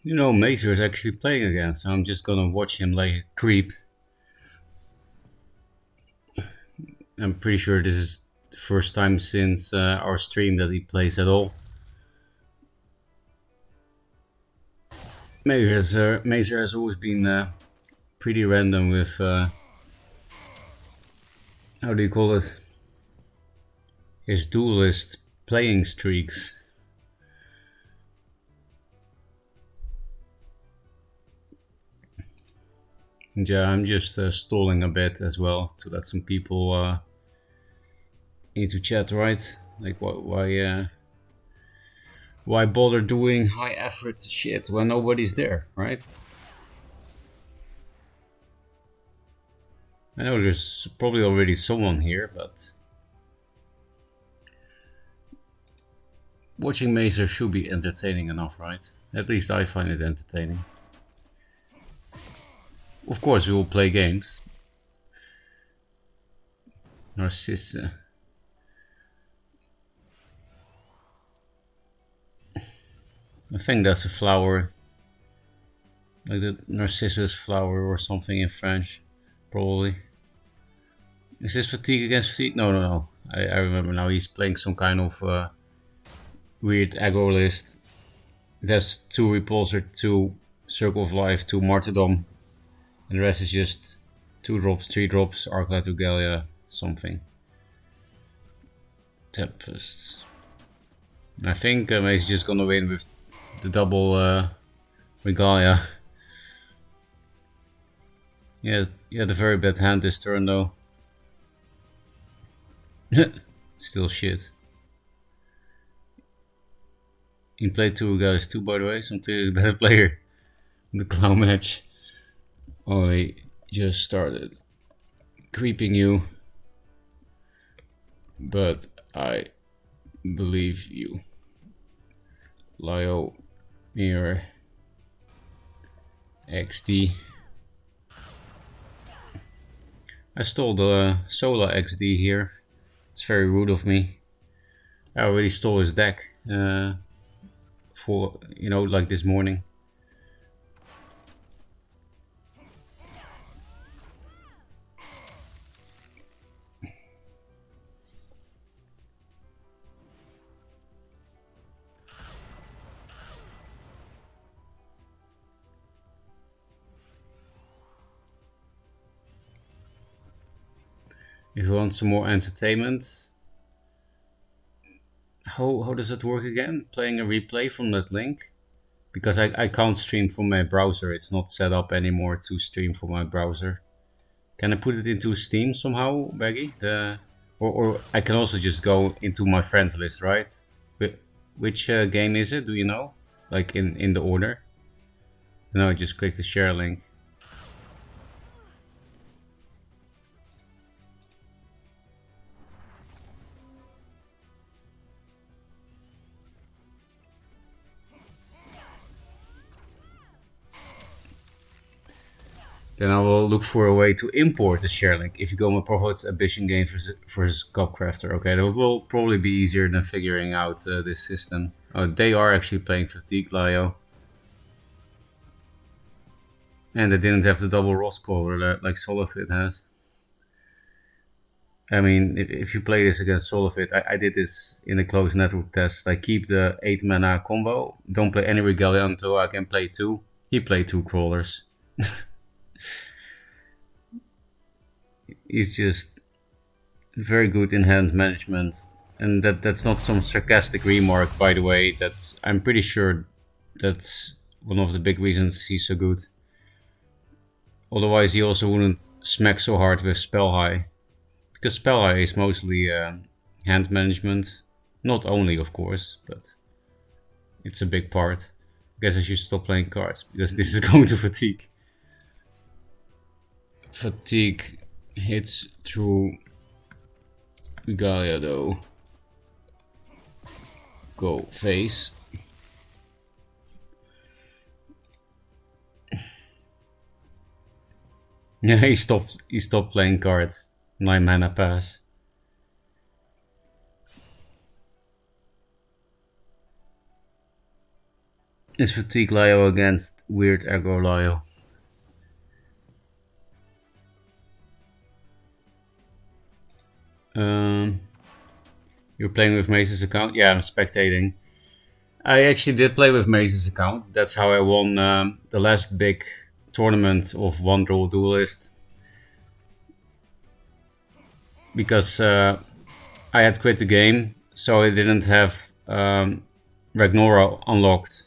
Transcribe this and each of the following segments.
You know, Mazer is actually playing again, so I'm just gonna watch him like a creep. I'm pretty sure this is the first time since our stream that he plays at all. Mazer has always been pretty random with, how do you call it? His Duelyst playing streaks. And yeah, I'm just stalling a bit as well to let some people into chat, right? Like, why bother doing high effort shit when nobody's there, right? I know there's probably already someone here, but watching Mazer should be entertaining enough, right? At least I find it entertaining. Of course, we will play games. Narcissa. I think that's a flower. Like the Narcissus flower or something in French. Probably. Is this fatigue against fatigue? No. I remember now. He's playing some kind of weird aggro list. It has 2 repulsor, 2 circle of life, 2 martyrdom. And the rest is just 2 drops, 3 drops, Arclight Regalia, something. Tempest. I think he's just gonna win with the double Regalia. Yeah, the very bad hand this turn though. Still shit. He played 2 Regalias too, by the way, so I'm clearly the better player in the clown match. I just started creeping you, but I believe you. Lio Mirror XD. I stole the Sola XD here. It's very rude of me. I already stole his deck for, you know, like this morning. If you want some more entertainment, how does it work again? Playing a replay from that link? Because I can't stream from my browser. It's not set up anymore to stream from my browser. Can I put it into Steam somehow, Baggy? Or I can also just go into my friends list, right? Which game is it? Do you know? Like in the order? No, I just click the share link. Then I will look for a way to import the share link. If you go my profile, it's Ambition Games versus Cupcrafter. Okay, that will probably be easier than figuring out this system. Oh, they are actually playing Fatigue, Lio. And they didn't have the double Ross color like Solifit has. I mean, if you play this against Solifit, I did this in a closed network test. Like, keep the 8 mana combo, don't play any Regalia until I can play 2. He played 2 crawlers. He's just very good in hand management. And that's not some sarcastic remark, by the way. That's, I'm pretty sure that's one of the big reasons he's so good. Otherwise, he also wouldn't smack so hard with Spell High. Because Spell High is mostly hand management. Not only, of course, but it's a big part. I guess I should stop playing cards, because this is going to fatigue. Fatigue hits through Regalia though. Go face. Yeah, he stopped playing cards. 9 mana pass. Is Fatigue Lyo against Weird Aggro Lyo? You're playing with Mace's account? Yeah, I'm spectating. I actually did play with Mace's account. That's how I won the last big tournament of One Draw Duelist. Because I had quit the game, so I didn't have Ragnora unlocked.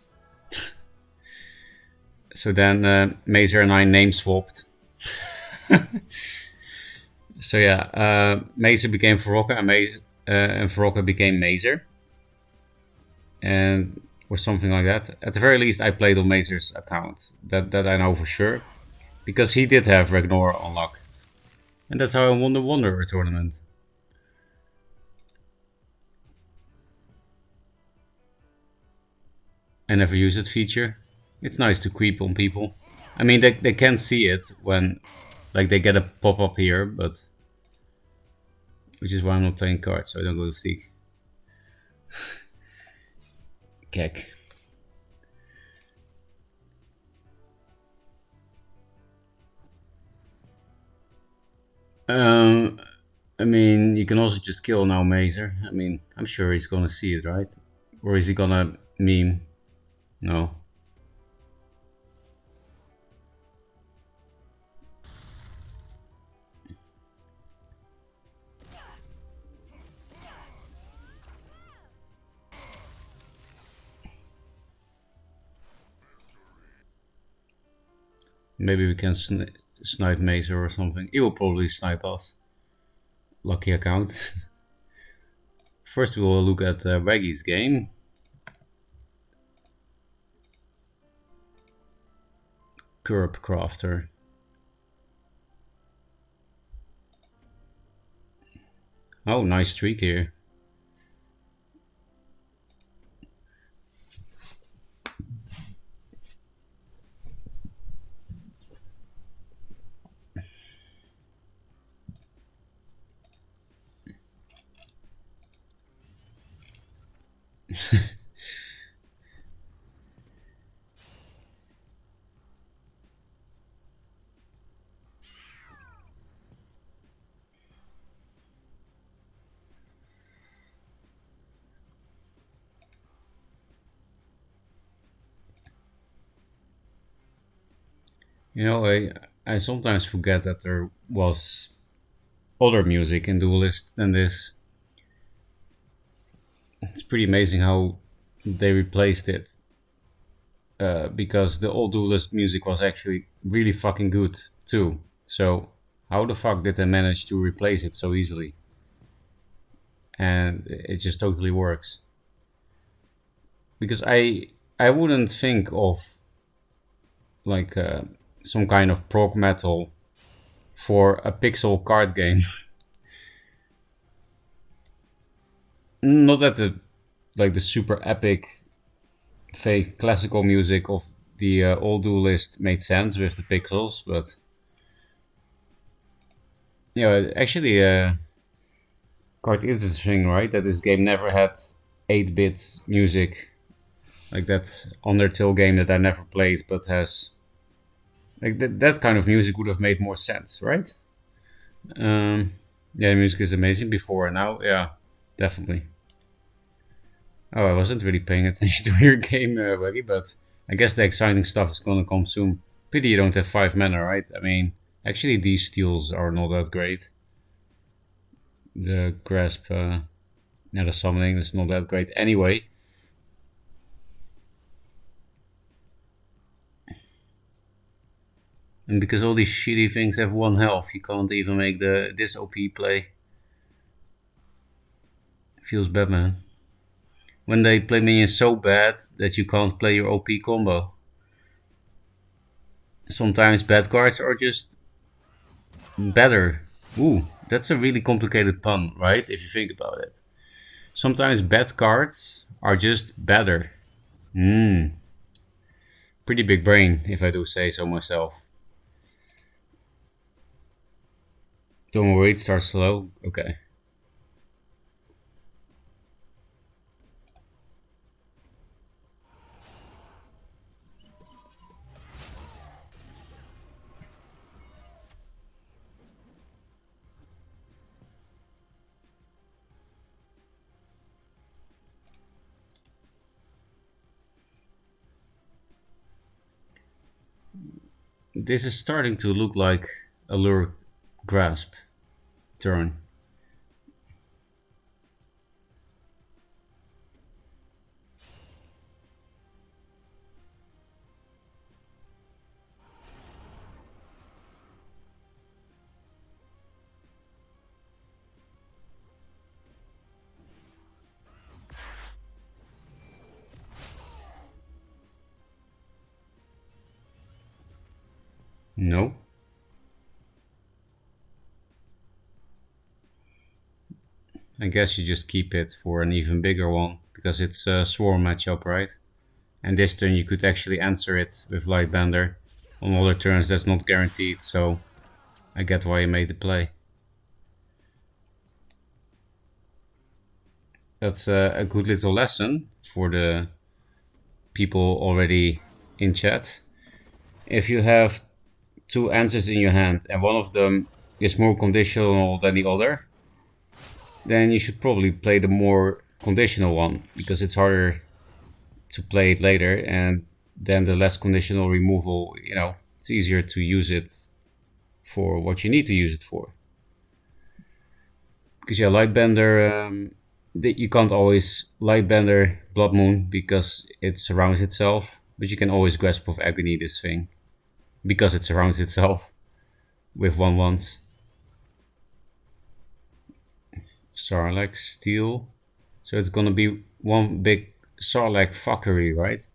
So then Mazer and I name swapped. So yeah, Mazer became Ferocca and Ferocca became Mazer. And or something like that. At the very least, I played on Mazer's account. That I know for sure. Because he did have Ragnora unlocked. And that's how I won the Wanderer tournament. I never use that feature. It's nice to creep on people. I mean, they can see it when, like, they get a pop-up here, but... Which is why I'm not playing cards, so I don't go to fatigue. Kek. I mean, you can also just kill now Mazer. I mean, I'm sure he's gonna see it, right? Or is he gonna meme? No. Maybe we can snipe Mazer or something. He will probably snipe us. Lucky account. First we will look at Waggy's game. Curb Crafter. Oh, nice streak here. You know, I sometimes forget that there was other music in Duelyst than this. It's pretty amazing how they replaced it. Because the old Duelist music was actually really fucking good too. So how the fuck did they manage to replace it so easily? And it just totally works. Because I wouldn't think of like some kind of prog metal for a pixel card game. Not that the super epic fake classical music of the old Duelist made sense with the pixels, but yeah, actually quite interesting, right? That this game never had 8-bit music, like that Undertale game that I never played, but has like that kind of music would have made more sense, right? Yeah, the music is amazing before and now, yeah, definitely. Oh, I wasn't really paying attention to your game, Waggy, but I guess the exciting stuff is gonna come soon. Pity you don't have 5 mana, right? I mean, actually these steals are not that great. The grasp, yeah, the summoning is not that great anyway. And because all these shitty things have 1 health, you can't even make this OP play. Feels bad, man. When they play minions so bad that you can't play your OP combo. Sometimes bad cards are just better. Ooh, that's a really complicated pun, right? If you think about it. Sometimes bad cards are just better. Pretty big brain, if I do say so myself. Don't worry, it starts slow. Okay. This is starting to look like a lure grasp turn. No. I guess you just keep it for an even bigger one, because it's a swarm matchup, right? And this turn you could actually answer it with Lightbender. On other turns that's not guaranteed, so I get why you made the play. That's a good little lesson for the people already in chat. If you have two answers in your hand and one of them is more conditional than the other, then you should probably play the more conditional one, because it's harder to play it later, and then the less conditional removal, it's easier to use it for what you need to use it for. Because yeah, Lightbender, you can't always Lightbender Blood Moon because it surrounds itself, but you can always Grasp of Agony this thing, because it surrounds itself with 1/1s. Sarlacc Steel. So it's gonna be one big Sarlacc fuckery, right?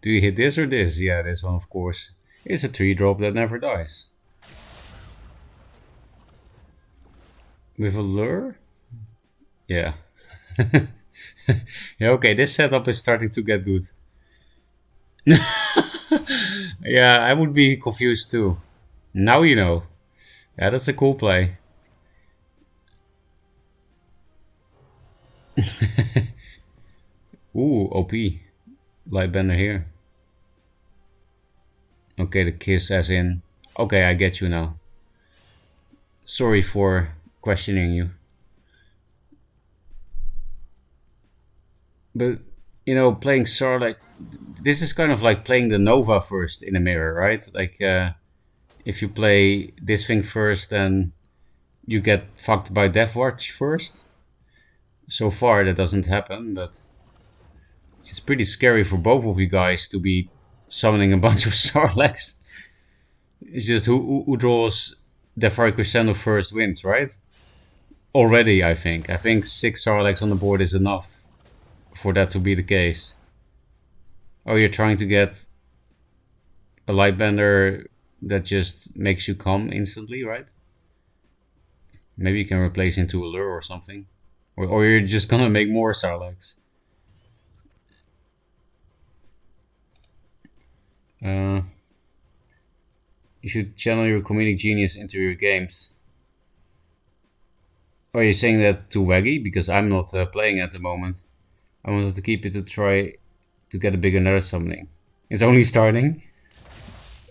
Do you hit this or this? Yeah, this one, of course. It's a 3-drop that never dies. With a lure? Yeah. Yeah, okay, this setup is starting to get good. Yeah, I would be confused too. Now you know. Yeah, that's a cool play. Ooh, OP. Lightbender here. Okay, the kiss as in... Okay, I get you now. Sorry for questioning you. But, playing Sarlacc... This is kind of like playing the Nova first in a mirror, right? Like, if you play this thing first, then you get fucked by Deathwatch first. So far, that doesn't happen, but... It's pretty scary for both of you guys to be summoning a bunch of Sarlaccs. It's just who draws Deathfire Crescendo first wins, right? Already, I think. I think 6 Sarlaccs on the board is enough for that to be the case. Oh, you're trying to get a Lightbender that just makes you come instantly, right? Maybe you can replace into a lure or something. Or you're just gonna make more Sarlaccs. You should channel your comedic genius into your games. Oh, you're saying that to Waggy? Because I'm not playing at the moment. I wanted to keep it to try to get a bigger nether summoning. It's only starting.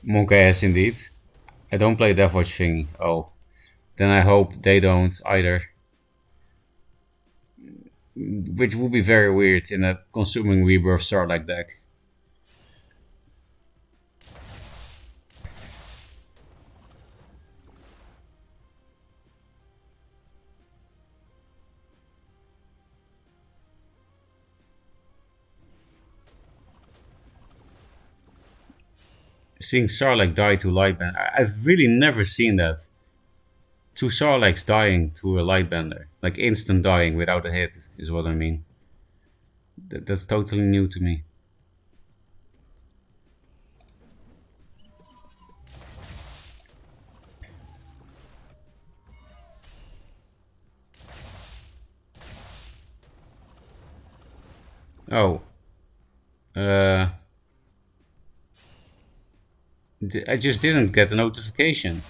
monkaS indeed. I don't play Deathwatch thingy. Oh. Then I hope they don't either. Which would be very weird in a consuming Rebirth Sarlacc deck. Seeing Sarlacc die to Lightbender, I've really never seen that. 2 Sarlaccs dying to a Lightbender, like instant dying without a hit, is what I mean. That's totally new to me. Oh. I just didn't get a notification.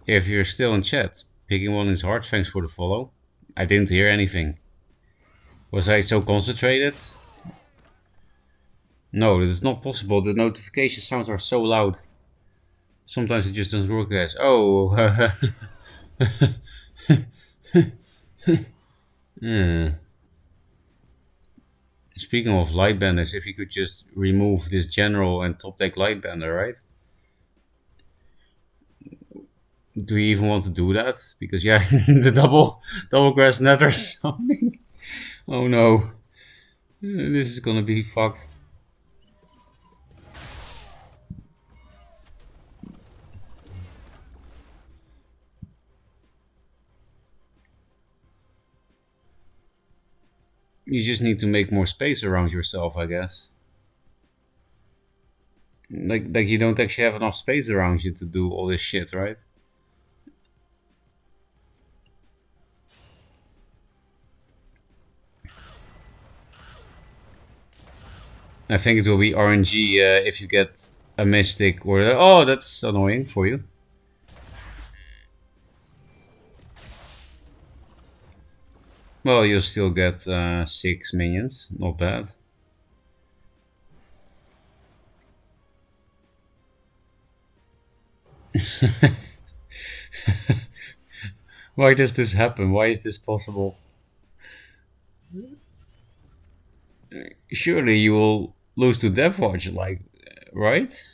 If you're still in chat, picking one is hard, thanks for the follow. I didn't hear anything. Was I so concentrated? No, this is not possible. The notification sounds are so loud. Sometimes it just doesn't work as, oh, Yeah. Speaking of lightbenders, if you could just remove this general and top deck lightbender, right? Do you even want to do that? Because yeah, the double grass nether something. Oh no, this is gonna be fucked. You just need to make more space around yourself, I guess. Like you don't actually have enough space around you to do all this shit, right? I think it will be RNG if you get a mystic or oh, that's annoying for you. Well, you'll still get 6 minions, not bad. Why does this happen? Why is this possible? Surely you will lose to Deathwatch, like, right?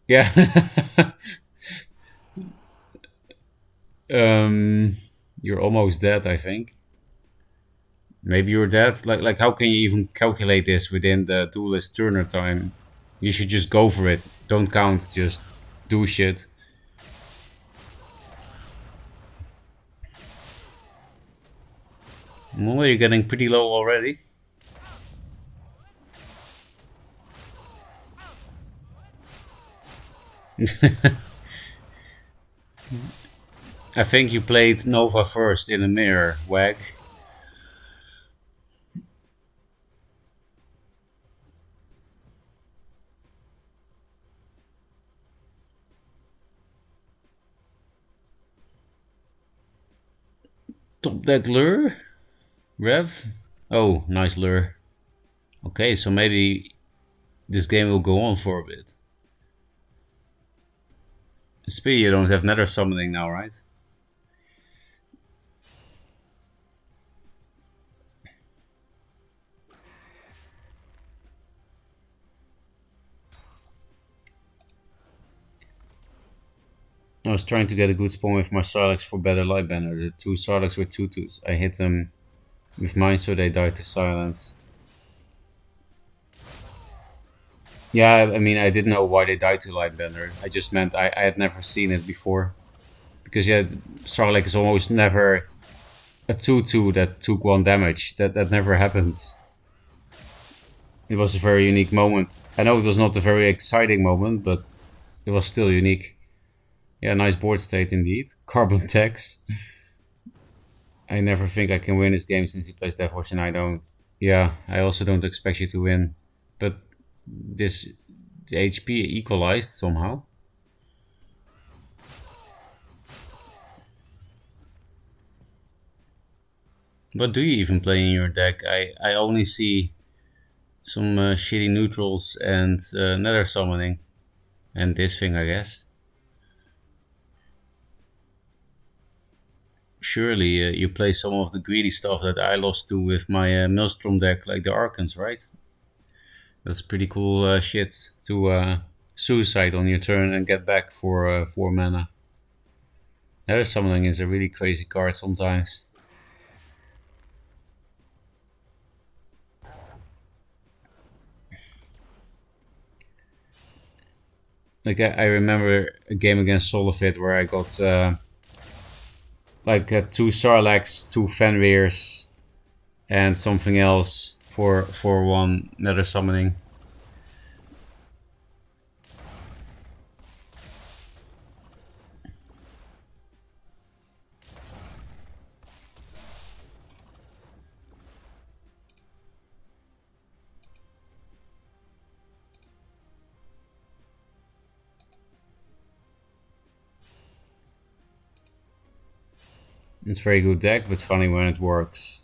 Yeah. You're almost dead, I think. Maybe you're dead. Like, how can you even calculate this within the Duelyst turner time? You should just go for it. Don't count. Just do shit. Well, you're getting pretty low already. I think you played Nova first in a mirror, Wag. Top deck lure? Rev? Oh, nice lure. Okay, so maybe this game will go on for a bit. Speed, you don't have nether summoning now, right? I was trying to get a good spawn with my Sarlacc for better Lightbender. The two Sarlaccs with 2/2s. I hit them with mine so they died to silence. Yeah, I mean, I didn't know why they died to Lightbender. I just meant I had never seen it before. Because yeah, Sarlacc is almost never a 2/2 that took 1 damage. That never happens. It was a very unique moment. I know it was not a very exciting moment, but it was still unique. Yeah, nice board state indeed. Carbon tax. I never think I can win this game since he plays Deathwatch and I don't. Yeah, I also don't expect you to win. But this the HP equalized somehow. What do you even play in your deck? I only see some shitty neutrals and nether summoning. And this thing, I guess. Surely you play some of the greedy stuff that I lost to with my Maelstrom deck, like the Archons, right? That's pretty cool shit to suicide on your turn and get back for 4 mana. Nether summoning is a really crazy card sometimes. Like I remember a game against Solifit where I got like 2 Sarlaccs, 2 Fenrirs, and something else for 1 Nether summoning. It's a very good deck, but funny when it works.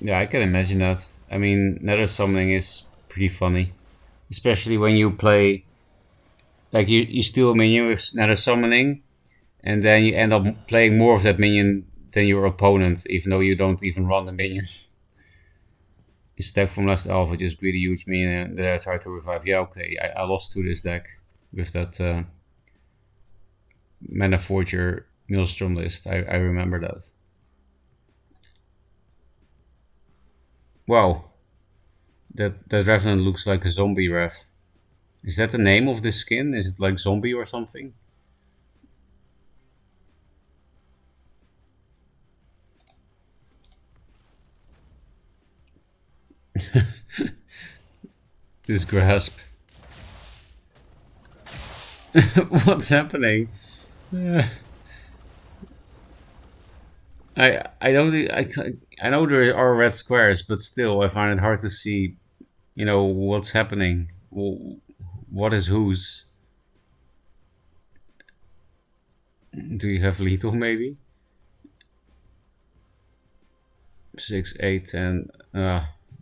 Yeah, I can imagine that. I mean, Nether summoning is pretty funny, especially when you play like you steal a minion with Nether summoning, and then you end up playing more of that minion than your opponent, even though you don't even run the minion. His deck from last alpha just greedy huge minion and then I try to revive. Yeah, okay, I lost to this deck with that Mana Forger Maelstrom list. I remember that. Wow, that Revenant looks like a zombie ref. Is that the name of this skin? Is it like zombie or something? This grasp. What's happening? I don't I know there are red squares, but still I find it hard to see, what's happening. What is whose? Do you have lethal maybe? 6, 8, 10.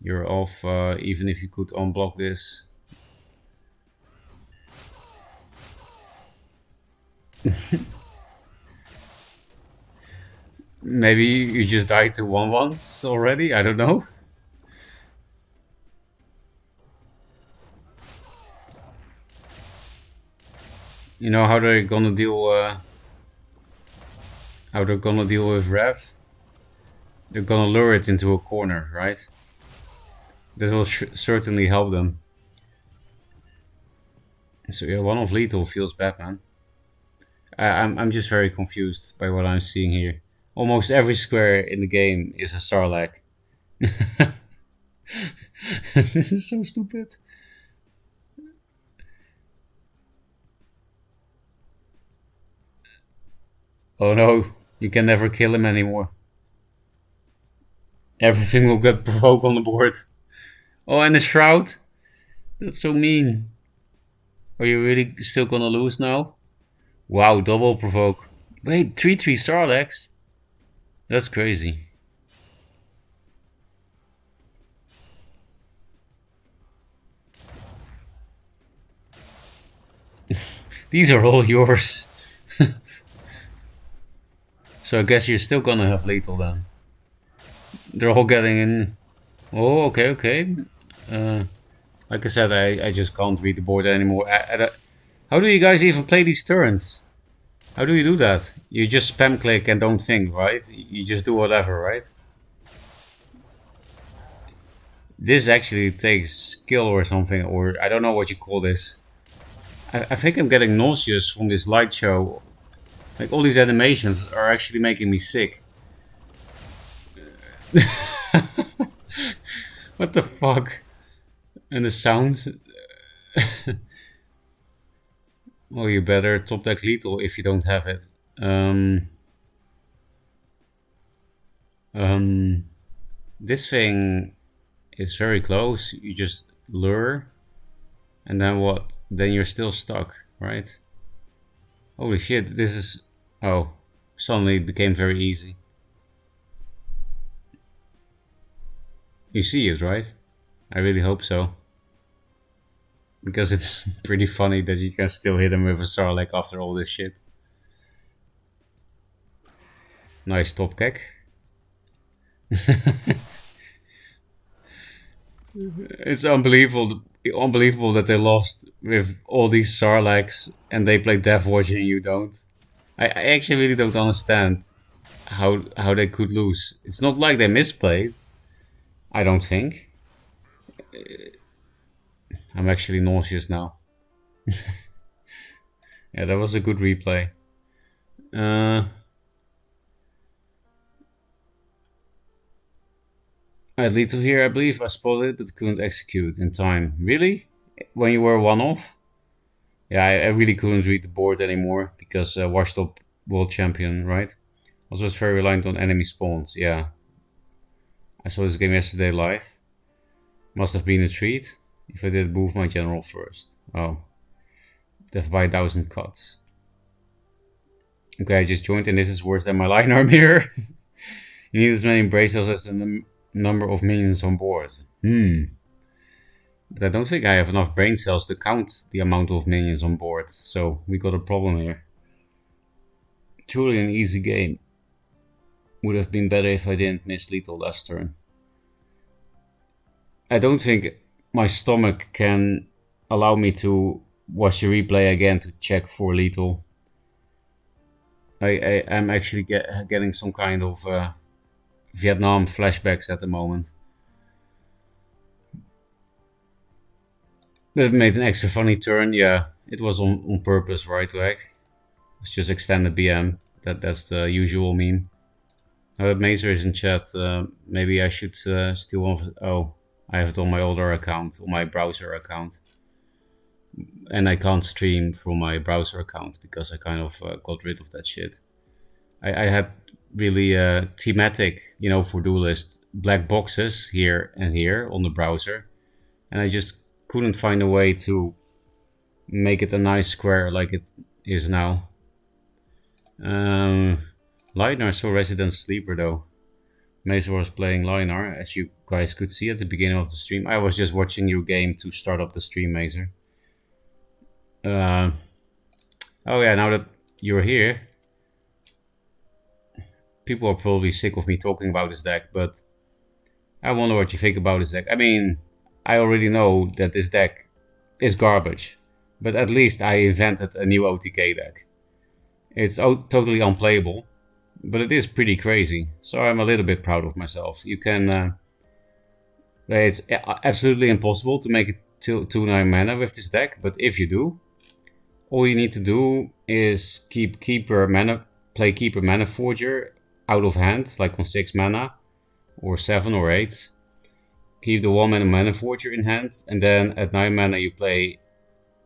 You're off. Even if you could unblock this. Maybe you just died to 1/1s already. I don't know. You know how they're gonna deal. How they're gonna deal with Rev? They're gonna lure it into a corner, right? That will certainly help them. So yeah, one of lethal feels bad, man. I'm just very confused by what I'm seeing here. Almost every square in the game is a Sarlacc. This is so stupid. Oh no, you can never kill him anymore. Everything will get provoked on the board. Oh, and a shroud? That's so mean. Are you really still gonna lose now? Wow, double provoke. Wait, 3/3 Sarlaccs? That's crazy. These are all yours. So I guess you're still gonna have lethal then. They're all getting in. Oh, okay, okay. Like I said, I just can't read the board anymore. How do you guys even play these turns? How do you do that? You just spam click and don't think, right? You just do whatever, right? This actually takes skill or something, or I don't know what you call this. I think I'm getting nauseous from this light show. Like all these animations are actually making me sick. What the fuck? And the sounds. Well, you better top deck lethal if you don't have it. This thing is very close. You just lure, and then what? Then you're still stuck, right? Holy shit! This is suddenly it became very easy. You see it, right? I really hope so. Because it's pretty funny that you can still hit him with a Sarlacc after all this shit. Nice top kick. It's unbelievable that they lost with all these Sarlaccs and they play Death Watch and you don't. I actually really don't understand how they could lose. It's not like they misplayed. I don't think. I'm actually nauseous now. Yeah, that was a good replay. I had lethal here, I believe. I spotted but couldn't execute in time. Really? When you were one off? Yeah, I really couldn't read the board anymore because washed up world champion, right? Also, it's very reliant on enemy spawns. Yeah. I saw this game yesterday live. Must have been a treat if I did move my general first. Oh. Death by 1,000 cuts. Okay, I just joined and this is worse than my line mirror. You need as many brace cells as the number of minions on board. But I don't think I have enough brain cells to count the amount of minions on board, so we got a problem here. Truly an easy game. Would have been better if I didn't miss lethal last turn. I don't think my stomach can allow me to watch the replay again to check for lethal. I'm actually getting some kind of Vietnam flashbacks at the moment. That made an extra funny turn. Yeah, it was on purpose, right, Wag? It's just extended BM. That's the usual meme. Mazer is in chat. Maybe I should steal one of... Oh, I have it on my older account, on my browser account. And I can't stream from my browser account because I kind of got rid of that shit. I had really thematic, for Duelyst, black boxes here and here on the browser. And I just couldn't find a way to make it a nice square like it is now. Linar saw Resident Sleeper though. Mazer was playing Linar, as you guys could see at the beginning of the stream. I was just watching your game to start up the stream, Mazer. Oh yeah, now that you're here, people are probably sick of me talking about this deck, but I wonder what you think about this deck. I mean, I already know that this deck is garbage, but at least I invented a new OTK deck. It's totally unplayable, but it is pretty crazy, so I'm a little bit proud of myself. You can... it's absolutely impossible to make it 2/9 mana with this deck, but if you do, all you need to do is play Keeper Mana Forger out of hand, like on 6 mana, or 7 or 8. Keep the 1 mana Forger in hand, and then at 9 mana you play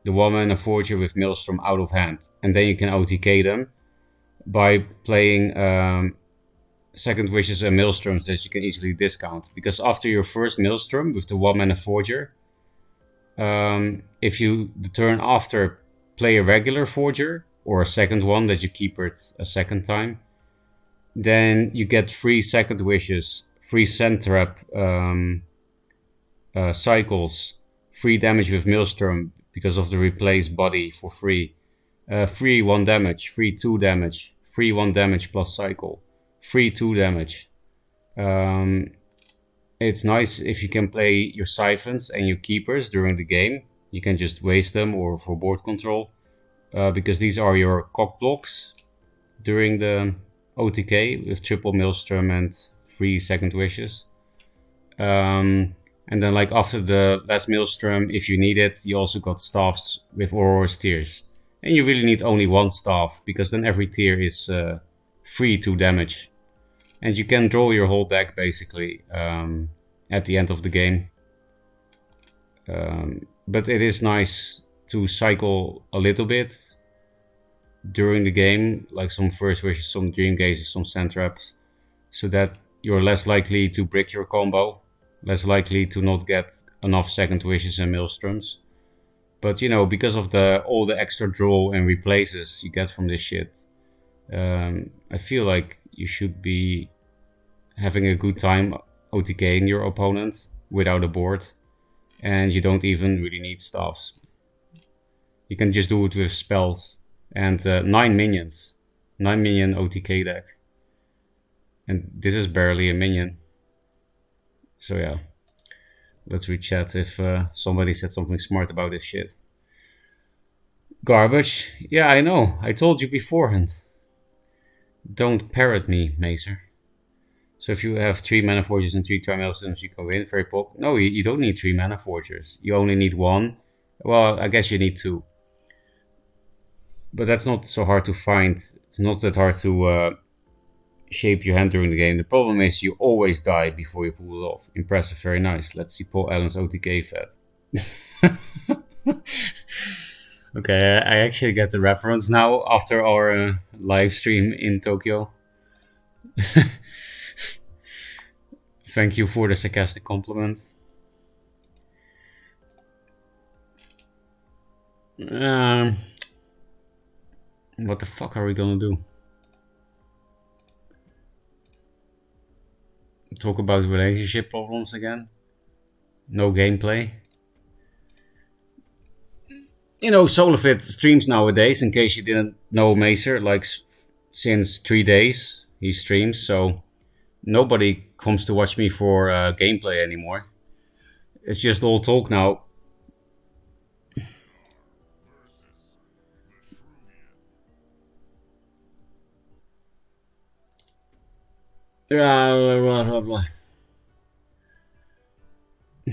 the 1 mana Forger with Maelstrom out of hand. And then you can OTK them by playing Second Wishes and Maelstroms that you can easily discount. Because after your first Maelstrom with the 1 mana Forger, if you the turn after play a regular Forger, or a second one that you keep it a second time, then you get 3 Second Wishes, 3 Sand Trap cycles, 3 damage with Maelstrom because of the replace body for free, 3 1 damage, 3 2 damage, 3 1 damage plus cycle, 3 2 damage. It's nice if you can play your Siphons and your Keepers during the game. You can just waste them or for board control, because these are your cock blocks during the OTK with triple Maelstrom and 3 Second Wishes. And then like after the last Maelstrom, if you need it, you also got staffs with Aurora's Tears. And you really need only 1 staff, because then every tier is free to damage. And you can draw your whole deck basically at the end of the game. But it is nice to cycle a little bit during the game, like some First Wishes, some Dream Gazes, some Sand Traps, so that you're less likely to brick your combo, less likely to not get enough Second Wishes and Maelstroms. But because of all the extra draw and replaces you get from this shit, I feel like you should be having a good time OTKing your opponent without a board, and you don't even really need staffs. You can just do it with spells and 9 minions, 9 minion OTK deck, and this is barely a minion. So yeah, let's read chat if somebody said something smart about this shit. Garbage? Yeah, I know. I told you beforehand. Don't parrot me, Mazer. So if you have 3 Mana Forgers and 3 Trimaelstones, you can win. Very pop. No, you don't need 3 Mana Forgers. You only need 1. Well, I guess you need 2. But that's not so hard to find. It's not that hard to shape your hand during the game. The problem is you always die before you pull it off. Impressive, very nice. Let's see Paul Allen's OTK fed. Okay, I actually get the reference now after our live stream in Tokyo. Thank you for the sarcastic compliment. What the fuck are we gonna do? Talk about relationship problems again? No gameplay? Solofit streams nowadays, in case you didn't know, Mazer likes since 3 days. He streams, so nobody comes to watch me for gameplay anymore. It's just all talk now. Yeah, blah, blah, blah.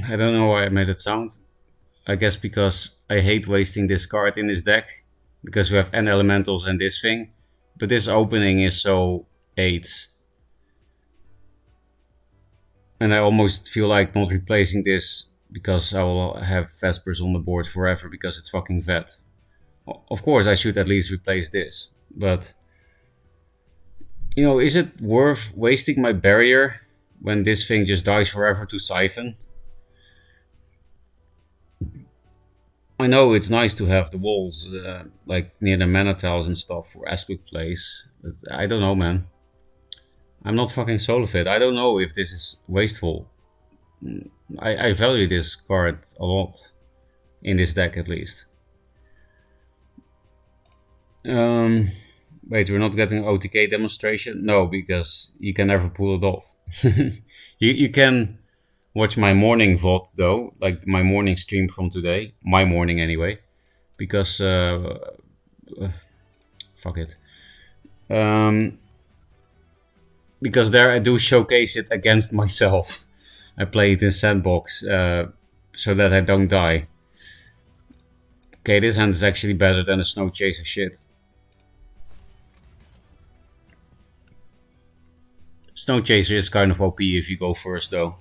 I don't know why I made it sound. I guess because I hate wasting this card in this deck. Because we have N elementals and this thing. But this opening is so 8. And I almost feel like not replacing this because I will have Vespers on the board forever because it's fucking vet. Of course I should at least replace this. But, you know, is it worth wasting my barrier when this thing just dies forever to Siphon? I know it's nice to have the walls like near the mana tiles and stuff for aspect plays, but I don't know, man. I'm not fucking solo fit. I don't know if this is wasteful. I value this card a lot in this deck at least. Wait, we're not getting OTK demonstration? No, because you can never pull it off. you can watch my morning VOD though, like my morning stream from today, my morning anyway, because fuck it. Because there I do showcase it against myself. I play it in sandbox so that I don't die. Okay, this hand is actually better than a Snow Chaser shit. Snow Chaser is kind of OP if you go first though.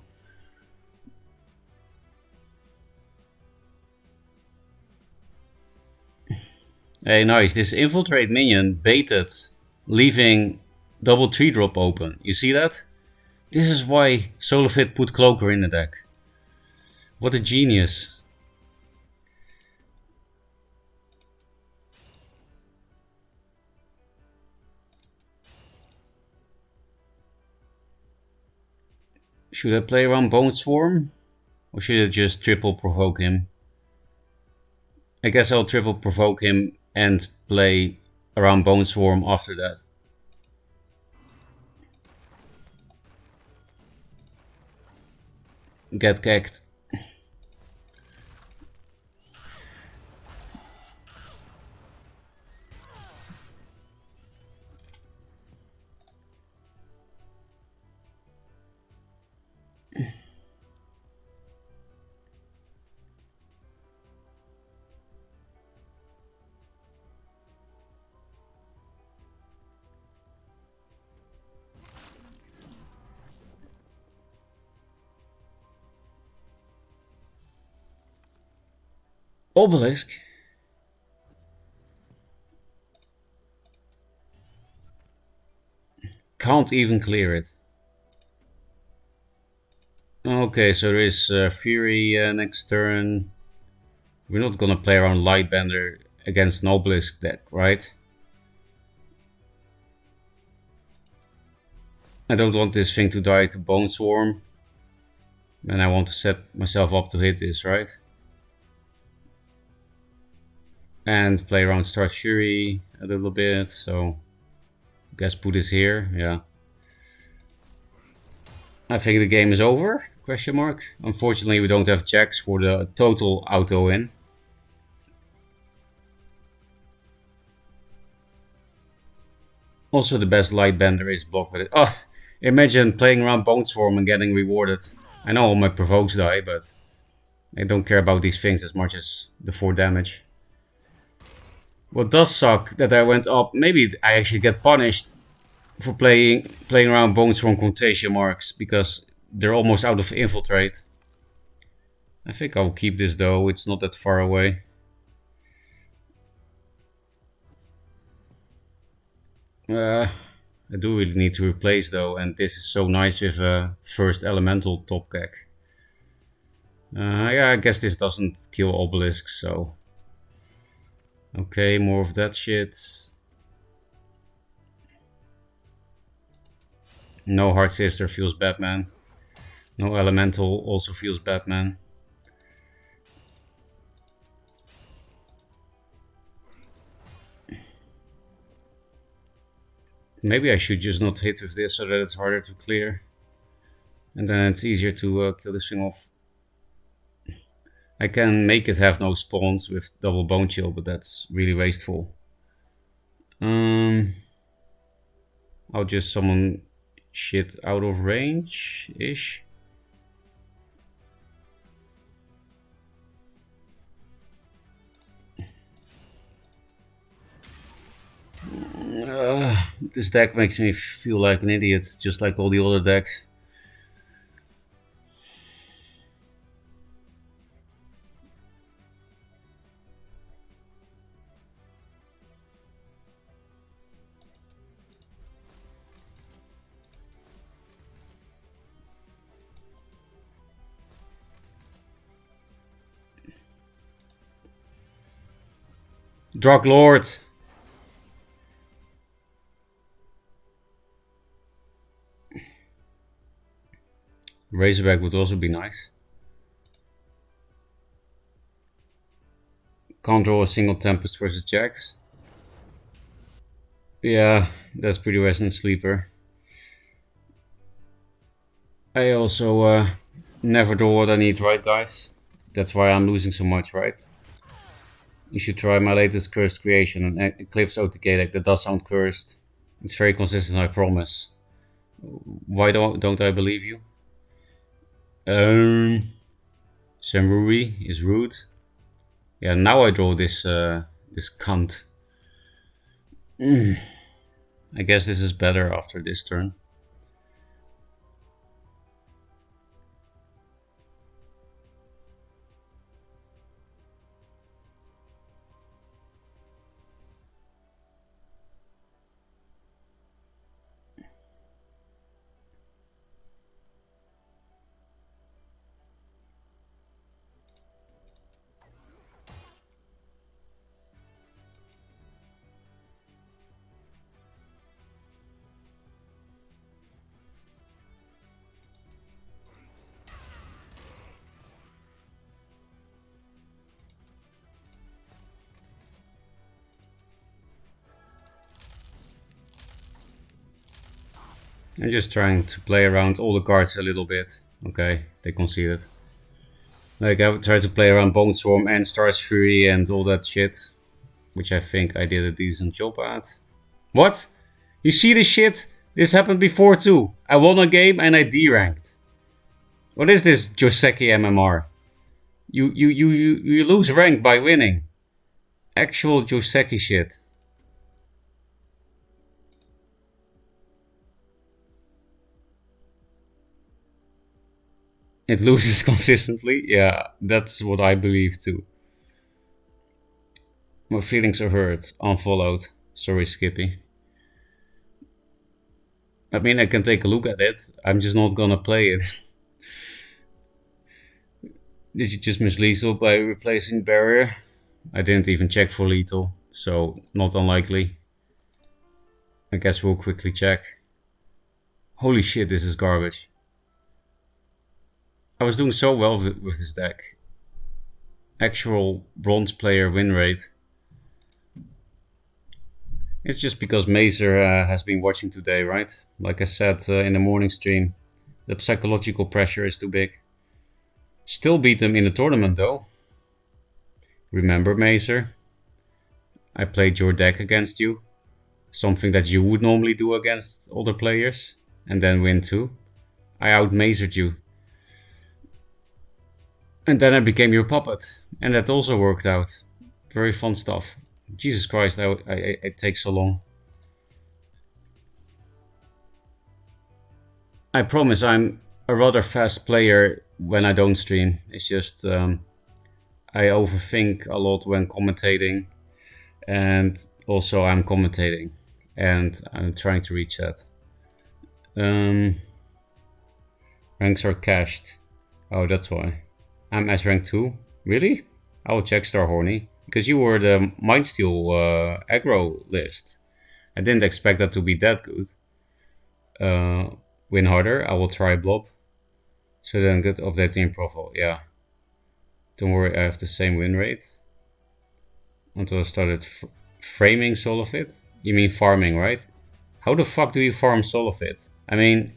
Hey, nice. This Infiltrate minion baited, leaving double 3-drop open. You see that? This is why Solofit put Cloaker in the deck. What a genius. Should I play around Bone Swarm? Or should I just triple provoke him? I guess I'll triple provoke him and play around Bone Swarm after that. Get cacked. Obelisk? Can't even clear it. Okay, so there is Fury next turn. We're not gonna play around Lightbender against an Obelisk deck, right? I don't want this thing to die to Bone Swarm. And I want to set myself up to hit this, right? And play around Star Fury a little bit, so I guess put this here, yeah. I think the game is over, question mark. Unfortunately we don't have checks for the total auto in. Also the best Lightbender is blocked with it. Oh, imagine playing around Bone Swarm and getting rewarded. I know all my provokes die, but I don't care about these things as much as the 4 damage. What does suck that I went up, maybe I actually get punished for playing around Bone Swarm quotation marks because they're almost out of Infiltrate. I think I'll keep this though, it's not that far away. I do really need to replace though, and this is so nice with a first elemental top deck. Yeah, I guess this doesn't kill obelisks, so... Okay, more of that shit. No Hard Sister feels Batman. No Elemental also feels Batman. Maybe I should just not hit with this so that it's harder to clear. And then it's easier to kill this thing off. I can make it have no spawns with double bone chill, but that's really wasteful. I'll just summon shit out of range-ish. This deck makes me feel like an idiot, just like all the other decks. Drug Lord! Razorback would also be nice. Can't draw a single Tempest versus Jax. Yeah, that's pretty Resident Sleeper. I also never draw what I need, right guys? That's why I'm losing so much, right? You should try my latest cursed creation, an Eclipse OTK deck that does sound cursed. It's very consistent, I promise. Why don't I believe you? Samuri is rude. Yeah, now I draw this this cunt. I guess this is better after this turn. I'm just trying to play around all the cards a little bit. Okay, they conceded. Like, I would try to play around Bone Storm and Star's Fury and all that shit, which I think I did a decent job at. What? You see this shit? This happened before too. I won a game and I D-ranked. What is this Joseki MMR? You lose rank by winning. Actual Joseki shit. It loses consistently? Yeah, that's what I believe too. My feelings are hurt. Unfollowed. Sorry, Skippy. I mean, I can take a look at it. I'm just not gonna play it. Did you just miss lethal by replacing barrier? I didn't even check for lethal, so not unlikely. I guess we'll quickly check. Holy shit, this is garbage. I was doing so well with this deck. Actual bronze player win rate. It's just because Mazer has been watching today, right? Like I said in the morning stream, the psychological pressure is too big. Still beat them in the tournament though. Remember, Mazer? I played your deck against you. Something that you would normally do against other players. And then win too. I out-Mazered you. And then I became your puppet. And that also worked out. Very fun stuff. Jesus Christ, it takes so long. I promise I'm a rather fast player when I don't stream. It's just I overthink a lot when commentating, and also I'm commentating and I'm trying to reach that. Ranks are cached. Oh, that's why. I'm at rank 2. Really? I will check Star Horny. Because you were the Mindsteel aggro list. I didn't expect that to be that good. Win harder. I will try Blob. So then get updating profile. Yeah. Don't worry, I have the same win rate. Until I started framing Soul of It. You mean farming, right? How the fuck do you farm Solofit? I mean,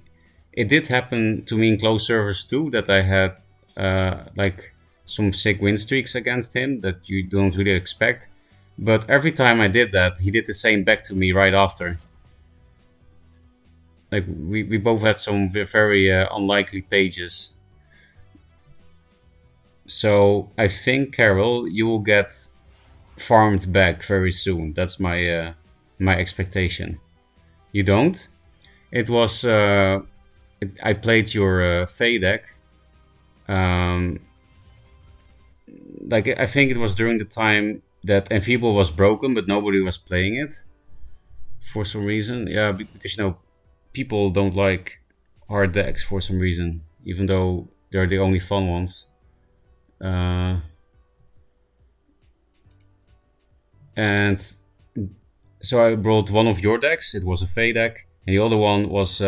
it did happen to me in close servers too, that I had like some sick win streaks against him that you don't really expect. But every time I did that, he did the same back to me right after. Like we both had some very unlikely pages. So I think, Carol, you will get farmed back very soon. That's my expectation. You don't? It was I played your Fae deck. Like I think it was during the time that Enfeeble was broken, but nobody was playing it for some reason. Yeah, because people don't like hard decks for some reason, even though they're the only fun ones. And so I brought one of your decks. It was a Fae deck, and the other one was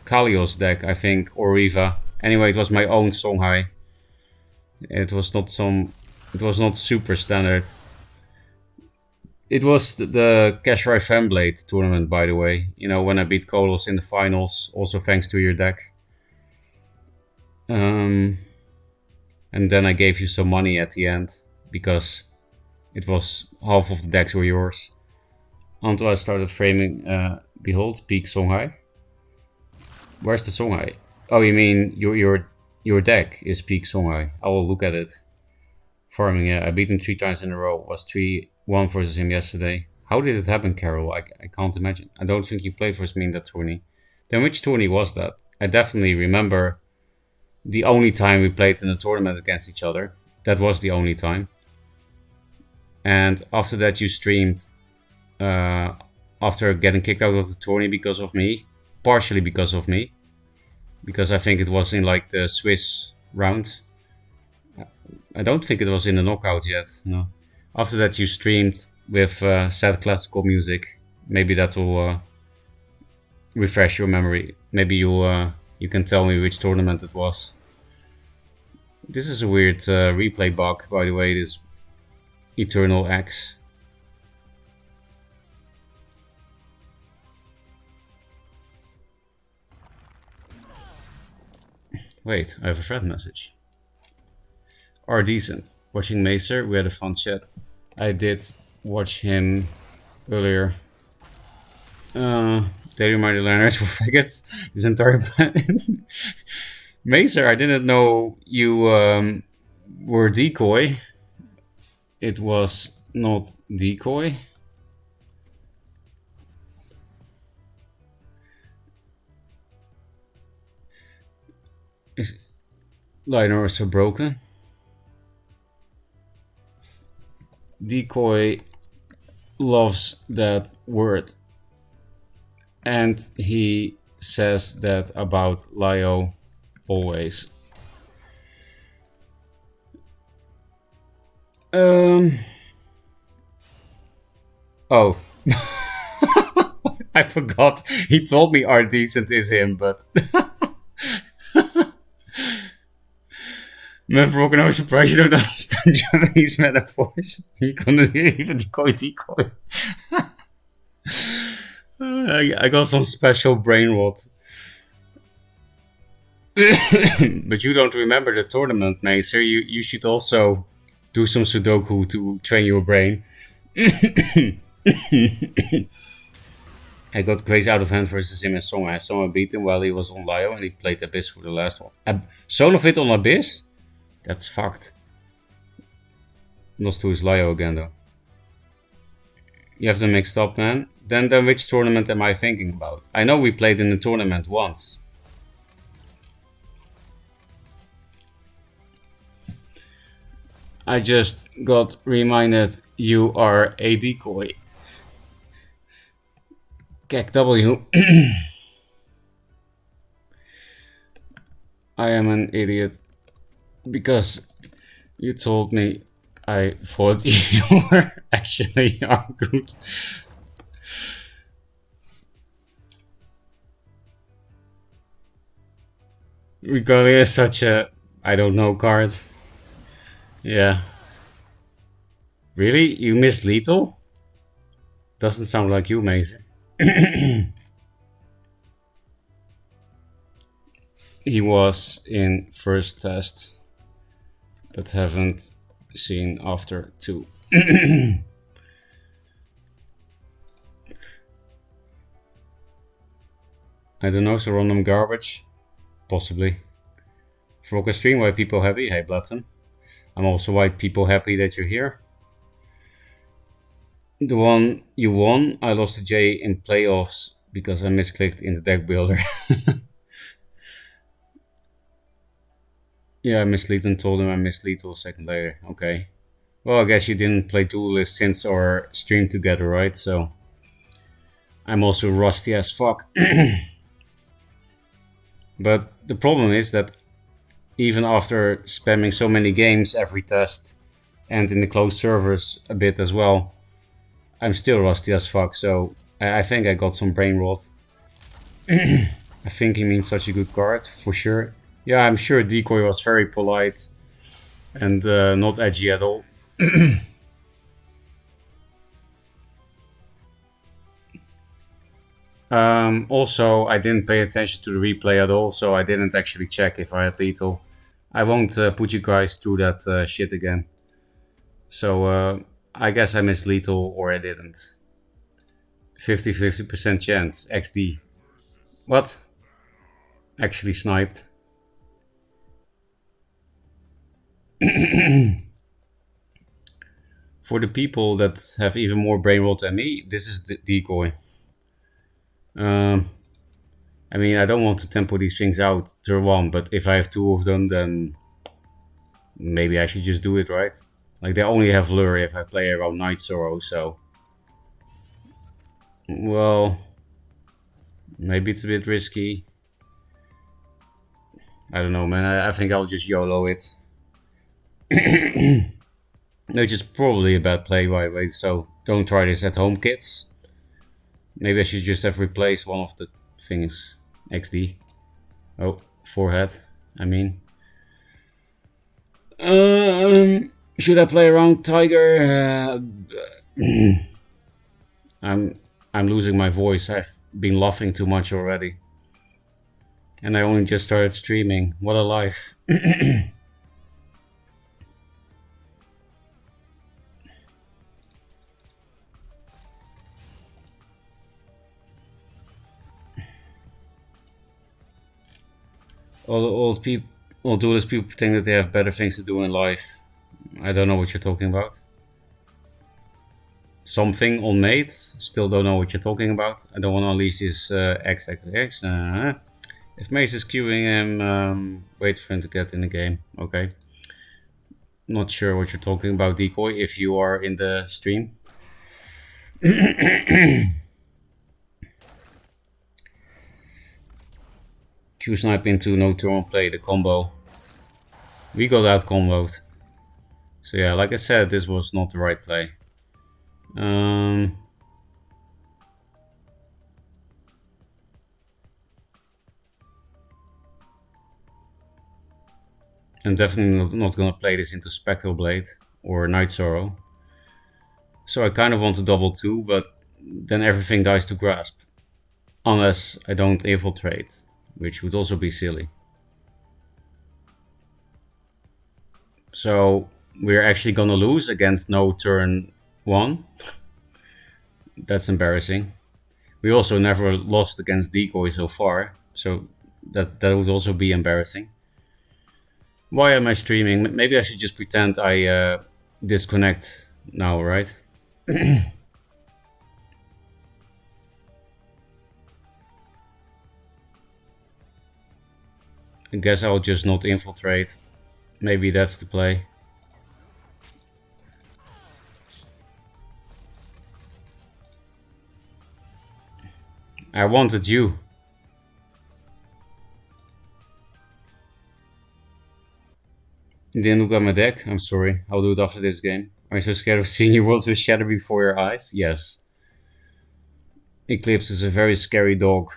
Kalios deck, I think, or Riva. Anyway, it was my own Songhai. It was not super standard. It was the Kashrai Femblade tournament, by the way. When I beat Kolos in the finals, also thanks to your deck. And then I gave you some money at the end, because it was half of the decks were yours. Until I started framing, behold, Peak Songhai. Where's the Songhai? Oh, you mean your deck is Peak Songhai. I will look at it. Farming, yeah. I beat him 3 times in a row. Was 3-1 versus him yesterday. How did it happen, Carol? I can't imagine. I don't think you played versus me in that tourney. Then which tourney was that? I definitely remember the only time we played in a tournament against each other. That was the only time. And after that you streamed after getting kicked out of the tourney because of me. Partially because of me. Because I think it was in like the Swiss round. I don't think it was in the knockout yet, no. After that you streamed with sad classical music. Maybe that will refresh your memory. Maybe you can tell me which tournament it was. This is a weird replay bug, by the way, this Eternal X. Wait, I have a thread message. Are decent. Watching Macer, we had a fun chat. I did watch him earlier. They reminded learners for faggots. His entire plan. Macer, I didn't know you were decoy. It was not decoy. Is Liner so broken? Decoy loves that word, and he says that about Lio always. Oh. I forgot. He told me Are Decent is him, but Man, Ferocca, no surprise you don't understand Japanese metaphors. You couldn't even decoy. I got some special brain rot. But you don't remember the tournament, Macer. You should also do some Sudoku to train your brain. I got crazy out of hand versus him in Song. I saw him beat him while he was on Lio and he played Abyss for the last one. Solo fit on Abyss? That's fucked. Lost to his Lio again though. You have them mixed up, man. Then which tournament am I thinking about? I know we played in the tournament once. I just got reminded you are a decoy. Kek W. I am an idiot. Because you told me I thought you were actually good. Regalia is such a I don't know card. Yeah. Really? You miss Lethal? Doesn't sound like you, Mason. He was in first test, but haven't seen after 2. I don't know, so random garbage? Possibly. Ferocca stream, why people happy? Hey Blatten. I'm also why people happy that you're here. The one you won, I lost to Jay in playoffs because I misclicked in the deck builder. Yeah, I mislead and told him I mislead till a second later. Okay. Well, I guess you didn't play Duelyst since our stream together, right? So I'm also rusty as fuck. But the problem is that even after spamming so many games every test and in the closed servers a bit as well, I'm still rusty as fuck. So I think I got some brain rot. I think he means such a good card, for sure. Yeah, I'm sure Decoy was very polite and not edgy at all. Also, I didn't pay attention to the replay at all, so I didn't actually check if I had lethal. I won't put you guys through that shit again. So I guess I missed lethal or I didn't. 50-50% chance, XD. What? Actually sniped. For the people that have even more brain rot than me, this is the Decoy. I mean, I don't want to tempo these things out turn 1, but if I have 2 of them, then maybe I should just do it, right? Like, they only have lure if I play around Night Sorrow, so... Well... Maybe it's a bit risky. I don't know, man. I think I'll just YOLO it. Which is probably a bad play, by the way, so don't try this at home, kids. Maybe I should just have replaced one of the things. XD. Oh, forehead, I mean. Should I play around Tiger? I'm losing my voice. I've been laughing too much already. And I only just started streaming. What a life. all Duelyst people think that they have better things to do in life. I don't know what you're talking about. Something on mate, still don't know what you're talking about. I don't want to unleash his XXX. If Mace is queuing him, wait for him to get in the game. Okay. Not sure what you're talking about, Decoy, if you are in the stream. Q snipe into no turn play, the combo. We got out comboed. So yeah, like I said, this was not the right play. I'm definitely not gonna play this into Spectral Blade or Night Sorrow. So I kind of want to double 2, but then everything dies to Grasp. Unless I don't infiltrate, which would also be silly. So we're actually gonna lose against no turn 1. That's embarrassing. We also never lost against Decoy so far, so that would also be embarrassing. Why am I streaming? Maybe I should just pretend I disconnect now, right? I guess I'll just not infiltrate. Maybe that's the play. I wanted you. You didn't look at my deck? I'm sorry. I'll do it after this game. Are you so scared of seeing your worlds with shatter before your eyes? Yes. Eclipse is a very scary dog.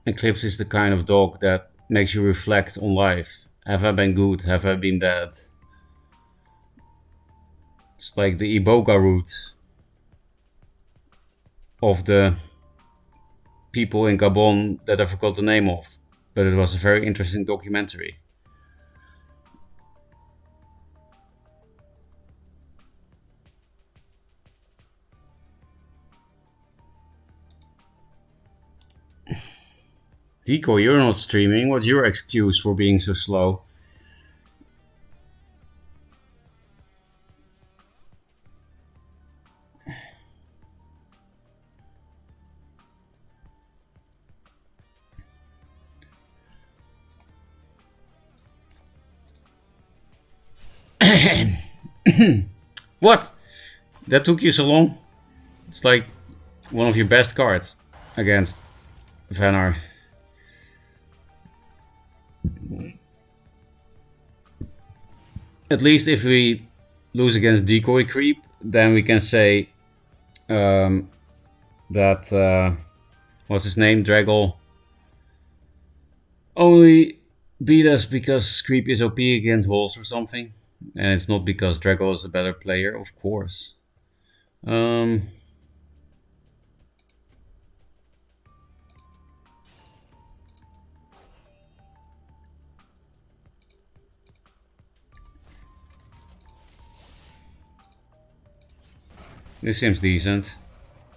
Eclipse is the kind of dog that makes you reflect on life. Have I been good? Have I been bad? It's like the Iboga route of the people in Gabon that I forgot the name of, but it was a very interesting documentary. Deco, you're not streaming. What's your excuse for being so slow? What? That took you so long? It's like one of your best cards against Vanar. At least if we lose against Decoy Creep, then we can say that what's his name, Draggle, only beat us because Creep is OP against walls or something, and it's not because Draggle is a better player, of course. This seems decent.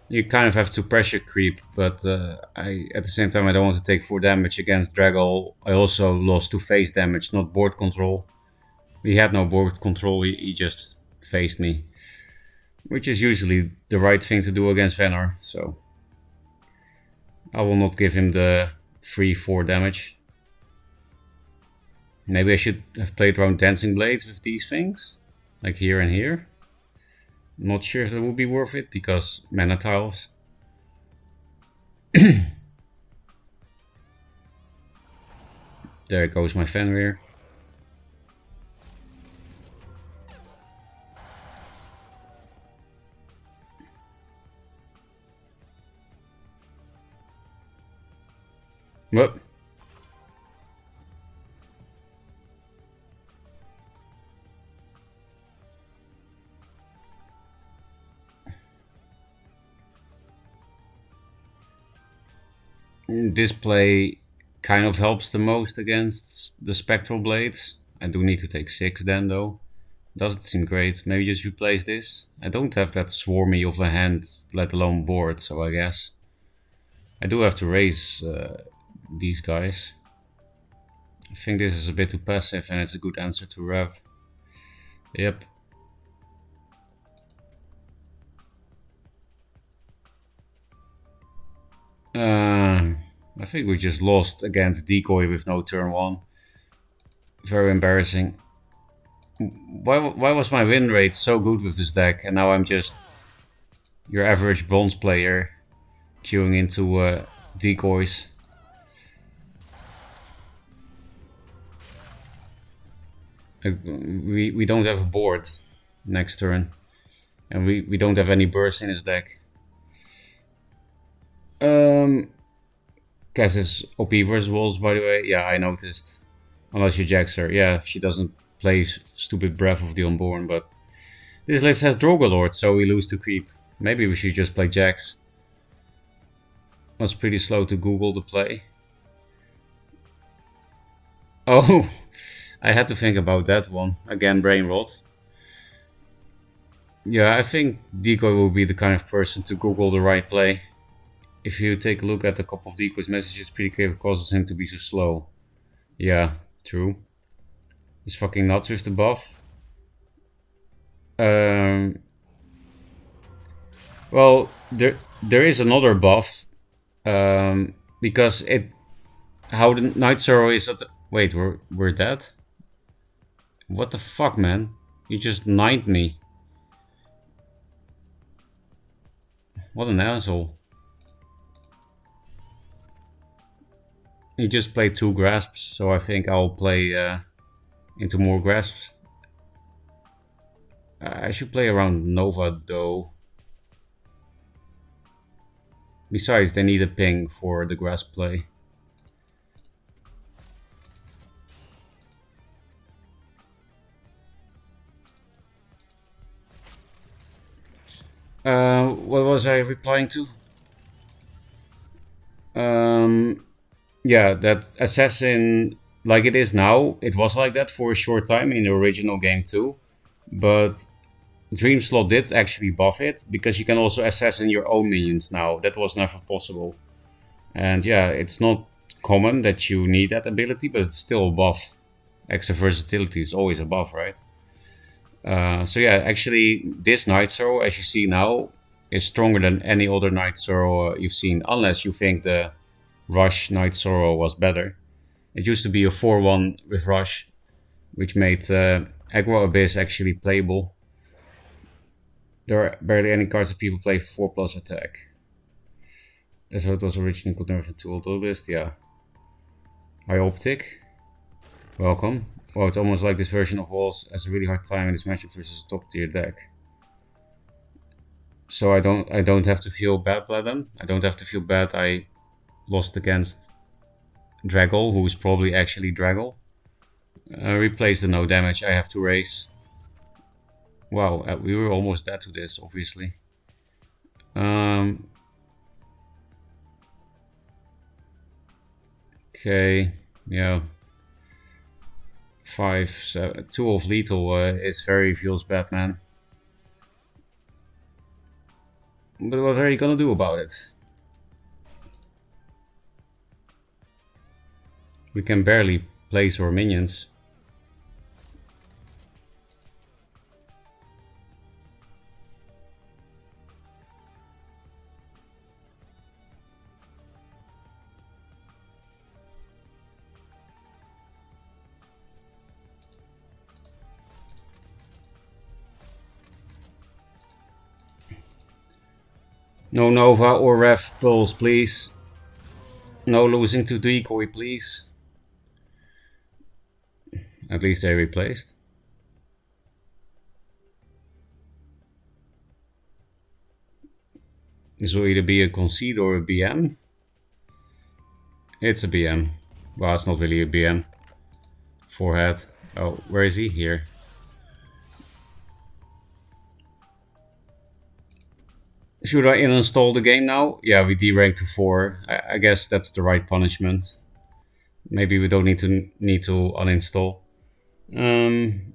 You kind of have to pressure Creep, but at the same time I don't want to take 4 damage against Draggle. I also lost to face damage, not board control. He had no board control, he just faced me. Which is usually the right thing to do against Vanar, so I will not give him the free 4 damage. Maybe I should have played around Dancing Blades with these things, like here and here. Not sure if it would be worth it, because mana tiles. There goes my Fenrir. What? This play kind of helps the most against the Spectral Blades. I do need to take 6 then though. Doesn't seem great. Maybe just replace this. I don't have that swarmy of a hand, let alone board, so I guess I do have to raise these guys. I think this is a bit too passive and it's a good answer to Rev. Yep. I think we just lost against Decoy with no turn 1. Very embarrassing. Why was my win rate so good with this deck, and now I'm just your average bronze player queuing into decoys? We don't have a board next turn, and we don't have any burst in his deck. Cass is OP versus walls, by the way. Yeah, I noticed. Unless you jacks her. Yeah, she doesn't play stupid Breath of the Unborn, but this list has Drogalord, so we lose to Creep. Maybe we should just play jacks. Was pretty slow to Google the play. Oh, I had to think about that one. Again, brain rot. Yeah, I think Decoy will be the kind of person to Google the right play. If you take a look at a couple of Decoy's messages, pretty clear it causes him to be so slow. Yeah, true. He's fucking nuts with the buff. Well, there is another buff. Because it... How the Night Sorrow is at the... Wait, we're dead? What the fuck, man? You just knifed me. What an asshole. He just played 2 grasps, so I think I'll play into more grasps. I should play around Nova though. Besides, they need a ping for the grasp play. What was I replying to? Um, yeah, that assassin, like it is now, it was like that for a short time in the original game too. But Dream Slot did actually buff it because you can also assassin your own minions now. That was never possible. And yeah, it's not common that you need that ability, but it's still a buff. Extra versatility is always a buff, right? So yeah, actually, this Night Sorrow, as you see now, is stronger than any other Night Sorrow you've seen, unless you think the Rush Night Sorrow was better. It used to be a 4-1 with Rush, which made Aggro Abyss actually playable. There are barely any cards that people play for 4 plus attack. That's how it was originally converted to Duelyst, yeah. High Optic, welcome. Well, it's almost like this version of Walls has a really hard time in this matchup versus a top tier deck. So I don't have to feel bad by them. I don't have to feel bad I lost against Draggle, who is probably actually Draggle. Replace the no damage I have to raise. Wow, we were almost dead to this, obviously. Okay, yeah. 5, 7, 2 of lethal is very feels bad, man. But what are you gonna do about it? We can barely place our minions. No Nova or Rev Pulse, please. No losing to Decoy, please. At least they replaced. This will either be a concede or a BM. It's a BM. Well, it's not really a BM. Forehead. Oh, where is he? Here. Should I uninstall the game now? Yeah, we deranked to 4. I guess that's the right punishment. Maybe we don't need to uninstall. Then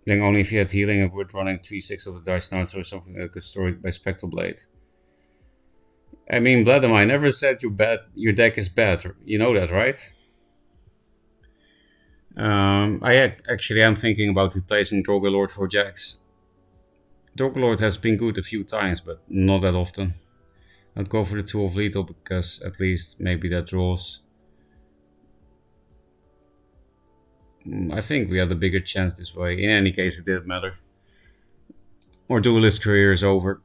only if you had healing, I would running 3/6 of the dice now or something like a story by Spectral Blade. I mean, Bladem, I never said your deck is bad. You know that, right? Actually am thinking about replacing Drogalord for Jax. Drogalord has been good a few times, but not that often. I'd go for the 2 of lethal because at least maybe that draws. I think we had a bigger chance this way. In any case, it didn't matter. Our Duelist career is over.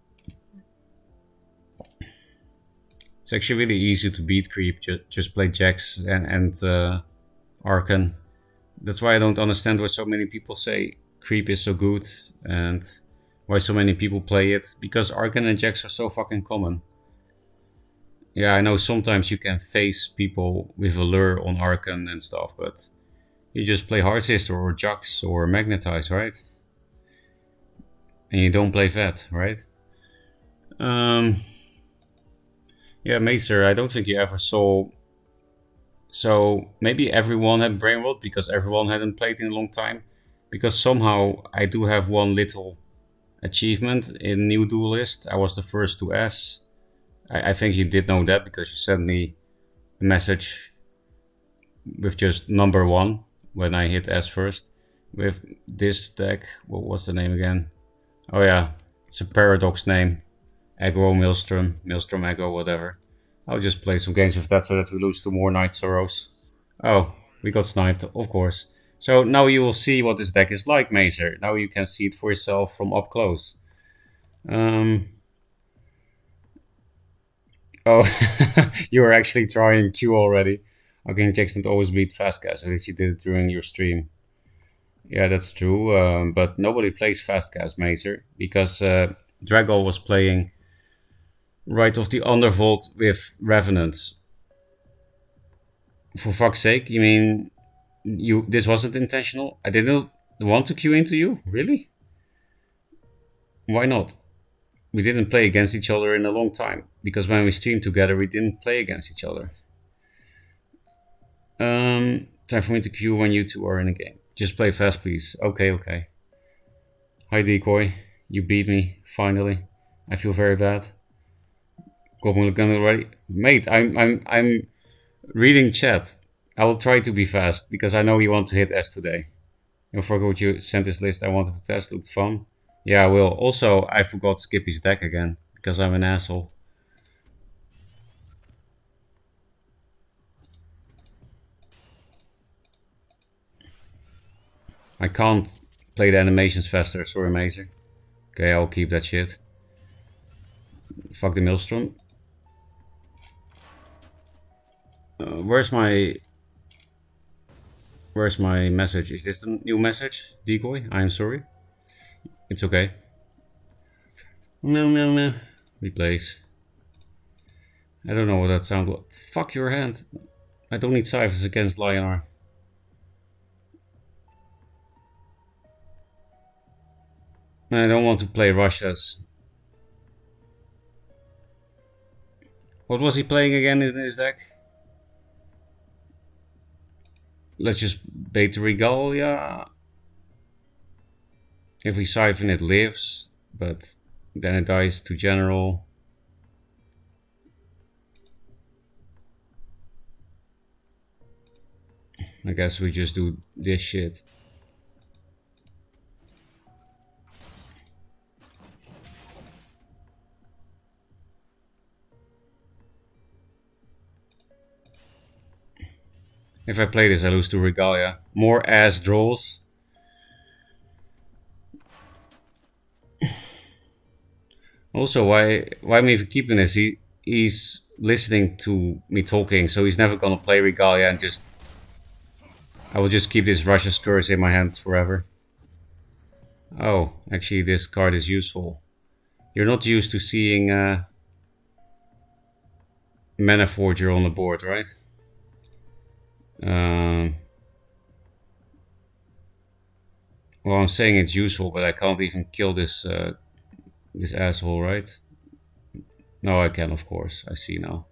It's actually really easy to beat Creep. Just play Jax and Arcan. That's why I don't understand why so many people say Creep is so good and why so many people play it. Because Arcan and Jax are so fucking common. Yeah, I know sometimes you can face people with a lure on Arcan and stuff, but you just play Hard Sister or Jax or Magnetize, right? And you don't play Vet, right? Yeah, Macer, I don't think you ever saw. So maybe everyone had brain rot because everyone hadn't played in a long time. Because somehow I do have one little achievement in New Duelist. I was the first to S. I think you did know that because you sent me a message with just number 1 when I hit S first. With this deck, what was the name again? Oh yeah, it's a Paradox name. Aggro, Maelstrom, Aggro, whatever. I'll just play some games with that so that we lose to more Night Sorrows. Oh, we got sniped, of course. So now you will see what this deck is like, Mazer. Now you can see it for yourself from up close. Oh, you were actually trying Q already. Okay, Jackson always beat Fastcast, so that you did it during your stream. Yeah, that's true, but nobody plays Fastcast, Mazer, because Dragol was playing Right of the Undervault with Revenants. For fuck's sake, you mean this wasn't intentional? I didn't want to queue into you? Really? Why not? We didn't play against each other in a long time, because when we streamed together we didn't play against each other. Time for me to queue when you two are in a game. Just play fast, please. Okay, okay. Hi, Decoy. You beat me, finally. I feel very bad. Got my gun already. Mate, I'm reading chat. I will try to be fast, because I know you want to hit S today. I forgot you sent this list I wanted to test. Looked fun. Yeah, I will. Also, I forgot Skippy's deck again, because I'm an asshole. I can't play the animations faster, sorry, Mazer. Okay, I'll keep that shit. Fuck the Maelstrom. Where's my message? Is this the new message? Decoy? I'm sorry. It's okay. No. Replace. I don't know what that sound was. Fuck your hand. I don't need ciphers against Lionar. I don't want to play Russia's. What was he playing again in his deck? Let's just bait the Regalia. If we siphon it lives, but then it dies to general. I guess we just do this shit. If I play this, I lose to Regalia. More ass draws. Also, why am I even keeping this? He's listening to me talking, so he's never gonna play Regalia and just... I will just keep this Russia's Curse in my hands forever. Oh, actually this card is useful. You're not used to seeing Mana Forger on the board, right? Well, I'm saying it's useful, but I can't even kill this this asshole, right? No, I can, of course. I see now.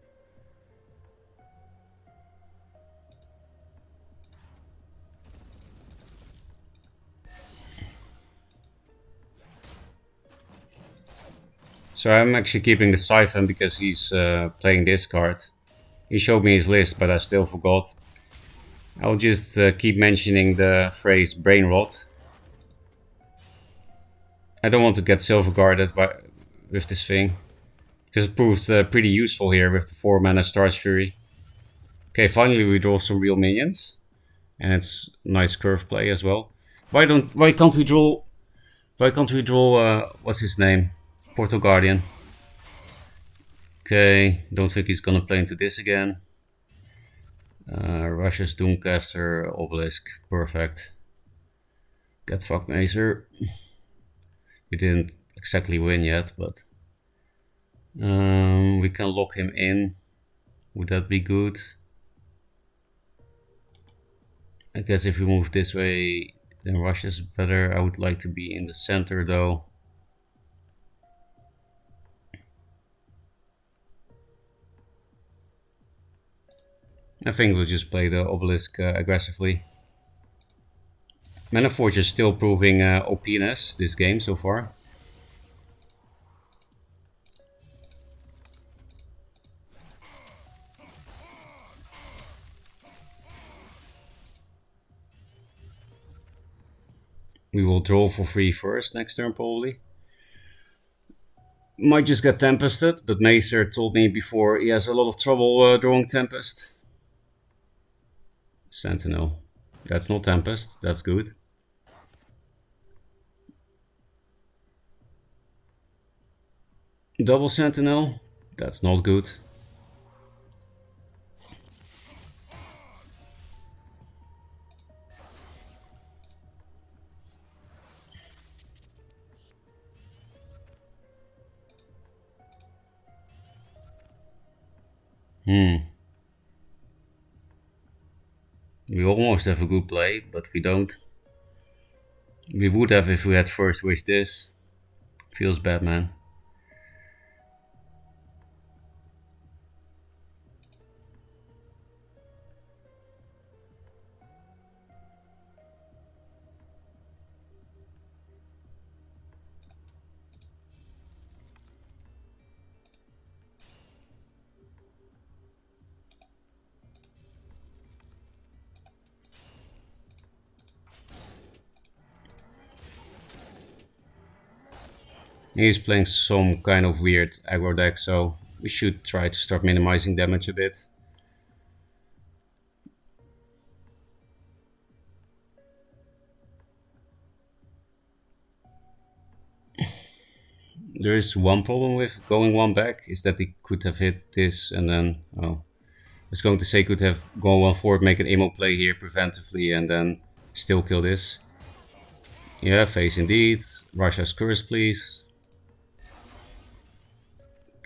So I'm actually keeping the Siphon because he's playing this card. He showed me his list, but I still forgot. I'll just keep mentioning the phrase brain rot. I don't want to get silver guarded with this thing, because it proved pretty useful here with the 4 mana Starch Fury. Okay, finally we draw some real minions, and it's nice curve play as well. Why can't we draw what's his name? Portal Guardian. Okay, don't think he's gonna play into this again. Russia's Doomcaster, Obelisk, perfect. Get fucked, Mazer. We didn't exactly win yet, but we can lock him in. Would that be good? I guess if we move this way, then Russia's better. I would like to be in the center though. I think we'll just play the Obelisk aggressively. Mana Forge is still proving OPness this game so far. We will draw for free first next turn probably. Might just get Tempested, but Macer told me before he has a lot of trouble drawing Tempest. Sentinel. That's not Tempest, that's good. Double Sentinel, that's not good. We almost have a good play, but we don't. We would have if we had first wish this. Feels bad, man. He's playing some kind of weird aggro deck, so we should try to start minimizing damage a bit. There is one problem with going one back, is that he could have hit this and then, oh, I was going to say could have gone one forward, make an emo play here preventively and then still kill this. Yeah, face indeed. Russia's curse, please.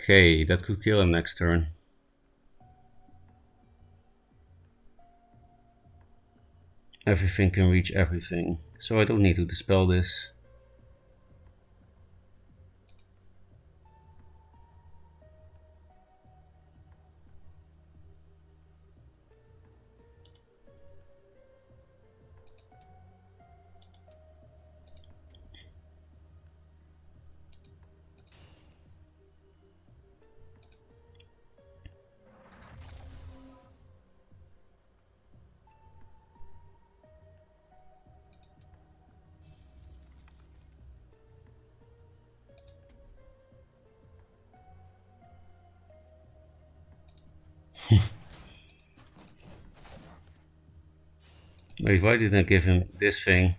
Okay, that could kill him next turn. Everything can reach everything, so I don't need to dispel this. Wait, why didn't I give him this thing?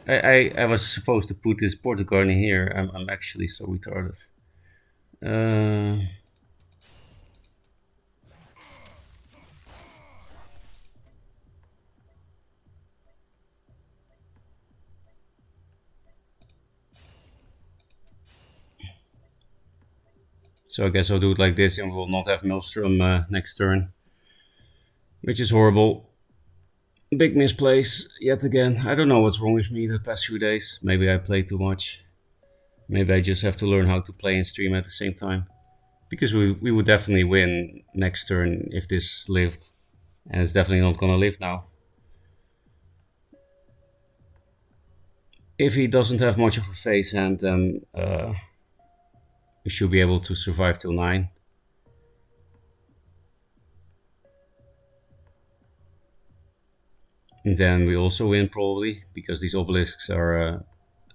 I was supposed to put this Portugal in here. I'm actually so retarded. So I guess I'll do it like this and we'll not have Maelstrom next turn. Which is horrible. Big misplace yet again. I don't know what's wrong with me the past few days. Maybe I play too much. Maybe I just have to learn how to play and stream at the same time. Because we would definitely win next turn if this lived. And it's definitely not gonna live now. If he doesn't have much of a face hand, then we should be able to survive till 9. And then we also win probably, because these obelisks are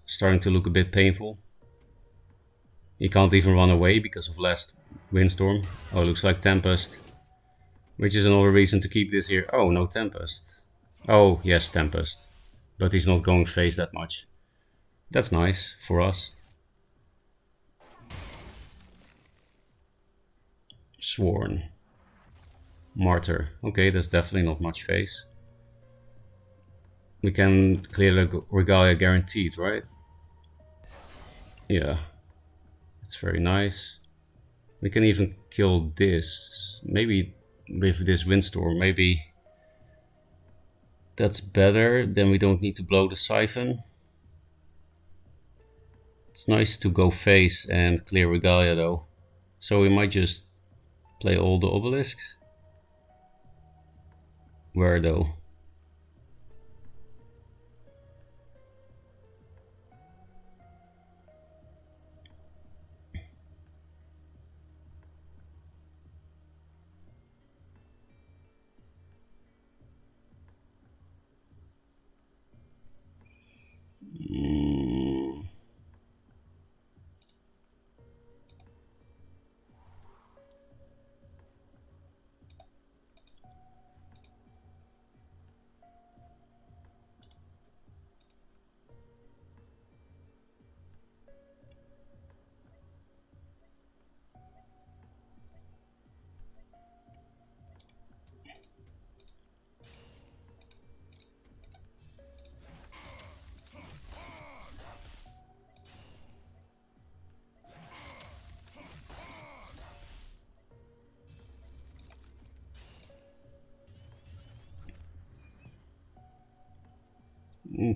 starting to look a bit painful. He can't even run away because of last windstorm. Oh, looks like Tempest. Which is another reason to keep this here. Oh, no Tempest. Oh, yes, Tempest. But he's not going face that much. That's nice for us. Sworn. Martyr. Okay, that's definitely not much face. We can clear the Regalia guaranteed, right? Yeah. That's very nice. We can even kill this. Maybe with this windstorm, maybe that's better. Then we don't need to blow the siphon. It's nice to go face and clear Regalia though. So we might just play all the obelisks. Where though?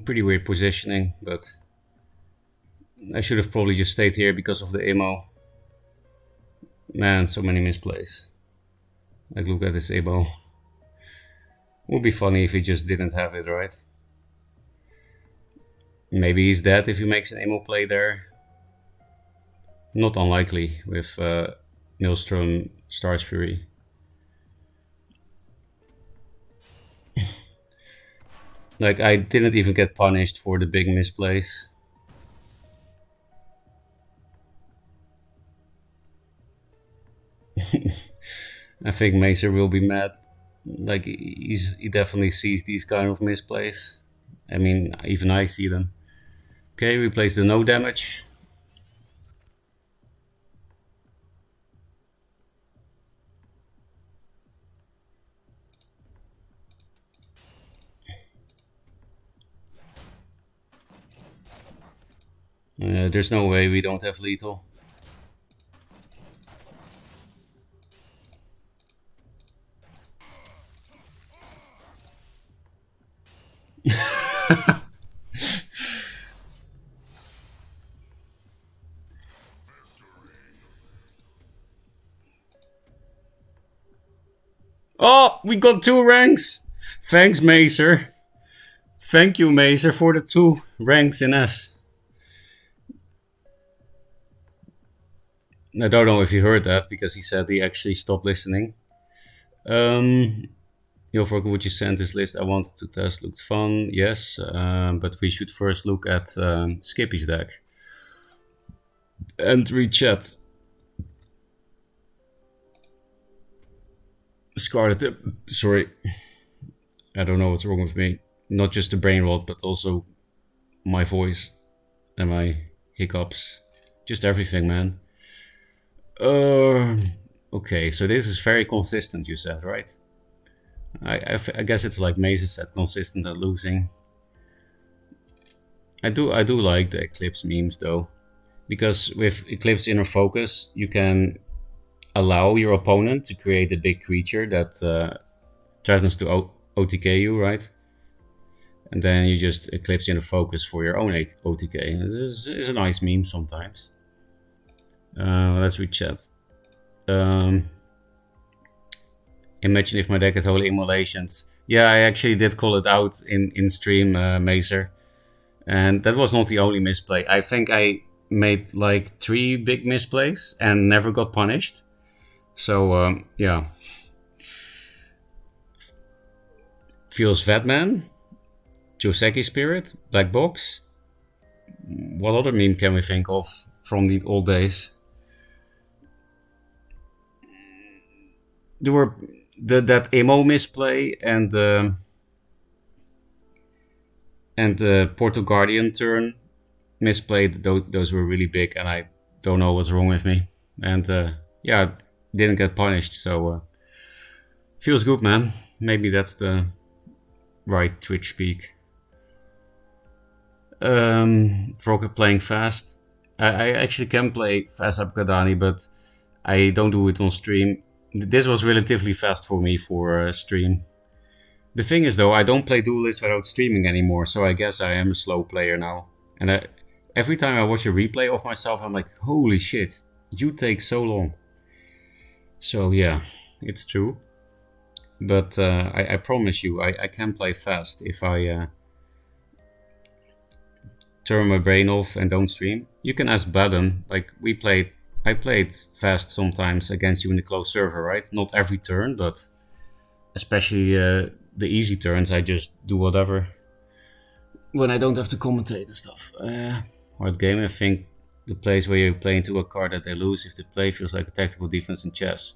Pretty weird positioning, but I should have probably just stayed here because of the ammo. Man, so many misplays. Like, look at this ammo. Would be funny if he just didn't have it, right? Maybe he's dead if he makes an ammo play there. Not unlikely with Maelstrom Star's Fury. Like, I didn't even get punished for the big misplays. I think Macer will be mad. Like he definitely sees these kind of misplays. I mean, even I see them. Okay, replace the no damage. There's no way we don't have lethal. Oh, we got 2 ranks. Thanks, Macer. Thank you, Macer, for the 2 ranks in S. I don't know if you heard that because he said he actually stopped listening. Ferocca, would you send this list? I wanted to test. Looked fun, yes, but we should first look at Skippy's deck and read chat. Scarlet, sorry, I don't know what's wrong with me. Not just the brain rot, but also my voice and my hiccups. Just everything, man. Okay, so this is very consistent, you said, right? I guess it's like Mason said, consistent at losing. I do like the Eclipse memes though, because with Eclipse Inner Focus, you can allow your opponent to create a big creature that threatens to OTK you, right? And then you just Eclipse Inner Focus for your own OTK. It's a nice meme sometimes. Let's read chat. Imagine if my deck had Holy Immolations. Yeah, I actually did call it out in stream, Mazer. And that was not the only misplay. I think I made like 3 big misplays and never got punished. So, yeah. Feels Fatman, Joseki Spirit, Black Box. What other meme can we think of from the old days? There were that emo misplay and the Portal Guardian turn misplayed. Those were really big, and I don't know what's wrong with me. And yeah, didn't get punished, so feels good, man. Maybe that's the right Twitch speak. Ferocca playing fast. I actually can play fast Abgadani, but I don't do it on stream. This was relatively fast for me for stream. The thing is though, I don't play Duelyst without streaming anymore, so I guess I am a slow player now. And every time I watch a replay of myself, I'm like, holy shit, you take so long. So yeah, it's true. But I promise you, I can play fast if I turn my brain off and don't stream. You can ask Badam. Like I played fast sometimes against you in the closed server, right? Not every turn, but especially the easy turns, I just do whatever when I don't have to commentate and stuff. Hard game, I think the place where you play into a card that they lose if the play feels like a tactical defense in chess.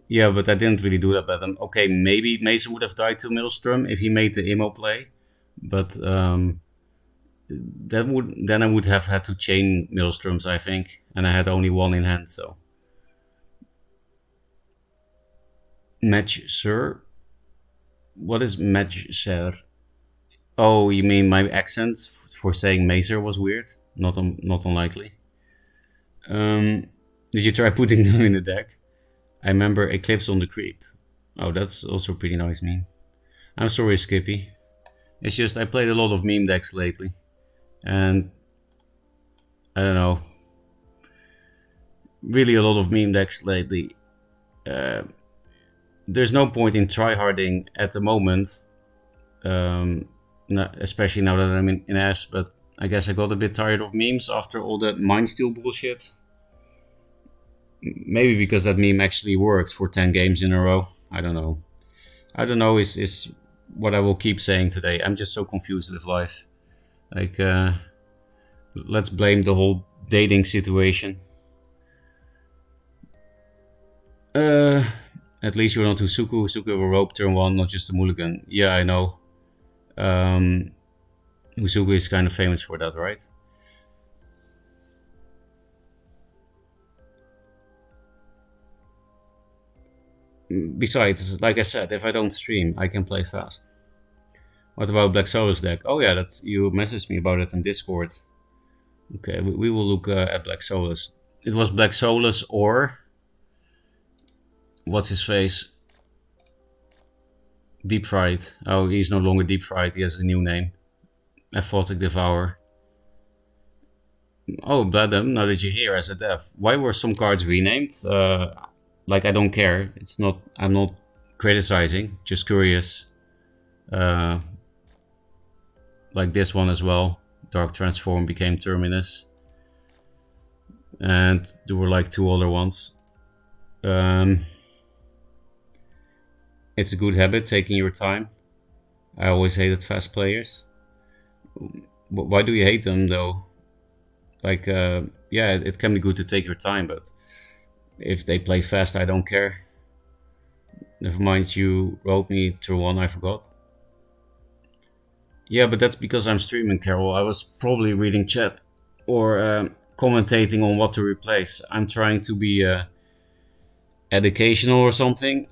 Yeah, but I didn't really do that Badam. Okay, maybe Mason would have died to Maelstrom if he made the Imo play, but then I would have had to chain Maelstroms, I think, and I had only 1 in hand, so. Match Sir? What is Match Sir? Oh, you mean my accent for saying Mazer was weird? Not unlikely. Did you try putting them in the deck? I remember Eclipse on the Creep. Oh, that's also pretty nice meme. I'm sorry, Skippy. It's just I played a lot of meme decks lately. And I don't know. Really a lot of meme decks lately. There's no point in tryharding at the moment. Especially now that I'm in S, but I guess I got a bit tired of memes after all that Mindsteal bullshit. Maybe because that meme actually worked for 10 games in a row. I don't know. I don't know is what I will keep saying today. I'm just so confused with life. Like, let's blame the whole dating situation. At least you're not Husuku. Husuku will rope turn 1, not just a mulligan. Yeah, I know. Husuku is kind of famous for that, right? Besides, like I said, if I don't stream, I can play fast. What about Black Solo's deck? Oh yeah, that's you messaged me about it in Discord. Okay, we will look at Black Solo's. It was Black Solo's or what's his face? Deep Fried. Oh, he's no longer Deep Fried. He has a new name. Aphotic Devour. Oh, Bladum, now that you're here as a dev, why were some cards renamed? Like, I don't care. It's not. I'm not criticizing. Just curious. Like this one as well. Dark Transform became Terminus. And there were like 2 other ones. It's a good habit, taking your time. I always hated fast players. Why do you hate them though? Like, yeah, it can be good to take your time, but if they play fast, I don't care. Never mind, you wrote me through one, I forgot. Yeah, but that's because I'm streaming, Carol. I was probably reading chat or commentating on what to replace. I'm trying to be educational or something.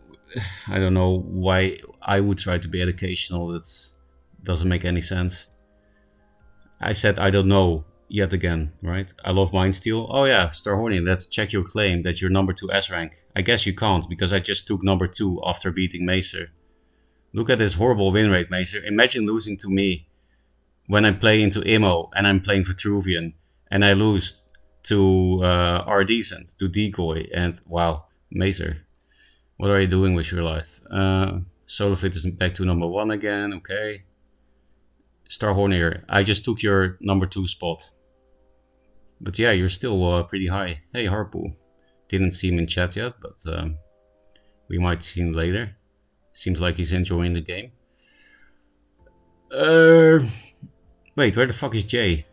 I don't know why I would try to be educational. That doesn't make any sense. I said I don't know yet again, right? I love Mindsteel. Oh yeah, Starhorny, let's check your claim that you're number 2 S rank. I guess you can't because I just took number 2 after beating Macer. Look at this horrible win rate, Macer. Imagine losing to me when I play into Imo and I'm playing Vitruvian and I lose to R Decent, to Decoy, and wow, Macer. What are you doing with your life? Solofit is back to number 1 again, okay. Starhornier, I just took your number 2 spot. But yeah, you're still pretty high. Hey, Harpool. Didn't see him in chat yet, but we might see him later. Seems like he's enjoying the game. Wait, where the fuck is Jay?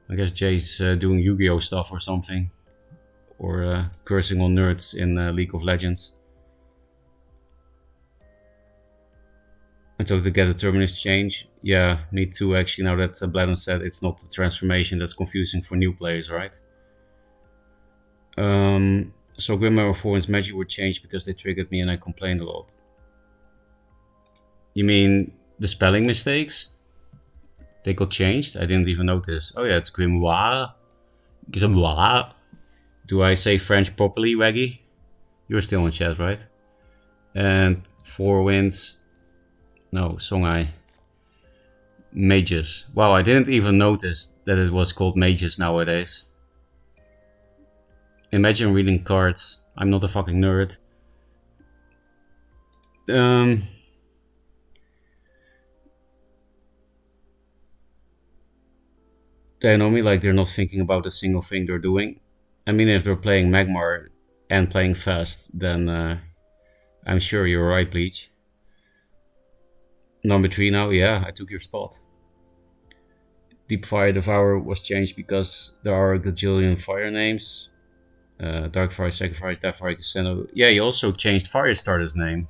I guess Jay's doing Yu-Gi-Oh stuff or something. Or cursing on nerds in League of Legends. I took to get a Terminus change. Yeah, me too actually, now that Bladon said it's not the transformation that's confusing for new players, right? So Grimmer 4's magic were changed because they triggered me and I complained a lot. You mean the spelling mistakes? They got changed? I didn't even notice. Oh yeah, it's Grimoire. Grimoire. Do I say French properly, Waggy? You're still in chat, right? And 4 wins. No, Songhai. Mages. Wow, I didn't even notice that it was called Mages nowadays. Imagine reading cards. I'm not a fucking nerd. They know me like they're not thinking about a single thing they're doing. I mean, if they're playing Magmar and playing fast, then I'm sure you're right, Bleach. Number 3 now, yeah, I took your spot. Deep Fire Devourer was changed because there are a gajillion fire names. Dark Fire Sacrifice, Death Fire Casino. Yeah, he also changed Firestarter's name.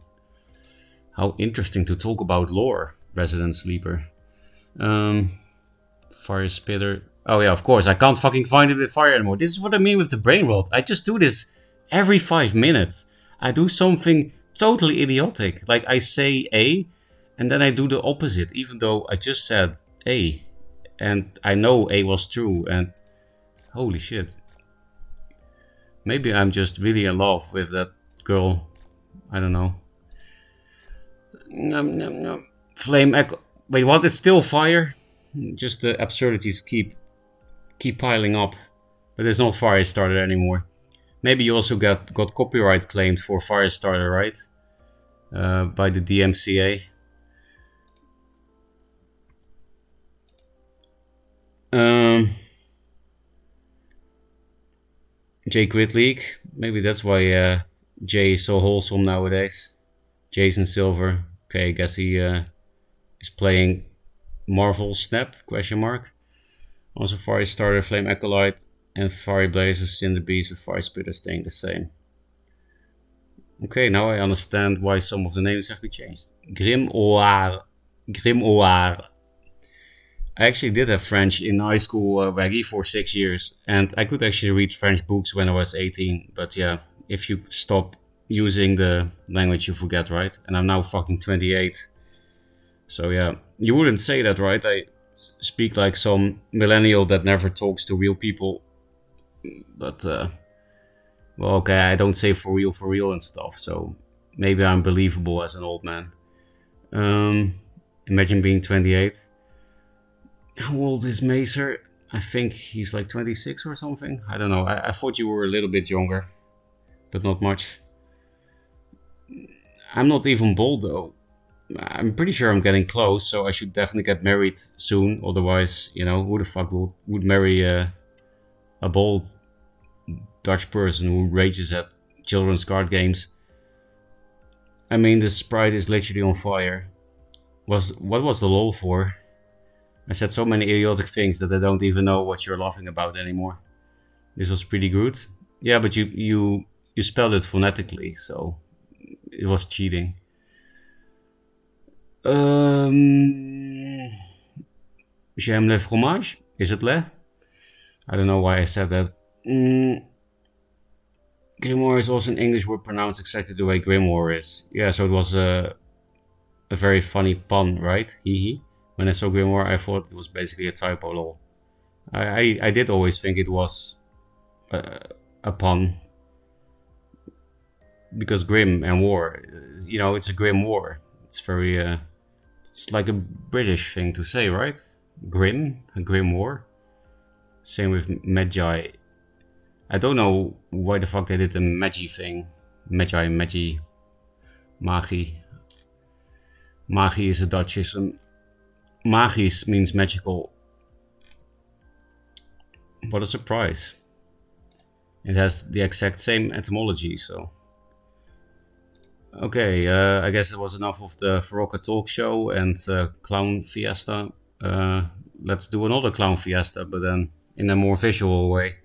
How interesting to talk about lore, Resident Sleeper. Fire Spitter. Oh yeah, of course, I can't fucking find it with fire anymore. This is what I mean with the brain rot. I just do this every 5 minutes. I do something totally idiotic. Like I say A, and then I do the opposite, even though I just said A. And I know A was true, and holy shit. Maybe I'm just really in love with that girl. I don't know. Nom, nom, nom. Flame Echo. Wait, what? It's still fire? Just the absurdities keep piling up. But it's not Firestarter anymore. Maybe you also got copyright claimed for Firestarter, right? By the DMCA. Jay Quit League. Maybe that's why Jay is so wholesome nowadays. Jason Silver. Okay, I guess he is playing Marvel Snap? Question mark. Also Firestarter, Flame Acolyte. and Fiery Blazers, Cinder Beast with Fire Spitter staying the same. Okay, now I understand why some of the names have been changed. Grimoire. Grimoire. I actually did have French in high school Waggy for 6 years, and I could actually read French books when I was 18. But yeah, if you stop using the language, you forget, right? And I'm now fucking 28. So yeah, you wouldn't say that, right? I speak like some millennial that never talks to real people. But well, okay, I don't say for real and stuff. So maybe I'm believable as an old man. Imagine being 28. How old is Macer? I think he's like 26 or something. I don't know. I thought you were a little bit younger, but not much. I'm not even bald though. I'm pretty sure I'm getting close, so I should definitely get married soon. Otherwise, you know, who the fuck would marry a bald Dutch person who rages at children's card games? I mean, the sprite is literally on fire. What was the lol for? I said so many idiotic things that I don't even know what you're laughing about anymore. This was pretty good. Yeah, but you spelled it phonetically, so it was cheating. J'aime le fromage. Is it le? I don't know why I said that. Grimoire is also an English word pronounced exactly the way Grimoire is. Yeah, so it was a very funny pun, right? Hee hee. When I saw Grimoire, I thought it was basically a typo. Lol. I did always think it was a pun because grim and war, you know, it's a grim war. It's very it's like a British thing to say, right? Grim, a grim war. Same with Magi. I don't know why the fuck they did the Magi thing. Magi, Magi. Magi is a Dutchism. Magisch means magical. What a surprise. It has the exact same etymology, so. Okay, I guess it was enough of the Ferocca talk show and Clown Fiesta. Let's do another Clown Fiesta, but then in a more visual way.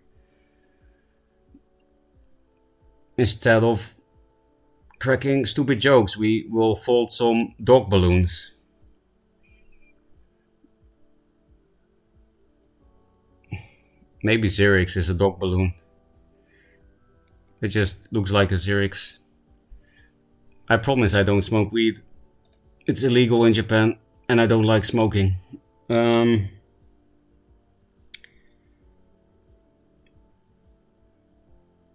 Instead of cracking stupid jokes, we will fold some dog balloons. Maybe Xerix is a dog balloon. It just looks like a Xerix. I promise I don't smoke weed. It's illegal in Japan, and I don't like smoking.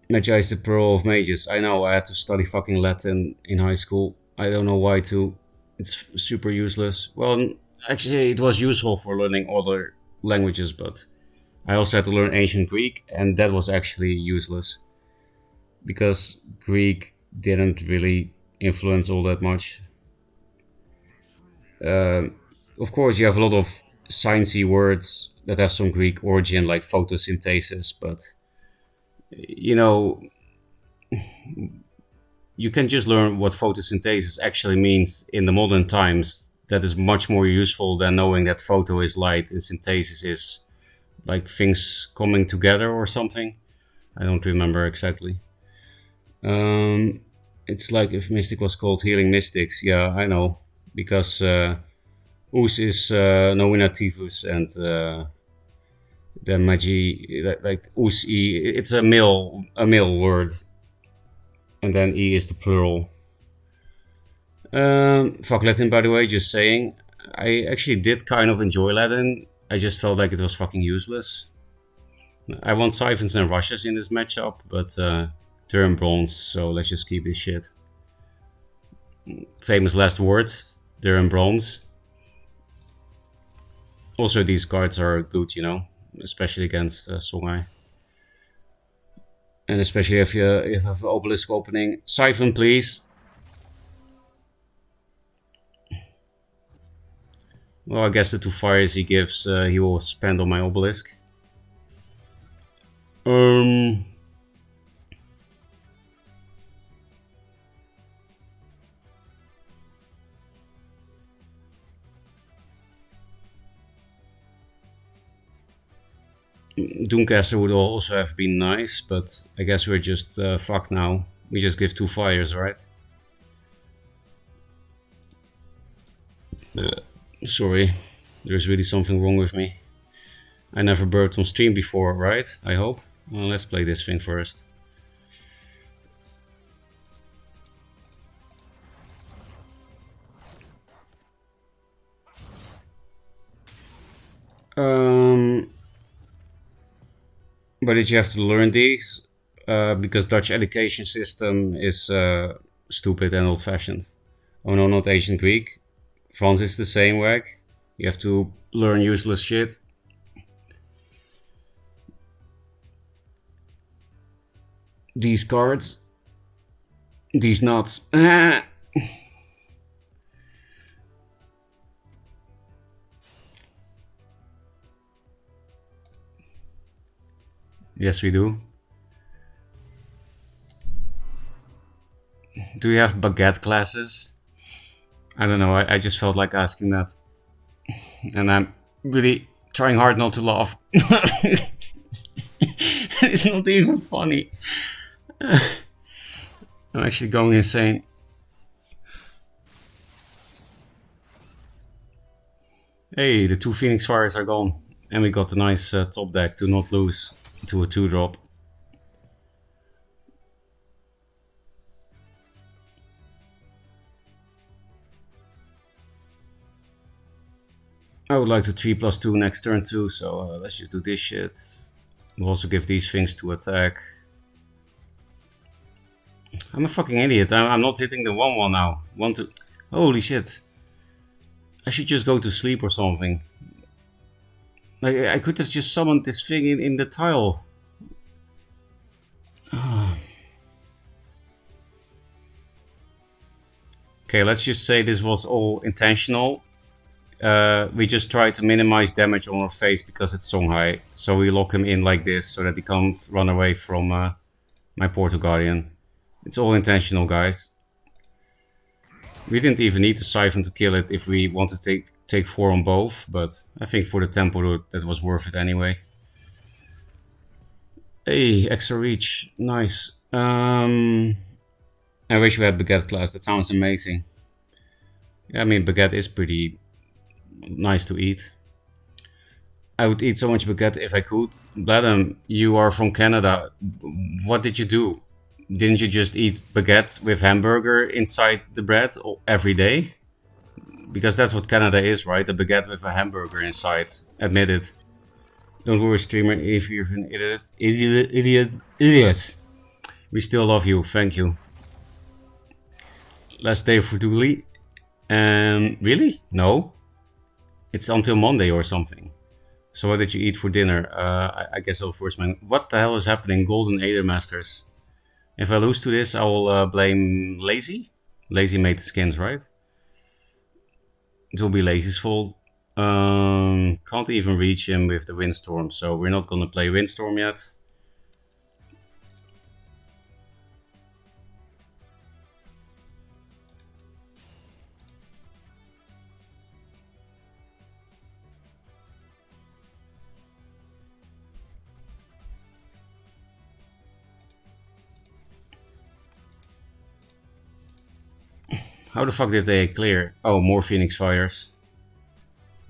Magi is the pearl of mages. I know, I had to study fucking Latin in high school. I don't know why to. It's super useless. Well, actually, it was useful for learning other languages, but I also had to learn ancient Greek, and that was actually useless. Because Greek didn't really influence all that much. Of course, you have a lot of sciencey words that have some Greek origin, like photosynthesis, but you know, you can just learn what photosynthesis actually means in the modern times. That is much more useful than knowing that photo is light and synthesis is like things coming together or something. I don't remember exactly. It's like if Mystic was called Healing Mystics. Yeah, I know. Because Us is nominativus and the magi, like Us E, it's a male word. And then E is the plural. Fuck Latin, by the way, just saying. I actually did kind of enjoy Latin. I just felt like it was fucking useless. I want siphons and rushes in this matchup, but they're in bronze, so let's just keep this shit. Famous last word, they're in bronze. Also, these cards are good, you know, especially against Songhai. And especially if you have an obelisk opening. Siphon, please. Well, I guess the 2 fires he gives, he will spend on my obelisk. Doomcaster would also have been nice, but I guess we're just fucked now. We just give 2 fires, right? Sorry, there's really something wrong with me. I never burped on stream before, right? I hope. Well, let's play this thing first. But did you have to learn these? Because Dutch education system is stupid and old-fashioned. Oh no, not ancient Greek. France is the same way. You have to learn useless shit. These cards. These nuts. Yes, we do. Do you have baguette classes? I don't know, I just felt like asking that. And I'm really trying hard not to laugh. It's not even funny. I'm actually going insane. Hey, the 2 Phoenix Fires are gone. And we got a nice top deck to not lose to a 2-drop. I would like to 3+2 next turn too, so let's just do this shit. We'll also give these things to attack. I'm a fucking idiot. I'm not hitting the 1-1 now. 1-2. Holy shit. I should just go to sleep or something. Like, I could have just summoned this thing in the tile. Okay, let's just say this was all intentional. We just try to minimize damage on our face because it's Songhai. So we lock him in like this so that he can't run away from my Portal Guardian. It's all intentional, guys. We didn't even need to Siphon to kill it if we want to take 4 on both, but I think for the tempo route that was worth it anyway. Hey, extra reach, nice. I wish we had baguette class, that sounds amazing. Yeah, I mean, baguette is pretty nice to eat. I would eat so much baguette if I could. Bladam, you are from Canada. What did you do? Didn't you just eat baguette with hamburger inside the bread every day? Because that's what Canada is, right? A baguette with a hamburger inside. Admit it. Don't worry, streamer, if you're an idiot. We still love you, thank you. Last day for Duely. Really? No. It's until Monday or something. So what did you eat for dinner? I guess I'll first man. What the hell is happening? Golden Aether Masters. If I lose to this, I will blame Lazy. Lazy made the skins, right? It will be Lazy's fault. Can't even reach him with the Windstorm, so we're not gonna play Windstorm yet. How the fuck did they clear? Oh, more Phoenix Fires.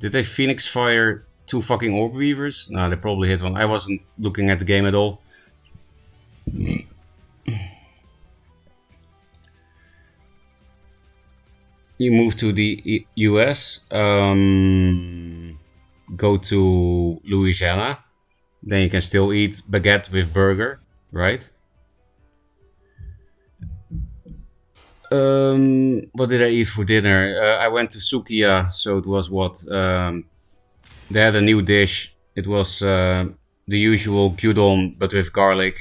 Did they Phoenix Fire 2 fucking Orb Weavers? No, they probably hit one. I wasn't looking at the game at all. You move to the US, go to Louisiana, then you can still eat baguette with burger, right? What did I eat for dinner? I went to Sukiya, so it was what? They had a new dish. It was the usual gyudon, but with garlic.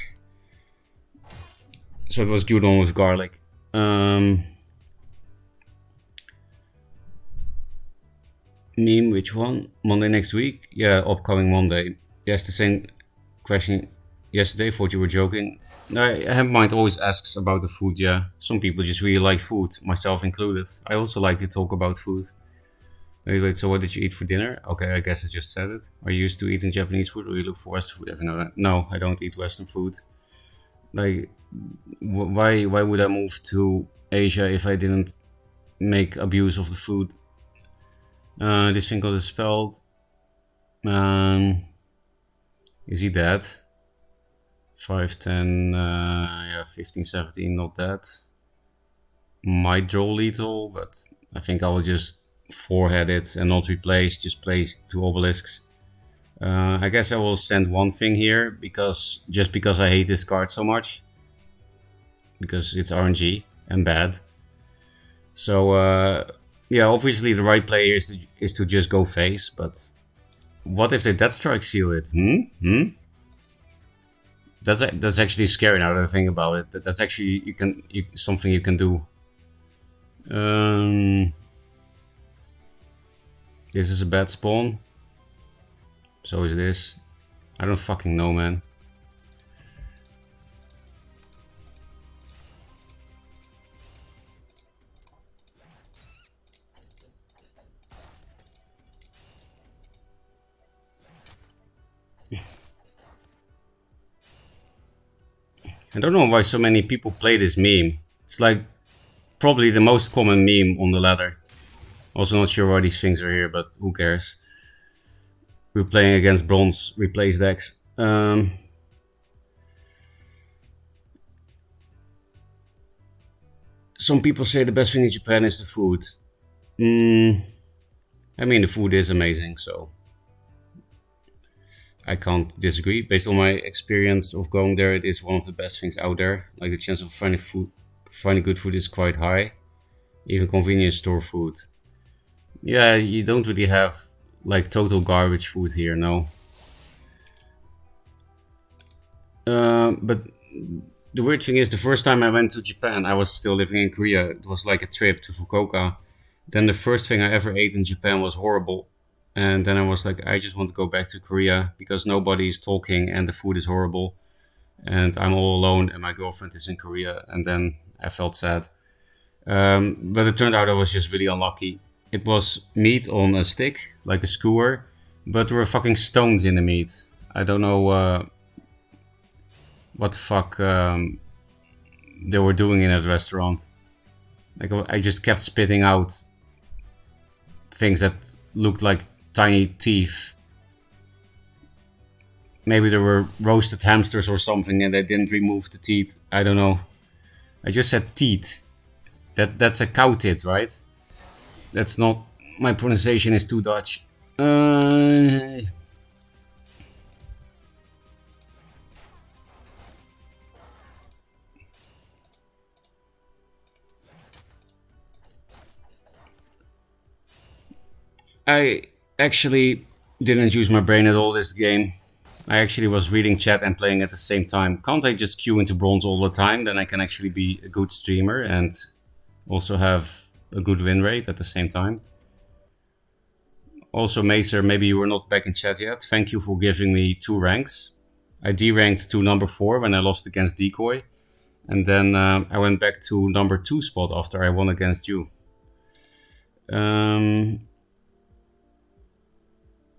So it was gyudon with garlic. Meme, which one? Monday next week? Yeah, upcoming Monday. Yes, the same question yesterday. Thought you were joking. Mind always asks about the food, yeah. Some people just really like food, myself included. I also like to talk about food. Wait, so what did you eat for dinner? Okay, I guess I just said it. Are you used to eating Japanese food or you look for Western food? No, I don't eat Western food. Like, why would I move to Asia if I didn't make abuse of the food? This thing got expelled. Is he dead? 5, 10, yeah, 15, 17, not dead. Might draw lethal, but I think I will just forehead it and not replace, just place 2 obelisks. I guess I will send one thing here, because I hate this card so much. Because it's RNG and bad. So, yeah, obviously the right play is to just go face, but what if they Death Strike seal it? That's actually scary now that I think about it. That's actually something you can do. This is a bad spawn. So is this. I don't fucking know, man. I don't know why so many people play this meme. It's like probably the most common meme on the ladder. Also not sure why these things are here, but who cares. We're playing against bronze replace decks. Some people say the best thing in Japan is the food. I mean, the food is amazing, so I can't disagree. Based on my experience of going there, it is one of the best things out there. Like, the chance of finding good food is quite high. Even convenience store food. Yeah, you don't really have like total garbage food here, no. But the weird thing is, the first time I went to Japan, I was still living in Korea. It was like a trip to Fukuoka. Then the first thing I ever ate in Japan was horrible. And then I was like, I just want to go back to Korea because nobody is talking and the food is horrible. And I'm all alone and my girlfriend is in Korea. And then I felt sad. But it turned out I was just really unlucky. It was meat on a stick, like a skewer, but there were fucking stones in the meat. I don't know what the fuck they were doing in that restaurant. Like, I just kept spitting out things that looked like tiny teeth. Maybe there were roasted hamsters or something and they didn't remove the teeth. I don't know. I just said teeth. That's a cow tit, right? That's not. My pronunciation is too Dutch. I actually didn't use my brain at all this game. I actually was reading chat and playing at the same time. Can't I just queue into bronze all the time? Then I can actually be a good streamer and also have a good win rate at the same time. Also, Macer, maybe you were not back in chat yet. Thank you for giving me 2 ranks. I D-ranked to number 4 when I lost against Decoy. And then I went back to number 2 spot after I won against you.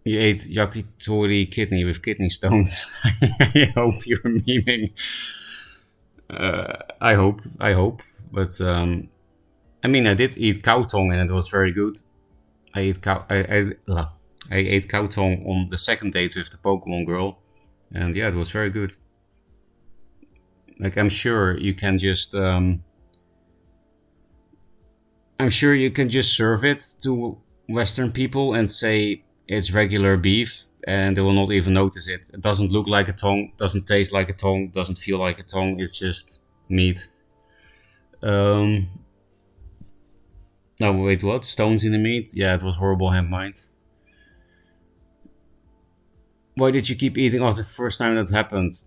You ate yakitori kidney with kidney stones. I hope you're memeing. I hope. But I mean, I did eat cow tongue and it was very good. I ate cow tongue on the second date with the Pokemon girl, and yeah, it was very good. Like, I'm sure you can just serve it to Western people and say it's regular beef, and they will not even notice it. It doesn't look like a tongue, doesn't taste like a tongue, doesn't feel like a tongue. It's just meat. No, wait, what? Stones in the meat? Yeah, it was horrible hand mind. Why did you keep eating after the first time that happened?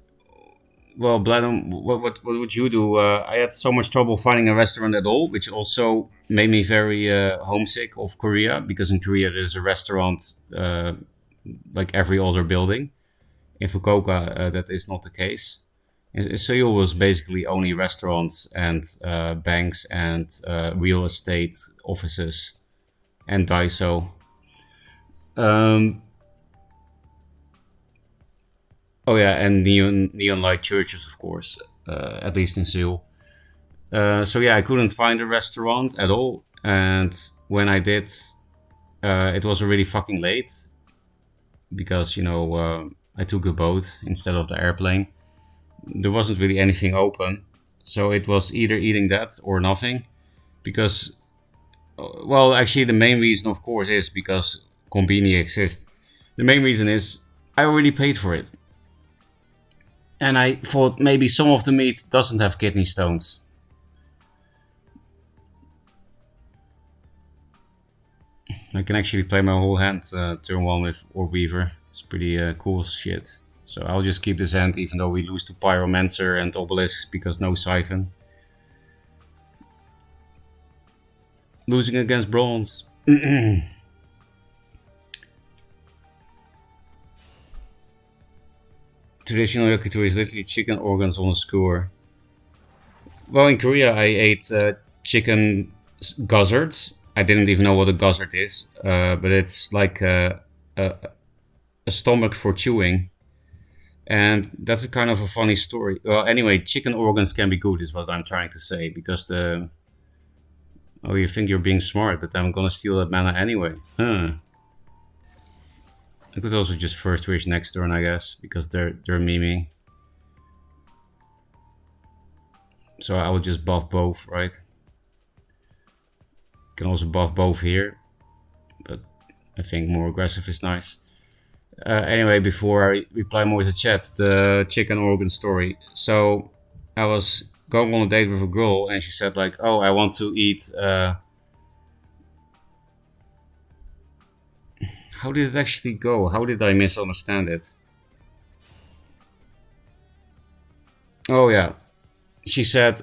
Well, Bladum, what would you do? I had so much trouble finding a restaurant at all, which also made me very homesick of Korea, because in Korea there's a restaurant like every other building. In Fukuoka, that is not the case. In Seoul was basically only restaurants and banks and real estate offices and Daiso. Oh yeah, and neon light churches, of course, at least in Seoul. So yeah, I couldn't find a restaurant at all, and when I did, it was already fucking late because I took a boat instead of the airplane. There wasn't really anything open, so it was either eating that or nothing. Because, well, actually, the main reason, of course, is because Combini exists. The main reason is I already paid for it. And I thought maybe some of the meat doesn't have kidney stones. I can actually play my whole hand turn 1 with Orb Weaver. It's pretty cool shit. So I'll just keep this hand even though we lose to Pyromancer and Obelisks because no Siphon. Losing against Bronze. Traditional yakitori is literally chicken organs on a skewer. Well, in Korea I ate chicken gizzards. I didn't even know what a gizzard is, but it's like a stomach for chewing. And that's a kind of a funny story. Well, anyway, chicken organs can be good is what I'm trying to say, because the... Oh, you think you're being smart, but I'm gonna steal that mana anyway. Huh. I could also just first wish next turn, I guess, because they're memeing. So I will just buff both, right? Can also buff both here, but I think more aggressive is nice. Anyway, before I reply more to chat, the chicken organ story. So I was going on a date with a girl and she said like, oh, I want to eat... How did it actually go? How did I misunderstand it? Oh yeah, she said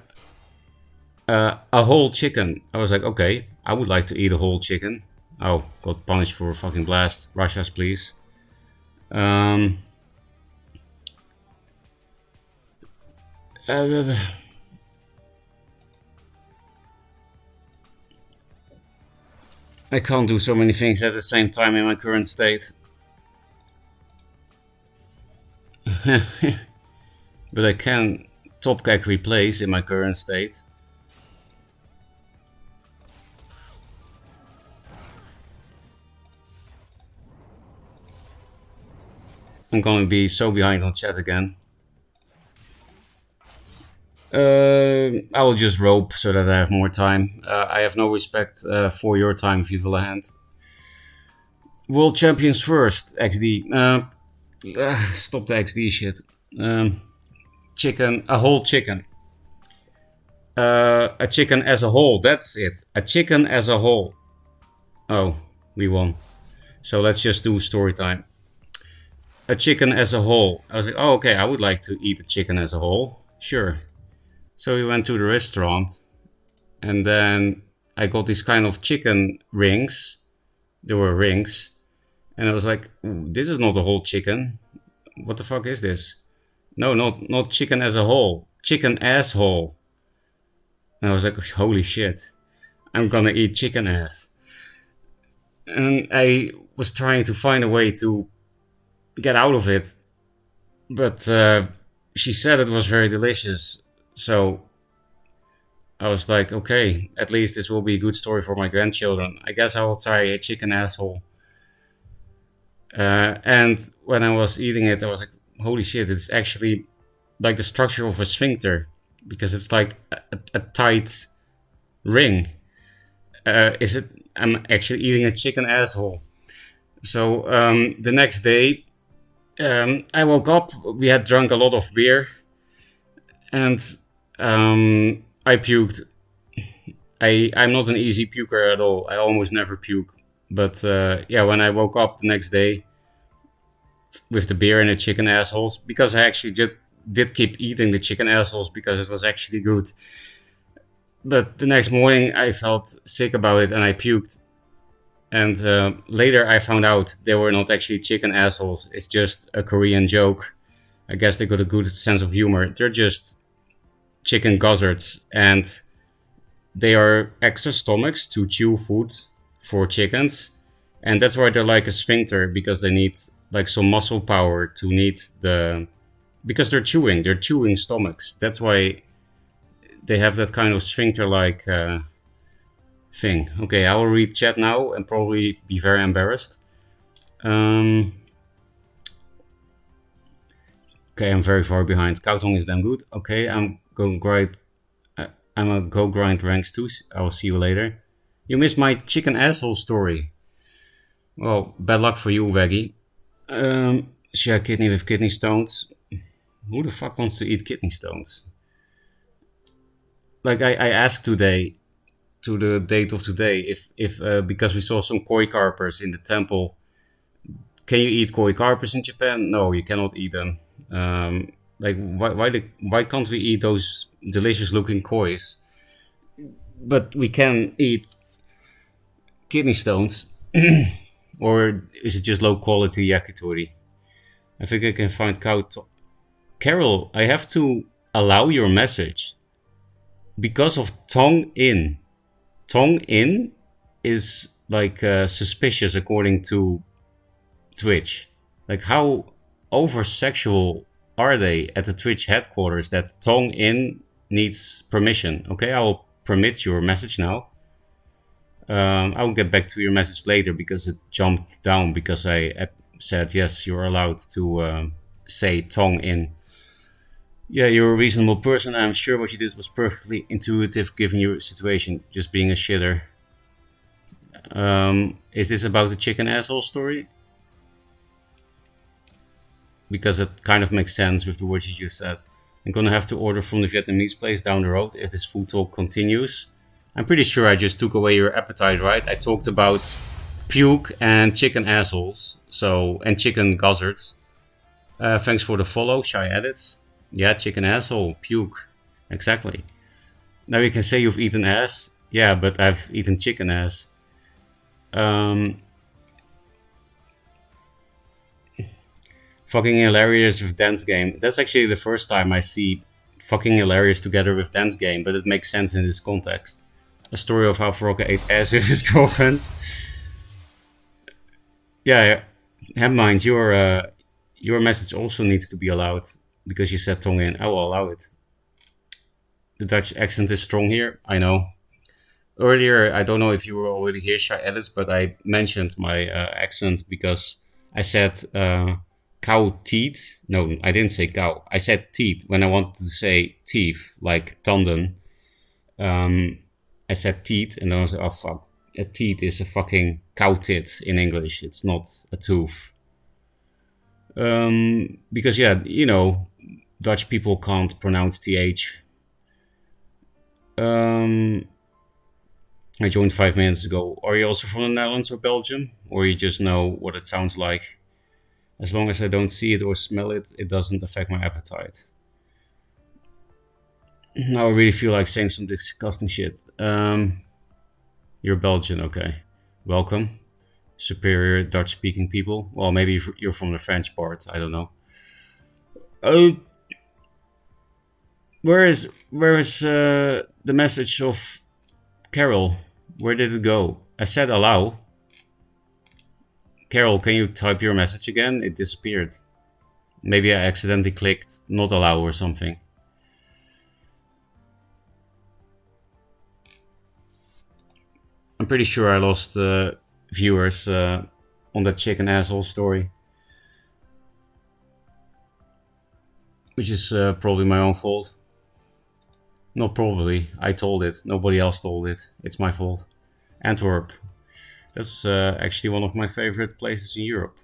a whole chicken. I was like, okay, I would like to eat a whole chicken. Oh, got punished for a fucking blast. Russia's, please. I can't do so many things at the same time in my current state. But I can top deck replace in my current state. I'm gonna be so behind on chat again. I will just rope so that I have more time. I have no respect for your time, Viva la Hand. World Champions first, XD. Stop the XD shit. Chicken, a whole chicken. A chicken as a whole, that's it. A chicken as a whole. Oh, we won. So let's just do story time. A chicken as a whole. I was like, oh, okay, I would like to eat a chicken as a whole. Sure. So we went to the restaurant, and then I got these kind of chicken rings. There were rings, and I was like, this is not a whole chicken. What the fuck is this? No, not chicken as a whole. Chicken asshole. And I was like, holy shit. I'm gonna eat chicken ass. And I was trying to find a way to get out of it. But she said it was very delicious. So I was like, okay, at least this will be a good story for my grandchildren. I guess I will try a chicken asshole. And when I was eating it, I was like, holy shit, it's actually like the structure of a sphincter, because it's like a tight ring. I'm actually eating a chicken asshole. So the next day, I woke up, we had drunk a lot of beer, and I puked. I'm not an easy puker at all. I almost never puke. But yeah, when I woke up the next day with the beer and the chicken assholes, because I actually did keep eating the chicken assholes because it was actually good. But the next morning I felt sick about it and I puked. And later I found out they were not actually chicken assholes. It's just a Korean joke. I guess they got a good sense of humor. They're just chicken gizzards, and they are extra stomachs to chew food for chickens. And that's why they're like a sphincter, because they need like some muscle power to need the, because they're chewing stomachs. That's why they have that kind of sphincter like thing. Okay, I will read chat now and probably be very embarrassed. Okay, I'm very far behind. Kautong is damn good. Okay, I'm going grind. I'm a go grind ranks too. I will see you later. You missed my chicken asshole story. Well, bad luck for you, Waggy. Share kidney with kidney stones. Who the fuck wants to eat kidney stones? Like I asked today, to the date of today, if because we saw some koi carpers in the temple. Can you eat koi carpers in Japan? No, you cannot eat them. Like why can't we eat those delicious looking kois? But we can eat kidney stones. Or is it just low quality yakitori? I think I can find Carol, I have to allow your message because of tongue in. Tongue in is like suspicious according to Twitch. Like, how over sexual are they at the Twitch headquarters that tongue in needs permission? Okay, I will permit your message now. I'll get back to your message later because it jumped down because I said yes, you're allowed to say tongue in. Yeah, you're a reasonable person. I'm sure what you did was perfectly intuitive given your situation, just being a shitter. Is this about the chicken asshole story? Because it kind of makes sense with the words you just said. I'm gonna have to order from the Vietnamese place down the road if this food talk continues. I'm pretty sure I just took away your appetite, right? I talked about puke and chicken assholes, so, and chicken gizzards. Thanks for the follow, Shy Edits. Yeah, chicken asshole, puke. Exactly. Now you can say you've eaten ass. Yeah, but I've eaten chicken ass. Fucking hilarious with dance game. That's actually the first time I see fucking hilarious together with dance game, but it makes sense in this context. A story of how Ferocca ate ass with his girlfriend. Yeah, have mind, your message also needs to be allowed because you said tongue in. I will allow it. The Dutch accent is strong here. I know. Earlier, I don't know if you were already here, Shy Edits, but I mentioned my accent because I said cow teeth. No, I didn't say cow. I said teeth when I wanted to say teeth, like tanden. I said teeth, and then I was like, oh fuck. A teeth is a fucking cow tit in English. It's not a tooth. Because, yeah, you know, Dutch people can't pronounce TH. I joined 5 minutes ago. Are you also from the Netherlands or Belgium? Or you just know what it sounds like? As long as I don't see it or smell it, it doesn't affect my appetite. Now I really feel like saying some disgusting shit. You're Belgian, okay. Welcome. Superior Dutch-speaking people. Well, maybe you're from the French part. I don't know. Where is the message of Carol? Where did it go? I said allow. Carol, can you type your message again? It disappeared. Maybe I accidentally clicked not allow or something. I'm pretty sure I lost viewers on that chicken asshole story. Which is probably my own fault. Not probably. I told it. Nobody else told it. It's my fault. Antwerp. That's actually one of my favorite places in Europe.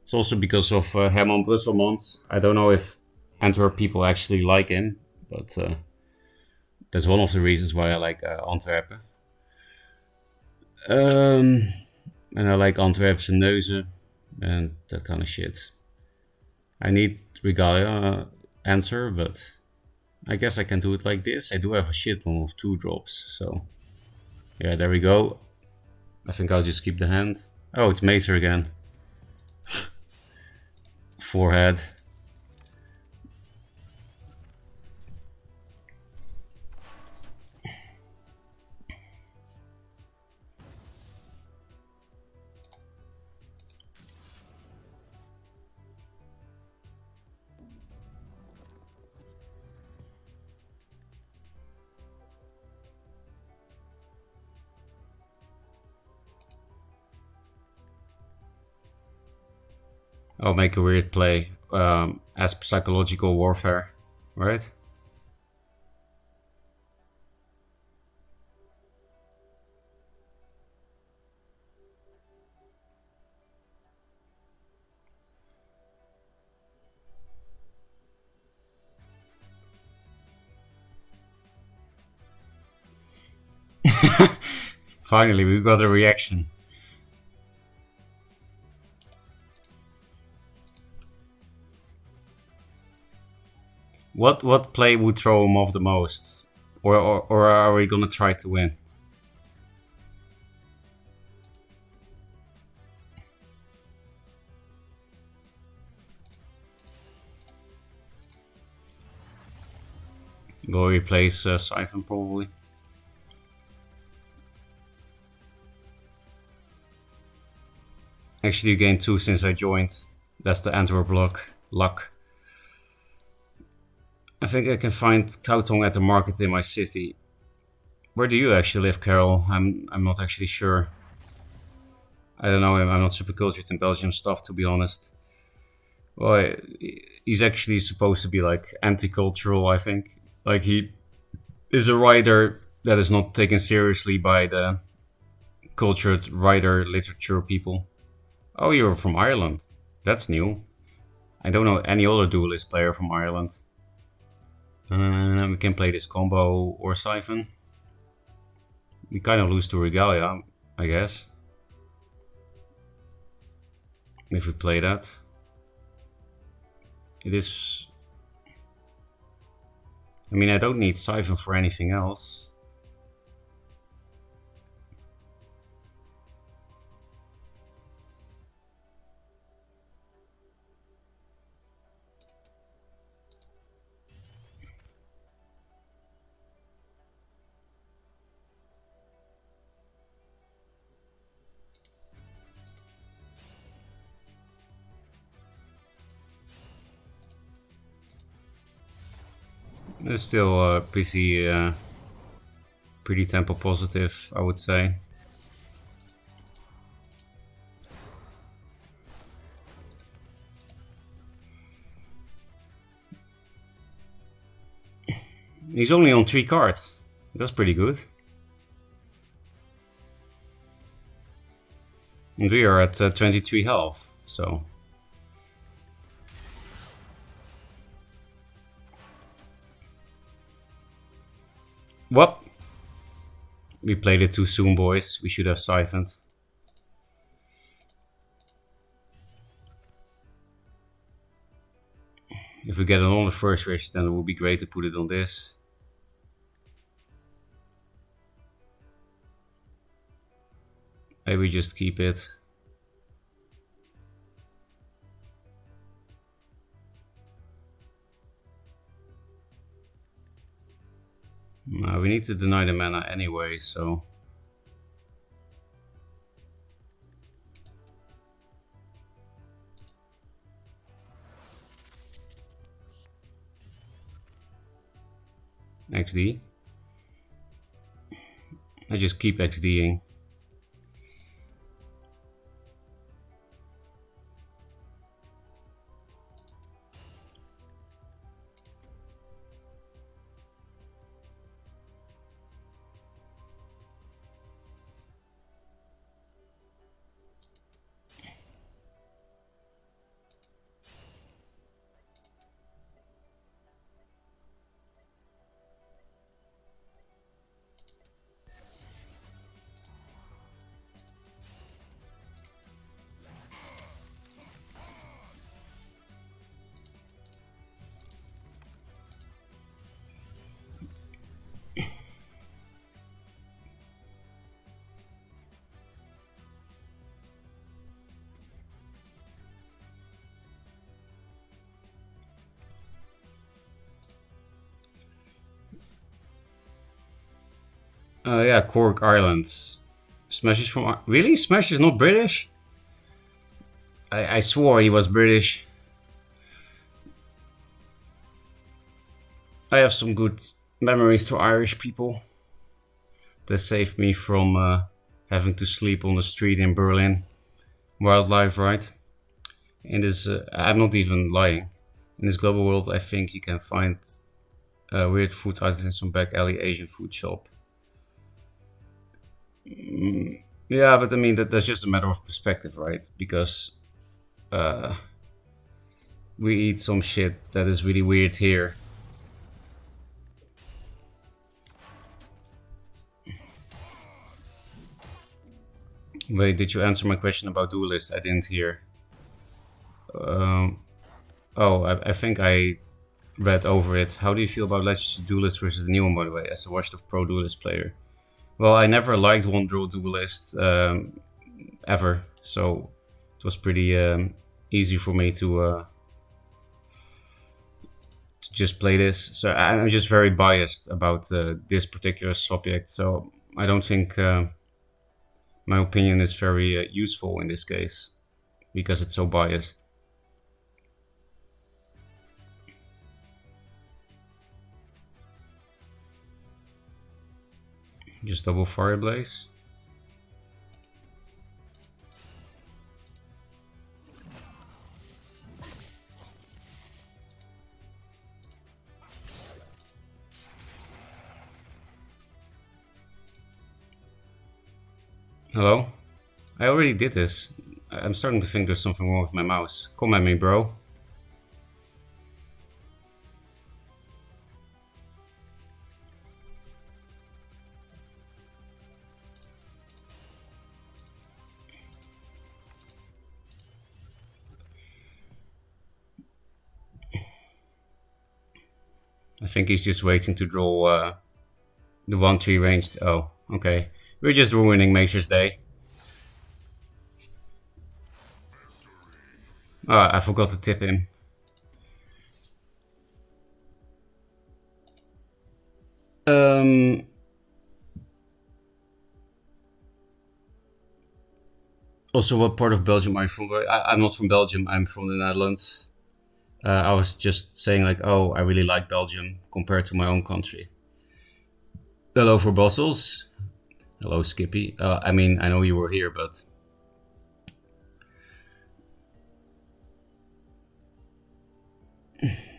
It's also because of Herman Brusselmans. I don't know if Antwerp people actually like him, but that's one of the reasons why I like Antwerpen. And I like Antwerpse neuzen and that kind of shit. I need regalia answer, but I guess I can do it like this. I do have a shit ton of 2 drops, so yeah, there we go. I think I'll just keep the hand. Oh, it's Macer again. Forehead. I'll make a weird play as psychological warfare, right? Finally, we got a reaction. What play would throw him off the most? Or are we gonna try to win? Go replace Siphon probably. Actually, you gained 2 since I joined. That's the Antwerp luck. I think I can find Kautong at the market in my city. Where do you actually live, Carol? I'm not actually sure. I don't know. I'm not super cultured in Belgium stuff, to be honest. Well, he's actually supposed to be like anti-cultural, I think. Like he is a writer that is not taken seriously by the cultured writer literature people. Oh, you're from Ireland. That's new. I don't know any other Duelyst player from Ireland. We can play this combo or Siphon. We kind of lose to Regalia, I guess. If we play that. It is... I mean, I don't need Siphon for anything else. It's still pretty tempo positive, I would say. He's only on 3 cards. That's pretty good. And we are at 23 health, so... What? We played it too soon, boys. We should have siphoned. If we get it on the first wish, then it would be great to put it on this. Maybe just keep it. No, we need to deny the mana anyway, so... XD. I just keep XDing. Yeah, Cork Island. Smash is from... Really? Smash is not British? I swore he was British. I have some good memories to Irish people. They saved me from having to sleep on the street in Berlin. Wildlife, right? In this, I'm not even lying. In this global world, I think you can find weird food items in some back alley Asian food shop. Yeah, but I mean that's just a matter of perspective, right? Because uh, we eat some shit that is really weird here. Wait, did you answer my question about Duelyst? I didn't hear. Um, oh, I think I read over it. How do you feel about Legends of Duelist versus the new one, by the way, as a watched of pro Duelist player? Well, I never liked one draw Duelist ever, so it was pretty easy for me to just play this. So I'm just very biased about this particular subject, so I don't think my opinion is very useful in this case because it's so biased. Just double Fire Blaze. Hello? I already did this. I'm starting to think there's something wrong with my mouse. Come at me, bro. I think he's just waiting to draw the 1-3 ranged. Oh, okay. We're just ruining Macer's day. Oh, I forgot to tip him. Also, what part of Belgium are you from? I'm not from Belgium. I'm from the Netherlands. I was just saying like, oh, I really like Belgium compared to my own country. Hello for Brussels. Hello, Skippy. I mean, I know you were here, but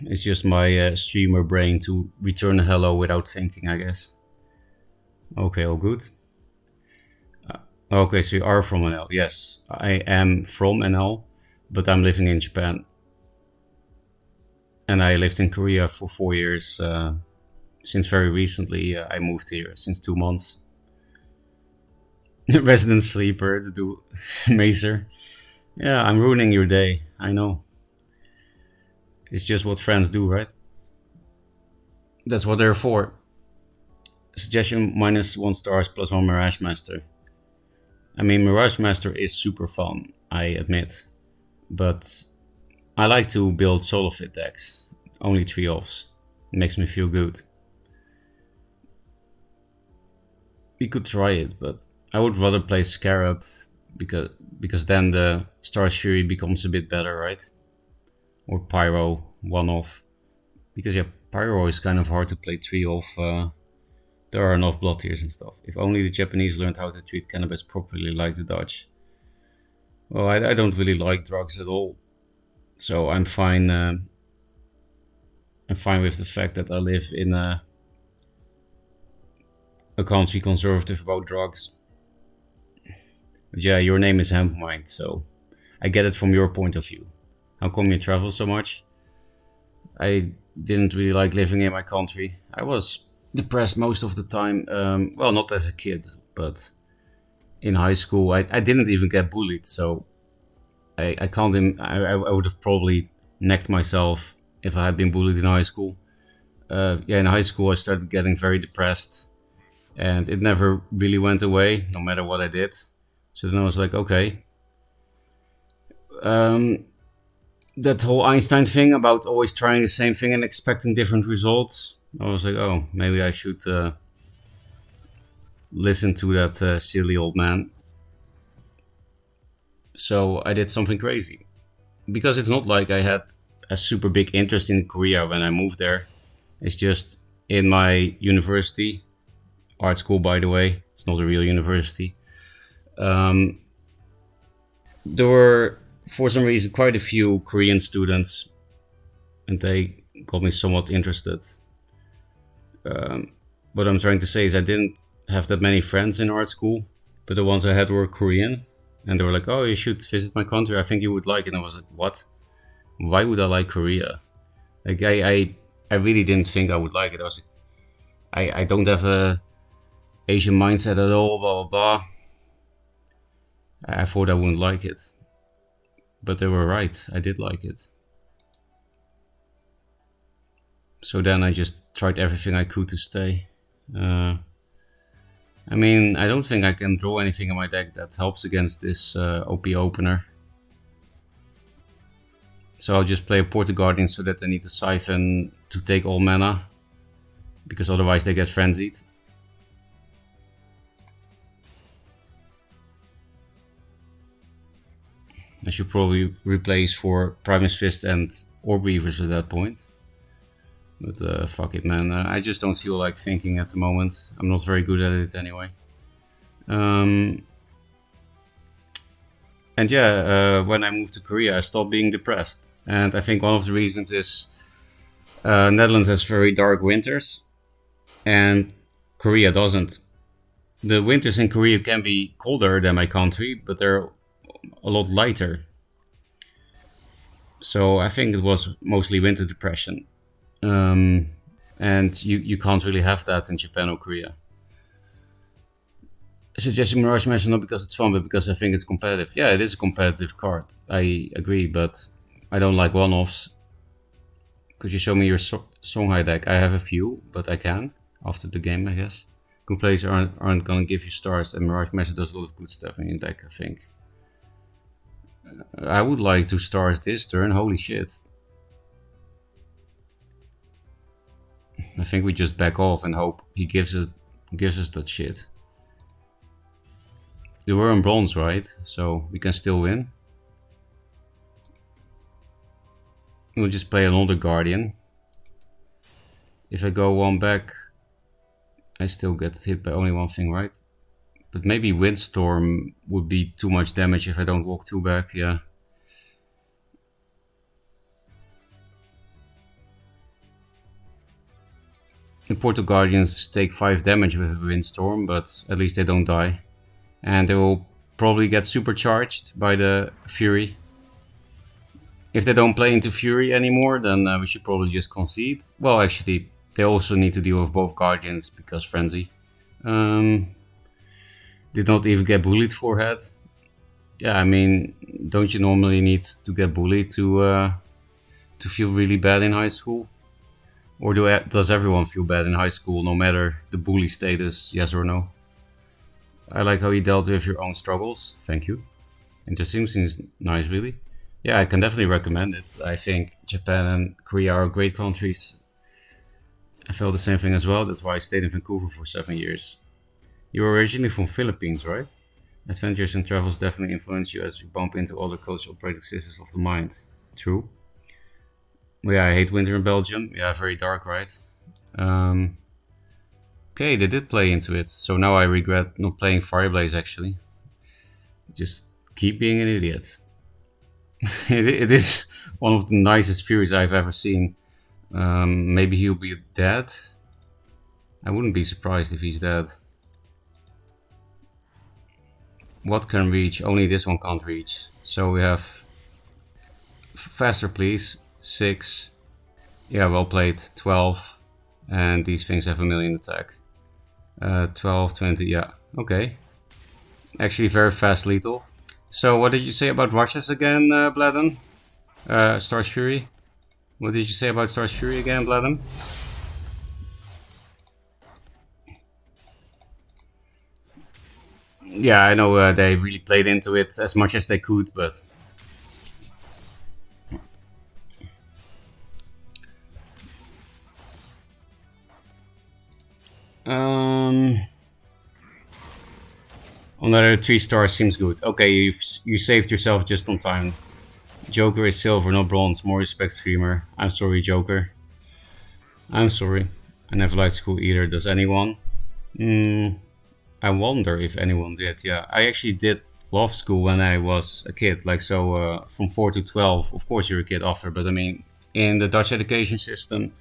it's just my streamer brain to return a hello without thinking, I guess. Okay, all good. Okay, so you are from NL. Yes, I am from NL, but I'm living in Japan. And I lived in Korea for 4 years. Since very recently, I moved here, since 2 months. Resident sleeper, to do Mazer. Yeah, I'm ruining your day. I know. It's just what friends do, right? That's what they're for. Suggestion -1 stars +1 Mirage Master. I mean, Mirage Master is super fun, I admit. But I like to build solo fit decks. Only 3 offs. It makes me feel good. We could try it, but I would rather play Scarab because then the Star's Fury becomes a bit better, right? Or Pyro 1-off. Because yeah, Pyro is kind of hard to play 3-off. There are enough blood tears and stuff. If only the Japanese learned how to treat cannabis properly like the Dutch. Well, I don't really like drugs at all. So I'm fine. I'm fine with the fact that I live in a country conservative about drugs. But yeah, your name is Hempmind, so I get it from your point of view. How come you travel so much? I didn't really like living in my country. I was depressed most of the time. Well, not as a kid, but in high school, I didn't even get bullied, so I can't. I would have probably necked myself if I had been bullied in high school. Yeah, in high school, I started getting very depressed, and it never really went away, no matter what I did. So then I was like, okay. That whole Einstein thing about always trying the same thing and expecting different results. I was like, oh, maybe I should listen to that silly old man. So I did something crazy. Because it's not like I had a super big interest in Korea when I moved there. It's just in my university, art school, by the way, it's not a real university. There were for some reason, quite a few Korean students, and they got me somewhat interested. What I'm trying to say is I didn't have that many friends in art school, but the ones I had were Korean, and they were like, "Oh, you should visit my country. I think you would like it." And I was like, "What? Why would I like Korea?" Like I really didn't think I would like it. I was like, I don't have a Asian mindset at all. Blah blah blah. I thought I wouldn't like it, but they were right. I did like it. So then I just tried everything I could to stay. I mean, I don't think I can draw anything in my deck that helps against this OP opener. So I'll just play a Portal Guardian so that they need to siphon to take all mana, because otherwise they get frenzied. I should probably replace for Primus Fist and Orb Weavers at that point. But fuck it, man. I just don't feel like thinking at the moment. I'm not very good at it anyway. And yeah, when I moved to Korea, I stopped being depressed. And I think one of the reasons is Netherlands has very dark winters, and Korea doesn't. The winters in Korea can be colder than my country, but they're a lot lighter. So I think it was mostly winter depression. And you can't really have that in Japan or Korea. Suggesting Mirage Master not because it's fun, but because I think it's competitive. Yeah, it is a competitive card. I agree, but I don't like one-offs. Could you show me your Songhai deck? I have a few, but I can after the game, I guess. Good players aren't gonna give you stars, and Mirage Master does a lot of good stuff in your deck, I think. I would like 2 stars this turn, holy shit. I think we just back off and hope he gives us that shit. They were in bronze, right? So we can still win. We'll just play another Guardian. If I go one back, I still get hit by only one thing, right? But maybe Windstorm would be too much damage if I don't walk 2 back, yeah. The Portal Guardians take 5 damage with a Windstorm, but at least they don't die. And they will probably get supercharged by the Fury. If they don't play into Fury anymore, then we should probably just concede. Well, actually, they also need to deal with both Guardians because Frenzy. Did not even get bullied forehead. Yeah, I mean, don't you normally need to get bullied to feel really bad in high school? Or does everyone feel bad in high school, no matter the bully status, yes or no? I like how you dealt with your own struggles. Thank you. Interesting, seems nice, really. Yeah, I can definitely recommend it. I think Japan and Korea are great countries. I felt the same thing as well. That's why I stayed in Vancouver for 7 years. You were originally from Philippines, right? Adventures and travels definitely influence you as you bump into other cultural practices of the mind. True. Yeah, I hate winter in Belgium. Yeah, very dark, right? Okay, they did play into it. So now I regret not playing Fireblaze, actually. Just keep being an idiot. It is one of the nicest Furies I've ever seen. Maybe he'll be dead. I wouldn't be surprised if he's dead. What can reach? Only this one can't reach. So we have faster, please. 6. Yeah, well played. 12. And these things have 1,000,000 attack. 12, 20. Yeah, okay. Actually, very fast lethal. So, what did you say about rushes again, Bladden? Star's Fury? What did you say about Star's Fury again, Bladden? Yeah, I know they really played into it as much as they could, but... Another 3 stars seems good. Okay, you saved yourself just on time. Joker is silver, not bronze. More respect, streamer. I'm sorry, Joker. I'm sorry. I never liked school either. Does anyone? I wonder if anyone did. Yeah, I actually did loved school when I was a kid. Like, so from 4 to 12, of course you're a kid after, but I mean, in the Dutch education system,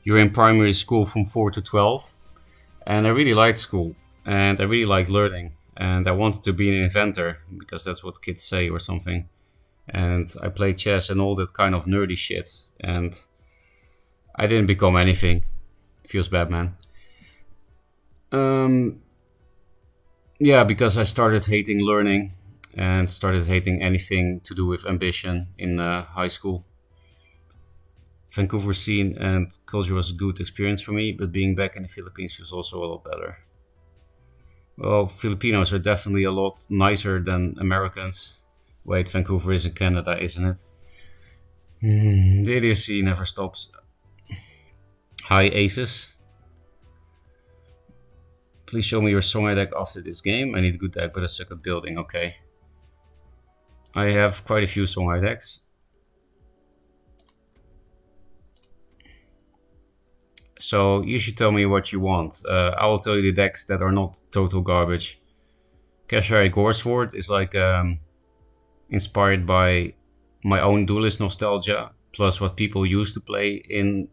you're in primary school from 4 to 12. And I really liked school, and I really liked learning, and I wanted to be an inventor because that's what kids say or something. And I played chess and all that kind of nerdy shit, and I didn't become anything. Feels bad, man. Um, yeah, because I started hating learning and started hating anything to do with ambition in high school. Vancouver scene and culture was a good experience for me, but being back in the Philippines feels also a lot better. Well, Filipinos are definitely a lot nicer than Americans. Wait, Vancouver is in Canada, isn't it? The idiocy never stops. Hi, Aces. Please show me your Songhai deck after this game. I need a good deck, but I suck at building. Okay. I have quite a few Songhai decks. So you should tell me what you want. I will tell you the decks that are not total garbage. Kashari Goresword is like inspired by my own Duelyst nostalgia, plus what people used to play in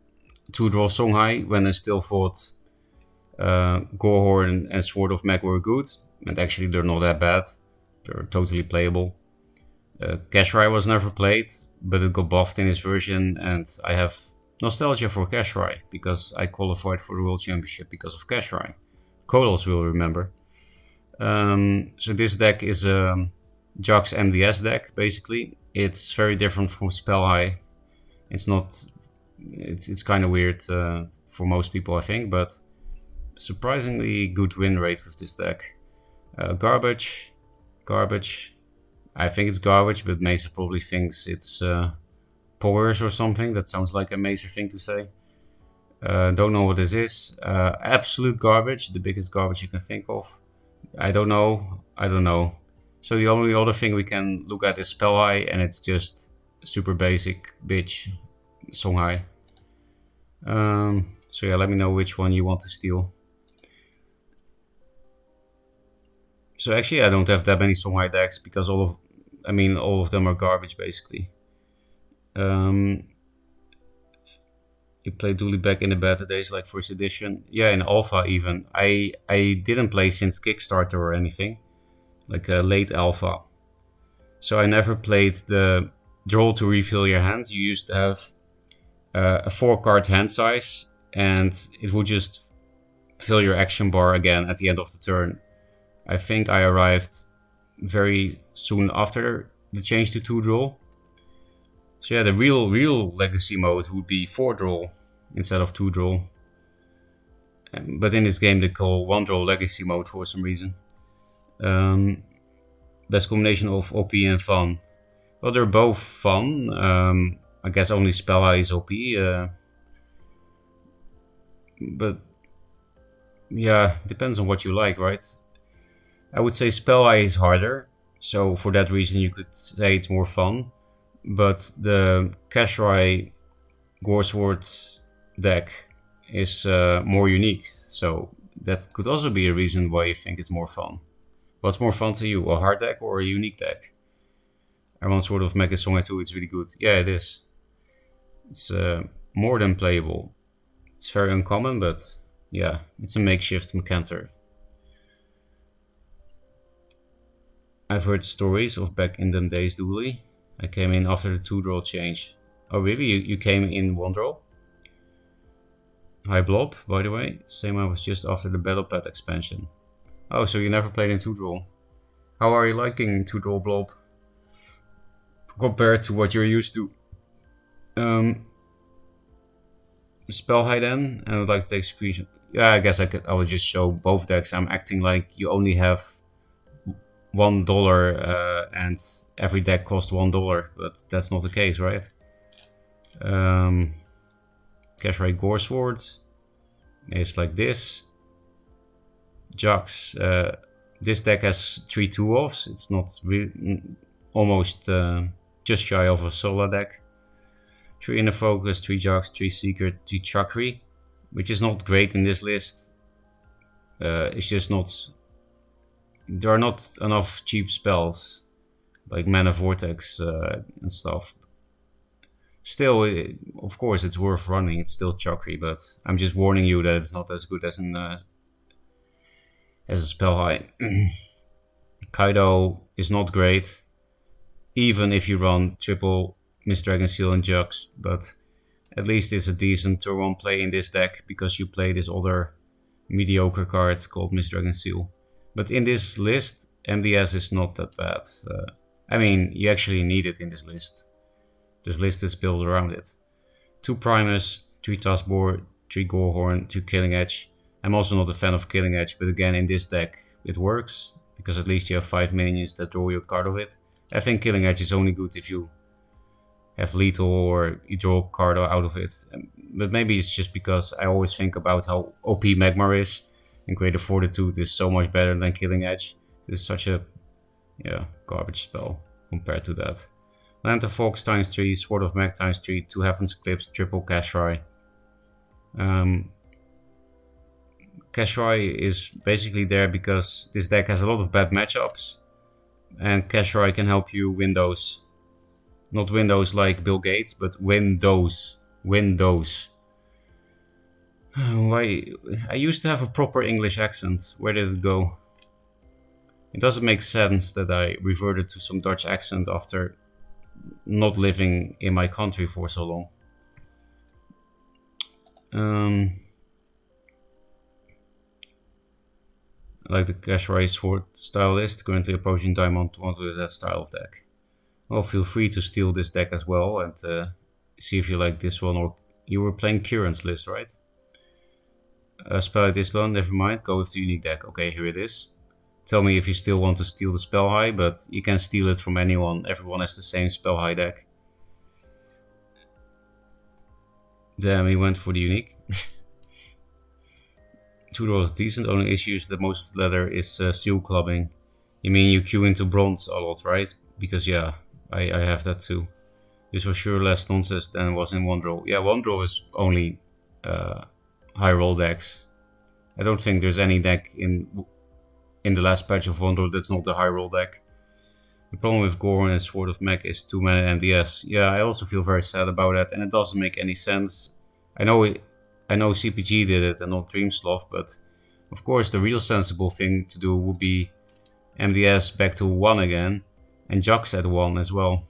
2-draw Songhai when I still thought Gorehorn and Sword of Meg were good. And actually they're not that bad. They're totally playable. Kashrai was never played, but it got buffed in his version, and I have nostalgia for Kashrai because I qualified for the World Championship because of Kashrai. Kolos will remember. So this deck is a Jax MDS deck, basically. It's very different from Spellhigh. It's not. It's kind of weird for most people, I think, but surprisingly good win rate with this deck. Garbage. I think it's garbage, but Mesa probably thinks it's Powers or something. That sounds like a Mesa thing to say. Don't know what this is. Absolute garbage, the biggest garbage you can think of. I don't know. So the only other thing we can look at is Spellhigh, and it's just super basic bitch Songhai. So yeah, let me know which one you want to steal. So actually, I don't have that many Songhai decks because all of them are garbage basically. You played Dually back in the beta days, like first edition. Yeah, in alpha even. I didn't play since Kickstarter or anything, like a late alpha. So I never played the draw to refill your hand. You used to have a 4-card hand size, and it would just fill your action bar again at the end of the turn. I think I arrived very soon after the change to 2-draw. So yeah, the real legacy mode would be 4-draw instead of 2-draw. But in this game they call 1-draw legacy mode for some reason. Best combination of OP and fun. Well, they're both fun. I guess only Spellhigh is OP. But yeah, depends on what you like, right? I would say Spellhigh is harder, so for that reason you could say it's more fun. But the Kashrai Goresword deck is more unique, so that could also be a reason why you think it's more fun. What's more fun to you, a hard deck or a unique deck? Everyone sort of make a Songhai 2, it's really good. Yeah, it is. It's more than playable. It's very uncommon, but yeah, it's a makeshift Mecanter. I've heard stories of back in them days Dually. I came in after the 2-draw change. Oh really? You came in 1-draw? Hi Blob, by the way. Same I was just after the Battle Pad expansion. Oh, so you never played in 2-draw. How are you liking 2-draw Blob? Compared to what you're used to. Spellhigh then, and I would like to take a screenshot. Yeah, I guess I would just show both decks. I'm acting like you only have $1 and every deck costs $1, but that's not the case, right? Kashrai Goresword is like this. Jax. This deck has 3 2-offs. It's not really, almost just shy of a Sola deck. 3 Inner Focus, 3 Jax, 3 Secret, 3 Chakri, which is not great in this list. It's just not there are not enough cheap spells like Mana Vortex and stuff. Still, of course, it's worth running. It's still chokry, but I'm just warning you that it's not as good as as a spell high. Kaido is not great, even if you run triple Miss Dragon Seal and Jux, but at least it's a decent turn 1 play in this deck because you play this other mediocre card called Miss Dragon Seal. But in this list, MDS is not that bad. I mean, you actually need it in this list. This list is built around it. 2 Primus, 3 Taskboard, 3 Gorehorn, 2 Killing Edge. I'm also not a fan of Killing Edge, but again, in this deck, it works because at least you have 5 minions that draw you a card of it. I think Killing Edge is only good if you have lethal or you draw a card out of it. But maybe it's just because I always think about how OP Magmar is, and Greater Fortitude is so much better than Killing Edge. It's such a garbage spell compared to that. Lantern Fox times 3, Sword of Mag times 3, 2 Heaven's Eclipse, triple Kashrai. Kashrai is basically there because this deck has a lot of bad matchups, and Kashrai can help you win those. Not win those like Bill Gates, but win those. Win those. Why? I used to have a proper English accent. Where did it go? It doesn't make sense that I reverted to some Dutch accent after not living in my country for so long. I like the Kashrai Sword style list, currently approaching Diamond 1 with that style of deck. Well, feel free to steal this deck as well and see if you like this one, or you were playing Kieran's list, right? Spell like this one, never mind, go with the unique deck. Okay, here it is. Tell me if you still want to steal the spell high, but you can steal it from anyone. Everyone has the same spell high deck. Damn, he went for the unique. 2 draws is decent, only issue is that most of the leather is seal clubbing. You mean you queue into bronze a lot, right? Because yeah, I have that too. This was sure less nonsense than was in 1 draw. Yeah, 1 draw is only high roll decks. I don't think there's any deck in the last patch of 1 draw that's not the high roll deck. The problem with Gorhorn and Sword of Mech is 2 mana MDS. Yeah, I also feel very sad about that, and it doesn't make any sense. I know CPG did it and not Dreamsloth, but of course the real sensible thing to do would be MDS back to 1 again, and Jux at 1 as well.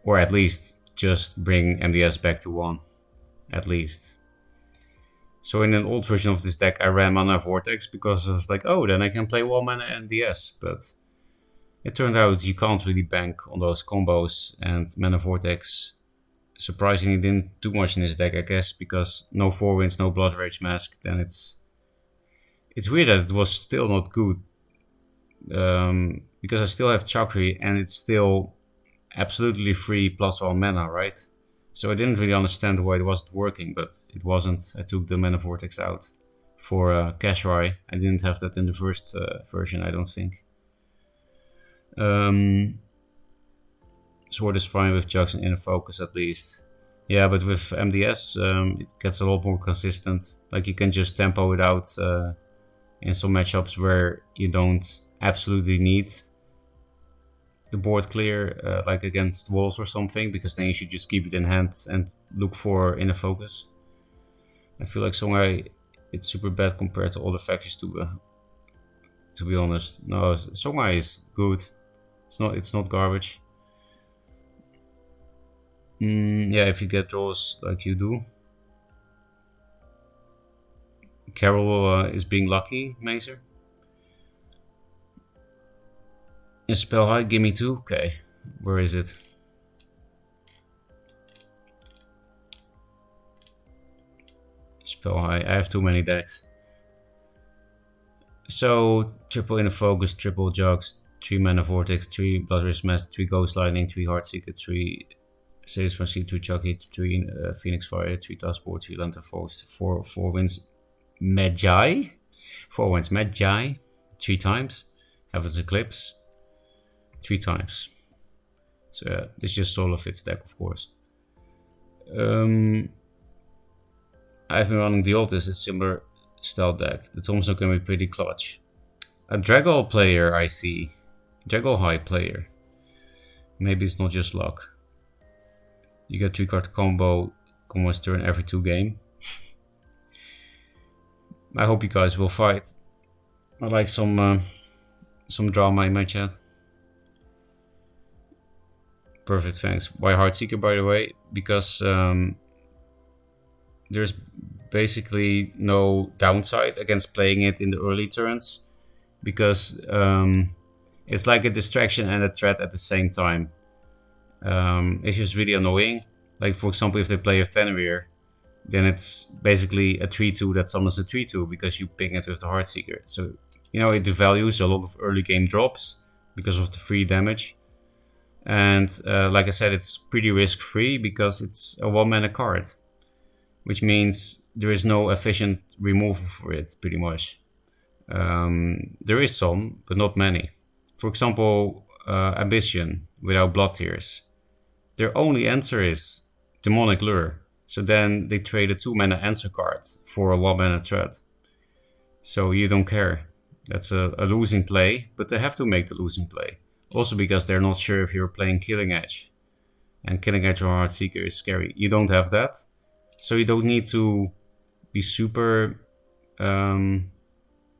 Or at least just bring MDS back to 1. At least. So in an old version of this deck I ran Mana Vortex because I was like, oh, then I can play 1 mana MDS, but it turned out you can't really bank on those combos, and Mana Vortex surprisingly didn't do much in this deck, I guess, because no 4 wins, no Blood Rage Mask. Then it's weird that it was still not good, because I still have Chakri and it's still absolutely free +1 mana, right? So I didn't really understand why it wasn't working, but it wasn't. I took the Mana Vortex out for Kashrai. I didn't have that in the first version, I don't think. Sword is fine with Jux and Inner Focus at least. Yeah, but with MDS it gets a lot more consistent. Like you can just tempo it out in some matchups where you don't absolutely need the board clear, like against walls or something, because then you should just keep it in hand and look for Inner Focus. I feel like Songhai, it's super bad compared to other factions to be honest. No, Songhai is good. It's not garbage. Yeah, if you get draws like you do. Carol is being lucky, Mazer. A spell high, give me 2. Okay, where is it? Spell high, I have too many decks. So, triple Inner Focus, triple Jux, 3 Mana Vortex, 3 Blood Rage Mask, 3 Ghost Lightning, 3 Heartseeker, 3 Sage Machine, 2 Chucky, 3 Phoenix Fire, 3 Taskboard, 3 Lantern Fox, 4 wins Magi. 4 wins Magi, 3 times. Heaven's Eclipse, 3 times. So yeah, this just solo fits deck, of course. I've been running Duelyst, a similar style deck. The Thompson can be pretty clutch. A Draggle player, I see. Draggle High player. Maybe it's not just luck. You get 3-card combo turn every 2 game. I hope you guys will fight. I like some drama in my chat. Perfect, thanks. Why Heartseeker, by the way? Because there's basically no downside against playing it in the early turns, because it's like a distraction and a threat at the same time. It's just really annoying. Like, for example, if they play a Fenrir, then it's basically a 3-2 that summons a 3-2 because you ping it with the Heartseeker. So, you know, it devalues a lot of early game drops because of the free damage. And like I said, it's pretty risk free because it's a 1-mana card, which means there is no efficient removal for it, pretty much. There is some, but not many. For example, Ambition without Blood Tears. Their only answer is Demonic Lure. So then they trade a 2-mana answer card for a 1-mana threat. So you don't care. That's a losing play, but they have to make the losing play. Also because they're not sure if you're playing Killing Edge. And Killing Edge or Heartseeker is scary. You don't have that. So you don't need to be super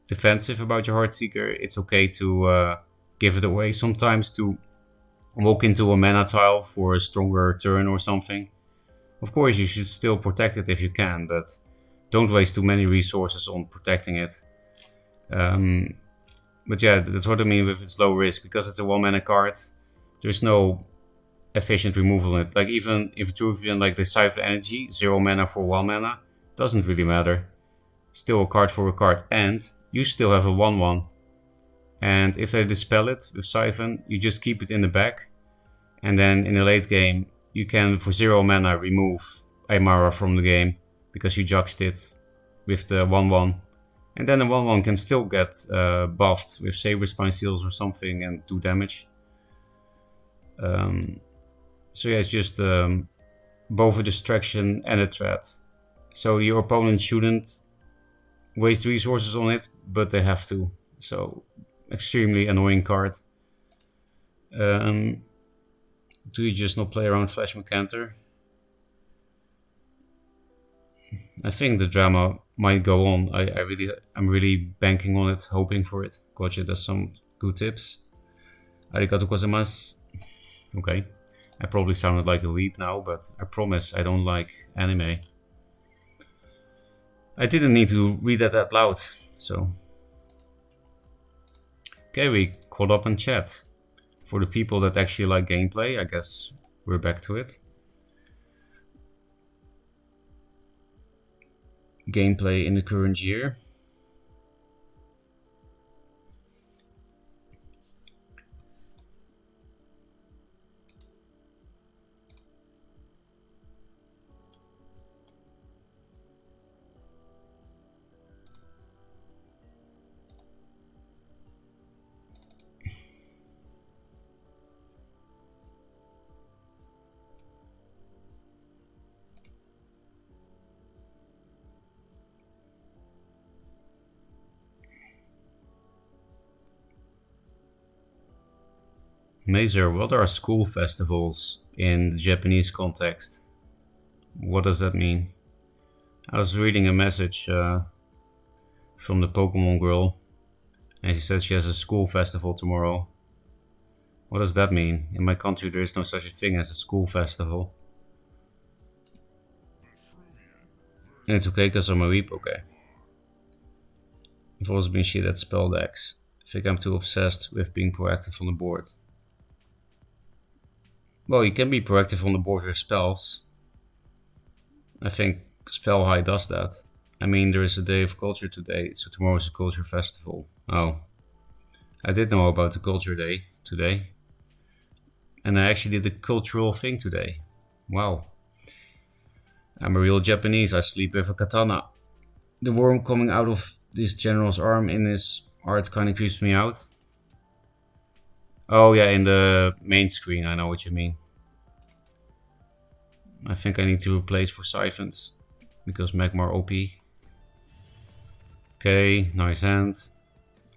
defensive about your Heartseeker. It's okay to give it away sometimes to walk into a mana tile for a stronger turn or something. Of course, you should still protect it if you can, but don't waste too many resources on protecting it. But yeah, that's what I mean with its low risk. Because it's a 1-mana card, there's no efficient removal in it. Like, even if it's even like the Siphon Energy, 0 mana for 1 mana, doesn't really matter. Still a card for a card, and you still have a 1-1. And if they dispel it with Siphon, you just keep it in the back. And then in the late game, you can, for 0 mana, remove Aymara from the game because you juxed it with the 1-1. And then the 1-1 can still get buffed with Saber Spine Seals or something and do damage. So yeah, it's just both a distraction and a threat. So your opponent shouldn't waste resources on it, but they have to. So extremely annoying card. Do you just not play around Flash Mercantor? I think the drama might go on. I'm really banking on it, hoping for it. Gotcha, that's some good tips. Arigato gozaimasu. Okay, I probably sounded like a weeb now, but I promise I don't like anime. I didn't need to read that out loud, so. Okay, we caught up in chat. For the people that actually like gameplay, I guess we're back to it. Gameplay in the current year. Mazer, what are school festivals in the Japanese context? What does that mean? I was reading a message from the Pokemon girl, and she said she has a school festival tomorrow. What does that mean? In my country there is no such a thing as a school festival. And it's okay because I'm a weep, okay. I've also been shit at spell decks. I think I'm too obsessed with being proactive on the board. Well, you can be proactive on the board with spells. I think Spell High does that. I mean, there is a day of culture today, so tomorrow is a culture festival. Oh. I did know about the culture day today. And I actually did a cultural thing today. Wow. I'm a real Japanese, I sleep with a katana. The worm coming out of this general's arm in his art kind of creeps me out. Oh yeah, in the main screen, I know what you mean. I think I need to replace for Siphons, because Magmar OP. Okay, nice hand.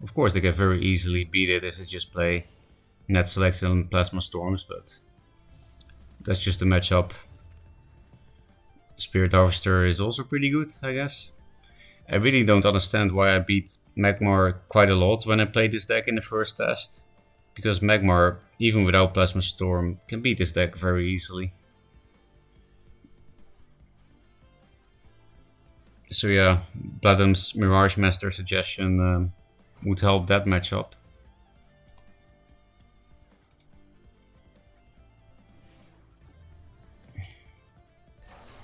Of course, they can very easily beat it if they just play Net Selects and Plasma Storms, but that's just a matchup. Spirit Harvester is also pretty good, I guess. I really don't understand why I beat Magmar quite a lot when I played this deck in the first test. Because Magmar, even without Plasma Storm, can beat this deck very easily. So yeah, Bladum's Mirage Master suggestion would help that matchup.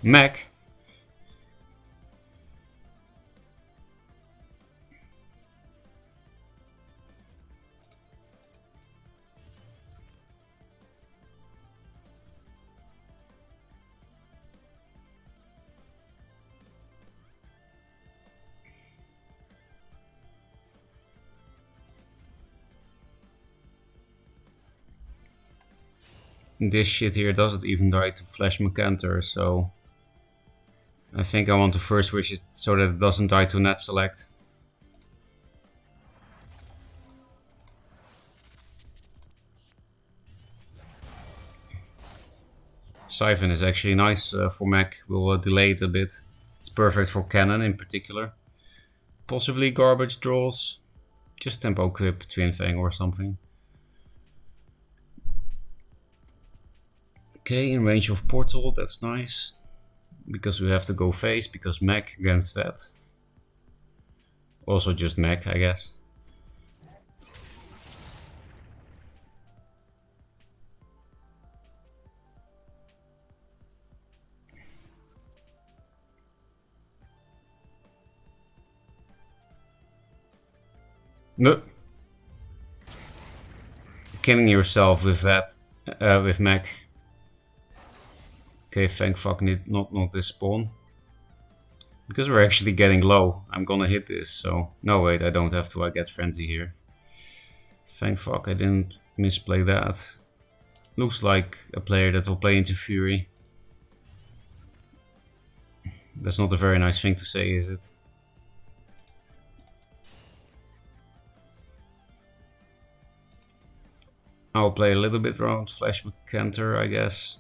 Mag. This shit here doesn't even die to Flash Macantor, so I think I want to first wish it so that it doesn't die to Net Select. Siphon is actually nice for mech, we'll delay it a bit. It's perfect for cannon in particular. Possibly garbage draws, just tempo equip Twin Fang or something. Okay, in range of Portal, that's nice. Because we have to go face, because mech against that. Also just mech, I guess. No. Killing yourself with that, with mech. Okay, thank fuck not this spawn. Because we're actually getting low, I'm gonna hit this, so... No, wait, I don't have to, I get Frenzy here. Thank fuck I didn't misplay that. Looks like a player that will play into Fury. That's not a very nice thing to say, is it? I'll play a little bit around Flash Macantor, I guess.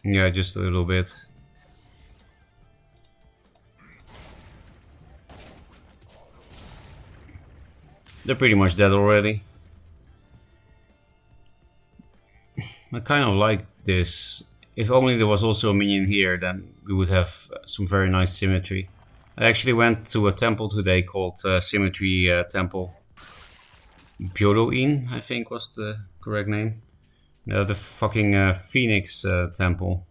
Yeah, just a little bit. They're pretty much dead already. I kind of like this. If only there was also a minion here, then we would have some very nice symmetry. I actually went to a temple today called Symmetry Temple. Byodo-in, I think was the correct name. The fucking Phoenix Temple.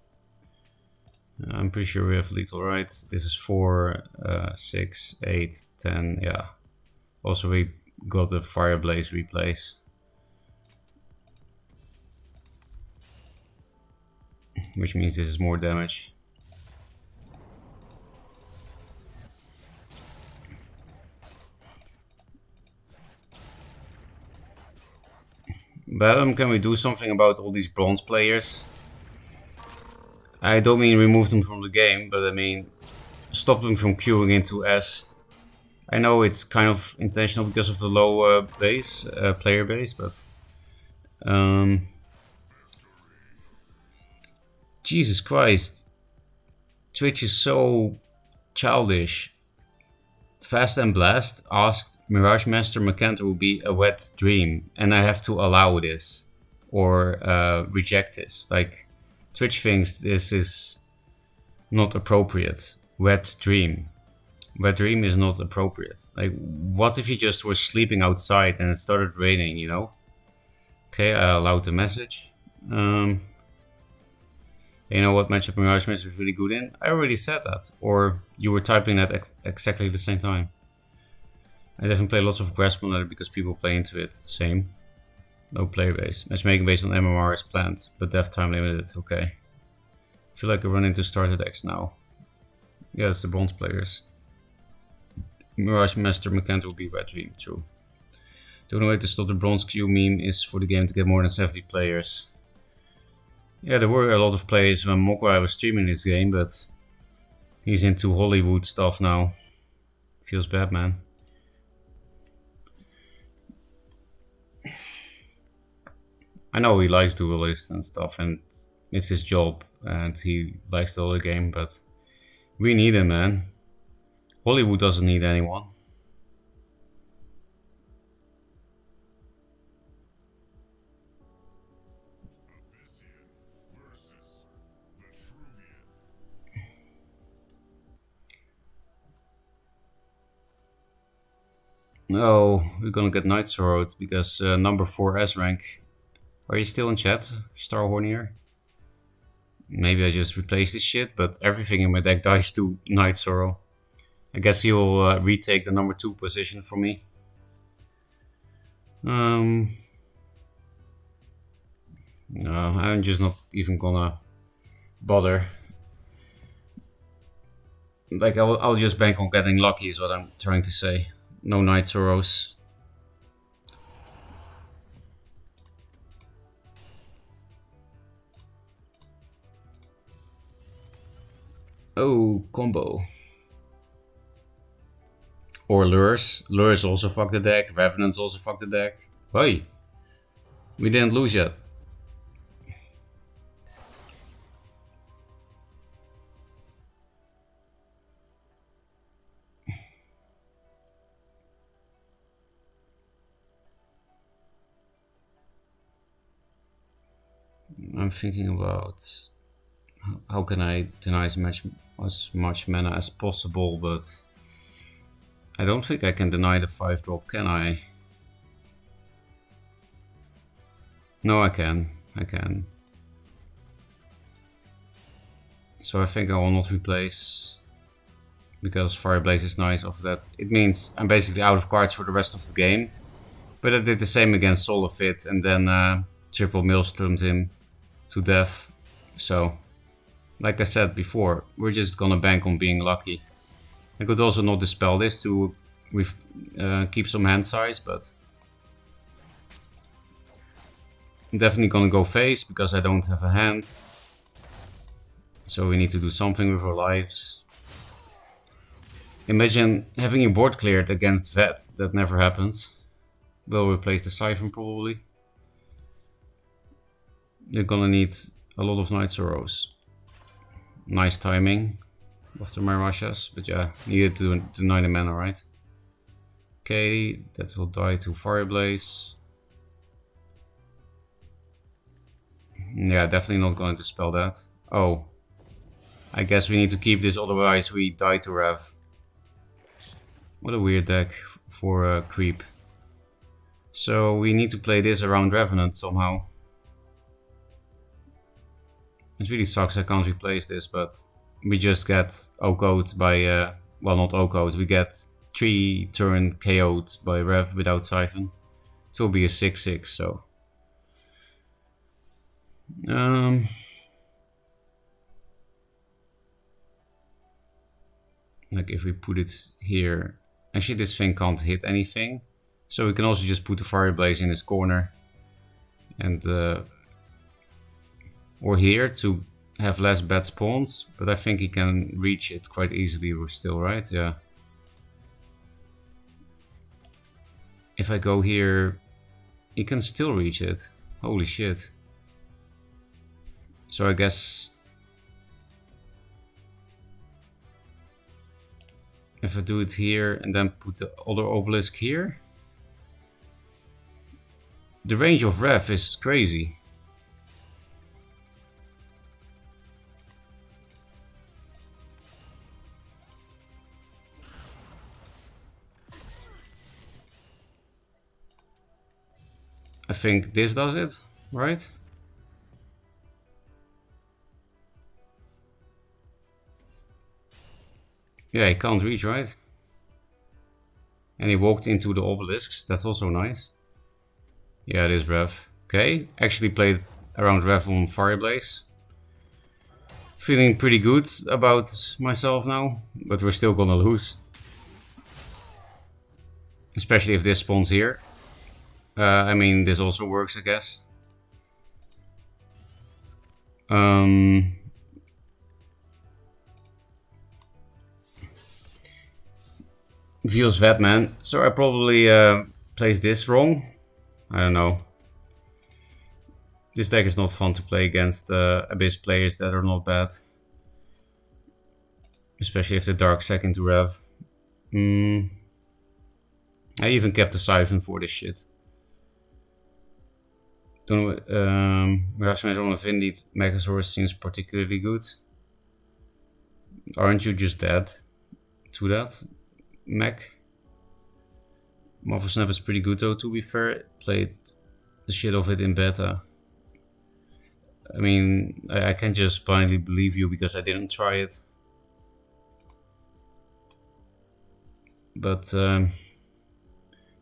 I'm pretty sure we have lethal, right? This is 4, 6, 8, 10, yeah. Also we got the Fireblaze replace. Which means this is more damage. But can we do something about all these bronze players? I don't mean remove them from the game, but I mean stop them from queuing into S. I know it's kind of intentional because of the low player base, but Jesus Christ, Twitch is so childish. Fast and Blast asked Mirage Master Macantor will be a wet dream, and I have to allow this or reject this. Like, Twitch thinks this is not appropriate. Wet dream. Wet dream is not appropriate. Like, what if you just were sleeping outside and it started raining, you know? Okay, I allowed the message. You know what matchup Mirage Master is really good in? I already said that. Or you were typing that exactly at the same time. I definitely play lots of Grasp on that because people play into it. Same. No player base. Matchmaking based on MMR is planned, but death time limited. Okay. I feel like I run into starter decks now. Yeah, it's the bronze players. Mirage Master Mechanic will be Red Dream, true. The only way to stop the bronze queue meme is for the game to get more than 70 players. Yeah, there were a lot of players when monkaS was streaming this game, but he's into Hollywood stuff now. Feels bad, man. I know he likes Duelyst and stuff, and it's his job, and he likes the other game, but we need him, man. Hollywood doesn't need anyone. No, we're gonna get Night Sorrowed because number 4 S rank. Are you still in chat, Starhorn here? Maybe I just replaced this shit, but everything in my deck dies to Night Sorrow. I guess he will retake the number 2 position for me. No, I'm just not even gonna bother. Like, I'll just bank on getting lucky is what I'm trying to say. No Night Sorrows. Oh, combo. Or Lures. Lures also fuck the deck. Revenants also fuck the deck. Hey! We didn't lose yet. I'm thinking about how can I deny as much mana as possible, but I don't think I can deny the 5-drop, can I? No, I can. I can. So I think I will not replace, because Fireblaze is nice off that. It means I'm basically out of cards for the rest of the game. But I did the same against Solofit and then triple Maelstrommed him to death. So, like I said before, we're just gonna bank on being lucky. I could also not dispel this to keep some hand size, but I'm definitely gonna go face because I don't have a hand. So we need to do something with our lives. Imagine having your board cleared against Vet. That never happens. We'll replace the Siphon probably. You're gonna need a lot of Night Sorrows. Nice timing after my rushes, but yeah, needed to deny the mana, right? Okay, that will die to Fireblaze. Yeah, definitely not going to dispel that. Oh, I guess we need to keep this, otherwise we die to Rev. What a weird deck for creep. So we need to play this around Revenant somehow. It really sucks I can't replace this, but we just get OK'd by, well, not OK'd, we get 3 turn KO'd by Rev without Siphon. It will be a 6-6, so. Like if we put it here, actually this thing can't hit anything. So we can also just put the Fireblaze in this corner. And or here to have less bad spawns, but I think he can reach it quite easily still, right? Yeah. If I go here, he can still reach it. Holy shit. So I guess if I do it here and then put the other obelisk here, the range of Rev is crazy. I think this does it, right? Yeah, he can't reach, right? And he walked into the obelisks, that's also nice. Yeah, it is Rev. Okay, actually played around Rev on Fireblaze. Feeling pretty good about myself now, but we're still gonna lose. especially if this spawns here. I mean, this also works, I guess. Feels bad, man. So I probably placed this wrong. I don't know. This deck is not fun to play against Abyss players that are not bad. Especially if the Dark second to rev. I even kept a Siphon for this shit. Mirage Master on a Vindied Megasaurus seems particularly good. Aren't you just dead to that mech? Marvel Snap is pretty good though, to be fair. Played the shit of it in beta. I mean, I can't just blindly believe you because I didn't try it. But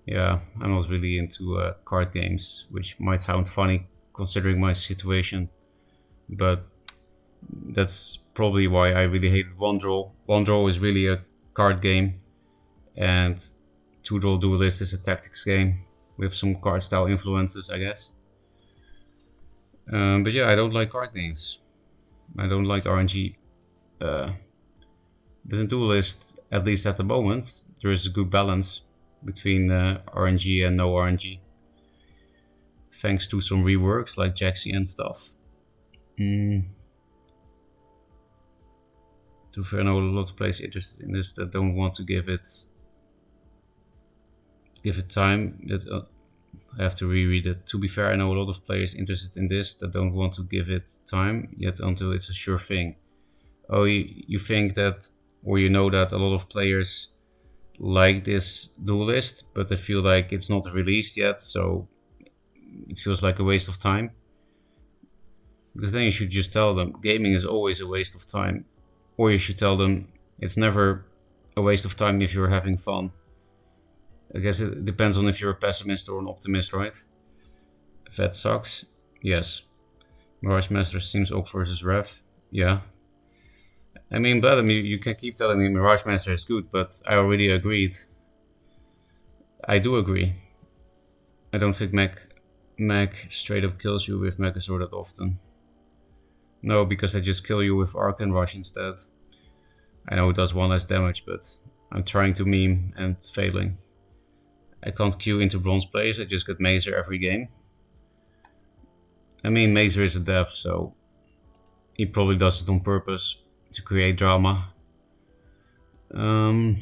yeah, I'm not really into card games, which might sound funny considering my situation. But that's probably why I really hated One Draw. One Draw is really a card game, and Two Draw Duelyst is a tactics game with some card style influences, I guess. But yeah, I don't like card games. I don't like RNG. But in Duelyst, at least at the moment, there is a good balance between RNG and no RNG. Thanks to some reworks like Jaxi and stuff. To fair, I know a lot of players interested in this that don't want to give it time. I have to reread it. To be fair, I know a lot of players interested in this that don't want to give it time yet until it's a sure thing. Oh, you think that, or you know that a lot of players like this Duelyst, but they feel like it's not released yet, so it feels like a waste of time. Because then you should just tell them gaming is always a waste of time. Or you should tell them it's never a waste of time if you're having fun. I guess it depends on if you're a pessimist or an optimist, right? That sucks. Yes. Mirage Master seems Oak versus Rev. Yeah. I mean, but you can keep telling me Mirage Master is good, but I already agreed. I do agree. I don't think Mech straight up kills you with Megazord that often. No, because I just kill you with Arc and Rush instead. I know it does one less damage, but I'm trying to meme and failing. I can't queue into bronze players, I just get Mazer every game. I mean, Mazer is a dev, so he probably does it on purpose to create drama. You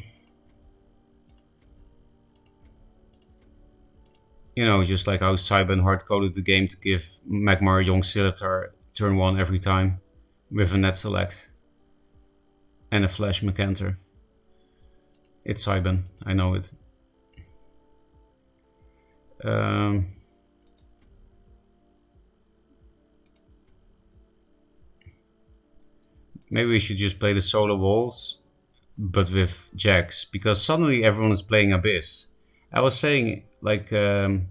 know, just like how Cyben hard-coded the game to give Magmar Young Scimitar turn 1 every time with a net select and a flash Mecanter. It's Cyben, I know it. Maybe we should just play the solo walls, but with Jax, because suddenly everyone is playing Abyss. I was saying like 3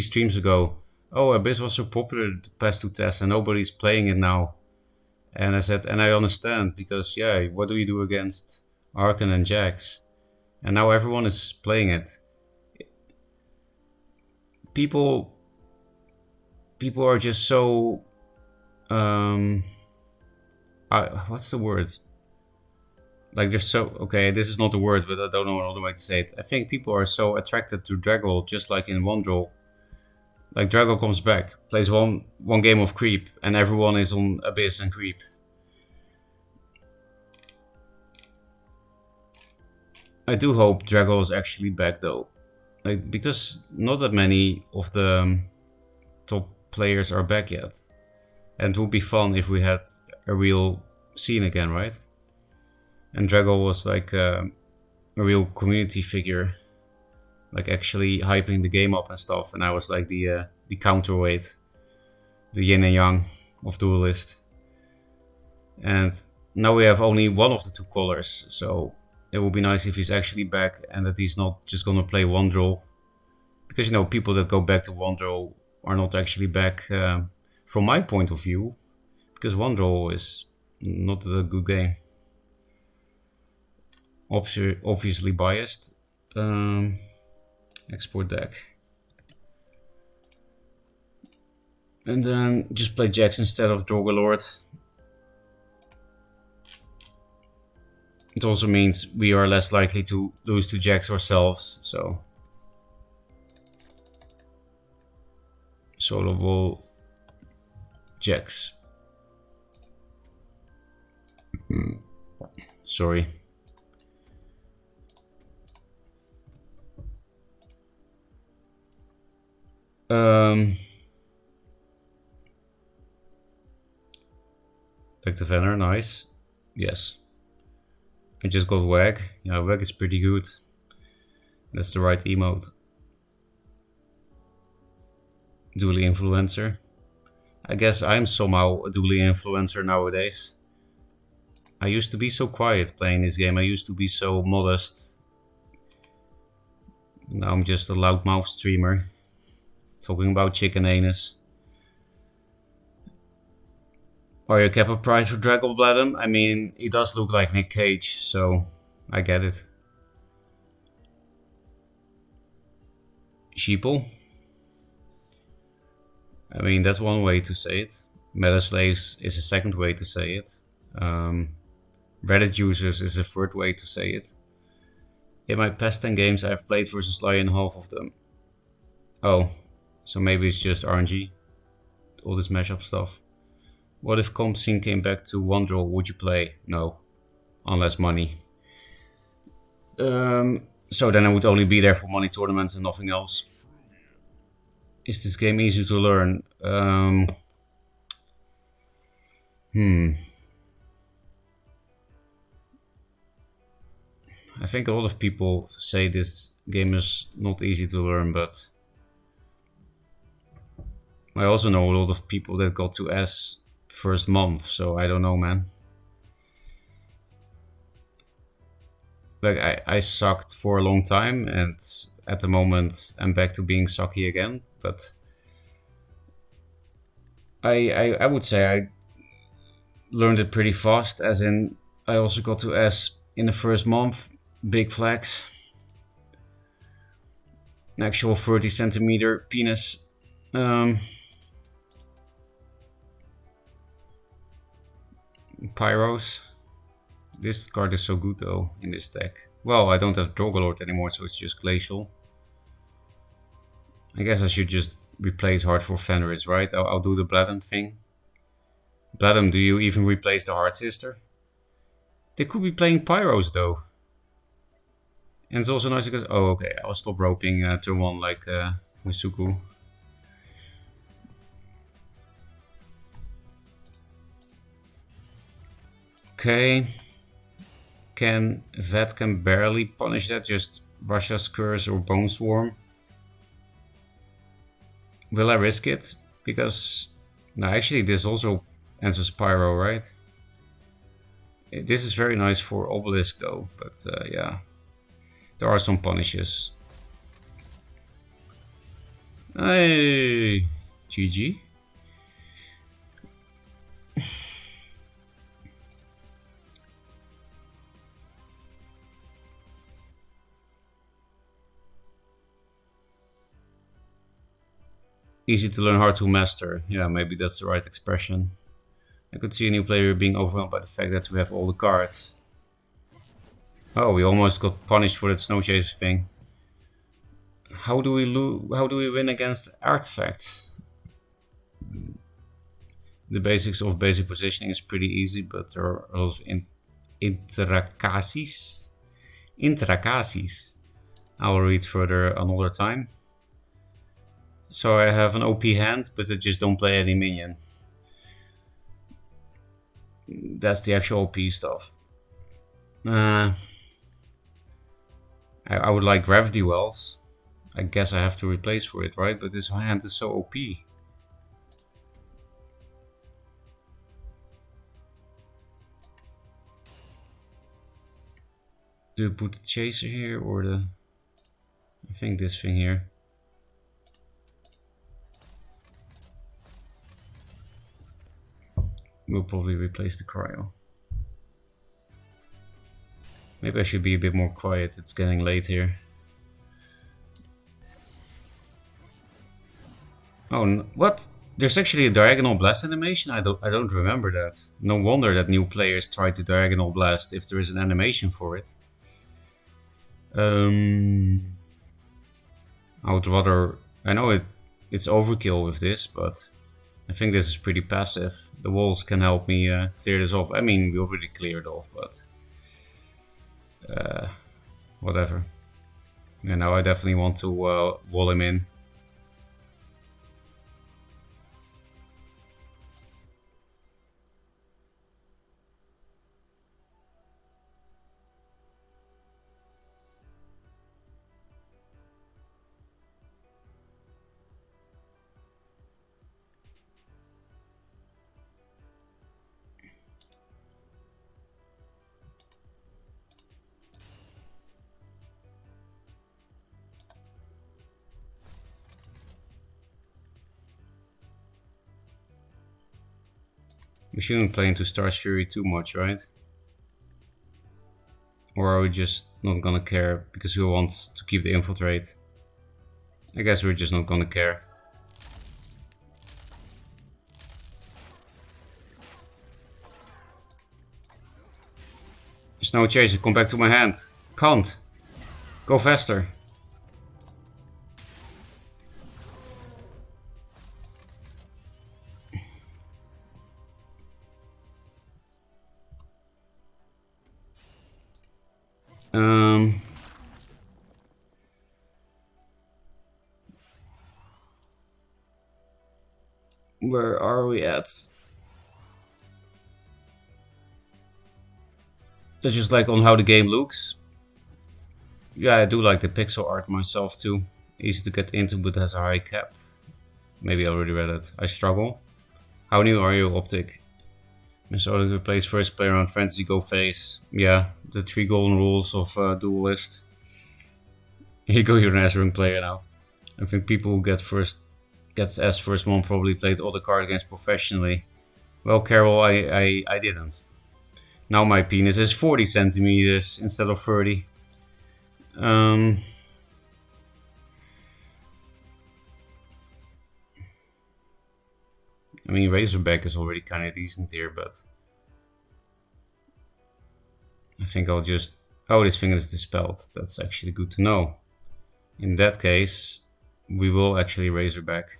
streams ago, oh, Abyss was so popular the past 2 tests and nobody's playing it now. And I said, and I understand, because yeah, what do you do against Arkan and Jax? And now everyone is playing it. People are just so what's the word? Like they're so, okay, this is not the word, but I don't know another way to say it. I think people are so attracted to Draggle, just like in One Draw. Like Draggle comes back, plays one game of Creep, and everyone is on Abyss and Creep. I do hope Draggle is actually back though. Like, because not that many of the top players are back yet. And it would be fun if we had a real scene again, right? And Draggle was like a real community figure, like actually hyping the game up and stuff. And I was like the counterweight, the yin and yang of Duelyst. And now we have only one of the 2 colors, so it would be nice if he's actually back and that he's not just gonna play One Draw. Because, you know, people that go back to One Draw are not actually back from my point of view, because One Draw is not a good game. Obviously biased. Export deck. And then just play jacks instead of Drogalord. It also means we are less likely to lose to jacks ourselves, so soloable jacks. Sorry. Back to Venner, nice. Yes. I just got Wag. Yeah, Wag is pretty good. That's the right emote. Duely Influencer. I guess I'm somehow a Duely Influencer nowadays. I used to be so quiet playing this game. I used to be so modest. Now I'm just a loudmouth streamer. Talking about chicken anus. Are you cap a price for Dragobladum? I mean, he does look like Nick Cage, so I get it. Sheeple? I mean, that's one way to say it. Metaslaves is a second way to say it. Reddit users is a third way to say it. In my past 10 games, I've played versus Lion half of them. Oh, so maybe it's just RNG. All this mashup stuff. What if Comp Scene came back to one draw? Would you play? No. Unless money. So then I would only be there for money tournaments and nothing else. Is this game easy to learn? I think a lot of people say this game is not easy to learn, but I also know a lot of people that got to S first month, so I don't know, man. Like, I sucked for a long time, and at the moment I'm back to being sucky again, but I would say I learned it pretty fast, as in I also got to S in the first month. Big flex. An actual 30 centimeter penis. Pyros. This card is so good though in this deck. Well, I don't have Drogalord anymore, so it's just Glacial. I guess I should just replace Heart for Fenris, right? I'll do the Bladum thing. Bladum, do you even replace the Heart Sister? They could be playing Pyros though. And it's also nice because... Oh, okay. I'll stop roping turn 1 like Misuku. Okay. Vet can barely punish that. Just Russia's Curse or Bone Swarm. Will I risk it? Because... No, actually this also answers Pyro, right? This is very nice for Obelisk though. But yeah. There are some punishes. Hey, GG. Easy to learn, hard to master. Yeah, maybe that's the right expression. I could see a new player being overwhelmed by the fact that we have all the cards. Oh, we almost got punished for that Snow Chaser thing. How do we win against Artifact? The basics of basic positioning is pretty easy, but there are a lot of intricacies. I will read further another time. So I have an OP hand, but I just don't play any minion. That's the actual OP stuff. I would like Gravity Wells. I guess I have to replace for it, right? But this hand is so OP. Do you put the Chaser here or the... I think this thing here. We'll probably replace the Cryo. Maybe I should be a bit more quiet, it's getting late here. Oh, what? There's actually a diagonal blast animation. I don't remember that. No wonder that new players try to diagonal blast if there is an animation for it. I would rather. I know it's overkill with this, but I think this is pretty passive. The walls can help me clear this off. I mean, we already cleared off, but whatever. And now I definitely want to wall him in. We shouldn't play into Star's Fury too much, right? Or are we just not gonna care because we want to keep the infiltrate? I guess we're just not gonna care. Snow Chaser, come back to my hand. Can't. Go faster. Where are we at? That's just like on how the game looks. Yeah, I do like the pixel art myself too. Easy to get into, but has a high cap. Maybe I already read it. I struggle. How new are you, Optic? Mr. Oleg replace first player on Fantasy Go face. Yeah, the 3 golden rules of Duelyst. Here you go, you're an S-ring player now. I think people who get S first one probably played all the card games professionally. Well, Carol, I didn't. Now my penis is 40 centimeters instead of 30. I mean, Razorback is already kind of decent here, but I think I'll just... Oh, this thing is dispelled. That's actually good to know. In that case, we will actually Razorback.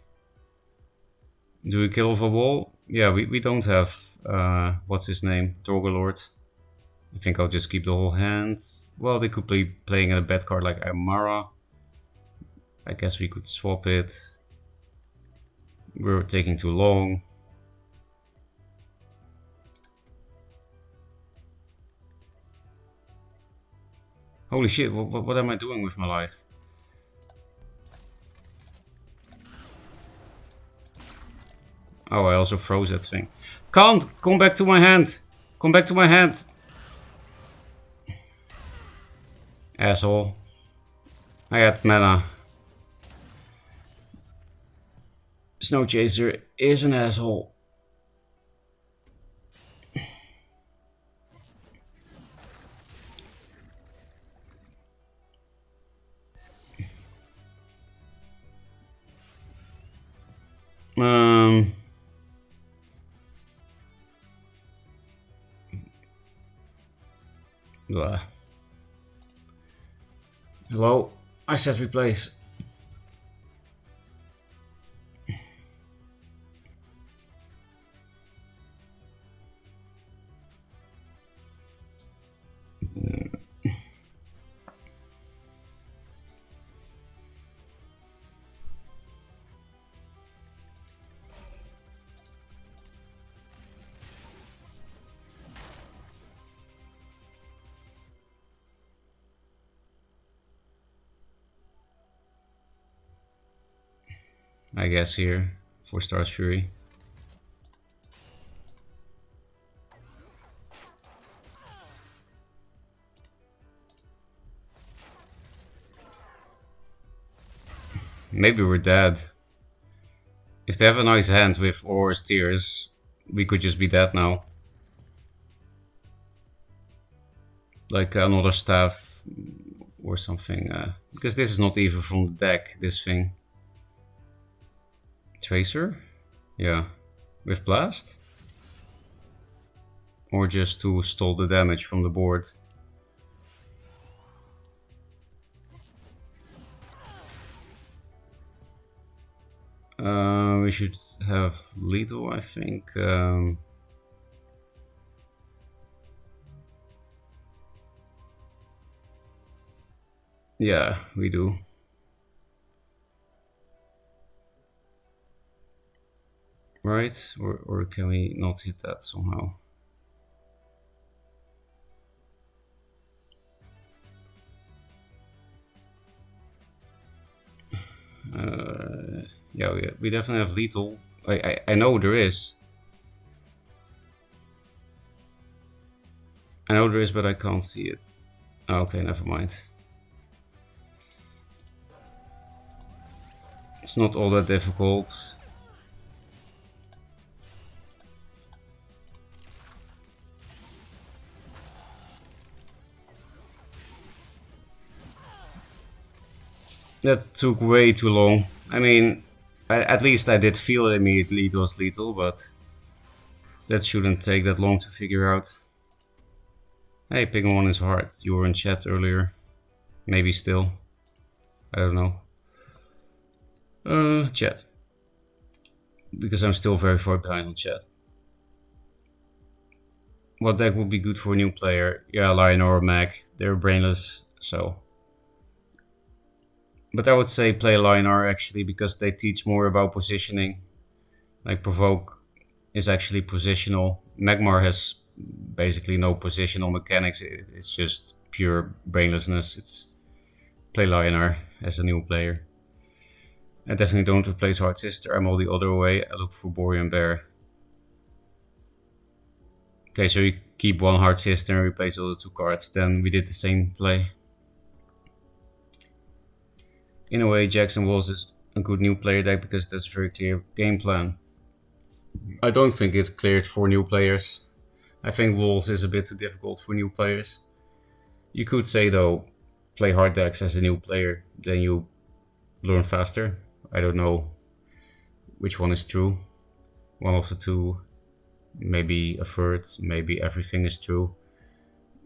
Do we kill off a wall? Yeah, we don't have... what's his name? Dorgalord. I think I'll just keep the whole hand. Well, they could be playing a bad card like Amara. I guess we could swap it. We're taking too long. Holy shit, what am I doing with my life? Oh, I also froze that thing. Can't! Come back to my hand! Come back to my hand! Asshole. I had mana. Snow Chaser is an asshole. Blah. Hello? I said replace. I guess here for Star's Fury. Maybe we're dead. If they have a nice hand with Aurora's Tears, we could just be dead now. Like another staff or something. Because this is not even from the deck, this thing. Tracer? Yeah. With Blast? Or just to stall the damage from the board? We should have lethal, I think. Yeah, we do. Right? Or can we not hit that somehow? Yeah, we definitely have lethal. I know there is. I know there is, but I can't see it. Okay, never mind. It's not all that difficult. That took way too long. I mean, at least I did feel immediately it was lethal, but that shouldn't take that long to figure out. Hey, picking one is hard. You were in chat earlier. Maybe still. I don't know. Chat. Because I'm still very far behind on chat. What deck would be good for a new player? Yeah, Lion or Mag. They're brainless, so. But I would say play Lionar actually, because they teach more about positioning. Like Provoke is actually positional. Magmar has basically no positional mechanics. It's just pure brainlessness. It's play Lionar as a new player. I definitely don't replace Hard Sister. I'm all the other way. I look for Borean Bear. Okay, so you keep one Hard Sister and replace all the 2 cards. Then we did the same play. In a way, Jackson Walls is a good new player deck because that's a very clear game plan. I don't think it's cleared for new players. I think Walls is a bit too difficult for new players. You could say though, play hard decks as a new player, then you learn faster. I don't know which one is true. One of the two, maybe a third, maybe everything is true.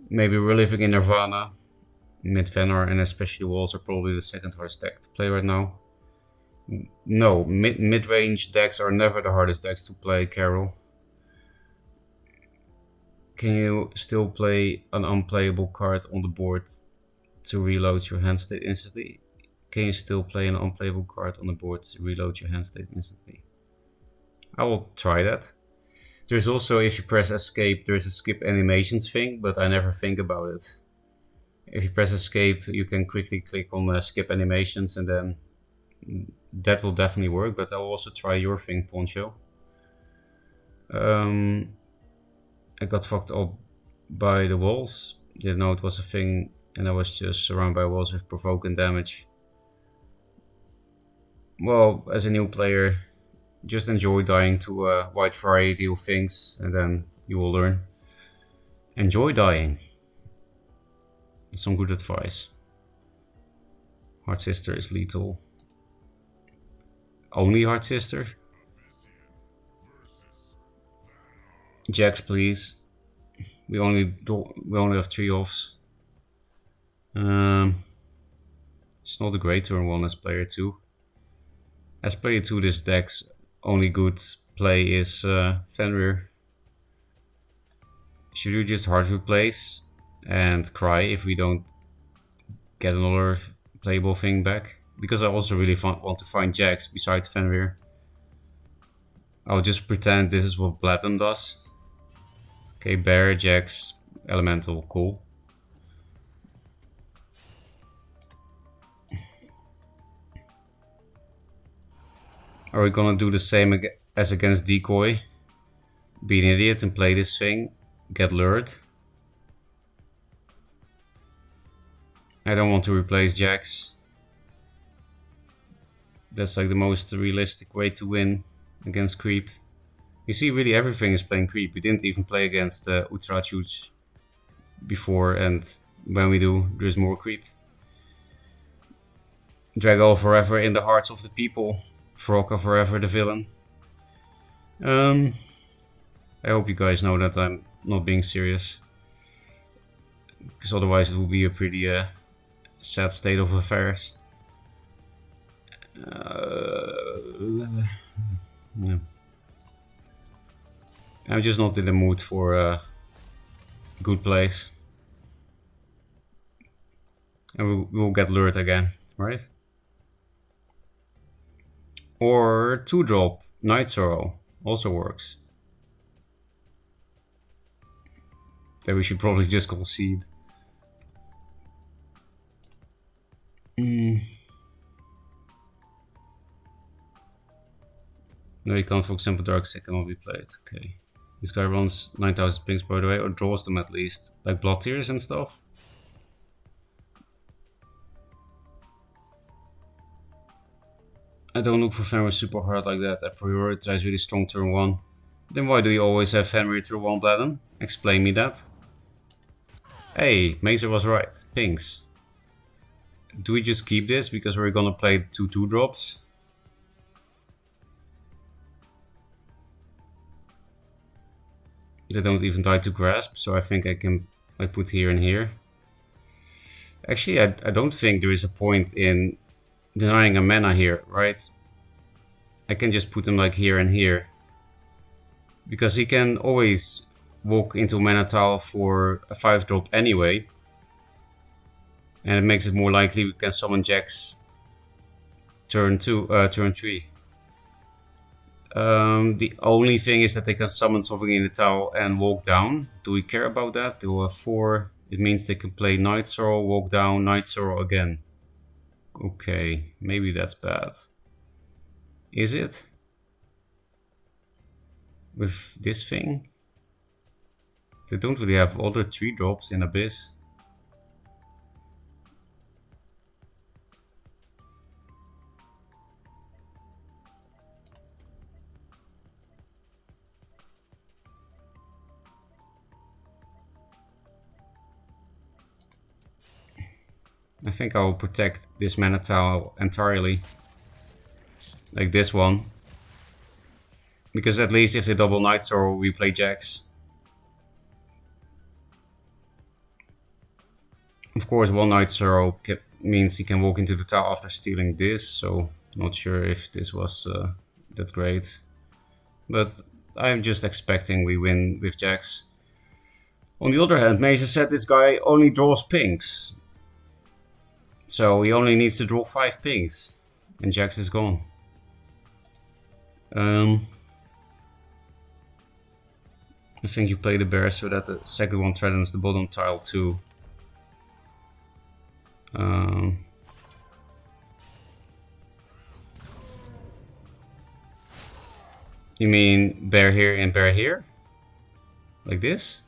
Maybe we're living in Nirvana. Mid-Venar and especially Walls are probably the second hardest deck to play right now. No, mid-range decks are never the hardest decks to play, Carol. Can you still play an unplayable card on the board to reload your hand state instantly? Can you still play an unplayable card on the board to reload your hand state instantly? I will try that. There's also, if you press escape, there's a skip animations thing, but I never think about it. If you press escape, you can quickly click on skip animations, and then that will definitely work, but I'll also try your thing, Poncho. I got fucked up by the walls. Didn't know it was a thing, and I was just surrounded by walls with provoke and damage. Well, as a new player, just enjoy dying to a wide variety of things, and then you will learn. Enjoy dying. That's some good advice. Hard Sister is lethal. Only Hard Sister? Jacks, please. We only have 3 offs. It's not a great turn 1 as player 2. As player 2, this deck's only good play is Fenrir. Should you just hard replace and cry if we don't get another playable thing back? Because I also really want to find Jax besides Fenrir. I'll just pretend this is what Blatham does. Okay, Bear, Jax, Elemental, cool. Are we gonna do the same as against Decoy? Be an idiot and play this thing, get lured? I don't want to replace Jax. That's like the most realistic way to win against creep. You see, really everything is playing creep. We didn't even play against Utrachuch before, and when we do, there's more creep. Drag all forever in the hearts of the people. Ferocca forever the villain. I hope you guys know that I'm not being serious, because otherwise it will be a pretty sad state of affairs. Yeah. I'm just not in the mood for a good plays. And we'll get lured again, right? Or 2-drop Night Sorrow also works. Then we should probably just concede. No, you can't, for example, Dark Side cannot be played. Okay. This guy runs 9,000 pings by the way, or draws them at least. Like Blood Tears and stuff. I don't look for Fenrir super hard like that. I prioritize really strong turn 1. Then why do you always have Fenrir turn 1 Bladden? Explain me that. Hey, Mazer was right. Pings. Do we just keep this because we're gonna play 2 2-drops? They don't even die to grasp, so I think I can like put here and here. Actually, I don't think there is a point in denying a mana here, right? I can just put him like here and here. Because he can always walk into mana tile for a 5-drop anyway. And it makes it more likely we can summon Jax turn 3. The only thing is that they can summon something in the tile and walk down. Do we care about that? They will have 4. It means they can play Night Sorrow, walk down, Night Sorrow again. Okay, maybe that's bad. Is it? With this thing? They don't really have other 3-drops in Abyss. I think I will protect this mana tile entirely. Like this one. Because at least if they double Night Sorrow, we play Jax. Of course, 1 Night Sorrow means he can walk into the tile after stealing this, so not sure if this was that great. But I'm just expecting we win with Jax. On the other hand, Mesa said this guy only draws pinks. So he only needs to draw 5 pinks. And Jax is gone. I think you play the bear so that the second one threatens the bottom tile too. You mean bear here and bear here? Like this?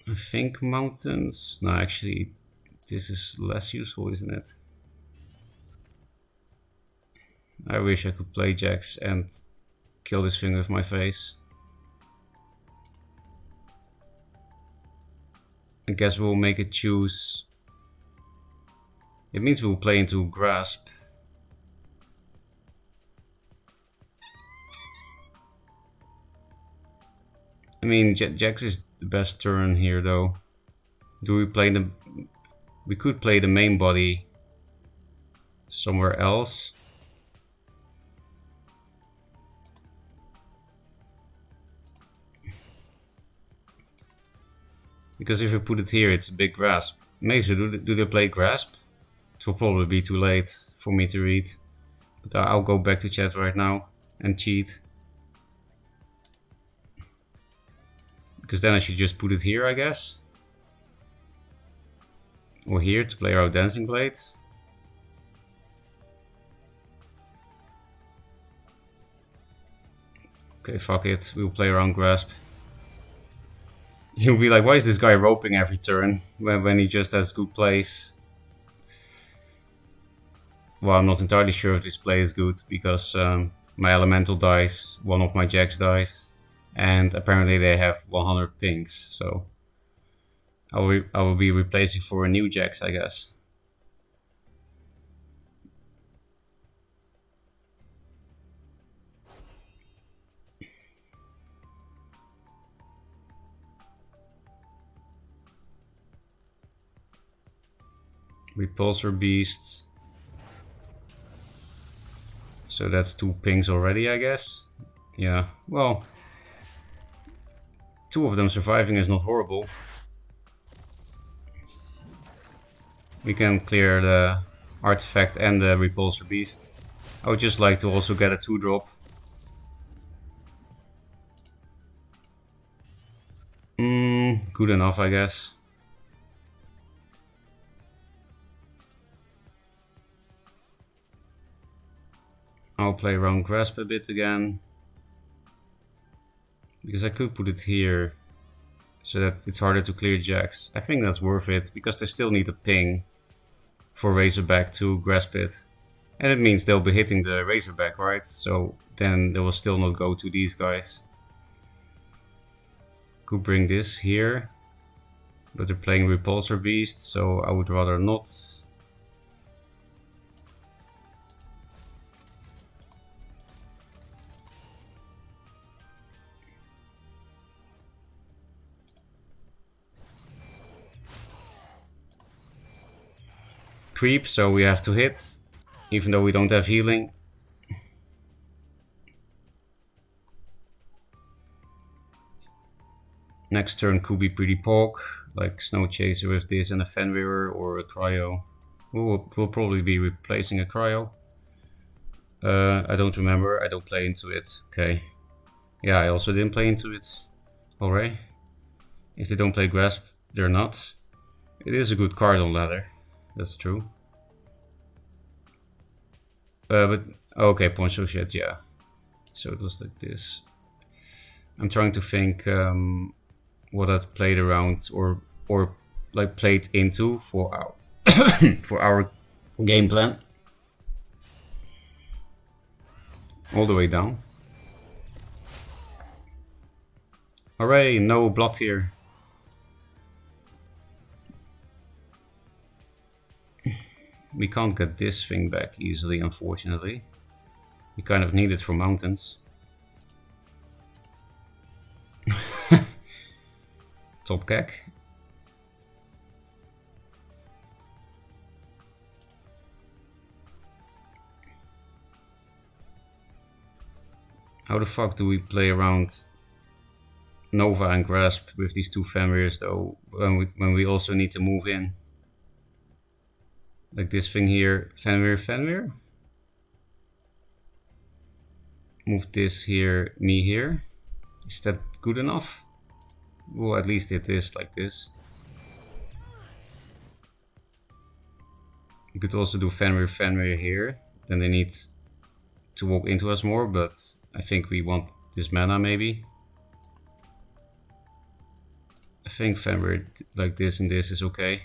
I think mountains. No, actually, this is less useful, isn't it? I wish I could play Jax and kill this thing with my face. I guess we'll make it choose. It means we'll play into grasp. I mean, Jax is the best turn here, though. Do we play the... We could play the main body somewhere else. Because if we put it here, it's a big grasp. Mesa, do they play grasp? It will probably be too late for me to read. But I'll go back to chat right now and cheat. Because then I should just put it here, I guess. Or here to play our Dancing Blades. Okay, fuck it. We'll play around grasp. You'll be like, why is this guy roping every turn when he just has good plays? Well, I'm not entirely sure if this play is good because my elemental dies, one of my Jax dies, and apparently they have 100 pings, so I will be replacing for a new Jax, I guess. Repulsor Beast. So that's 2 pings already, I guess. Yeah, well, 2 of them surviving is not horrible. We can clear the artifact and the Repulsor Beast. I would just like to also get a 2-drop. Good enough, I guess. I'll play around Grasp a bit again. Because I could put it here, so that it's harder to clear jacks. I think that's worth it, because they still need a ping for Razorback to grasp it. And it means they'll be hitting the Razorback, right? So then they will still not go to these guys. Could bring this here, but they're playing Repulsor Beast, so I would rather not. Creep, so we have to hit, even though we don't have healing. Next turn could be pretty pog, like Snow Chaser with this and a Fenrir or a Cryo. We'll probably be replacing a Cryo. I don't remember, I don't play into it. Okay. Yeah, I also didn't play into it. Alright. If they don't play Grasp, they're not. It is a good card on ladder. That's true. But okay, Poncho Shed, yeah. So it was like this. I'm trying to think what I've played around or like played into for our for our game plan. All the way down. Hooray, no blood here. We can't get this thing back easily, unfortunately. We kind of need it for mountains. Top cack. How the fuck do we play around Nova and Grasp with these 2 Fenrirs though, when we also need to move in? Like this thing here, Fenrir. Move this here, me here. Is that good enough? Well, at least it is like this. You could also do Fenrir here. Then they need to walk into us more, but I think we want this mana maybe. I think Fenrir like this and this is okay.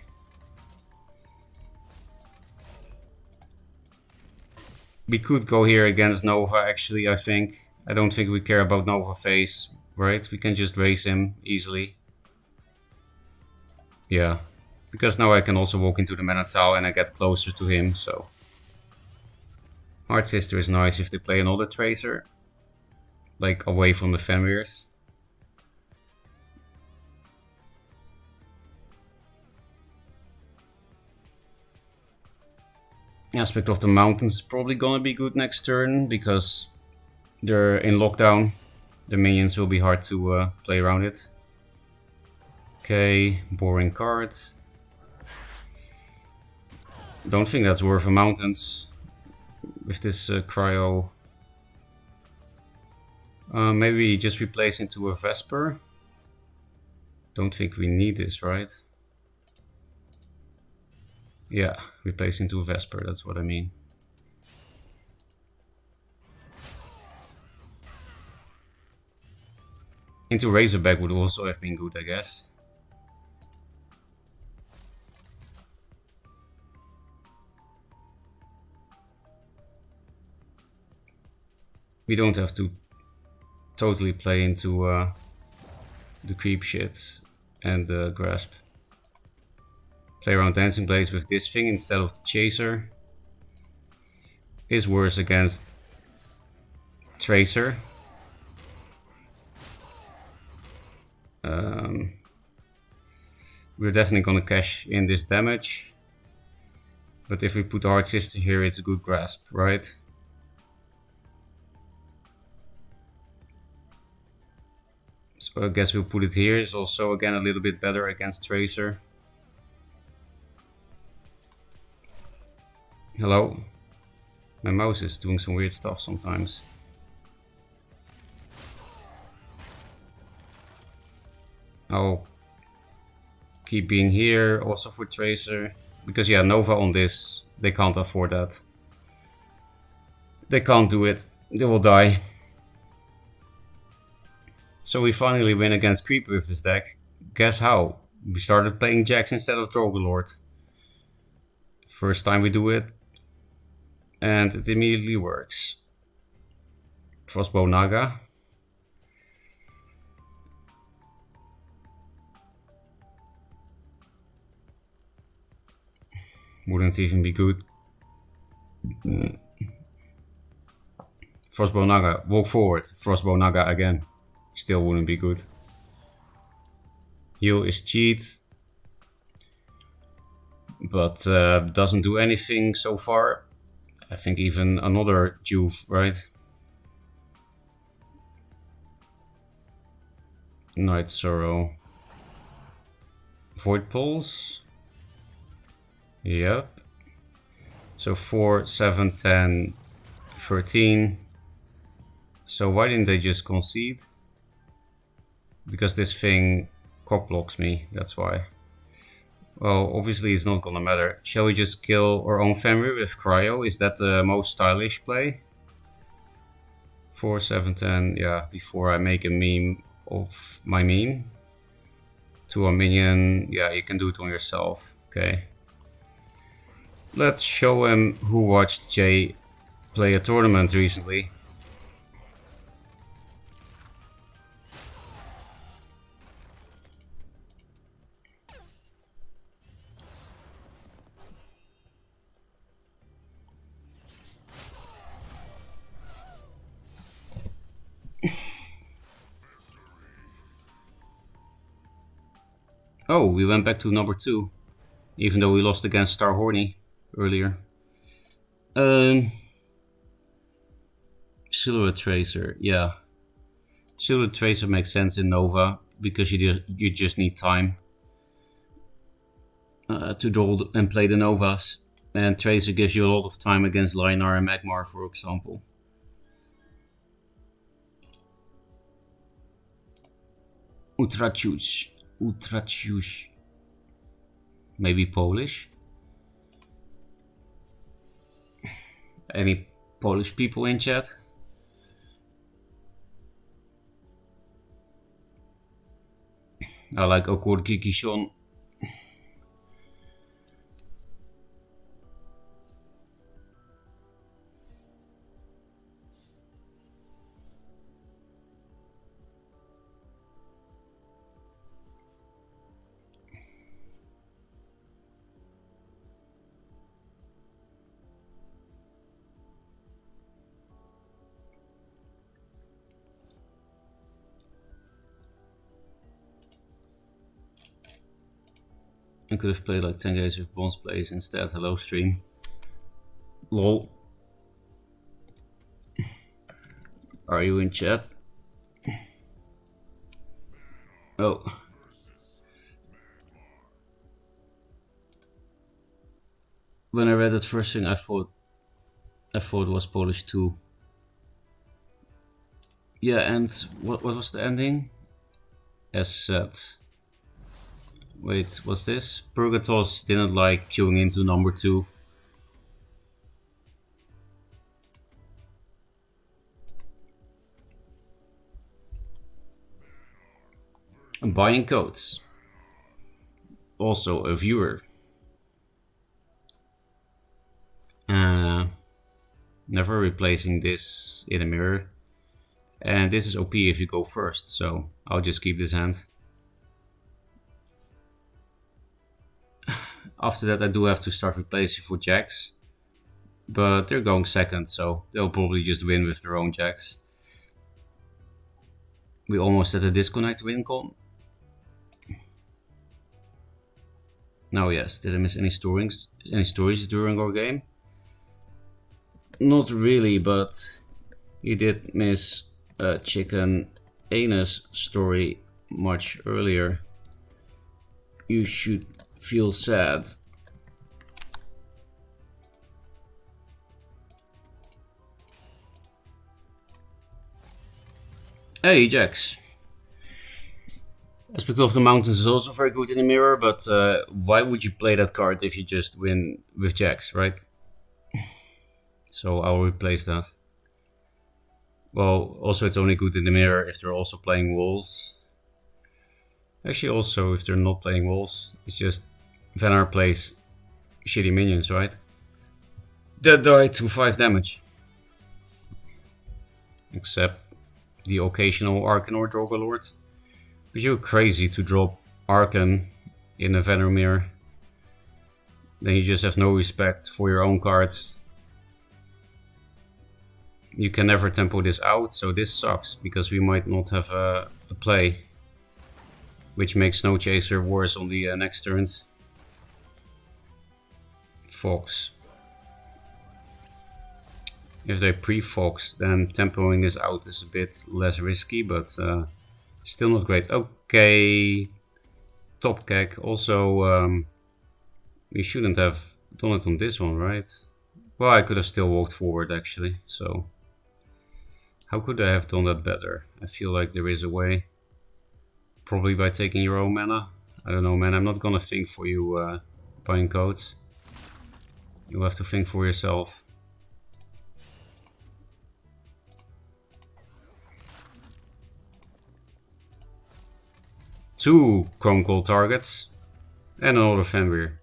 We could go here against Nova actually, I think. I don't think we care about Nova face, right? We can just raise him easily. Yeah, because now I can also walk into the Minotaur and I get closer to him, so. Hard Sister is nice if they play another Tracer. Like away from the Fenrirs. Aspect of the Mountains is probably gonna be good next turn because they're in lockdown. The minions will be hard to play around it. Okay, boring card. Don't think that's worth a Mountains with this Cryo. Maybe just replace into a Vesper. Don't think we need this, right? Yeah, replace into a Vesper, that's what I mean. Into Razorback would also have been good, I guess. We don't have to totally play into the creep shit and the Grasp. Play around Dancing Blades with this thing instead of the Chaser is worse against Tracer. We're definitely gonna cash in this damage. But if we put the Hard Sister here, it's a good grasp, right? So I guess we'll put it here. It's also again a little bit better against Tracer. Hello? My mouse is doing some weird stuff sometimes. I'll keep being here also for Tracer. Because yeah, Nova on this, they can't afford that. They can't do it. They will die. So we finally win against Creeper with this deck. Guess how? We started playing Jax instead of Drogelord. First time we do it. And it immediately works. Frostbow Naga. Wouldn't even be good. Frostbow Naga, walk forward. Frostbow Naga again. Still wouldn't be good. Heal is cheat. But doesn't do anything so far. I think even another Juve, right? Night Sorrow. Void Pulse. Yep. So 4, 7, 10, 13. So why didn't they just concede? Because this thing cockblocks me, that's why. Well, obviously it's not gonna matter. Shall we just kill our own Fenrir with Cryo? Is that the most stylish play? 4, 7, 10, yeah, before I make a meme of my meme. To a minion, yeah, you can do it on yourself, okay. Let's show him who watched Jay play a tournament recently. Oh, we went back to number 2, even though we lost against Star Horny earlier. Silhouette Tracer, yeah. Silhouette Tracer makes sense in Nova because you just need time to draw and play the Novas, and Tracer gives you a lot of time against Linar and Magmar, for example. Utraciusz. Maybe Polish? Any Polish people in chat? I like Okurki Kishon. I could have played like 10 games with Bronze Plays instead. Hello stream. Lol. Are you in chat? Oh. When I read that first thing, I thought it was Polish too. Yeah, and what was the ending? As said. Wait, what's this? Purgatos didn't like queuing into number 2. Buying codes. Also a viewer. Never replacing this in a mirror. And this is OP if you go first, so I'll just keep this hand. After that I do have to start replacing for Jax. But they're going second, so they'll probably just win with their own Jax. We almost had a disconnect win con. Now, yes, did I miss any stories during our game? Not really, but you did miss a chicken anus story much earlier. You should feel sad. Hey, Jax. Aspect of the Mountains is also very good in the mirror, but why would you play that card if you just win with Jax, right? So I'll replace that. Well, also it's only good in the mirror if they're also playing walls. Actually, also if they're not playing walls, it's just Vanar plays shitty minions, right? That die to 5 damage. Except the occasional Arcan or Drogalord. Because you're crazy to drop Arcan in a Vanar mirror. Then you just have no respect for your own cards. You can never tempo this out, so this sucks, because we might not have a play. Which makes Snow Chaser worse on the next turns. Fox. If they pre-Fox, then tempoing this out is a bit less risky, but still not great. Okay, Top Keg. Also, we shouldn't have done it on this one, right? Well, I could have still walked forward, actually, so... How could I have done that better? I feel like there is a way. Probably by taking your own mana. I don't know, man. I'm not gonna think for you buying codes. You'll have to think for yourself. Two Chrome Gold targets. And another Fenrir.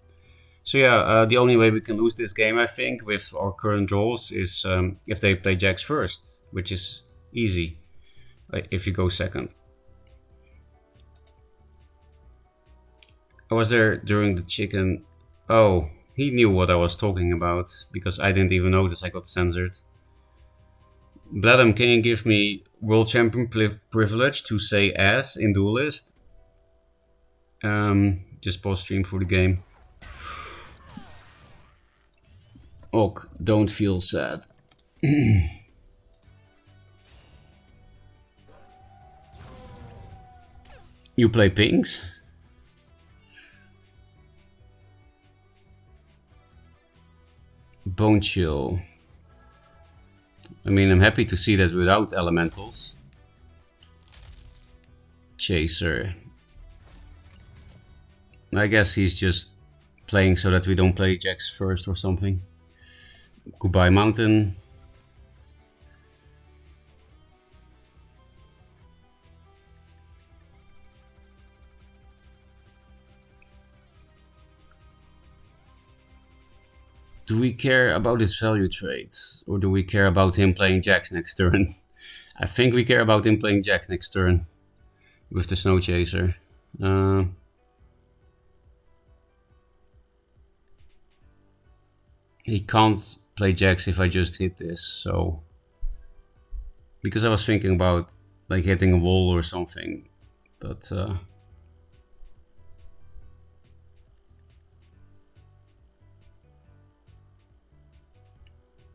So yeah, the only way we can lose this game, I think, with our current draws is if they play Jax first. Which is easy if you go second. I was there during the chicken. Oh, he knew what I was talking about because I didn't even notice I got censored. Bladam, can you give me world champion privilege to say ass in Duelyst? Just pause stream for the game. Ok, don't feel sad. You play pinks? Bone Chill. I mean, I'm happy to see that without elementals. Chaser. I guess he's just playing so that we don't play Jax first or something. Goodbye Mountain. Do we care about his value trades? Or do we care about him playing Jax next turn? I think we care about him playing Jax next turn. With the Snow Chaser. He can't play Jax if I just hit this, so... Because I was thinking about like hitting a wall or something. But...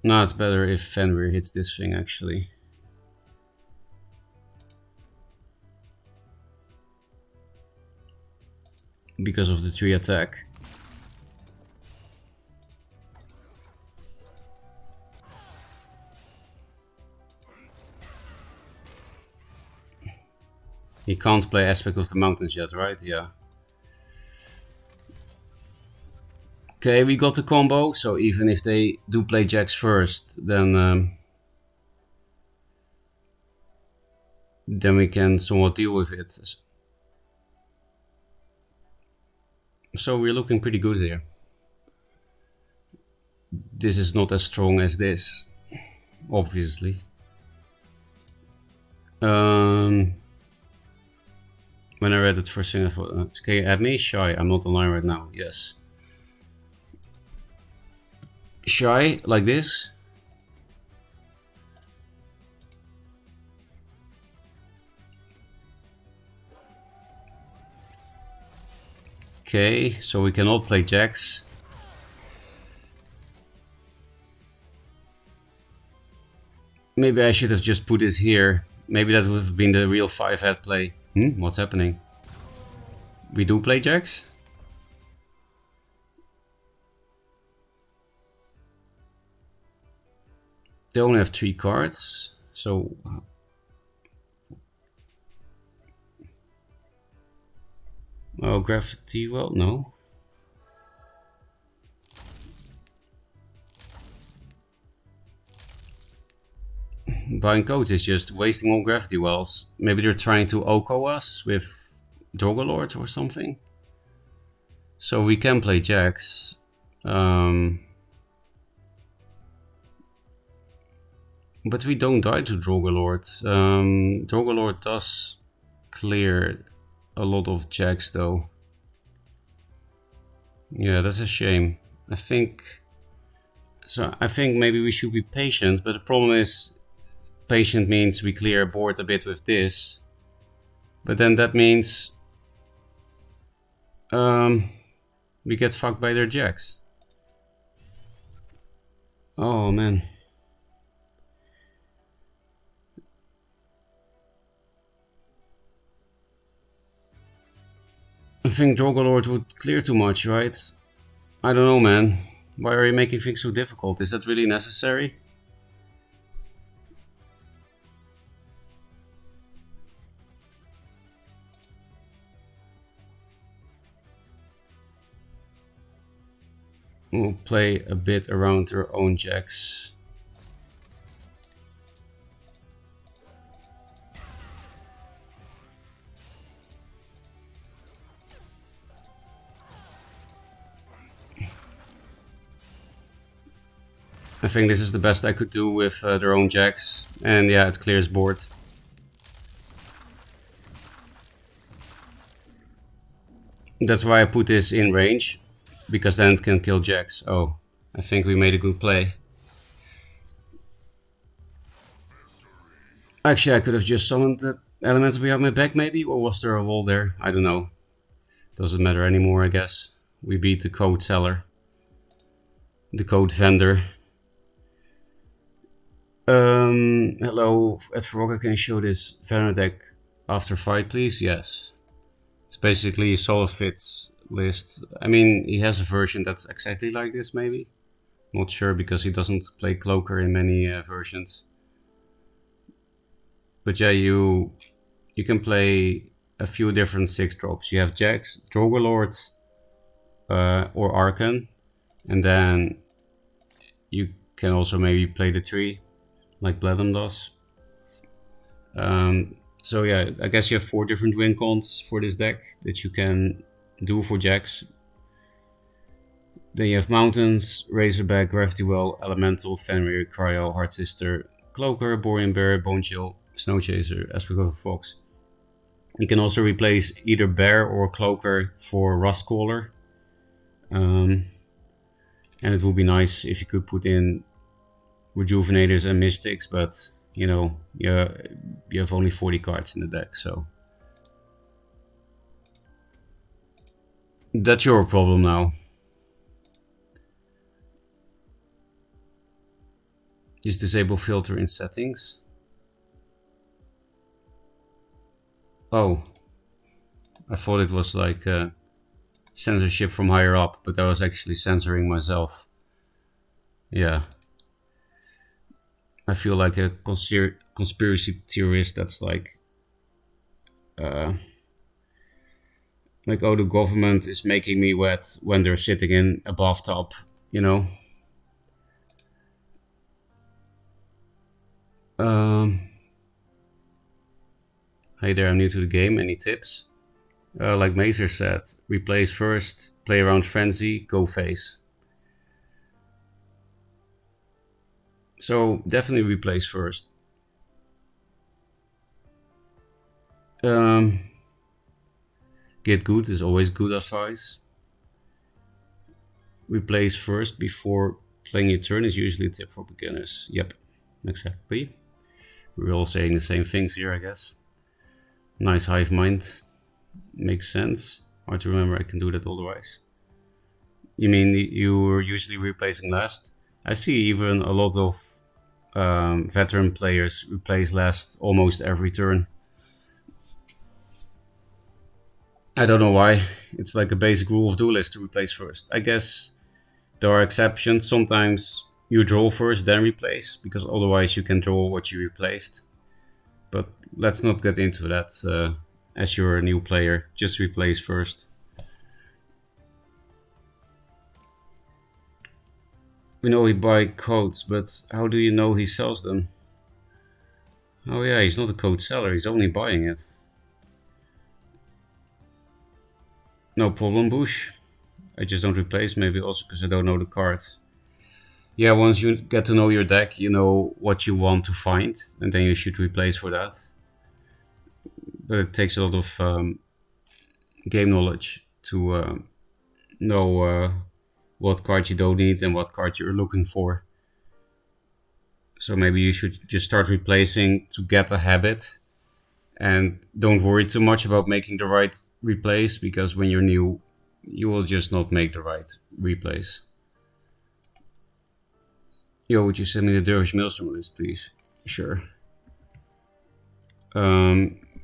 No, it's better if Fenrir hits this thing, actually. Because of the 3 attack. He can't play Aspect of the Mountains yet, right? Yeah. Okay, we got the combo, so even if they do play Jax first, then we can somewhat deal with it. So we're looking pretty good here. This is not as strong as this, obviously. When I read it first thing, I thought, okay, add me? Shy, I'm not online right now, yes. Shy, like this. Okay, so we cannot play jacks. Maybe I should have just put this here. Maybe that would have been the real 5-head play. What's happening? We do play jacks? They only have 3 cards, so... Oh, gravity, well, no. Buying codes is just wasting all gravity wells. Maybe they're trying to OKO us with Drogolord or something. So we can play jacks. But we don't die to Drogolord. Drogolord does clear a lot of jacks though. Yeah, that's a shame. I think maybe we should be patient, but the problem is patient means we clear a board a bit with this. But then that means we get fucked by their jacks. Oh man. I think Drogolord would clear too much, right? I don't know, man. Why are you making things so difficult? Is that really necessary? We'll play a bit around their own jacks. I think this is the best I could do with their own jacks. And yeah, it clears board. That's why I put this in range, because then it can kill jacks. Oh, I think we made a good play. Actually, I could have just summoned the elemental behind my back maybe, or was there a wall there? I don't know. Doesn't matter anymore, I guess. We beat the code seller. The code vendor. Hello, at Ferocca, can you show this Vanna deck after fight, please? Yes. It's basically a solid fits list. I mean, he has a version that's exactly like this, maybe. Not sure, because he doesn't play Cloaker in many versions. But yeah, you can play a few different 6-drops. You have Jax, Drogolord, or Arcan, and then you can also maybe play the 3, like Bledum does. So yeah, I guess you have 4 different win cons for this deck that you can do for Jax. Then you have Mountains, Razorback, Gravity Well, Elemental, Fenrir, Cryo, Heart Sister, Cloaker, Borean Bear, Bone Chill, Snow Chaser, Aspect of a Fox. You can also replace either Bear or Cloaker for Rust Caller. And it would be nice if you could put in Rejuvenators and Mystics, but you know, you have only 40 cards in the deck, so that's your problem now. Just disable filter in settings. Oh, I thought it was like censorship from higher up, but I was actually censoring myself. Yeah. I feel like a conspiracy theorist that's like, oh, the government is making me wet when they're sitting in a bathtub, you know? Hey there, I'm new to the game. Any tips? Like Mazer said, replace first, play around Frenzy, go face. So definitely replace first. Get good is always good advice. Replace first before playing your turn is usually a tip for beginners. Yep, exactly. We're all saying the same things here, I guess. Nice hive mind. Makes sense. Hard to remember, I can do that otherwise. You mean you're usually replacing last? I see even a lot of veteran players replace last almost every turn. I don't know why. It's like a basic rule of Duelyst to replace first. I guess there are exceptions. Sometimes you draw first, then replace, because otherwise you can draw what you replaced. But let's not get into that. As you're a new player, just replace first. We know he buys codes, but how do you know he sells them? Oh yeah, he's not a code seller, he's only buying it. No problem, Bush. I just don't replace, maybe also because I don't know the cards. Yeah, once you get to know your deck, you know what you want to find, and then you should replace for that. But it takes a lot of game knowledge to know what card you don't need and what card you're looking for. So maybe you should just start replacing to get a habit, and don't worry too much about making the right replace, because when you're new, you will just not make the right replace. Yo, would you send me the Dervish Maelstrom list, please? Sure.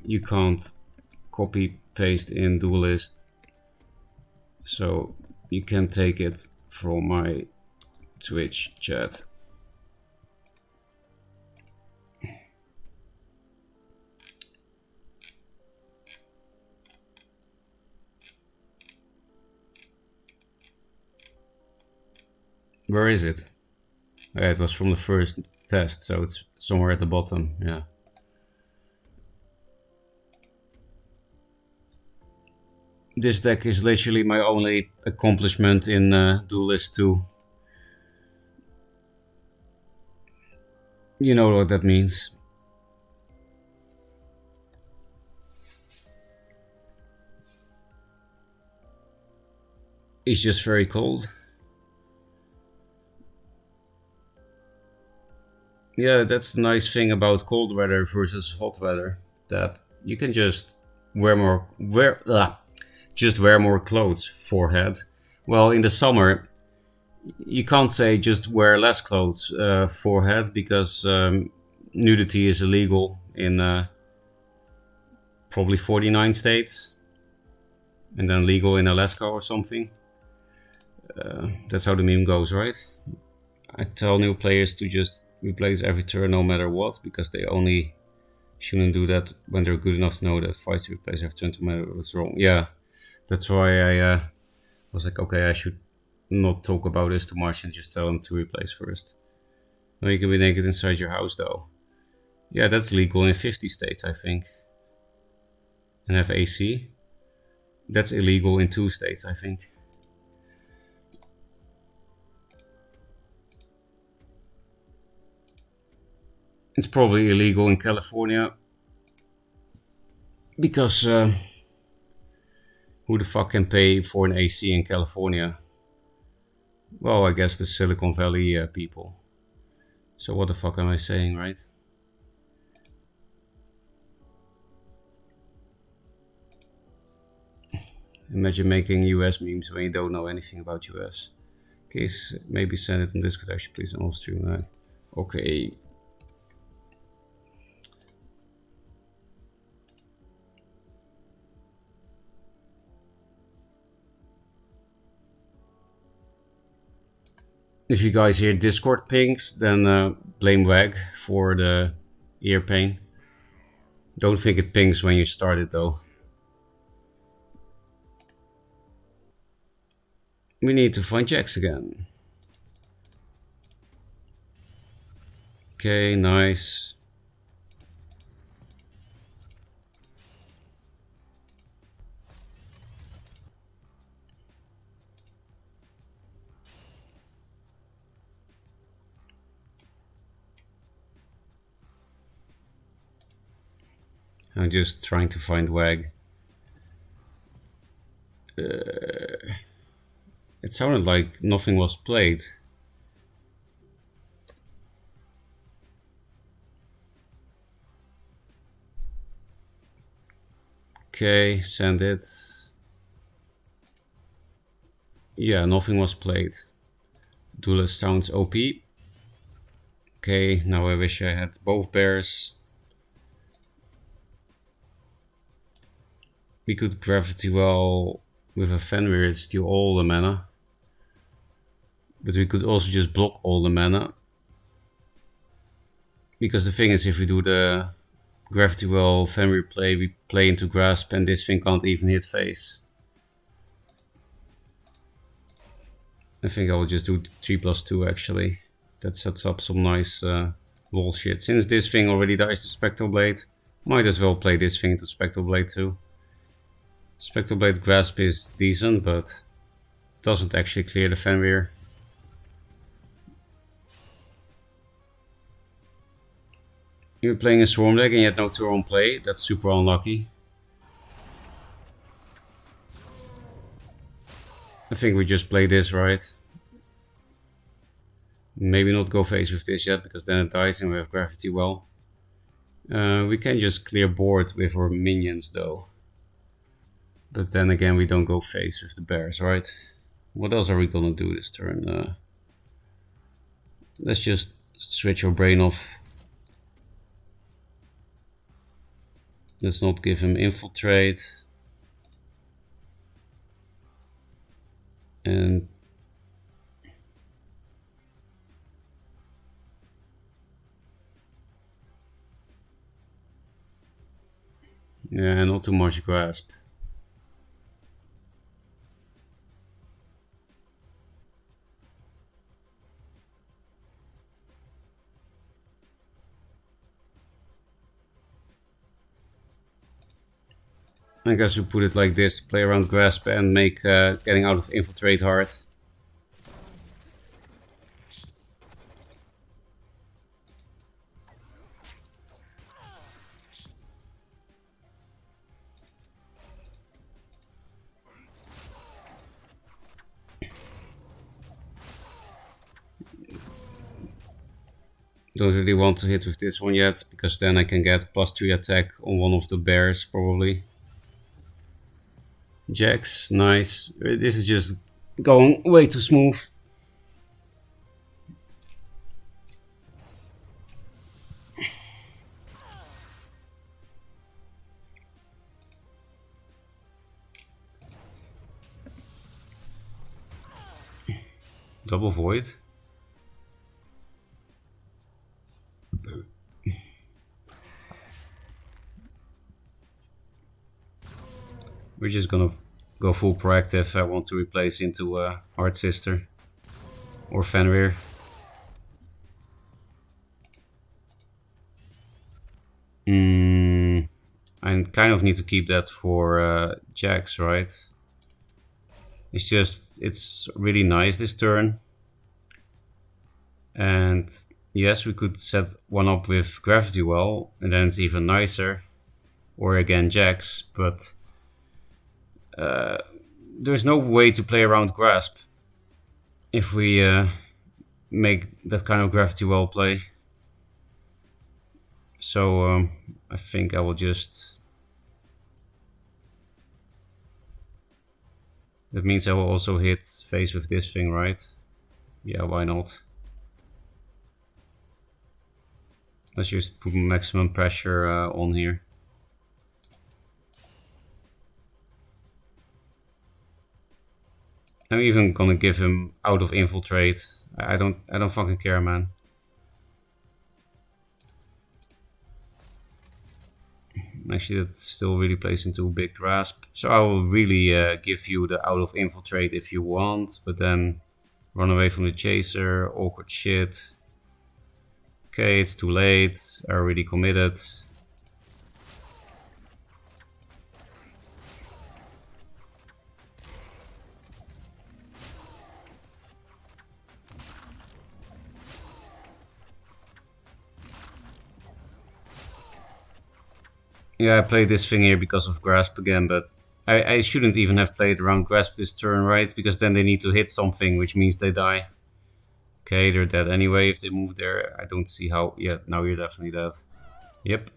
You can't copy paste in Duelyst, so you can take it from my Twitch chat. Where is it? Yeah, it was from the first test, so it's somewhere at the bottom. Yeah. This deck is literally my only accomplishment in Duelyst II. You know what that means. It's just very cold. Yeah, that's the nice thing about cold weather versus hot weather, that you can just wear more clothes forehead. Well, in the summer, you can't say just wear less clothes forehead, because nudity is illegal in probably 49 states, and then legal in Alaska or something. That's how the meme goes, right? I tell new players to just replace every turn no matter what, because they only shouldn't do that when they're good enough to know that fights to replace every turn no matter what's wrong. Yeah, that's why I was like, okay, I should not talk about this too much and just tell them to replace first. No, you can be naked inside your house though. Yeah, that's legal in 50 states, I think. And have AC. That's illegal in 2 states, I think. It's probably illegal in California, because who the fuck can pay for an AC in California? Well, I guess the Silicon Valley people. So what the fuck am I saying, right? Imagine making US memes when you don't know anything about US. Case, maybe send it on Discord actually, please, and off stream. Okay. If you guys hear Discord pings, then blame WAG for the ear pain. Don't think it pings when you start it though. We need to find Jax again. Okay, nice. I'm just trying to find WAG. It sounded like nothing was played. Okay, send it. Yeah, nothing was played. Duelyst sounds OP. Okay, now I wish I had both bears. We could Gravity Well with a Fenrir and steal all the mana. But we could also just block all the mana. Because the thing is, if we do the Gravity Well Fenrir play, we play into Grasp and this thing can't even hit face. I think I will just do 3+2 actually. That sets up some nice wall shit. Since this thing already dies to Spectral Blade, might as well play this thing to Spectral Blade too. Spectral Blade Grasp is decent, but doesn't actually clear the Fenrir. You're playing a Swarm deck and you had no turn on play. That's super unlucky. I think we just play this, right? Maybe not go face with this yet, because then it dies and we have Gravity Well. We can just clear board with our minions though. But then again, we don't go face with the bears, right? What else are we gonna do this turn? Let's just switch our brain off. Let's not give him Infiltrate. And yeah, not too much Grasp. I guess we put it like this, play around Grasp and make getting out of Infiltrate hard. Don't really want to hit with this one yet, because then I can get +3 attack on one of the bears, probably. Jacks, nice. This is just going way too smooth. Double Void. We're just gonna go full proactive. I want to replace into Hard Sister or Fenrir. I kind of need to keep that for Jax, right? It's just, it's really nice this turn. And yes, we could set one up with Gravity Well, and then it's even nicer. Or again Jax, but there's no way to play around Grasp if we make that kind of Gravity Well play. So I think I will just... That means I will also hit face with this thing, right? Yeah, why not? Let's just put maximum pressure on here. I'm even gonna give him out of Infiltrate. I don't fucking care, man. Actually, that still really plays into a big Grasp. So I will really give you the out of Infiltrate if you want, but then run away from the chaser, awkward shit. Okay, it's too late, I already committed. Yeah, I played this thing here because of Grasp again, but I shouldn't even have played around Grasp this turn, right? Because then they need to hit something, which means they die. Okay, they're dead anyway if they move there. I don't see how... Yeah, now you're definitely dead. Yep.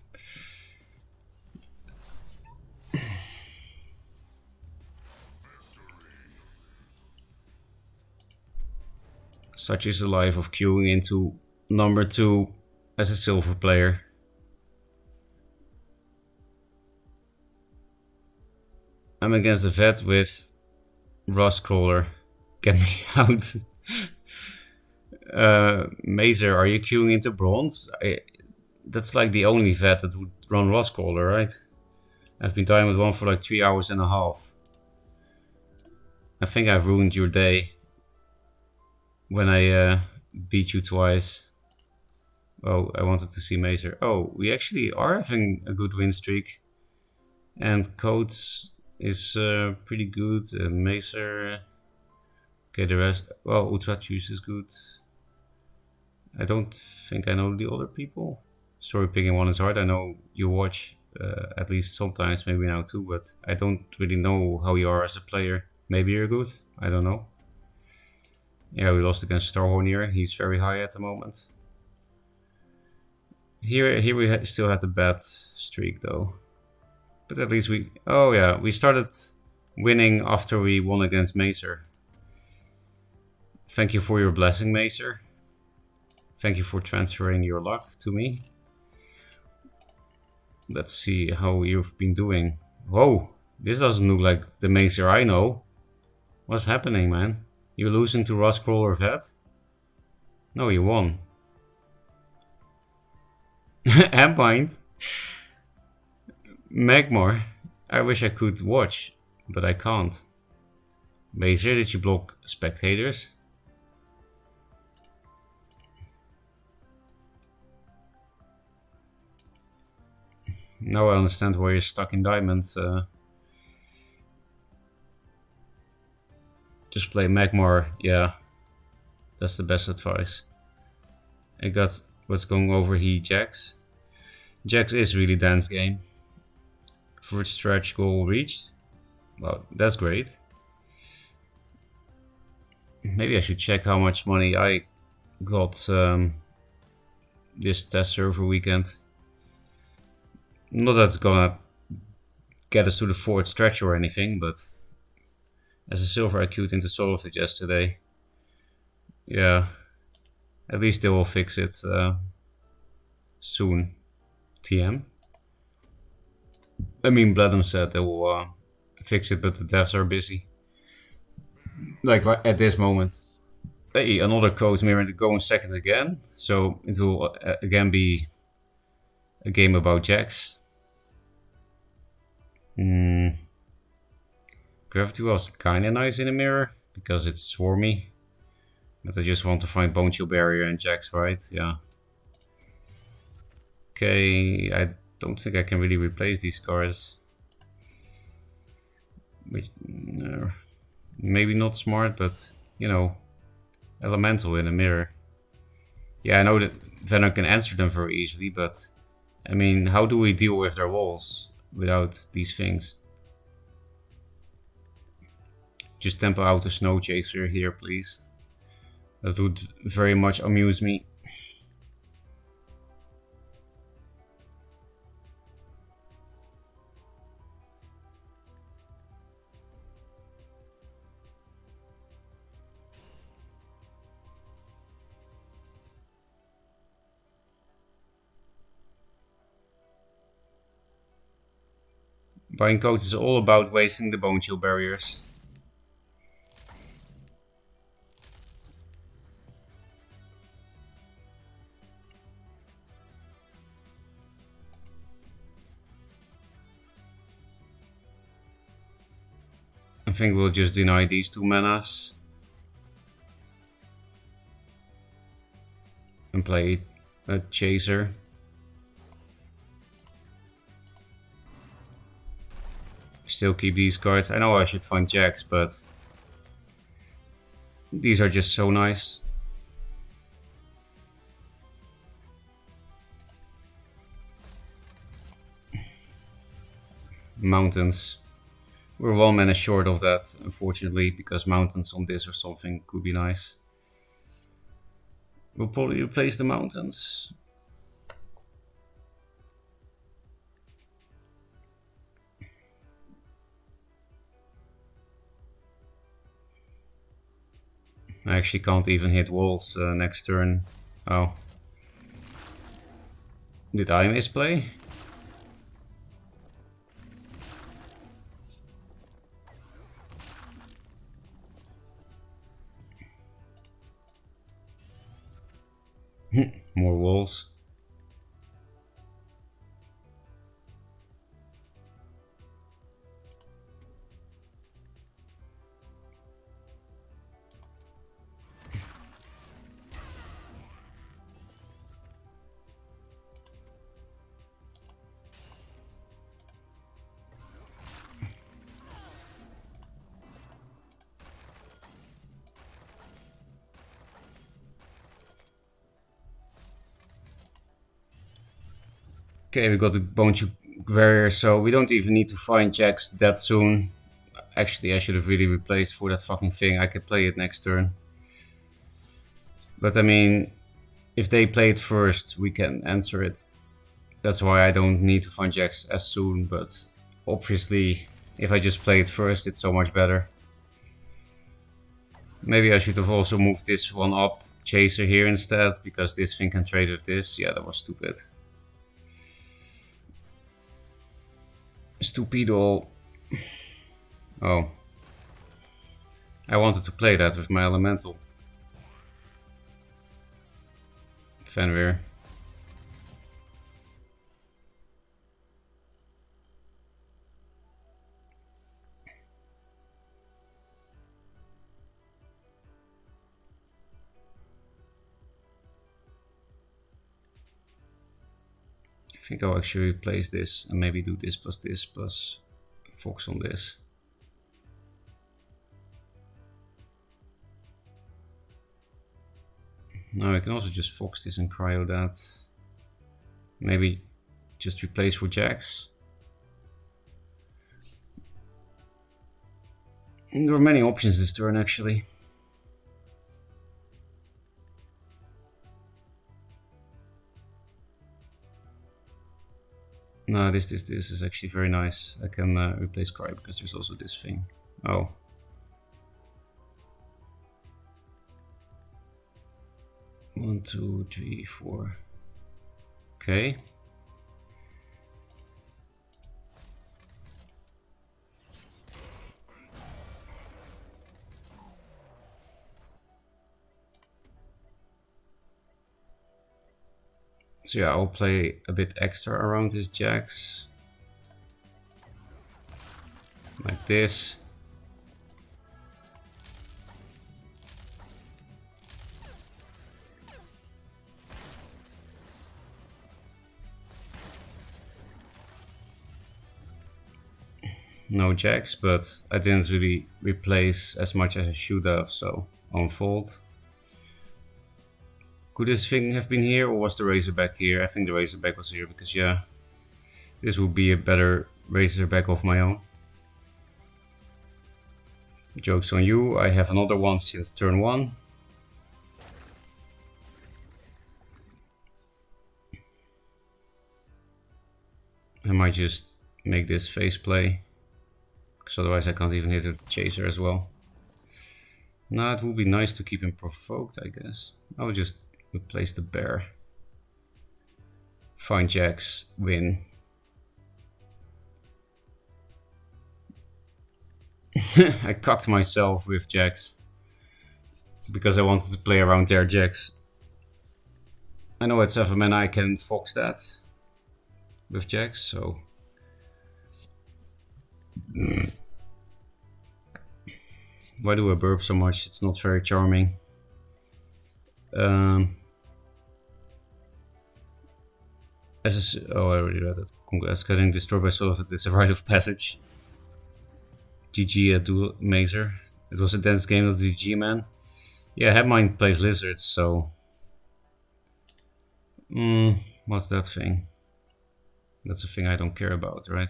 Such is the life of queuing into number 2 as a silver player. I'm against the vet with Rustcrawler. Get me out. Mazer, are you queuing into bronze? That's like the only vet that would run Rustcrawler, right? I've been dying with one for like 3 hours and a half. I think I've ruined your day when I beat you twice. Oh, I wanted to see Mazer. Oh, we actually are having a good win streak. And Codes is pretty good. And Mazer... Okay, the rest... Well, Ultra Juice is good. I don't think I know the other people. Sorry, picking one is hard. I know you watch at least sometimes, maybe now too, but I don't really know how you are as a player. Maybe you're good. I don't know. Yeah, we lost against Starhorn here. He's very high at the moment. Here we still had a bad streak though. But at least we... Oh yeah, we started winning after we won against Mazer. Thank you for your blessing, Mazer. Thank you for transferring your luck to me. Let's see how you've been doing. Whoa, this doesn't look like the Mazer I know. What's happening, man? You're losing to Rustcrawler Vet? No, you won. Ambind. Magmar. I wish I could watch, but I can't. Mazer, did you block spectators? Now I understand why you're stuck in diamonds. Just play Magmar, yeah. That's the best advice. I got what's going over here, Jax. Jax is really dance game. First stretch goal reached. Wow, that's great. Maybe I should check how much money I got this test server weekend. Not that it's gonna get us to the 4th stretch or anything, but as a silver I queued into Solofit yesterday. Yeah, at least they will fix it soon. TM. I mean, Bladum said they will fix it, but the devs are busy. Like at this moment. Hey, another code mirror to go in second again. So it will again be a game about Jax. Gravity was kinda nice in the mirror because it's swarmy. But I just want to find Bone Chill Barrier and Jax, right? Yeah. Okay, I don't think I can really replace these cards. Which, maybe not smart, but you know, elemental in a mirror. Yeah, I know that Venom can answer them very easily, but I mean, how do we deal with their walls without these things? Just tempo out a Snow Chaser here, please. That would very much amuse me. Buying codes is all about wasting the Bone Chill barriers. I think we'll just deny these 2 manas. And play a Chaser. Still keep these cards. I know I should find Jax, but these are just so nice. Mountains. We're 1 mana short of that, unfortunately, because mountains on this or something could be nice. We'll probably replace the mountains. I actually can't even hit walls next turn. Oh. Did I misplay? More walls. Okay, we got a bunch of barriers, so we don't even need to find jacks that soon. Actually, I should have really replaced for that fucking thing. I could play it next turn. But I mean, if they play it first, we can answer it. That's why I don't need to find jacks as soon, but obviously, if I just play it first, it's so much better. Maybe I should have also moved this one up, Chaser here instead, because this thing can trade with this. Yeah, that was stupid. Stupido. Oh. I wanted to play that with my elemental. Fenrir. I think I'll actually replace this and maybe do this plus Fox on this. Now I can also just Fox this and cryo that. Maybe just replace for jacks. There are many options this turn actually. No, this is actually very nice. I can replace cryo because there's also this thing. Oh. One, two, three, four. Okay. So yeah, I'll play a bit extra around his jacks. Like this. No jacks, but I didn't really replace as much as I should have, so on fold. Could this thing have been here, or was the Razorback here? I think the Razorback was here, because yeah, this would be a better Razorback of my own. Joke's on you, I have another one since turn 1. I might just make this face play, because otherwise I can't even hit with the Chaser as well. Nah, it would be nice to keep him provoked, I guess. I'll just replace the bear. Find jacks, win. I cocked myself with jacks because I wanted to play around their jacks. I know at 7 mana I can fox that with jacks, so why do I burp so much? It's not very charming. Oh, I already read that. Congrats, getting destroyed by Soul of it is a rite of passage. GG at Duel Mazer. It was a dense game of the GG man. Yeah, Headmind plays lizards, so what's that thing? That's a thing I don't care about, right?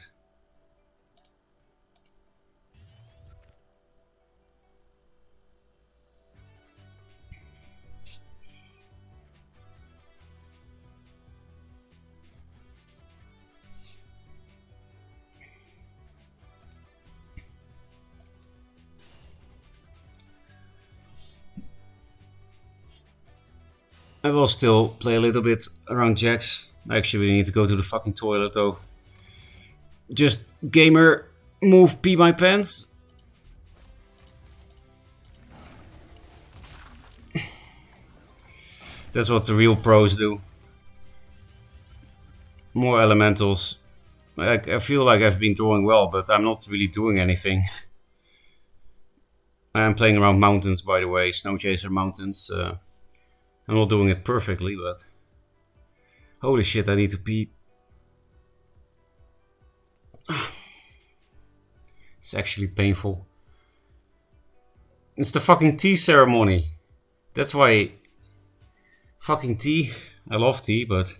I will still play a little bit around jacks. Actually, we need to go to the fucking toilet though. Just gamer, move, pee my pants. That's what the real pros do. More elementals. I feel like I've been drawing well, but I'm not really doing anything. I am playing around mountains, by the way, Snow Chaser Mountains. I'm not doing it perfectly, but... Holy shit, I need to pee. It's actually painful. It's the fucking tea ceremony. That's why... Fucking tea. I love tea, but...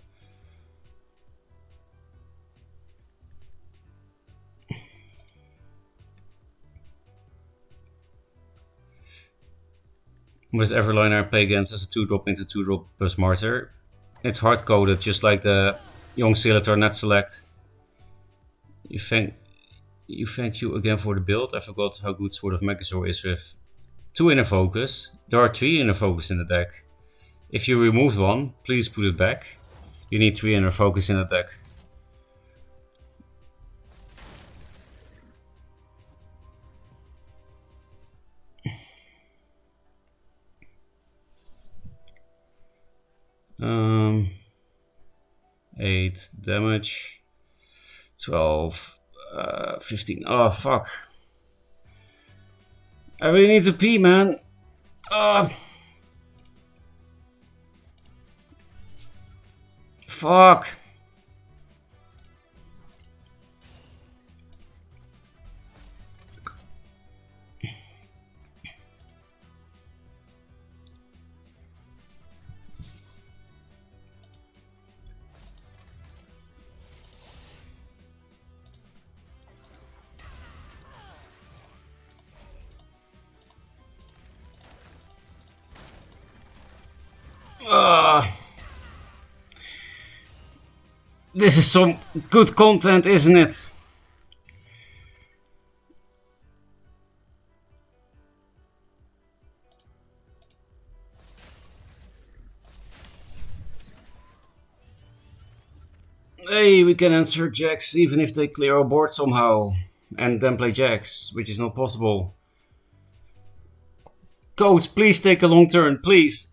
With every line I play against as a 2-drop into 2-drop plus Martyr. It's hard-coded, just like the Young Skeletor net select. Thank you again for the build. I forgot how good Sword of Megazord is with 2 inner focus. There are 3 inner focus in the deck. If you removed one, please put it back. You need 3 inner focus in the deck. Um, 8 damage, 12, 15. Oh fuck! I really need to pee, man. Fuck. This is some good content, isn't it? Hey, we can answer jacks even if they clear our board somehow. And then play jacks, which is not possible. Coach, please take a long turn, please.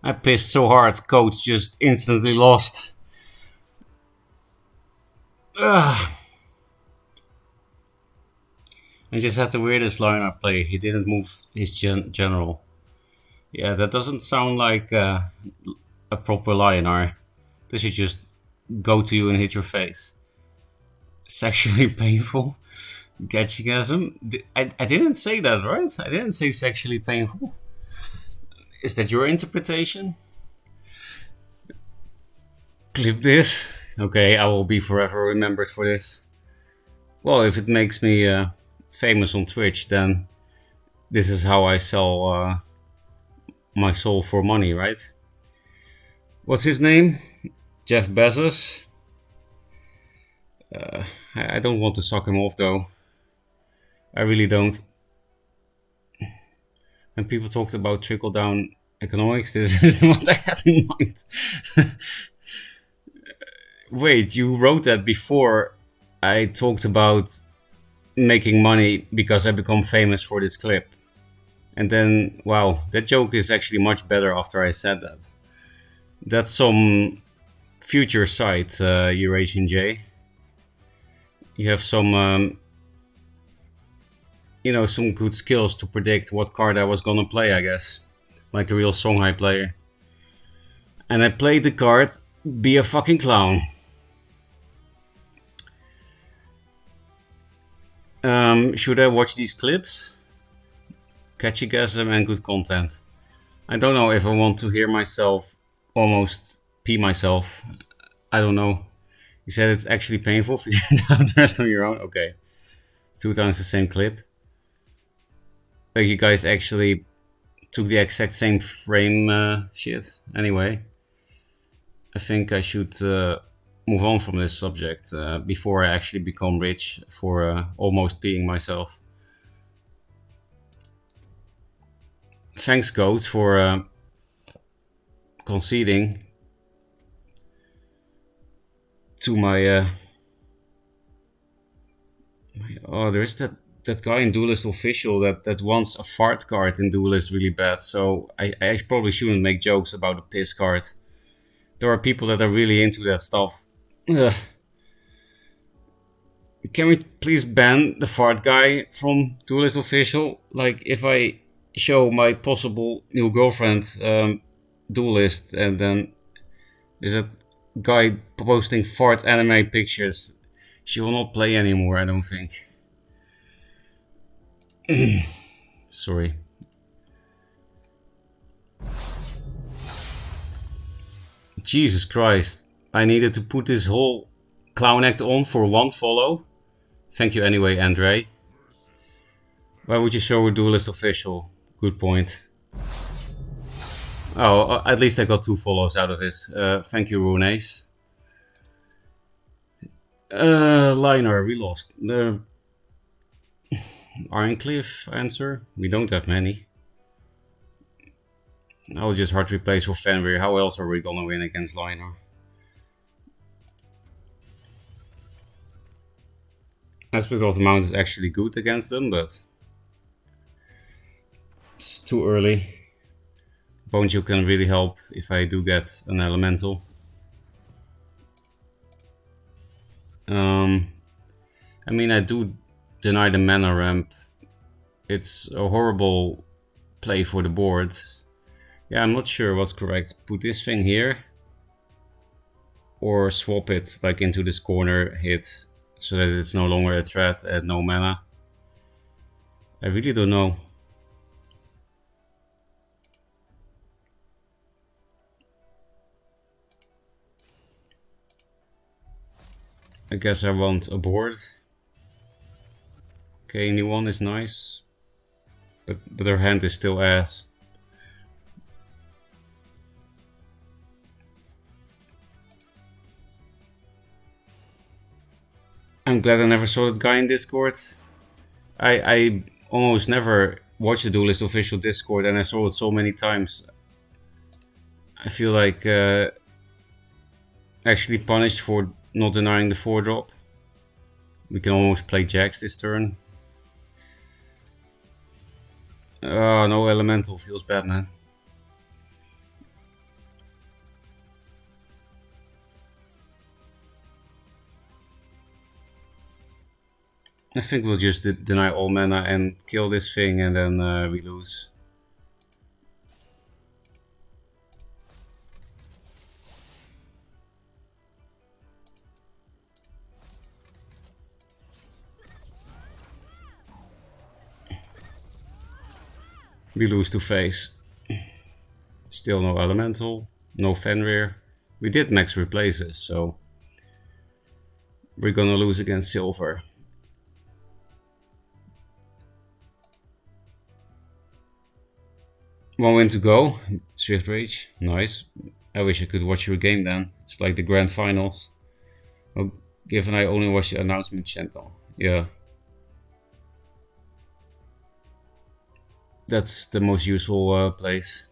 I pissed so hard, coach just instantly lost. Ugh. I just had the weirdest line I play. He didn't move his general. Yeah, that doesn't sound like a proper Lionar. They should just go to you and hit your face. Sexually painful? Gadgetgasm? I didn't say that, right? I didn't say sexually painful. Is that your interpretation? Clip this. Okay, I will be forever remembered for this. Well, if it makes me famous on Twitch, then this is how I sell my soul for money, right? What's his name? Jeff Bezos? I don't want to suck him off though. I really don't. When people talked about trickle-down economics, this is what I had in mind. Wait, you wrote that before I talked about making money because I become famous for this clip. And then, wow, that joke is actually much better after I said that. That's some future sight, Eurasian J. You have some, some good skills to predict what card I was gonna play, I guess. Like a real Songhai player. And I played the card, be a fucking clown. Should I watch these clips? Catchygasm and good content. I don't know if I want to hear myself almost pee myself. I don't know. You said it's actually painful for you to have the rest on your own? Okay. 2 times the same clip. Like you guys actually took the exact same frame shit. Anyway. I think I should move on from this subject before I actually become rich for almost peeing myself. Thanks, Goat, for conceding to my oh, there's that guy in Duelyst Official that wants a fart card in Duelyst really bad, so I probably shouldn't make jokes about a piss card. There are people that are really into that stuff. Ugh. Can we please ban the fart guy from Duelyst Official? Like, if I show my possible new girlfriend Duelyst and then there's a guy posting fart anime pictures, she will not play anymore, I don't think. Sorry. Jesus Christ. I needed to put this whole clown act on for 1 follow. Thank you anyway, Andre. Why would you show a Duelyst Official? Good point. Oh, at least I got 2 follows out of this. Thank you, Runace. Liner, we lost. Ironcliff answer? We don't have many. I'll just hard replace for Fenrir. How else are we gonna win against Liner? Aspect of the Mount is actually good against them, but it's too early. Bonju can really help if I do get an elemental. I mean, I do deny the mana ramp. It's a horrible play for the board. Yeah, I'm not sure what's correct. Put this thing here or swap it like into this corner hit so that it's no longer a threat at no mana. I really don't know. I guess I want a board. Okay, new one is nice. But her hand is still ass. I'm glad I never saw that guy in Discord. I almost never watch the Duelyst Official Discord and I saw it so many times. I feel like actually punished for not denying the 4-drop. We can almost play Jax this turn. Oh, no elemental, feels bad, man. I think we'll just deny all mana and kill this thing and then we lose. We lose to face. Still no elemental, no Fenrir. We did max replaces, so We're gonna lose against silver. One win to go. Swift Rage. Nice. I wish I could watch your game then. It's like the grand finals. Well, given I only watch the announcement channel. Yeah. That's the most useful place.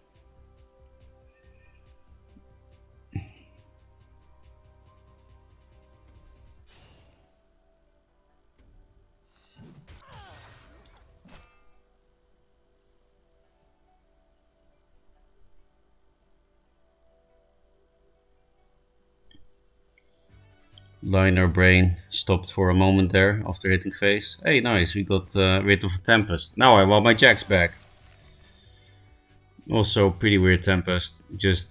Liner brain stopped for a moment there after hitting face. Hey, nice, we got rid of a Tempest. Now I want my jacks back. Also, pretty weird Tempest. Just...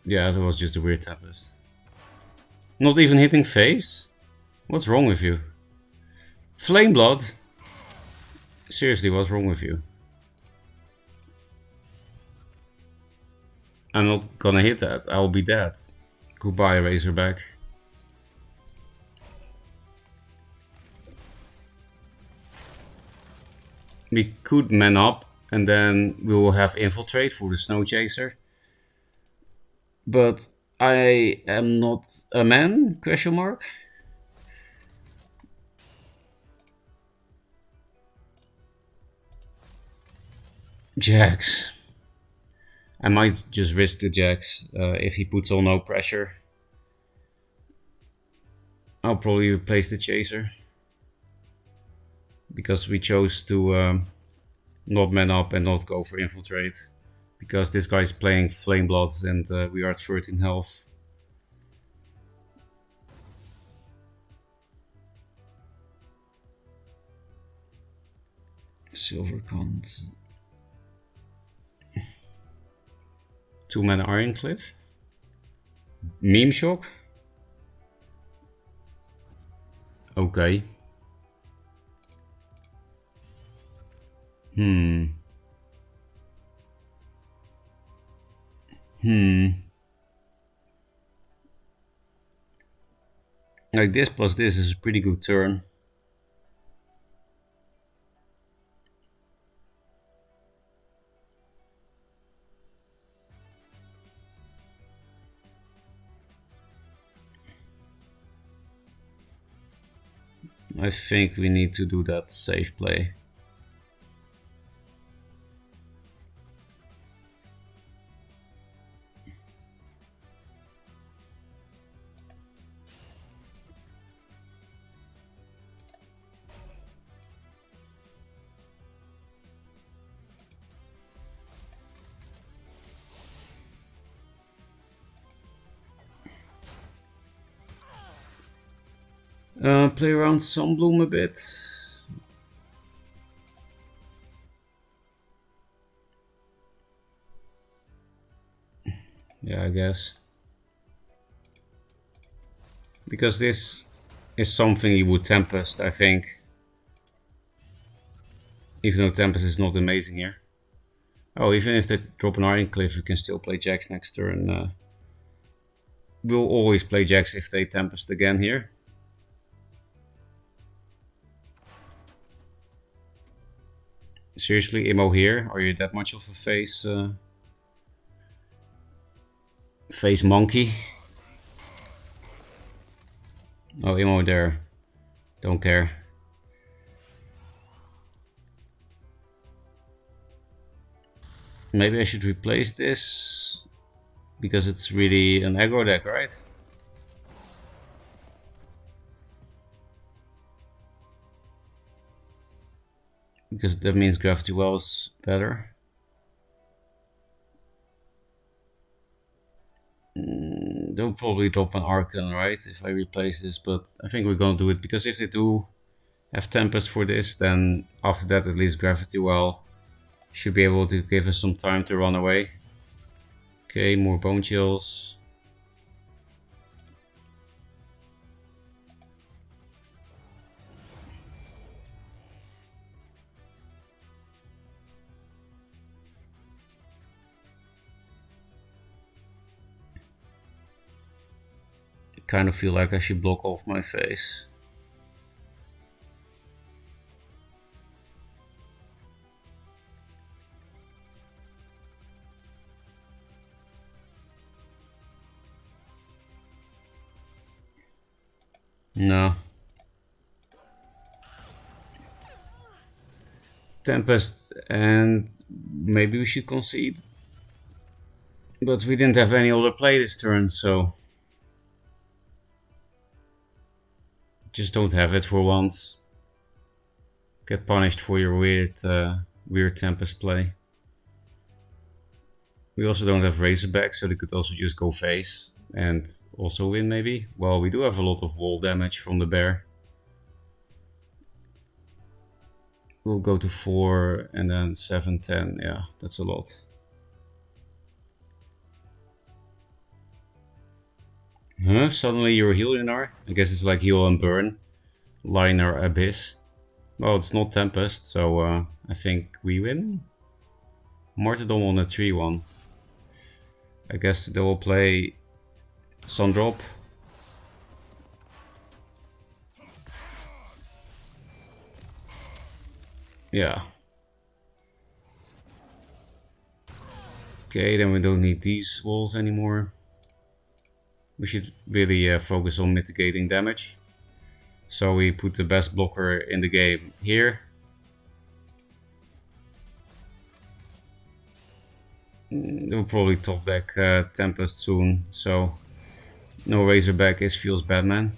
yeah, that was just a weird Tempest. Not even hitting face? What's wrong with you? Flame Blood? Seriously, what's wrong with you? I'm not gonna hit that. I'll be dead. Goodbye, Razorback. We could man up, and then we will have Infiltrate for the Snow Chaser. But I am not a man? Question mark. Jacks. I might just risk the jacks if he puts on no pressure. I'll probably replace the chaser. Because we chose to not man up and not go for infiltrate. Because this guy's playing Flame Blood and we are at 13 health. Silver can't. 2-mana Iron Cliff. Meme Shock. Okay. Like this plus this is a pretty good turn. I think we need to do that safe play. Play around Sunbloom a bit. Yeah, I guess. Because this is something he would Tempest, I think. Even though Tempest is not amazing here. Oh, even if they drop an Iron Cliff, we can still play Jax next turn. We'll always play Jax if they Tempest again here. Seriously, Imo here? Are you that much of a face monkey? Oh, Imo there. Don't care. Maybe I should replace this because it's really an aggro deck, right? Because that means Gravity Well is better. They'll probably drop an Archon, right, if I replace this, but I think we're gonna do it, because if they do have Tempest for this, then after that at least Gravity Well should be able to give us some time to run away. Okay, more Bone Chills. Kind of feel like I should block off my face. No. Tempest, and maybe we should concede. But we didn't have any other play this turn, so just don't have it for once. Get punished for your weird Tempest play. We also don't have Razorback, so they could also just go face and also win maybe. Well, we do have a lot of wall damage from the bear. We'll go to 4 and then 7, 10. Yeah, that's a lot. Huh? Suddenly you're Helinar? I guess it's like heal and burn. Liner Abyss. Well, it's not Tempest, so I think we win. Martyrdom on a 3-1. I guess they will play Sundrop. Yeah. Okay, then we don't need these walls anymore. We should really focus on mitigating damage. So we put the best blocker in the game here. They'll probably top deck Tempest soon, so no Razorback feels bad, man.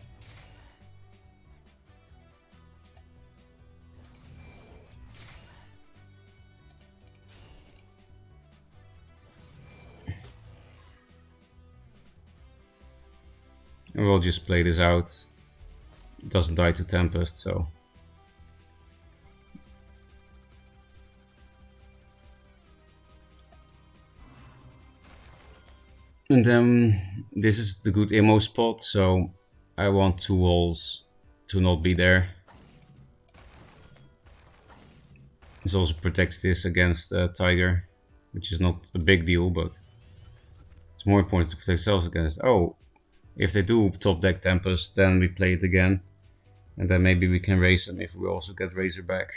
And we'll just play this out. It doesn't die to Tempest, so. And then this is the good ammo spot, so I want 2 walls to not be there. This also protects this against Tiger, which is not a big deal, but it's more important to protect ourselves against. Oh, if they do top deck Tempest, then we play it again. And then maybe we can raise them if we also get Razorback.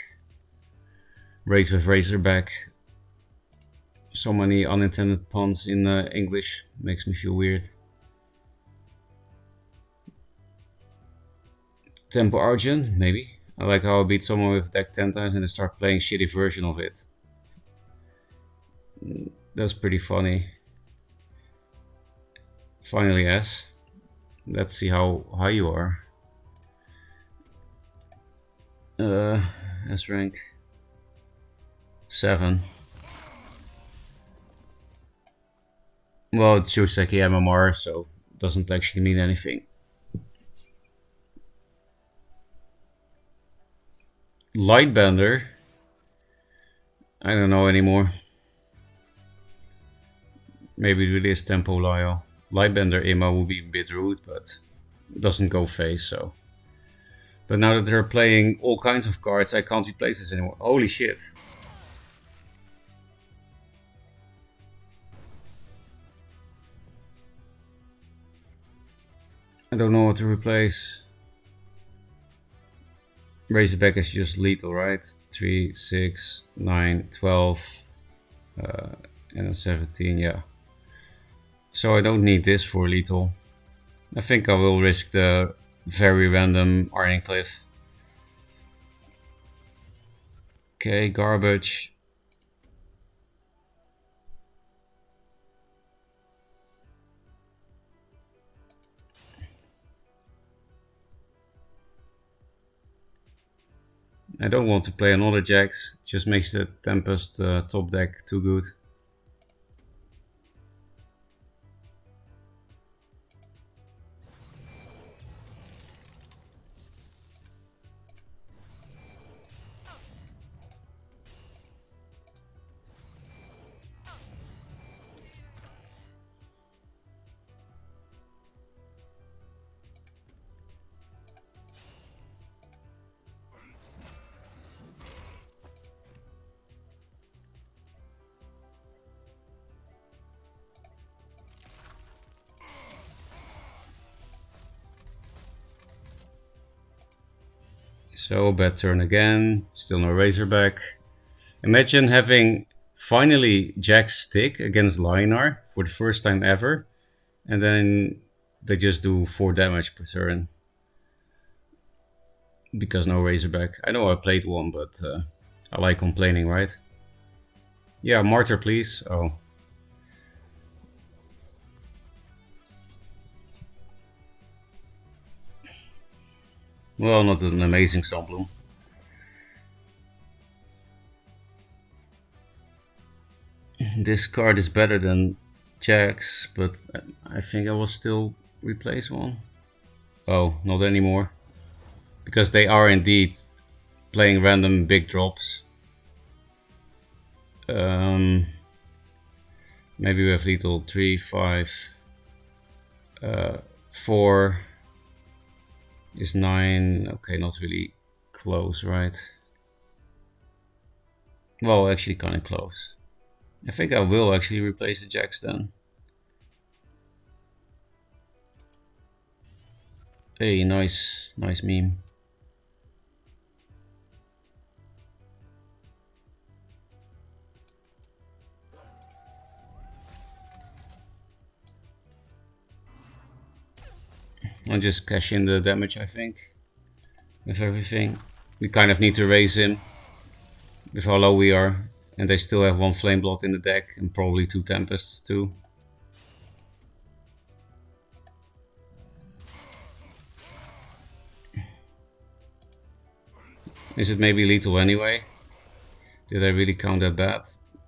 Raise with Razorback. So many unintended puns in English makes me feel weird. Tempo Argent, maybe. I like how I beat someone with deck 10 times and they start playing shitty version of it. That's pretty funny. Finally S. Let's see how high you are. S rank 7. Well, it's Joseki MMR, so it doesn't actually mean anything. Lightbender? I don't know anymore. Maybe it really is Tempo Lyle. Lightbender Immo would be a bit rude, but it doesn't go face, so. But now that they're playing all kinds of cards, I can't replace this anymore. Holy shit. I don't know what to replace. Razorback is just lethal, right? 3, 6, 9, 12, and then 17, yeah. So I don't need this for lethal. I think I will risk the very random Iron Cliff. Okay, garbage. I don't want to play another Jax, it just makes the Tempest top deck too good. So bad turn again. Still no Razorback. Imagine having finally Jack's stick against Lionar for the first time ever, and then they just do 4 damage per turn. Because no Razorback. I know I played one, but I like complaining, right? Yeah, Martyr, please. Oh. Well, not an amazing Sunbloom. This card is better than Jack's, but I think I will still replace one. Oh, not anymore. Because they are indeed playing random big drops. Maybe we have lethal 3, 5, 4 is 9. Okay, not really close, right? Well, actually kind of close. I think I will actually replace the Jacks then. Hey, nice meme. I'll just cash in the damage, I think, with everything. We kind of need to raise him with how low we are. And they still have 1 Flame Blood in the deck and probably 2 Tempests too. Is it maybe lethal anyway? Did I really count that bad?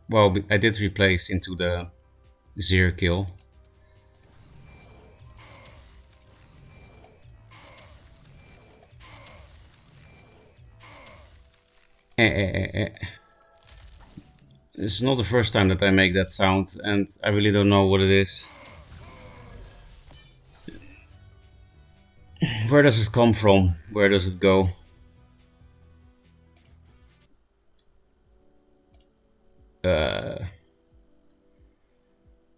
Well, I did replace into the 0 kill. This is not the first time that I make that sound, and I really don't know what it is. Where does it come from? Where does it go?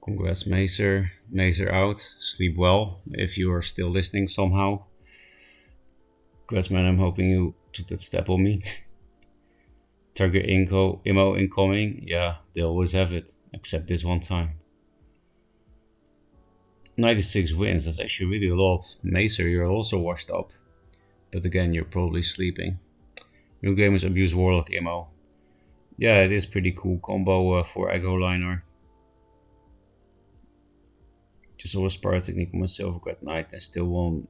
Congrats, Mazer. Mazer out. Sleep well, if you are still listening somehow. Congrats, man. I'm hoping you took that step on me. Target Inco, Immo incoming. Yeah, they always have it, except this one time. 96 wins, that's actually really a lot. Mazer, you're also washed up. But again, you're probably sleeping. New gamers abuse Warlock Immo. Yeah, it is pretty cool combo for Aggro Liner. Just always Spiral Technique on my Silvergrad Knight and still won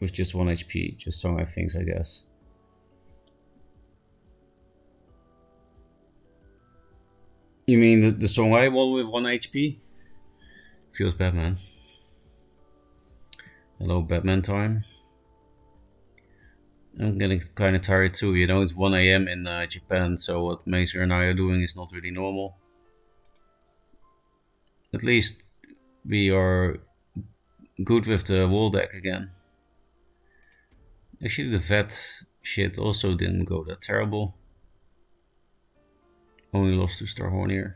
with just 1 HP. Just song I things, I guess. You mean the song I won with 1 HP? Feels bad, man. Hello, Batman time. I'm getting kind of tired too, you know, it's 1 AM in Japan, so what Mazer and I are doing is not really normal. At least we are good with the wall deck again. Actually, the vet shit also didn't go that terrible. Only lost to Star Hornier.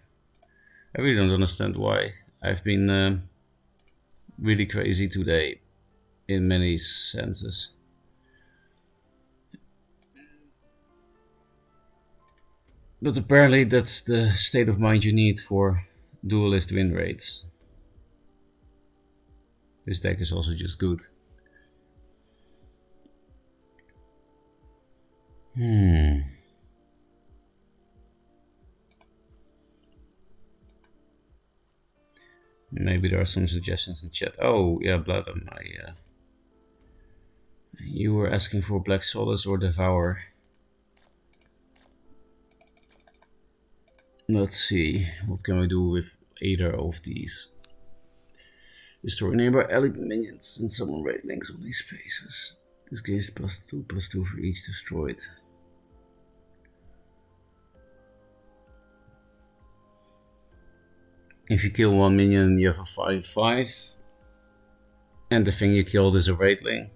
I really don't understand why. I've been really crazy today in many senses. But apparently that's the state of mind you need for Duelyst win rates. This deck is also just good. Maybe there are some suggestions in chat. Oh, yeah, Bloodham. You were asking for Black Solace or Devour. Let's see, what can we do with either of these? Destroy neighbor allied minions and summon red links on these spaces. This gives +2/+2 for each destroyed. If you kill 1 minion, you have a 5/5. And the thing you killed is a raidling.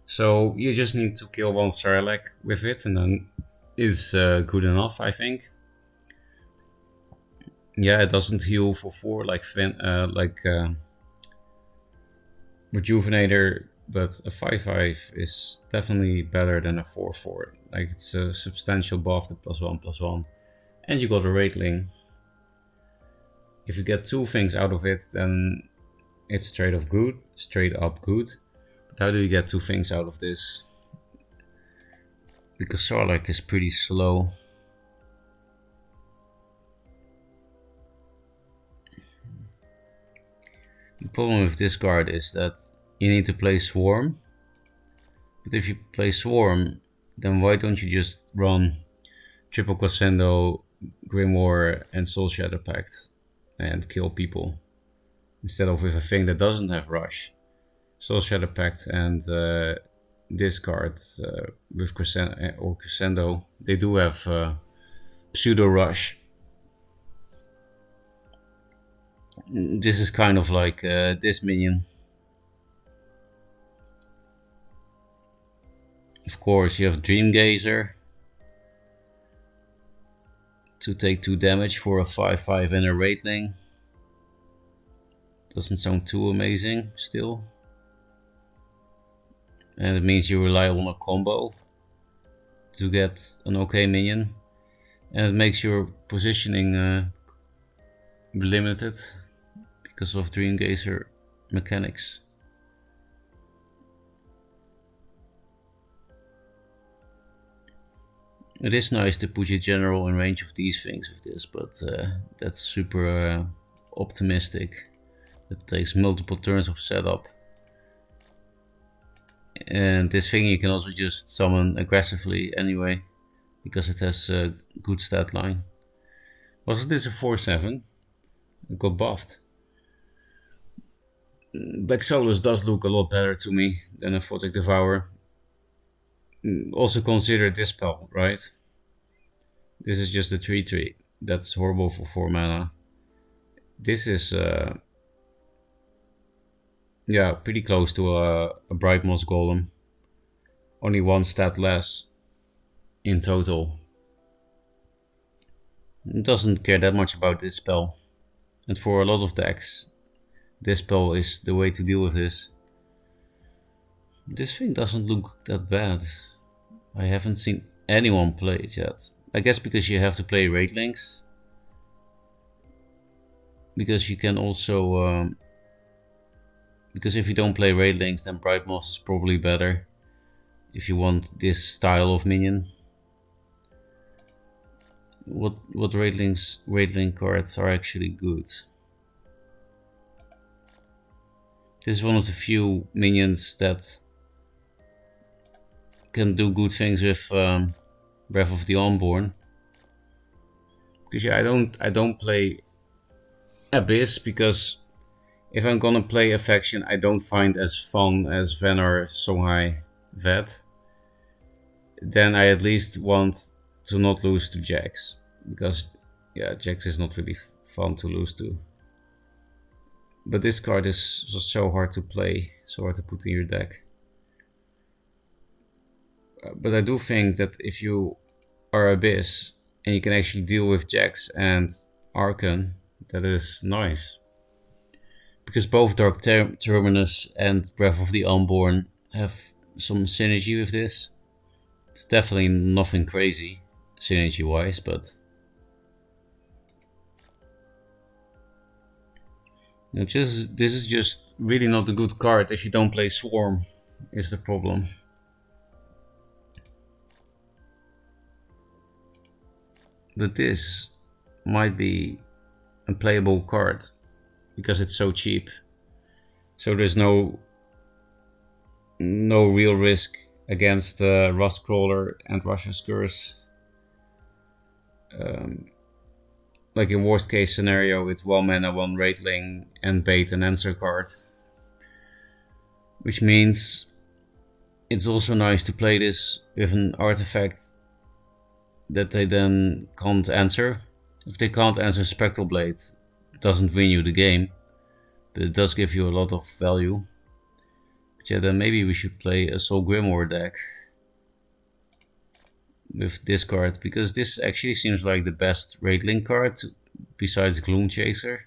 So you just need to kill 1 Sarlacc with it, and then is good enough, I think. Yeah, it doesn't heal for 4 like Rejuvenator but a 5/5 is definitely better than a 4/4. Like, it's a substantial buff, the +1/+1, and you got a Raidling. If you get two things out of it, then it's straight up good. But how do you get two things out of this? Because Sarlacc is pretty slow. The problem with this card is that you need to play Swarm. But if you play Swarm, then why don't you just run Triple Crescendo, Grimoire, and Soul Shadow Pact and kill people? Instead of with a thing that doesn't have Rush. Soul Shadow Pact and this card with Crescendo, they do have Pseudo Rush. This is kind of like this minion. Of course, you have Dreamgazer to take 2 damage for a 5/5 and a Raidling. Doesn't sound too amazing still. And it means you rely on a combo to get an okay minion. And it makes your positioning limited because of Dreamgazer mechanics. It is nice to put your general in range of these things with this, but that's super optimistic. It takes multiple turns of setup. And this thing you can also just summon aggressively anyway, because it has a good stat line. Wasn't this a 4/7? It got buffed. Black Solus does look a lot better to me than a Photic Devourer. Also consider Dispel, right? This is just a 3/3. That's horrible for 4 mana. This is yeah, pretty close to a Bright Moss Golem. Only 1 stat less in total. It doesn't care that much about this spell. And for a lot of decks, this spell is the way to deal with this. This thing doesn't look that bad. I haven't seen anyone play it yet. I guess because you have to play Raidlings. Because you can also... because if you don't play Raidlings, then Bright Moss is probably better. If you want this style of minion. What Raidling cards are actually good? This is one of the few minions that can do good things with Breath of the Unborn. Because yeah, I don't play Abyss because if I'm gonna play a faction I don't find as fun as Venar, Songhai, Vet, then I at least want to not lose to Jax. Because yeah, Jax is not really fun to lose to. But this card is so hard to play, so hard to put in your deck. But I do think that if you are Abyss and you can actually deal with Jax and Archon, that is nice. Because both Dark Terminus and Breath of the Unborn have some synergy with this. It's definitely nothing crazy synergy wise, but this is just really not a good card if you don't play Swarm, is the problem. But this might be a playable card because it's so cheap. So there's no real risk against Rustcrawler and Russia's Curse. Like in worst case scenario, it's 1 mana, 1 Raidling, and bait an answer card. Which means it's also nice to play this with an artifact that they then can't answer. If they can't answer Spectral Blade, it doesn't win you the game, but it does give you a lot of value. But yeah, then maybe we should play a Soul Grimoire deck with this card, because this actually seems like the best Raidling card besides Gloom Chaser.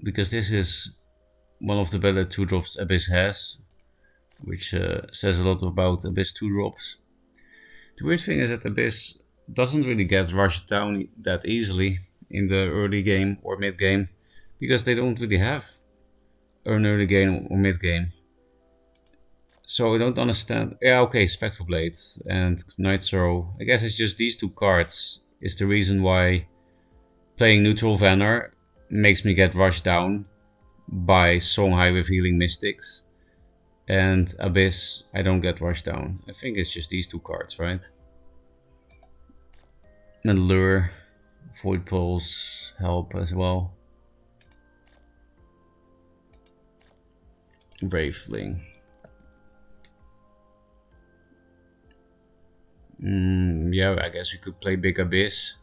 Because this is one of the better 2-drops Abyss has, which says a lot about Abyss 2-drops. The weird thing is that Abyss doesn't really get rushed down that easily in the early game or mid game, because they don't really have an early game or mid game. So I don't understand. Yeah, okay, Spectral Blade and Night Sorrow. I guess it's just these two cards is the reason why playing neutral Vannar makes me get rushed down by Songhai with Healing Mystics. And Abyss, I don't get rushed down. I think it's just these two cards, right? And Lure, Void Pulse help as well. Braveling. Yeah, I guess we could play Big Abyss.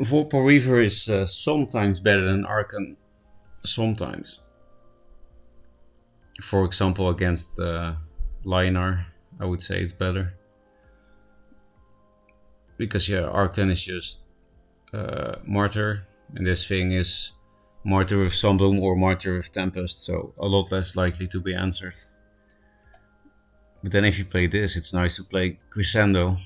Vorpal Reaver is sometimes better than Arcan. Sometimes. For example, against Lionar, I would say it's better. Because yeah, Arcan is just Martyr, and this thing is Martyr with Sunbloom or Martyr with Tempest, so a lot less likely to be answered. But then if you play this, it's nice to play Crescendo.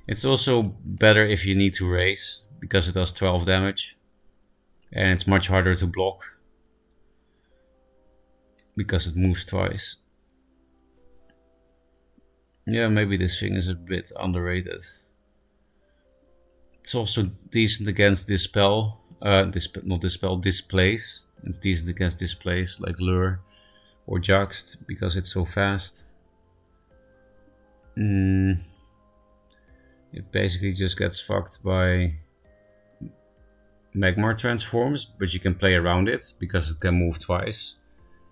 It's also better if you need to raise, because it does 12 damage. And it's much harder to block, because it moves twice. Yeah, maybe this thing is a bit underrated. It's also decent against Dispel. Not Dispel, Displace. It's decent against Displace, like Lure or Juxt, because it's so fast. It basically just gets fucked by Magmar transforms, but you can play around it because it can move twice.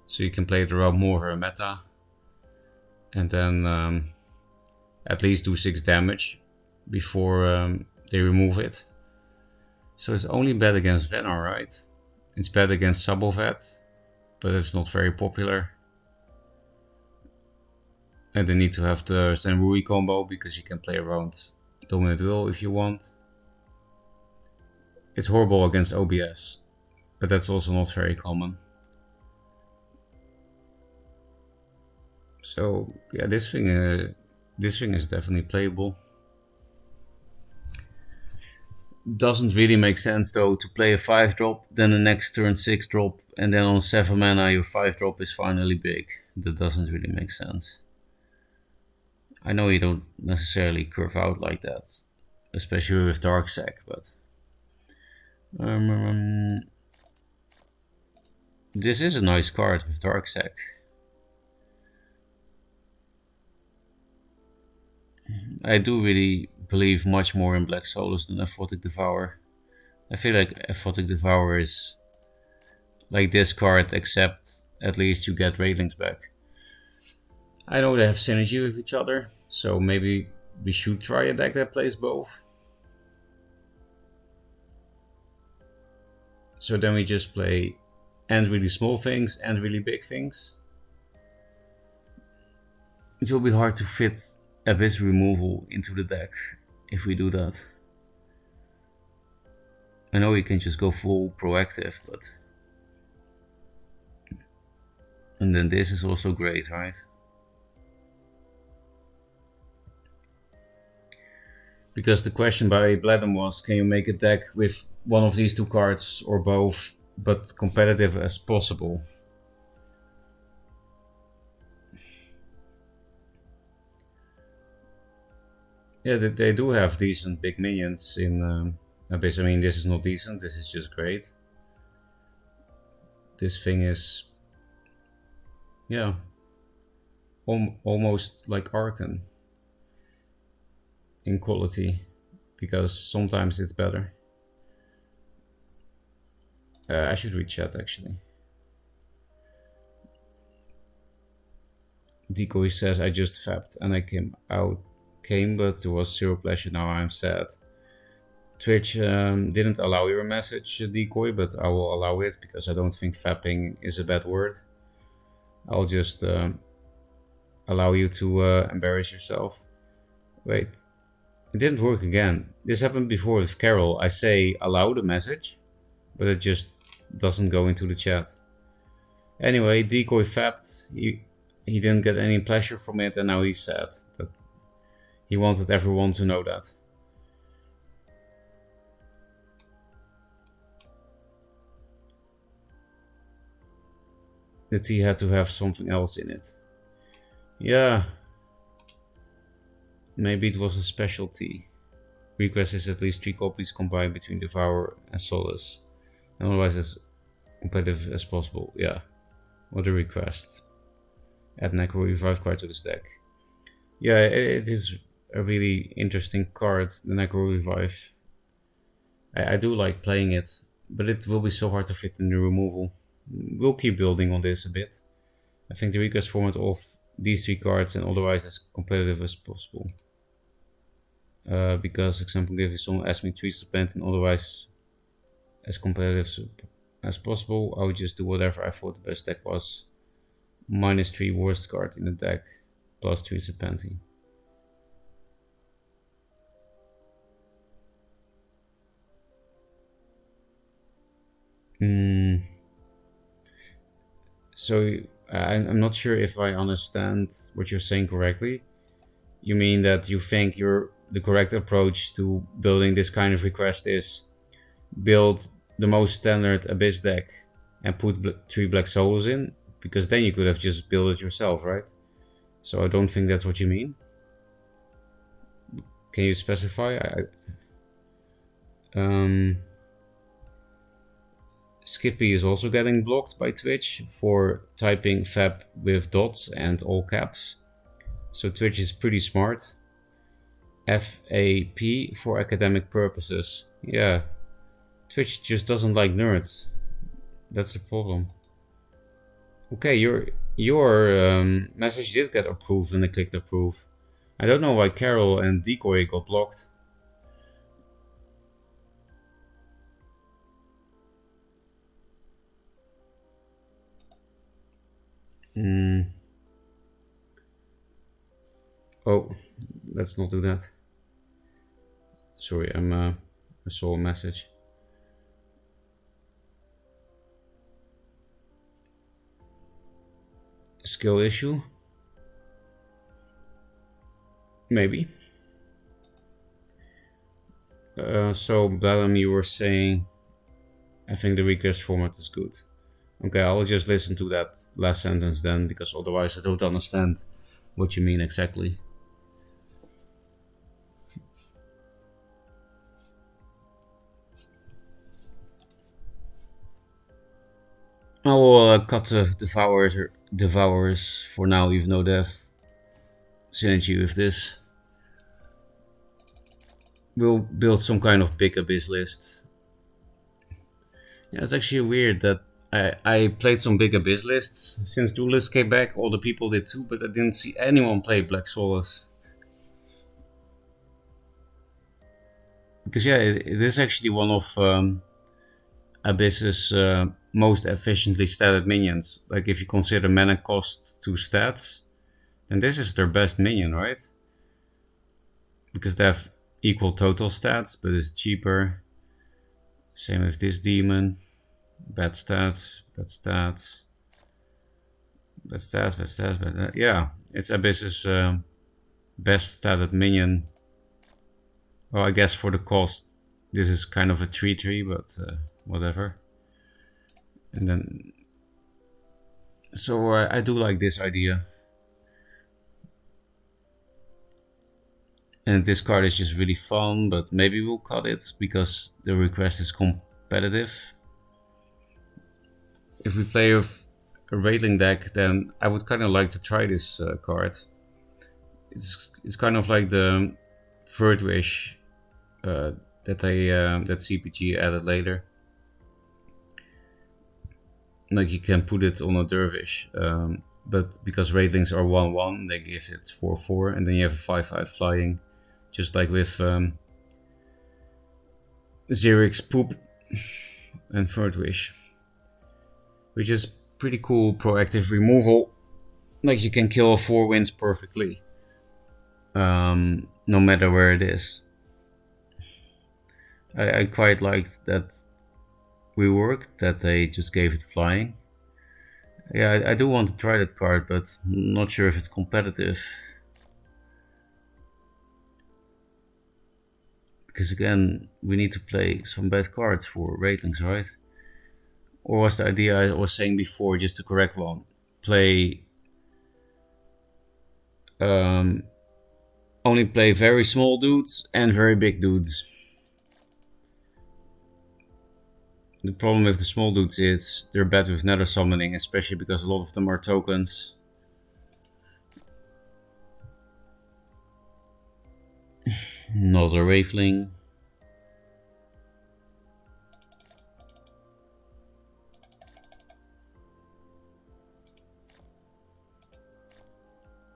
So you can play it around more of a meta. And then at least do 6 damage before they remove it. So it's only bad against Vannar, right? It's bad against Sabovat, but it's not very popular. And they need to have the Zenrui combo because you can play around Dominant Will if you want. It's horrible against OBS, but that's also not very common. So yeah, this thing is definitely playable. Doesn't really make sense though to play a 5-drop, then the next turn 6-drop, and then on 7 mana your 5-drop is finally big. That doesn't really make sense. I know you don't necessarily curve out like that, especially with Darksack, but this is a nice card with Darksack. I do really believe much more in Black Solus than Aphotic Devourer. I feel like Aphotic Devourer is like this card, except at least you get Railings back. I know they have synergy with each other, so maybe we should try a deck that plays both. So then we just play and really small things and really big things. It will be hard to fit Abyss removal into the deck if we do that. I know you can just go full proactive, but... And then this is also great, right? Because the question by Bladem was, can you make a deck with one of these two cards or both, but competitive as possible? Yeah, they do have decent big minions in Abyss. I mean, this is not decent, this is just great. This thing is, yeah, almost like Arcan in quality, because sometimes it's better. I should read chat actually. Decoy says, I just fapped and I came, but there was 0 pleasure, now I'm sad. Twitch didn't allow your message, Decoy, but I will allow it because I don't think fapping is a bad word. I'll just allow you to embarrass yourself. Wait, it didn't work again. This happened before with Carol. I say allow the message, but it just doesn't go into the chat. Anyway, Decoy fapped. He didn't get any pleasure from it, and now he's sad. That he wanted everyone to know that. That he had to have something else in it. Yeah. Maybe it was a specialty. Request is at least 3 copies combined between Devour and Solace. And otherwise as competitive as possible. Yeah. What a request. Add Necro Revive card to this deck. Yeah, it is a really interesting card, the Necro Revive. I do like playing it, but it will be so hard to fit in the removal. We'll keep building on this a bit. I think the request format of these 3 cards and otherwise as competitive as possible. Because example give, if someone asked me 3 spent and otherwise as competitive as possible, I would just do whatever I thought the best deck was. -3 worst card in the deck, +3 Serpentine. So I'm not sure if I understand what you're saying correctly. You mean that you think the correct approach to building this kind of request is build the most standard Abyss deck and put 3 Black Solos in? Because then you could have just built it yourself, right? So I don't think that's what you mean. Can you specify? Skippy is also getting blocked by Twitch for typing fab with dots and all caps. So Twitch is pretty smart. FAP for academic purposes. Yeah, Twitch just doesn't like nerds. That's the problem. Okay, your message did get approved and I clicked approve. I don't know why Carol and Decoy got blocked. Oh, let's not do that. Sorry, I saw a message. Skill issue? Maybe. So Bellamy, you were saying, I think the request format is good. Okay, I'll just listen to that last sentence then, because otherwise I don't understand what you mean exactly. I will cut the devourers for now, even though they have synergy with this. We'll build some kind of big Abyss list. Yeah, it's actually weird that I played some big Abyss lists since Duelyst came back. All the people did too, but I didn't see anyone play Black Solace. Because yeah, it is actually one of Abyss's most efficiently statted minions. Like if you consider mana cost to stats, then this is their best minion, right? Because they have equal total stats, but it's cheaper. Same with this demon. Bad stats, bad stats. Bad stats, bad stats, bad. Yeah, it's Abyss's best statted minion. Well, I guess for the cost, this is kind of a 3/3, but whatever. And then, so I do like this idea. And this card is just really fun, but maybe we'll cut it because the request is competitive. If we play a Raidling deck, then I would kind of like to try this card. It's kind of like the Third Wish that CPG added later. Like you can put it on a Dervish, but because Raidlings are 1/1, they give it 4/4, and then you have a 5/5 flying, just like with Xerix Poop and Third Wish, which is pretty cool proactive removal. Like you can kill 4 wins perfectly, no matter where it is. I quite liked that rework that they just gave it flying. Yeah, I do want to try that card, but not sure if it's competitive. Because again, we need to play some bad cards for ratings, right? Or was the idea I was saying before just the correct one? Play only play very small dudes and very big dudes. The problem with the small dudes is they're bad with nether summoning, especially because a lot of them are tokens. Not a Raveling.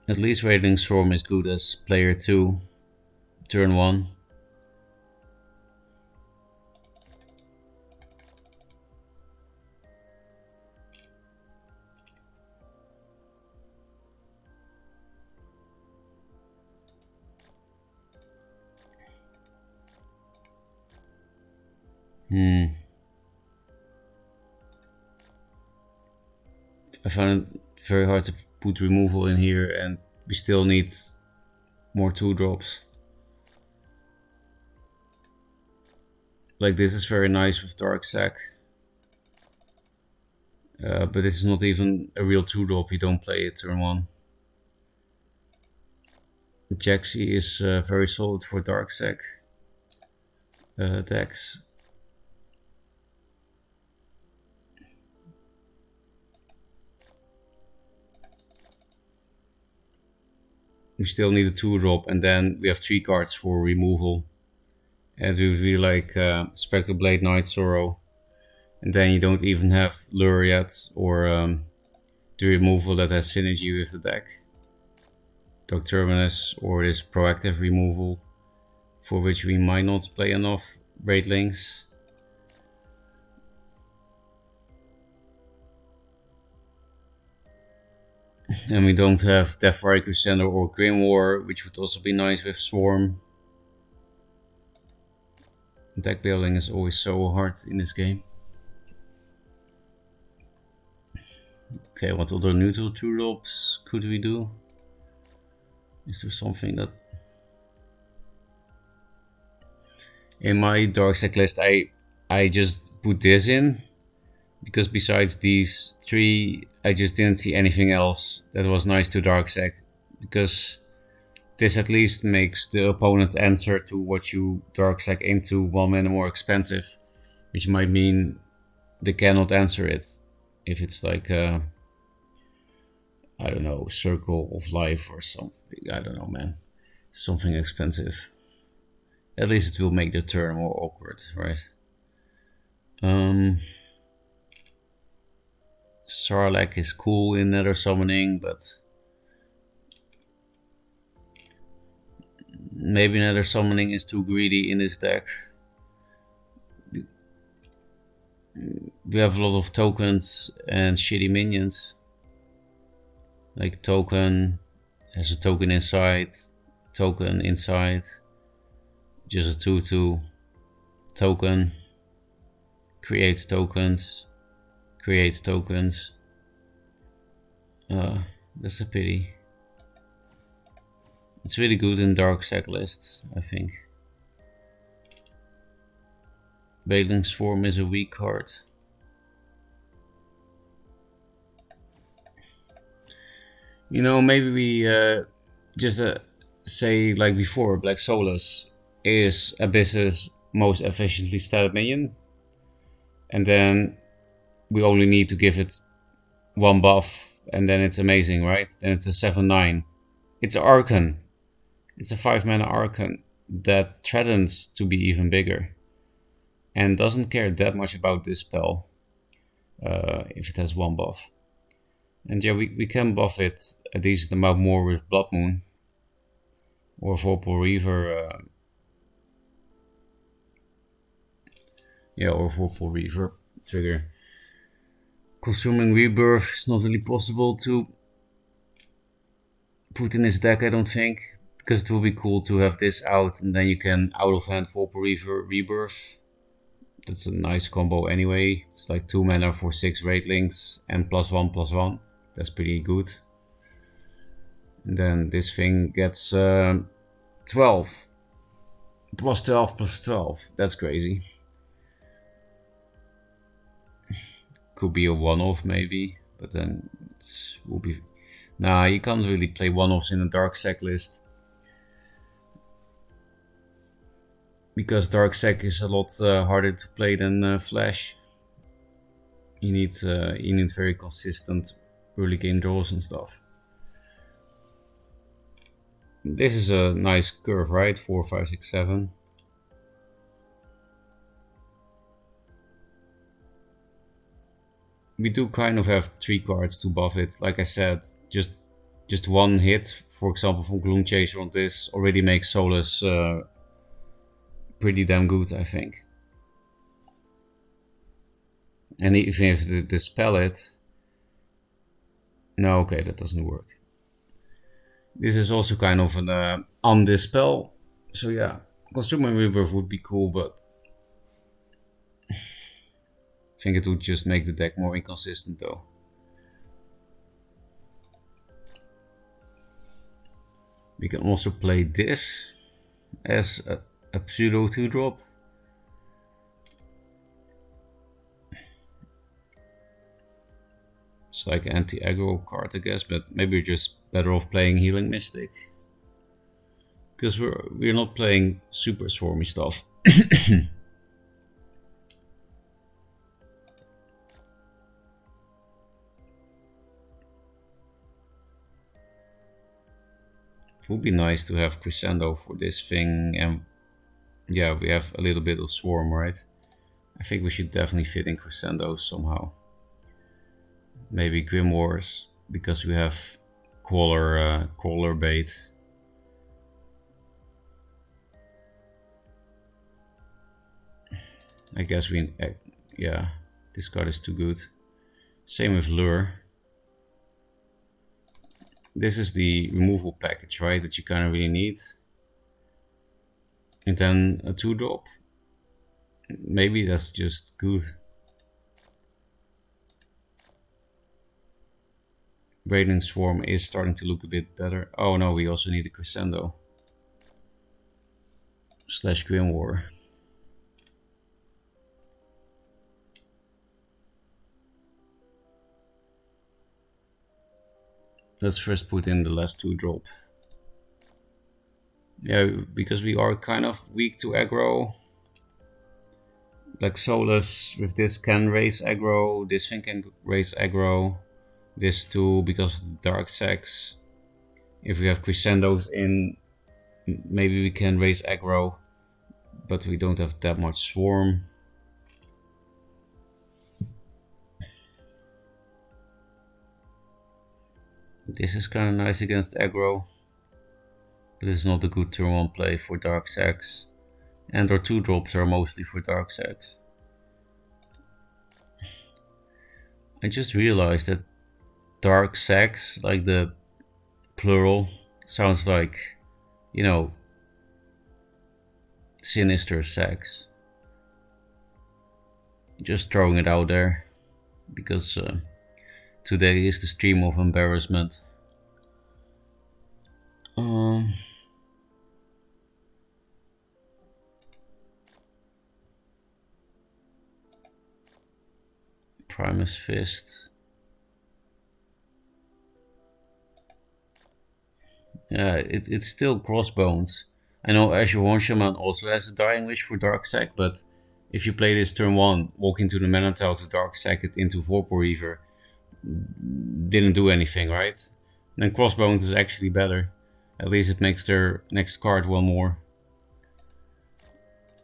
At least Raveling Storm is good as player 2, turn 1. I find it very hard to put removal in here, and we still need more 2-drops. Like this is very nice with Dark Sack. But this is not even a real 2-drop, you don't play it turn 1. Jaxi is very solid for Dark Sack decks. We still need a 2-drop, and then we have 3 cards for removal. And we would really like Spectral Blade, Night Sorrow. And then you don't even have Lure yet, or the removal that has synergy with the deck. Dark Terminus, or this proactive removal, for which we might not play enough Wraithlings. And we don't have Deathfire Crusader or Grimoire, which would also be nice with Swarm. Deck building is always so hard in this game. Okay, what other neutral 2-drops could we do? Is there something that... In my Dark Sack list, I just put this in, because besides these 3, I just didn't see anything else that was nice to Dark Sack, because this at least makes the opponent's answer to what you Dark Sack into 1 mana more expensive, which might mean they cannot answer it if it's like I don't know, Circle of Life or something. I don't know, man. Something expensive. At least it will make the turn more awkward, right? Sarlacc is cool in Nether Summoning, but maybe Nether Summoning is too greedy in this deck. We have a lot of tokens and shitty minions. Like token has a token inside, token inside, just a 2/2, token, creates tokens, creates tokens. That's a pity. It's really good in Dark Sack lists, I think. Wailing Swarm is a weak card. You know, maybe we just say like before, Black Solus is Abyss's most efficiently statted minion. And then we only need to give it 1 buff, and then it's amazing, right? Then it's a 7/9. It's an Archon. It's a 5 mana Archon that threatens to be even bigger. And doesn't care that much about this spell if it has 1 buff. And yeah, we can buff it a decent amount more with Blood Moon or Vorpal Reaver. Or Vorpal Reaver trigger. Consuming Rebirth is not really possible to put in this deck, I don't think, because it will be cool to have this out and then you can out of hand Vorpal Reaver Rebirth. That's a nice combo anyway. It's like 2 mana for 6 Wraithlings and +1/+1. That's pretty good. And then this thing gets 12. +12/+12. That's crazy. Could be a one-off maybe, but then it will be... Nah, you can't really play one-offs in a Dark Sec list. Because Dark Sec is a lot harder to play than Flash. You need very consistent early game draws and stuff. This is a nice curve, right? 4, 5, 6, 7. We do kind of have 3 cards to buff it. Like I said, just one hit, for example, from Gloom Chaser on this already makes Solus pretty damn good, I think. And even if they dispel it... No, okay, that doesn't work. This is also kind of an undispel. So yeah, Consuming Rebirth would be cool, but I think it would just make the deck more inconsistent though. We can also play this as a pseudo 2-drop. It's like an anti-aggro card, I guess, but maybe we're just better off playing Healing Mystic. Because we're not playing super swarmy stuff. It would be nice to have Crescendo for this thing, and yeah, we have a little bit of Swarm, right? I think we should definitely fit in Crescendo somehow. Maybe Grimoires, because we have Crawler bait. I guess yeah, this card is too good. Same with Lure. This is the removal package, right, that you kind of really need. And then a 2-drop. Maybe that's just good. Radiant Swarm is starting to look a bit better. Oh no, we also need a Crescendo. / Grimoire. Let's first put in the last 2-drop. Yeah, because we are kind of weak to aggro. Like Solus with this can raise aggro, this thing can raise aggro. This too, because of the Dark Sex. If we have Crescendos in, maybe we can raise aggro, but we don't have that much Swarm. This is kind of nice against aggro, but it's not a good turn 1 play for Dark Sex. And our 2-drops are mostly for Dark Sex. I just realized that Dark Sex, like the plural, sounds like, you know, sinister sex. Just throwing it out there, because today is the stream of embarrassment. Primus Fist. Yeah, it's still Crossbones. I know Azure Horn Shaman also has a Dying Wish for Dark Sack, but if you play this turn 1, walk into the mana tile to Dark Sack it into Vorpal Reaver, didn't do anything, right? And then Crossbones is actually better. At least it makes their next card 1 more.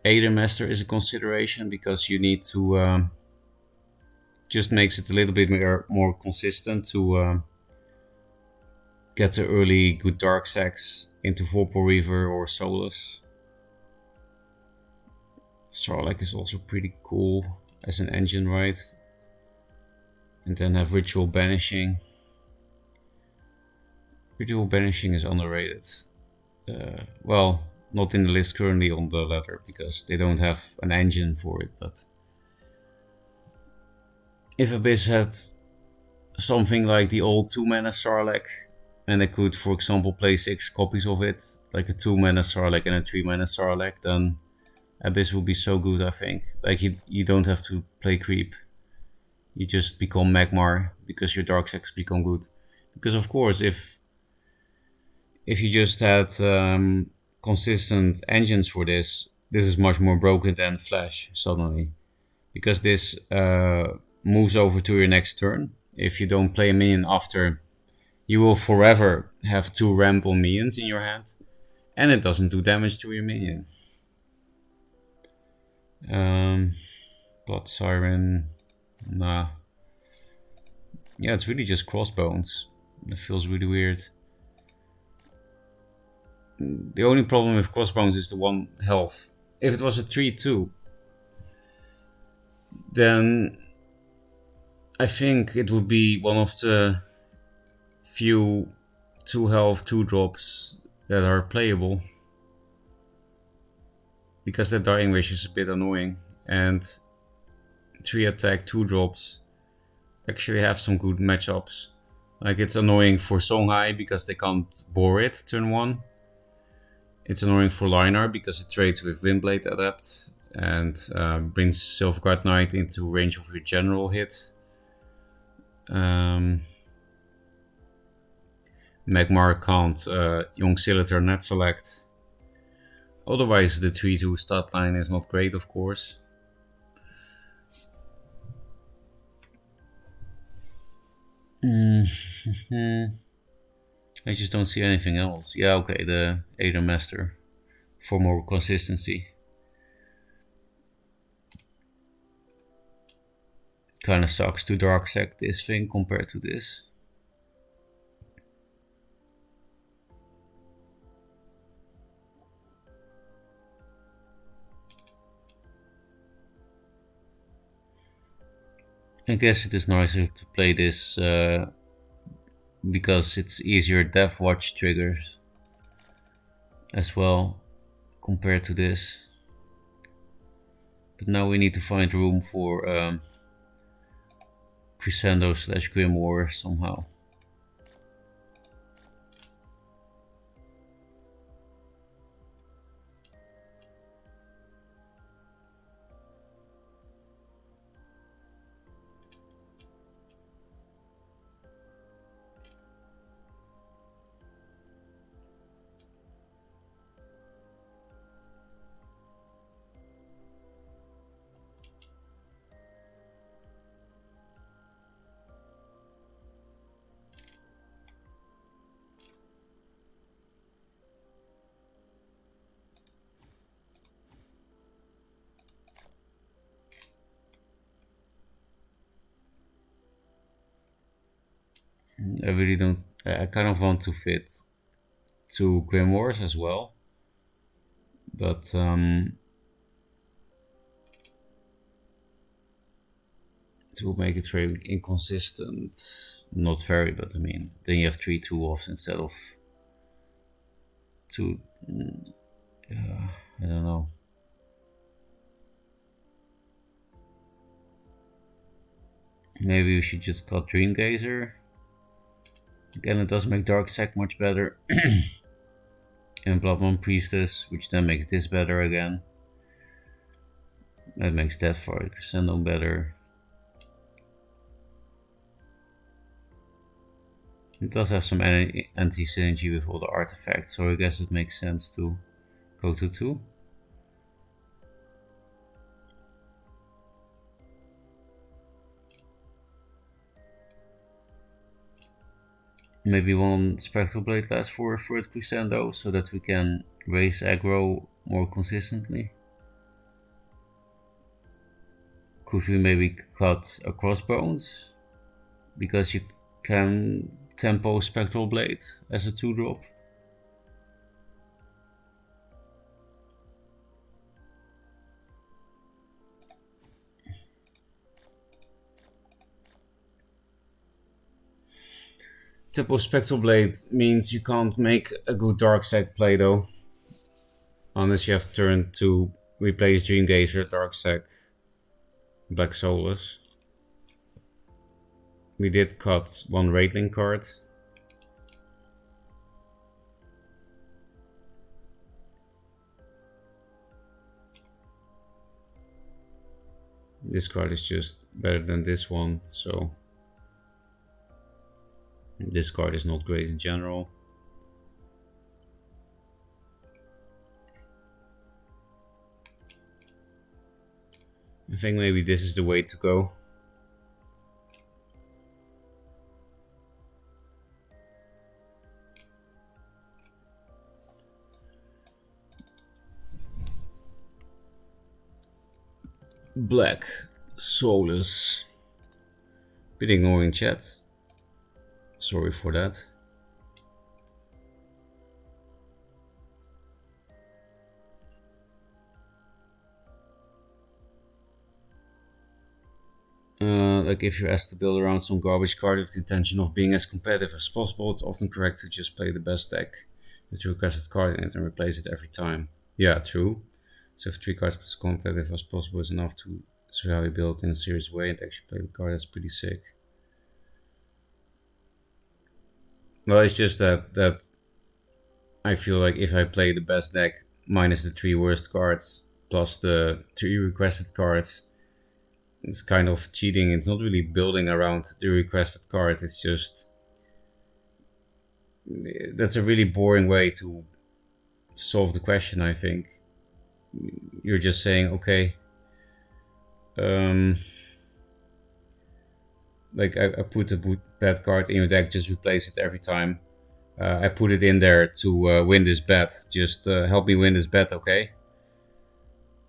Aethermaster is a consideration because you need to just makes it a little bit more consistent to get the early good Dark Sacks into Vorpal Reaver or Solus. Starlight is also pretty cool as an engine, right? And then have Ritual Banishing. Ritual Banishing is underrated. Well, Not in the list currently on the ladder, because they don't have an engine for it, but if Abyss had something like the old 2-mana Sarlacc, and I could, for example, play 6 copies of it, like a 2-mana Sarlacc and a 3-mana Sarlacc, then Abyss would be so good, I think. Like, you don't have to play creep. You just become Magmar, because your dark sacks become good. Because of course, if you just had consistent engines for this is much more broken than Flash, suddenly. Because this moves over to your next turn. If you don't play a minion after, you will forever have 2 ramp on minions in your hand, and it doesn't do damage to your minion. Blood Siren, nah. Yeah, it's really just Crossbones. That feels really weird. The only problem with Crossbones is the 1 health. If it was a 3-2, then I think it would be one of the few 2 health 2 drops that are playable. Because the Dying Wish is a bit annoying, and 3 attack 2 drops actually have some good matchups. Like, it's annoying for Songhai because they can't bore it turn 1. It's annoying for Linar because it trades with Windblade Adept and brings Silverguard Knight into range of your general hit. Magmar can't Young Scimitar net select. Otherwise, the 3-2 stat line is not great, of course. I just don't see anything else. Yeah, okay, the Aether Master for more consistency. Kinda sucks to dark sack this thing compared to this. I guess it is nicer to play this because it's easier Death Watch triggers as well compared to this. But now we need to find room for Crescendo / Grimoire somehow. I really don't. I kind of want to fit 2 Grimoires as well, but it will make it very inconsistent. Not very, but I mean, then you have 3 2-offs instead of 2. I don't know. Maybe we should just cut Dreamgazer. Again, it does make Dark Sack much better. And Bloodmoon Priestess, which then makes this better again. That makes that for Crescendo better. It does have some anti-synergy with all the artifacts, so I guess it makes sense to go to 2. Maybe 1 Spectral Blade less for a 3rd Crescendo, so that we can raise aggro more consistently. Could we maybe cut a Crossbones? Because you can tempo Spectral Blade as a 2-drop. Tempo Spectral Blade means you can't make a good Dark Sack play though. Unless you have turn to replace Dreamgazer, Darksec, Black Soulless. We did cut one Raidling card. This card is just better than this one, so this card is not great in general. I think maybe this is the way to go. Black Soulless. Bit ignoring chat. Sorry for that. Like if you're asked to build around some garbage card with the intention of being as competitive as possible, it's often correct to just play the best deck with the requested card in it and replace it every time. Yeah, true. So if 3 cards as competitive as possible is enough to see how you build in a serious way and actually play the card, that's pretty sick. Well, it's just that I feel like if I play the best deck minus the 3 worst cards plus the 3 requested cards, it's kind of cheating. It's not really building around the requested card. It's just, that's a really boring way to solve the question, I think. You're just saying, okay, like I put a bad card in your deck, just replace it every time. I put it in there to win this bet. Just help me win this bet, okay?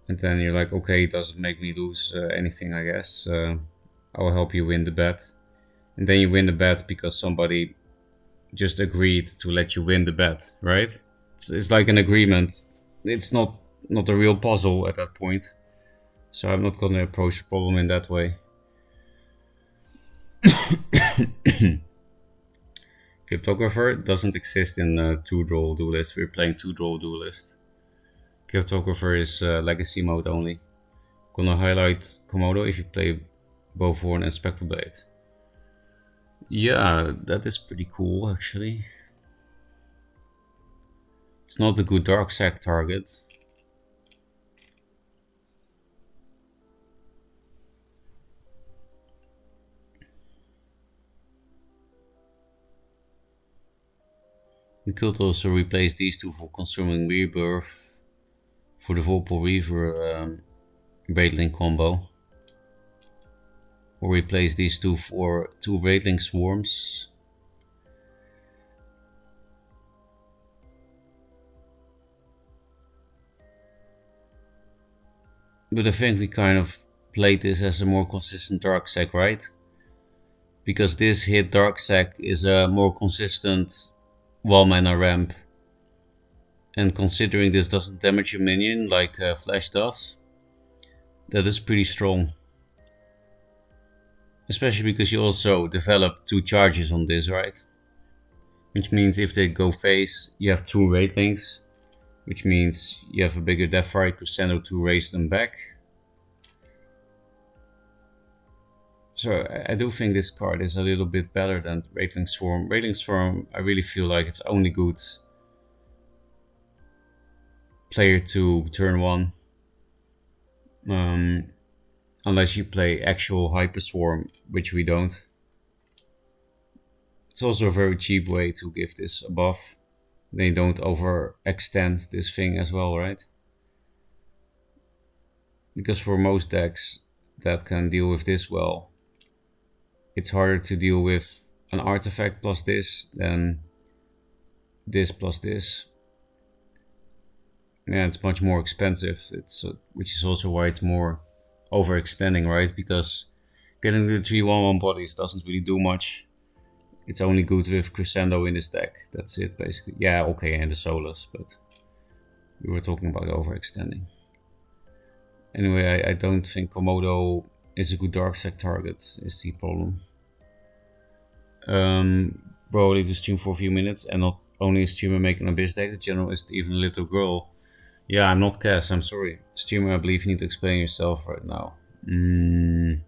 And then you're like, okay, it doesn't make me lose anything, I guess. I'll help you win the bet. And then you win the bet because somebody just agreed to let you win the bet, right? It's like an agreement. It's not a real puzzle at that point. So I'm not gonna approach the problem in that way. Cryptographer doesn't exist in 2-draw Duelyst. We're playing 2-draw Duelyst. Cryptographer is legacy mode only. Gonna highlight Komodo if you play Bowthorn and Spectral Blade. Yeah, that is pretty cool actually. It's not a good Darksec target. We could also replace these 2 for Consuming Rebirth for the Volpol Reaver Raidling combo. Or replace these 2 for 2 Raidling Swarms. But I think we kind of played this as a more consistent Darksec, right? Because this hit Darksec is a more consistent 1-mana ramp. And considering this doesn't damage your minion like Flash does, that is pretty strong. Especially because you also develop 2 charges on this, right? Which means if they go face, you have 2 Raidlings. Which means you have a bigger Deathfire Crescendo to raise them back. So I do think this card is a little bit better than Raidling Swarm. Raidling Swarm, I really feel like it's only good player 2, turn 1. Unless you play actual Hyper Swarm, which we don't. It's also a very cheap way to give this a buff. They don't overextend this thing as well, right? Because for most decks that can deal with this well, it's harder to deal with an artifact plus this than this plus this. Yeah, it's much more expensive. It's which is also why it's more overextending, right? Because getting the 3/1/1 bodies doesn't really do much. It's only good with Crescendo in this deck. That's it, basically. Yeah, okay, and the Solus, but we were talking about overextending. Anyway, I don't think Komodo is a good Darksec target, is the problem. Bro, leave the stream for a few minutes, and not only a streamer making an Abyss deck, the general is even a little girl. Yeah, I'm not Cass, I'm sorry. Streamer, I believe you need to explain yourself right now. Mm.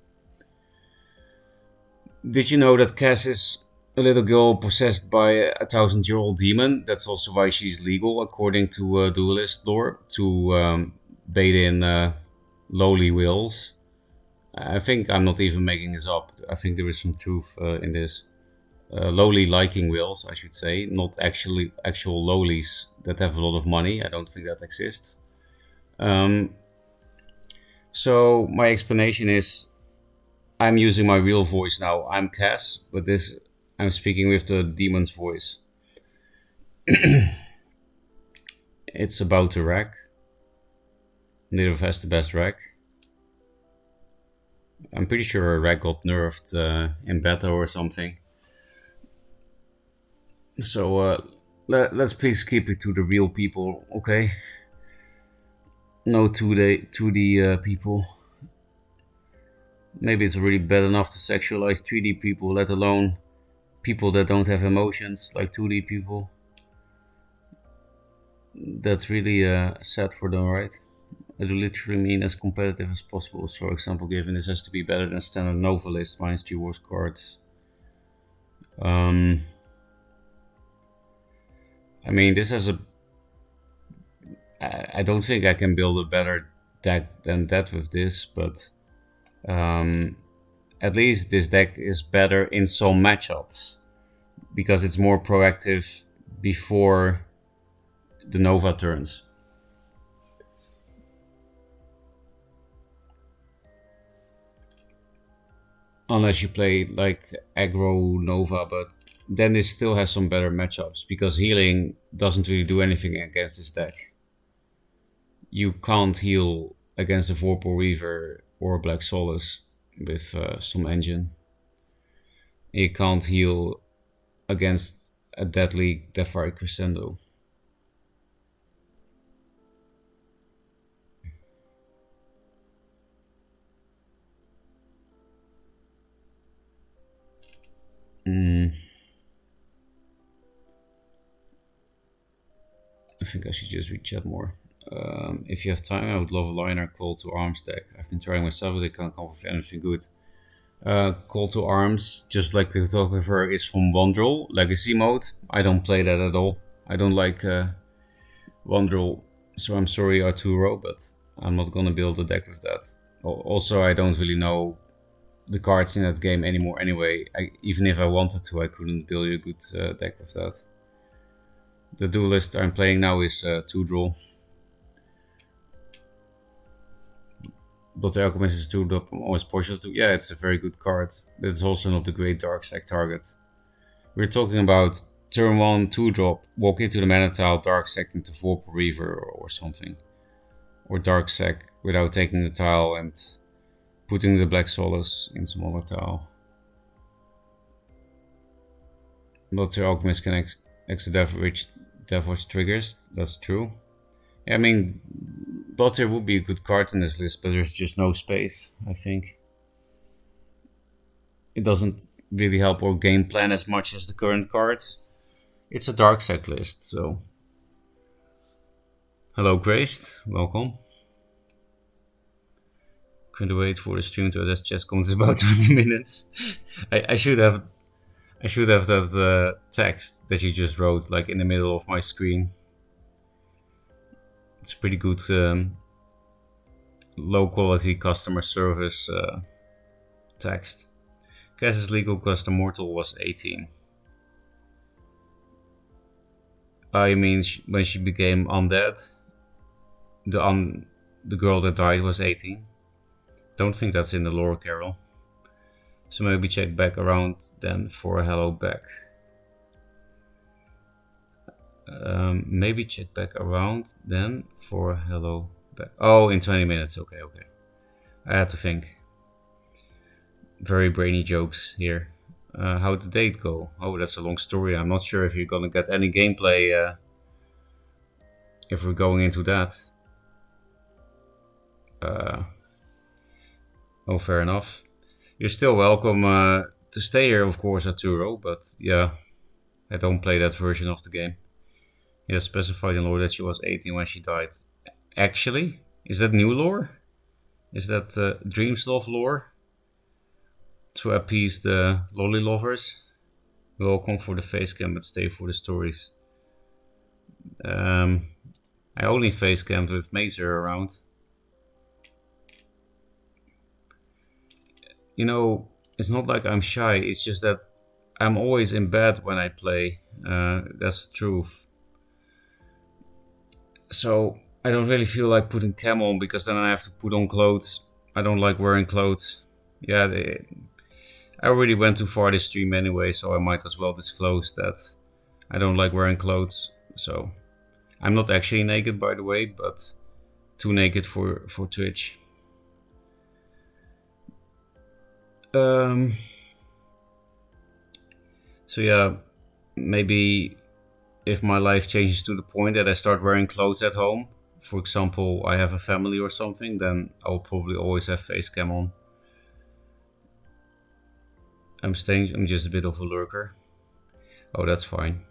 Did you know that Cass is a little girl possessed by a 1,000-year-old demon? That's also why she's legal, according to Duelyst lore, to bait in lowly wills. I think I'm not even making this up. I think there is some truth in this. Lowly liking wills, I should say, not actually actual lowlies that have a lot of money. I don't think that exists. Um, so my explanation is, I'm using my real voice now. I'm Cass, but this I'm speaking with the demon's voice. It's about the rack. Nidov has the best rack. I'm pretty sure a rack got nerfed in beta or something. So let's please keep it to the real people, okay? No 2D people. Maybe it's already bad enough to sexualize 3D people, let alone people that don't have emotions like 2D people. That's really sad for them, right? I do literally mean as competitive as possible. So, for example, given this has to be better than standard Nova list minus 3 worst cards. I mean, this has a. I don't think I can build a better deck than that with this, but at least this deck is better in some matchups because it's more proactive before the Nova turns. Unless you play like aggro Nova, but then it still has some better matchups because healing doesn't really do anything against this deck. You can't heal against a Vorpal Reaver or Black Solace with some engine. You can't heal against a deadly Deathfire Crescendo. I think I should just read chat more. If you have time, I would love a liner Call to Arms deck. I've been trying myself, but I can't come up with anything good. Call to Arms, just like we talked with her, is from Wandrel Legacy mode. I don't play that at all. I don't like Wandrel, so I'm sorry Arturo, but I'm not gonna build a deck with that. Also, I don't really know the cards in that game anymore anyway. Even if I wanted to, I couldn't build a good deck with that. The Duelyst I'm playing now is 2-draw. But the Alchemist is 2-drop, I'm always partial to. Yeah, it's a very good card. But it's also not a great dark stack target. We're talking about turn 1, 2-drop, walk into the mana tile, dark stack into Vorpal Reaver or something. Or dark stack without taking the tile and putting the Black Solace in some other tile. But the Alchemist can exit Deathwatch triggers, that's true. I mean, Blotter would be a good card in this list, but there's just no space, I think. It doesn't really help our game plan as much as the current cards. It's a dark sack list, so. Hello, Graced, welcome. Couldn't wait for the stream to address chess comments about 20 minutes. I should have that text that you just wrote like in the middle of my screen. It's pretty good low quality customer service text. Cass's legal custom mortal was 18. I mean, when she became undead, the girl that died was 18. Don't think that's in the lore, Carol. So maybe check back around then for a hello back. Maybe check back around then for a hello back. Oh, in 20 minutes. Okay. I had to think. Very brainy jokes here. How did the date go? Oh, that's a long story. I'm not sure if you're gonna get any gameplay if we're going into that. Oh, fair enough. You're still welcome to stay here, of course, Arturo, but yeah, I don't play that version of the game. It has specified in lore that she was 18 when she died. Actually, is that new lore? Is that Dreams Love lore? To appease the lolly lovers? We all come for the face cam but stay for the stories. I only face cammed with Mazer around. You know, it's not like I'm shy, it's just that I'm always in bed when I play. That's the truth. So I don't really feel like putting cam on because then I have to put on clothes. I don't like wearing clothes. Yeah, I already went too far this stream anyway, so I might as well disclose that I don't like wearing clothes. So I'm not actually naked, by the way, but too naked for Twitch. So yeah, maybe if my life changes to the point that I start wearing clothes at home, for example, I have a family or something, then I'll probably always have face cam on. I'm just a bit of a lurker. Oh, that's fine.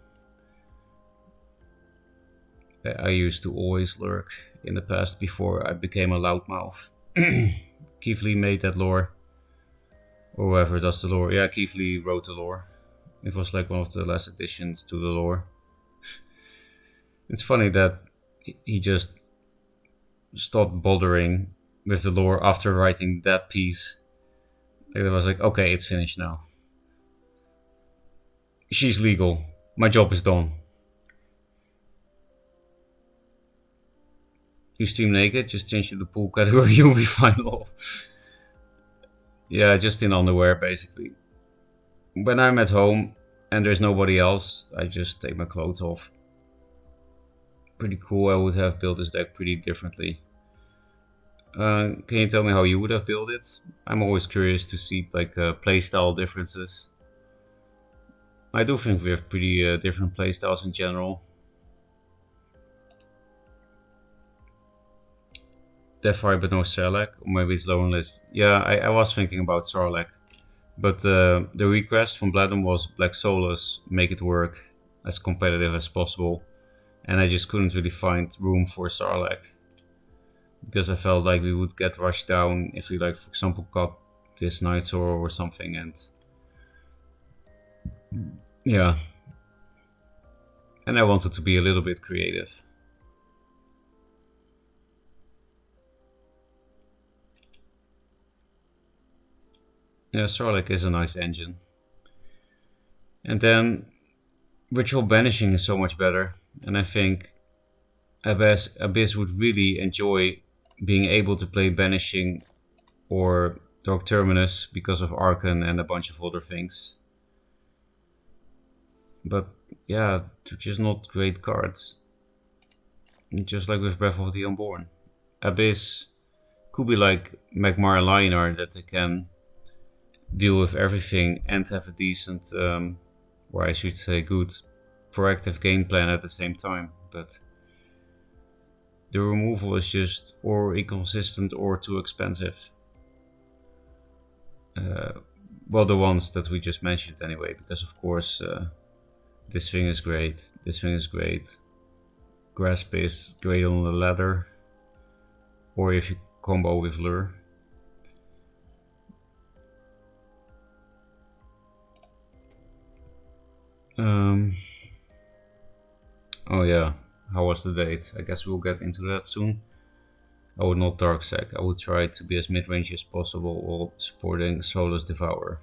I used to always lurk in the past before I became a loudmouth. Keith Lee made that lore. Or whoever does the lore. Yeah, Keith Lee wrote the lore. It was like one of the last additions to the lore. It's funny that he just stopped bothering with the lore after writing that piece. It was like, okay, it's finished now. She's legal. My job is done. You stream naked, just change to the pool category, you'll be fine. Yeah, just in underwear, basically. When I'm at home and there's nobody else, I just take my clothes off. Pretty cool. I would have built this deck pretty differently. Can you tell me how you would have built it? I'm always curious to see like playstyle differences. I do think we have pretty different playstyles in general. Deathfire but no Sarlacc, or maybe it's low on list. Yeah, I was thinking about Sarlacc, but the request from Bladum was Black Solus, make it work as competitive as possible, and I just couldn't really find room for Sarlacc because I felt like we would get rushed down if we, like, for example, got this Night Sorrow or something, and yeah, and I wanted to be a little bit creative. Yeah, Sarlacc is a nice engine. And then Ritual Banishing is so much better, and I think Abyss would really enjoy being able to play Banishing or Dark Terminus because of Archon and a bunch of other things. But yeah, they're just not great cards. Just like with Breath of the Unborn. Abyss could be like Magmar Lionar, that they can deal with everything and have a decent, or I should say good, proactive game plan at the same time. But the removal is just or inconsistent or too expensive. Well, the ones that we just mentioned anyway, because of course this thing is great, this thing is great, Grasp is great on the ladder, or if you combo with Lure. Oh yeah, how was the date? I guess we'll get into that soon. I would not Dark Sack. I would try to be as mid-range as possible while supporting Soulless Devourer.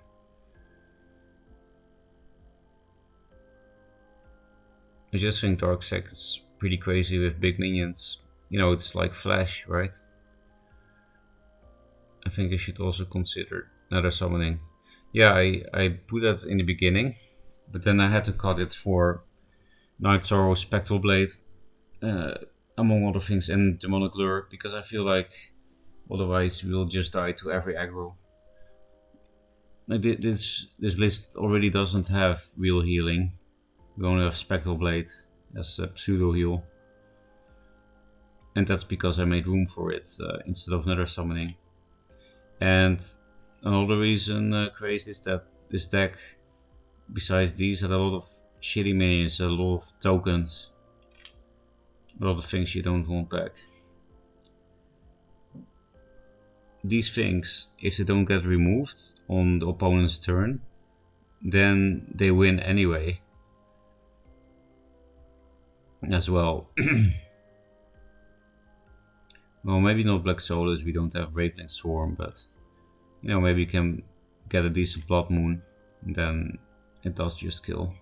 I just think Dark Sack is pretty crazy with big minions. You know, it's like Flash, right? I think I should also consider Nether Summoning. Yeah, I put that in the beginning, but then I had to cut it for Night Sorrow, Spectral Blade, among other things, and Demonic Lure, because I feel like otherwise we'll just die to every aggro. Like this list already doesn't have real healing. We only have Spectral Blade as a pseudo heal. And that's because I made room for it instead of Nether Summoning. And another reason, crazy, is that this deck, besides these, had a lot of shitty minions, a lot of tokens, a lot of things you don't want back. these things, if they don't get removed on the opponent's turn, then they win anyway. As well. Well, maybe not Black Solus, we don't have Raveling Swarm, but you know, maybe you can get a decent Blood Moon, then it does just kill.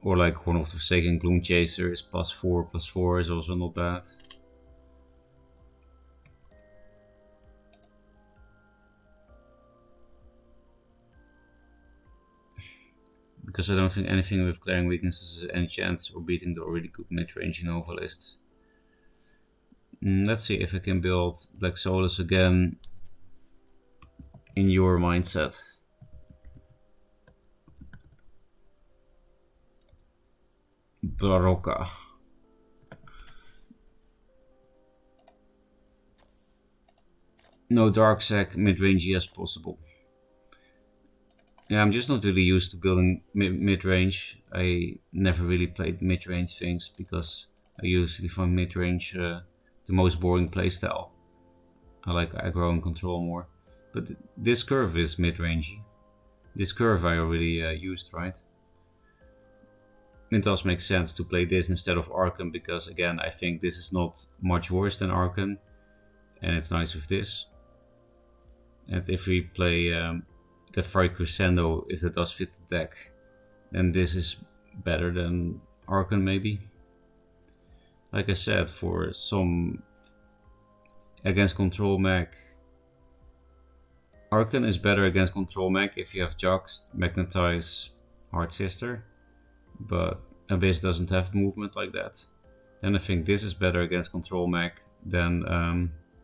Or like one of the Forsaken Gloom Chasers, +4/+4 is also not bad. Because I don't think anything with Glaring Weaknesses has any chance of beating the already good mid-range Nova list. Let's see if I can build Black Solus again in your mindset. Ferocca. No Darksack, mid-rangey as possible. Yeah, I'm just not really used to building mid-range. I never really played mid-range things because I usually find mid-range the most boring playstyle. I like aggro and control more. But this curve is mid-rangey. This curve I already used, right? It does make sense to play this instead of Archon because again, I think this is not much worse than Archon. And it's nice with this. And if we play the Fire Crescendo, if that does fit the deck, then this is better than Archon maybe. Like I said, for some against control mech, Archon is better against control mech if you have Juxed, Magnetize, Hard Sister, but Abyss doesn't have movement like that. Then I think this is better against control mech than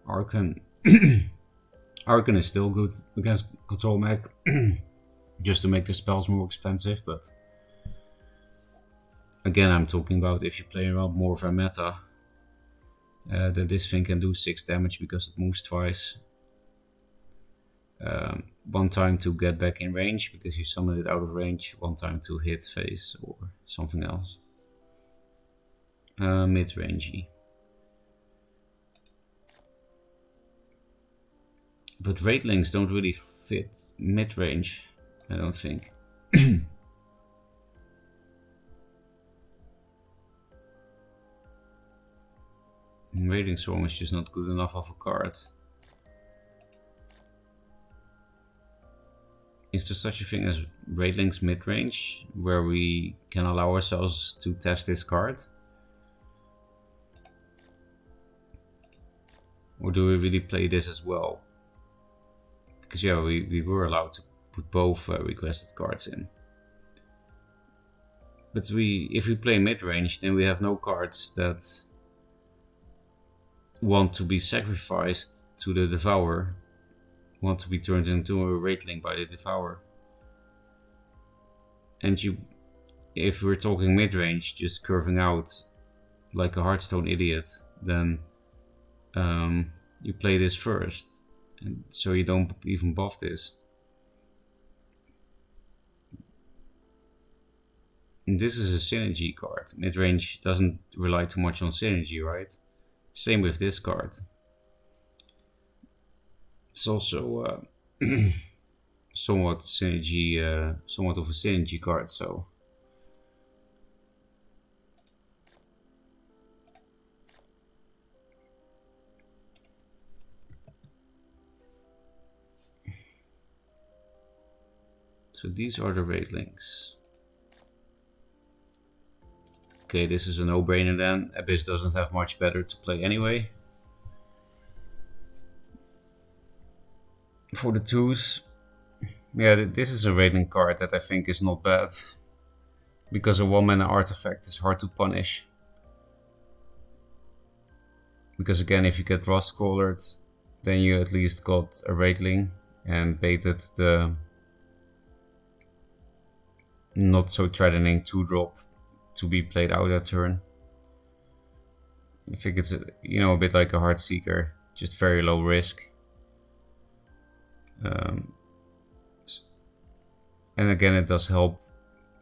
Archon. Archon is still good against control mech, just to make the spells more expensive, but again, I'm talking about if you play around more of a meta, then this thing can do 6 damage because it moves twice. One time to get back in range because you summon it out of range, one time to hit face or something else. Mid-rangey. But Wraithlings don't really fit mid-range, I don't think. Raiding Swarm is just not good enough of a card. Is there such a thing as Wraithlings mid-range, where we can allow ourselves to test this card? Or do we really play this as well? Because yeah, we were allowed to put both requested cards in. But if we play mid-range, then we have no cards that want to be sacrificed to the Devourer, want to be turned into a Wraithling by the Devourer. And if we're talking mid-range, just curving out like a Hearthstone idiot, then you play this first, and so you don't even buff this. And this is a synergy card. Mid-range doesn't rely too much on synergy, right? Same with this card. It's also somewhat of a synergy card, so these are the Wraithlings. Okay, this is a no-brainer then. Abyss doesn't have much better to play anyway. For the 2s, yeah, this is a Wraithling card that I think is not bad. Because a 1-mana artifact is hard to punish. Because again, if you get Rust-Colored, then you at least got a Wraithling and baited the not so threatening 2-drop to be played out that turn. I think it's a bit like a Heartseeker, just very low risk. And again, it does help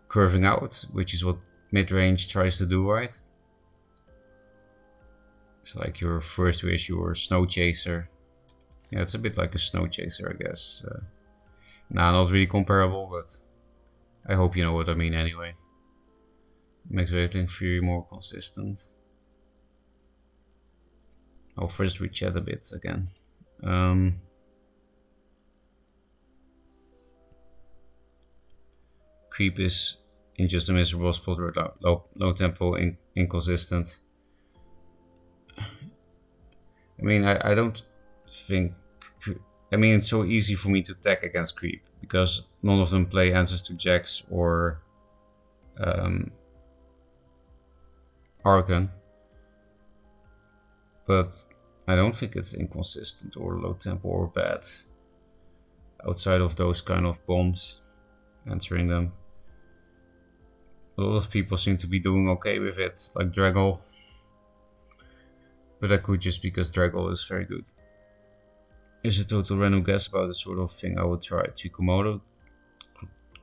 curving out, which is what mid-range tries to do, right? It's like your first wish, your Snow Chaser, Yeah, it's a bit like a snow chaser, I guess. Nah, not really comparable, but I hope you know what I mean anyway. Makes Waveling Fury more consistent. I'll first rechat a bit again. Creep is in just a miserable spot or low tempo, inconsistent. I mean, I don't think. I mean, it's so easy for me to tech against creep because none of them play answers to Jax or Arkan. But I don't think it's inconsistent or low tempo or bad. Outside of those kind of bombs, answering them. A lot of people seem to be doing okay with it, like Draggle. But that could just because Draggle is very good. Is a total random guess about the sort of thing I would try. Chikomodo,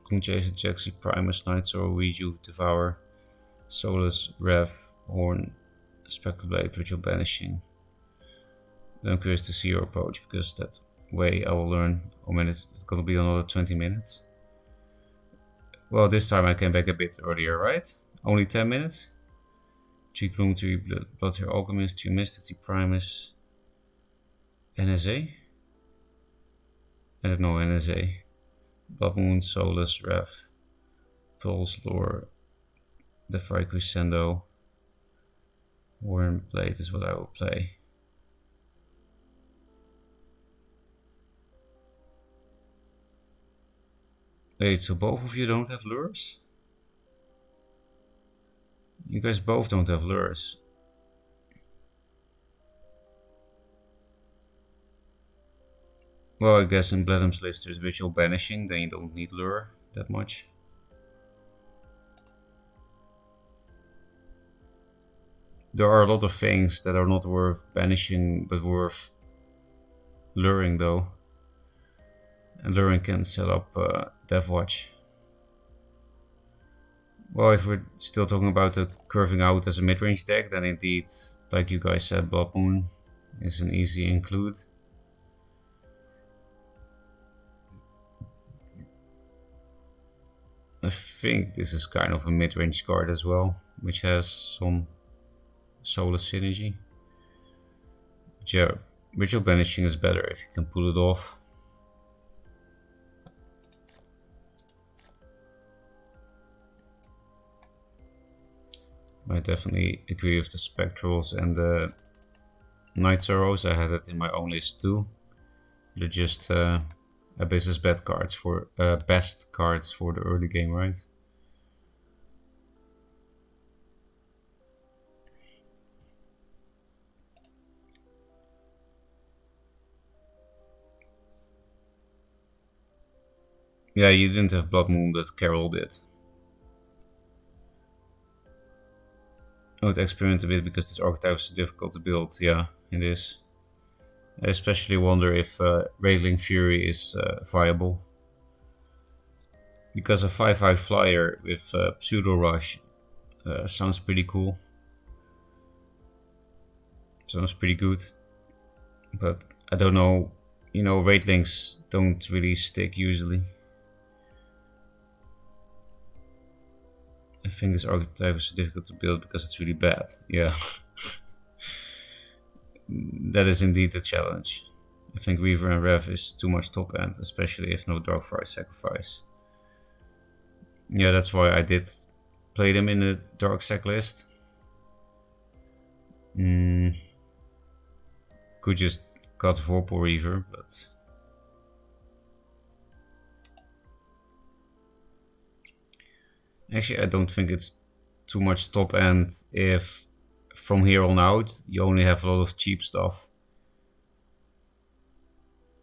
Kunchaser, Jaxi, Primus, Nightsoul, Reju, Devour, Solus, Rev, Horn, Spectral Blade, Ritual Banishing. Then I'm curious to see your approach because that way I will learn. Oh man, it's gonna be another 20 minutes. Well, this time I came back a bit earlier, right? Only 10 minutes? 3 Gloom, 3 Bloodhair Alchemist, 3 Mystic, 3 Primus, NSA? I don't know NSA. Blood Moon, Solus, Rev, Pulse, Lore, Defy Crescendo, Warren Blade is what I will play. Wait, so both of you don't have lures? You guys both don't have lures. Well, I guess in Bledham's list there's Ritual Banishing, then you don't need lure that much. There are a lot of things that are not worth banishing, but worth luring though. And luring can set up Deathwatch. Well, if we're still talking about the curving out as a mid-range deck, then indeed, like you guys said, Blood Moon is an easy include. I think this is kind of a mid-range card as well, which has some Solus synergy. But yeah, Ritual Banishing is better if you can pull it off. I definitely agree with the Spectrals and the Night Sorrows. I had it in my own list too. They're just Abyss's best cards for the early game, right? Yeah, you didn't have Blood Moon, but Carol did. I would experiment a bit because this archetype is difficult to build. Yeah, it is. I especially wonder if Waveling Fury is viable. Because a 5/5 flyer with Pseudo Rush sounds pretty cool. Sounds pretty good. But I don't know, you know, Wraithlings don't really stick usually. I think this archetype is so difficult to build because it's really bad. Yeah. That is indeed the challenge. I think Reaver and Rev is too much top end, especially if no Darkfire Sacrifice. Yeah, that's why I did play them in the Dark Sack list. Could just cut Vorpal Reaver, but actually I don't think it's too much top end if from here on out you only have a lot of cheap stuff.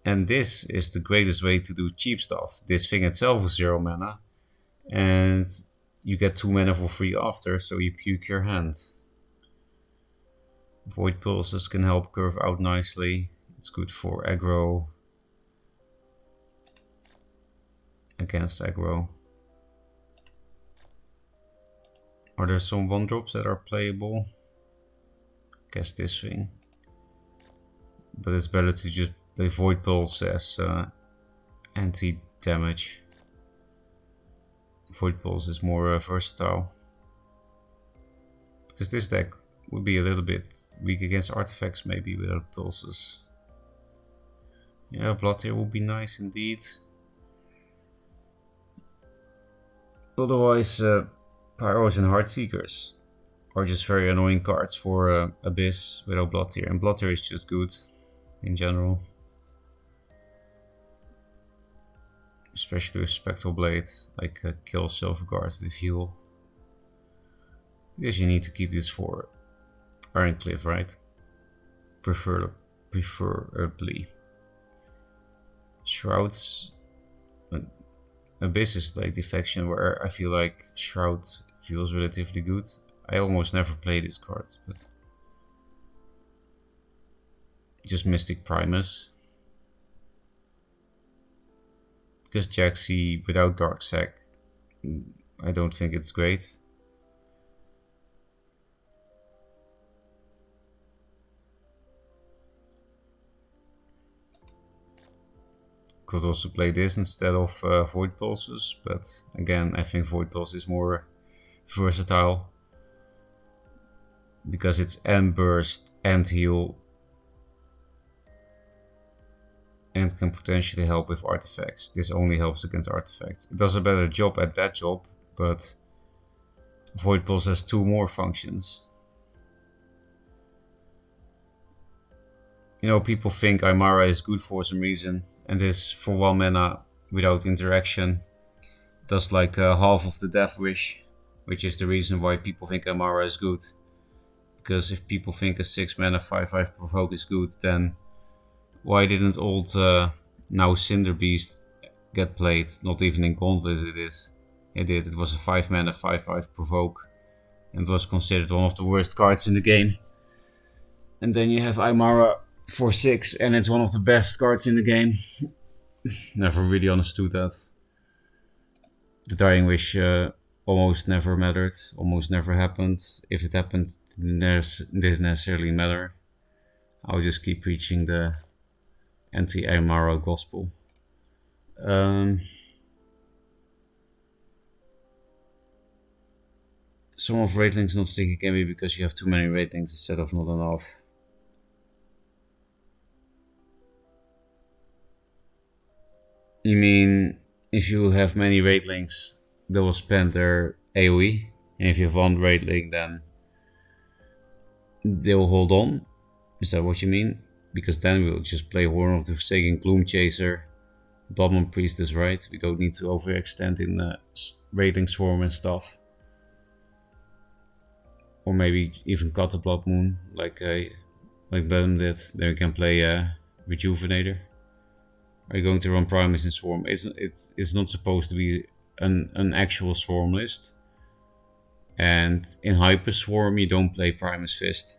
And this is the greatest way to do cheap stuff. This thing itself is 0 mana, and you get 2 mana for free after, so you puke your hand. Void Pulses can help curve out nicely. It's good for aggro. Against aggro. Are there some 1-drops that are playable? Guess this thing. But it's better to just play Void Pulse as anti-damage. Void Pulse is more versatile. Because this deck would be a little bit weak against artifacts, maybe without pulses. Yeah, Blood here would be nice indeed. Otherwise, Pyros and Heartseekers are just very annoying cards for Abyss without Blood here. And Blood here is just good in general. Especially with Spectral Blade, like kill Silverguard with heal. Because you need to keep this for Ironcliffe, right? Preferably. Shrouds. Abyss is like the faction where I feel like Shroud feels relatively good. I almost never play this card, but just Mystic Primus. Because Jaxi without Dark Sack, I don't think it's great. Could also play this instead of Void Pulses, but again, I think Void Pulse is more versatile because it's and burst and heal and can potentially help with artifacts. This only helps against artifacts. It does a better job at that job, but Void Pulse has 2 more functions. You know, people think Aymara is good for some reason, and this for 1 mana without interaction does like half of the Death Wish, which is the reason why people think Aymara is good. Because if people think a 6 mana 5/5 provoke is good, then why didn't old now Cinder Beast get played? Not even in Gauntlet it is. It did. It was a 5 mana 5/5 provoke and was considered one of the worst cards in the game. And then you have Aymara for 6 and it's one of the best cards in the game. Never really understood that. The Dying Wish almost never mattered, almost never happened. If it happened, it didn't necessarily matter. I'll just keep preaching the anti-Aymara gospel. Some of Rateling's not sticky can be because you have too many Ratelings instead of not enough. You mean if you have many Ratelings, they will spend their AoE, and if you have 1 Ratling, then they will hold on? Is that what you mean? Because then we'll just play Horn of the Forsaken Gloom Chaser, Bloodmoon Priestess, right? We don't need to overextend in Ratling Swarm and stuff. Or maybe even cut the Blood Moon, like Bellum did. Then we can play Rejuvenator. Are you going to run Primus in Swarm? It's not supposed to be an actual Swarm list. And in Hyper Swarm you don't play Primus Fist.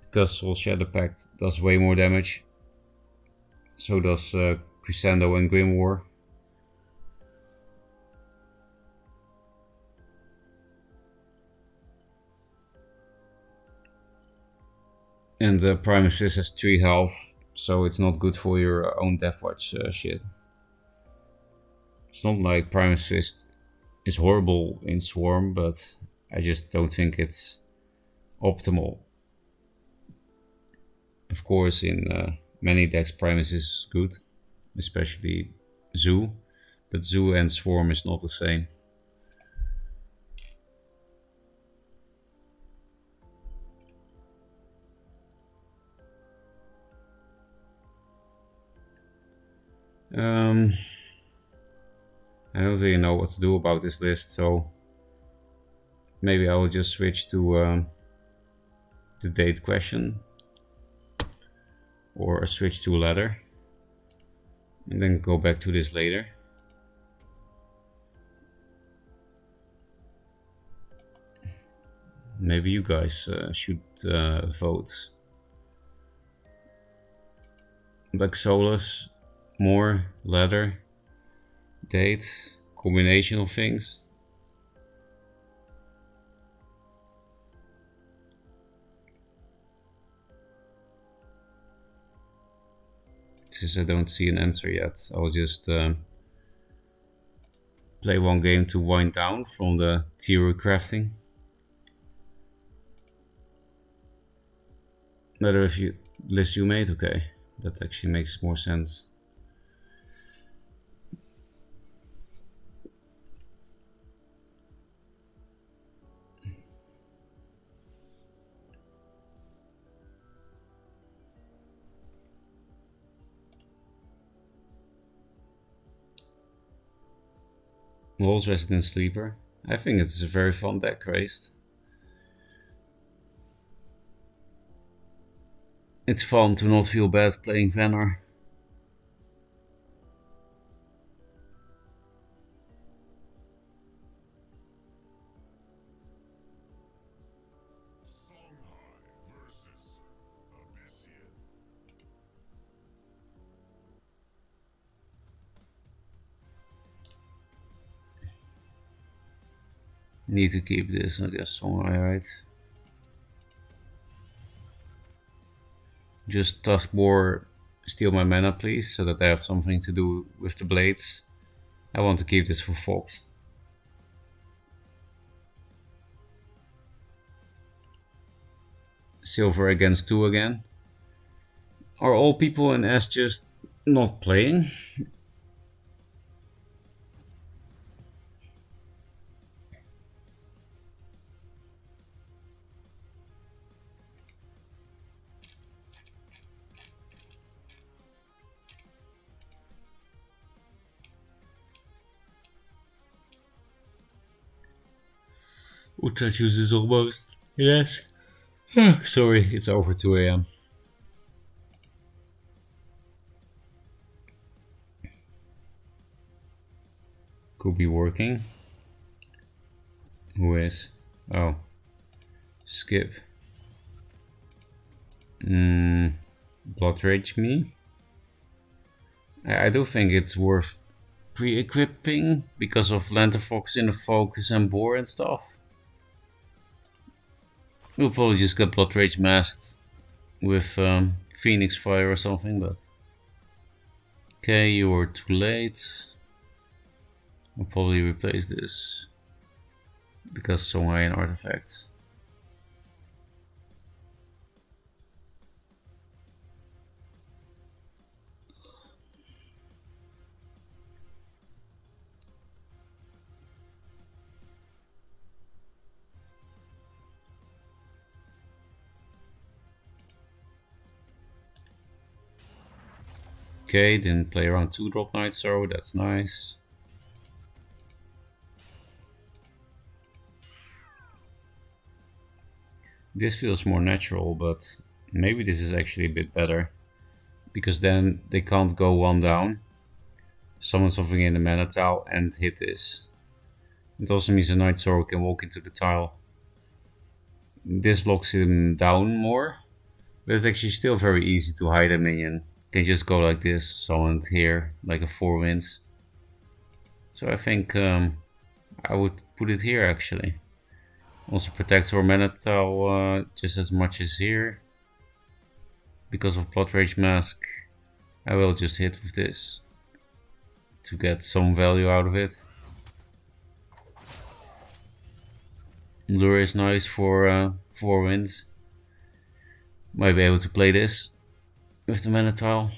Because Soul Shadow Pact does way more damage. So does Crescendo and Grimoire. And Primus Fist has 3 health, so it's not good for your own Deathwatch shit. It's not like Primus Fist is horrible in Swarm, but I just don't think it's optimal. Of course, in many decks Primus is good, especially Zoo, but Zoo and Swarm is not the same. I don't really know what to do about this list, so maybe I will just switch to the date question, or switch to a ladder, and then go back to this later. Maybe you guys should vote. Black Solus, more, ladder, date, combination of things. since I don't see an answer yet, I'll just play one game to wind down from the theory crafting. Better if you list you made, okay. That actually makes more sense. Walls Resident Sleeper. I think it's a very fun deck raised. It's fun to not feel bad playing Vanner. Need to keep this, I guess, somewhere, right? Just toss more, steal my mana, please, so that I have something to do with the blades. I want to keep this for Fox. Silver against 2 again. Are all people in S just not playing? Ultra juice is almost. Yes. Sorry, it's over 2 AM. Could be working. Who is? Oh. Skip. Blood Rage me? I do think it's worth pre-equipping because of Lantern Fox in the focus and bore and stuff. We'll probably just get Blood Rage masked with Phoenix Fire or something, but... Okay, you were too late. I'll probably replace this because Songhai an artifact. Okay, didn't play around 2-drop Night Sorrow, that's nice. This feels more natural, but maybe this is actually a bit better. Because then they can't go 1 down, summon something in the mana tile and hit this. It also means a Night Sorrow can walk into the tile. This locks him down more, but it's actually still very easy to hide a minion. You can just go like this, summoned here, like a 4 wins. So I think I would put it here actually. Also protects our mana tile just as much as here. Because of Blood Rage Mask, I will just hit with this to get some value out of it. Lure is nice for 4 wins. Might be able to play this with the mana tile.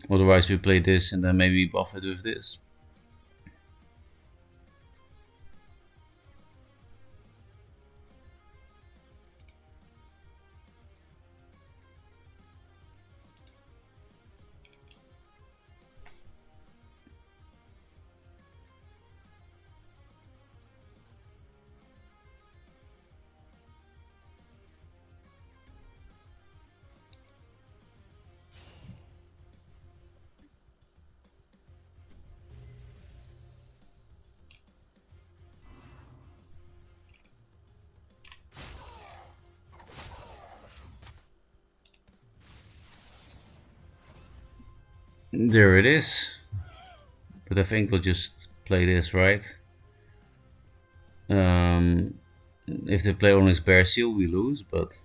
Otherwise we play this and then maybe buff it with this. There it is. But I think we'll just play this, right? If they play Onyx Bear Seal, we lose, but...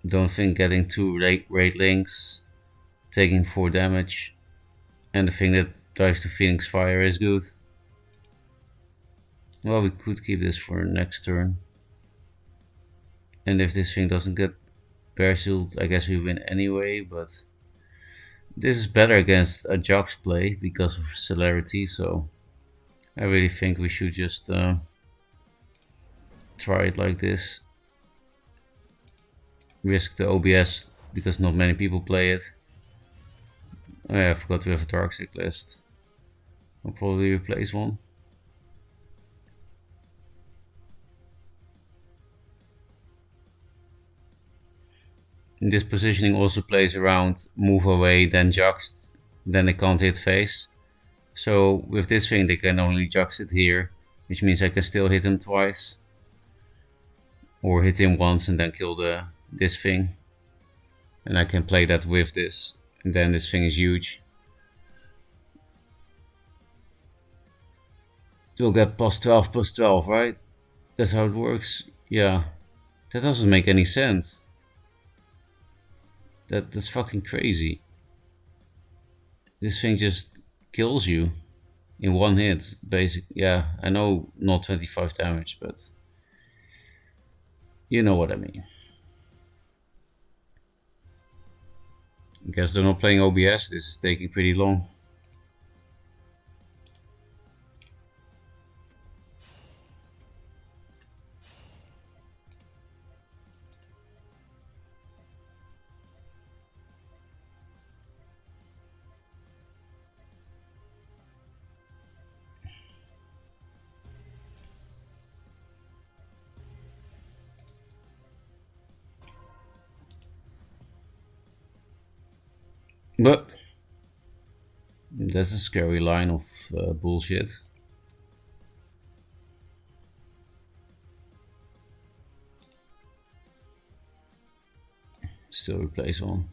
Don't think getting 2 raid links, taking 4 damage, and the thing that drives to Phoenix Fire is good. Well, we could keep this for next turn. And if this thing doesn't get bear sealed, I guess we win anyway, but this is better against a Jock's play because of celerity, so I really think we should just try it like this. Risk the OBS because not many people play it. Oh yeah, I forgot we have a Darksick list. I'll probably replace one. This positioning also plays around move away, then juxt, then they can't hit face. So with this thing they can only juxt it here, which means I can still hit him twice. Or hit him once and then kill this thing. And I can play that with this. And then this thing is huge. You'll get +12/+12, right? That's how it works. Yeah. That doesn't make any sense. That's fucking crazy. This thing just kills you in one hit, basically. Yeah, I know not 25 damage, but you know what I mean. I guess they're not playing OBS. This is taking pretty long. But that's a scary line of bullshit. Still replace one.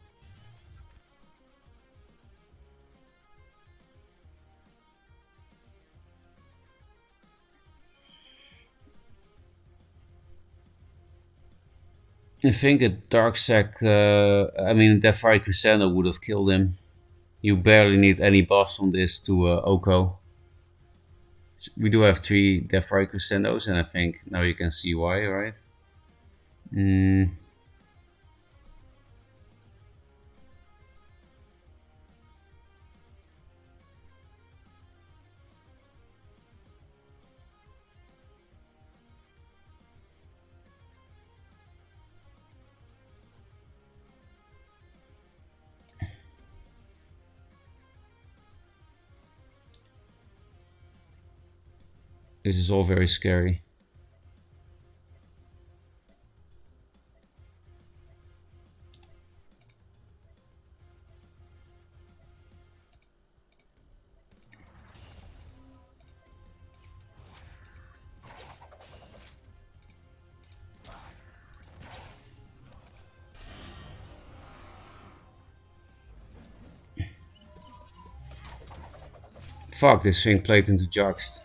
I think a Darksack, I mean, Defy Crescendo would have killed him. You barely need any buffs on this to Oko. We do have 3 Defy Crescendos, and I think now you can see why, right? This is all very scary. Fuck, this thing played into Juxt.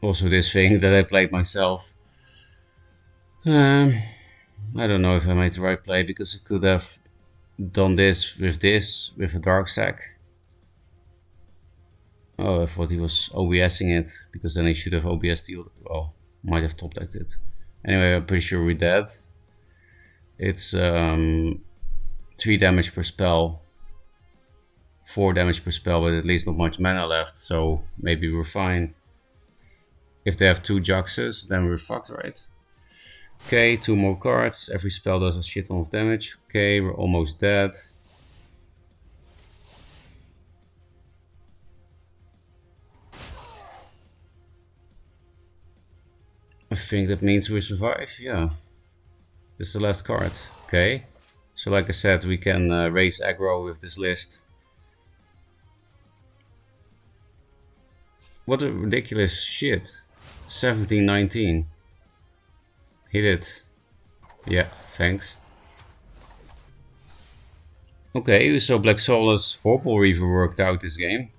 Also this thing that I played myself. I don't know if I made the right play, because I could have done this with a Darksack. Oh, I thought he was OBSing it, because then he should have OBS'd the other. Well, might have top decked it. Anyway, I'm pretty sure we're dead. It's 3 damage per spell. 4 damage per spell, but at least not much mana left, so maybe we're fine. If they have 2 Juxes, then we're fucked, right? Okay, 2 more cards. Every spell does a shit ton of damage. Okay, we're almost dead. I think that means we survive, yeah. This is the last card. Okay, so like I said, we can raise aggro with this list. What a ridiculous shit. 17-19. Hit it. Yeah, thanks. Okay, so Black Solace 4-ball Reaver worked out this game.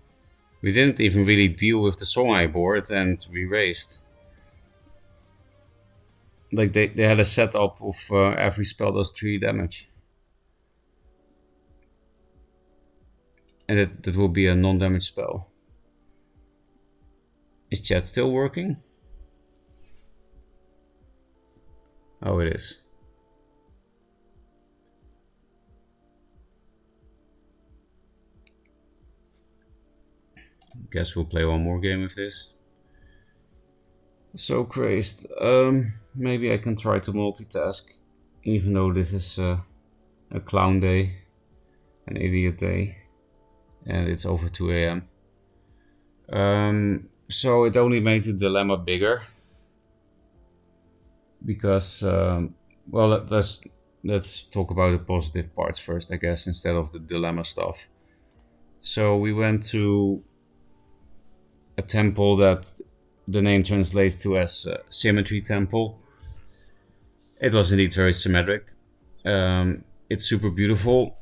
We didn't even really deal with the Songhai board, and we raised. like they had a setup of every spell does 3 damage. And that will be a non-damage spell. Is chat still working? Oh, it is. Guess we'll play one more game with this. So crazed. Maybe I can try to multitask, even though this is a clown day, an idiot day, and it's over 2 a.m. So it only made the dilemma bigger, because well, let's talk about the positive parts first, I guess, instead of the dilemma stuff. So we went to a temple that the name translates to as Symmetry Temple. It was indeed very symmetric. It's super beautiful.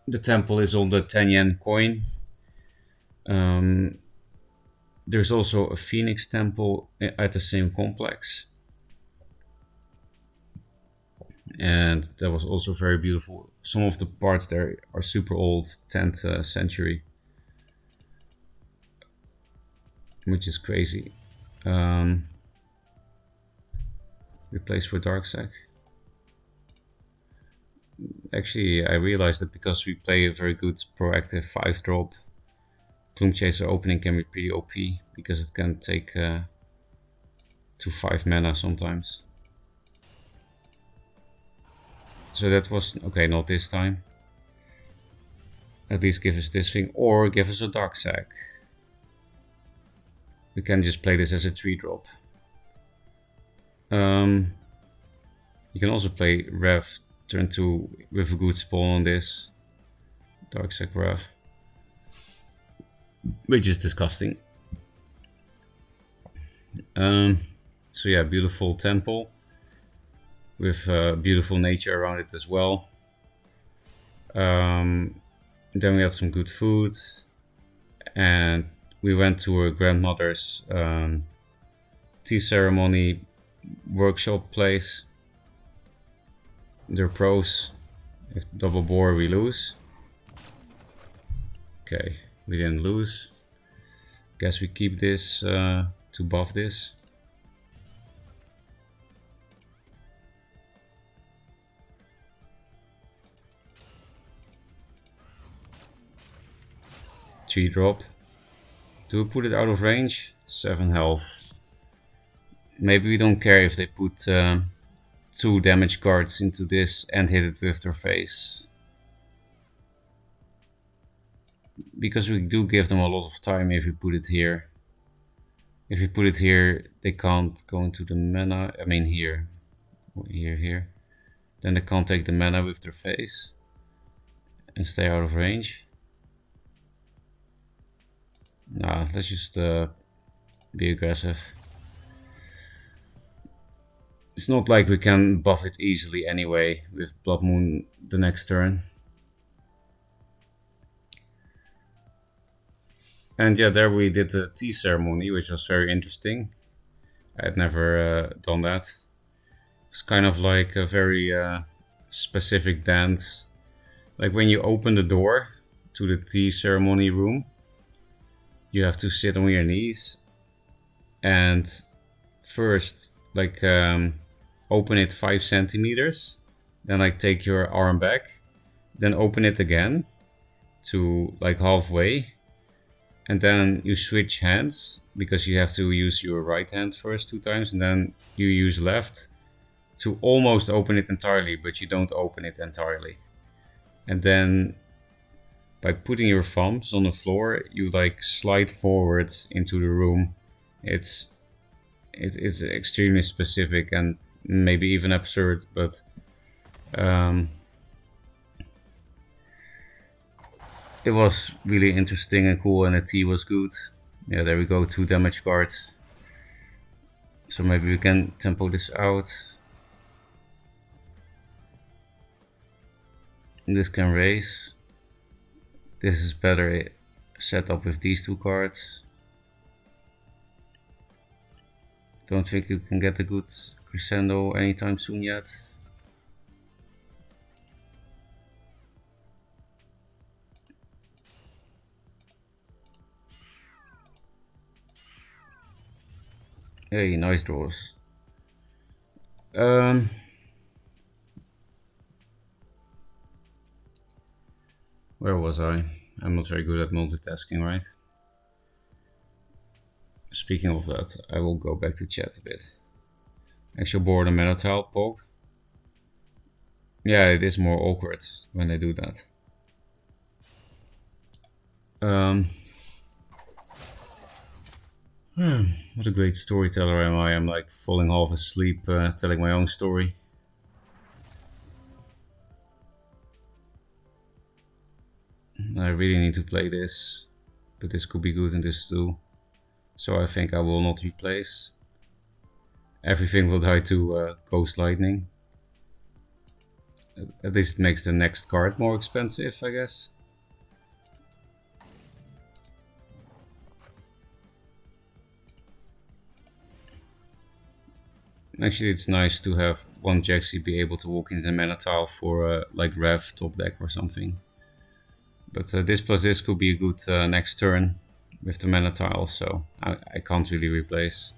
The temple is on the 10 yen coin. There's also a Phoenix temple at the same complex. And that was also very beautiful. Some of the parts there are super old, 10th century, which is crazy. Replace for Darksack. Actually, I realized that because we play a very good proactive 5-drop, Gloom Chaser opening can be pretty OP, because it can take to 5 mana sometimes. So that was okay, not this time. At least give us this thing, or give us a Darksack. We can just play this as a 3-drop. You can also play Rev turn 2 with a good spawn on this. Darksack Rev. Which is disgusting. So yeah, beautiful temple with beautiful nature around it as well. Then we had some good food, and we went to her grandmother's tea ceremony workshop place. They're pros. If double boar, we lose. Okay, we didn't lose. Guess we keep this to buff this. Three drop. Do we put it out of range? 7 health. Maybe we don't care if they put 2 damage cards into this and hit it with their face. Because we do give them a lot of time if we put it here. If we put it here, they can't go into the mana. I mean here. Here. Then they can't take the mana with their face and stay out of range. Nah, let's just be aggressive. It's not like we can buff it easily anyway with Blood Moon the next turn. And yeah, there we did the tea ceremony, which was very interesting. I had never done that. It's kind of like a very specific dance. Like when you open the door to the tea ceremony room, you have to sit on your knees and first like open it 5 centimeters, then like take your arm back, then open it again to like halfway, and then you switch hands because you have to use your right hand first 2 times, and then you use left to almost open it entirely, but you don't open it entirely. And then by putting your thumbs on the floor, you like slide forward into the room. It's extremely specific and maybe even absurd, but it was really interesting and cool, and the tea was good. Yeah, there we go, 2 damage cards. So maybe we can tempo this out. This can raise. This is better set up with these 2 cards. Don't think you can get a good crescendo anytime soon yet. Hey, nice draws. Where was I? I'm not very good at multitasking, right? Speaking of that, I will go back to chat a bit. Actual board and mana tile, Pog. Yeah, it is more awkward when they do that. What a great storyteller am I. I'm like falling half asleep telling my own story. I really need to play this, but this could be good in this too. So I think I will not replace. Everything will die to Ghost Lightning. At least it makes the next card more expensive, I guess. Actually, it's nice to have one Jaxi be able to walk into the mana tile for like Rev top deck or something. But this plus this could be a good next turn with the mana tile, so I can't really replace.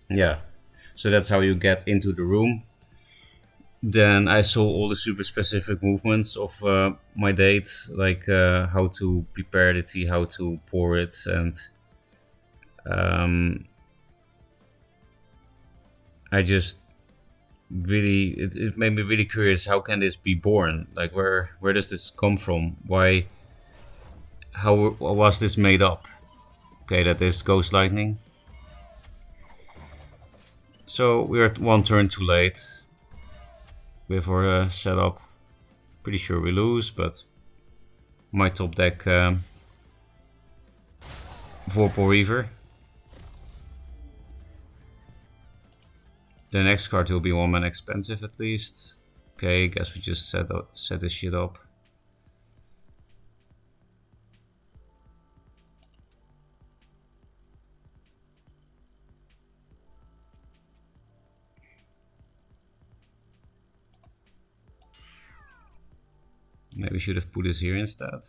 Yeah, so that's how you get into the room. Then I saw all the super specific movements of my date, like how to prepare the tea, how to pour it, and I just really it made me really curious. How can this be born? Like where does this come from? Why? How was this made up? Okay, that is Ghost Lightning. So we're at one turn too late with our setup. Pretty sure we lose, but my top deck Vorpal Reaver. The next card will be 1 mana expensive at least. Okay, guess we just set this shit up. Maybe we should have put this here instead.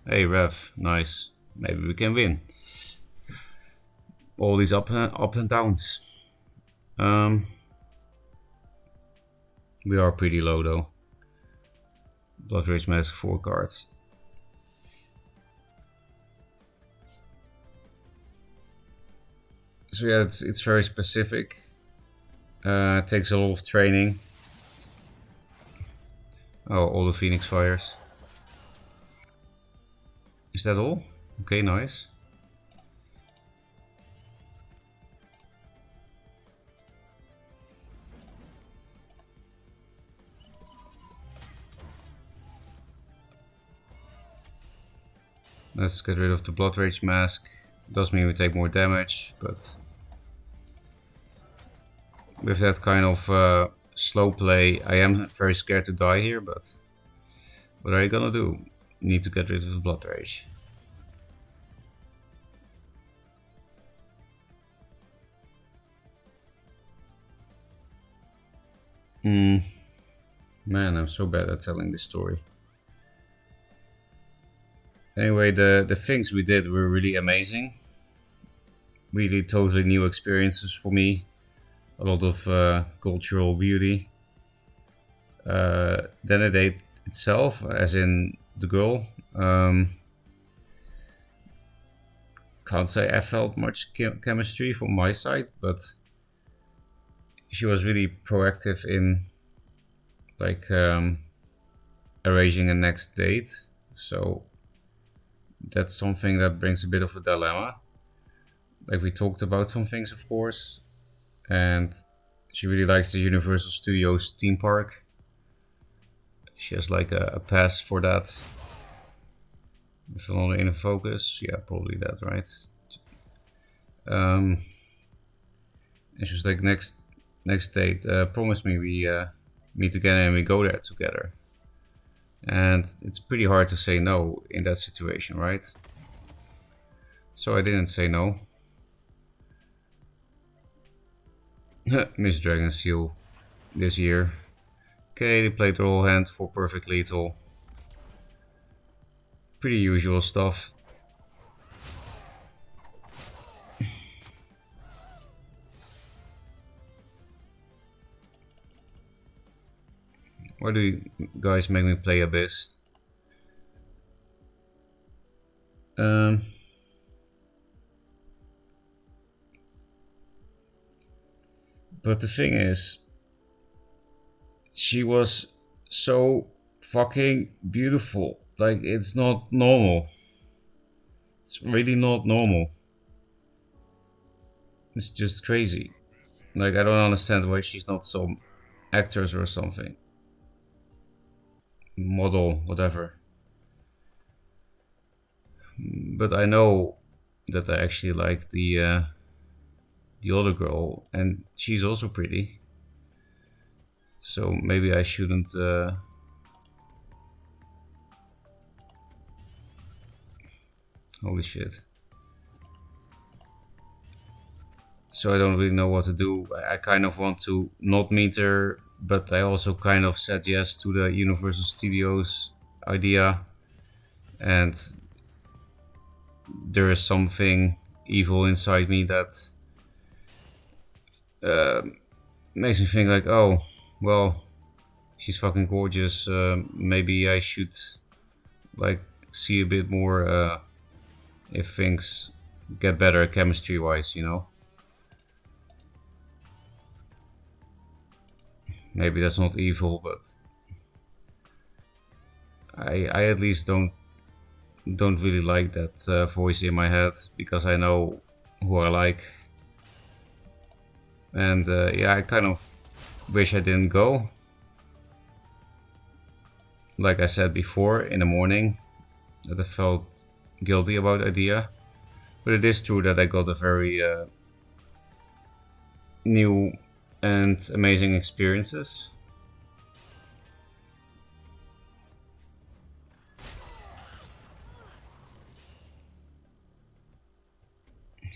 Hey Rev, nice. Maybe we can win. All these up and downs. We are pretty low though. Blood Rage Mask 4 cards. So yeah, it's very specific. It takes a lot of training. Oh, all the Phoenix Fires. Is that all? Okay, nice. Let's get rid of the Blood Rage Mask. Does mean we take more damage, but with that kind of slow play, I am very scared to die here, but what are you gonna do? Need to get rid of the Blood Rage. Man, I'm so bad at telling this story. Anyway, the things we did were really amazing. Really totally new experiences for me. A lot of cultural beauty. Then the date itself, as in the girl, can't say I felt much chemistry from my side, but she was really proactive in like arranging a next date. So that's something that brings a bit of a dilemma. Like we talked about some things, of course, and she really likes the Universal Studios theme park. She has like a pass for that. If I'm only in focus, yeah, probably that, right? And she was like, next Next date. Promise me we meet again and we go there together. And it's pretty hard to say no in that situation, right? So I didn't say no. Miss Dragon Seal this year. Okay, they played their whole hand for perfect lethal. Pretty usual stuff. Why do you guys make me play Abyss? But the thing is, she was so fucking beautiful. Like, it's not normal. It's really not normal. It's just crazy. Like, I don't understand why she's not some actress or something. Model, whatever. But I know that I actually like the other girl, and she's also pretty. So maybe I shouldn't. Holy shit. So I don't really know what to do. I kind of want to not meet her, but I also kind of said yes to the Universal Studios idea. And there is something evil inside me that makes me think like, oh, well, she's fucking gorgeous. Maybe I should like see a bit more if things get better chemistry wise, you know. Maybe that's not evil, but I at least don't really like that voice in my head, because I know who I like. And yeah, I kind of wish I didn't go. Like I said before in the morning, that I felt guilty about the idea. But it is true that I got a very new and amazing experiences.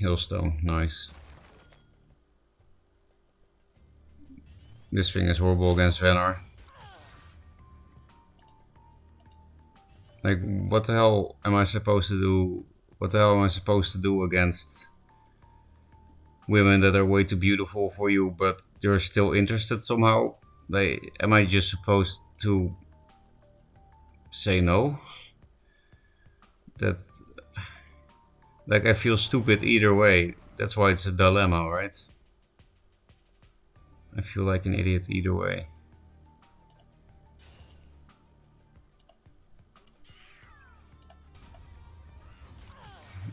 Hailstone, nice. This thing is horrible against Venar. Like, what the hell am I supposed to do? What the hell am I supposed to do against women that are way too beautiful for you, but you're still interested somehow? Like, am I just supposed to say no? That, like, I feel stupid either way. That's why it's a dilemma, right? I feel like an idiot either way.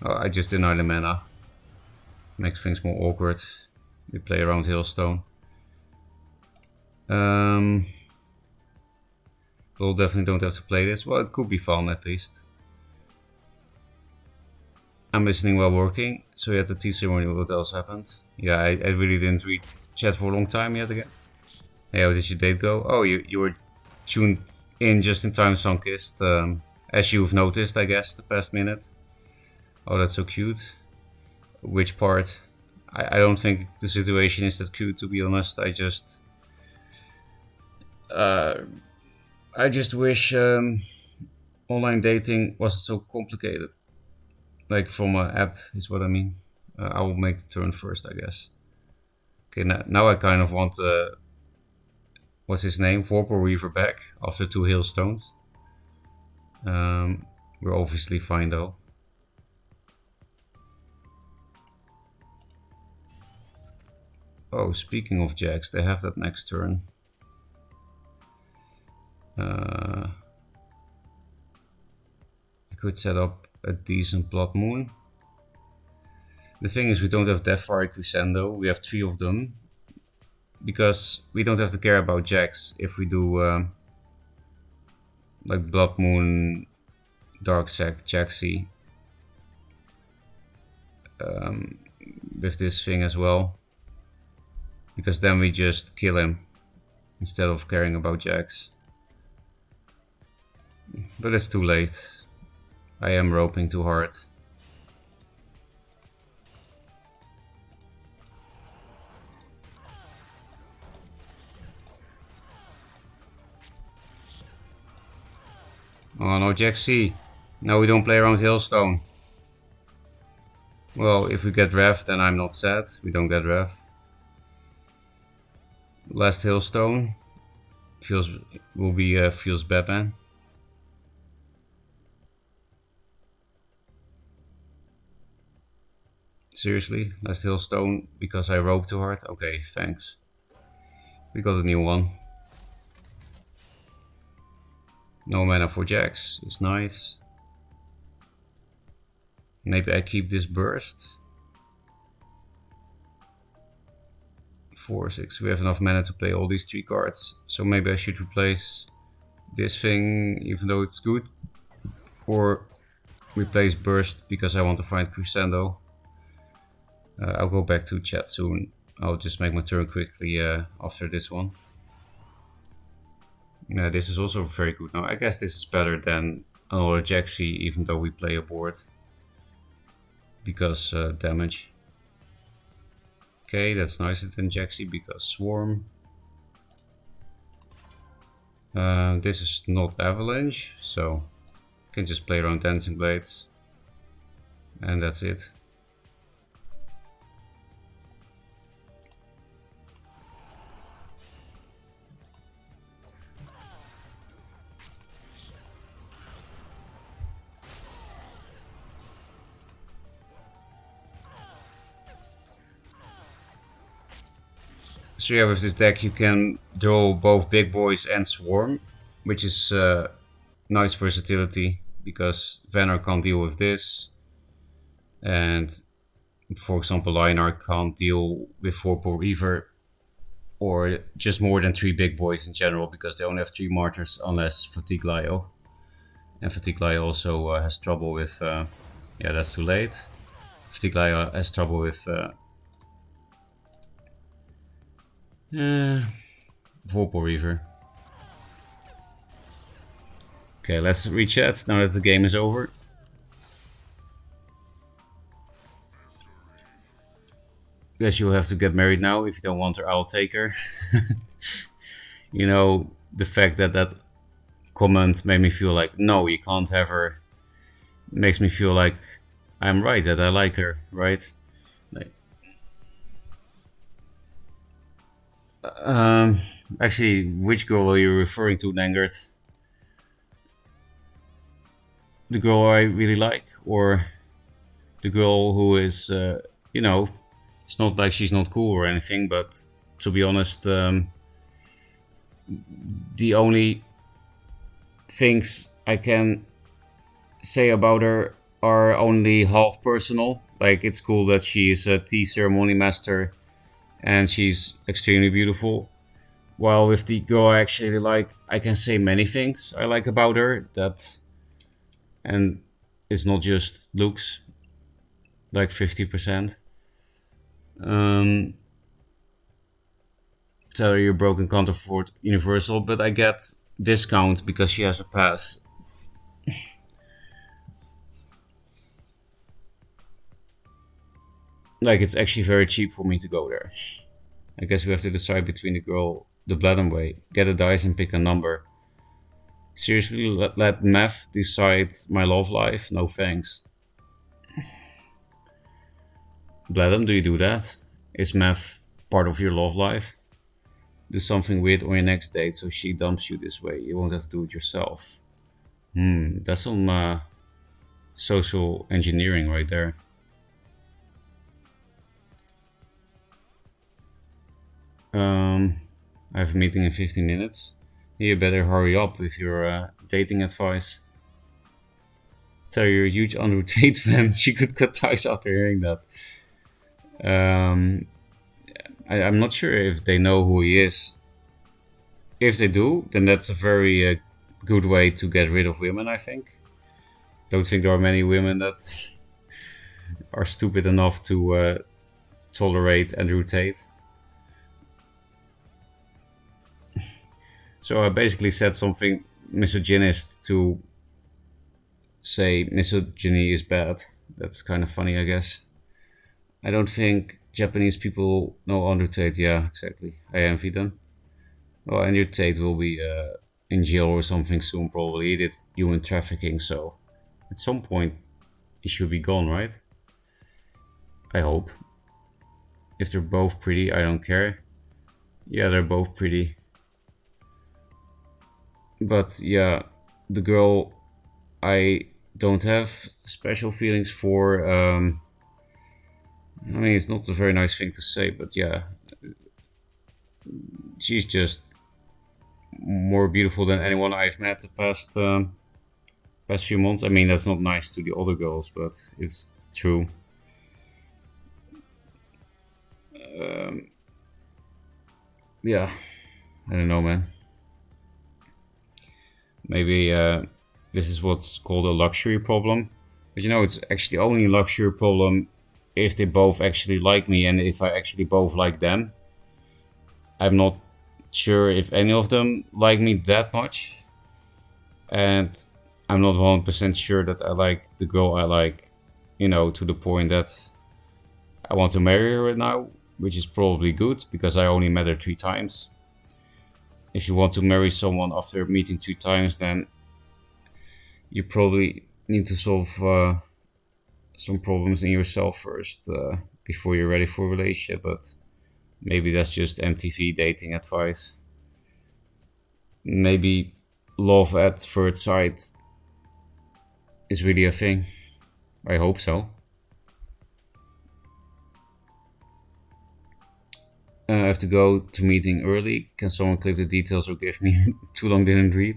Oh, I just denied the mana. Makes things more awkward. We play around Hailstone. We'll definitely don't have to play this. Well, it could be fun at least. I'm listening while working. So you had the tea ceremony. What else happened? Yeah, I really didn't read chat for a long time yet again. Hey, how did your date go? Oh, you were tuned in just in time, Sunkist. As you've noticed, I guess, the past minute. Oh, that's so cute. Which part? I don't think the situation is that cute, to be honest. I just wish online dating wasn't so complicated. Like from an app is what I mean. I will make the turn first, I guess. Okay, now I kind of want what's his name? Vorpal Reaver back after 2 hailstones. We're obviously fine though. Oh, speaking of Jax, they have that next turn. I could set up a decent Blood Moon. The thing is, we don't have Deathfire Crescendo. We have 3 of them. Because we don't have to care about Jax if we do like Blood Moon, Darksack, Jaxi. With this thing as well. because then we just kill him instead of caring about jacks. But it's too late. I am roping too hard. Oh no, Jack C. No, we don't play around Hailstone. Well, if we get Rev, then I'm not sad. We don't get Rev. Last Hailstone will be feels Batman. Seriously, last Hailstone because I roped too hard? Okay, thanks. We got a new one. No mana for jacks, it's nice. Maybe I keep this burst. 4, 6, we have enough mana to play all these 3 cards. So maybe I should replace this thing even though it's good. Or replace burst because I want to find Crescendo. I'll go back to chat soon. I'll just make my turn quickly after this one. Yeah, this is also very good. Now, I guess this is better than another Jaxi, even though we play a board. Because damage. Okay, that's nicer than Jaxi because Swarm. This is not Avalanche, so I can just play around Dancing Blades. And that's it. So yeah, with this deck you can draw both Big Boys and Swarm, which is nice versatility because Vanner can't deal with this. And for example, Lionheart can't deal with 4 per Reaver or just more than 3 Big Boys in general because they only have 3 Martyrs unless Fatigue Lio. And Fatigue Lio also has trouble with... yeah, that's too late. Fatigue Lio has trouble with... 4 per Reaver. Okay, let's rechat now that the game is over. Guess you'll have to get married now if you don't want her, I'll take her. You know, the fact that that comment made me feel like, no, you can't have her, makes me feel like I'm right, that I like her, right? Like, actually, which girl are you referring to, Nangert? The girl I really like, or the girl who is, you know, it's not like she's not cool or anything, but to be honest, the only things I can say about her are only half personal. Like, it's cool that she is a tea ceremony master and she's extremely beautiful. While with the girl I actually like, I can say many things I like about her, that, and it's not just looks, like 50%. So you're broken counterfort universal, but I get discount because she has a pass. Like, it's actually very cheap for me to go there. I guess we have to decide between the Blood and Way. Get a dice and pick a number. Seriously, let math decide my love life? No thanks. Bladem, do you do that? Is math part of your love life? Do something weird on your next date so she dumps you this way. You won't have to do it yourself. That's some social engineering right there. I have a meeting in 15 minutes. You better hurry up with your dating advice. Tell her you're a huge Andrew Tate fan. She could cut ties after hearing that. I'm not sure if they know who he is. If they do, then that's a very good way to get rid of women, I think. Don't think there are many women that are stupid enough to tolerate Andrew Tate. So I basically said something misogynist to say misogyny is bad. That's kind of funny, I guess. I don't think Japanese people know Undertale. Yeah, exactly. I envy them. Well, Andrew Tate will be in jail or something soon, probably. He did human trafficking, so at some point he should be gone, right? I hope. If they're both pretty, I don't care. Yeah, they're both pretty. But yeah, the girl I don't have special feelings for. I mean, it's not a very nice thing to say, but yeah, she's just more beautiful than anyone I've met the past few months. I mean, that's not nice to the other girls, but it's true. Um, yeah, I don't know, man. Maybe this is what's called a luxury problem. But you know, it's actually only a luxury problem if they both actually like me and if I actually both like them. I'm not sure if any of them like me that much, and I'm not 100% sure that I like the girl I like, to the point that I want to marry her right now, which is probably good because I only met her 3 times. If you want to marry someone after meeting 3 times, then you probably need to solve some problems in yourself first before you're ready for a relationship. But maybe that's just MTV dating advice. Maybe love at first sight is really a thing. I hope so. I have to go to meeting early. Can someone click the details or give me too long didn't read?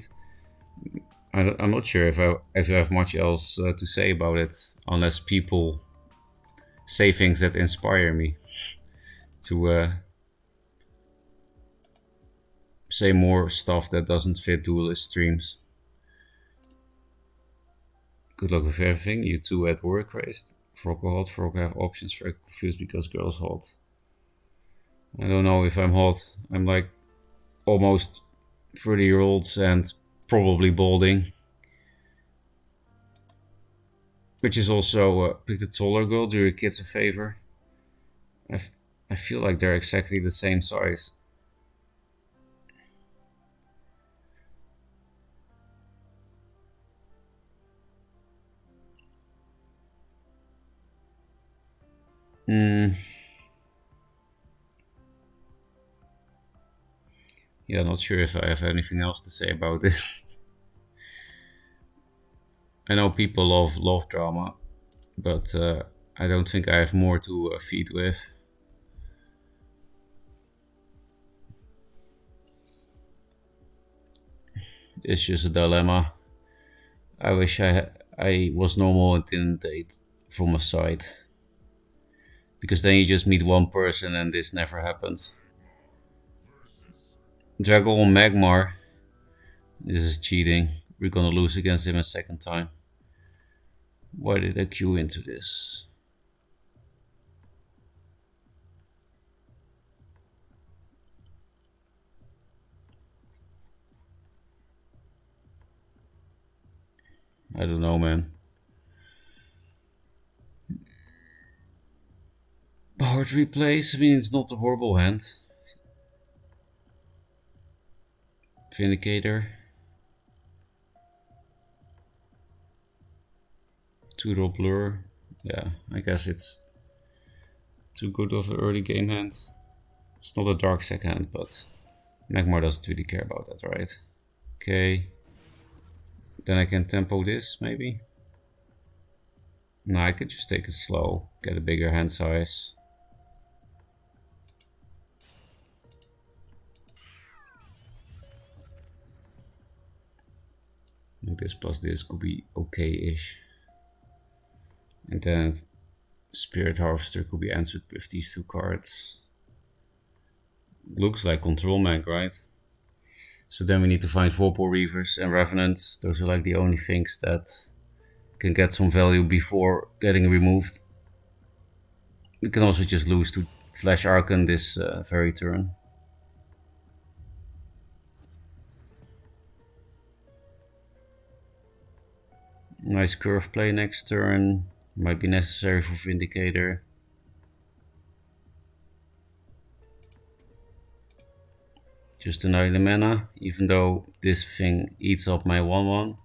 I'm not sure if I have much else to say about it, unless people say things that inspire me to say more stuff that doesn't fit Duelyst streams. Good luck with everything. You two at work raised. Ferocca hot. Ferocca have options. Very confused because girls hot. I don't know if I'm hot. I'm like almost 30-year-olds and probably balding. Which is also pick the taller girl. Do your kids a favor. I feel like they're exactly the same size. Hmm. Yeah, not sure if I have anything else to say about this. I know people love drama, but I don't think I have more to feed with. It's just a dilemma. I wish I was normal and didn't date from a site, because then you just meet one person and this never happens. Dragon Magmar. This is cheating. We're gonna lose against him a second time. Why did I queue into this? I don't know, man. Hard replays. I mean, it's not a horrible hand. Vindicator. 2-drop lure. Yeah, I guess it's too good of an early game hand. It's not a dark sec hand, but Magmar doesn't really care about that, right? Okay. Then I can tempo this, maybe? No, I could just take it slow, get a bigger hand size. Like this plus this could be okay-ish. And then Spirit Harvester could be answered with these 2 cards. Looks like Control Mag, right? So then we need to find Vorpal Reavers and Revenants. Those are like the only things that can get some value before getting removed. We can also just lose to Flash Archon this very turn. Nice curve play next turn. Might be necessary for Vindicator. Just deny the mana, even though this thing eats up my 1/1.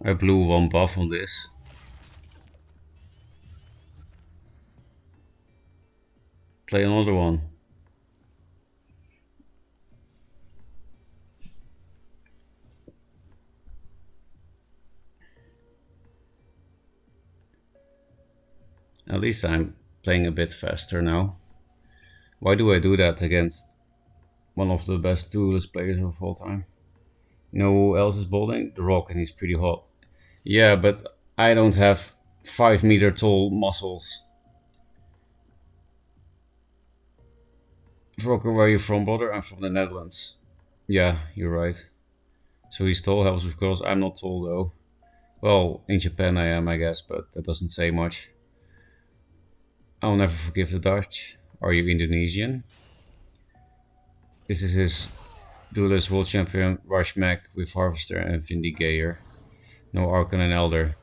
I blew 1 buff on this. Play another one. At least I'm playing a bit faster now. Why do I do that against one of the best Duelyst players of all time? You know who else is bowling? The Rock, and he's pretty hot. Yeah, but I don't have 5-meter tall muscles. Ferocca, where are you from, brother? I'm from the Netherlands. Yeah, you're right. So he's tall, helps with girls. I'm not tall though. Well, in Japan I am, I guess, but that doesn't say much. I'll never forgive the Dutch. Are you Indonesian? This is his Duelist World Champion Rush Mac with Harvester and Vindicator. No Archon and Elder.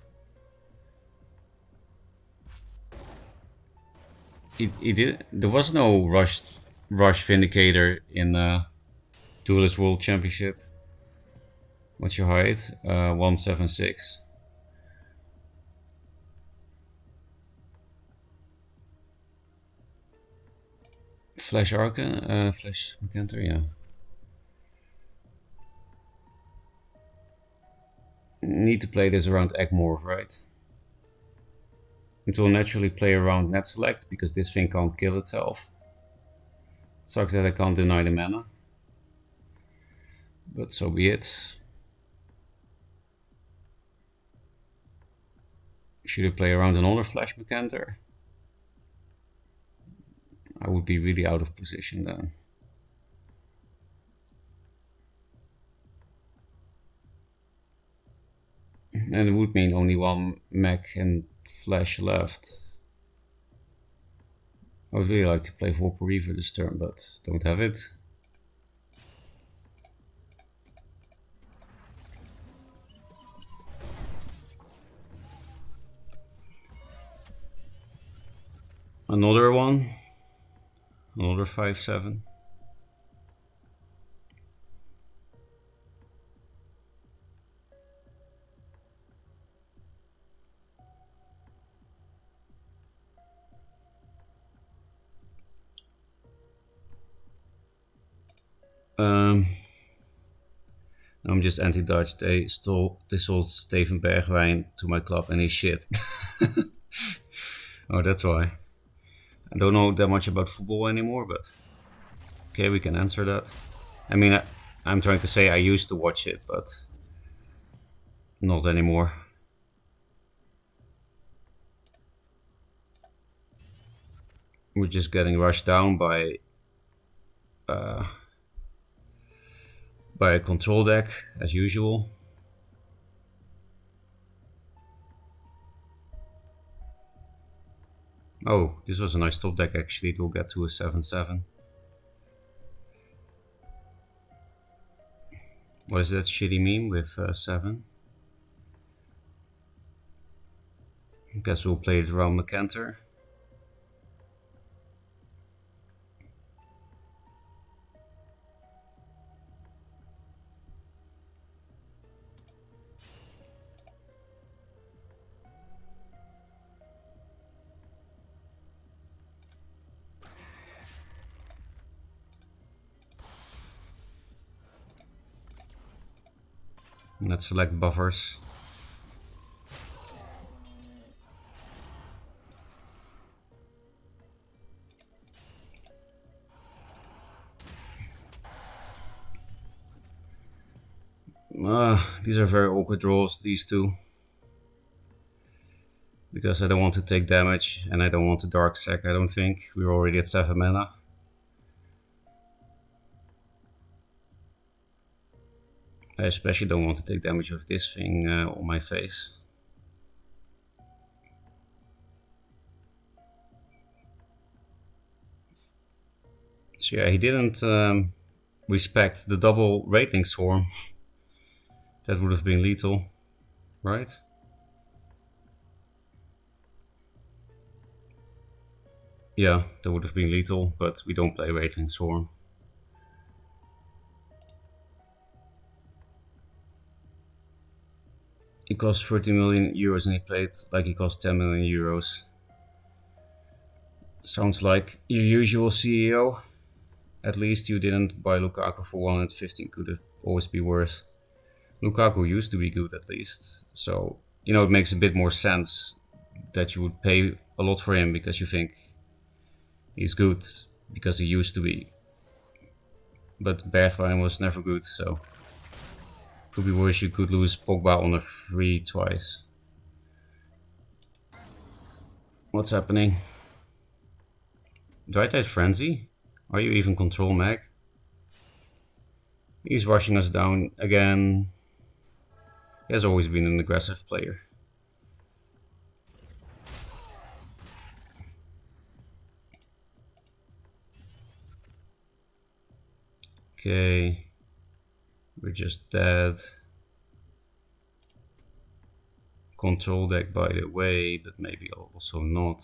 He did. There was no Rush Vindicator in Duelist World Championship. What's your height? 176. Flash Archon, Flash Mercantor, yeah. Need to play this around Egmorph, right? It will naturally play around Net Select because this thing can't kill itself. It sucks that I can't deny the mana, but so be it. Should I play around another Flash Mercantor? I would be really out of position then. And it would mean only 1 mech and Flash left. I would really like to play Vorpal Reaver this turn, but don't have it. Another one. Another 5/7. I'm just anti-Dutch. They sold Steven Bergwijn to my club and he's shit. Oh, that's why. I don't know that much about football anymore, but okay, we can answer that. I mean, I'm trying to say I used to watch it, but not anymore. We're just getting rushed down by a control deck, as usual. Oh, this was a nice top deck actually. It will get to a 7/7. What is that shitty meme with 7? I guess we'll play it around Mercantor. Let's select buffers. These are very awkward draws, these two. Because I don't want to take damage and I don't want to dark sack, I don't think. We're already at 7 mana. I especially don't want to take damage with this thing on my face. So yeah, he didn't respect the double Raidling Swarm. That would have been lethal, right? Yeah, that would have been lethal, but we don't play Raidling Swarm. He cost 30 million euros and he played like he cost 10 million euros. Sounds like your usual CEO. At least you didn't buy Lukaku for 115, could have always be worse. Lukaku used to be good at least, so you know it makes a bit more sense that you would pay a lot for him because you think he's good because he used to be. But Bergwijn was never good, so could be worse. You could lose Pogba on a free twice. What's happening? Dry-Tide Frenzy? Are you even control mag? He's rushing us down again. He has always been an aggressive player. Okay. We're just dead. Control deck by the way, but maybe also not.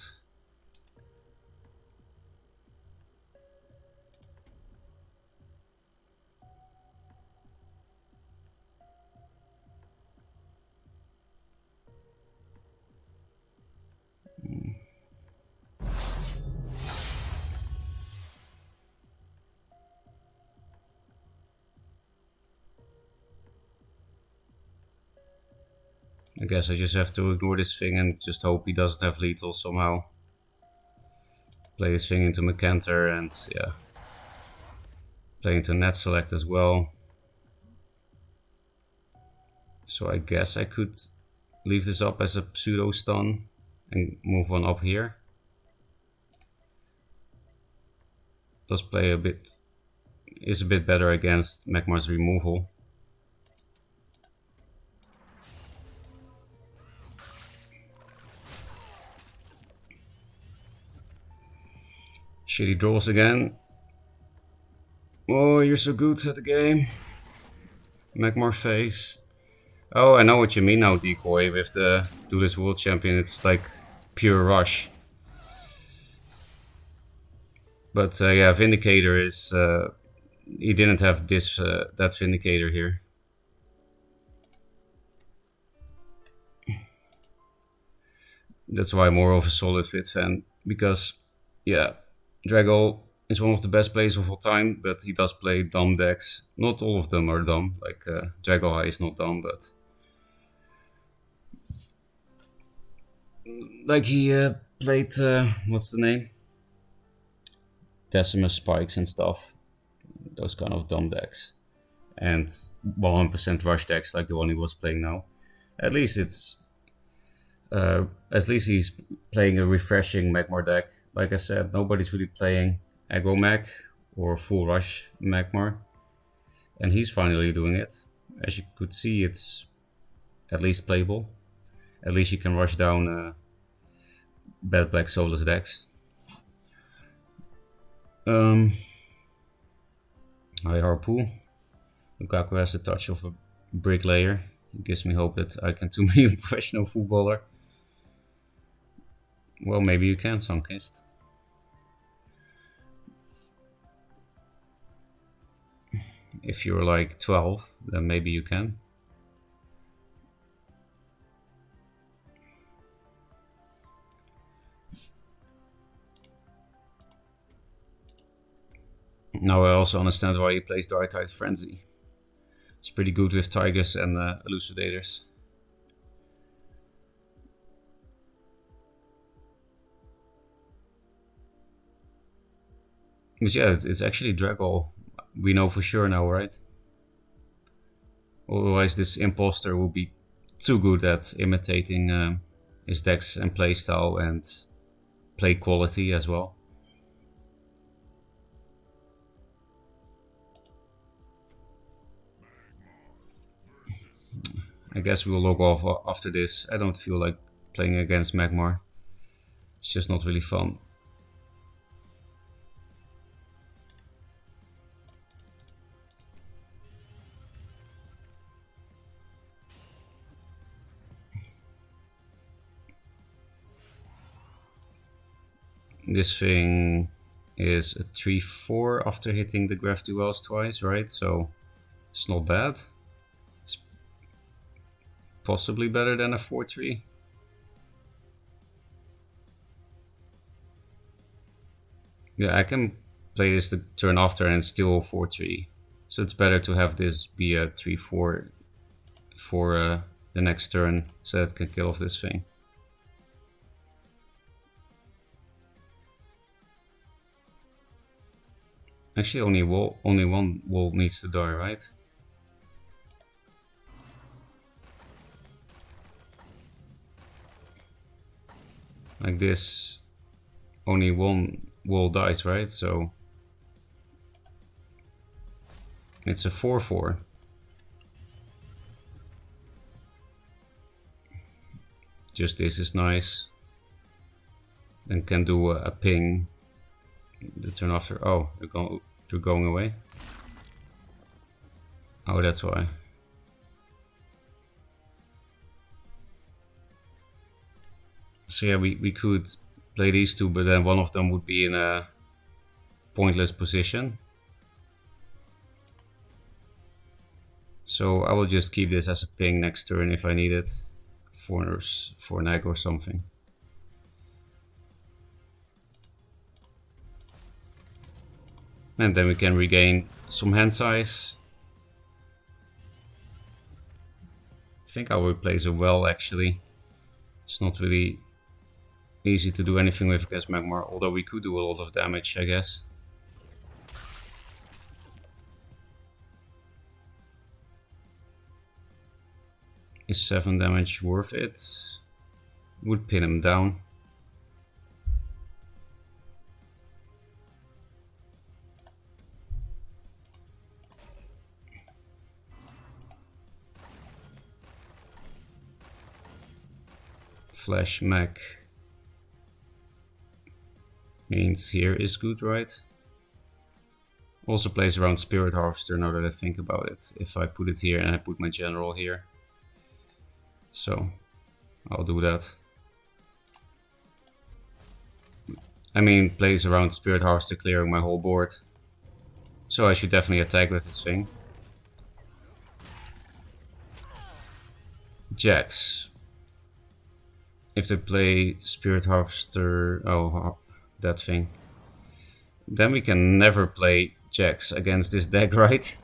I guess I just have to ignore this thing and just hope he doesn't have lethal somehow. Play this thing into McCanter and yeah. Play into net select as well. So I guess I could leave this up as a pseudo stun and move on up here. Does play a bit, is a bit better against Magmar's removal. Shitty draws again. Oh, you're so good at the game. Magmar face. Oh, I know what you mean now, Decoy. With the Duelyst World Champion, it's like pure rush. But yeah, Vindicator is... he didn't have this that Vindicator here. That's why I'm more of a solid fit fan. Because, yeah, Dragol is one of the best players of all time, but he does play dumb decks. Not all of them are dumb, like Dragol High is not dumb, but... Like he played, what's the name? Decimus Spikes and stuff. Those kind of dumb decks. And 100% rush decks like the one he was playing now. At least it's... at least he's playing a refreshing Magmar deck. Like I said, nobody's really playing aggro Mag or full rush Magmar. And he's finally doing it. As you could see, it's at least playable. At least you can rush down bad black soulless decks. High Harpoon. Lukaku has the touch of a bricklayer. It gives me hope that I can be a professional footballer. Well, maybe you can, Sunkist. If you're like 12, then maybe you can. Now I also understand why he plays Dry-Tide Frenzy. It's pretty good with Tigers and Elucidators. But yeah, it's actually Dragol. We know for sure now, right? Otherwise this imposter will be too good at imitating his decks and playstyle and play quality as well. I guess we'll log off after this. I don't feel like playing against Magmar. It's just not really fun. This thing is a 3/4 after hitting the Graph Duels twice, right? So it's not bad. It's possibly better than a 4/3. Yeah, I can play this the turn after and still 4/3. So it's better to have this be a 3/4 for the next turn, so that it can kill off this thing. Actually, only one wall needs to die, right? Like this, only one wall dies, right? So it's a 4/4. Just this is nice. Then can do a ping the turn after. Oh, they're going away. Oh, that's why. So yeah, we could play these two, but then one of them would be in a pointless position. So I will just keep this as a ping next turn if I need it for an egg or something. And then we can regain some hand size. I think I will replace a well actually. It's not really easy to do anything with against Magmar, although we could do a lot of damage, I guess. Is 7 damage worth it? Would pin him down. Flash Mag means here is good, right? Also plays around Spirit Harvester now that I think about it. If I put it here and I put my general here. So I'll do that. I mean, plays around Spirit Harvester clearing my whole board. So I should definitely attack with this thing. Jacks. If they play Spirit Harvester, that thing, then we can never play Jacks against this deck, right?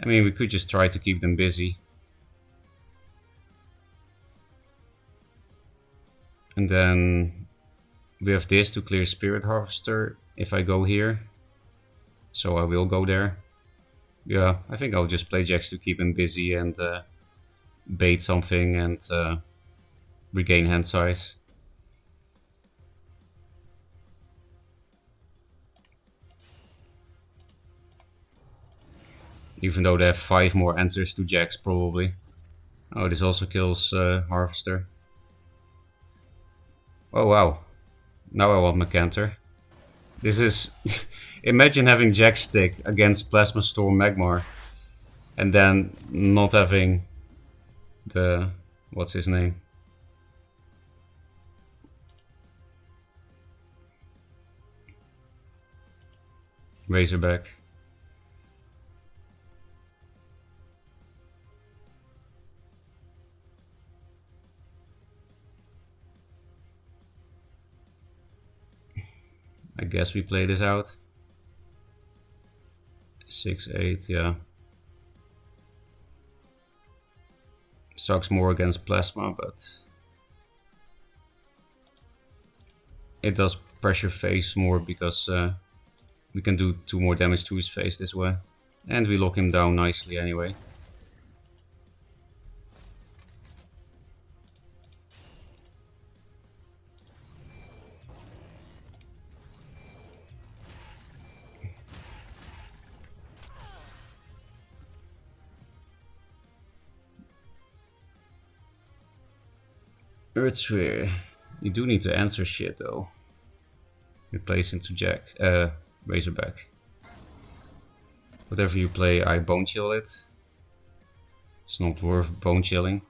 I mean, we could just try to keep them busy. And then we have this to clear Spirit Harvester if I go here. So I will go there. Yeah, I think I'll just play Jacks to keep him busy and bait something and regain hand size. Even though they have 5 more answers to Jacks probably. Oh, this also kills Harvester. Oh wow. Now I want Macanter. This is... Imagine having Jack Stick against Plasma Storm Magmar. And then not having the... What's his name? Razorback. I guess we play this out. 6/8, yeah. Sucks more against Plasma, but it does pressure face more because we can do 2 more damage to his face this way. And we lock him down nicely anyway. Earthsphere. You do need to answer shit though. Replace into Jack, Razorback. Whatever you play, I bone chill it. It's not worth bone chilling.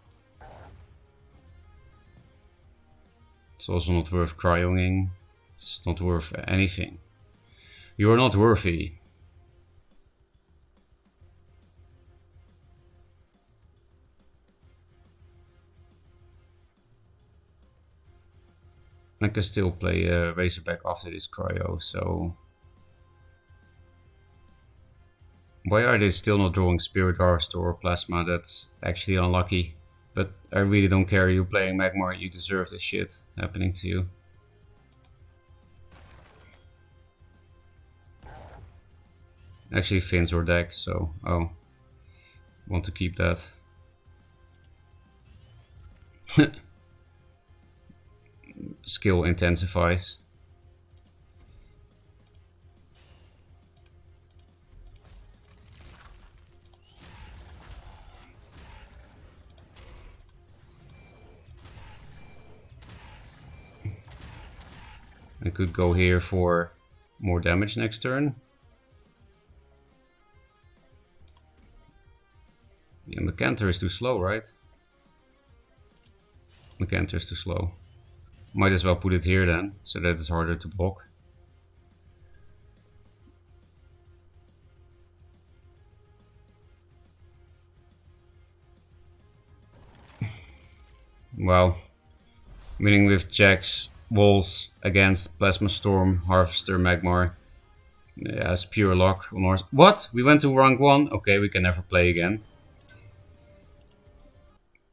It's also not worth cryoing. It's not worth anything. You are not worthy. I can still play Razorback after this cryo, so... Why are they still not drawing Spirit Harvester or Plasma? That's actually unlucky. But I really don't care. You're playing Magmar, you deserve this shit happening to you. Actually, Finn's or deck, so... Oh. Want to keep that. Skill intensifies. I could go here for more damage next turn. Yeah, Mecanter is too slow, right? Mecanter is too slow. Might as well put it here then, so that it's harder to block. Wow. Winning with Jax, Walls against Plasma Storm, Harvester, Magmar. Yeah, it's pure luck on ours. What? We went to rank 1? Okay, we can never play again.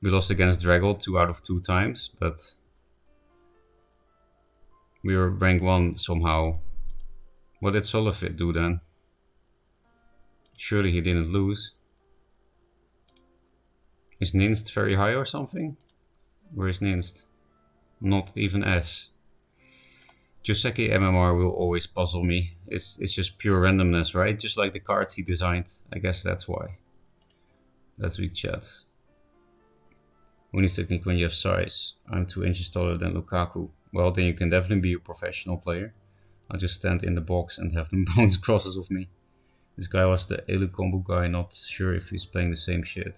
We lost against Draggle 2 out of 2 times, but we were rank 1 somehow. What did Solifit do then? Surely he didn't lose. Is Ninst very high or something? Where is Ninst? Not even S. Joseki MMR will always puzzle me. It's just pure randomness, right? Just like the cards he designed. I guess that's why. Let's read chat. Winning technique when you have size. I'm 2 inches taller than Lukaku. Well, then you can definitely be a professional player. I'll just stand in the box and have them bounce crosses off me. This guy was the Elu combo guy, not sure if he's playing the same shit.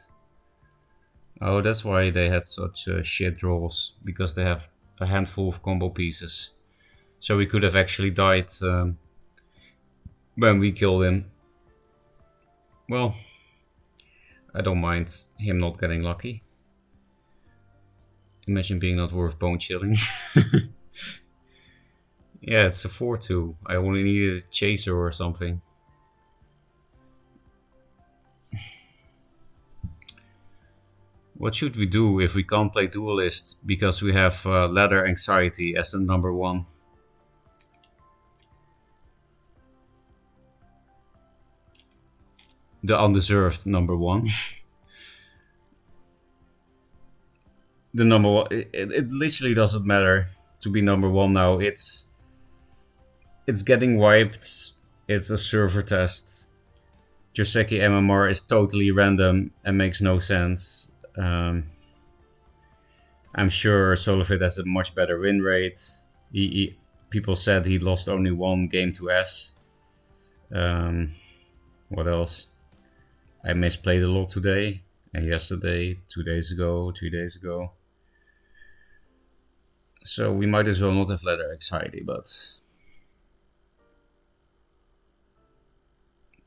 Oh, that's why they had such shit draws, because they have a handful of combo pieces. So we could have actually died when we killed him. Well, I don't mind him not getting lucky. Imagine being not worth bone chilling. Yeah, it's a 4-2. I only needed a chaser or something. What should we do if we can't play Duelyst because we have ladder anxiety as the number 1? The undeserved number 1. The number 1. It literally doesn't matter to be number 1 now. It's getting wiped. It's a server test. Joseki MMR is totally random and makes no sense. I'm sure Solifit has a much better win rate. People said he lost only 1 game to S. What else? I misplayed a lot today, and yesterday, 2 days ago, 3 days ago. So we might as well not have ladder anxiety, but...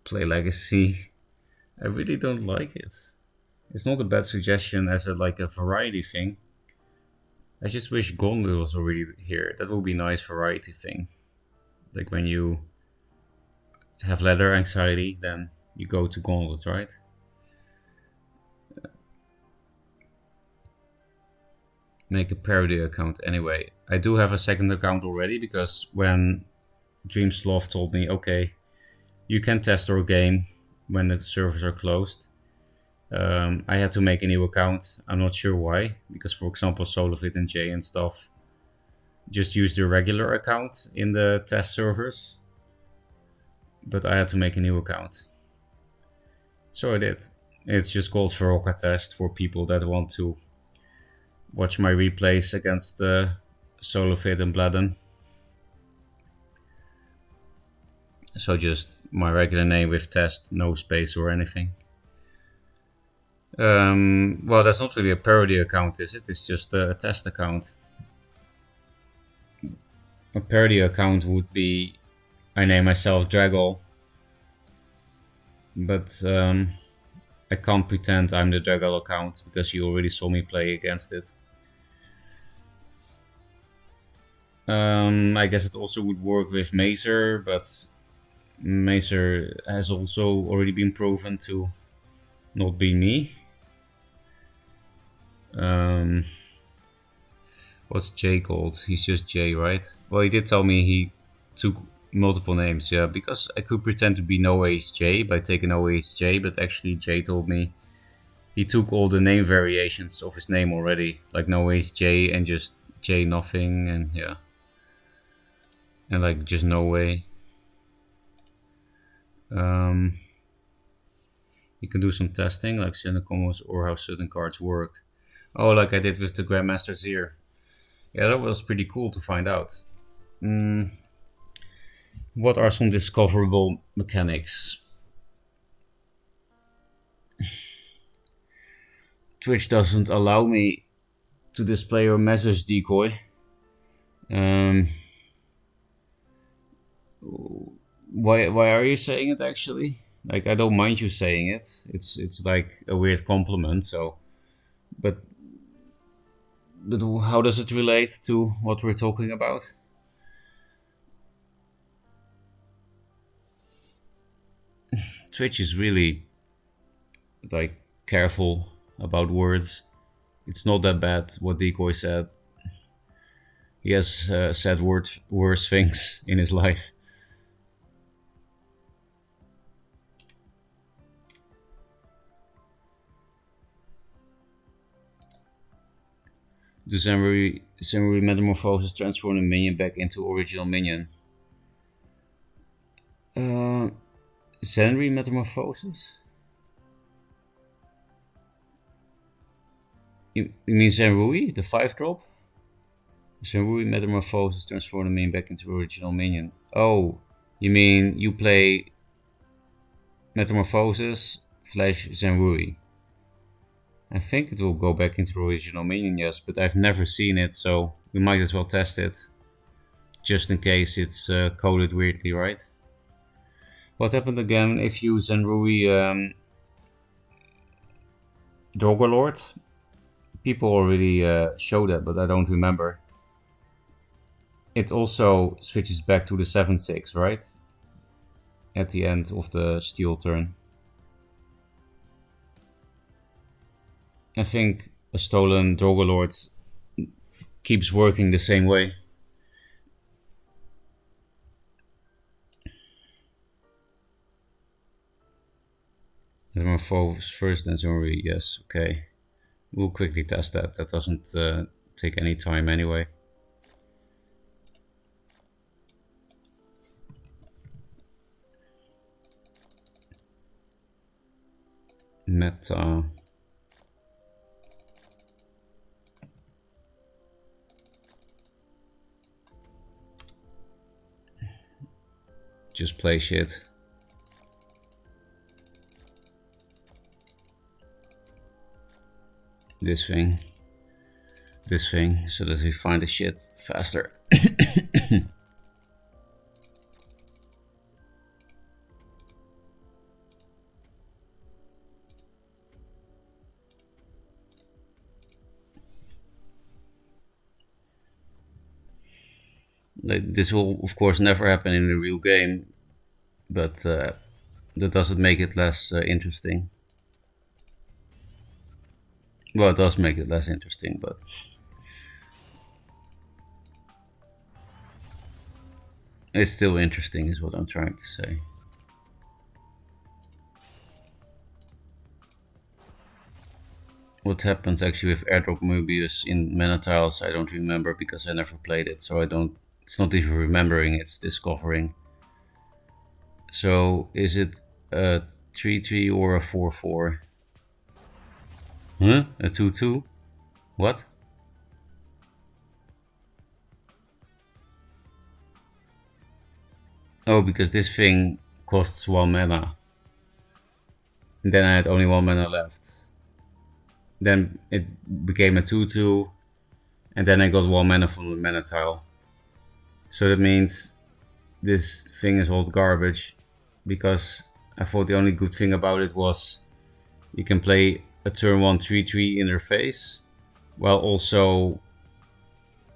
Play Legacy. I really don't like it. It's not a bad suggestion as like a variety thing. I just wish Gauntlet was already here. That would be a nice variety thing. Like when you have ladder anxiety, then you go to Gauntlet, right? Make a parody account anyway. I do have a second account already because when Dreamsloth told me, okay, you can test our game when the servers are closed. I had to make a new account. I'm not sure why, because for example Solifit and Jay and stuff just use their regular account in the test servers. But I had to make a new account. So I did. It's just called Ferocca test for people that want to watch my replays against Solifit and Bladden. So just my regular name with test, no space or anything. Well, that's not really a parody account, is it? It's just a test account. A parody account would be I name myself Draggle, but I can't pretend I'm the Draggle account because you already saw me play against it. I guess it also would work with Mazer, but Mazer has also already been proven to not be me. What's Jay called? He's just Jay, right? Well, he did tell me he took multiple names, yeah, because I could pretend to be No Ace J by taking No Ace J, but actually Jay told me he took all the name variations of his name already, like No Ace J and just J nothing, and yeah. And like just no way. You can do some testing, like certain combos or how certain cards work. Oh, like I did with the Grandmaster Zir. Yeah, that was pretty cool to find out. What are some discoverable mechanics? Twitch doesn't allow me to display your message decoy. Why are you saying it actually? Like I don't mind you saying it. It's like a weird compliment. So, but how does it relate to what we're talking about? Twitch is really like careful about words. It's not that bad what Decoy said. He has said worse things in his life. Do Zenry Metamorphosis transform the minion back into original minion? Zenry Metamorphosis? You mean Zenrui, the 5-drop? Zenrui Metamorphosis transform the minion back into original minion. Oh, you mean you play Metamorphosis / Zenrui? I think it will go back into original minion, yes, but I've never seen it, so we might as well test it. Just in case it's coded weirdly, right? What happened again if you Zenrui Drogalord? People already showed that, but I don't remember. It also switches back to the 7/6, right? At the end of the steel turn. I think a stolen Drogalord keeps working the same way. Metamorphose first, then Zenrui, yes, okay. We'll quickly test that. That doesn't take any time anyway. Meta. Just play shit. This thing, so that we find the shit faster. This will, of course, never happen in a real game, but that doesn't make it less interesting. Well, it does make it less interesting, but it's still interesting, is what I'm trying to say. What happens actually with Airdrop Mobius in Mana Tiles, I don't remember because I never played it, so I don't. It's not even remembering, it's discovering. So is it a 3/3 or a 4/4? Huh? A 2/2? What? Oh, because this thing costs 1 mana. And then I had only 1 mana left. Then it became a 2/2, and then I got 1 mana from the mana tile. So that means this thing is old garbage, because I thought the only good thing about it was you can play a turn 1 3/3 in their face, while also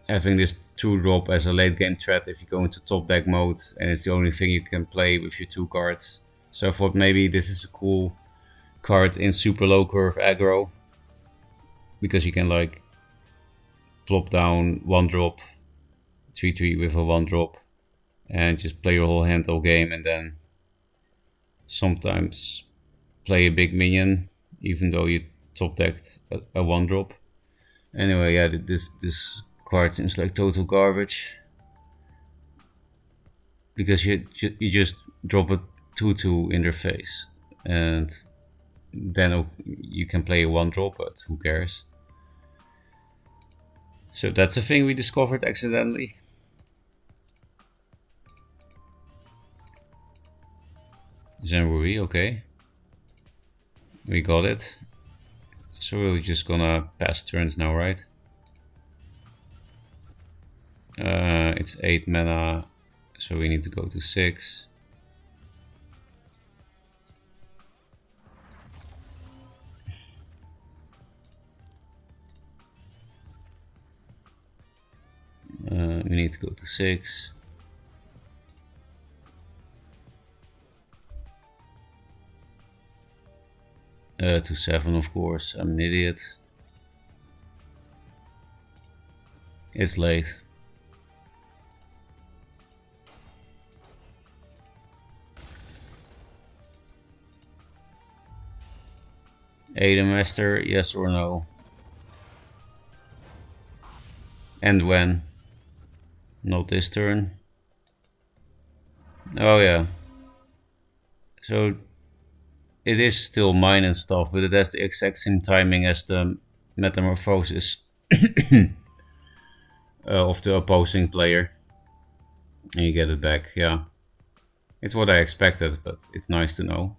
having this 2-drop as a late game threat if you go into top deck mode and it's the only thing you can play with your 2 cards. So I thought maybe this is a cool card in super low curve aggro, because you can like plop down 1-drop 3/3 with a 1-drop and just play your whole hand all game, and then sometimes play a big minion even though you top decked a 1-drop. Anyway, yeah, this card seems like total garbage, because you just drop a 2/2 in their face, and then you can play a 1-drop, but who cares? So that's a thing we discovered accidentally. Zenrui, okay. We got it. So we're just gonna pass turns now, right? It's 8 mana, so we need to go to 6. We need to go to 6. To 7, of course. I'm an idiot. It's late. Ada Master, yes or no? And when? Not this turn. Oh yeah. So it is still mine and stuff, but it has the exact same timing as the metamorphosis of the opposing player. And you get it back, yeah. It's what I expected, but it's nice to know.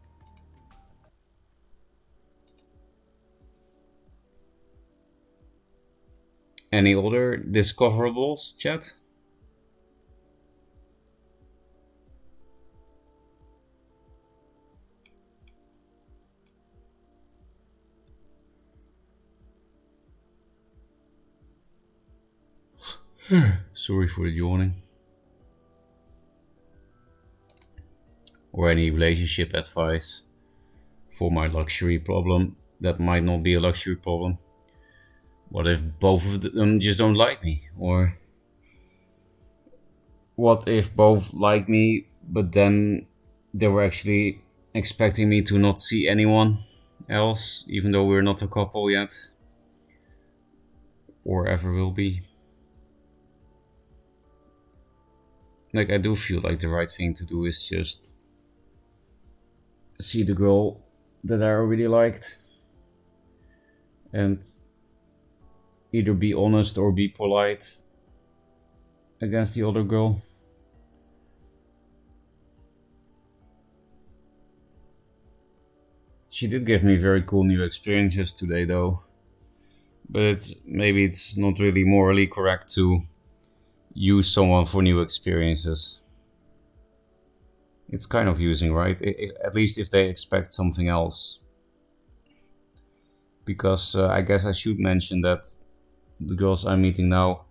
Any other discoverables, chat? Sorry for the yawning. Or any relationship advice for my luxury problem that might not be a luxury problem. What if both of them just don't like me? Or what if both like me, but then they were actually expecting me to not see anyone else, even though we're not a couple yet? Or ever will be? Like, I do feel like the right thing to do is just see the girl that I really liked and either be honest or be polite against the other girl. She did give me very cool new experiences today though, but maybe it's not really morally correct to use someone for new experiences. It's kind of using, right? At least if they expect something else. Because I guess I should mention that the girls I'm meeting now,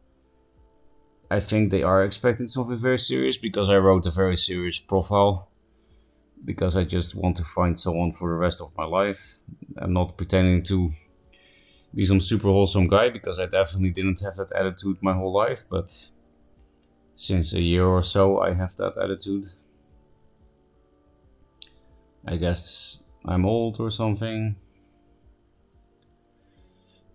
I think they are expecting something very serious, because I wrote a very serious profile. Because I just want to find someone for the rest of my life. I'm not pretending to be some super wholesome guy, because I definitely didn't have that attitude my whole life, but since a year or so I have that attitude. I guess I'm old or something.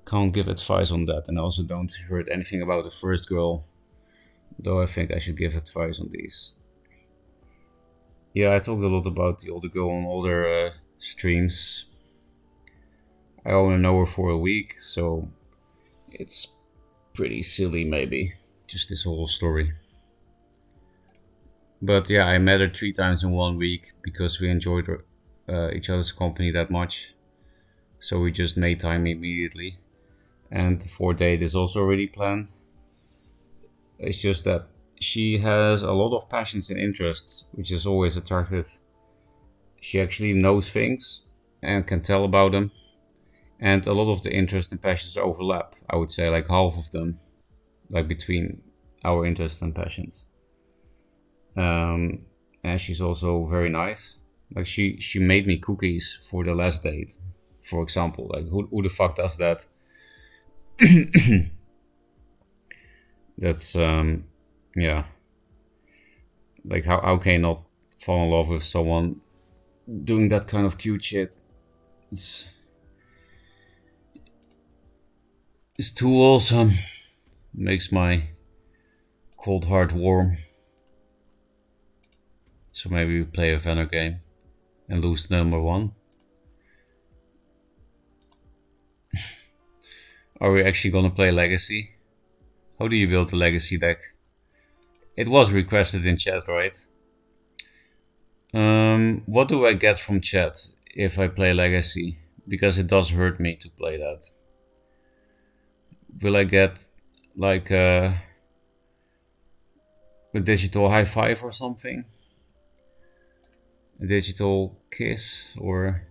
Can't give advice on that, and I also don't heard anything about the first girl, though I think I should give advice on these. Yeah, I talked a lot about the older girl on older streams. I only know her for a week, so it's pretty silly maybe, just this whole story. But yeah, I met her 3 times in 1 week because we enjoyed each other's company that much. So we just made time immediately. And the 4th date is also already planned. It's just that she has a lot of passions and interests, which is always attractive. She actually knows things and can tell about them, and a lot of the interests and passions overlap. I would say like half of them, like between our interests and passions. And she's also very nice. Like she made me cookies for the last date, for example. Like who the fuck does that? That's yeah. Like how can you not fall in love with someone doing that kind of cute shit? It's it's too awesome. Makes my cold heart warm. So maybe we play a Venner game and lose number one. Are we actually gonna play Legacy? How do you build a Legacy deck? It was requested in chat, right? What do I get from chat if I play Legacy? Because it does hurt me to play that. Will I get like a digital high five or something? A digital kiss or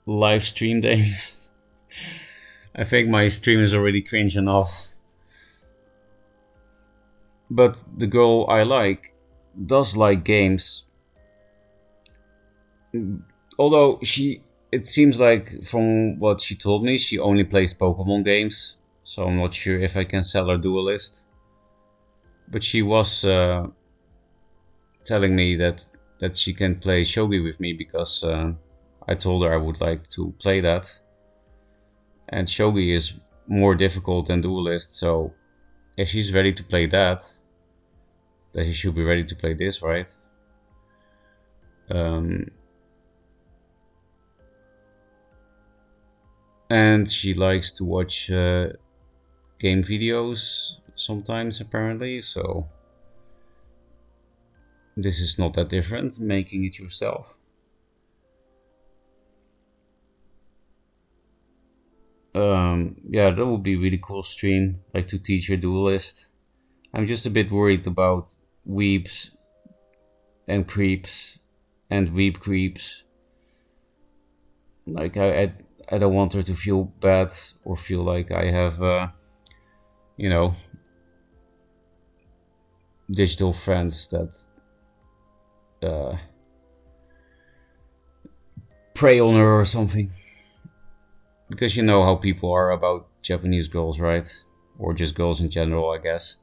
live stream dance? I think my stream is already cringe enough. But the girl I like does like games. Although it seems like from what she told me, she only plays Pokemon games. So I'm not sure if I can sell her Duelyst. But she was telling me that she can play shogi with me because I told her I would like to play that. And shogi is more difficult than Duelyst, so if she's ready to play that, then she should be ready to play this, right? And she likes to watch game videos sometimes, apparently, so this is not that different, making it yourself. Yeah, that would be really cool stream, like to teach her Duelyst. I'm just a bit worried about weeps and creeps and weep creeps. Like I don't want her to feel bad or feel like I have you know, digital friends that prey on her or something. Because you know how people are about Japanese girls, right? Or just girls in general, I guess.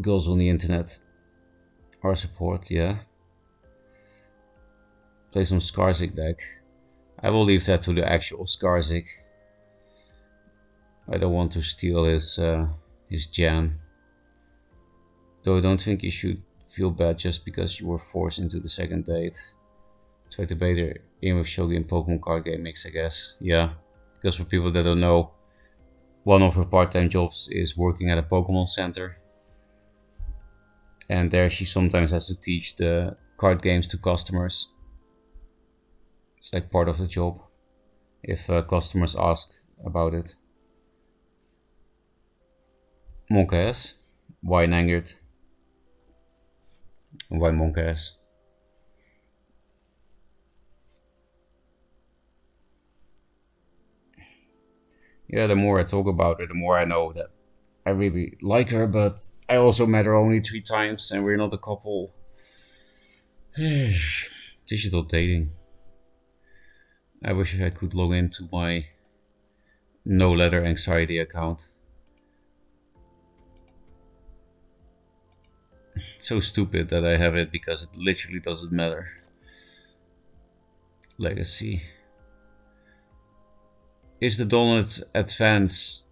Girls on the internet are support, yeah. Play some Skarzik deck. I will leave that to the actual Skarzik. I don't want to steal his jam. Though I don't think you should feel bad just because you were forced into the second date. Try to bait her in with shogi and Pokemon card game mix, I guess. Yeah, because for people that don't know, one of her part-time jobs is working at a Pokemon center. And there she sometimes has to teach the card games to customers. It's like part of the job, if customers ask about it. monkaS? Why Nangert? Why monkaS? Yeah, the more I talk about her, the more I know that I really like her, but I also met her only 3 times and we're not a couple. Digital dating. I wish I could log into my no letter anxiety account. It's so stupid that I have it because it literally doesn't matter. Legacy. Is the Donut Advance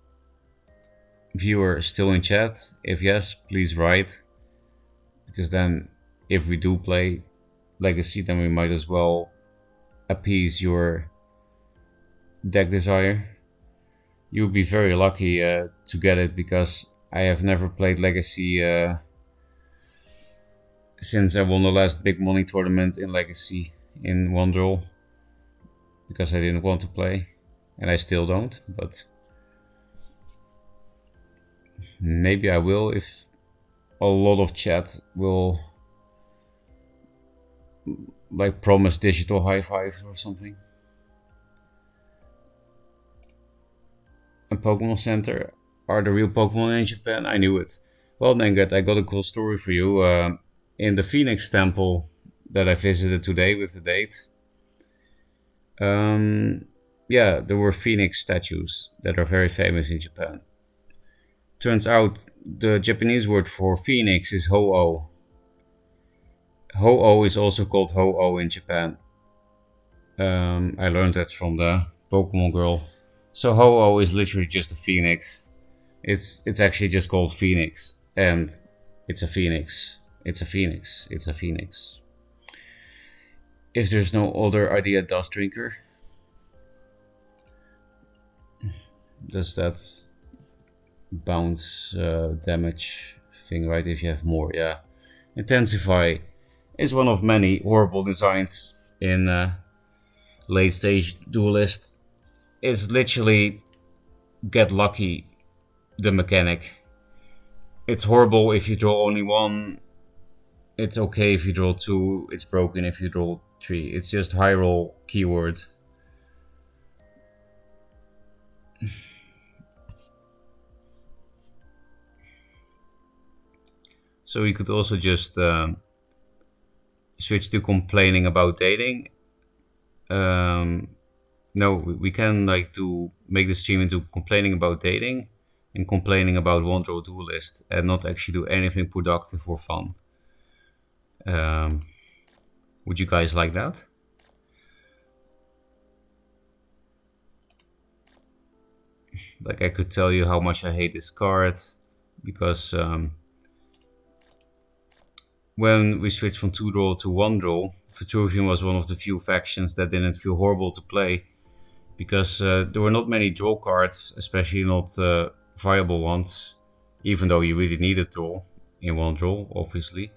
viewer still in chat? If yes, please write. Because then, if we do play Legacy, then we might as well appease your deck desire. You'll be very lucky to get it because I have never played Legacy since I won the last big money tournament in Legacy in one draw. Because I didn't want to play. And I still don't, but Maybe I will if a lot of chat will like promise digital high fives or something. A Pokemon Center are the real Pokemon in Japan? I knew it. Well, Nengat, I got a cool story for you. In the Phoenix Temple that I visited today with the date, yeah, there were Phoenix statues that are very famous in Japan. Turns out the Japanese word for Phoenix is Ho-Oh. Ho-Oh is also called Ho-Oh in Japan. I learned that from the Pokemon girl. So Ho-Oh is literally just a phoenix. It's actually just called Phoenix, and it's a phoenix. It's a phoenix. It's a phoenix. If there's no other idea, Dust Drinker. Does that bounce damage thing, right? If you have more, yeah. Intensify is one of many horrible designs in late stage Duelyst. It's literally get lucky, the mechanic. It's horrible if you draw only one. It's okay if you draw two. It's broken if you draw three. It's just high roll keyword. So you could also just switch to complaining about dating. No, we can like make the stream into complaining about dating and complaining about one draw Duelyst and not actually do anything productive or fun. Would you guys like that? Like I could tell you how much I hate this card because when we switched from 2-draw to 1-draw, Vitruvian was one of the few factions that didn't feel horrible to play because there were not many draw cards, especially not viable ones, even though you really needed draw in 1-draw, obviously.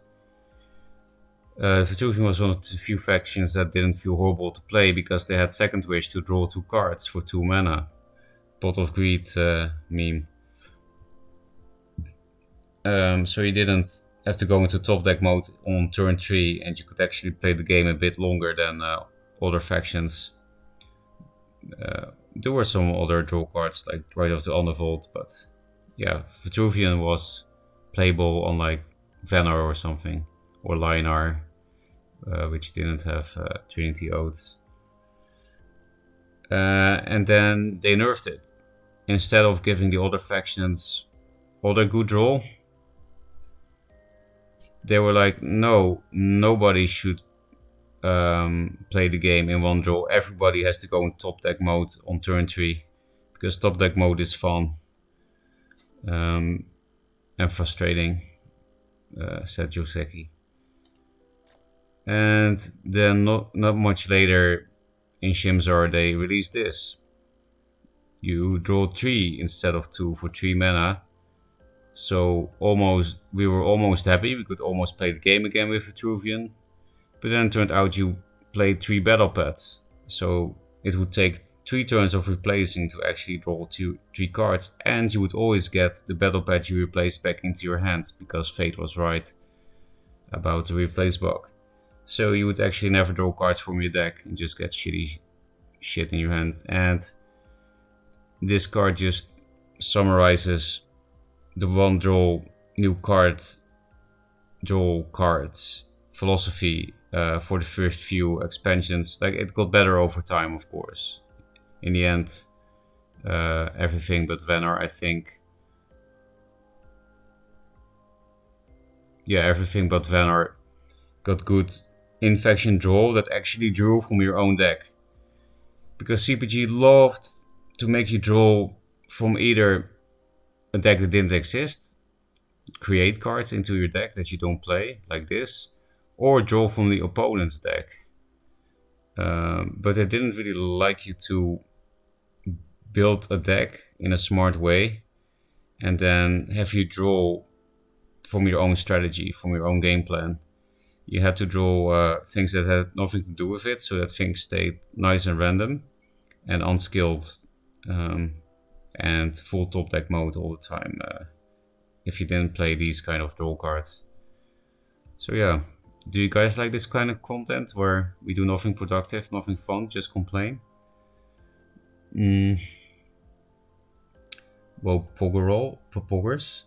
Vitruvian was one of the few factions that didn't feel horrible to play because they had Second Wish to draw 2 cards for 2 mana. Pot of Greed meme. So you didn't have to go into top deck mode on turn 3 and you could actually play the game a bit longer than other factions. There were some other draw cards like Rite of the Undervolt, but yeah, Vitruvian was playable on like Venar or something, or Linar, which didn't have Trinity Oaths. And then they nerfed it. Instead of giving the other factions other good draw, they were like, no, nobody should play the game in 1-draw. Everybody has to go in top deck mode on turn 3 because top deck mode is fun and frustrating, said Joseki. And then not much later in Shimzar they released this. You draw 3 instead of 2 for 3 mana. So we were almost happy. We could almost play the game again with Vitruvian. But then it turned out you played 3 battle pads. So it would take 3 turns of replacing to actually draw 3 cards. And you would always get the battle pad you replaced back into your hand because Fate was right about the replace bug. So you would actually never draw cards from your deck and just get shitty shit in your hand. And this card just summarizes the 1-draw new card draw cards philosophy for the first few expansions. Like it got better over time, of course. In the end, everything but Venar, I think. Yeah, everything but Venar got good in-faction draw that actually drew from your own deck. Because CPG loved to make you draw from either a deck that didn't exist, create cards into your deck that you don't play, like this, or draw from the opponent's deck. But they didn't really like you to build a deck in a smart way and then have you draw from your own strategy, from your own game plan. You had to draw things that had nothing to do with it, so that things stayed nice and random and unskilled and full top deck mode all the time. if you didn't play these kind of draw cards. So yeah, do you guys like this kind of content where we do nothing productive, nothing fun, just complain? Well, Poggers.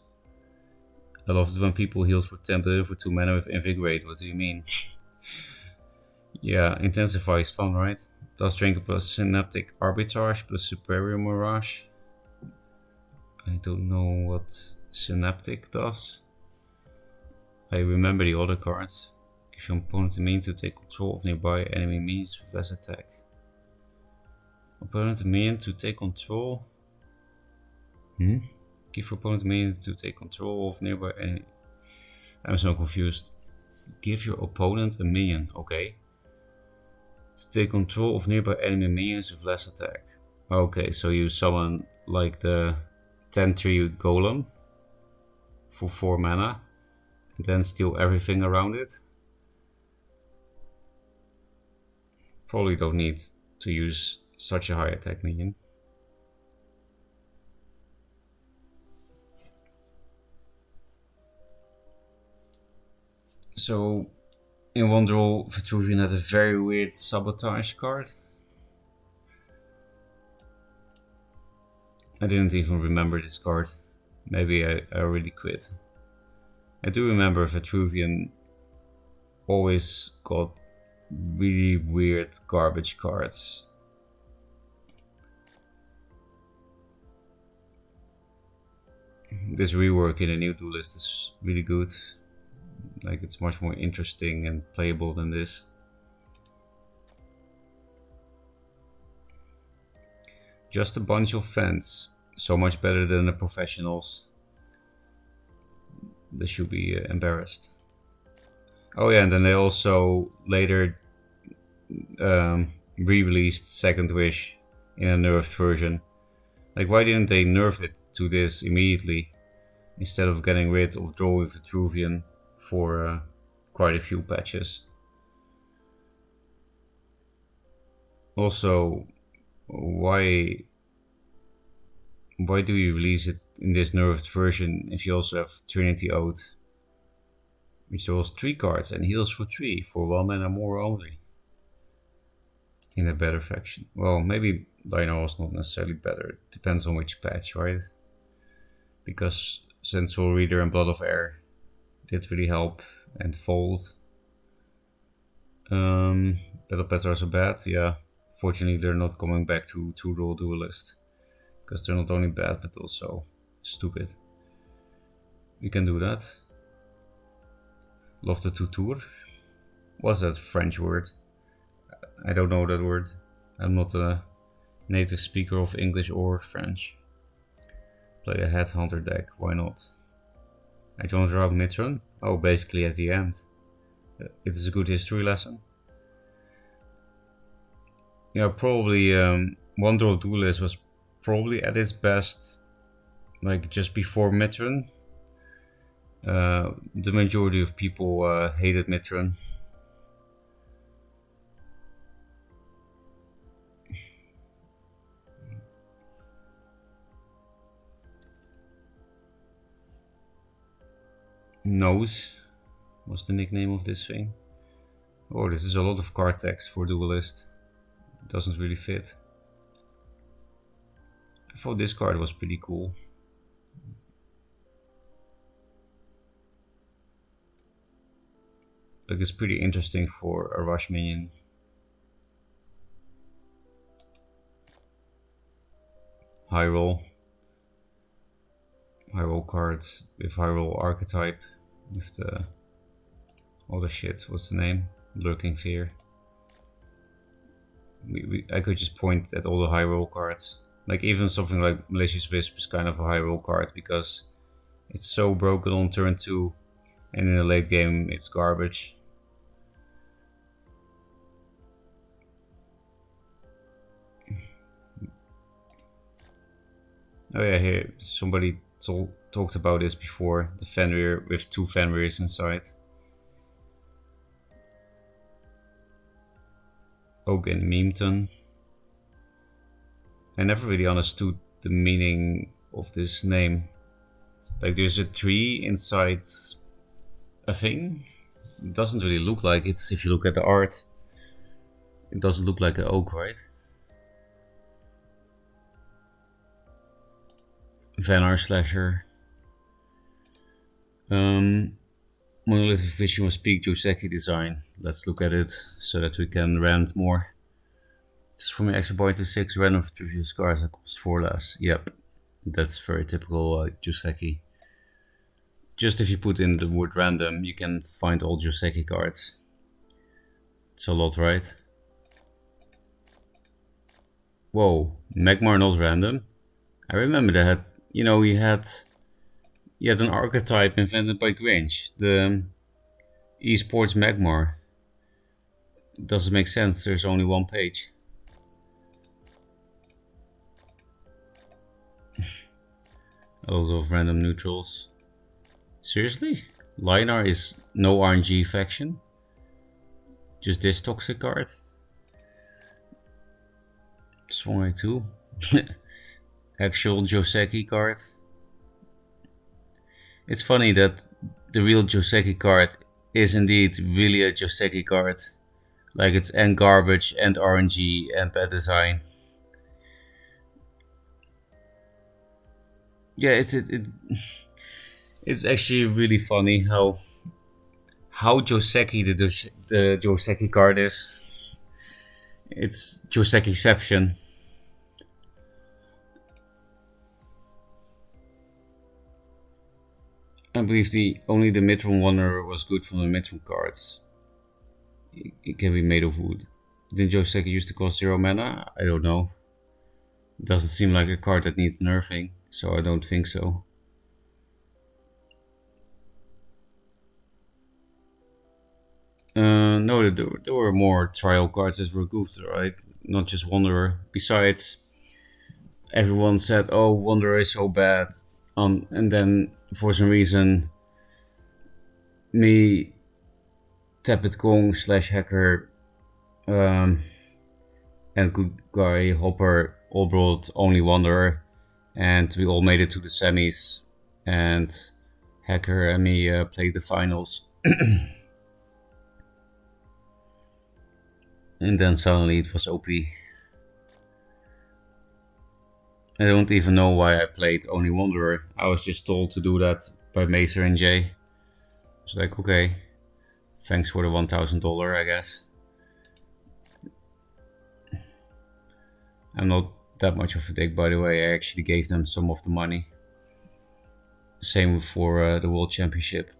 I love it when people heal for 10 billion for 2 mana with Invigorate. What do you mean? Yeah, Intensify is fun, right? Does Drinker plus Synaptic Arbitrage plus Superior Mirage. I don't know what Synaptic does. I remember the other cards. Give your opponent a minion to take control of nearby enemy minions with less attack. Opponent a minion to take control? Give your opponent a minion to take control of nearby enemy. I'm so confused. Give your opponent a minion, okay. To take control of nearby enemy minions with less attack. Okay, so you summon like the 10-3 golem for 4 mana and then steal everything around it. Probably don't need to use such a high attack minion. So in one draw, Vitruvian had a very weird sabotage card. I didn't even remember this card. Maybe I already quit. I do remember Vitruvian always got really weird garbage cards. This rework in the new Duelyst is really good. Like, it's much more interesting and playable than this. Just a bunch of fans. So much better than the professionals. They should be embarrassed. Oh yeah, and then they also later re-released Second Wish in a nerfed version. Like, why didn't they nerf it to this immediately instead of getting rid of Draw with Vitruvian for quite a few patches? Also, why do you release it in this nerfed version if you also have Trinity Oath, which draws 3 cards and heals for 3 for 1 mana more only in a better faction? Well, maybe Dino is not necessarily better, it depends on which patch, right? Because Sensual Reader and Blood of Air did really help, and Fold. Battle Patterns are bad, yeah. Fortunately, they're not coming back to 2-role Duelyst, because they're not only bad but also stupid. We can do that. Love the tutor. What's that French word? I don't know that word. I'm not a native speaker of English or French. Play a Headhunter deck, why not? I don't draw Mitron. Oh, basically at the end. It is a good history lesson. Yeah, probably One Draw Duelyst was probably at its best like just before Mitron. The majority of people hated Mitron. Nose was the nickname of this thing. Oh, this is a lot of card text for Duelyst. It doesn't really fit. I thought this card was pretty cool. Like, it's pretty interesting for a rush minion. High roll card with high roll archetype with the other shit. What's the name? Lurking Fear. I could just point at all the high roll cards. Like, even something like Malicious Wisp is kind of a high roll card because it's so broken on turn 2 and in the late game it's garbage. Oh yeah, here somebody talked about this before. The Fenrir with 2 Fenrirs inside. Ogan Memeton. I never really understood the meaning of this name. Like there's a tree inside a thing. It doesn't really look like it if you look at the art. It doesn't look like an oak, right? Vanar Slasher. Monolithic Vision was peak Joseki design. Let's look at it so that we can rant more. Just from an extra point to 6 random trivial scars that cost 4 less. Yep, that's very typical Joseki. Just if you put in the word random, you can find all Joseki cards. It's a lot, right? Whoa, Magmar not random. I remember that, you know, he had an archetype invented by Grange, the esports Magmar. It doesn't make sense, there's only one page. A lot of random neutrals. Seriously? Linar is no RNG faction? Just this toxic card? Strong 2. Actual Joseki card. It's funny that the real Joseki card is indeed really a Joseki card. Like it's and garbage and RNG and bad design. Yeah, it's actually really funny how Joseki the Joseki card is. It's Josekiception. I believe only the Mitron Wanderer was good from the Mitron cards. It can be made of wood. Didn't Joseki used to cost 0 mana? I don't know. It doesn't seem like a card that needs nerfing, so I don't think so. No, there were more trial cards that were good, right? Not just Wanderer. Besides, everyone said, "Oh, Wanderer is so bad," and then for some reason, me, Tepid Kong / Hacker, and Good Guy Hopper all brought only Wanderer, and we all made it to the semis, and Hacker and me played the finals. And then suddenly it was OP. I don't even know why I played only Wanderer. I was just told to do that by Macer and Jay. It's like, okay, thanks for the $1,000, I guess. I'm not that much of a dick, by the way. I actually gave them some of the money. Same for the World Championship.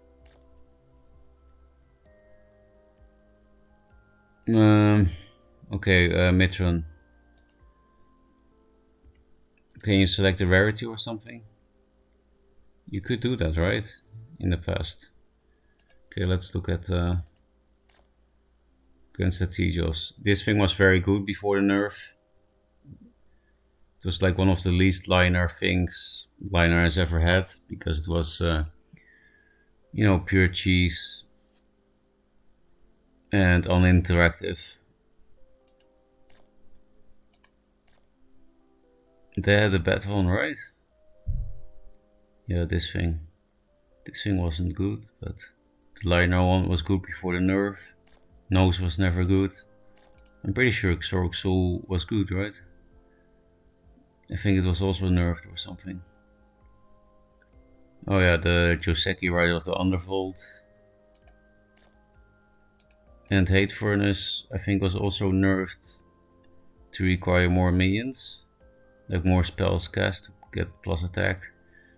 Okay, Mitron. Can you select a rarity or something? You could do that, right? In the past. Okay, let's look at Grand Strategios. This thing was very good before the nerf. It was like one of the least liner things Liner has ever had, because it was, you know, pure cheese and uninteractive. They had a bad one, right? Yeah, this thing. This thing wasn't good, but the Liner one was good before the nerf. Nose was never good. I'm pretty sure Xorg Soul was good, right? I think it was also nerfed or something. Oh yeah, the Joseki Rider of the Undervolt. And Hate Furnace, I think, was also nerfed to require more minions. Like more spells cast to get plus attack.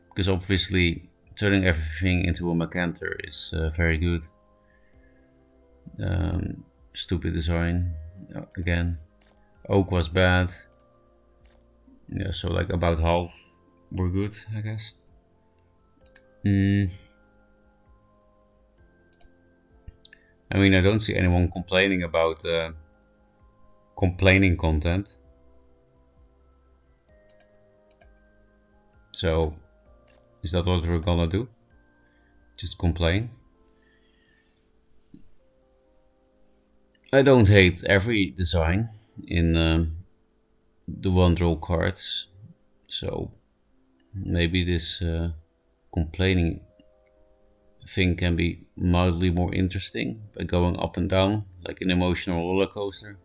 Because obviously turning everything into a Macanter is very good. Stupid design, again. Oak was bad. Yeah, so like about half were good, I guess. I mean, I don't see anyone complaining about complaining content. So, is that what we're gonna do? Just complain? I don't hate every design in the one draw cards, so maybe this complaining thing can be mildly more interesting by going up and down like an emotional roller coaster.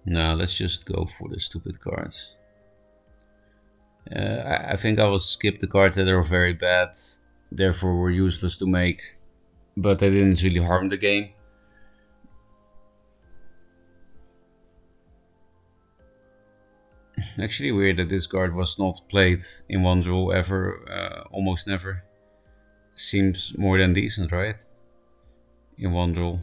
Now let's just go for the stupid cards. I think I will skip the cards that are very bad, therefore were useless to make, but they didn't really harm the game. Actually weird that this card was not played in one draw ever, almost never. Seems more than decent, right? In one draw.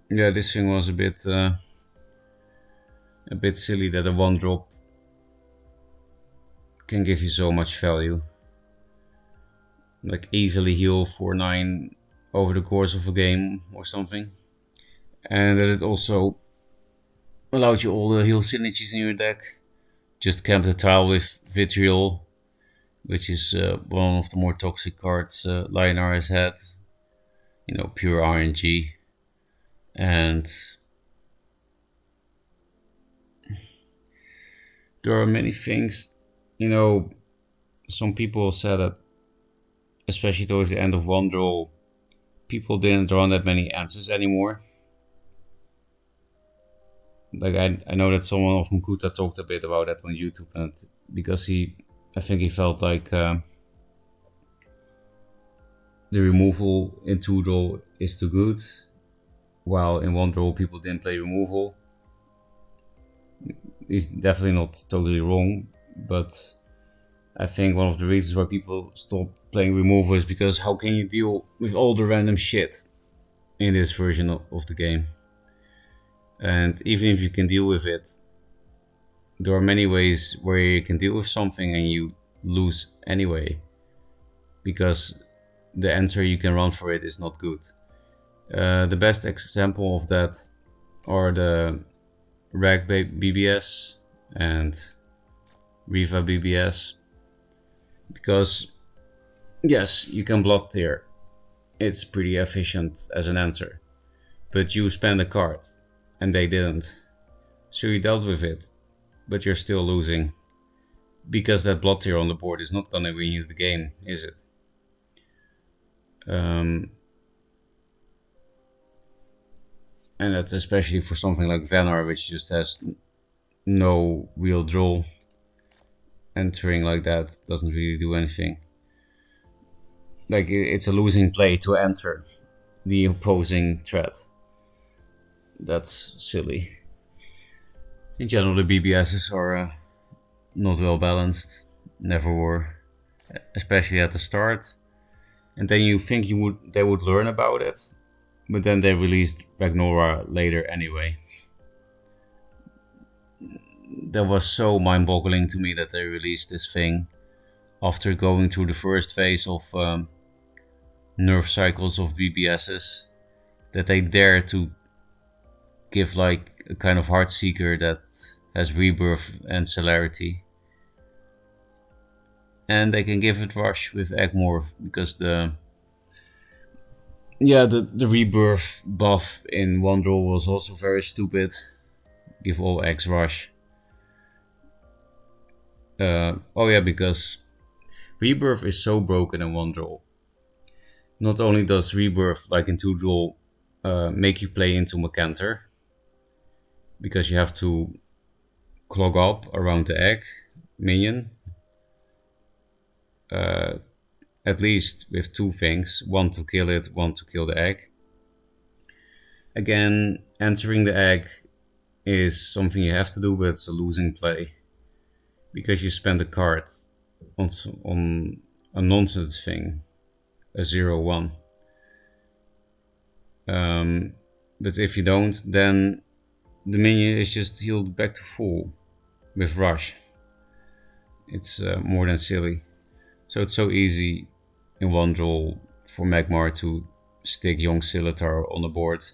Yeah, this thing was a bit silly that a one drop can give you so much value. Like easily heal 4/9 over the course of a game or something. And that it also allowed you all the heal synergies in your deck. Just camp the tile with Vitriol, which is one of the more toxic cards Lionar has had. You know, pure RNG. And there are many things, you know, some people said that, especially towards the end of one draw, people didn't draw that many answers anymore. Like I know that someone from Kuta talked a bit about that on YouTube, and because I think he felt like the removal in 2 draw is too good, while in 1 draw people didn't play removal. He's definitely not totally wrong, but I think one of the reasons why people stop playing removal is because how can you deal with all the random shit in this version of the game? And even if you can deal with it, there are many ways where you can deal with something and you lose anyway, because the answer you can run for it is not good. The best example of that are the Rag BBS and Riva BBS, because yes, you can block tier, it's pretty efficient as an answer, but you spend a card and they didn't, so you dealt with it, but you're still losing, because that blood tier on the board is not gonna win you the game, is it? And that's especially for something like Vanar, which just has no real draw. Entering like that doesn't really do anything. Like, it's a losing play to answer the opposing threat. That's silly. In general, the BBSs are not well balanced, never were, especially at the start. And then you think they would learn about it, but then they released Ragnora later anyway. That was so mind-boggling to me that they released this thing after going through the first phase of nerf cycles of BBSs, that they dare to give like a kind of Heartseeker that has rebirth and celerity. And they can give it rush with Egmorph, because the rebirth buff in 1 draw was also very stupid. Give all Eggs rush. Oh yeah, because rebirth is so broken in 1 draw. Not only does rebirth, like in 2 draw, make you play into Macanter, because you have to clog up around the egg minion, at least with 2 things, 1 to kill it, 1 to kill the egg. Again, answering the egg is something you have to do, but it's a losing play, because you spend a card on a nonsense thing, a 0/1. But if you don't, then the minion is just healed back to full with rush. It's more than silly. So it's so easy in 1 draw for Magmar to stick Young Scimitar on the board.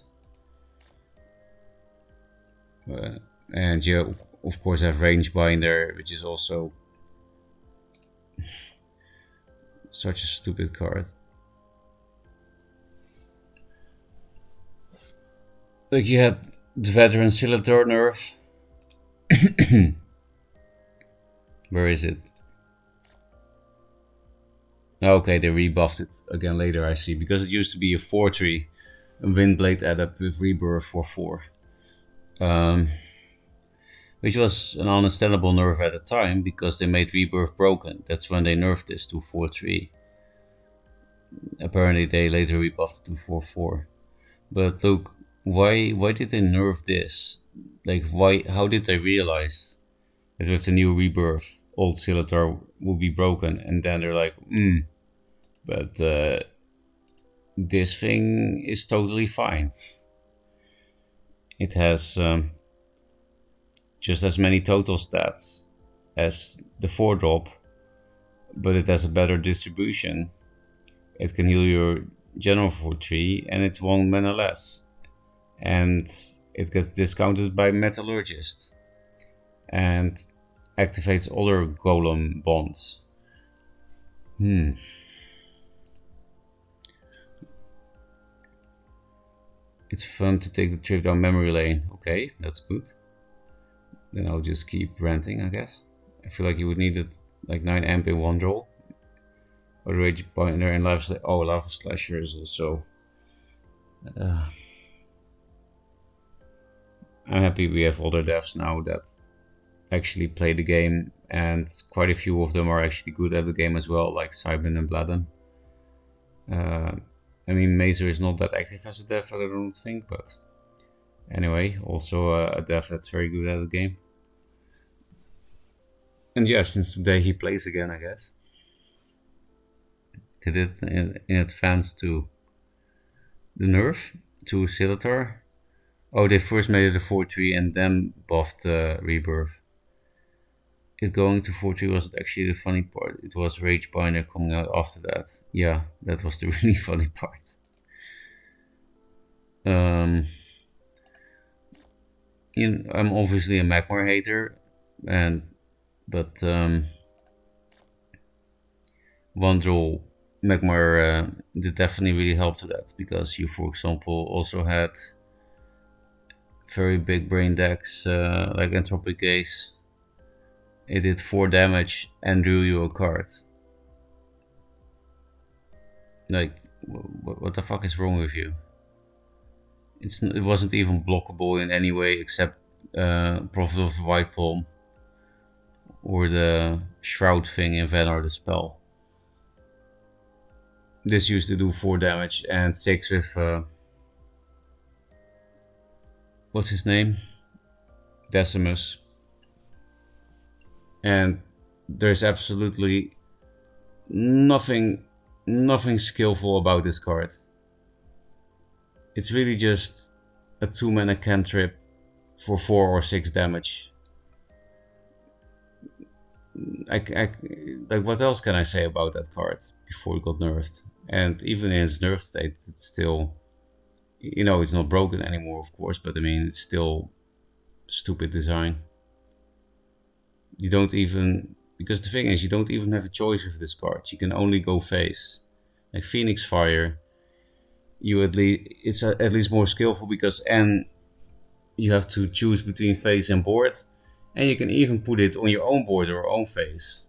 And you of course have Range Binder, which is also Such a stupid card. Like you had the veteran Scimitar nerf. Where is it? Okay, they rebuffed it again later, I see. Because it used to be a 4-3, a Windblade adept with rebirth for 4. Which was an understandable nerf at the time, because they made rebirth broken. That's when they nerfed this to 4-3. Apparently they later rebuffed it to 4-4. But look, why did they nerf this? Like, why? How did they realize that with the new rebirth, old Scimitar will be broken? And then they're like, but this thing is totally fine. It has just as many total stats as the 4-drop, but it has a better distribution. It can heal your general for 3, and it's 1 mana less. And it gets discounted by Metallurgist and activates other golem bonds. It's fun to take the trip down memory lane. Okay, that's good. Then I'll just keep renting, I guess. I feel like you would need it like 9 amp in 1 draw. Or Rage Binder and Lava Slasher is also. I'm happy we have other devs now that actually play the game, and quite a few of them are actually good at the game as well, like Simon and Bladen. I mean, Mazer is not that active as a dev, I don't think, but anyway, also a dev that's very good at the game. And yeah, since today he plays again, I guess. Did it in advance to the nerf to Scimitar. Oh, they first made it a 4-3 and then buffed rebirth. It going to 4-3 wasn't actually the funny part. It was Rage Binder coming out after that. Yeah, that was the really funny part. I'm obviously a Magmar hater, but 1-draw Magmar did definitely really help to that, because you, for example, also had very big brain decks like Entropic Gaze. It did 4 damage and drew you a card. Like, what the fuck is wrong with you? It wasn't even blockable in any way except Prophet of the White Palm or the Shroud thing in Vanar the spell. This used to do 4 damage and 6 with what's his name? Decimus. And there's absolutely nothing skillful about this card. It's really just a 2 mana cantrip for 4 or 6 damage. Like, what else can I say about that card before it got nerfed? And even in its nerfed state, it's still, it's not broken anymore, of course, but I mean, it's still stupid design. You don't even, because the thing is, you don't even have a choice with this card. You can only go face. Like Phoenix Fire, it's at least more skillful, because you have to choose between face and board, and you can even put it on your own board or own face.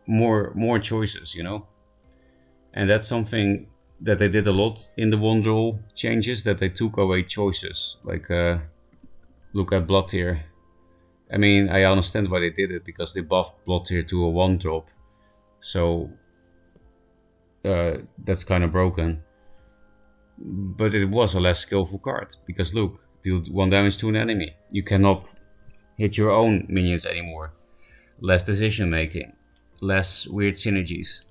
More choices, and that's something that they did a lot in the 1-draw changes, that they took away choices. Like look at Blood Tier. I mean, I understand why they did it, because they buffed Blood Tier to a 1-drop, so that's kind of broken. But it was a less skillful card, because look, deal 1 damage to an enemy. You cannot hit your own minions anymore. Less decision making, less weird synergies.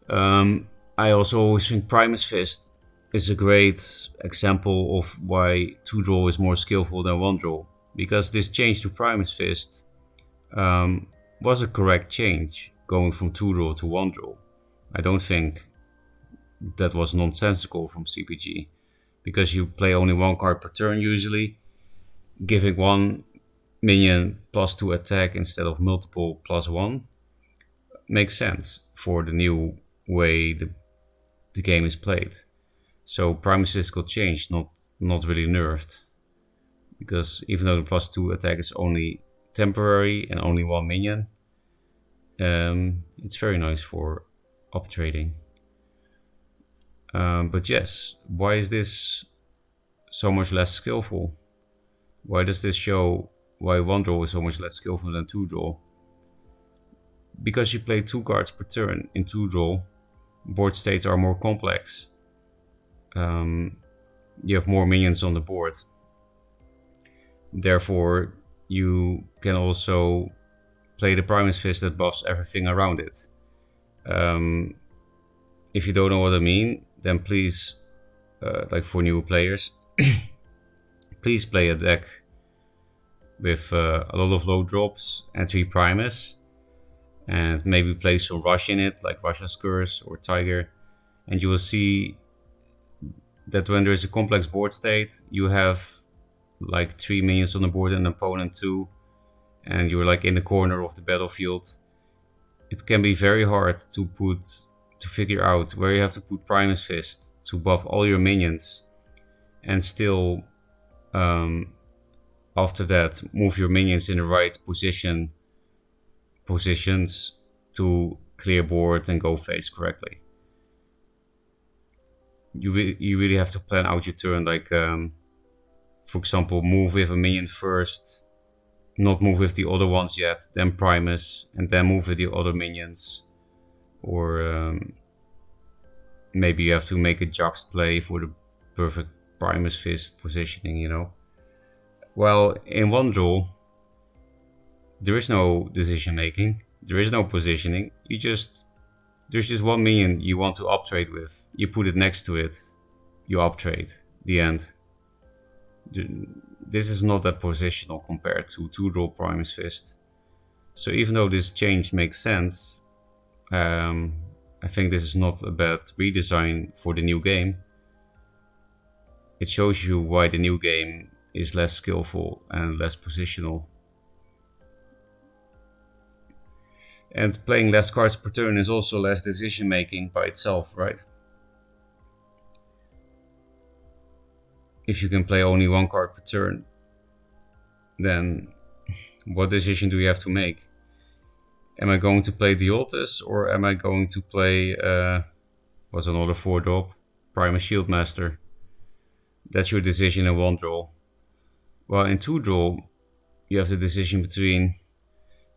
I also always think Primus Fist is a great example of why 2-draw is more skillful than 1-draw, because this change to Primus Fist was a correct change, going from 2-draw to 1-draw. I don't think that was nonsensical from CPG, because you play only 1 card per turn usually. Giving 1 minion +2 attack instead of multiple +1 makes sense. for the new way the game is played. So Primus Fist got changed, not really nerfed. Because even though the +2 attack is only temporary and only 1 minion, it's very nice for up trading. But yes, why is this so much less skillful? Why does this show why 1 draw is so much less skillful than 2 draw? Because you play 2 cards per turn in 2 draw, board states are more complex. You have more minions on the board. Therefore, you can also play the Primus Fist that buffs everything around it. If you don't know what I mean, then please, like for new players, please play a deck with a lot of low drops and 3 Primus, and maybe play some Rush in it, like Russia's Curse or Tiger, and you will see that when there is a complex board state, you have like 3 minions on the board and an opponent 2, and you're like in the corner of the battlefield. It can be very hard to figure out where you have to put Primus Fist to buff all your minions, and still after that move your minions in the right positions to clear board and go face correctly. You really have to plan out your turn, like for example, move with a minion first, not move with the other ones yet, then Primus, and then move with the other minions. Or maybe you have to make a juxt play for the perfect Primus Fist positioning, you know. Well, in 1 draw, there is no decision making, there is no positioning. There's just 1 minion you want to uptrade with. You put it next to it, you uptrade. The end. This is not that positional compared to 2 draw Primus Fist. So even though this change makes sense, I think this is not a bad redesign for the new game. It shows you why the new game is less skillful and less positional. And playing less cards per turn is also less decision making by itself, right? If you can play only 1 card per turn, then what decision do you have to make? Am I going to play Duelyst, or am I going to play what's another 4 drop? Primus Shieldmaster. That's your decision in 1 draw. Well, in 2 draw, you have the decision between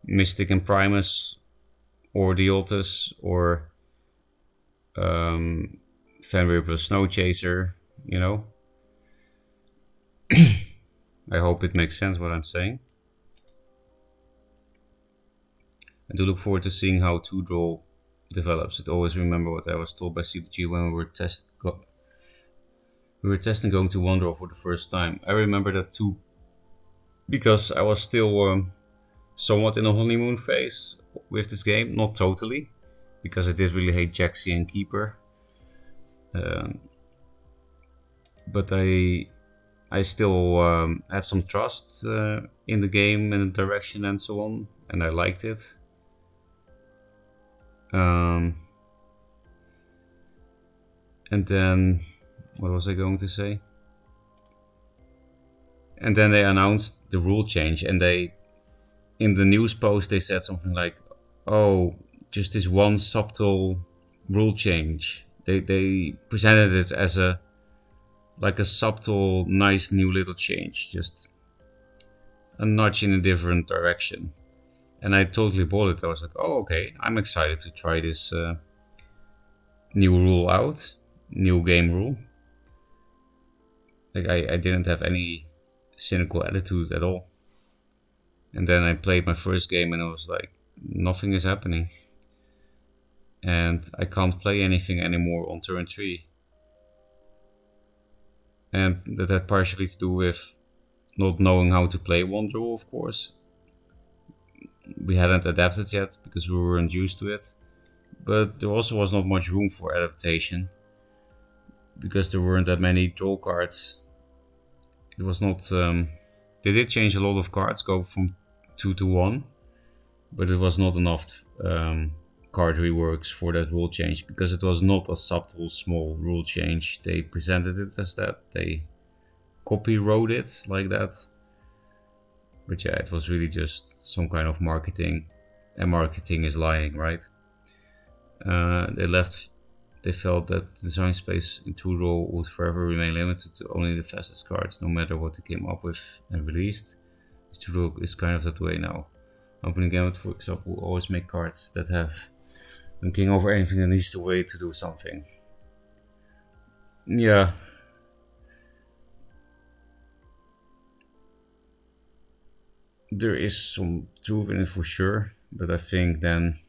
Mystic and Primus, or Duelyst, or Fenrir plus Snow Chaser, you know. I hope it makes sense what I'm saying. I do look forward to seeing how 2 draw develops. I always remember what I was told by CPG when we were testing going to 1 draw for the first time. I remember that too, because I was still somewhat in a honeymoon phase with this game. Not totally, because I did really hate Jaxi and Keeper. But I still had some trust in the game and the direction and so on, and I liked it. And then, what was I going to say? And then they announced the rule change, and in the news post they said something like, oh, just this 1 subtle rule change. They presented it as a subtle, nice new little change, just a nudge in a different direction. And I totally bought it. I was like, oh, okay, I'm excited to try this new rule out, new game rule. Like I didn't have any cynical attitude at all. And then I played my first game and I was like, nothing is happening. And I can't play anything anymore on turn 3. And that had partially to do with not knowing how to play 1 draw, of course. We hadn't adapted yet because we weren't used to it. But there also was not much room for adaptation, because there weren't that many draw cards. It was not... they did change a lot of cards, go from 2 to 1, but it was not enough card reworks for that rule change, because it was not a subtle small rule change. They presented it as that. They copy wrote it like that. But yeah, it was really just some kind of marketing, and marketing is lying, right? They felt that design space in two-draw would forever remain limited to only the fastest cards, no matter what they came up with and released. Two-draw is kind of that way now. Opening Gambit, for example, will always make cards that have them king over anything that needs to wait to do something. Yeah. There is some truth in it for sure, but I think then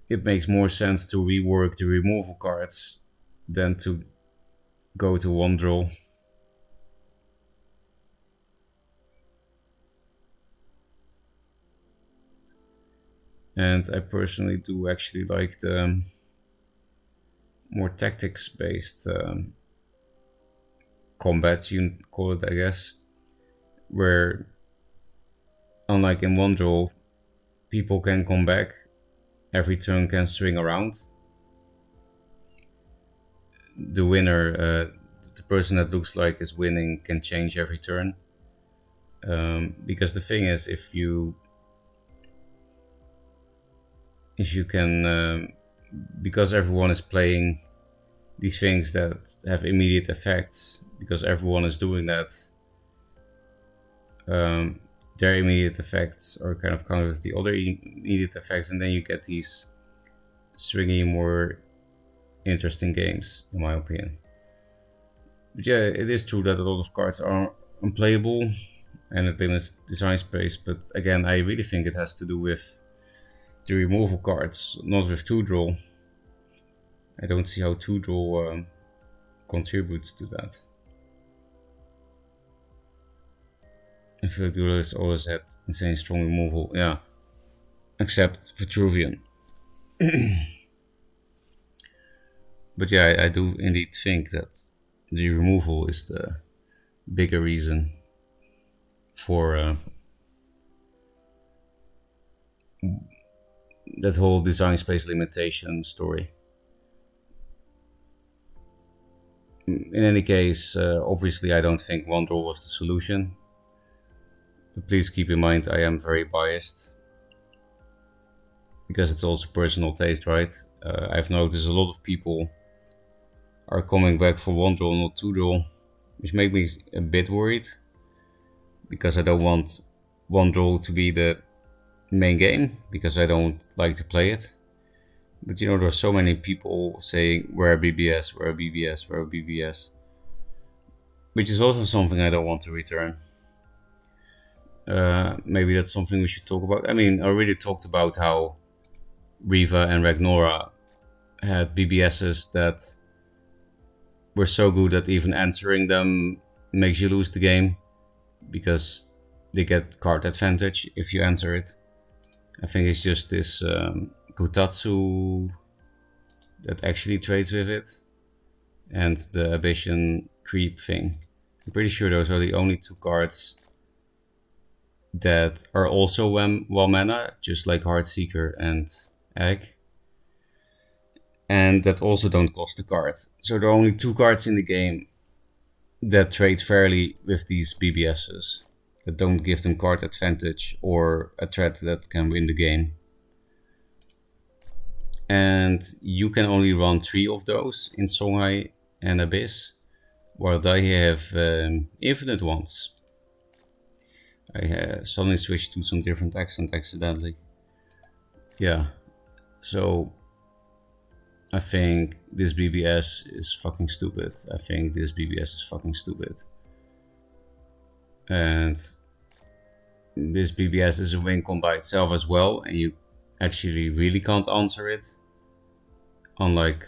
it makes more sense to rework the removal cards than to go to one draw. And I personally do actually like the more tactics based combat, you call it, I guess, where unlike in one draw, people can come back, every turn can swing around. The winner, the person that looks like is winning, can change every turn. Because the thing is, if you can, because everyone is playing these things that have immediate effects, because everyone is doing that, their immediate effects are kind of countered with the other immediate effects, and then you get these stringy, more interesting games, in my opinion. But yeah, it is true that a lot of cards are unplayable and it limits design space, but again, I really think it has to do with the removal cards, not with two-draw. I don't see how two-draw contributes to that. I feel like Duelyst always had insane strong removal, yeah. Except Vitruvian. But yeah, I do indeed think that the removal is the bigger reason for that whole design space limitation story. In any case, obviously I don't think one draw was the solution. But please keep in mind I am very biased, because it's also personal taste, right? I've noticed a lot of people are coming back for one draw, not two draw, which makes me a bit worried, because I don't want one draw to be the main game, because I don't like to play it. But you know, there are so many people saying, where are BBS, where are BBS, where are BBS, which is also something I don't want to return. Maybe that's something we should talk about. I mean, I already talked about how Riva and Ragnora had BBSs that were so good that even answering them makes you lose the game, because they get card advantage if you answer it. I think it's just this Kutatsu that actually trades with it, and the Abyssian Creep thing. I'm pretty sure those are the only two cards that are also one mana, just like Heartseeker and Egg, and that also don't cost a card. So there are only two cards in the game that trade fairly with these BBSs, that don't give them card advantage or a threat that can win the game. And you can only run 3 of those in Songhai and Abyss, while they have infinite ones. I suddenly switched to some different accent accidentally. Yeah, so I think this BBS is fucking stupid. I think this BBS is fucking stupid. And this BBS is a win con by itself as well, and you actually really can't answer it. Unlike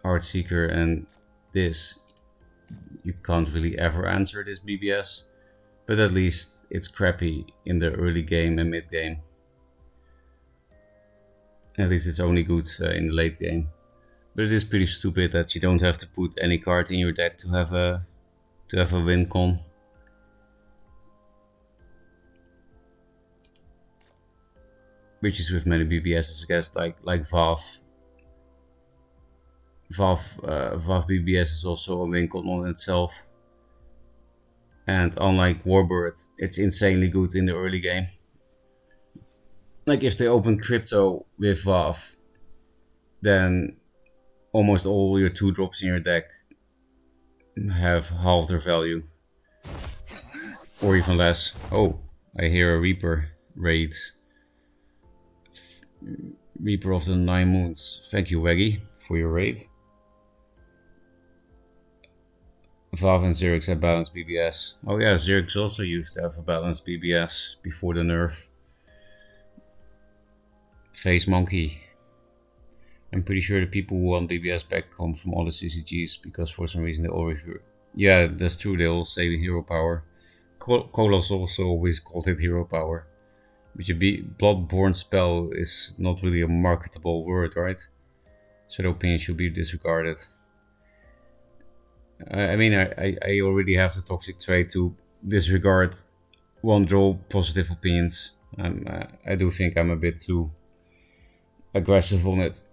Heartseeker and this, you can't really ever answer this BBS. But at least it's crappy in the early game and mid game. At least it's only good in the late game. But it is pretty stupid that you don't have to put any card in your deck to have a win con. which is with many BBSs, I guess, like VAV. VAV BBS is also a win con on itself. And unlike Warbird, it's insanely good in the early game. Like if they open crypto with VAV, then almost all your 2-drops in your deck have half their value. Or even less. Oh, I hear a Reaper raid. Reaper of the 9 Moons. Thank you, Weggy, for your raid. Valve and Xerix have balanced BBS. Oh yeah, Xerix also used to have a balanced BBS before the nerf. Face Monkey. I'm pretty sure the people who want BBS back come from all the CCGs because for some reason they always... Yeah, that's true, they all say hero power. Kolos also always called it hero power. But your Bloodborne spell is not really a marketable word, right? So the opinion should be disregarded. I mean, I already have the toxic trait to disregard one draw positive opinions. I do think I'm a bit too aggressive on it.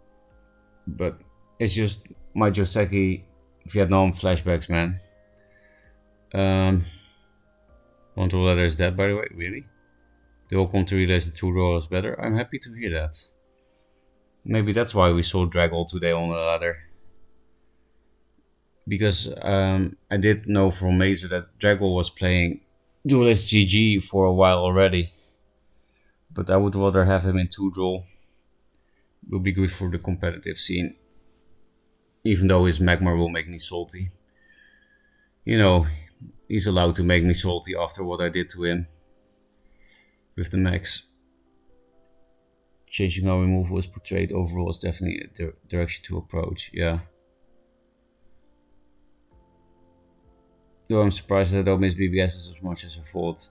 But it's just my Joseki Vietnam flashbacks, man. One draw letter is dead, by the way, really? They all come to realize the 2 draw is better. I'm happy to hear that. Maybe that's why we saw Draggle today on the ladder. Because I did know from Mazer that Draggle was playing Duelyst GG for a while already. But I would rather have him in 2-draw. Will be good for the competitive scene. Even though his Magmar will make me salty. You know, he's allowed to make me salty after what I did to him. With the max. Changing how removal is portrayed overall is definitely a direction to approach, yeah. Though I'm surprised that I don't miss BBSs as much as I thought.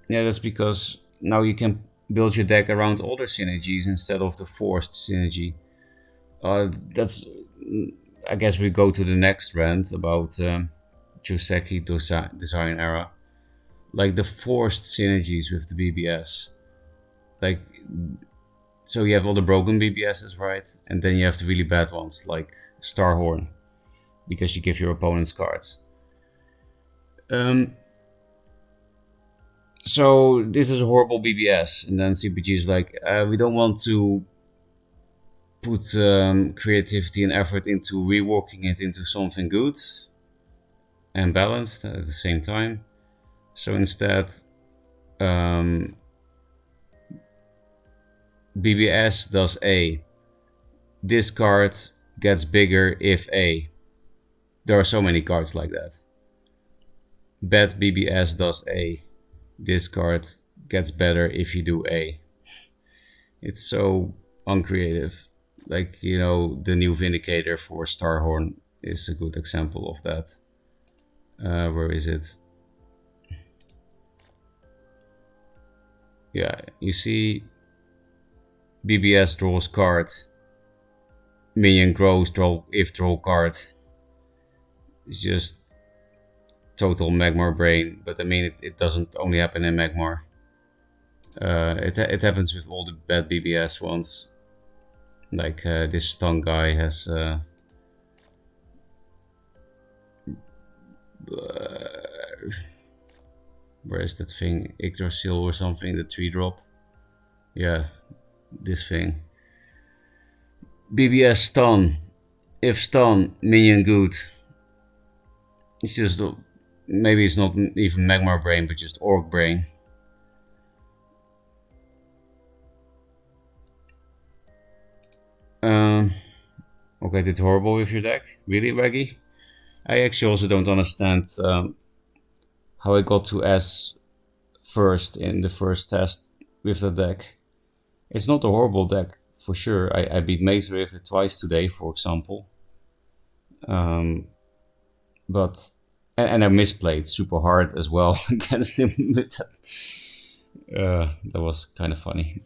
Yeah, that's because now you can build your deck around other synergies instead of the forced synergy. That's... I guess we go to the next rant about Joseki design era. Like the forced synergies with the BBS. Like, so you have all the broken BBSs, right? And then you have the really bad ones, like Starhorn. Because you give your opponents cards. So this is a horrible BBS, and then CPG is like, we don't want to put creativity and effort into reworking it into something good and balanced at the same time. So instead, BBS does A. This card gets bigger if A. There are so many cards like that. Bad BBS does A. This card gets better if you do A. It's so uncreative. Like, you know, the new Vindicator for Starhorn is a good example of that. Where is it? Yeah, you see BBS draws card. Minion grows, draw card. It's just total Magmar brain, but I mean it doesn't only happen in Magmar. It happens with all the bad BBS ones. Like this stun guy has where is that thing? Yggdrasil or something, the 3-drop. Yeah, this thing. BBS stun. If stun, minion good. It's just, maybe it's not even Magmar brain, but just Orc brain. Okay, did horrible with your deck? Really, Reggie? I actually also don't understand how I got to S first in the first test with the deck. It's not a horrible deck, for sure. I beat Maze with it twice today, for example. But and I misplayed super hard as well against him. That was kind of funny.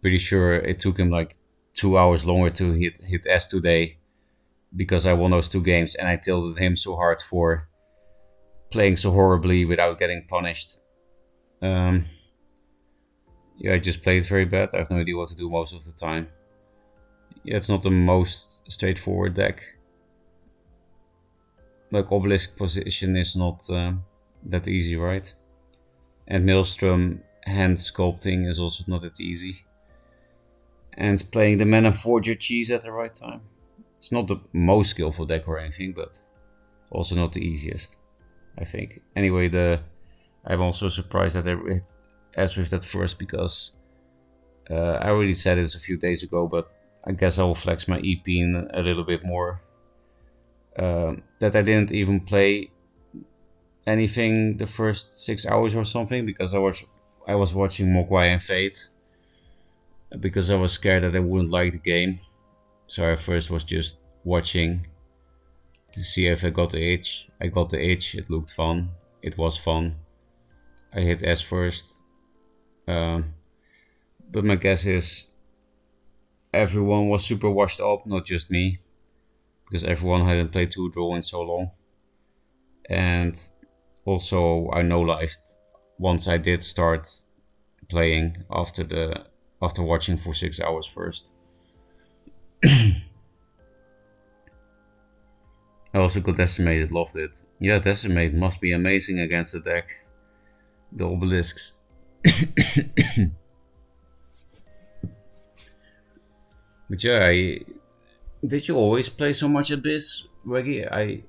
Pretty sure it took him like 2 hours longer to hit S today because I won those 2 games and I tilted him so hard for playing so horribly without getting punished. Yeah, I just played very bad. I have no idea what to do most of the time. Yeah, it's not the most straightforward deck. Like obelisk position is not that easy, right? And Maelstrom hand sculpting is also not that easy. And playing the Mana Forger cheese at the right time. It's not the most skillful deck or anything, but also not the easiest, I think. Anyway, I'm also surprised that I hit S with that first, because I already said this a few days ago, but I guess I will flex my EP in a little bit more. That I didn't even play anything the first 6 hours or something, because I was watching Mogwai and Fate, because I was scared that I wouldn't like the game. So I first was just watching to see if I got the itch. I got the itch, it looked fun, it was fun. I hit S first. But my guess is everyone was super washed up, not just me, because everyone hadn't played 2-draw in so long. And also I no-lifed once I did start playing after watching for 6 hours first. I also got Decimated, loved it. Yeah, Decimate must be amazing against the deck. The obelisks. But yeah, did you always play so much Abyss, Reggie? I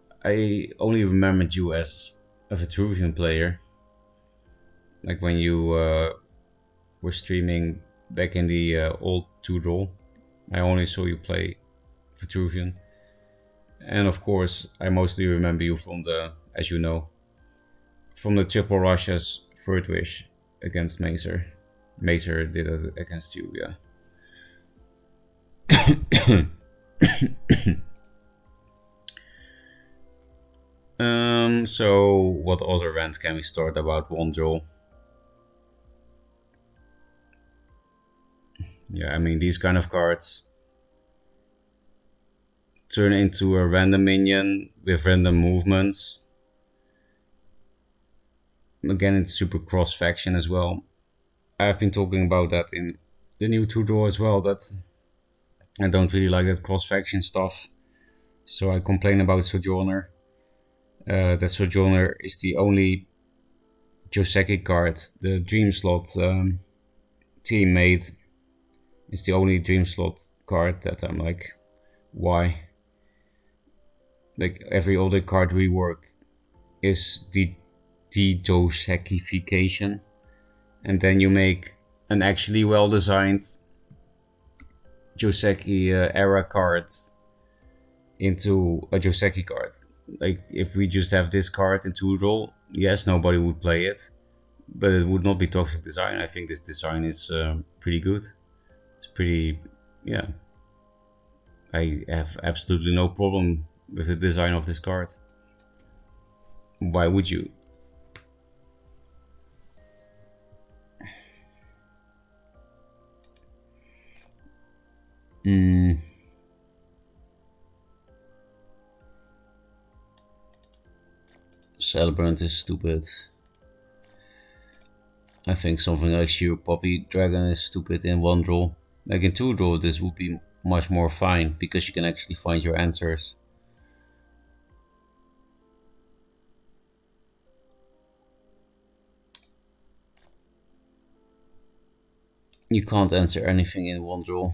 only remembered you as a Vitruvian player. Like when you were streaming back in the old 2-draw. I only saw you play Vitruvian. And of course, I mostly remember you from as you know, from the Triple Russia's Third Wish against Mazer. Mazer did it against you, yeah. So what other rant can we start about 1-draw? Yeah, I mean, these kind of cards turn into a random minion with random movements. Again, it's super cross-faction as well. I've been talking about that in the new 2-draw as well, that I don't really like that cross-faction stuff. So I complain about Sojourner. That Sojourner is the only Joseki card the Dream Slot team made. It's the only Dream Slot card that I'm like, why? Like every other card rework is the Josekification, and then you make an actually well designed Joseki era card into a Joseki card. Like if we just have this card in 2-draw, yes, nobody would play it, but it would not be toxic design. I think this design is pretty good. It's pretty, yeah. I have absolutely no problem with the design of this card. Why would you? Celebrant is stupid. I think something like Sheer Poppy Dragon is stupid in 1-draw. Like in 2-draw, this would be much more fine, because you can actually find your answers. You can't answer anything in 1-draw.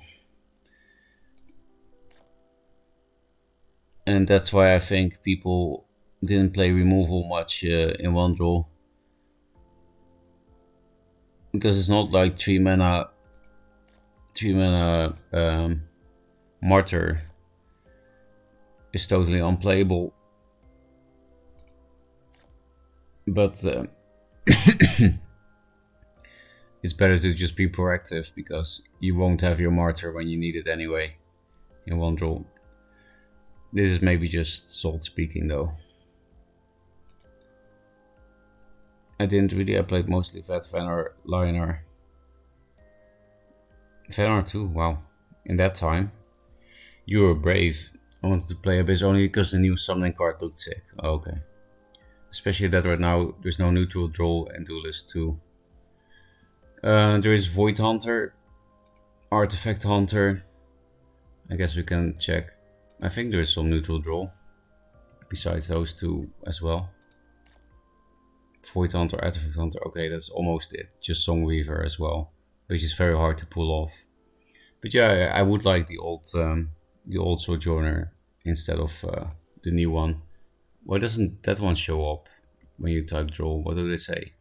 And that's why I think people didn't play removal much in 1-draw. Because it's not like 3 mana Martyr is totally unplayable. But it's better to just be proactive, because you won't have your Martyr when you need it anyway in 1-draw. This is maybe just Salt speaking though. I didn't really, I played mostly Vet, Venar, Lionar. Venar too, wow. In that time. You were brave. I wanted to play Abyss only because the new summoning card looked sick. Oh, okay. Especially that right now there's no neutral draw and Duelyst II. There is Void Hunter, Artifact Hunter. I guess we can check. I think there is some neutral draw besides those two as well. Void Hunter, Artifact Hunter. Okay, that's almost it. Just Songweaver as well, which is very hard to pull off. But yeah, I would like the old Sojourner instead of the new one. Why doesn't that one show up when you type draw? What do they say?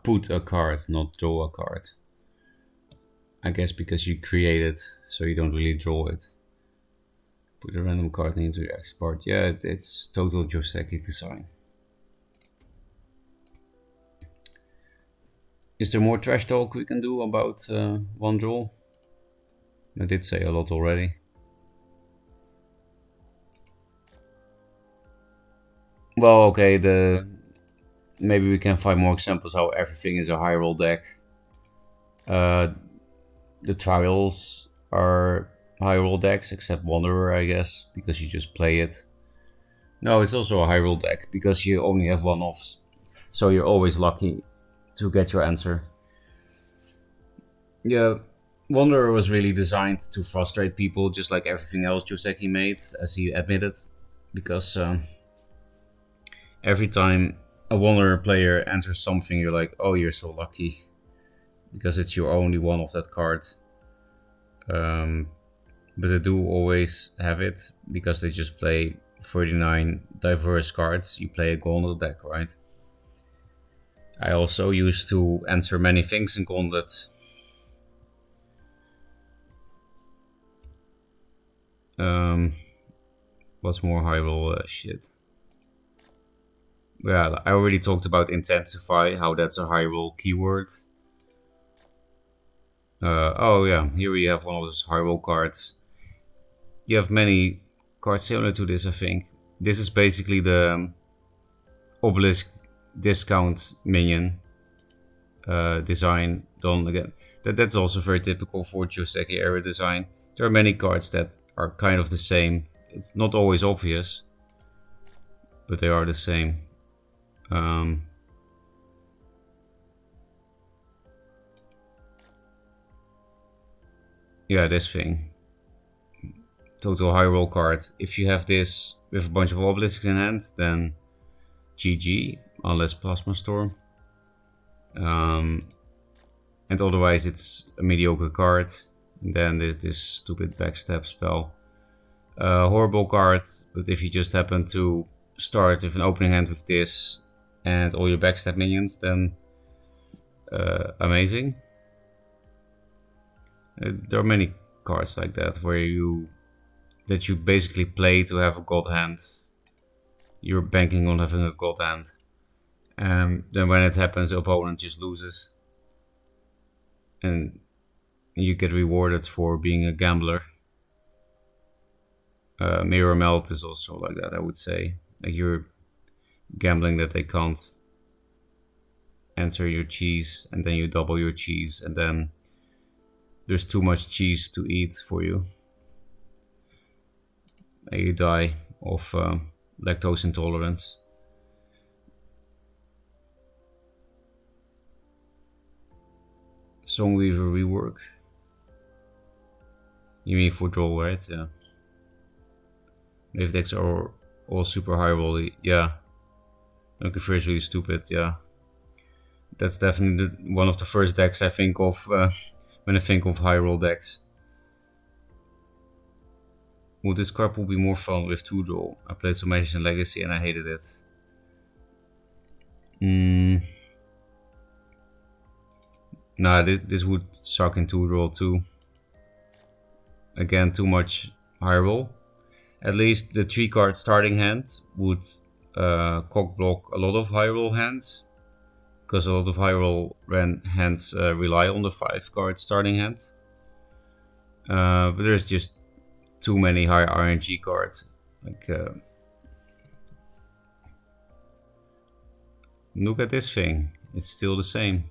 Put a card, not draw a card. I guess because you create it, so you don't really draw it. Put a random card into your export. Yeah, it's total Joseki design. Is there more trash talk we can do about one draw? I did say a lot already. Well, okay, maybe we can find more examples how everything is a high roll deck. The trials are high roll decks, except Wanderer, I guess, because you just play it. No, it's also a high roll deck because you only have one-offs, so you're always lucky to get your answer. Yeah, Wanderer was really designed to frustrate people, just like everything else Joseki made, as he admitted, because every time a Wanderer player answers something, you're like, oh, you're so lucky, because it's your only one of that card. But they do always have it, because they just play 39 diverse cards. You play a Gauntlet deck, right? I also used to answer many things in Gauntlet. What's more high roll shit? Yeah, I already talked about Intensify, how that's a high roll keyword. Oh yeah, here we have one of those high roll cards. You have many cards similar to this, I think. This is basically the Obelisk discount minion design done again. That's also very typical for Joseki era design. There are many cards that are kind of the same. It's not always obvious, but they are the same. Yeah, this thing. Total high roll card. If you have this with a bunch of obelisks in hand, then GG, unless Plasma Storm. And otherwise it's a mediocre card. And then this stupid backstab spell. Horrible card, but if you just happen to start with an opening hand with this and all your backstab minions, then amazing. There are many cards like that where you basically play to have a god hand. You're banking on having a god hand, and then when it happens, the opponent just loses, and you get rewarded for being a gambler. Mirror Melt is also like that, I would say. Like you're gambling that they can't answer your cheese, and then you double your cheese, and then there's too much cheese to eat for you. And you die of lactose intolerance. Songweaver rework. You mean for draw, right? Yeah. Wave decks are all super high roll. Yeah. MonkaS is really stupid, yeah. That's definitely one of the first decks I think of when I think of high roll decks. Well, this card will be more fun with 2 draw. I played some Magic and Legacy and I hated it. Nah, this would suck in 2 draw too. Again, too much high roll. At least the 3 card starting hand would cock block a lot of high roll hands, because a lot of high roll hands rely on the 5 card starting hand. But there's just too many high RNG cards. Like, look at this thing. It's still the same.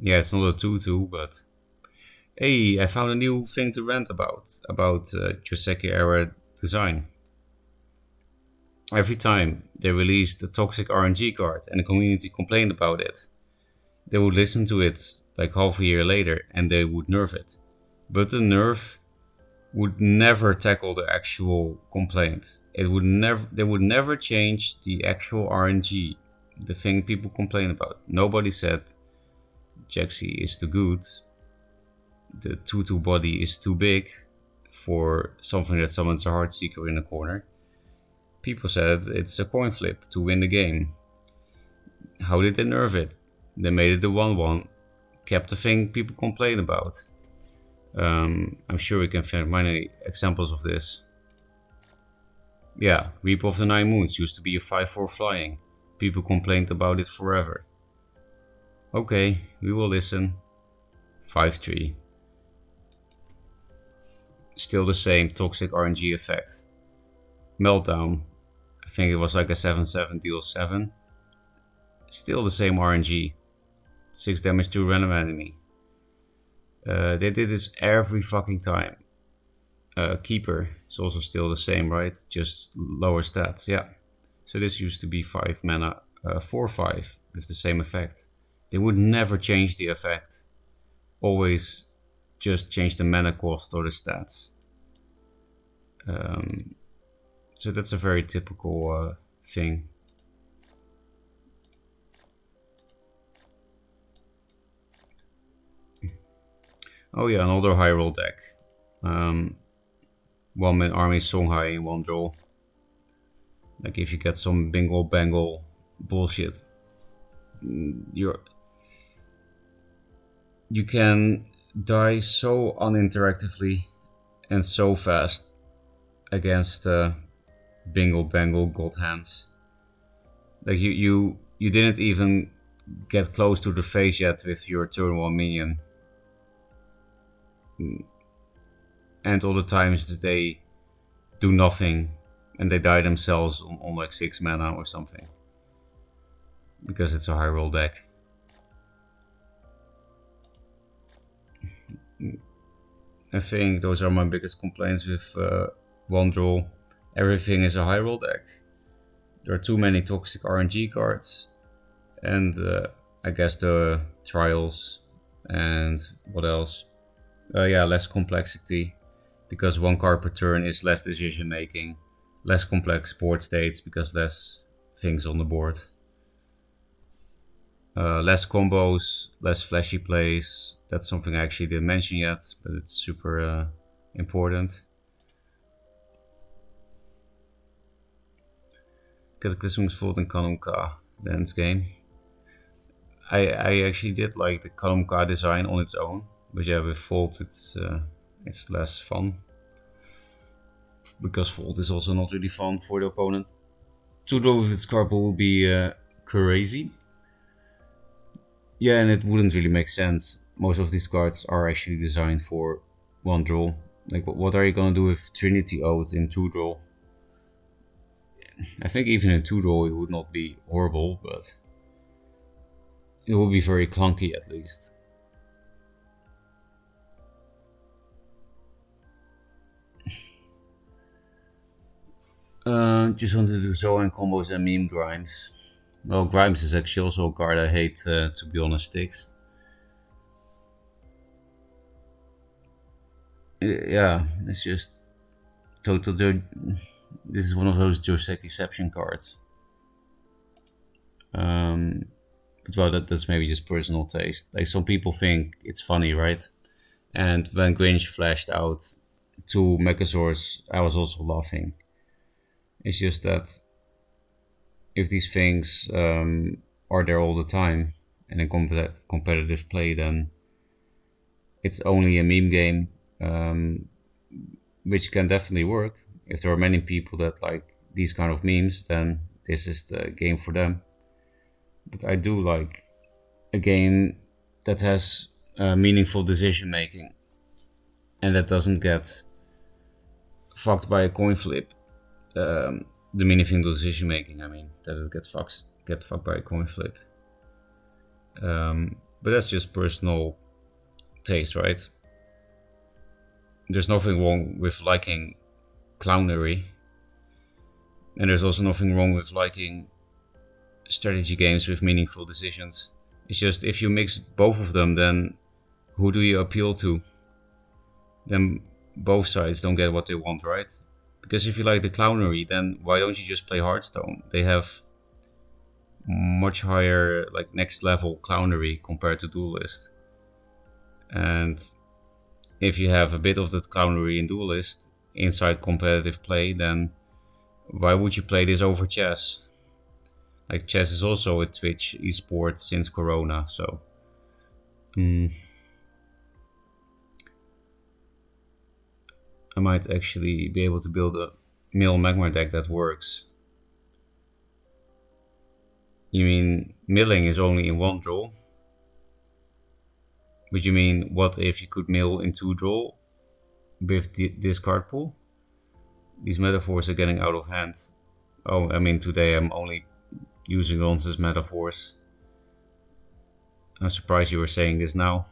Yeah, it's not a 2/2, but hey, I found a new thing to rant about Joseki era design. Every time they released a toxic RNG card and the community complained about it, they would listen to it like half a year later and they would nerf it. But the nerf would never tackle the actual complaint. They would never change the actual RNG, the thing people complain about. Nobody said Jaxi is too good, the 2-2 body is too big for something that summons a Heartseeker in a corner. People said it's a coin flip to win the game. How did they nerf it? They made it a 1-1, kept the thing people complain about. I'm sure we can find many examples of this. Yeah, Reap of the Nine Moons used to be a 5-4 flying. People complained about it forever. Okay, we will listen. 5-3. Still the same toxic RNG effect. Meltdown. I think it was like a 7-7 deal 7. Still the same RNG. 6 damage to random enemy. They did this every fucking time. Keeper is also still the same, right? Just lower stats, yeah. So this used to be 5 mana, 4-5 with the same effect. They would never change the effect. Always just change the mana cost or the stats. So that's a very typical thing. Oh yeah, another high roll deck. 1-man army Songhai in 1 draw. Like if you get some bingle bangle bullshit, you can die so uninteractively and so fast against bingle bangle god hands. Like you didn't even get close to the face yet with your turn 1 minion. And all the times that they do nothing and they die themselves on like 6 mana or something. Because it's a high roll deck. I think those are my biggest complaints with 1 draw. Everything is a high roll deck. There are too many toxic RNG cards. And I guess the trials and what else? Yeah, less complexity. Because 1 card per turn is less decision making. Less complex board states because less things on the board. Less combos, less flashy plays. That's something I actually didn't mention yet, but it's super important. Cataclysmic's Vault and monkaS, the end game. I actually did like the monkaS design on its own, but yeah, with Vault it's less fun. Because Vault is also not really fun for the opponent. 2 draw with its card pool will be crazy. Yeah, and it wouldn't really make sense. Most of these cards are actually designed for 1 draw. Like, what are you gonna do with Trinity Oath in 2 draw? I think even in 2 draw it would not be horrible, but it will be very clunky at least. Just wanted to do Zoan combos and meme grinds. Well, Grimes is actually also a card I hate, to be honest, sticks. Yeah, it's just total. This is one of those Josek exception cards. But well, that's maybe just personal taste. Like some people think it's funny, right? And when Grinch flashed out 2 Megazords, I was also laughing. It's just that if these things are there all the time and in competitive play, then it's only a meme game, which can definitely work. If there are many people that like these kind of memes, then this is the game for them. But I do like a game that has meaningful decision making and that doesn't get fucked by a coin flip. The meaningful decision making, I mean, that it get fucked by a coin flip. But that's just personal taste, right? There's nothing wrong with liking clownery, and there's also nothing wrong with liking strategy games with meaningful decisions. It's just if you mix both of them, then who do you appeal to? Then both sides don't get what they want, right? Because if you like the clownery, then why don't you just play Hearthstone? They have much higher, like, next level clownery compared to Duelyst. And if you have a bit of that clownery in Duelyst inside competitive play, then why would you play this over chess? Like, chess is also a Twitch esport since Corona, so I might actually be able to build a mill magma deck that works. You mean milling is only in one draw? But you mean, what if you could mill in 2 draw with this card pool? These metaphors are getting out of hand. Oh, I mean, today I'm only using nonsense metaphors. I'm surprised you were saying this now.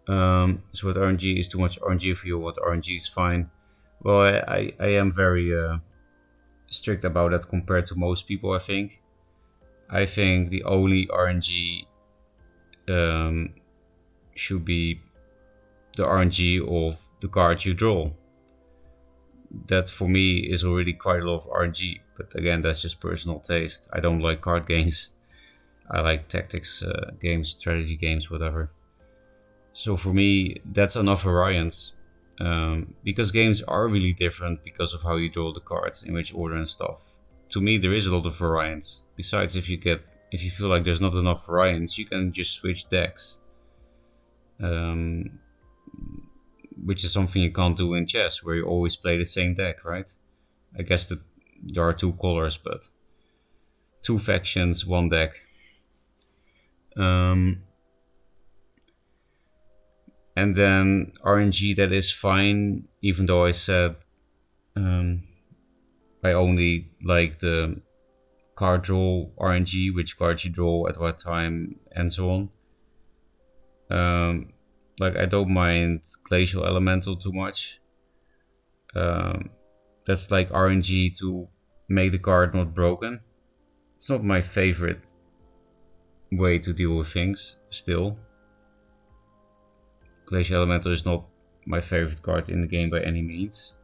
So what RNG is too much RNG for you? What RNG is fine? Well, I am very strict about that compared to most people, I think. I think the only RNG should be the RNG of the cards you draw. That for me is already quite a lot of RNG, but again, that's just personal taste. I don't like card games. I like tactics games, strategy games, whatever. So for me, that's enough variance. Because games are really different because of how you draw the cards, in which order and stuff. To me, there is a lot of variance. Besides, if you feel like there's not enough variance, you can just switch decks. Which is something you can't do in chess, where you always play the same deck, right? I guess that there are 2 colors, but 2 factions, 1 deck. And then RNG, that is fine, even though I said I only like the card draw RNG, which cards you draw at what time, and so on. Like, I don't mind Glacial Elemental too much. That's like RNG to make the card not broken. It's not my favorite way to deal with things, still. Glacial Elemental is not my favorite card in the game by any means.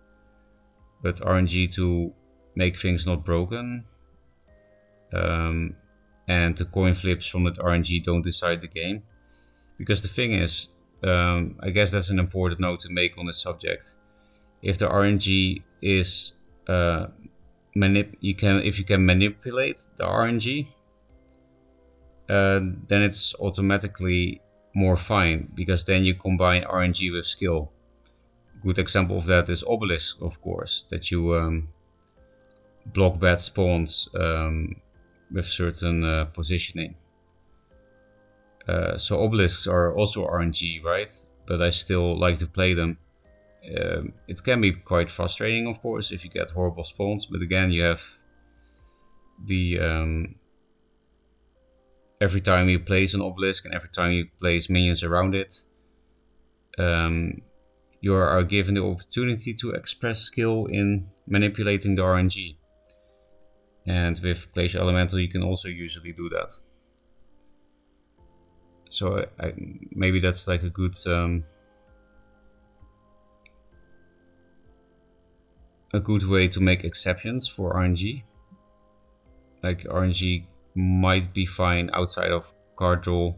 But RNG to make things not broken, and the coin flips from that RNG don't decide the game. Because the thing is, I guess that's an important note to make on this subject. If the RNG is if you can manipulate the RNG, then it's automatically more fine, because then you combine RNG with skill. Good example of that is Obelisk, of course, that you block bad spawns with certain positioning. So obelisks are also RNG, right? But I still like to play them. It can be quite frustrating, of course, if you get horrible spawns, but again, you have the every time you place an obelisk and every time you place minions around it, you are given the opportunity to express skill in manipulating the RNG. And with Glacial Elemental, you can also usually do that. So maybe that's like a good way to make exceptions for RNG. Like, RNG might be fine outside of card draw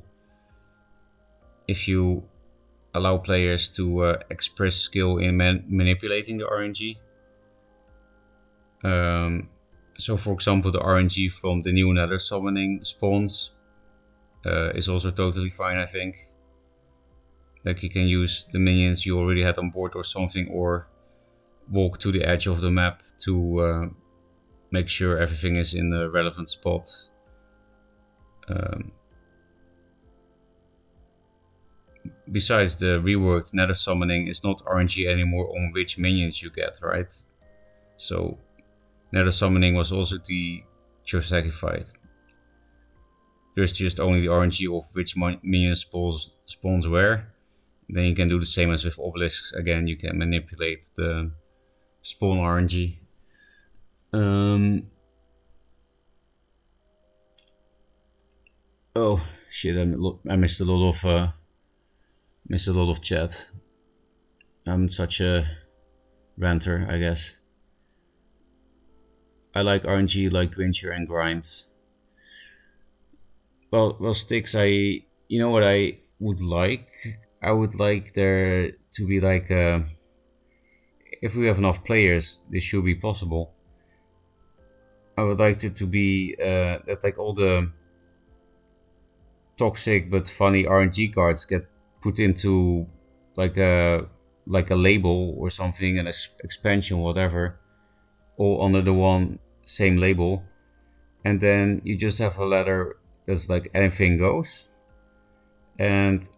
if you allow players to express skill in manipulating the RNG. So for example, the RNG from the new Nether Summoning spawns is also totally fine, I think. Like, you can use the minions you already had on board or something, or walk to the edge of the map to make sure everything is in the relevant spot. Besides, the reworked Nether Summoning is not RNG anymore on which minions you get, right? So Nether Summoning was also sacrificed. There's just only the RNG of which minion spawns where. Then you can do the same as with obelisks. Again, you can manipulate the spawn RNG. Oh shit! I missed a lot of chat. I'm such a ranter, I guess. I like RNG, like Grincher and Grimes. Well, sticks. You know what I would like? I would like there to be like, if we have enough players, this should be possible. I would like it to be that like all the toxic but funny RNG cards get put into like a label or something, an expansion, whatever, all under the one same label, and then you just have a ladder that's like anything goes, and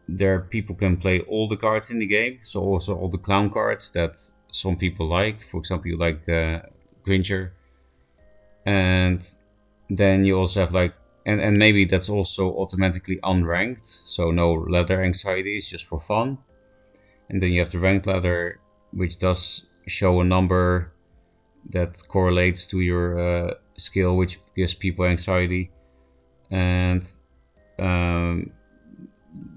there people can play all the cards in the game, so also all the clown cards that some people like. For example, you like Grincher, and then you also have like, and maybe that's also automatically unranked, so no ladder anxiety, it's just for fun. And then you have the ranked ladder, which does show a number that correlates to your skill, which gives people anxiety. And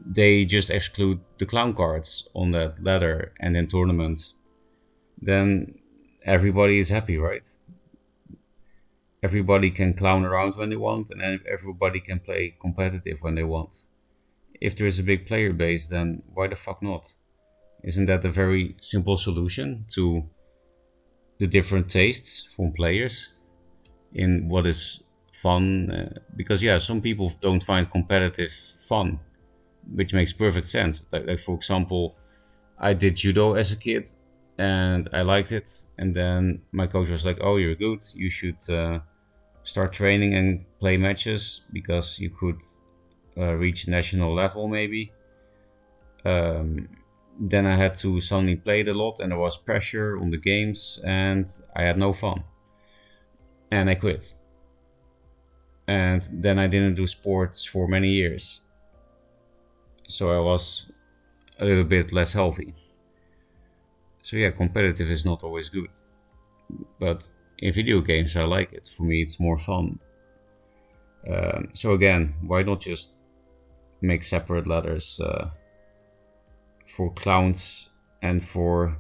they just exclude the clown cards on that ladder, and in tournaments, then everybody is happy, right? Everybody can clown around when they want, and everybody can play competitive when they want. If there is a big player base, then why the fuck not? Isn't that a very simple solution to the different tastes from players in what is fun? Because yeah, some people don't find competitive fun, which makes perfect sense. Like for example, I did judo as a kid and I liked it, and then my coach was like, "Oh, you're good. You should start training and play matches because you could reach national level maybe." Then I had to suddenly play it a lot, and there was pressure on the games, and I had no fun, and I quit. And then I didn't do sports for many years, so I was a little bit less healthy. So yeah, competitive is not always good, but in video games I like it. For me, it's more fun. So again, why not just make separate ladders for clowns and for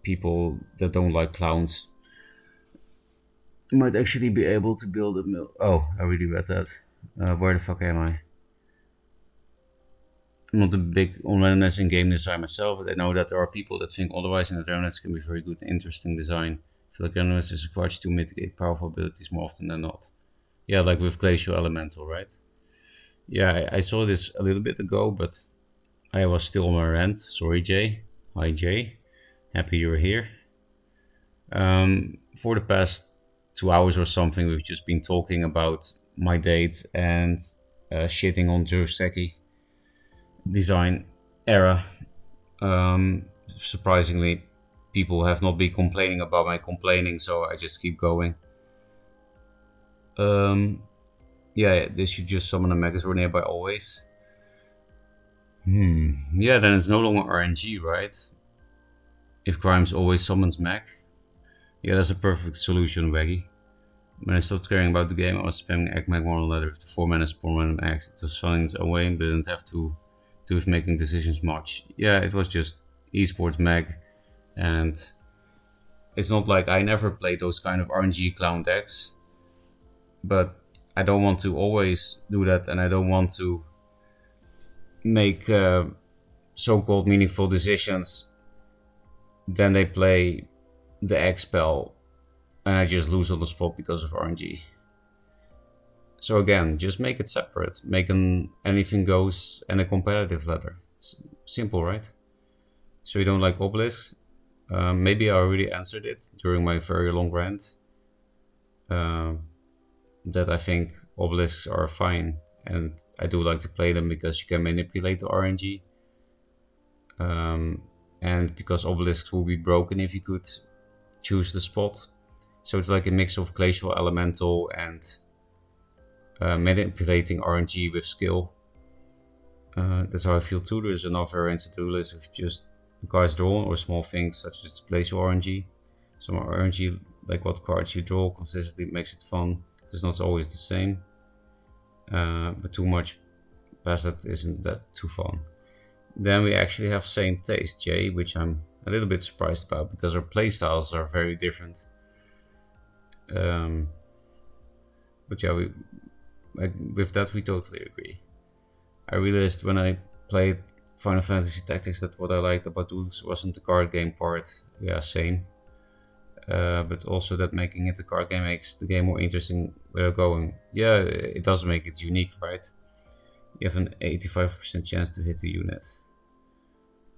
people that don't like clowns? You might actually be able to build a mill. Oh, I already read that. Where the fuck am I? I'm not a big on randomness in game design myself, but I know that there are people that think otherwise, and that randomness can be very good and interesting design. I feel like randomness is required to mitigate powerful abilities more often than not. Yeah, like with Glacial Elemental, right? Yeah, I saw this a little bit ago, but I was still on my rant. Sorry, Jay. Hi, Jay. Happy you're here. For the past 2 hours or something, we've just been talking about my date and shitting on Joseki design era. Surprisingly, people have not been complaining about my complaining, so I just keep going. Yeah, they should just summon a Megazord nearby always. Yeah, then it's no longer RNG, right? If Grimes always summons Meg. Yeah, that's a perfect solution, Waggy. When I stopped caring about the game, I was spamming Egg Mag Mono Ladder with the 4-mana spawn random eggs. It was fun in its own way, but didn't have to do with making decisions much. Yeah, it was just esports Meg, and it's not like I never played those kind of RNG clown decks, but I don't want to always do that, and I don't want to make so-called meaningful decisions. Then they play the Egg spell, and I just lose on the spot because of RNG. So again, just make it separate. Make an anything goes and a competitive ladder. It's simple, right? So you don't like obelisks? Maybe I already answered it during my very long rant. That I think obelisks are fine, and I do like to play them because you can manipulate the RNG. And because obelisks will be broken if you could choose the spot. So it's like a mix of glacial elemental and manipulating RNG with skill. That's how I feel too. There's another variant to Duelyst with just the cards drawn or small things such as glacial RNG. Some RNG, like what cards you draw, consistently makes it fun. It's not always the same. but too much past that isn't that too fun. Then we actually have same taste, Jay, which I'm a little bit surprised about because our playstyles are very different. But yeah, with that we totally agree. I realized when I played Final Fantasy Tactics that what I liked about Duelyst wasn't the card game part. Yeah, same. But also that making it a card game makes the game more interesting without going. Yeah, it does make it unique, right? You have an 85% chance to hit the unit.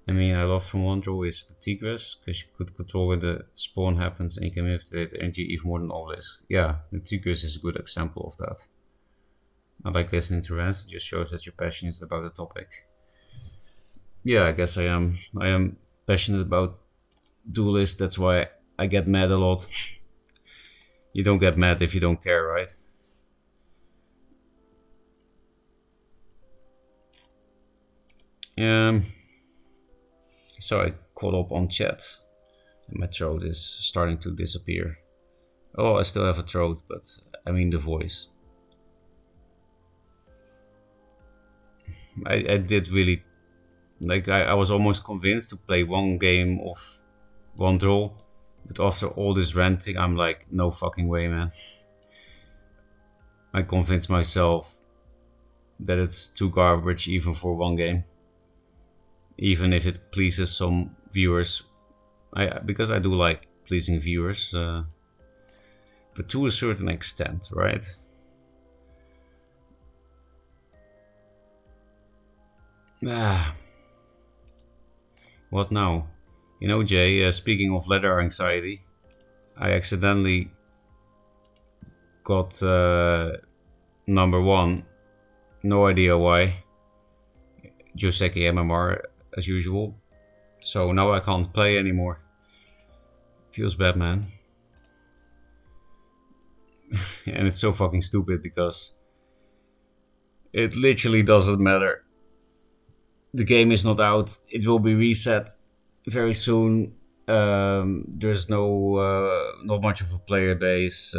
I mean, I love from one draw is the Tigress, because you could control when the spawn happens and you can manipulate the energy even more than Obelisk. Yeah, the Tigress is a good example of that. I like listening to rants, it just shows that you're passionate about the topic. Yeah, I guess I am. I am passionate about Duelyst, that's why I get mad a lot. You don't get mad if you don't care, right? So I caught up on chat. And my throat is starting to disappear. Oh, I still have a throat, but I mean the voice. I did really like I was almost convinced to play one game of one draw, but after all this ranting, I'm like, no fucking way, man. I convinced myself that it's too garbage even for one game, even if it pleases some viewers. Because I do like pleasing viewers, but to a certain extent, right? What now? You know, Jay, speaking of leather anxiety, I accidentally got number 1. No idea why. Joseki MMR as usual. So now I can't play anymore. Feels bad, man. And it's so fucking stupid because it literally doesn't matter. The game is not out. It will be reset very soon. There's not much of a player base.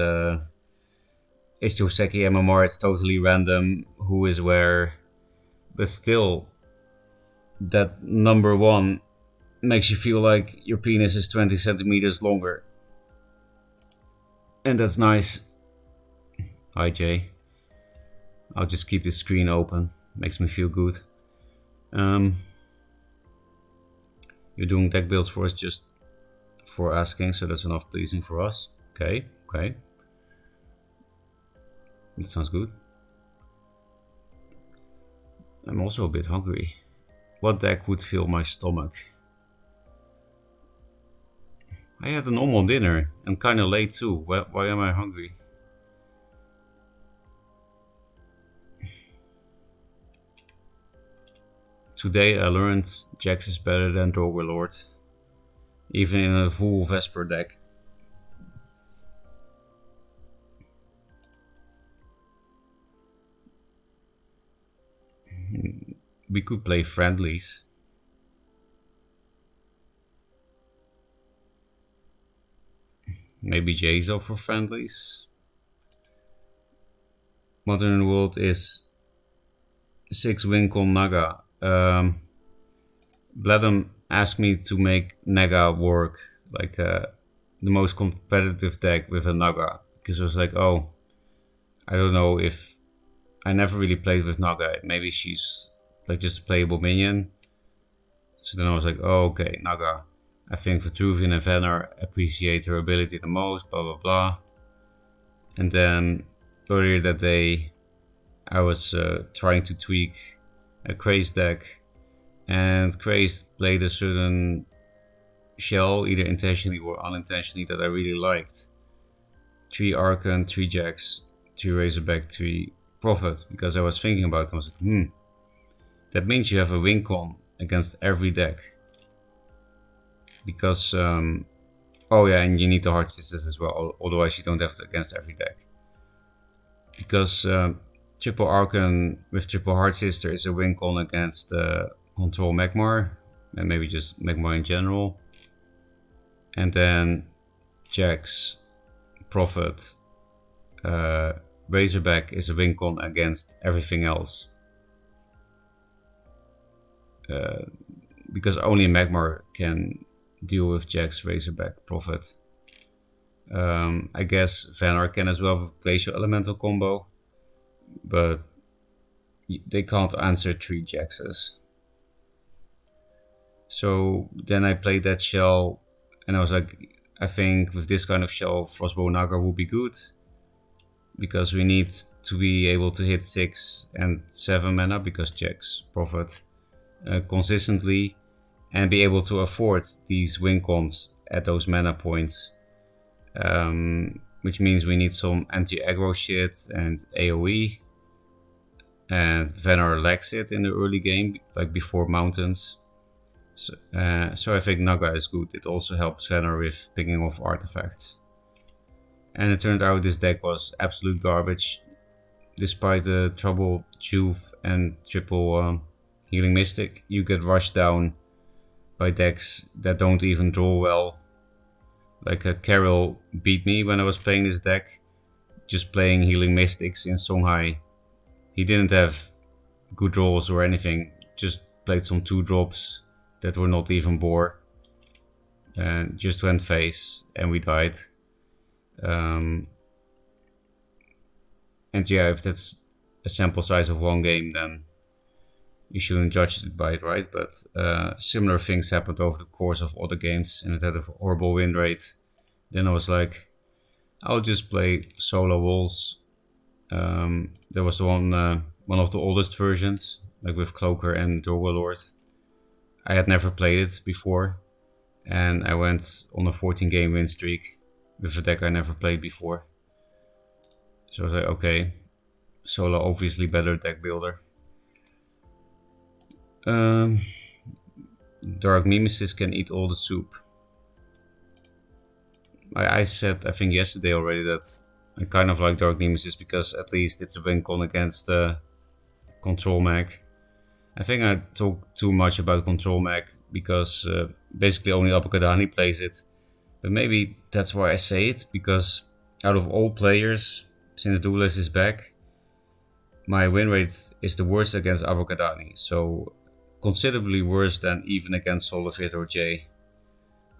It's Joseki MMR. It's totally random who is where, but still, that number 1 makes you feel like your penis is 20 centimeters longer, and that's nice. Hi Jay. I'll just keep the screen open. Makes me feel good. You're doing deck builds for us just for asking, so that's enough pleasing for us. Okay. That sounds good. I'm also a bit hungry. What deck would fill my stomach? I had a normal dinner and kinda late too. Why am I hungry? Today I learned Jax is better than Drogelord, even in a full Vesper deck. We could play friendlies. Maybe Jay's up for friendlies. Modern World is 6 Wincon Naga. Bladum asked me to make Naga work, like the most competitive deck with a Naga, because I was like, oh, I don't know if I never really played with Naga. Maybe she's like just a playable minion. So then I was like, oh, okay, Naga. I think Vitruvian and Venar appreciate her ability the most, blah blah blah. And then earlier that day, I was trying to tweak a Crazed deck, and Crazed played a certain shell, either intentionally or unintentionally, that I really liked. 3 Archon, 3 Jax, 3 Razorback, 3 Prophet, because I was thinking about it. I was like, that means you have a win con against every deck. Because, oh yeah, and you need the Hard Sisters as well, otherwise you don't have it against every deck. Because Triple Archon with Triple Hard Sister is a win con against Control Magmar, and maybe just Magmar in general. And then Jax, Prophet, Razorback is a win con against everything else. Because only Magmar can deal with Jack's Razorback Prophet. I guess Vanar can as well with Glacial Elemental combo, but they can't answer 3 Jaxes. So then I played that shell, and I was like, I think with this kind of shell, Frostbow Naga will be good, because we need to be able to hit 6 and 7 mana, because Jax Prophet, consistently, and be able to afford these win cons at those mana points. Which means we need some anti-aggro shit and AoE, and Vanar lacks it in the early game, like before Mountains. So I think Naga is good. It also helps Vanar with picking off artifacts. And it turned out this deck was absolute garbage. Despite the trouble Juve and triple Healing Mystic, you get rushed down by decks that don't even draw well. Like Carol beat me when I was playing this deck, just playing Healing Mystics in Songhai. He didn't have good draws or anything, just played some 2-drops that were not even bore, and just went face, and we died. And yeah, if that's a sample size of 1 game, then you shouldn't judge it by it, right? But similar things happened over the course of other games, and it had a horrible win rate. Then I was like, I'll just play solo walls. There was one of the oldest versions, like with Cloaker and Dorwalord. I had never played it before, and I went on a 14-game win streak with a deck I never played before. So I was like, okay, solo obviously better deck builder. Dark Mimesis can eat all the soup. I said, I think yesterday already, that I kind of like Dark Nemesis because at least it's a win con against Control Mag. I think I talk too much about Control Mag because basically only Abakadani plays it. But maybe that's why I say it, because out of all players, since Duelyst is back, my win rate is the worst against Abakadani. So considerably worse than even against Solivit or Jay.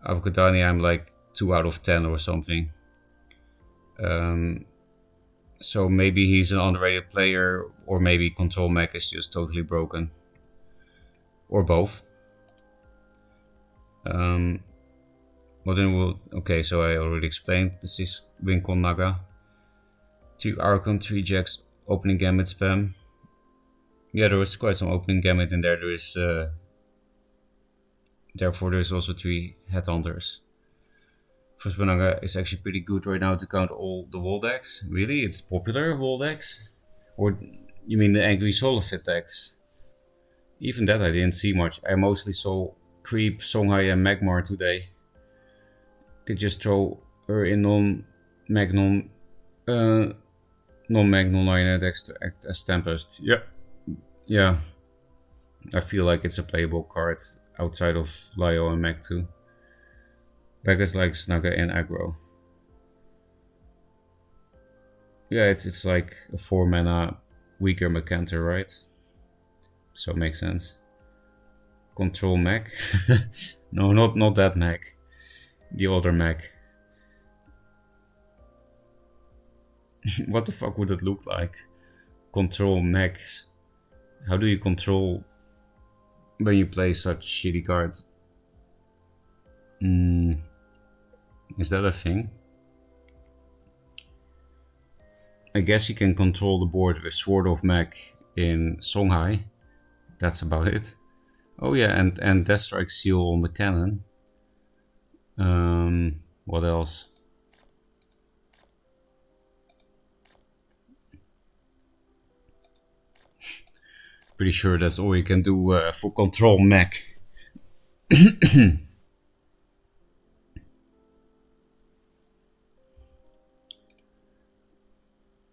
Abakadani I'm like 2 out of 10 or something. So maybe he's an underrated player, or maybe Control Mech is just totally broken. Or both. Well then we'll... Okay, so I already explained. This is Wincon Naga. 3 Archon, 3 Jax, opening Gambit spam. Yeah, there was quite some opening Gambit in there. There is... Therefore there's also 3 Headhunters. First Naga is actually pretty good right now to count all the wall decks. Really? It's popular, wall decks? Or you mean the Angry Solifit decks? Even that I didn't see much. I mostly saw Creep, Songhai and Magmar today. Could just throw her in non-Magnon line decks to act as Tempest. Yeah. I feel like it's a playable card outside of Lyo and Mag 2. Packers like Naga and aggro. Yeah, it's like a 4 mana weaker Macanter, right? So it makes sense. Control Mech? No, not that Mech. The other Mech. What the fuck would it look like? Control Mechs. How do you control when you play such shitty cards? Is that a thing? I guess you can control the board with Sword of Mech in Songhai. That's about it. Oh yeah, and Deathstrike Seal on the cannon. What else? Pretty sure that's all you can do for Control Mech.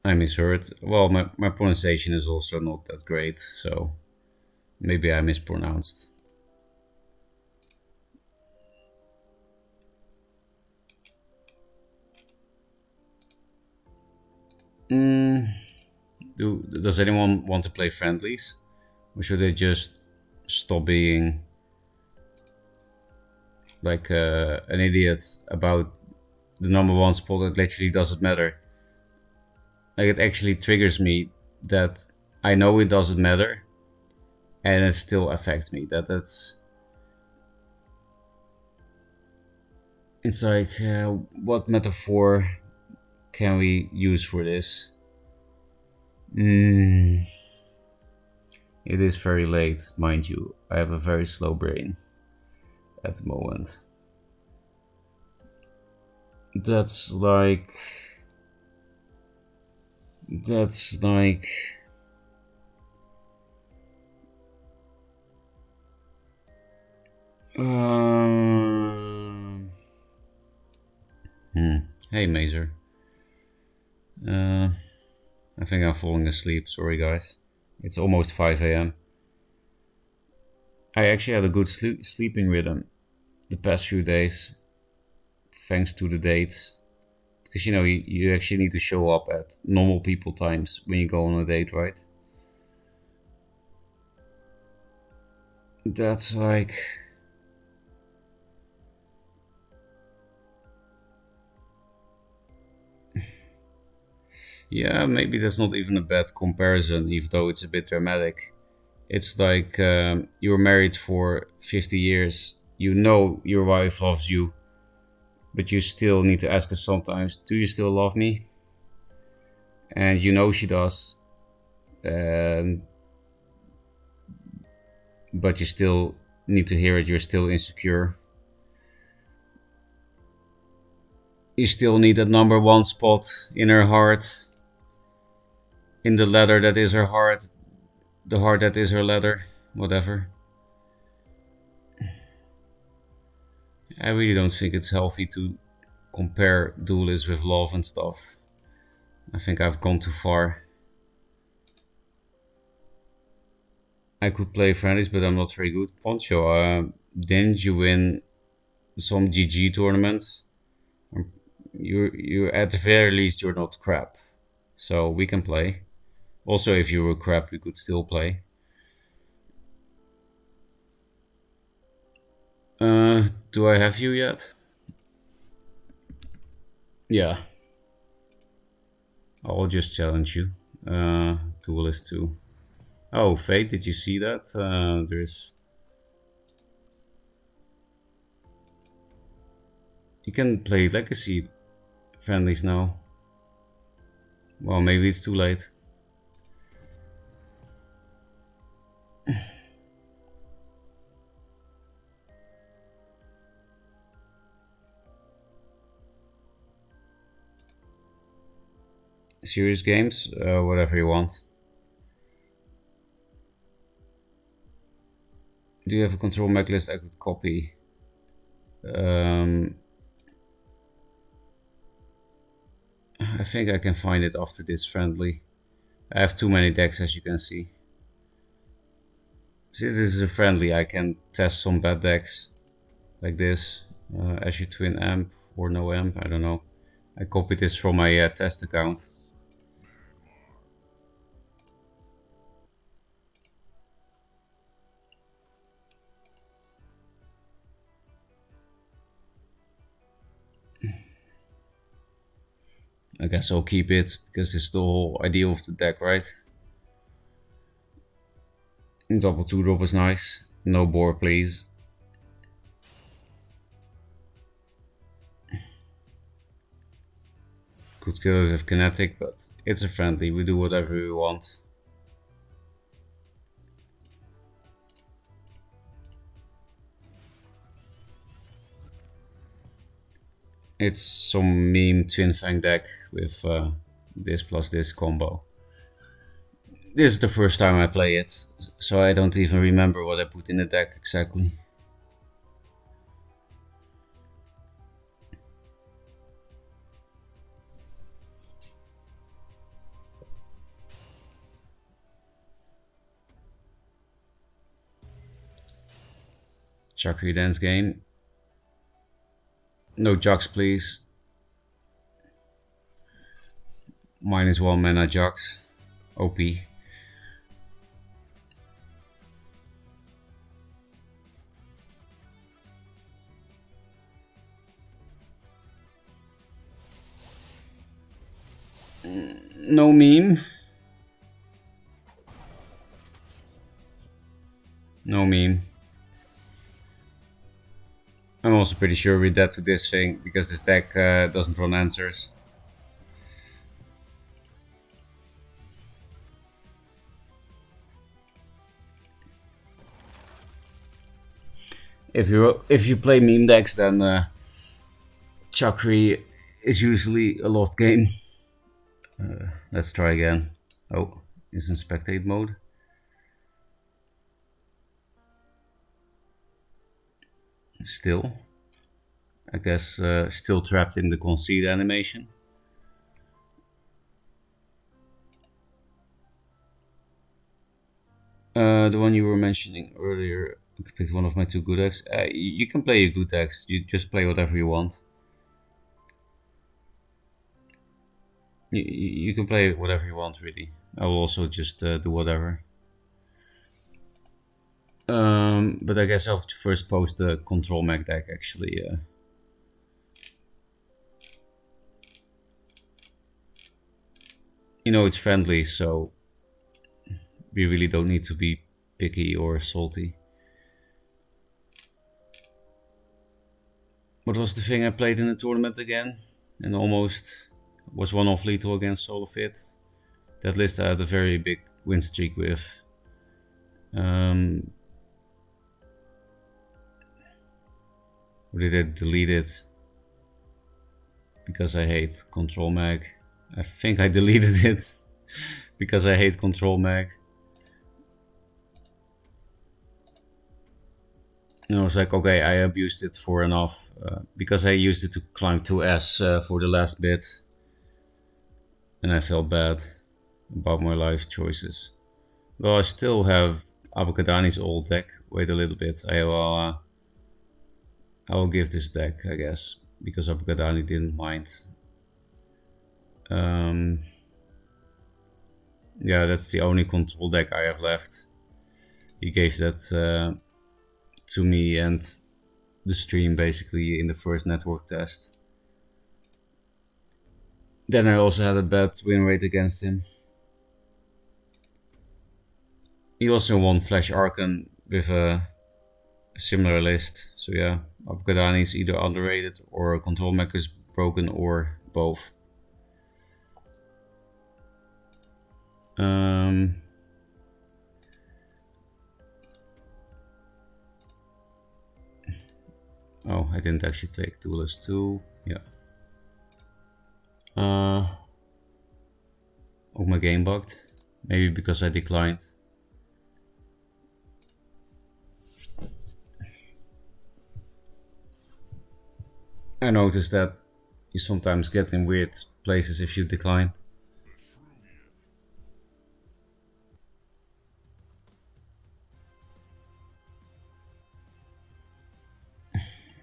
I misheard. Well, my pronunciation is also not that great, so maybe I mispronounced. Mm, does anyone want to play friendlies? Or should they just stop being like an idiot about the number one spot that literally doesn't matter? Like it actually triggers me that I know it doesn't matter and it still affects me. That's it's like what metaphor can we use for this? Mm, it is very late, mind you. I have a very slow brain at the moment. That's like that's like um Hey Mazer. Uh I think I'm falling asleep, sorry guys. It's almost 5 a.m. I actually had a good sleeping rhythm the past few days, thanks to the dates. Because you actually need to show up at normal people times when you go on a date, right? That's like yeah, maybe that's not even a bad comparison, even though it's a bit dramatic. It's like you were married for 50 years. You know your wife loves you, but you still need to ask her sometimes, do you still love me? And you know she does, um, but you still need to hear it. You're still insecure. You still need that number one spot in her heart, in the letter that is her heart, the heart that is her letter, whatever. I really don't think it's healthy to compare Duelyst with love and stuff. I think I've gone too far. I could play friendlies, but I'm not very good. Poncho, didn't you win some GG tournaments? You at the very least you're not crap, so we can play. Also, if you were crap, we could still play. Uh, do I have you yet? Yeah, I'll just challenge you. Duelyst II. Oh, Fate, did you see that? There's you can play Legacy friendlies now. Well, maybe it's too late. Serious games, whatever you want. Do you have a control mech list I could copy? Um, I think I can find it after this friendly. I have too many decks, as you can see. Since this is a friendly, I can test some bad decks like this. Azure Twin Amp or no amp, I don't know. I copied this from my test account. I guess I'll keep it because it's the whole idea of the deck, right? Double 2-drop is nice. No bore, please. Could kill it with kinetic, but it's a friendly. We do whatever we want. It's some meme Twin Fang deck with this plus this combo. This is the first time I play it, so I don't even remember what I put in the deck exactly. Chakri Dance game. No jocks, please. -1 mana Jax. OP. No meme. No meme. I'm also pretty sure we're dead to this thing because this deck doesn't run answers. If you play meme decks, then Chakri is usually a lost game. Let's try again. Oh, it's in spectate mode. Still, I guess still trapped in the concede animation. The one you were mentioning earlier, I picked one of my 2 good decks. You can play your good decks, you just play whatever you want. You can play whatever you want, really. I will also just do whatever. But I guess I'll first post the control mech deck, actually. You know, it's friendly, so we really don't need to be picky or salty. What was the thing I played in the tournament again? And almost was 1-off lethal against Solofit. That list I had a very big win streak with. Or did I delete it? Because I hate control mag. I think I deleted it because I hate control mag. And I was like, okay, I abused it for enough because I used it to climb 2S for the last bit, and I felt bad about my life choices. Well, I still have Abukadani's old deck. Wait a little bit. I will give this deck, I guess, because Abukadani didn't mind. Yeah, that's the only control deck I have left. He gave that to me and the stream basically in the first network test. Then I also had a bad win rate against him. He also won Flash Archon with a similar list. So yeah, Abukadani is either underrated or control mech is broken or both. Oh, I didn't actually take Duelyst II. Yeah. Oh, my game bugged. Maybe because I declined. I noticed that you sometimes get in weird places if you decline.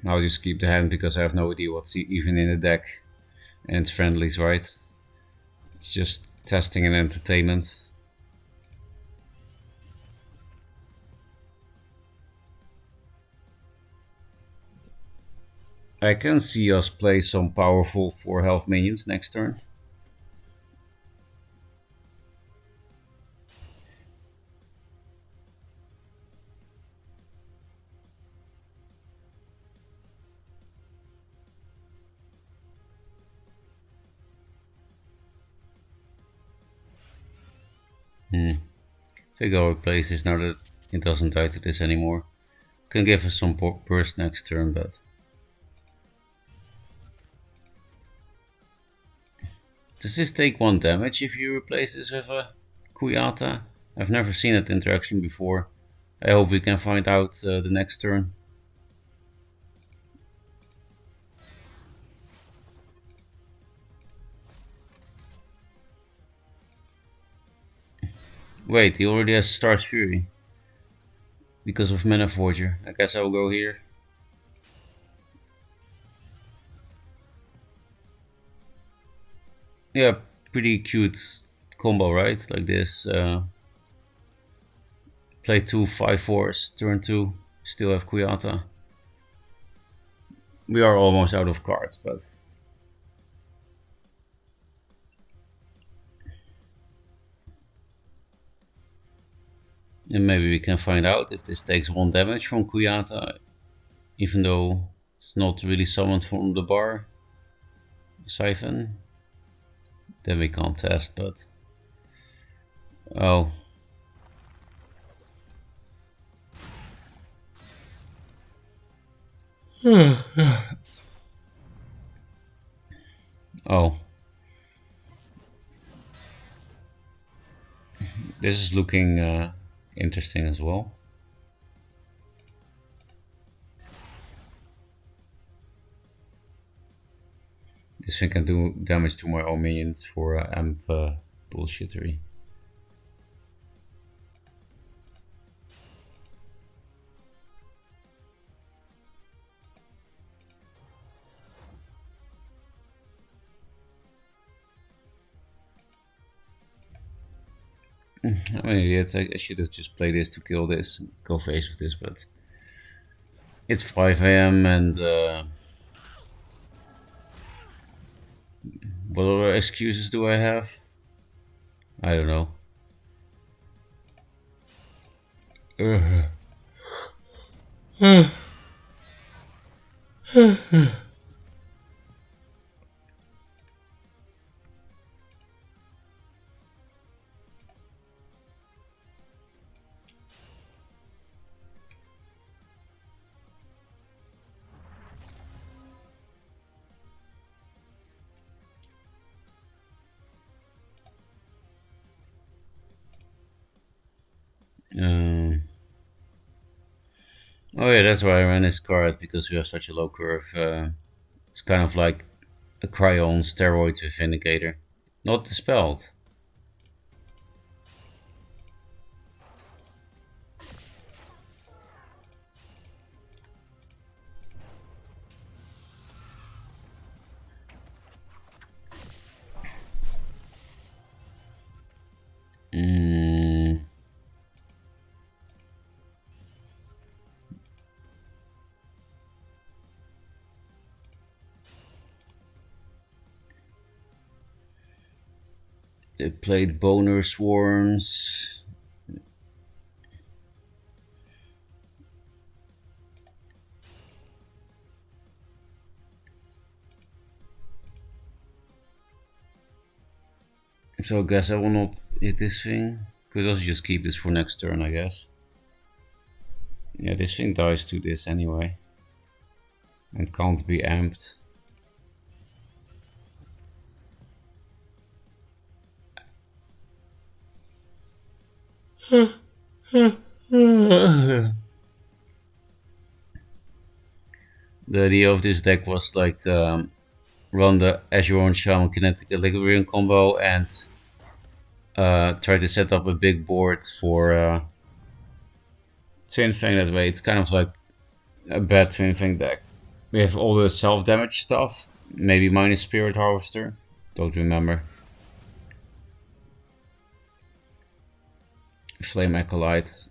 I'll just keep the hand because I have no idea what's even in the deck. And it's friendlies, right? It's just testing and entertainment. I can see us play some powerful 4 health minions next turn. I think I'll replace this now that it doesn't die to this anymore. Can give us some burst next turn, but does this take 1 damage if you replace this with a Kuyata? I've never seen that interaction before. I hope we can find out the next turn. Wait, he already has Star's Fury. Because of Mana Forger. I guess I'll go here. Yeah, pretty cute combo, right? Like this. Play 2 5/4s, turn 2, still have Kuyata. We are almost out of cards, but and maybe we can find out if this takes 1 damage from Kuyata, even though it's not really summoned from the bar siphon. Then we can't test, but oh. Oh. This is looking interesting as well. This thing can do damage to my own minions for amp bullshittery. I mean, I should have just played this to kill this, go face with this, but it's 5 AM and what other excuses do I have? I don't know. Oh yeah, that's why I ran this card, because we have such a low curve. It's kind of like a Cryon steroids with Vindicator. Not dispelled. They played Boner Swarms. So I guess I will not hit this thing. Could also just keep this for next turn, I guess. Yeah, this thing dies to this anyway. And can't be amped. The idea of this deck was like run the Azure Shaman Kinetic Equilibrium combo and try to set up a big board for Twin Fang that way. It's kind of like a bad Twin Fang deck. We have all the self-damage stuff, maybe minus Spirit Harvester, don't remember. Flame Acolyte.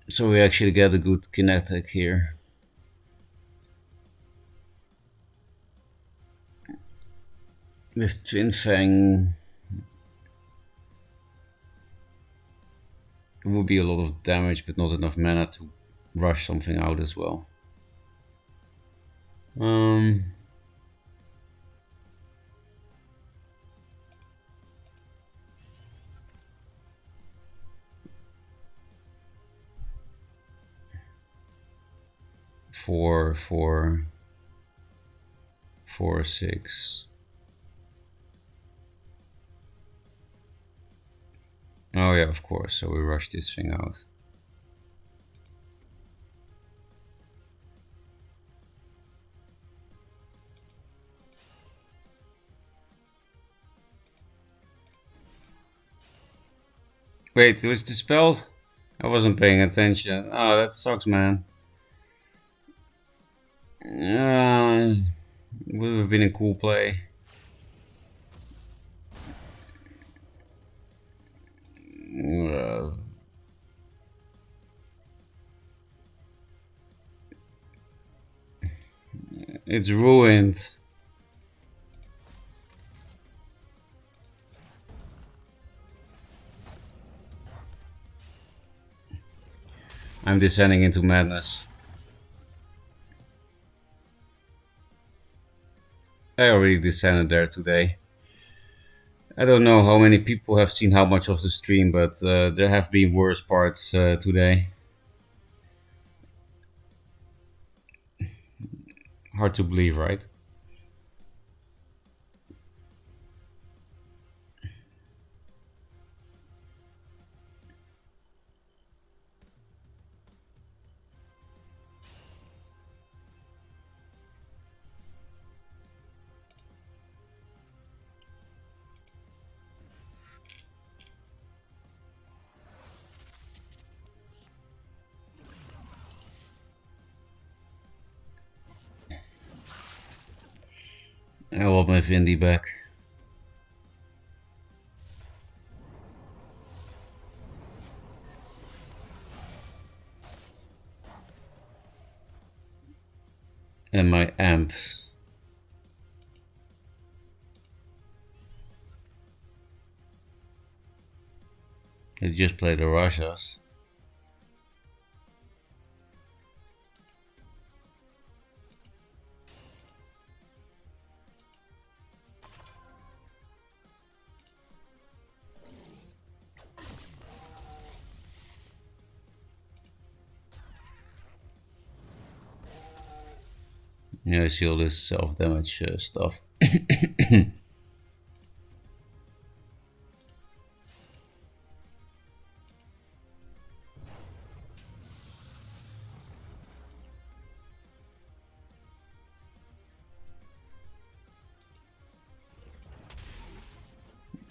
So we actually get a good kinetic here. With Twin Fang, it would be a lot of damage, but not enough mana to rush something out as well. 4, 4, 4, 6. Oh yeah, of course. So we rush this thing out. Wait, it was dispelled? I wasn't paying attention. Oh, that sucks, man. Would have been a cool play. It's ruined. I'm descending into madness. I already descended there today. I don't know how many people have seen how much of the stream, but there have been worse parts today. Hard to believe, right? I want my Vindy back. And my amps. They just play the Rajas. Yeah, I see all this self-damage stuff.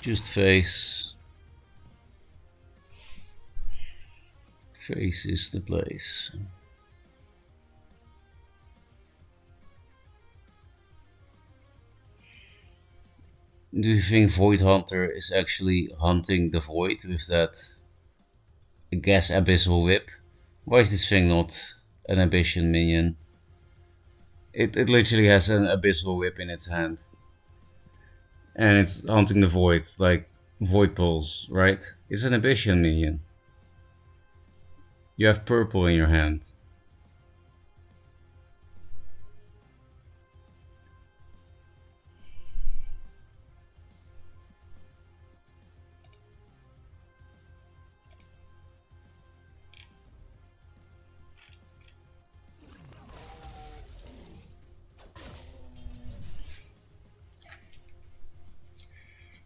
Just face. Face is the place. Do you think Void Hunter is actually hunting the Void with that gas abyssal whip? Why is this thing not an ambition minion? It literally has an abyssal whip in its hand. And it's hunting the Void, like Void Pulse, right? It's an ambition minion. You have purple in your hand.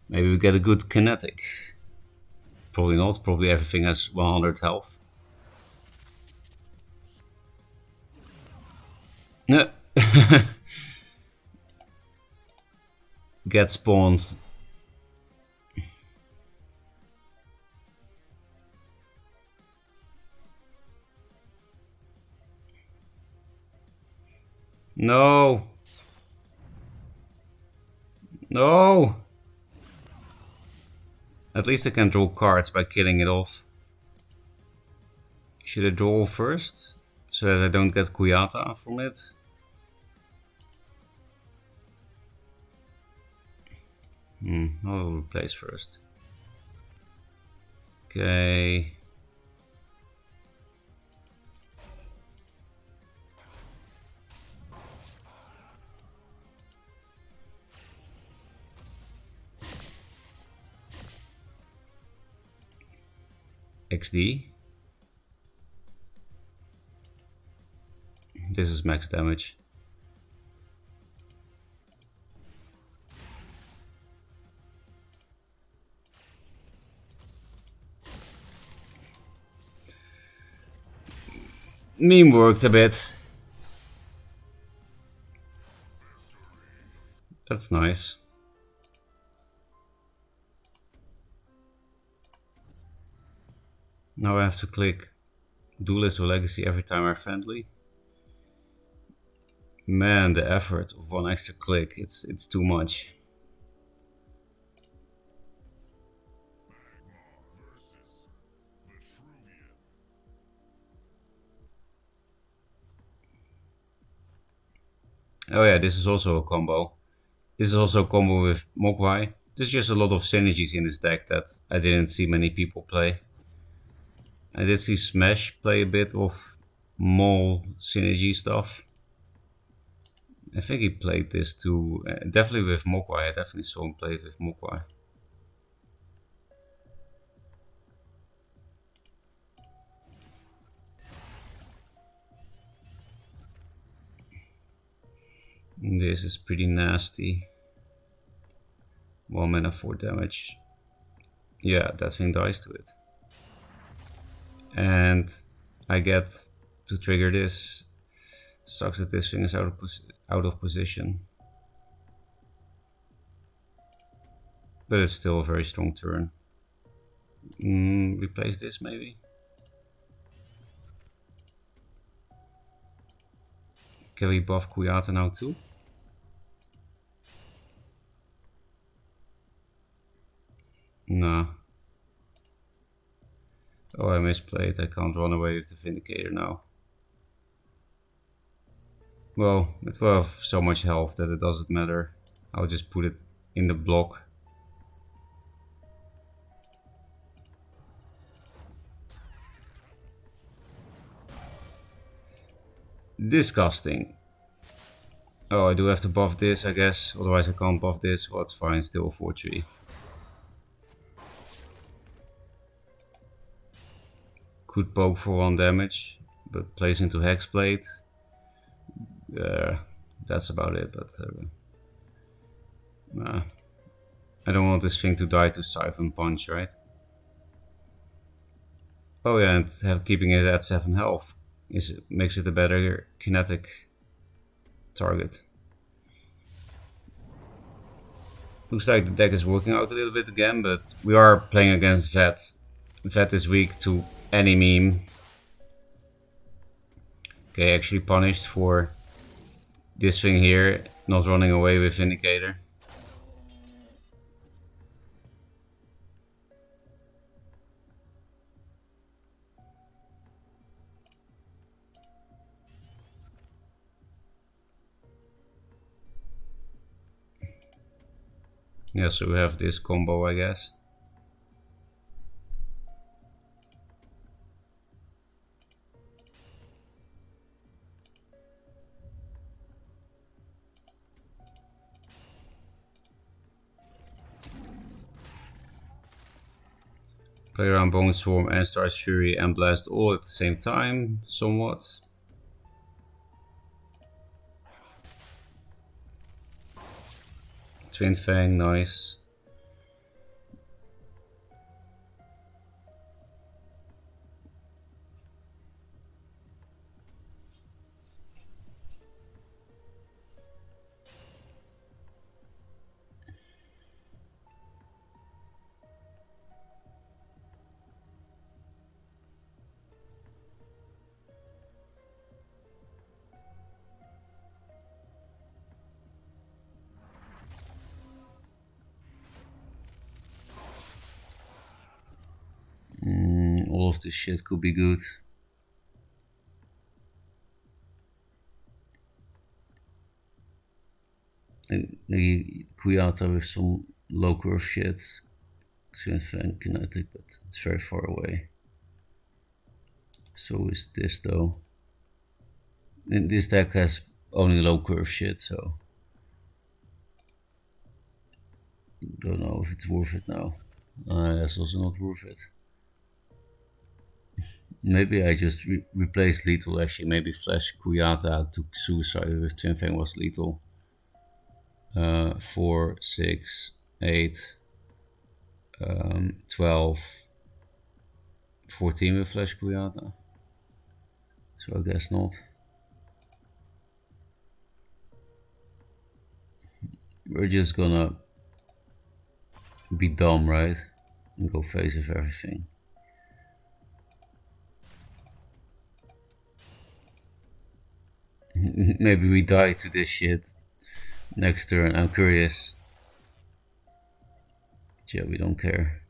Maybe we get a good kinetic. Probably not, probably everything has 100 health. No. Get spawned. No. No. At least I can draw cards by killing it off. Should I draw first? So that I don't get Kuyata from it? I'll replace first. Okay. XD. This is max damage. Meme worked a bit. That's nice. Now I have to click Duelyst or Legacy every time I'm friendly. Man, the effort of one extra click, it's too much. Oh yeah, this is also a combo. This is also a combo with Mogwai. There's just a lot of synergies in this deck that I didn't see many people play. I did see Smash play a bit of Mole synergy stuff. I think he played this too, definitely with Mogwai. I definitely saw him play with Mogwai. This is pretty nasty. 1 mana 4 damage. Yeah, that thing dies to it. And I get to trigger this. Sucks that this thing is out of position. But it's still a very strong turn. Replace this maybe? Can we buff Kuyata now too? Nah. Oh, I misplayed. I can't run away with the Vindicator now. Well, it will have so much health that it doesn't matter. I'll just put it in the block. Disgusting. Oh, I do have to buff this, I guess. Otherwise I can't buff this. Well, it's fine. Still a 4-3. Could poke for 1 damage, but plays into Hexblade. That's about it, but nah. I don't want this thing to die to Siphon Punch, right? Oh yeah, and keeping it at 7 health makes it a better kinetic target. Looks like the deck is working out a little bit again, but we are playing against Vet. Vet is weak to any meme. Okay, actually punished for this thing here, not running away with Vindicator. Yeah, so we have this combo, I guess. Play around Bone Swarm and Star's Fury and Blast all at the same time, somewhat. Twin Fang, nice. All of this shit could be good. And maybe Kuyata with some low curve shit. Twin Fang kinetic, but it's very far away. So is this though. And this deck has only low curve shit, so don't know if it's worth it now. That's also not worth it. Maybe I just replaced lethal actually. Maybe Flash Kuyata took Suicide with Twin Fang was lethal. 4, 6, 8, 12, 14 with Flash Kuyata. So I guess not. We're just gonna be dumb, right? And go face with everything. Maybe we die to this shit next turn. I'm curious. Yeah, we don't care.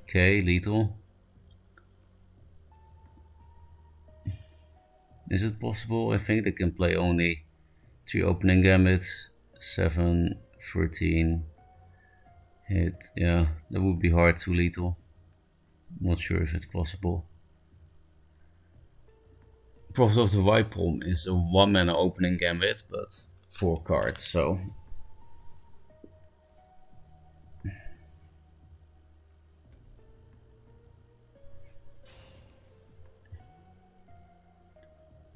Okay, lethal. Is it possible? I think they can play only 3 opening gambits. 7, 13. Hit. Yeah, that would be hard to lethal. Not sure if it's possible. Prophet of the White Palm is a 1 mana opening gambit, but 4 cards, so.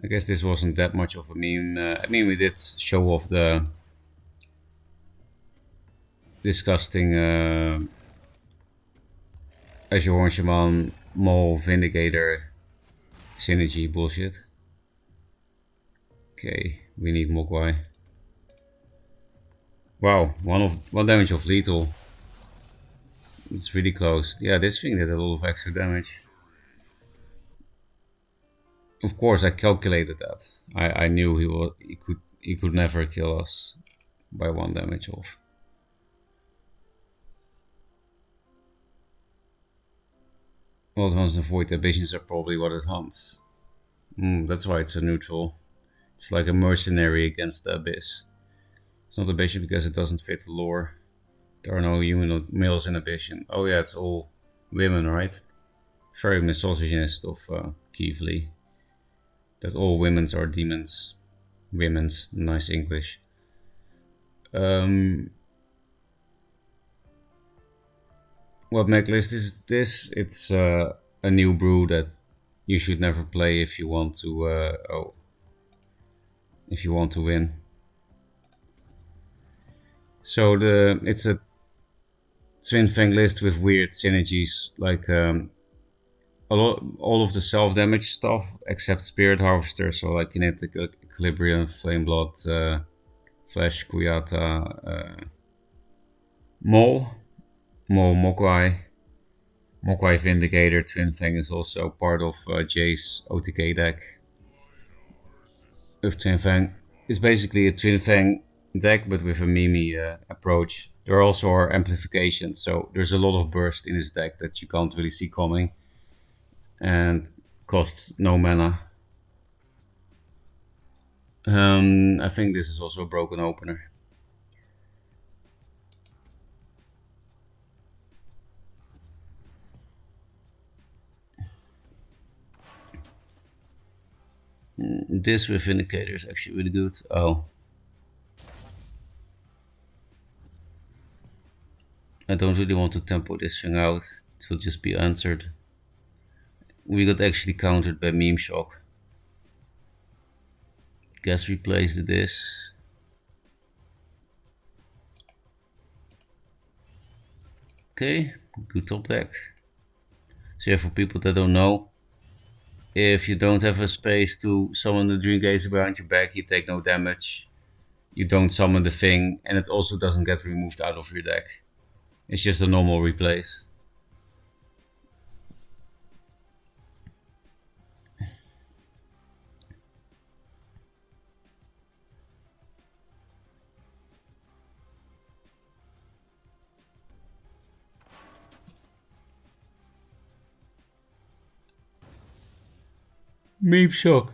I guess this wasn't that much of a meme. I mean, we did show off the disgusting Azure Horn Shaman Mole Vindicator synergy bullshit. Okay, we need Mogwai. Wow, one damage of lethal. It's really close. Yeah, this thing did a lot of extra damage. Of course, I calculated that. I knew he could never kill us by 1 damage off. Well, it hunts and void ambitions are probably what it hunts. That's why it's a neutral. It's like a mercenary against the abyss. It's not Abyss because it doesn't fit the lore. There are no human males in Abyss. Oh yeah, it's all women, right? Very misogynist of Keevely. That all women's are demons. Women's, nice English. What mech list is this? It's a new brew that you should never play if you want to. If you want to win. So it's a Twin Fang list with weird synergies, like all of the self damage stuff except Spirit Harvester, so like Kinetic Equilibrium, Flame Blood, Flash Kuyata, Mole, Mogwai, Mogwai Vindicator. Twin Fang is also part of Jay's OTK deck. With Twin Fang, it's basically a Twin Fang deck but with a Mimi approach. There also are amplifications, so there's a lot of burst in this deck that you can't really see coming, and costs no mana. I think this is also a broken opener. This with Vindicator is actually really good. Oh. I don't really want to tempo this thing out. It will just be answered. We got actually countered by Meme Shock. Guess we placed this. Okay, good top deck. So yeah, for people that don't know, if you don't have a space to summon the Dream Gazer behind your back, you take no damage. You don't summon the thing, and it also doesn't get removed out of your deck. It's just a normal replace. Meme Shock.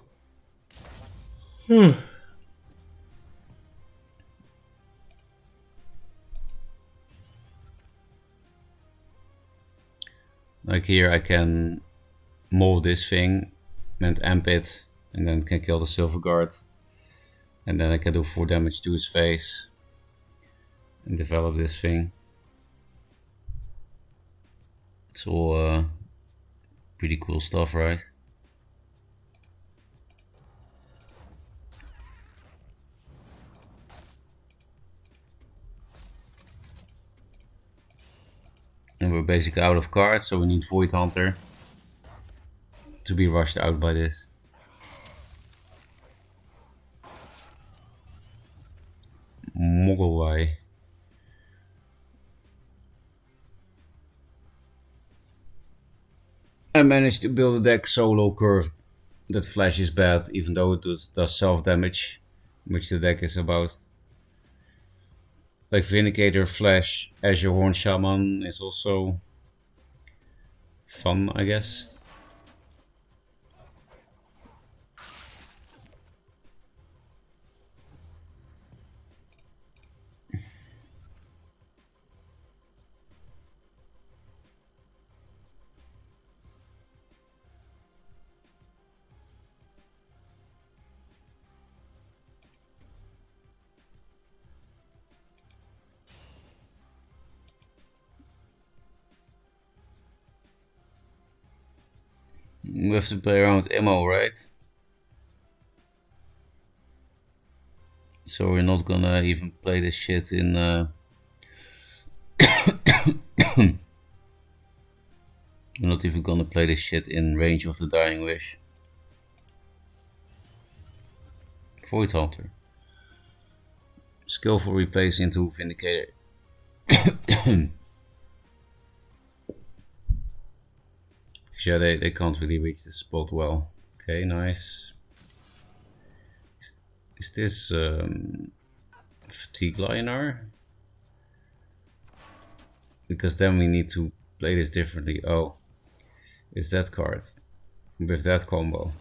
Like here I can mold this thing and amp it, and then can kill the Silver Guard, and then I can do 4 damage to his face and develop this thing. It's all pretty cool stuff, right? And we're basically out of cards, so we need Void Hunter to be rushed out by this. I managed to build a deck so low curve that flash is bad, even though it does self damage, which the deck is about. Like Vindicator, Flash, Azure Horn Shaman is also fun, I guess. We have to play around with ammo, right? So we're not gonna even play this shit in we're not even gonna play this shit in range of the Dying Wish. Void Hunter. Skillful replace into Vindicator. Yeah, they can't really reach the spot well. Okay, nice. Is this Fatigue Lionar? Because then we need to play this differently. Oh, it's that card with that combo.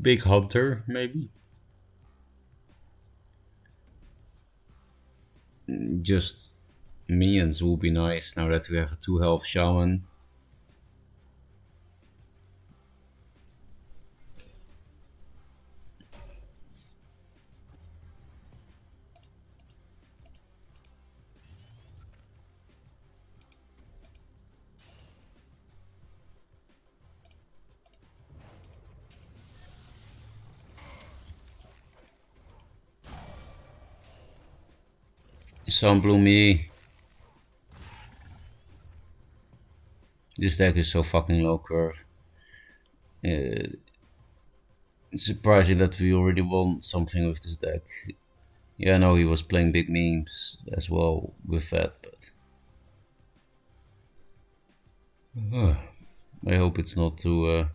Big Hunter, maybe? Just minions will be nice now that we have a 2 health shaman. Sunbloomy. This deck is so fucking low curve. It's surprising that we already won something with this deck. Yeah, I know he was playing big memes as well with that, but I hope it's not too.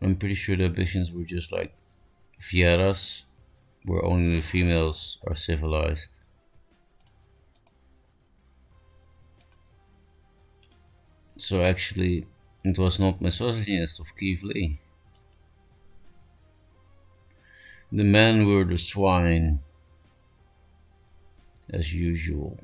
I'm pretty sure the ambitions were just like Fieras, where only the females are civilized. So actually, it was not misogynist of Keith Lee. The men were the swine, as usual.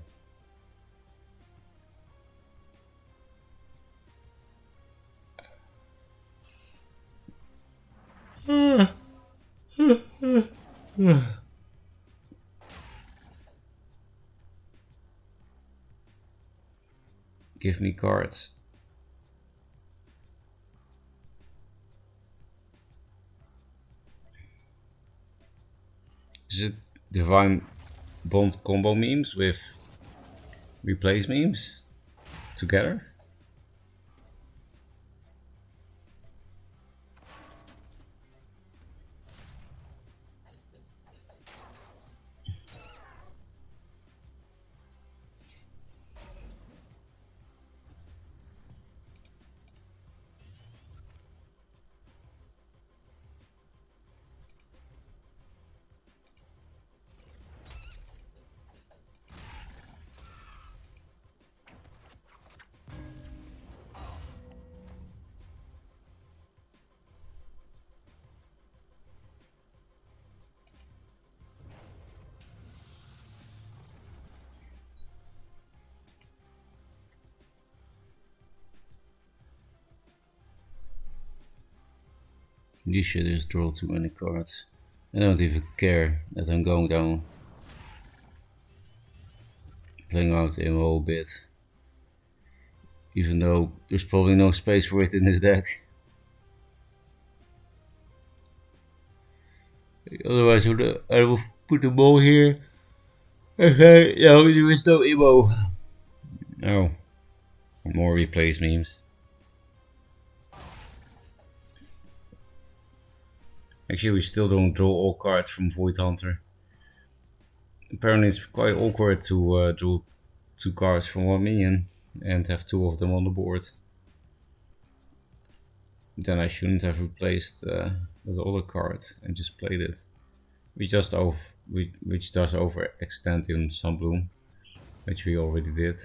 Give me cards. Is it Divine Bond combo memes with replace memes together? This shit is draw too many cards. I don't even care that I'm going down. Playing out in a whole bit. Even though there's probably no space for it in this deck. Otherwise I will put the ball here. Okay, no, there is no emo. Oh. More replace memes. Actually, we still don't draw all cards from Void Hunter. Apparently it's quite awkward to draw 2 cards from 1 minion and have 2 of them on the board. Then I shouldn't have replaced the other card and just played it. Which does overextend in Sunbloom, which we already did.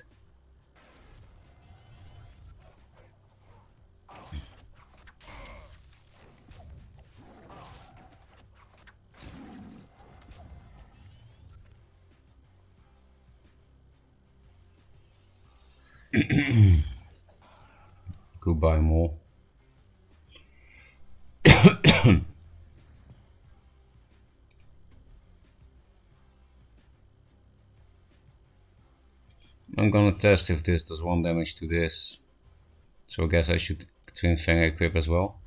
Goodbye, Mole. I'm gonna test if this does 1 damage to this. So I guess I should Twin Fang equip as well.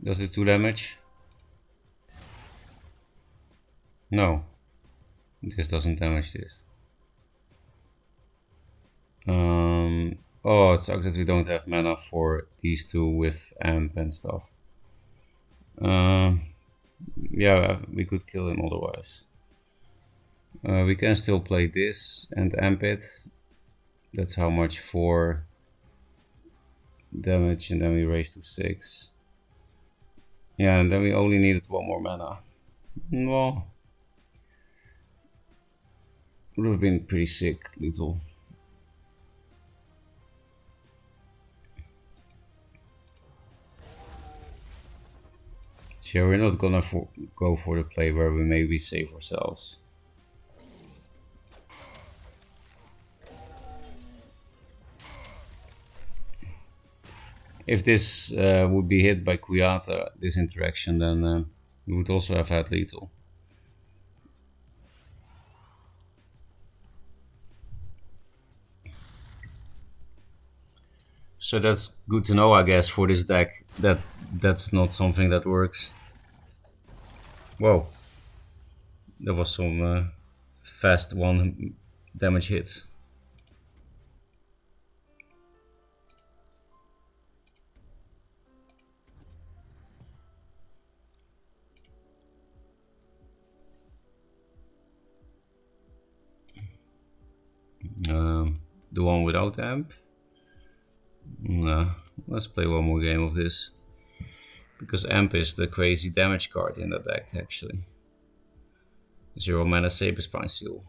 Does this 2 damage? No. This doesn't damage this. Oh, it sucks that we don't have mana for these 2 with Amp and stuff. Yeah, we could kill him otherwise. We can still play this and Amp it. That's how much? 4 damage, and then we raise to 6. Yeah, and then we only needed 1 more mana. Well, would have been pretty sick, lethal. So we're not gonna go for the play where we maybe save ourselves. If this would be hit by Kuyata, this interaction, then we would also have had lethal. So that's good to know, I guess, for this deck, that's not something that works. Whoa. There was some fast 1 damage hits. The one without amp? No, let's play 1 more game of this. Because amp is the crazy damage card in the deck, actually. 0 mana Saber Spine Seal.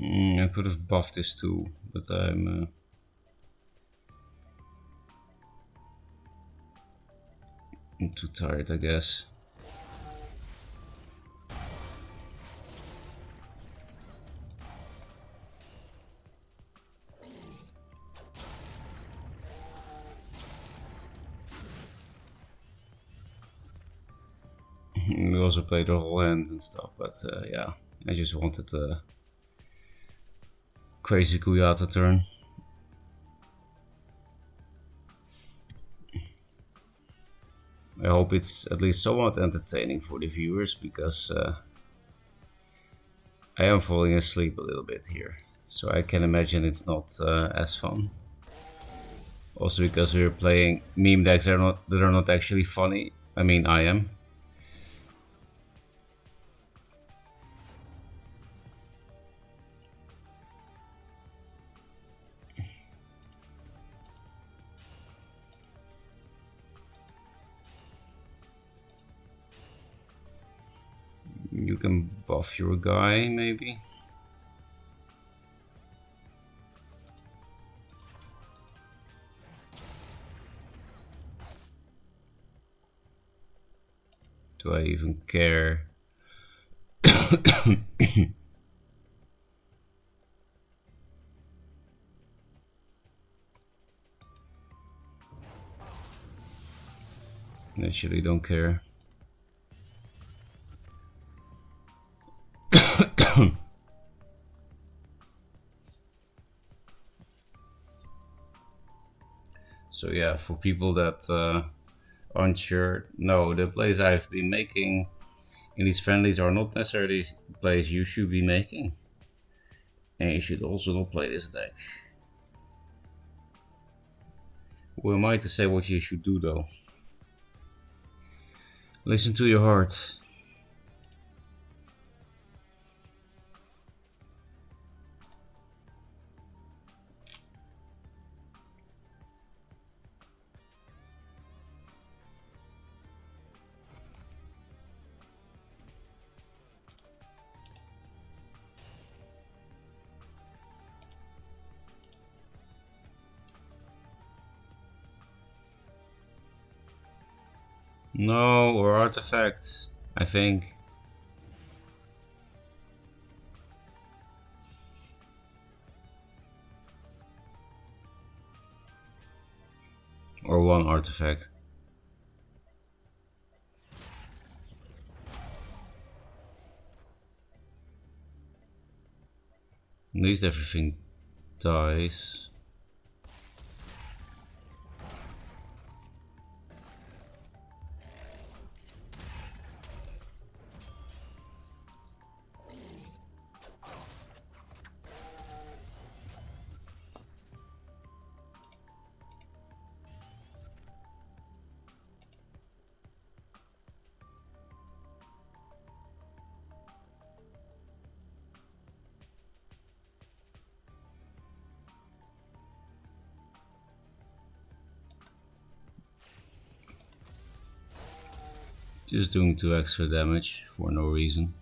I could have buffed this too, but I'm too tired, I guess. We also played the whole hand and stuff, but yeah, I just wanted a crazy Kuyata turn. I hope it's at least somewhat entertaining for the viewers, because I am falling asleep a little bit here. So I can imagine it's not as fun. Also because we're playing meme decks that are not actually funny. I mean, I am. You can buff your guy, maybe. Do I even care? Actually, don't care. So yeah, for people that aren't sure, no, the plays I've been making in these friendlies are not necessarily plays you should be making. And you should also not play this deck. Who am I to say what you should do, though? Listen to your heart. No, or artifact, I think. Or one artifact. At least everything dies. Just doing 2 extra damage for no reason.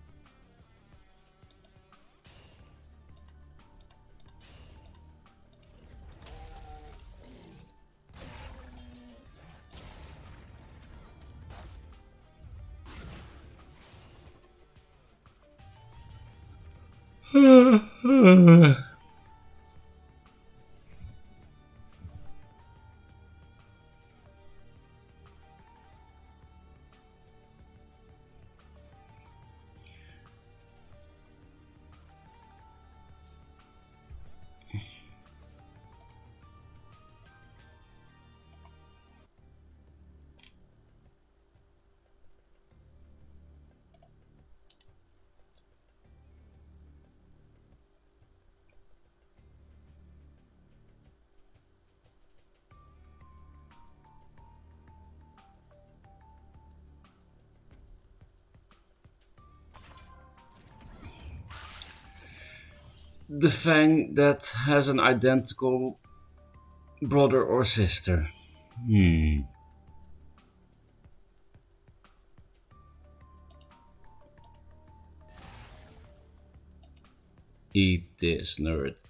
The Fang that has an identical brother or sister. Eat this, nerd.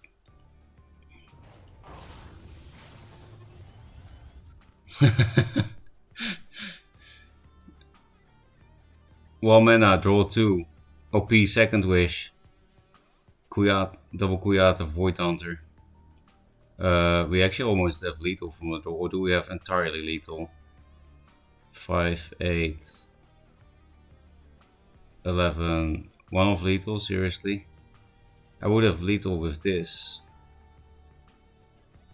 One mana, draw 2. OP second wish. Kuyat, double Kuyat, Void Hunter. We actually almost have lethal from the draw, or do we have entirely lethal? 5, 8, 11. One of lethal, seriously? I would have lethal with this.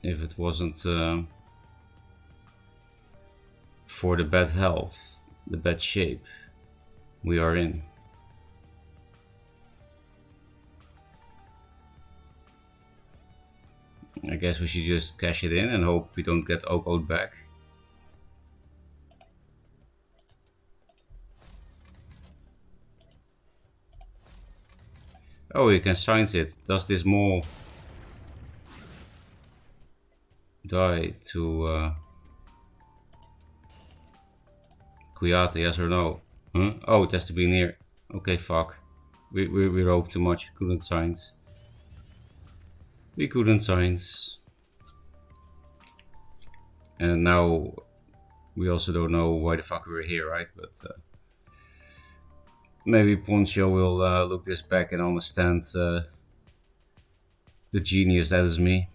If it wasn't for for the bad health, the bad shape we are in. I guess we should just cash it in and hope we don't get OC'd back. Oh, you can science it. Does this mole die to Kuyate, yes or no? Huh? Oh, it has to be near. Okay, fuck. We roped too much. Couldn't science. We couldn't science. And now we also don't know why the fuck we're here, right? But maybe Poncho will look this back and understand the genius that is me.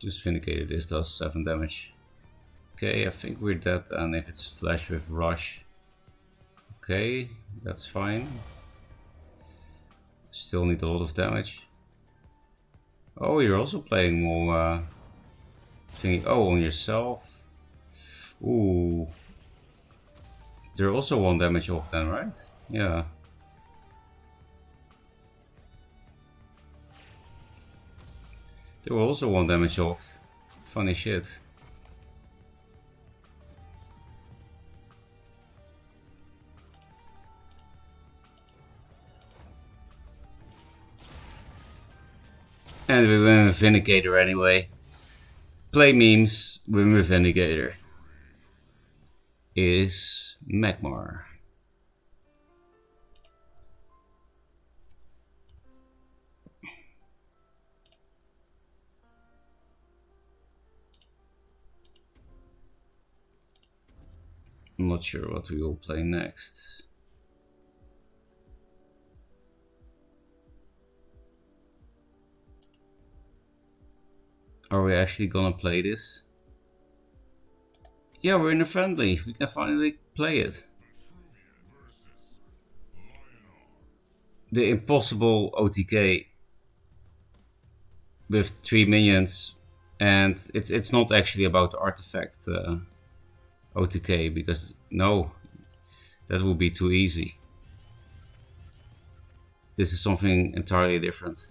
Just Vindicator, this does 7 damage. Okay, I think we're dead, and if it's flash with rush. Okay, that's fine. Still need a lot of damage. Oh, you're also playing more thingy. Oh, on yourself. Ooh. They're also 1 damage off then, right? Yeah. They were also 1 damage off. Funny shit. And we win with Vindicator anyway. Play memes, win with Vindicator. Is Magmar. I'm not sure what we will play next. Are we actually gonna play this? Yeah, we're in a friendly. We can finally play it. The impossible OTK with 3 minions, and it's not actually about the artifact OTK, because no, that would be too easy. This is something entirely different.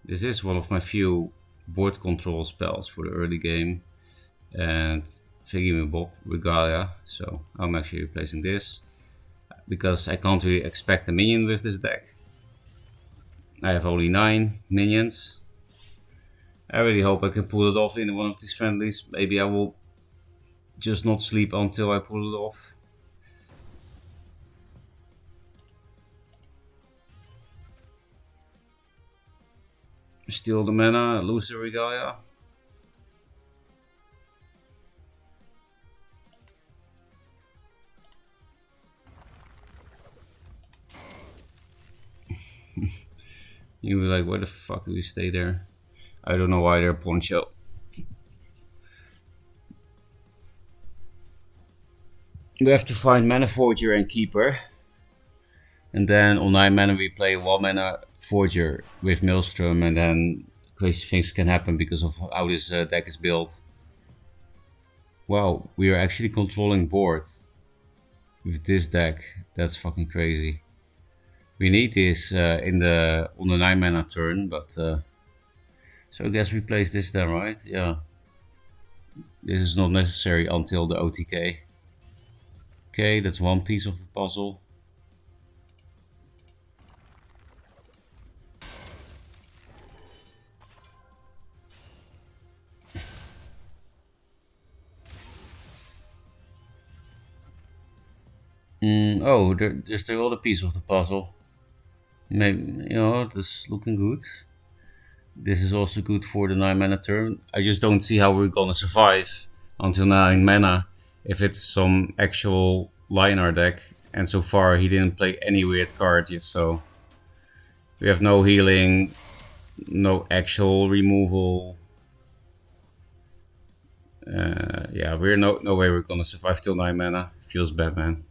This is one of my few board control spells for the early game, and Thingamabob, Regalia, so I'm actually replacing this, because I can't really expect a minion with this deck. I have only 9 minions. I really hope I can pull it off in one of these friendlies. Maybe I will just not sleep until I pull it off. Steal the mana, lose the Regalia. You'll be like, where the fuck do we stay there? I don't know why they're Poncho. We have to find Mana Forger and Keeper. And then on 9 mana we play 1 mana Forger with Maelstrom, and then crazy things can happen because of how this deck is built. Wow, we are actually controlling board with this deck. That's fucking crazy. We need this on the 9 mana turn, but so I guess we place this then, right? Yeah. This is not necessary until the OTK. Okay, that's one piece of the puzzle. Oh, there's the other piece of the puzzle. Maybe, you know, this is looking good. This is also good for the 9 mana turn. I just don't see how we're gonna survive until 9 mana if it's some actual Lionar deck. And so far he didn't play any weird cards yet, so we have no healing, no actual removal. Yeah, we're no way we're gonna survive till 9 mana. Feels bad, man.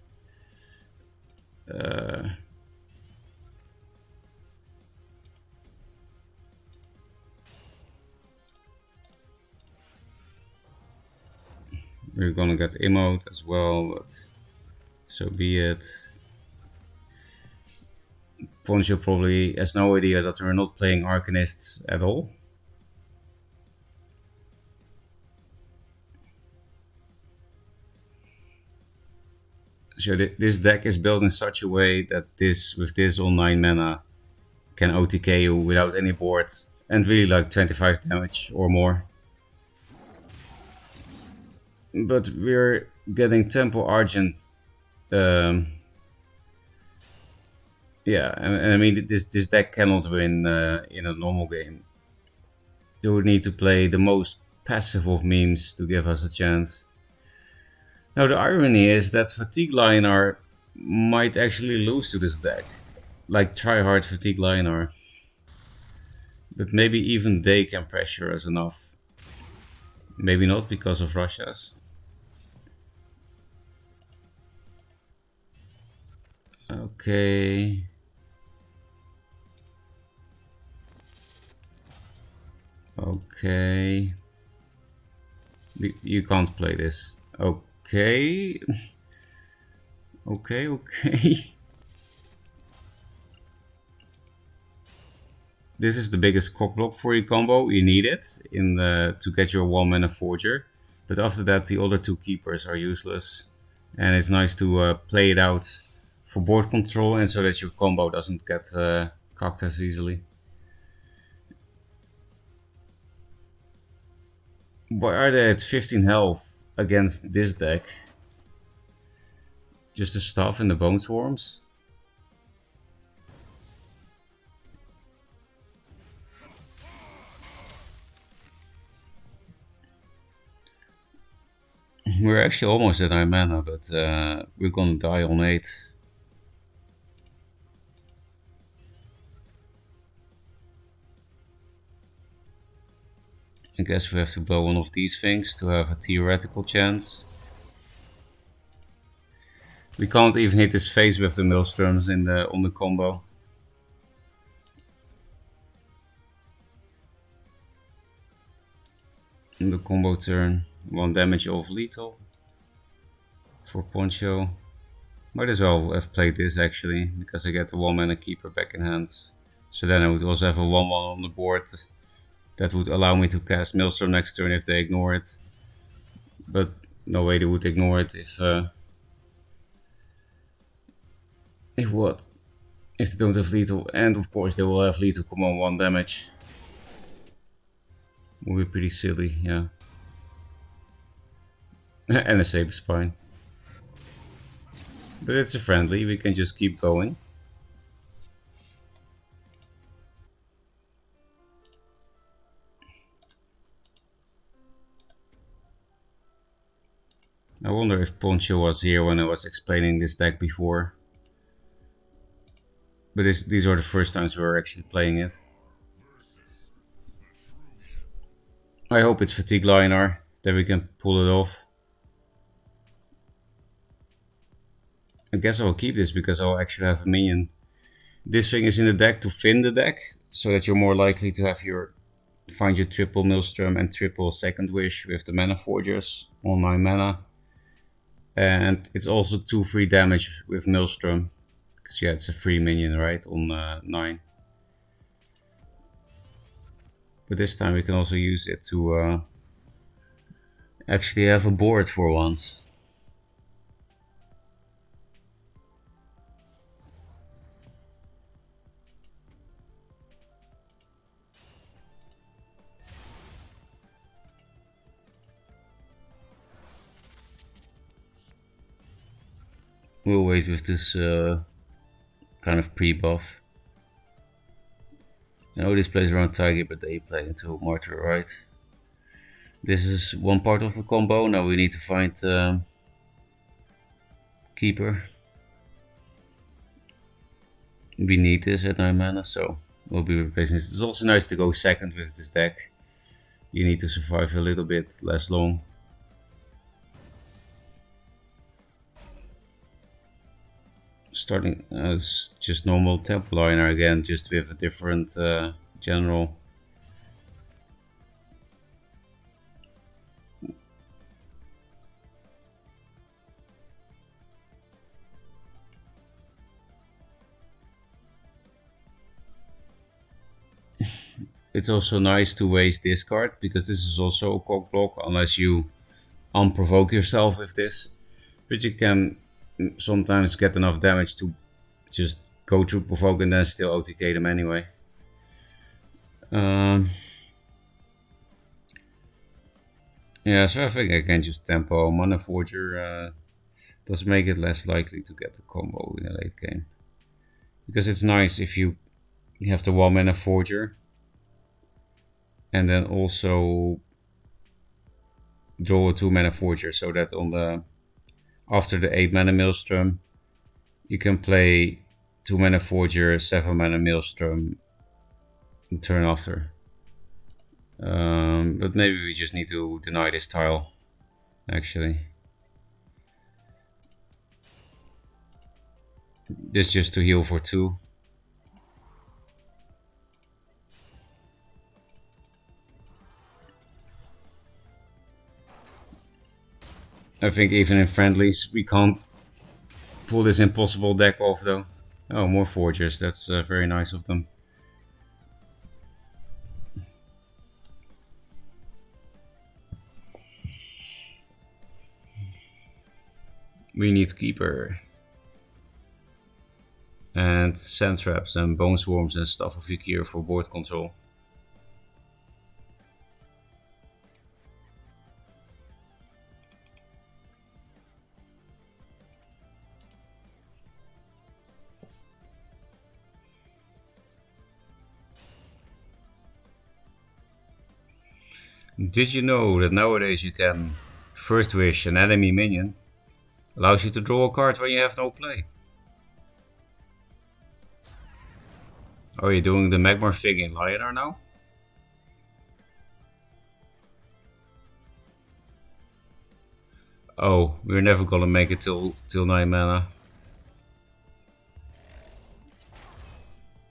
We're gonna get emote as well, but so be it. Poncho probably has no idea that we're not playing Arcanists at all. So this deck is built in such a way that with this on 9 mana can OTK you without any board and really like 25 damage or more. But we're getting Temple Argent. Yeah, and I mean this deck cannot win in a normal game. They would need to play the most passive of memes to give us a chance. Now the irony is that Fatigue Lionar might actually lose to this deck. Like try-hard Fatigue Lionar. But maybe even they can pressure us enough. Maybe not because of Russia's. Okay. Okay. You can't play this. Okay. Okay. This is the biggest cockblock for your combo. You need it to get your 1-mana Forger. But after that, the other 2 keepers are useless. And it's nice to play it out for board control and so that your combo doesn't get cocked as easily. Why are they at 15 health against this deck? Just the stuff and the Bone Swarms? We're actually almost at 9 mana, but we're gonna die on 8. I guess we have to blow one of these things to have a theoretical chance. We can't even hit his face with the Maelstroms on the combo. In the combo turn, 1 damage off lethal for Poncho. Might as well have played this actually, because I get the 1-mana keeper back in hand. So then I would also have a 1-1 on the board that would allow me to cast Maelstrom next turn if they ignore it. But no way they would ignore it if what? If they don't have lethal, and of course they will have lethal command 1 damage. Will be pretty silly, yeah. And a Saber Spine. But it's a friendly, we can just keep going. I wonder if Poncho was here when I was explaining this deck before. But these are the first times we're actually playing it. I hope it's Fatigue Lionar, that we can pull it off. I guess I'll keep this because I'll actually have a minion. This thing is in the deck to thin the deck, so that you're more likely to have find your triple Maelstrom and triple Second Wish with the Mana Forgers on 9 mana. And it's also 2 free damage with Maelstrom. Because yeah, it's a free minion, right, on 9. But this time we can also use it to actually have a board for once. We'll wait with this kind of pre-buff. I know this plays around Tiger, but they play into Martyr, right? This is one part of the combo. Now we need to find Keeper. We need this at 9 mana, so we'll be replacing this. It's also nice to go second with this deck. You need to survive a little bit less long. Starting as just normal Temple Liner again, just with a different general. it's also nice to waste this card, because this is also a cock block, unless you unprovoke yourself with this. But you can sometimes get enough damage to just go through provoke and then still OTK them anyway. Yeah, so I think I can just tempo Mana Forger. Does make it less likely to get the combo in a late game. Because it's nice if you have the 1 Mana Forger and then also draw a 2 Mana Forger, so that on the after the 8 Mana Maelstrom you can play 2 Mana Forger, 7 Mana Maelstrom the turn after. But maybe we just need to deny this tile, actually. This just to heal for 2. I think even in friendlies we can't pull this impossible deck off though. Oh, more Forgers, that's very nice of them. We need Keeper. And Sand Traps and Bone Swarms and stuff of Yakir for board control. Did you know that nowadays you can First Wish an enemy minion? Allows you to draw a card when you have no play. Oh, you're doing the Magmar thing in Lionar now? Oh, we're never gonna make it till 9 mana.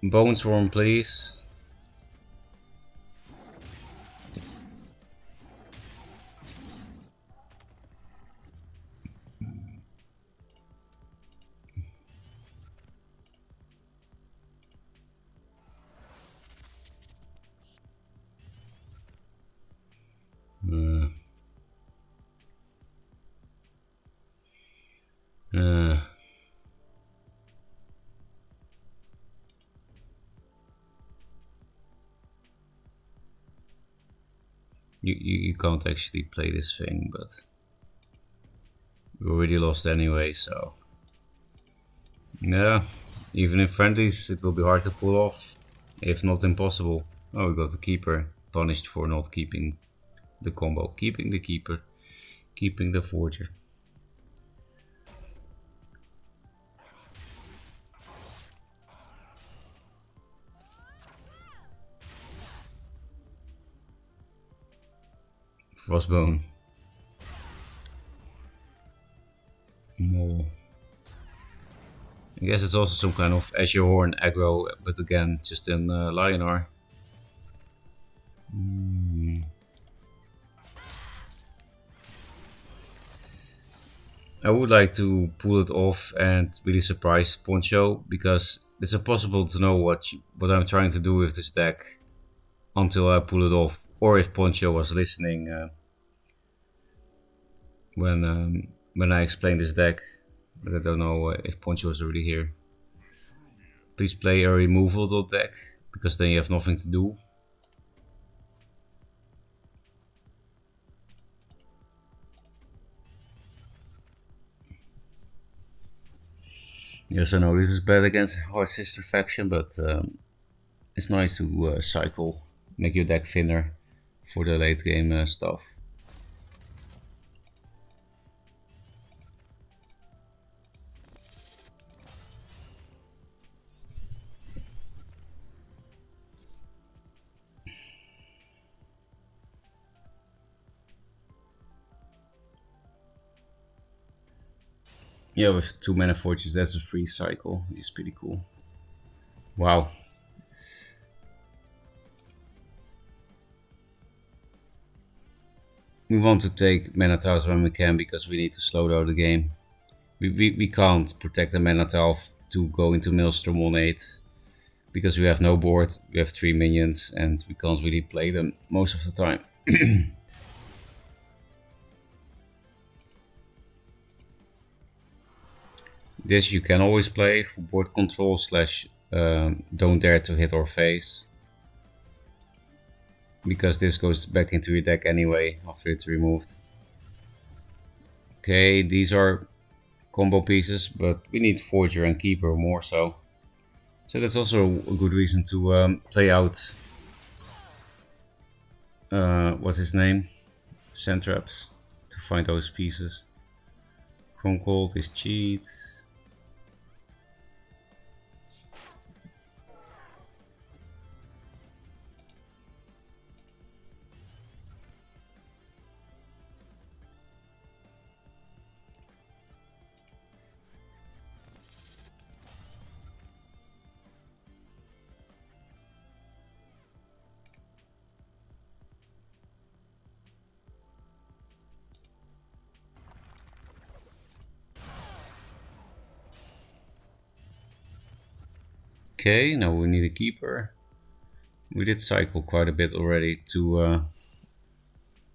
Bone Swarm, please. You can't actually play this thing, but we already lost anyway, so yeah, even in friendlies it will be hard to pull off, if not impossible. Oh, we got the Keeper, punished for not keeping the combo, keeping the Keeper, keeping the Forger. Frostbone. More. I guess it's also some kind of Azure Horn aggro, but again, just in Lionar. I would like to pull it off and really surprise Poncho, because it's impossible to know what I'm trying to do with this deck until I pull it off, or if Poncho was listening when I explained this deck, but I don't know if Poncho was already here. Please play a removal deck, because then you have nothing to do. Yes, I know this is bad against Hard Sister faction, but it's nice to cycle, make your deck thinner for the late game stuff. Yeah, with 2 Mana Forges, that's a free cycle. It's pretty cool. Wow. We want to take Mana Tiles when we can, because we need to slow down the game. We can't protect the Mana Tile to go into Maelstrom on 8, because we have no board, we have 3 minions, and we can't really play them most of the time. This you can always play for board control slash don't dare to hit or face, because this goes back into your deck anyway after it's removed. Okay, these are combo pieces, but we need Forger and Keeper more so. So that's also a good reason to play out, what's his name? Centraps, to find those pieces. Concold is cheat. Okay, now we need a keeper. We did cycle quite a bit already to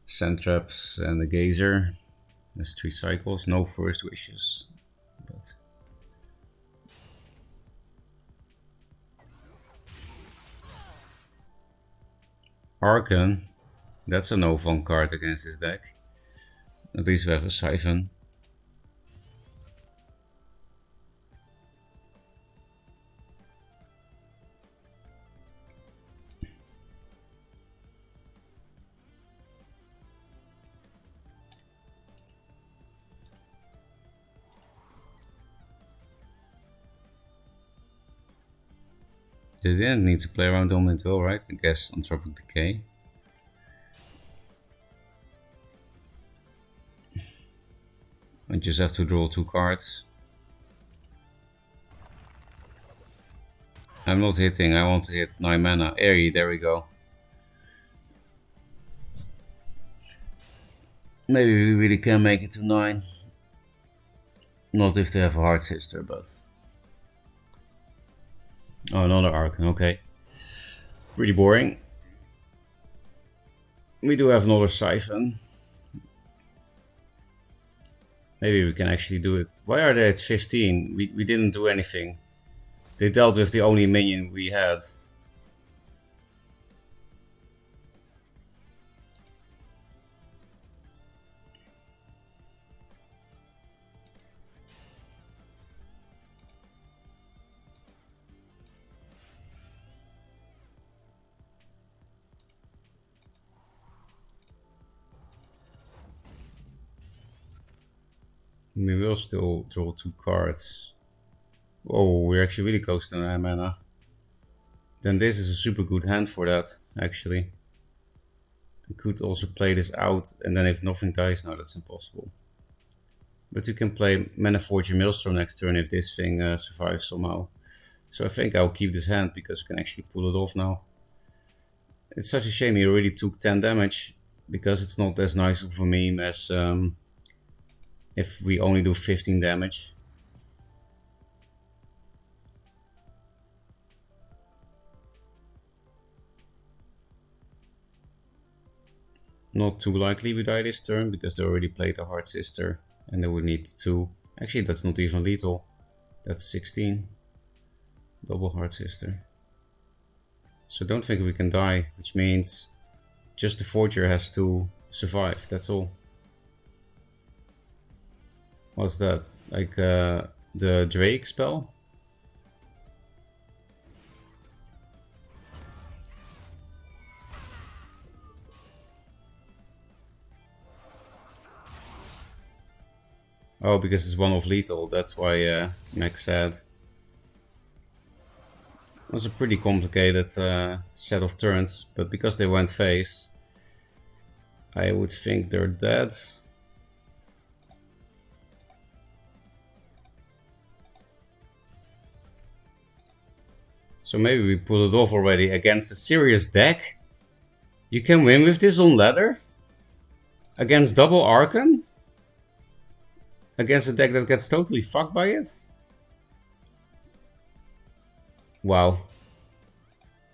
Centraps and the Gazer. That's 3 cycles, no first wishes. But Archon, that's a no fun card against this deck. At least we have a Siphon. They didn't need to play around Dominant Will, right? I guess Anthropic Decay. I just have to draw 2 cards. I'm not hitting, I want to hit 9 mana. Airy, there we go. Maybe we really can make it to 9. Not if they have a Hard Sister, but... Oh, another Archon, okay. Pretty boring. We do have another Siphon. Maybe we can actually do it. Why are they at 15? We didn't do anything. They dealt with the only minion we had. We will still draw 2 cards. Oh, we're actually really close to 9 mana. Then this is a super good hand for that, actually. We could also play this out, and then if nothing dies, no, that's impossible. But you can play Mana Forger Maelstrom next turn if this thing survives somehow. So I think I'll keep this hand because we can actually pull it off now. It's such a shame he already took 10 damage, because it's not as nice of a meme as if we only do 15 damage. Not too likely we die this turn, because they already played a Hard Sister, and they would need 2. Actually, that's not even lethal. That's 16. Double Hard Sister. So don't think we can die, which means just the Forger has to survive, that's all. What's that? Like the Drake spell? Oh, because it's 1 of lethal, that's why Max said. It was a pretty complicated set of turns, but because they went face, I would think they're dead. So maybe we pull it off already against a serious deck. You can win with this on ladder? Against double Archon? Against a deck that gets totally fucked by it? Wow.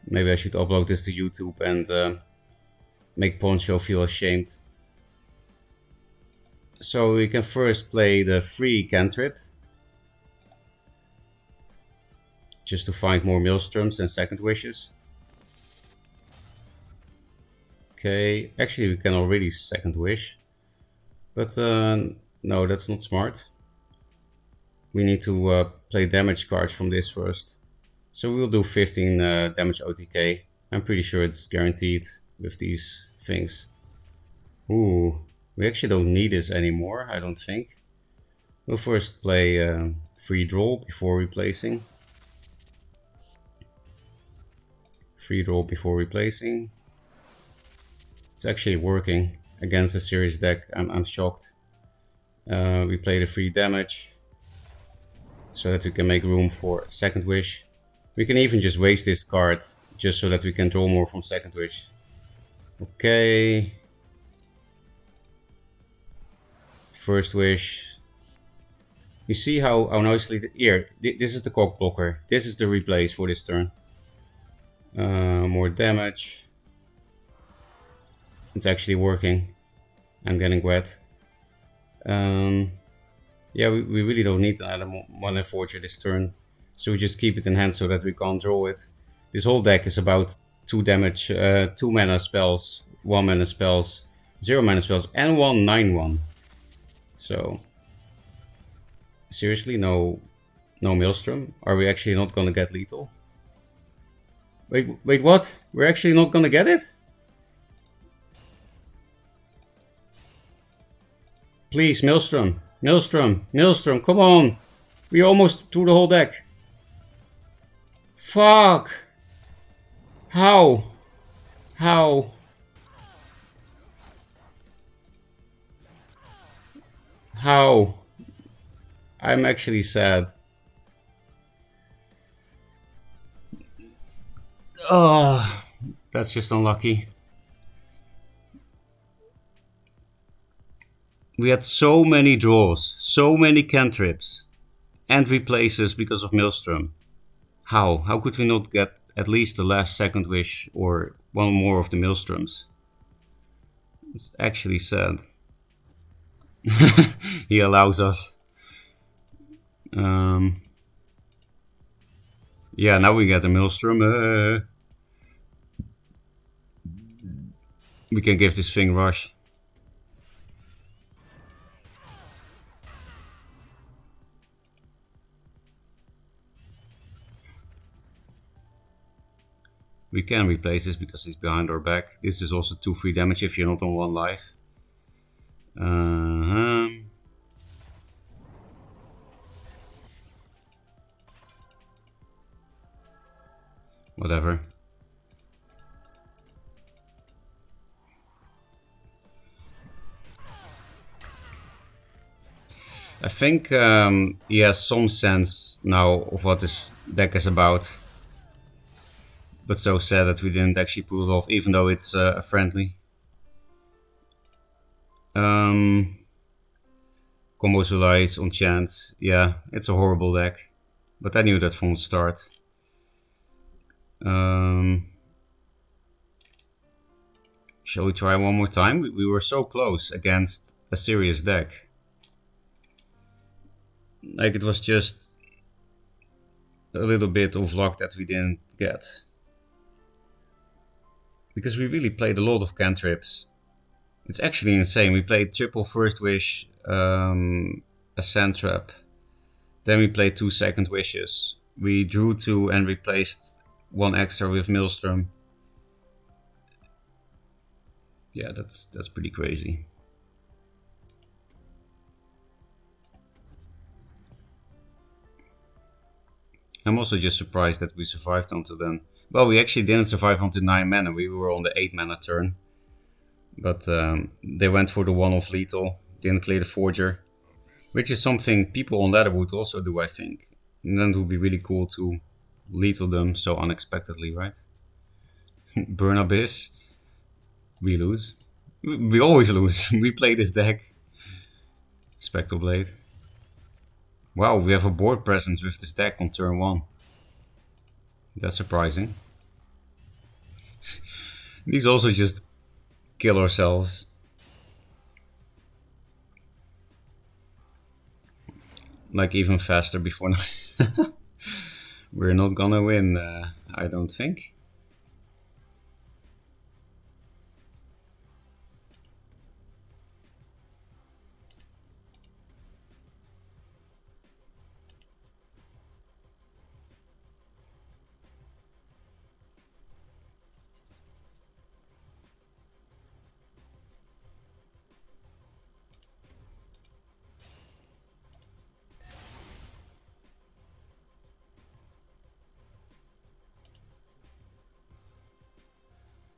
Maybe I should upload this to YouTube and make Poncho feel ashamed. So we can first play the free cantrip, just to find more Maelstroms and second wishes. Okay, actually we can already second wish, but no, that's not smart. We need to play damage cards from this first. So we'll do 15 damage OTK. I'm pretty sure it's guaranteed with these things. Ooh, we actually don't need this anymore, I don't think. We'll first play free draw before replacing. Free draw before replacing. It's actually working against a serious deck. I'm shocked. We play the free damage so that we can make room for second wish. We can even just waste this card just so that we can draw more from second wish. Okay. First wish. You see how nicely... Here, this is the cock blocker. This is the replace for this turn. More damage. It's actually working. I'm getting wet. Yeah, we really don't need another Mana Forger this turn. So we just keep it in hand so that we can't draw it. This whole deck is about 2 damage, 2 mana spells, 1 mana spells, 0 mana spells, and 1 9/1. So seriously, no Maelstrom? Are we actually not gonna get lethal? Wait, what? We're actually not gonna get it? Please, Maelstrom, come on! We're almost through the whole deck. Fuck! How? How? How? I'm actually sad. Oh, that's just unlucky. We had so many draws, so many cantrips, and replaces because of Maelstrom. How? How could we not get at least the last second wish or one more of the Maelstroms? It's actually sad. He allows us. Yeah, now we get a Maelstrom. We can give this thing rush. We can replace this because he's behind our back. This is also 2 free damage if you're not on 1 life. Whatever. I think he has some sense now of what this deck is about. But so sad that we didn't actually pull it off, even though it's a friendly. Combo Zulais on chance. Yeah, it's a horrible deck. But I knew that from the start. Shall we try one more time? We were so close against a serious deck. Like, it was just a little bit of luck that we didn't get. Because we really played a lot of cantrips. It's actually insane. We played triple first wish, a sand trap. Then we played 2 second wishes. We drew 2 and replaced 1 extra with Maelstrom. Yeah, that's pretty crazy. I'm also just surprised that we survived until then. Well, we actually didn't survive until 9 mana. We were on the 8 mana turn. But they went for the 1-off lethal. Didn't clear the Forger. Which is something people on ladder would also do, I think. And then it would be really cool to lethal them so unexpectedly, right? Burn Abyss. We lose. We always lose. We play this deck. Spectral Blade. Wow, we have a board presence with this deck on turn 1. That's surprising. These also just kill ourselves. Like even faster before. We're not gonna win, I don't think.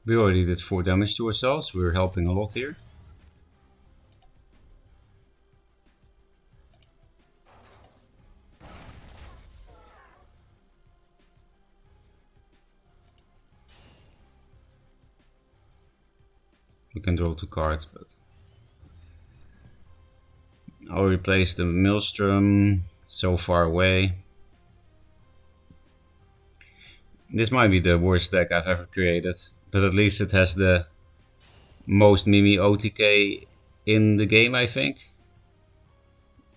We already did 4 damage to ourselves. We're helping a lot here. We can draw 2 cards, but I'll replace the Maelstrom. So far away. This might be the worst deck I've ever created, but at least it has the most Mimi OTK in the game, I think.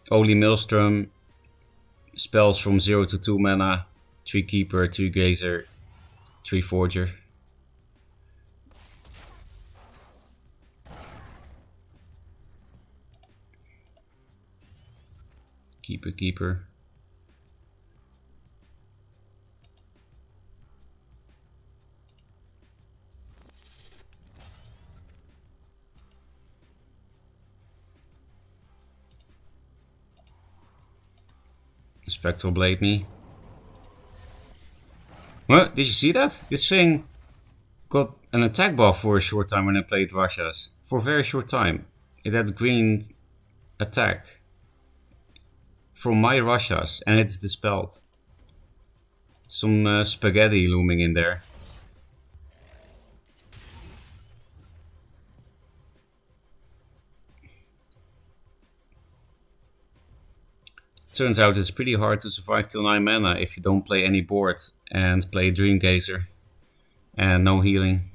Only Maelstrom, spells from 0 to 2 mana, 3 Keeper, 3 Gazer, 3 Forger. Keeper. Spectral Blade me. What? Did you see that? This thing got an attack buff for a short time when I played Russias. For a very short time. It had green attack from my Russias and it's dispelled. Some spaghetti looming in there. Turns out it's pretty hard to survive till 9 mana if you don't play any board and play Dreamgazer and no healing.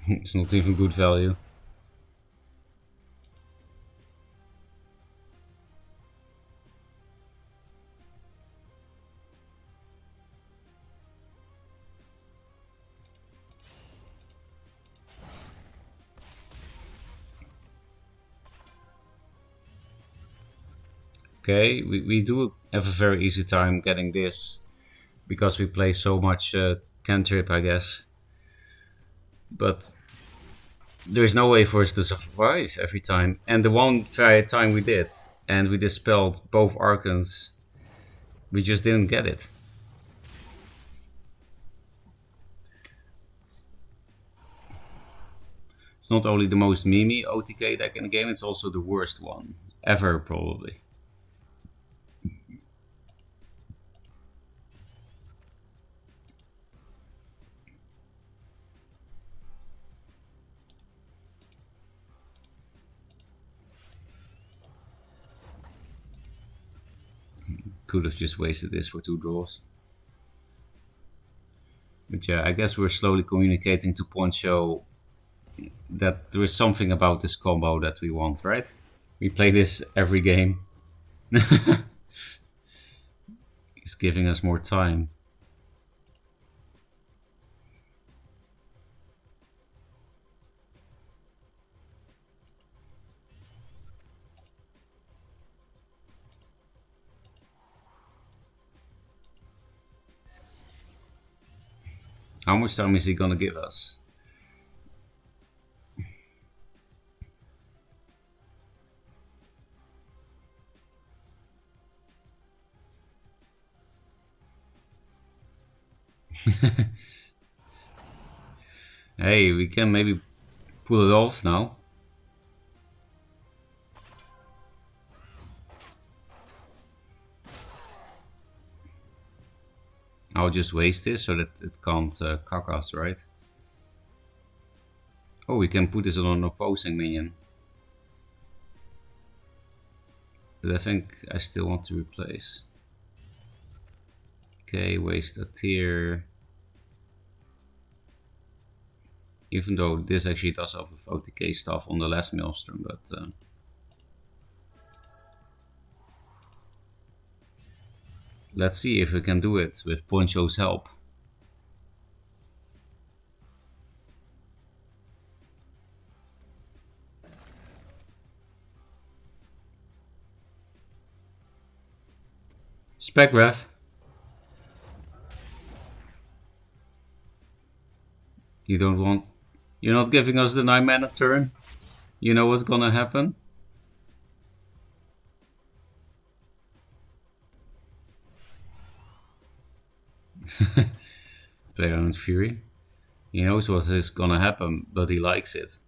It's not even good value. Okay, we do have a very easy time getting this because we play so much cantrip, I guess. But there's no way for us to survive every time. And the one time we did, and we dispelled both Archons, we just didn't get it. It's not only the most Mimi OTK deck in the game, it's also the worst one ever, probably. Could have just wasted this for 2 draws. But yeah, I guess we're slowly communicating to Poncho that there is something about this combo that we want, right? We play this every game. He's giving us more time. How much time is he gonna give us? Hey, we can maybe pull it off now. Oh, I'll just waste this so that it can't cock us, right? Oh, we can put this on an opposing minion. But I think I still want to replace. Okay, waste a tier. Even though this actually does have OTK stuff on the last Maelstrom, but let's see if we can do it with Poncho's help. Spec ref. You don't want... You're not giving us the 9 mana turn? You know what's gonna happen? Player owned Fury. He knows what is gonna happen, but he likes it.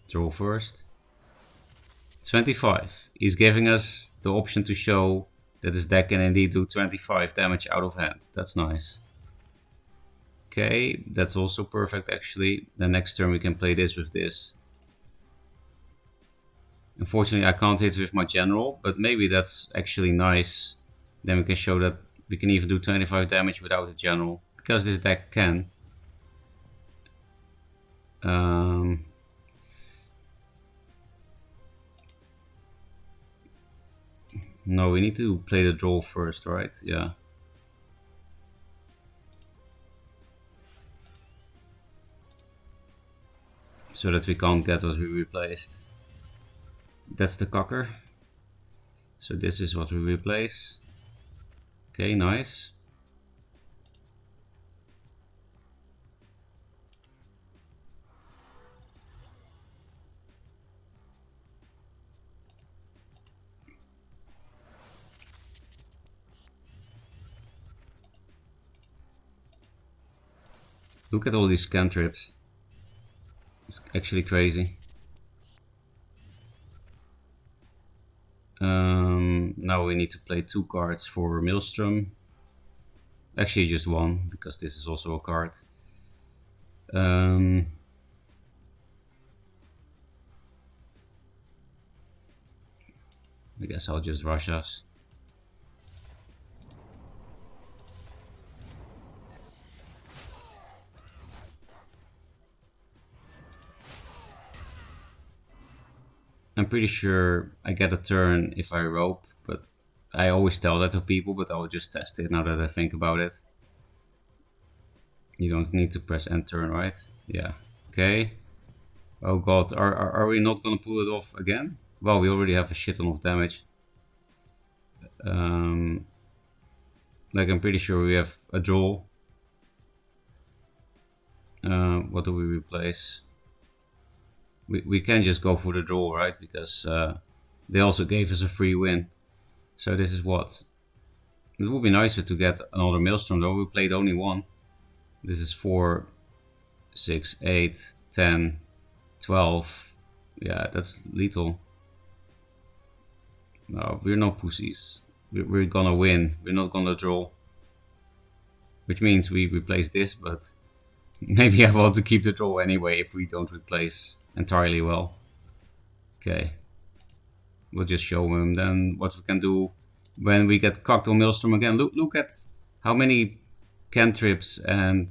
Draw first. 25. He's giving us the option to show that his deck can indeed do 25 damage out of hand. That's nice. Okay, that's also perfect actually. The next turn we can play this with this. Unfortunately I can't hit with my general, but maybe that's actually nice. Then we can show that we can even do 25 damage without a general, because this deck can. No, we need to play the draw first, right? Yeah. So that we can't get what we replaced. That's the cocker. So this is what we replace. Okay, nice. Look at all these cantrips. It's actually crazy. Now we need to play 2 cards for Maelstrom. Actually just 1, because this is also a card. I guess I'll just rush us. I'm pretty sure I get a turn if I rope, but I always tell that to people, but I'll just test it now that I think about it. You don't need to press end turn, right? Yeah. Okay. Oh god, are we not gonna pull it off again? Well, we already have a shit ton of damage. Like I'm pretty sure we have a draw. What do we replace? We can just go for the draw, right? Because they also gave us a free win. So this is what? It would be nicer to get another Maelstrom though. We played only 1. This is 4, 6, 8, 10, 12. Yeah, that's lethal. No, we're not pussies. We're gonna win. We're not gonna draw. Which means we replace this, but maybe I want to keep the draw anyway if we don't replace entirely well. Okay. We'll just show him then what we can do when we get cocked on Maelstrom again. Look at how many cantrips and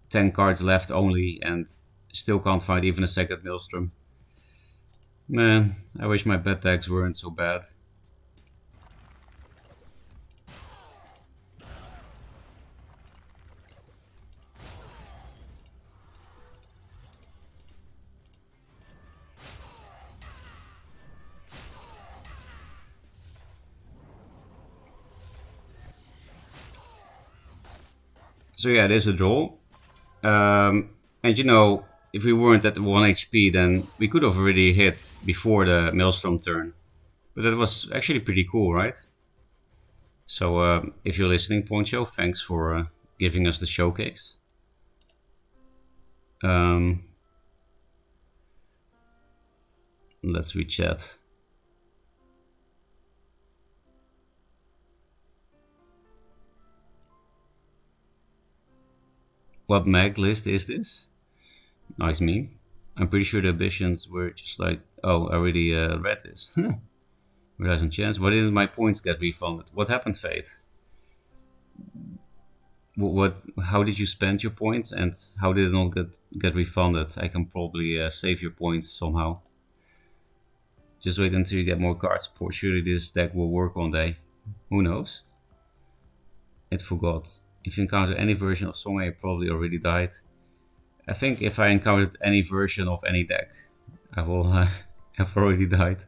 10 cards left only, and still can't find even a second Maelstrom. Man, I wish my bad decks weren't so bad. So yeah, there's a draw. And you know, if we weren't at 1 HP, then we could have already hit before the Maelstrom turn. But that was actually pretty cool, right? So if you're listening, Poncho, thanks for giving us the showcase. Let's read chat. What mag list is this? Nice meme. I'm pretty sure the ambitions were just like, oh, I already read this. Without a chance. Why didn't my points get refunded? What happened, Faith? What? How did you spend your points, and how did it not get refunded? I can probably save your points somehow. Just wait until you get more card support. Surely this deck will work one day. Who knows? It forgot. If you encounter any version of Song, you probably already died. I think if I encountered any version of any deck, I will have already died.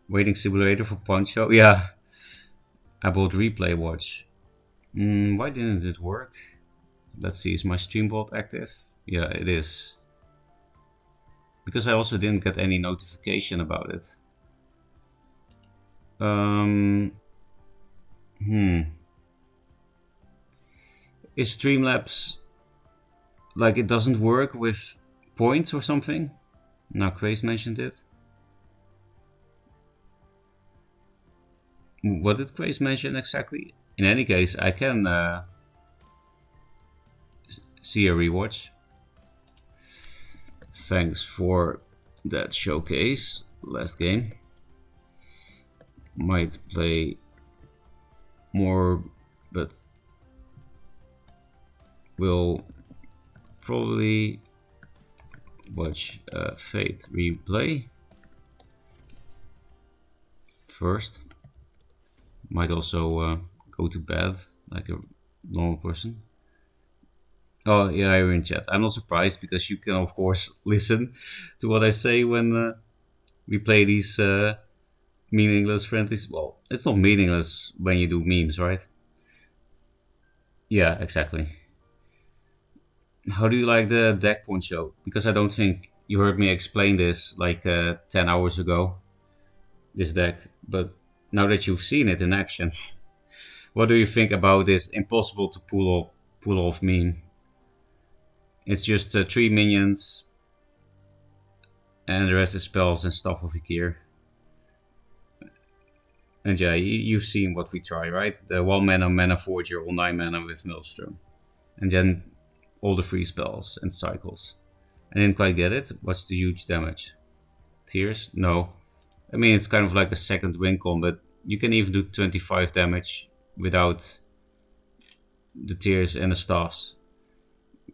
Waiting simulator for Poncho. Yeah. I bought Replay Watch. Why didn't it work? Let's see, is my streambot active? Yeah, it is. Because I also didn't get any notification about it. Is Streamlabs like it doesn't work with points or something? Now Craze mentioned it. What did Craze mention exactly? In any case, I can see a rewatch. Thanks for that showcase. Last game. Might play more, but will probably watch Fate replay first. Might also go to bed like a normal person. Oh yeah, you're in chat. I'm not surprised because you can of course listen to what I say when we play these meaningless friendlies. Well, it's not meaningless when you do memes, right? Yeah, exactly. How do you like the deck Poncho? Because I don't think you heard me explain this like 10 hours ago, this deck. But now that you've seen it in action, what do you think about this impossible to pull off meme? It's just 3 minions and the rest is spells and stuff of your gear. And yeah, you've seen what we try, right? The 1 mana forger or 9 mana with Maelstrom. And then all the free spells and cycles. I didn't quite get it. What's the huge damage? Tears? No. I mean, it's kind of like a second win con, but you can even do 25 damage without the tears and the staffs.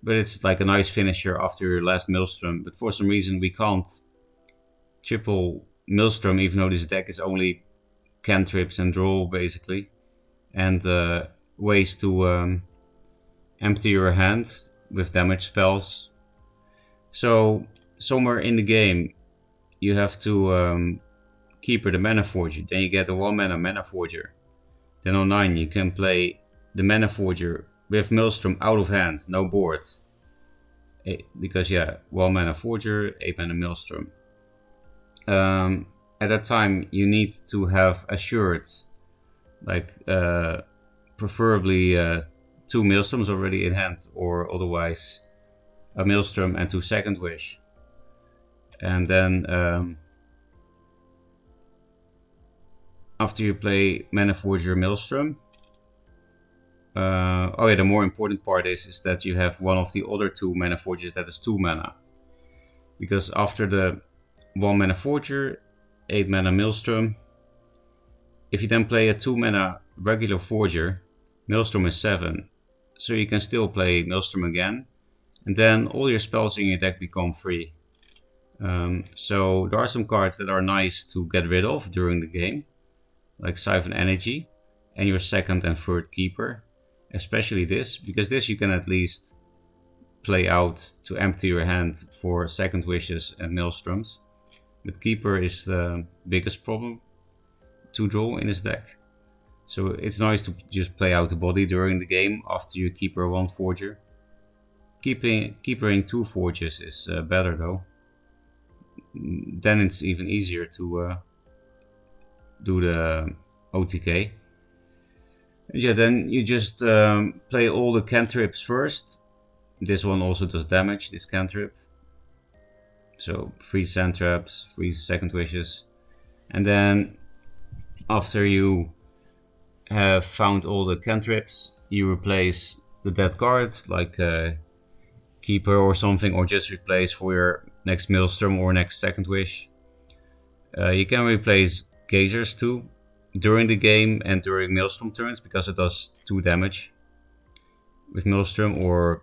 But it's like a nice finisher after your last Maelstrom. But for some reason we can't triple Maelstrom, even though this deck is only cantrips and draw basically. And ways to empty your hand with damage spells. So somewhere in the game you have to keeper the mana forger. Then you get a 1 mana forger. Then on 9 you can play the mana forger with Maelstrom out of hand, no board. Because yeah, 1 mana forger, 8 mana Maelstrom. At that time you need to have assured, like preferably 2 Maelstroms already in hand, or otherwise a Maelstrom and 2 Second Wish. And then after you play Mana Forger Maelstrom, oh yeah, the more important part is that you have one of the other 2 Mana Forgers that is 2 mana. Because after the 1 Mana Forger, 8 mana Maelstrom, if you then play a 2 mana regular Forger, Maelstrom is 7. So you can still play Maelstrom again, and then all your spells in your deck become free. So there are some cards that are nice to get rid of during the game, like Siphon Energy and your second and third keeper. Especially this, because this you can at least play out to empty your hand for Second Wishes and Maelstroms. But keeper is the biggest problem to draw in this deck. So it's nice to just play out the body during the game after you keeper 1 forger. Keepering 2 forges is better though. Then it's even easier to do the OTK. Yeah, then you just play all the cantrips first. This one also does damage, this cantrip. So 3 sand traps, 3 second wishes. And then after you have found all the cantrips, you replace the dead card, like keeper or something, or just replace for your next Maelstrom or next second wish. You can replace Gazers too during the game and during Maelstrom turns, because it does 2 damage with Maelstrom, or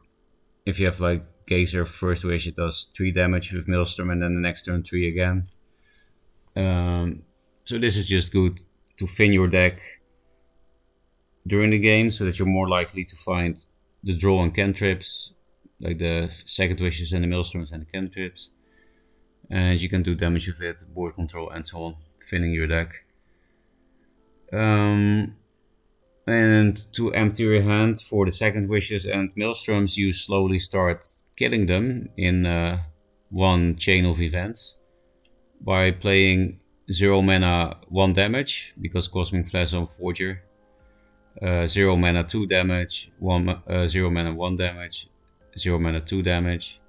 if you have like Gazer first wish, it does 3 damage with Maelstrom, and then the next turn 3 again. So this is just good to thin your deck during the game, so that you're more likely to find the draw and cantrips, like the second wishes and the Maelstroms and the cantrips, and you can do damage with it, board control and so on, thinning your deck. And to empty your hand for the second wishes and Maelstroms, you slowly start killing them in one chain of events by playing 0 mana 1 damage, because Cosmic Flash on Forger. 0 mana 2 damage, 0 mana 1 damage, 0 mana 2 damage.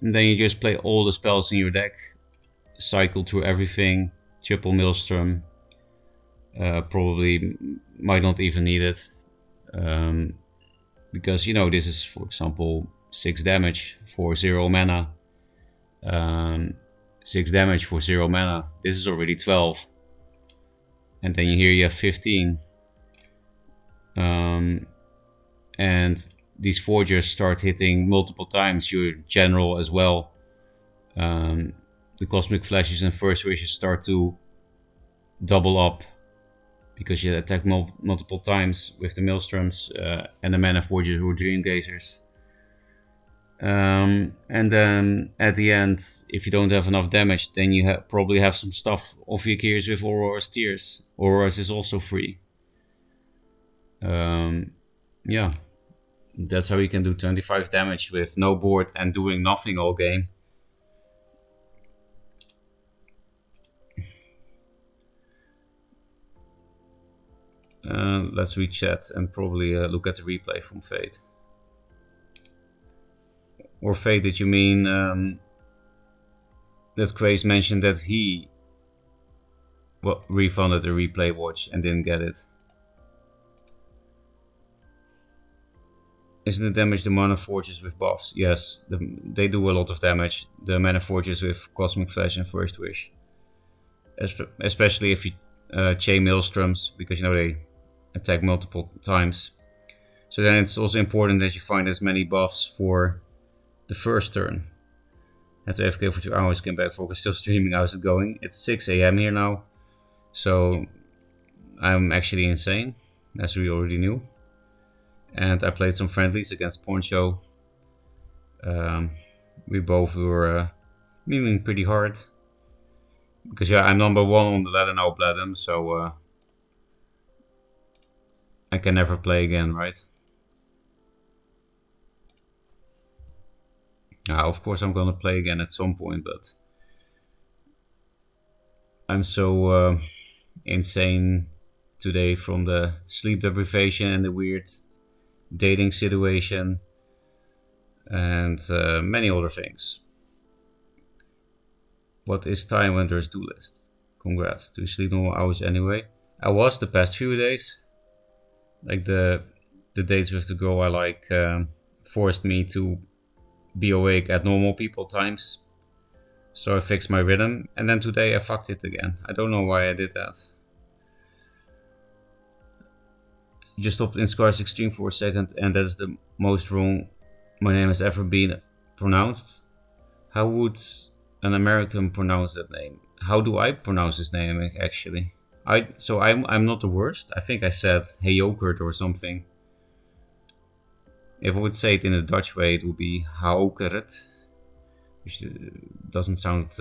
And then you just play all the spells in your deck, cycle through everything, triple Maelstrom. Probably might not even need it, because you know this is, for example, 6 damage for 0 mana. 6 damage for 0 mana. This is already 12, and then here you have 15. And these forgers start hitting multiple times your general as well. The Cosmic Flashes and First Wishes start to double up, because you attack multiple times with the Maelstroms and the Mana Forgers or Dream Gazers. And then at the end, if you don't have enough damage, then you probably have some stuff off your gears with Aurora's Tears. Aurora's is also free. Yeah, that's how you can do 25 damage with no board and doing nothing all game. Let's read chat and probably look at the replay from Fate. Or Fate, did you mean that Craze mentioned that he refunded the replay watch and didn't get it? Isn't it damage the Mana Forges with buffs? Yes, they do a lot of damage. The Mana Forges with Cosmic Flash and First Wish. Especially if you chain Maelstroms, because you know they attack multiple times. So then it's also important that you find as many buffs for the first turn. Had to AFK for 2 hours, came back, focus, still streaming. How's it going? It's 6 AM here now, so I'm actually insane, as we already knew. And I played some friendlies against Poncho. We both were memeing pretty hard, because yeah, I'm number 1 on the ladder now, Platinum, so I can never play again, right? Of course I'm gonna play again at some point, but I'm so insane today from the sleep deprivation and the weird dating situation and many other things. What is time when there's Duelyst? Congrats. Do you sleep normal hours anyway? I was the past few days. Like the dates with the girl I like forced me to be awake at normal people times. So I fixed my rhythm, and then today I fucked it again. I don't know why I did that. You just stopped in Scars Extreme for a second, and that's the most wrong my name has ever been pronounced. How would an American pronounce that name? How do I pronounce his name actually? So I'm not the worst. I think I said hey Jokert or something. If I would say it in a Dutch way, it would be Haokeret, which doesn't sound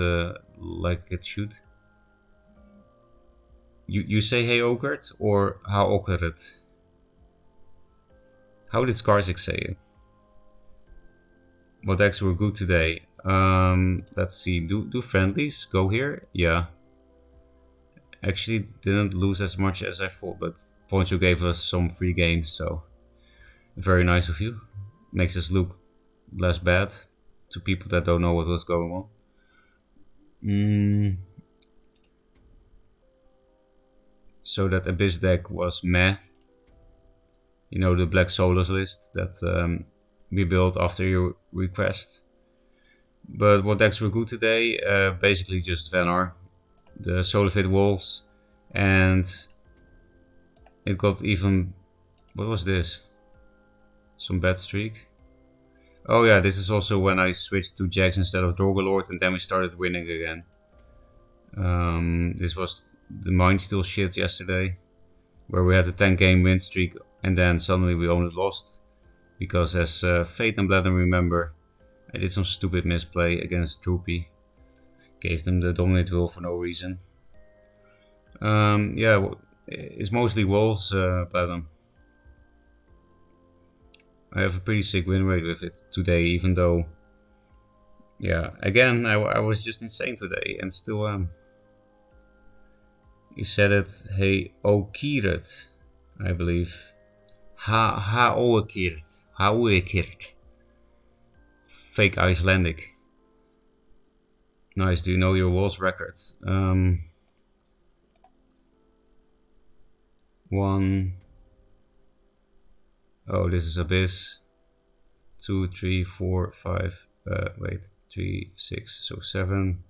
like it should. You say hey Jokert or Haokeret? How did Skarsik say it? What decks were good today? Let's see. Do friendlies go here? Yeah. Actually, didn't lose as much as I thought, but Poncho gave us some free games, so very nice of you. Makes us look less bad to people that don't know what was going on. So that Abyss deck was meh. You know, the Black Solas list that be built after your request. But what decks were good today? Basically just Venar, the Solifid Walls, and it got even... what was this? Some bad streak? Oh yeah, this is also when I switched to Jax instead of Dorgalord, and then we started winning again. This was the Mind Steal shit yesterday, where we had a 10-game win streak, and then suddenly we only lost. Because as Fate and Bladden remember, I did some stupid misplay against Droopy. Gave them the Dominate Will for no reason. Yeah, it's mostly walls, Bladden. I have a pretty sick win rate with it today, even though... yeah, again, I was just insane today, and still am. You said it, hey, Okiret, I believe. Okiret. Fake Icelandic. Nice, do you know your walls record? 1. Oh, this is Abyss. 2, 3, 4, 5. Wait, 3, 6, so 7.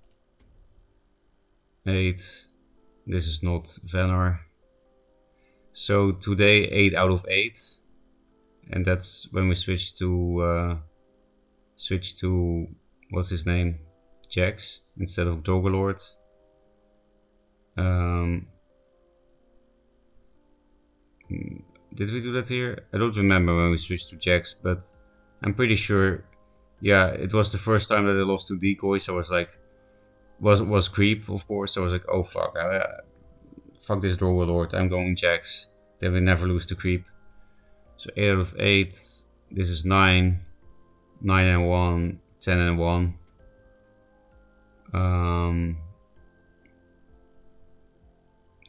8. This is not Venar. So today 8 out of 8. And that's when we switched to what's his name? Jax instead of Dorgalord. Did we do that here? I don't remember when we switched to Jax, but I'm pretty sure. Yeah, it was the first time that I lost to Decoy, so I was like, was creep, of course. So I was like, oh fuck, fuck this Dorgalord, I'm going Jax. Then we never lose to creep. So 8 out of 8. This is 9. 9 and 1. 10 and 1.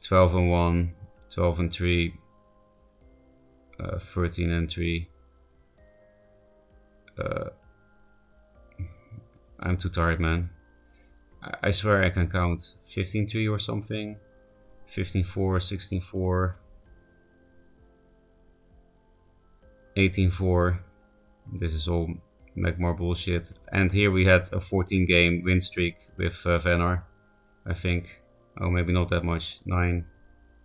12 and 1. 12 and 3. 13 and 3. I'm too tired, man. I swear I can count 15-3 or something. 15-4, 16-4. 18-4. This is all Magmar bullshit. And here we had a 14-game win streak with Venar, I think. Oh, maybe not that much. 9.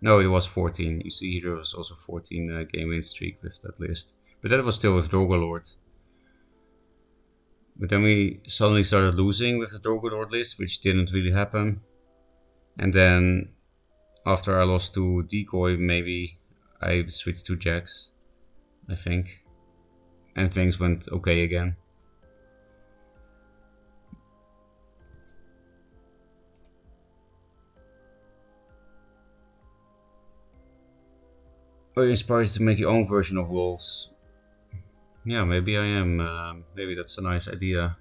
No, it was 14. You see, there was also 14 game win streak with that list. But that was still with Dorgalord. But then we suddenly started losing with the Dorgalord list, which didn't really happen. And then after I lost to Decoy, maybe I switched to Jax, I think. And things went okay again. Are you inspired to make your own version of walls? Yeah, maybe I am. Maybe that's a nice idea.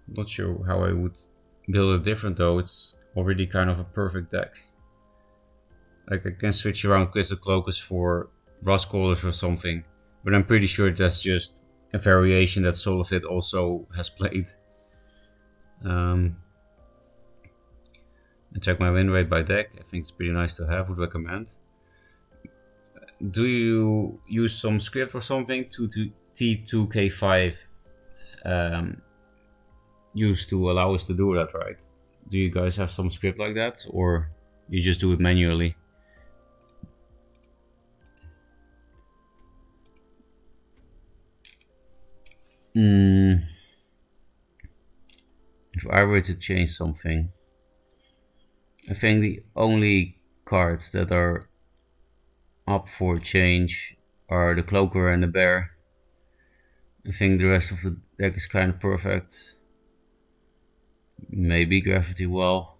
Not sure how I would build it different though. It's already kind of a perfect deck. Like I can switch around Crystal Cloakers for Rust Callers or something. But I'm pretty sure that's just a variation that Solifid also has played. I check my win rate by deck. I think it's pretty nice to have, would recommend. Do you use some script or something to T2K5 used to allow us to do that, right? Do you guys have some script like that, or you just do it manually? If I were to change something, I think the only cards that are up for change are the Cloaker and the Bear. I think the rest of the deck is kind of perfect. Maybe Gravity Well.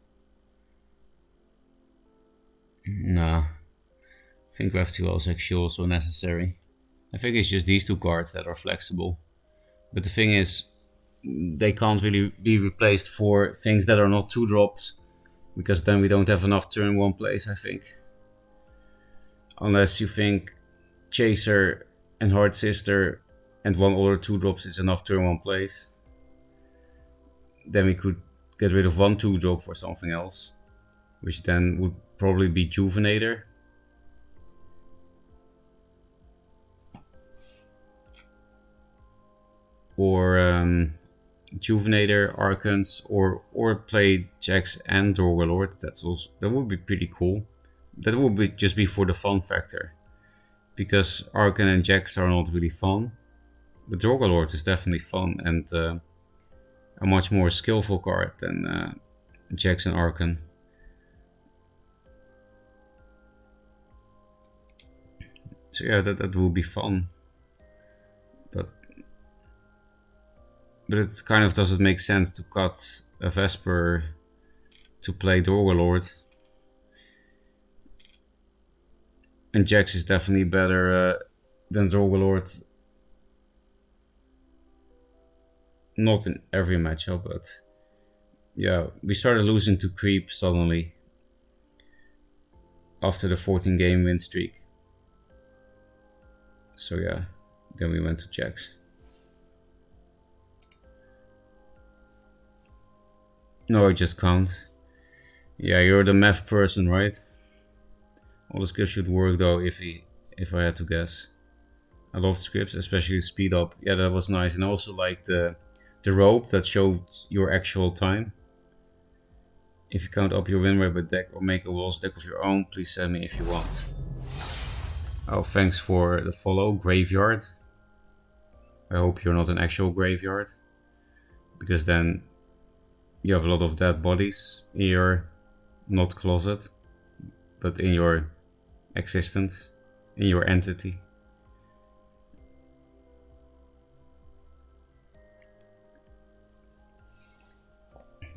Nah, I think Gravity Well is actually also necessary. I think it's just these two cards that are flexible. But the thing is, they can't really be replaced for things that are not 2-drops, because then we don't have enough turn 1 plays, I think. Unless you think Chaser and Hard Sister and one other 2-drops is enough turn 1 plays. Then we could get rid of one 2-drop for something else, which then would probably be Juvenator. or Juvenator, Archons, or play Jax and Dorgalord. That would be pretty cool. That would be just be for the fun factor, because Archon and Jax are not really fun, but Dorgalord is definitely fun and a much more skillful card than Jax and Archon. So yeah, that will be fun. But it kind of doesn't make sense to cut a Vesper to play Dorgalord. And Jax is definitely better than Dorgalord. Not in every matchup, but yeah, we started losing to Creep suddenly after the 14 game win streak. So yeah, then we went to Jax. No, I just can't. Yeah, you're the math person, right? All the scripts should work though, if I had to guess. I love scripts, especially speed up. Yeah, that was nice, and I also liked the rope that showed your actual time. If you count up your win rate by deck or make a walls deck of your own, please send me if you want. Oh, thanks for the follow, Graveyard. I hope you're not an actual graveyard, because then you have a lot of dead bodies in your, not closet, but in your existence, in your entity.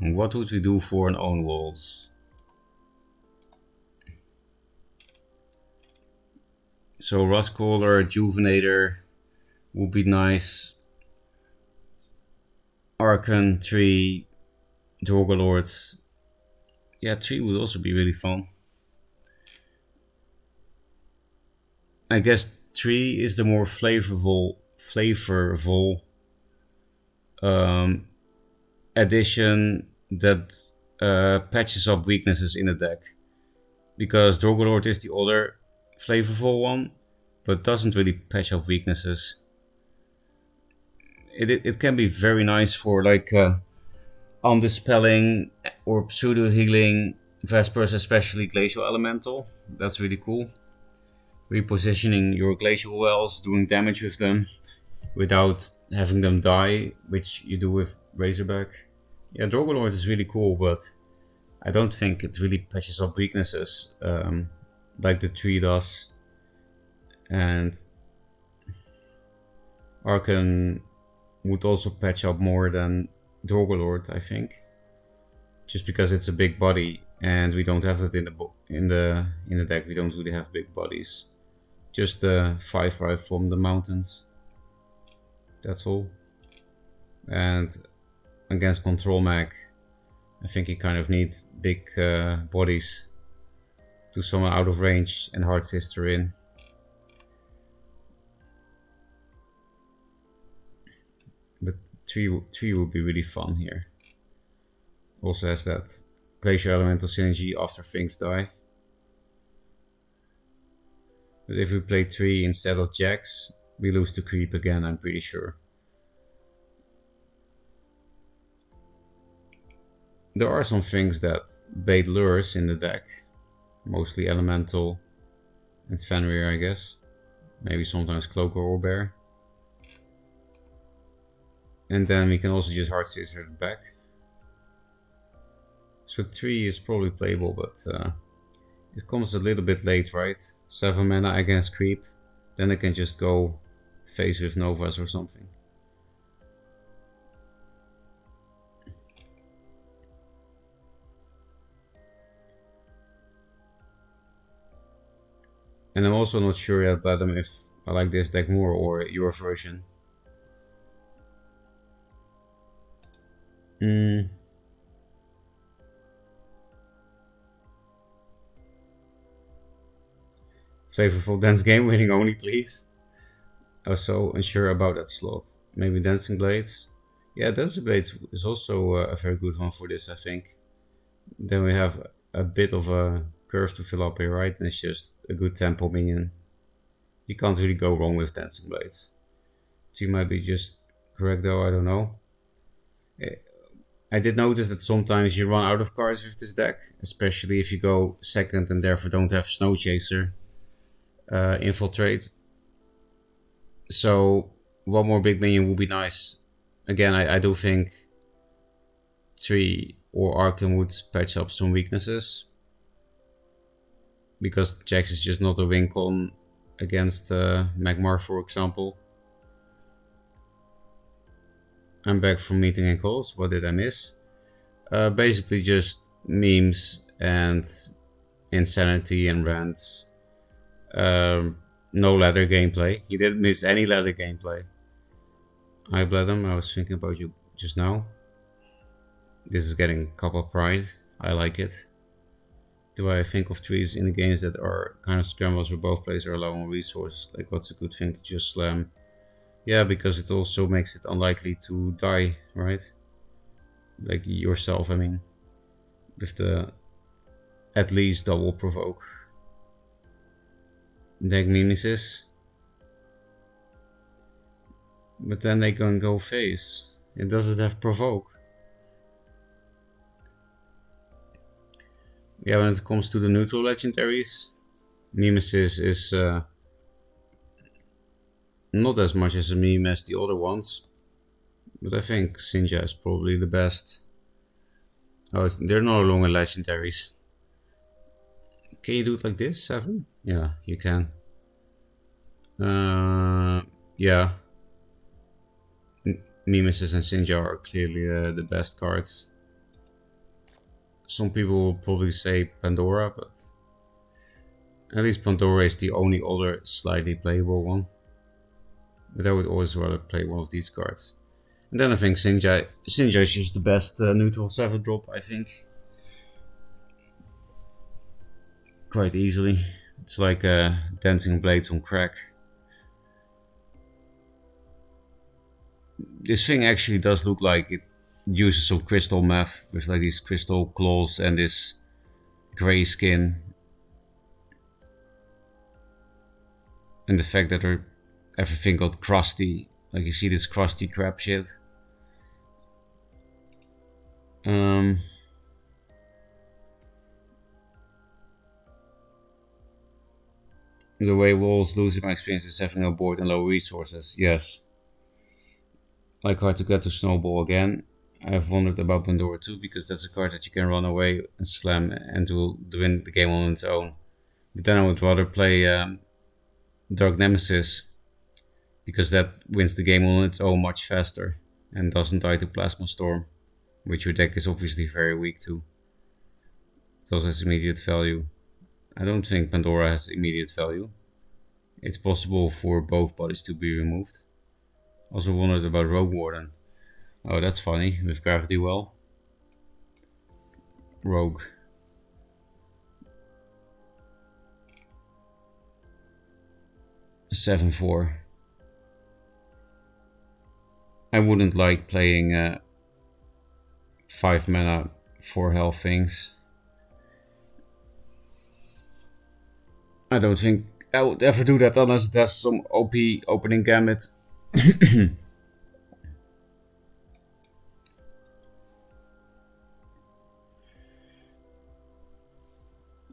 What would we do for an own walls? So Rustcaller, Juvenator would be nice. Archon, Tree, Dorgalord. Yeah, Tree would also be really fun. I guess Tree is the more flavorful addition that patches up weaknesses in the deck, because Dorgalord is the other flavorful one, but doesn't really patch up weaknesses. It can be very nice for like undispelling or pseudo healing Vespers, especially Glacial Elemental. That's really cool. Repositioning your Glacial Wells, doing damage with them without having them die, which you do with Razorback. Yeah, Dorgalord is really cool, but I don't think it really patches up weaknesses like the tree does. And Archon would also patch up more than Dorgalord, I think, just because it's a big body, and we don't have that in the deck. We don't really have big bodies, just the 5/5 from the mountains. That's all. And against Control Mag, I think he kind of needs big bodies to summon out of range and Hard Sister in. But 3 would be really fun here. Also has that Glacial Elemental synergy after things die. But if we play 3 instead of Jax, we lose to Creep again, I'm pretty sure. There are some things that bait lures in the deck. Mostly Elemental and Fenrir, I guess. Maybe sometimes Cloaker or Bear. And then we can also just Hard Scissor it back. So 3 is probably playable, but it comes a little bit late, right? 7 mana against Creep. Then I can just go face with Novas or something. And I'm also not sure yet, Badam, if I like this deck more or your version. Flavorful Dance Game winning only, please. I was so unsure about that slot. Maybe Dancing Blades? Yeah, Dancing Blades is also a very good one for this, I think. Then we have a bit of a curve to fill up here, right? And it's just a good tempo minion. You can't really go wrong with Dancing Blades. So you might be just correct though, I don't know. I did notice that sometimes you run out of cards with this deck, especially if you go second and therefore don't have Snow Chaser infiltrate. So one more big minion would be nice. Again, I do think 3 or Arkham would patch up some weaknesses, because Jax is just not a win con against Magmar, for example. I'm back from meeting and calls. What did I miss? Basically just memes and insanity and rants. No ladder gameplay. He didn't miss any ladder gameplay. Hi Bladum, I was thinking about you just now. This is getting couple pride. I like it. Do I think of trees in the games that are kind of scrambles where both players are low on resources? Like, what's a good thing to just slam? Yeah, because it also makes it unlikely to die, right? Like yourself, I mean. With the at least double provoke. Deck Mimesis. But then they can go face. It doesn't have provoke. Yeah, when it comes to the neutral legendaries, Mimesis is not as much as a meme as the other ones. But I think Sinja is probably the best. Oh, they're no longer legendaries. Can you do it like this, 7? Yeah, you can. Yeah. Mimesis and Sinja are clearly the best cards. Some people will probably say Pandora, but at least Pandora is the only other slightly playable one. But I would always rather play one of these cards. And then I think Sinja is just the best neutral 7-drop, I think. Quite easily. It's like Dancing Blades on crack. This thing actually does look like it uses some crystal math with like these crystal claws and this grey skin. And the fact that everything got crusty. Like you see this crusty crap shit. The way walls lose in my experience is having no board and low resources. Yes. Like hard to get to Snowball again. I've wondered about Pandora too, because that's a card that you can run away and slam and will win the game on its own. But then I would rather play Dark Nemesis, because that wins the game on its own much faster and doesn't die to Plasma Storm, which your deck is obviously very weak to. It also has immediate value. I don't think Pandora has immediate value. It's possible for both bodies to be removed. Also wondered about Rogue Warden. Oh, that's funny, with Gravity Well. Rogue. A 7/4. I wouldn't like playing 5 mana 4 health things. I don't think I would ever do that unless it has some OP opening gambit.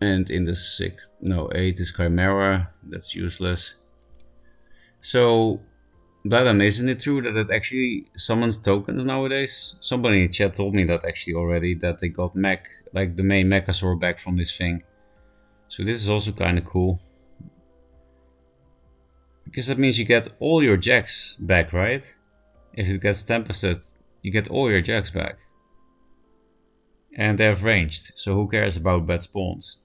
And in the 8 is Chimera. That's useless. So, Bladam, isn't it true that it actually summons tokens nowadays? Somebody in chat told me that actually already, that they got mech, like the main Mechasaur back from this thing. So this is also kind of cool. Because that means you get all your jacks back, right? If it gets tempested, you get all your jacks back. And they have ranged, so who cares about bad spawns?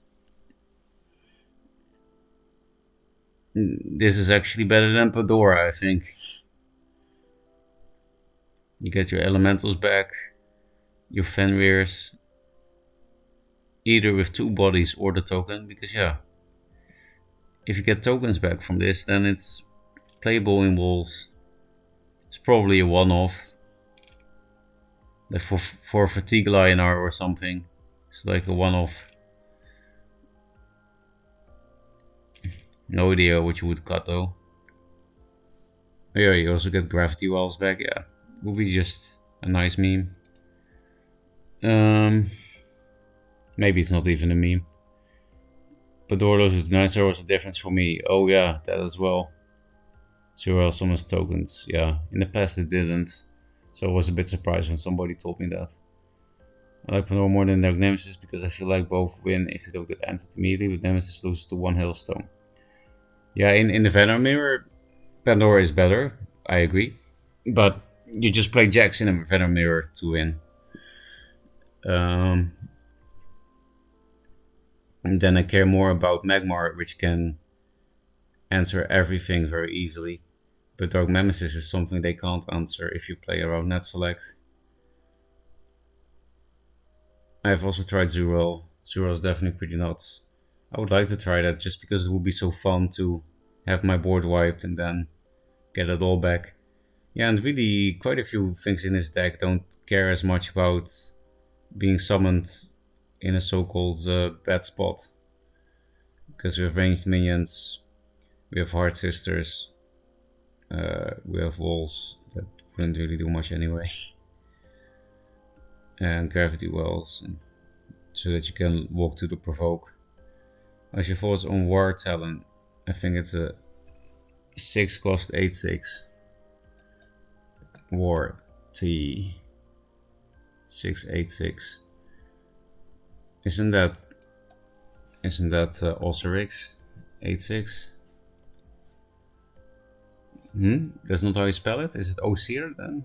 This is actually better than Pandora, I think. You get your elementals back, your Fenrirs, either with 2 bodies or the token, because yeah, if you get tokens back from this, then it's playable in walls. It's probably a one-off. Like for Fatigue Lionar or something. It's like a one-off. No idea what you would cut though. Oh, yeah, you also get Gravity Wells back, yeah. Would be just a nice meme. Maybe it's not even a meme. But Duelyst with nicer was a difference for me. Oh yeah, that as well. Zero summons tokens. Yeah, in the past it didn't. So I was a bit surprised when somebody told me that. I like Pandora more than Dark Nemesis because I feel like both win if they don't get answered immediately, but Nemesis loses to one Hailstone. Yeah, in the Venom Mirror, Pandora is better, I agree. But you just play Jax in a Venom Mirror to win. And then I care more about Magmar, which can answer everything very easily. But Dark Nemesis is something they can't answer if you play around net select. I've also tried Zuro. Zuro is definitely pretty nuts. I would like to try that just because it would be so fun to have my board wiped and then get it all back. Yeah, and really quite a few things in this deck don't care as much about being summoned in a so-called bad spot. Because we have ranged minions, we have Heart Sisters, we have walls that wouldn't really do much anyway. And gravity wells, so that you can walk to the provoke. As your thoughts on War Talent, I think it's a 6 cost 8/6. War T 6/8/6. Isn't that Osirix 8/6? That's not how you spell it? Is it Osir then?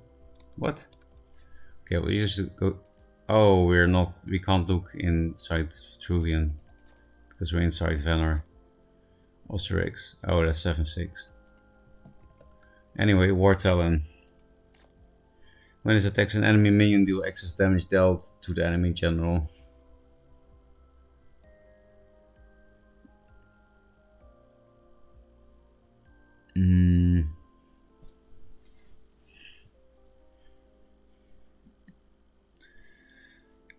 What? Okay, we just go. Oh, we can't look inside Vitruvian because we're inside Vanor. Osirix. Oh, that's 7/6. Anyway, War Talon. When it attacks an enemy minion, deal excess damage dealt to the enemy general.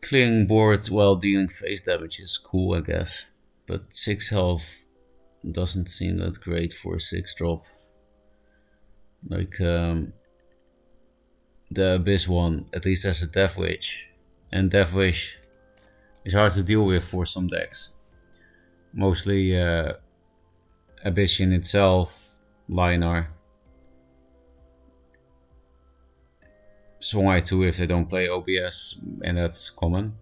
Clearing board while dealing face damage is cool, I guess. But 6 health doesn't seem that great for a 6 drop. Like, the Abyss one at least has a Death Wish. And Death Wish is hard to deal with for some decks. Mostly Abyssian itself, Linar. Songai too if they don't play OBS, and that's common.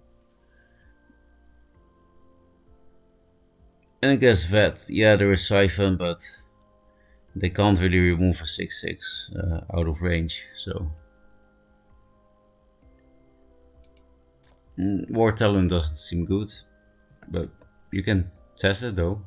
And I guess Vet, yeah, there is Siphon, but they can't really remove a 6/6 out of range, so. War Talent doesn't seem good, but you can test it though.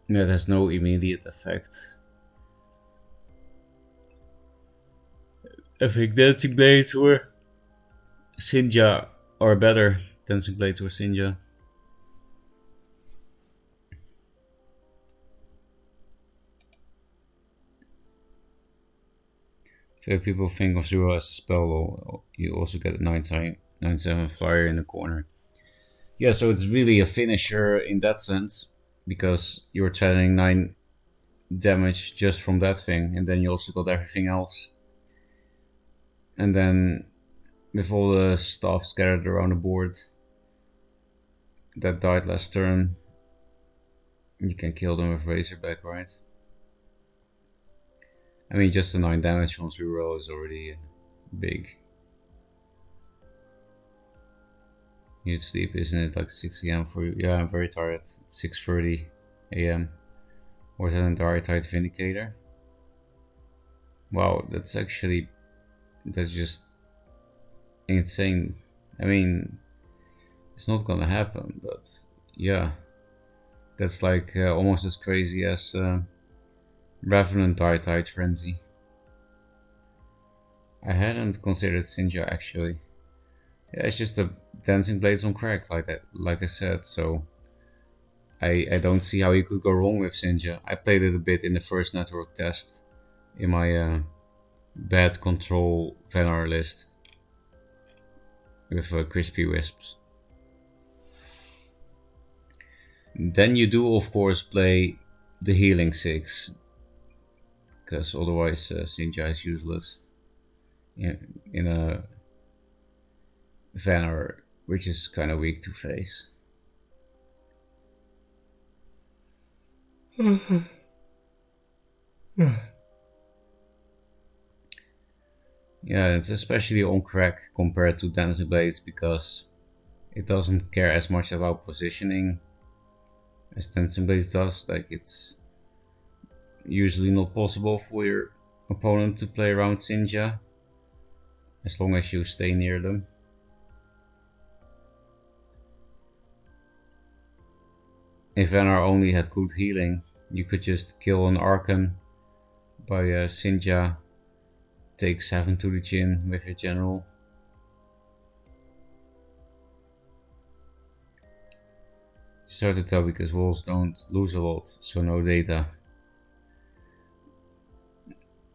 Yeah, it has no immediate effect. I think Dancing Blades or Sinja are better. Dancing Blades or Sinja. So if people think of Zero as a spell, well, you also get a 9/7 flyer in the corner. Yeah, so it's really a finisher in that sense, because you're channeling 9 damage just from that thing, and then you also got everything else. And then with all the stuff scattered around the board that died last turn, you can kill them with Razorback, right? I mean, just the 9 damage from Zero is already big. You need sleep, isn't it? Like 6 AM for you? Yeah, I'm very tired. It's 6:30 AM. Or is that an Dark-Tide Vindicator? Wow, that's just insane. I mean, it's not gonna happen, but yeah. That's like almost as crazy as Revenant Dark-Tide Frenzy. I hadn't considered Sinja actually. Yeah, it's just a Dancing Blades on crack, like I said, so I don't see how you could go wrong with Sinja. I played it a bit in the first network test in my bad control Venar list with Crispy Wisps. Then you do, of course, play the healing 6, because otherwise Sinja is useless in a Vanner, which is kind of weak to face. Yeah, it's especially on crack compared to Dancing Blades because it doesn't care as much about positioning as Dancing Blades does. Like, it's usually not possible for your opponent to play around Sinja as long as you stay near them. If Vanar only had good healing, you could just kill an Archon by Sinja, take 7 to the chin with your general. It's hard to tell because walls don't lose a lot, so no data.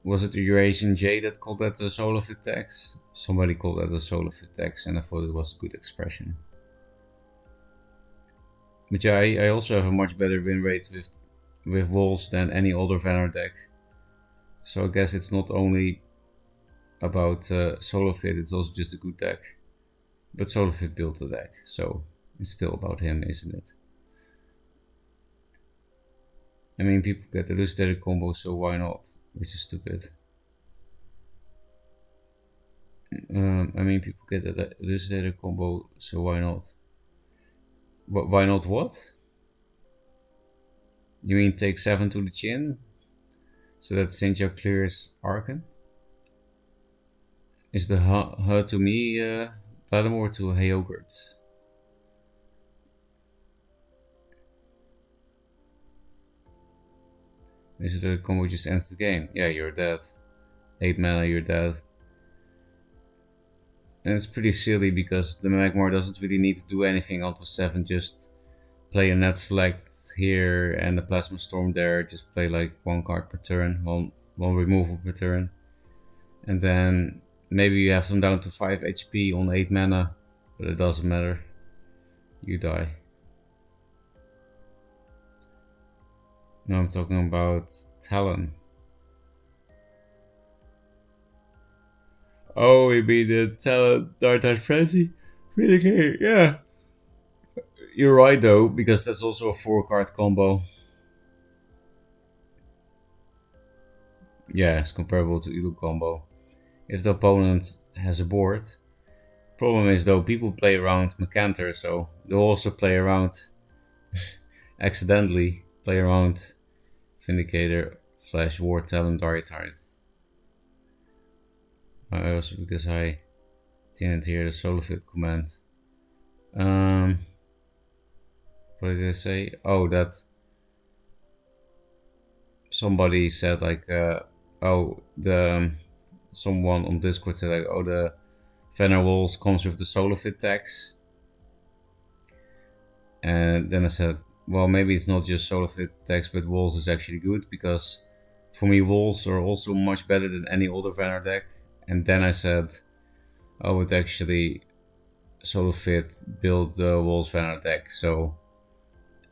Was it the Eurasian J that called that a Solofit tax? Somebody called that a Solofit tax, and I thought it was a good expression. But yeah, I also have a much better win rate with walls than any other Vanner deck. So I guess it's not only about Solofit, it's also just a good deck. But Solofit built the deck, so it's still about him, isn't it? I mean, people get elucidated combo, so why not? Which is stupid. I mean, people get the elucidated combo, so why not? Why not what? You mean take 7 to the chin? So that Sinja clears Archon? Is the her to me Palamore to Heogurt? Is it the combo just ends the game? Yeah, you're dead. 8 mana, you're dead. And it's pretty silly because the Magmar doesn't really need to do anything onto 7, just play a net select here and a Plasma Storm there, just play like 1 card per turn, one removal per turn. And then maybe you have them down to 5 HP on 8 mana, but it doesn't matter. You die. No, I'm talking about Talon. Oh, you mean the Talon Dark Tide Frenzy? Really? Yeah. You're right though, because that's also a 4-card combo. Yeah, it's comparable to Elu combo. If the opponent has a board. Problem is though, people play around Mecanter, so they'll also play around accidentally play around Vindicator, Flash, War, Talon, Dark Tide. Also because I didn't hear the Solofit command. What did I say? Oh, that somebody said like, someone on Discord said like, oh, the Vanner Walls comes with the Solofit tax. And then I said, well, maybe it's not just Solofit tax, but Walls is actually good because for me, Walls are also much better than any other Vanner deck. And then I said, oh, it actually Solofit built the Walls Vanner deck, so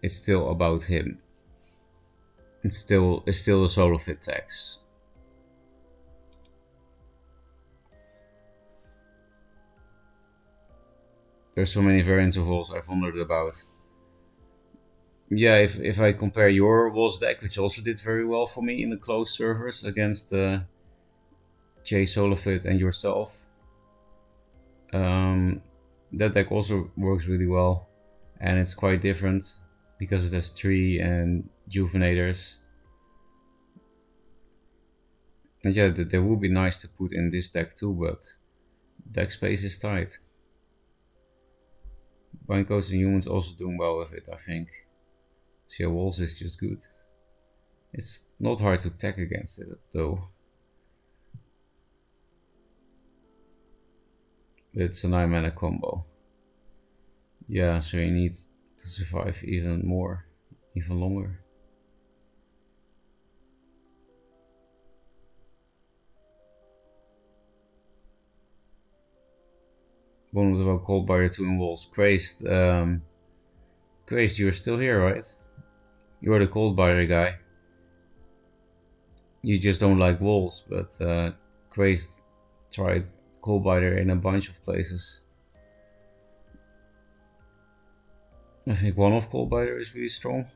it's still about him. It's still a Solofit tax. There's so many variants of Walls I've wondered about. Yeah, if I compare your Walls deck, which also did very well for me in the closed servers against Jay Solofit and yourself, that deck also works really well, and it's quite different because it has tree and Juvenators. And yeah, that would be nice to put in this deck too, but deck space is tight. MonkaS and humans also doing well with it, I think. So yeah, Walls is just good. It's not hard to tech against it though. It's a 9 mana combo. Yeah, so you need to survive even more, even longer. One was about Cold Barrier 2 in Walls. Crazed Grace, you're still here, right? You're the cold biter guy. You just don't like walls, but Grace tried cold biter in a bunch of places. I think one-off cold biter is really strong.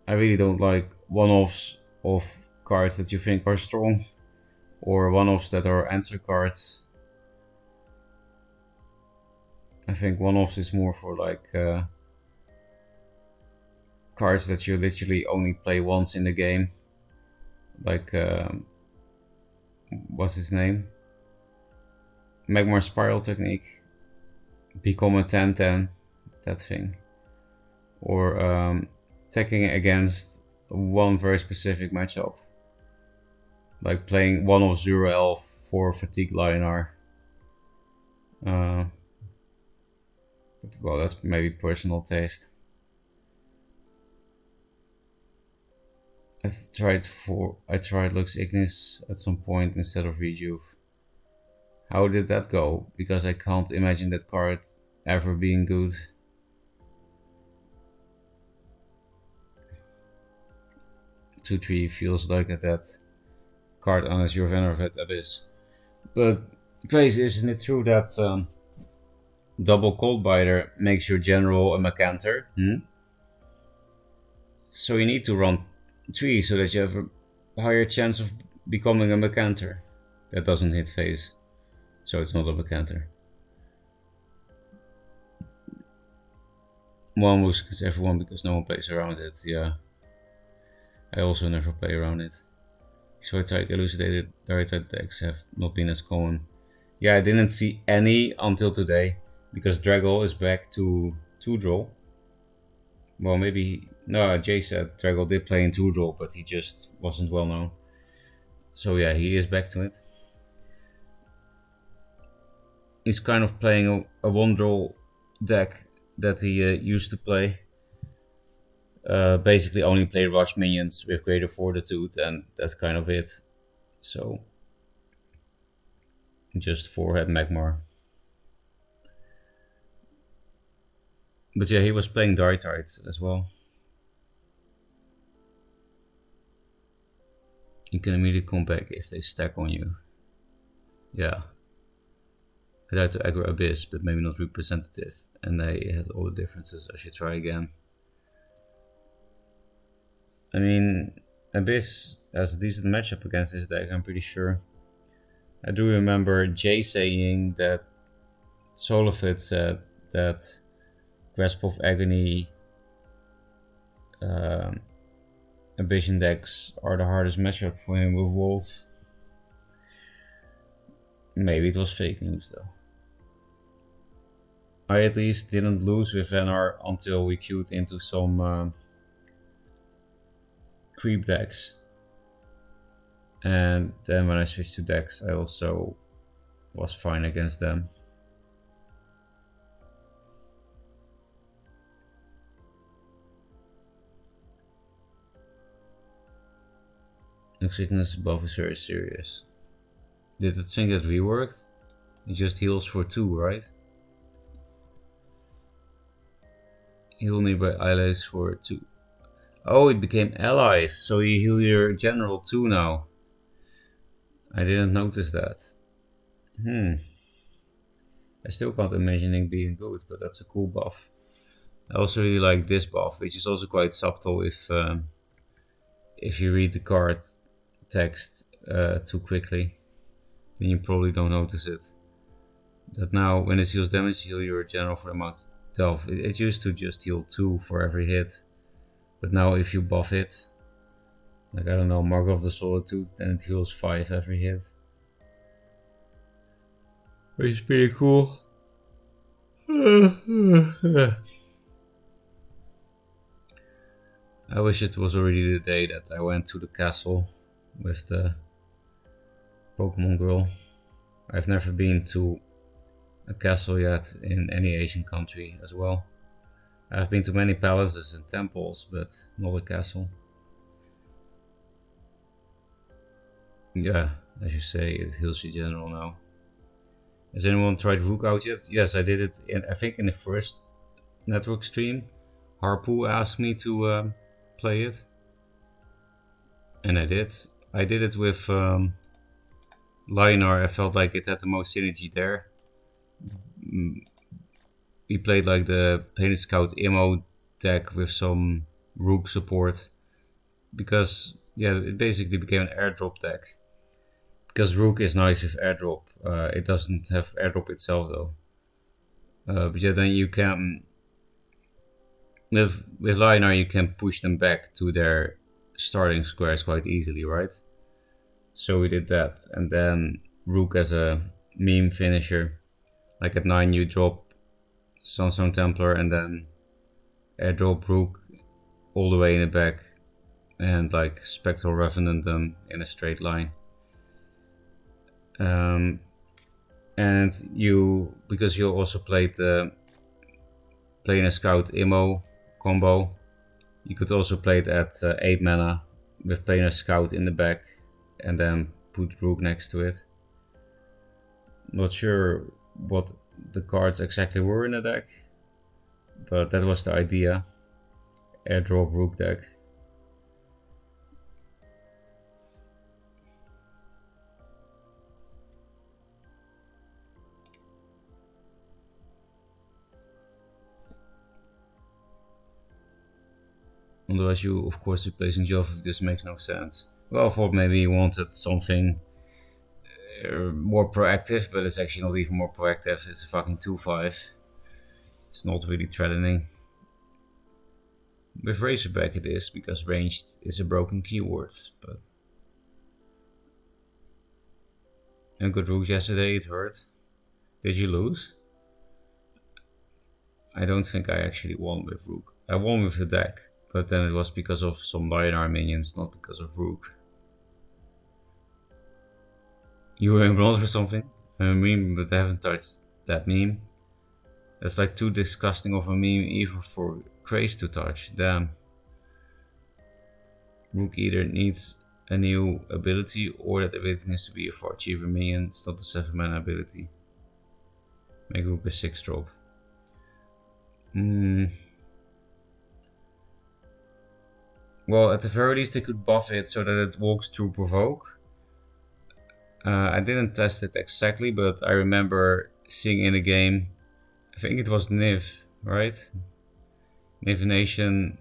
I really don't like one-offs of cards that you think are strong, or one-offs that are answer cards. I think one-offs is more for like cards that you literally only play once in the game. Like, what's his name? Magmar Spiral Technique. Become a 10-10, that thing. Or attacking against one very specific matchup. Like playing one of Zero Elf for Fatigue Lionar. But, well, that's maybe personal taste. I tried Lux Ignis at some point instead of Rejuve. How did that go? Because I can't imagine that card ever being good. Two 3 feels like that card unless you're Venerate Abyss. But crazy, isn't it true that double Cold Biter makes your general a Macanter? So you need to run 3 so that you have a higher chance of becoming a Macanter that doesn't hit phase. So it's not a Macanter. One moves against everyone because no one plays around it, yeah. I also never play around it. Short type elucidated direct type decks have not been as common. Yeah, I didn't see any until today because Draggle is back to 2-draw. Well, maybe. No, Jay said Draggle did play in 2-draw, but he just wasn't well known. So yeah, he is back to it. He's kind of playing a 1-draw deck that he used to play. Basically only play rush minions with greater fortitude, and that's kind of it. So just 4-head Magmar. But yeah, he was playing Dark Tides as well. You can immediately come back if they stack on you. Yeah. I tried to aggro Abyss, but maybe not representative. And they had all the differences. I should try again. I mean, Abyss has a decent matchup against this deck, I'm pretty sure. I do remember Jay saying that Solofit said that Grasp of Agony Ambition decks are the hardest matchup for him with Wolves. Maybe it was fake news though. I at least didn't lose with Venar until we queued into some creep decks. And then when I switched to decks, I also was fine against them. Sickness above is very serious. Did it think that reworked? It just heals for 2, right? Heal nearby allies for 2. Oh, it became allies, so you heal your general 2 now. I didn't notice that. I still can't imagine it being good, but that's a cool buff. I also really like this buff, which is also quite subtle if you read the card text too quickly, then you probably don't notice it. That now, when it heals damage, heal your general for the amount of 12. It used to just heal 2 for every hit, but now if you buff it, like I don't know, Mark of the Solitude, then it heals 5 every hit. Which is pretty cool. I wish it was already the day that I went to the castle with the Pokemon girl. I've never been to a castle yet in any Asian country as well. I've been to many palaces and temples, but not a castle. Yeah, as you say, it heals you general now. Has anyone tried Rook out yet? Yes, I did it I think in the first network stream. Harpool asked me to play it, and I did. I did it with Lionar. I felt like it had the most synergy there. We played like the Painted Scout Emo deck with some Rook support, because yeah, it basically became an airdrop deck. Because Rook is nice with airdrop. It doesn't have airdrop itself though. But yeah, then you can with Lionar you can push them back to their starting squares quite easily, right? So we did that, and then Rook as a meme finisher. Like at 9 you drop Sunstone Templar and then airdrop Rook all the way in the back, and like Spectral Revenant them in a straight line. And you, because you also played the Planar Scout Immo combo, you could also play it at 8 mana with Planar Scout in the back and then put Rook next to it. Not sure what the cards exactly were in the deck, but that was the idea. Airdrop Rook deck. Otherwise you of course replacing Jove, this makes no sense. Well, I thought maybe you wanted something more proactive, but it's actually not even more proactive. It's a fucking 2/5. It's not really threatening. With Razorback it is, because ranged is a broken keyword, but a good Rook yesterday, it hurt. Did you lose? I don't think I actually won with Rook. I won with the deck, but then it was because of some Lionar minions, not because of Rook. You were in bronze or something? I'm a meme, but I haven't touched that meme. That's like too disgusting of a meme even for Craze to touch. Damn. Rook either needs a new ability or that ability needs to be a far cheaper minion. It's not a 7 mana ability. Make Rook a 6 drop. Well, at the very least they could buff it so that it walks through provoke. I didn't test it exactly, but I remember seeing in a game, I think it was Niv, right? Niv Nation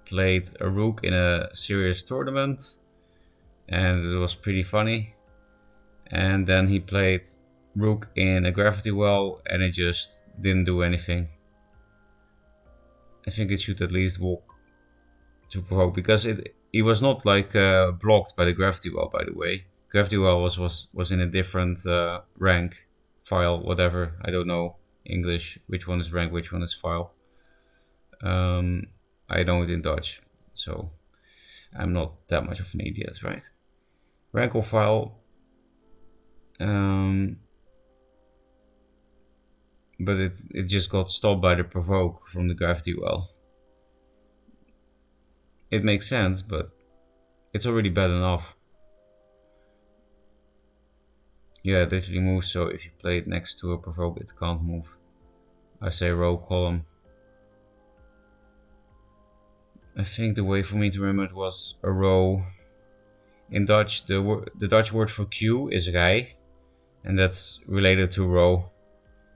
played a Rook in a serious tournament, and it was pretty funny. And then he played Rook in a Gravity Well, and it just didn't do anything. I think it should at least walk to provoke, because he was not like blocked by the Gravity Well, by the way. Gravity Well was in a different rank, file, whatever. I don't know English, which one is rank, which one is file. I know it in Dutch, so I'm not that much of an idiot, right? Rank or file. But it just got stopped by the provoke from the Gravity Well. It makes sense, but it's already bad enough. Yeah, it literally moves, so if you play it next to a provoke, it can't move. I say row column. I think the way for me to remember it was a row. In Dutch, the Dutch word for queue is rij, and that's related to row.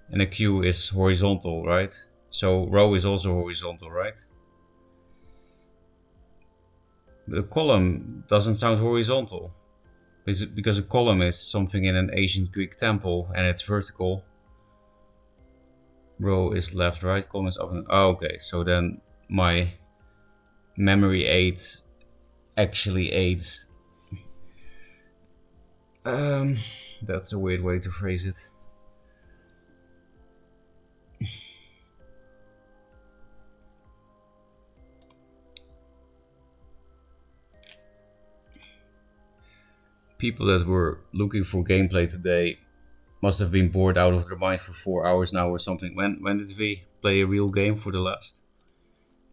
And a queue is horizontal, right? So row is also horizontal, right? The column doesn't sound horizontal, because a column is something in an ancient Greek temple and it's vertical. Row is left, right? Column is up and... Oh, okay, so then my memory aid actually aids. That's a weird way to phrase it. People that were looking for gameplay today must have been bored out of their mind for 4 hours now or something. When did we play a real game for the last?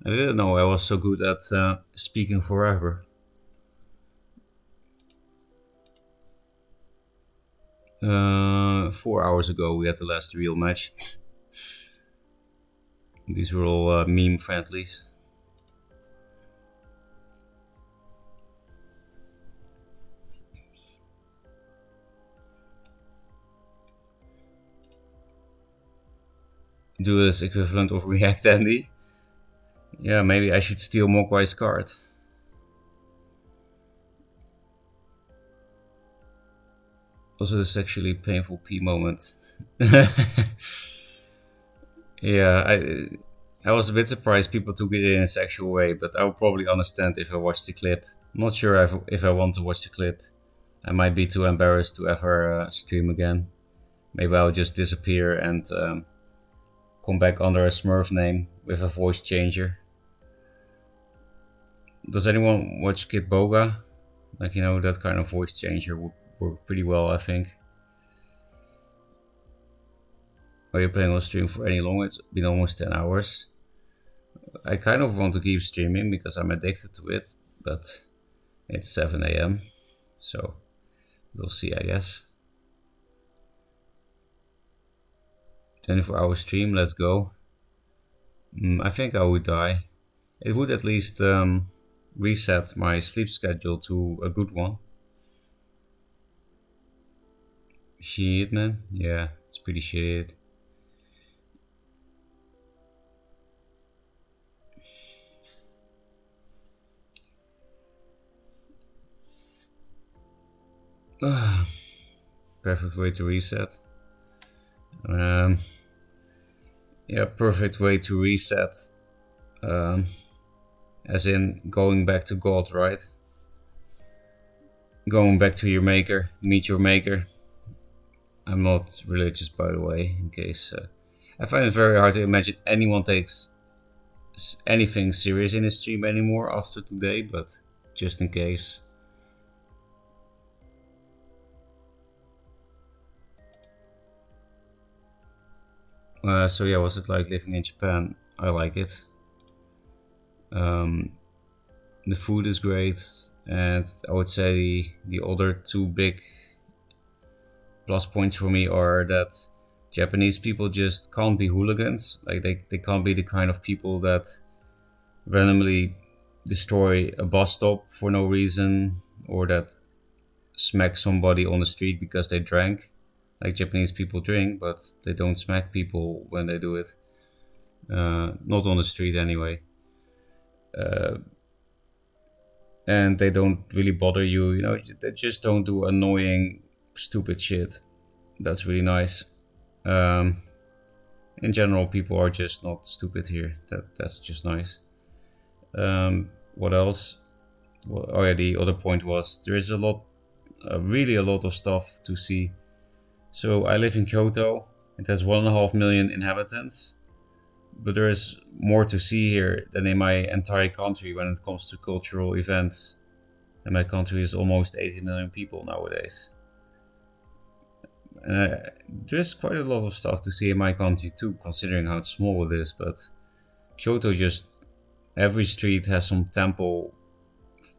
I didn't know I was so good at speaking forever. 4 hours ago we had the last real match. These were all meme friendlies. Duelyst equivalent of React Andy. Yeah, maybe I should steal monkaS card. Also, a sexually painful pee moment. Yeah, I was a bit surprised people took it in a sexual way, but I would probably understand if I watched the clip. I'm not sure if I want to watch the clip. I might be too embarrassed to ever stream again. Maybe I'll just disappear and come back under a Smurf name with a voice changer. Does anyone watch Kid Boga? Like, you know, that kind of voice changer would work pretty well, I think. Are you planning on stream for any longer? It's been almost 10 hours. I kind of want to keep streaming because I'm addicted to it, but it's 7 a.m. So we'll see, I guess. 24-hour stream, let's go. I think I would die. It would at least reset my sleep schedule to a good one. Shit, man. Yeah, it's pretty shit. Perfect way to reset. Yeah, perfect way to reset. As in going back to God, right? Going back to your maker, meet your maker. I'm not religious, by the way, in case. I find it very hard to imagine anyone takes anything serious in his stream anymore after today, but just in case. So yeah, what's it like living in Japan? I like it. The food is great, and I would say the other two big plus points for me are that Japanese people just can't be hooligans. Like they can't be the kind of people that randomly destroy a bus stop for no reason, or that smack somebody on the street because they drank. Like Japanese people drink, but they don't smack people when they do it. Not on the street anyway. And they don't really bother you. You know, they just don't do annoying, stupid shit. That's really nice. In general, people are just not stupid here. That's just nice. What else? Well, oh yeah, the other point was there is really a lot of stuff to see. So I live in Kyoto. It has 1.5 million inhabitants, but there is more to see here than in my entire country when it comes to cultural events. And my country is almost 80 million people nowadays. There's quite a lot of stuff to see in my country too, considering how small it is. But Kyoto, just every street has some temple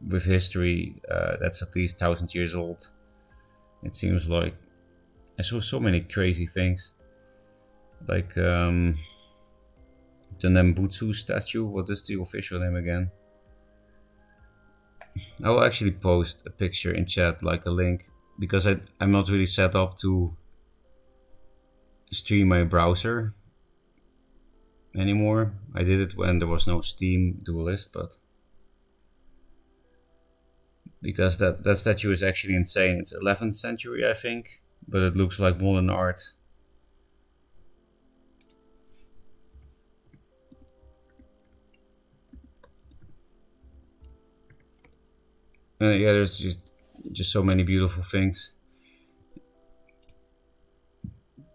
with history that's at least 1,000 years old. It seems like I saw so many crazy things, like the Nembutsu statue. What is the official name again? I will actually post a picture in chat, like a link, because I'm not really set up to stream my browser anymore. I did it when there was no Steam Duelyst, but because that statue is actually insane. It's 11th century, I think, but it looks like modern art. Yeah, there's just so many beautiful things.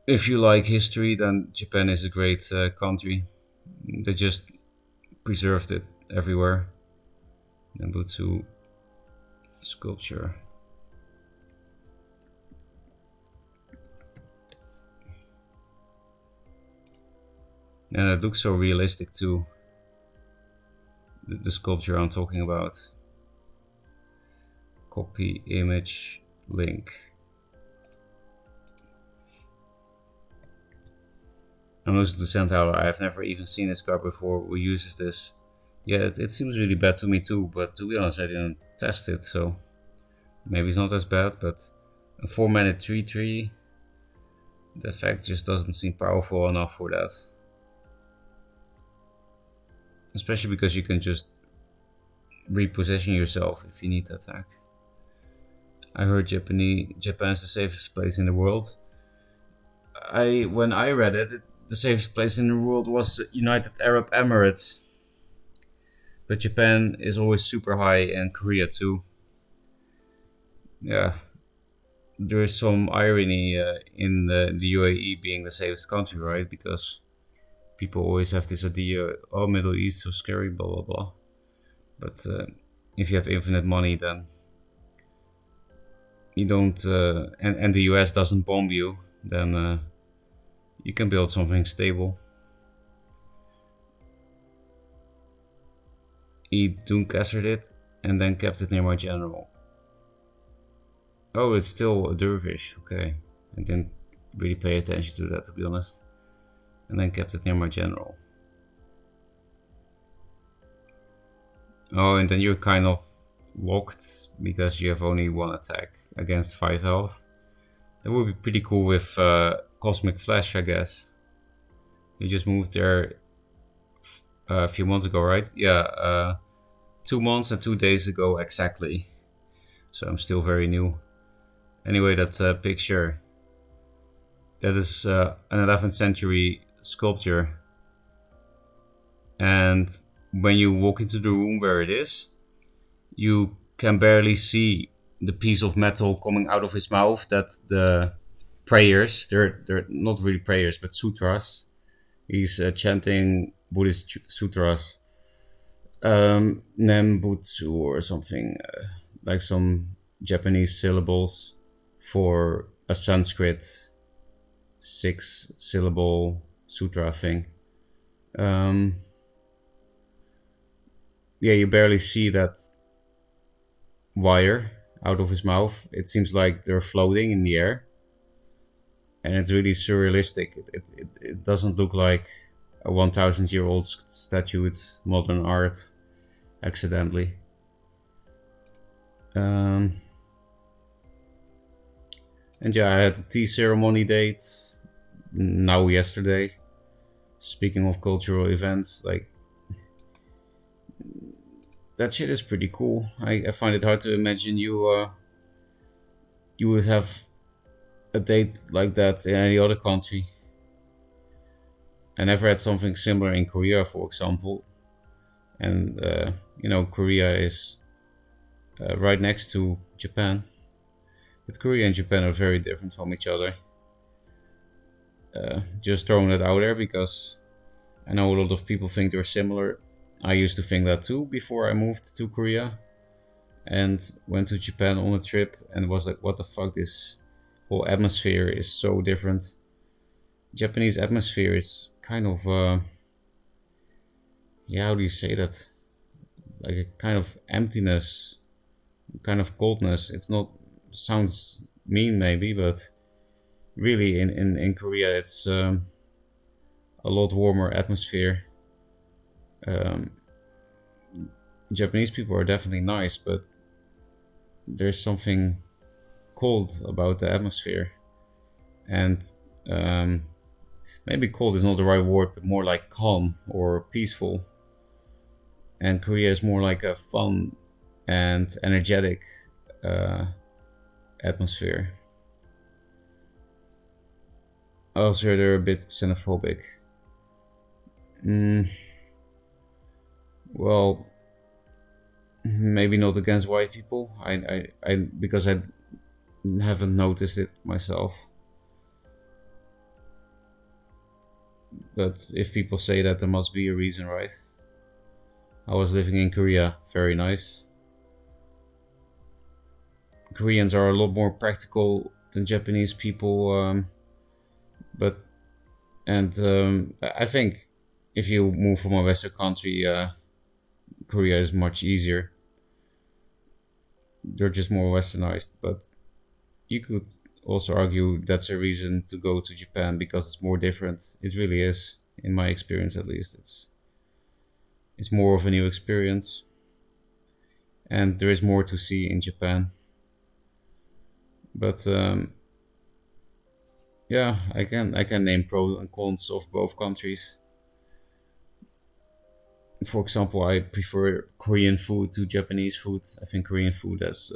If you like history, then Japan is a great country. They just preserved it everywhere. Nembutsu sculpture. And it looks so realistic too. The sculpture I'm talking about. Copy image link. I'm losing to Centaur. I've never even seen this card before who uses this. Yeah, it seems really bad to me too, but to be honest, I didn't test it, so maybe it's not as bad, but a 4-mana 3/3, the effect just doesn't seem powerful enough for that. Especially because you can just reposition yourself if you need to attack. I heard Japan's the safest place in the world. When I read it, the safest place in the world was United Arab Emirates. But Japan is always super high, and Korea too. Yeah, there is some irony in the UAE being the safest country, right? Because people always have this idea, oh, Middle East so scary, blah blah blah. But if you have infinite money, then you don't, and the US doesn't bomb you, then you can build something stable. He Doomcastered it and then kept it near my general. Oh, it's still a dervish. Okay, I didn't really pay attention to that, to be honest. And then kept it near my general. Oh, and then you're kind of locked because you have only one attack against 5 health. That would be pretty cool with Cosmic Flash, I guess. You just moved there a few months ago, right? Yeah, 2 months and 2 days ago exactly. So I'm still very new. Anyway, that picture, that is an 11th century sculpture. And when you walk into the room where it is, you can barely see the piece of metal coming out of his mouth that the prayers, they're not really prayers, but sutras. He's chanting Buddhist sutras. Nembutsu or something, like some Japanese syllables for a Sanskrit 6-syllable sutra thing. Yeah, you barely see that wire out of his mouth. It seems like they're floating in the air, and it's really surrealistic. It doesn't look like a 1,000-year-old statue. It's modern art, accidentally. And yeah, I had a tea ceremony date now yesterday. Speaking of cultural events, like, that shit is pretty cool. I find it hard to imagine you would have a date like that in any other country. I never had something similar in Korea, for example. And Korea is right next to Japan. But Korea and Japan are very different from each other. Just throwing it out there because I know a lot of people think they're similar. I used to think that too before I moved to Korea and went to Japan on a trip and was like, what the fuck, this whole atmosphere is so different. Japanese atmosphere is kind of, how do you say that? Like a kind of emptiness, kind of coldness. It's not, sounds mean maybe, but really in Korea it's a lot warmer atmosphere. Japanese people are definitely nice, but there's something cold about the atmosphere. And maybe cold is not the right word, but more like calm or peaceful. And Korea is more like a fun and energetic atmosphere. Also, they're a bit xenophobic. Well, maybe not against white people. I because I haven't noticed it myself. But if people say that, there must be a reason, right? I was living in Korea, very nice. Koreans are a lot more practical than Japanese people, I think if you move from a Western country, Korea is much easier. They're just more westernized, but you could also argue that's a reason to go to Japan because it's more different. It really is, in my experience at least. It's more of a new experience, and there is more to see in Japan. But yeah, I can name pros and cons of both countries. For example, I prefer Korean food to Japanese food. I think Korean food has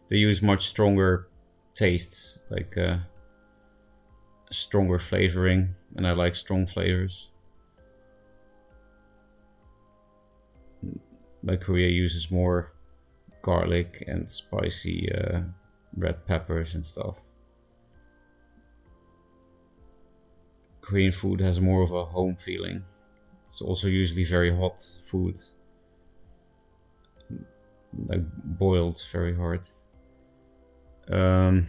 they use much stronger tastes, like stronger flavoring, and I like strong flavors. Like Korea uses more garlic and spicy red peppers and stuff. Korean food has more of a home feeling. It's also usually very hot food, like boiled very hard. Um,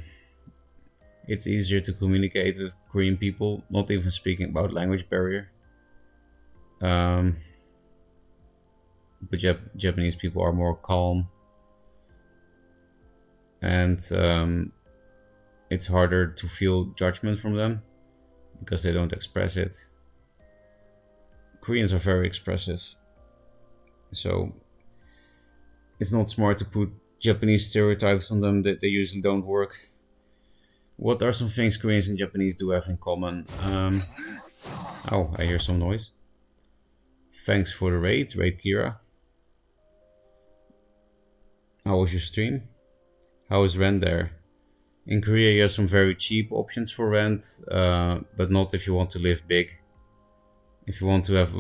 it's easier to communicate with Korean people, not even speaking about language barrier. Um, but Japanese people are more calm, and it's harder to feel judgment from them because they don't express it. Koreans are very expressive, so it's not smart to put Japanese stereotypes on them that they usually don't work. What are some things Koreans and Japanese do have in common? Oh, I hear some noise. Thanks for the raid Kira. How was your stream? How is rent there? In Korea, you have some very cheap options for rent, but not if you want to live big. If you want to have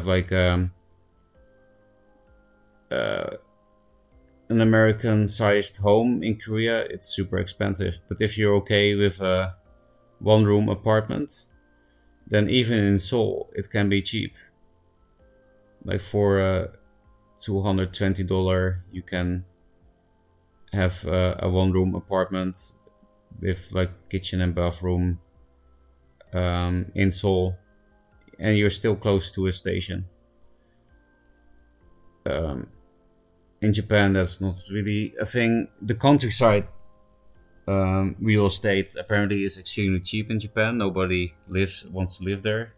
like an American-sized home in Korea, it's super expensive. But if you're okay with a one-room apartment, then even in Seoul, it can be cheap. Like for $220, you can have a one-room apartment with like kitchen and bathroom in Seoul, and you're still close to a station. In Japan, that's not really a thing. The countryside real estate apparently is extremely cheap in Japan. Nobody wants to live there,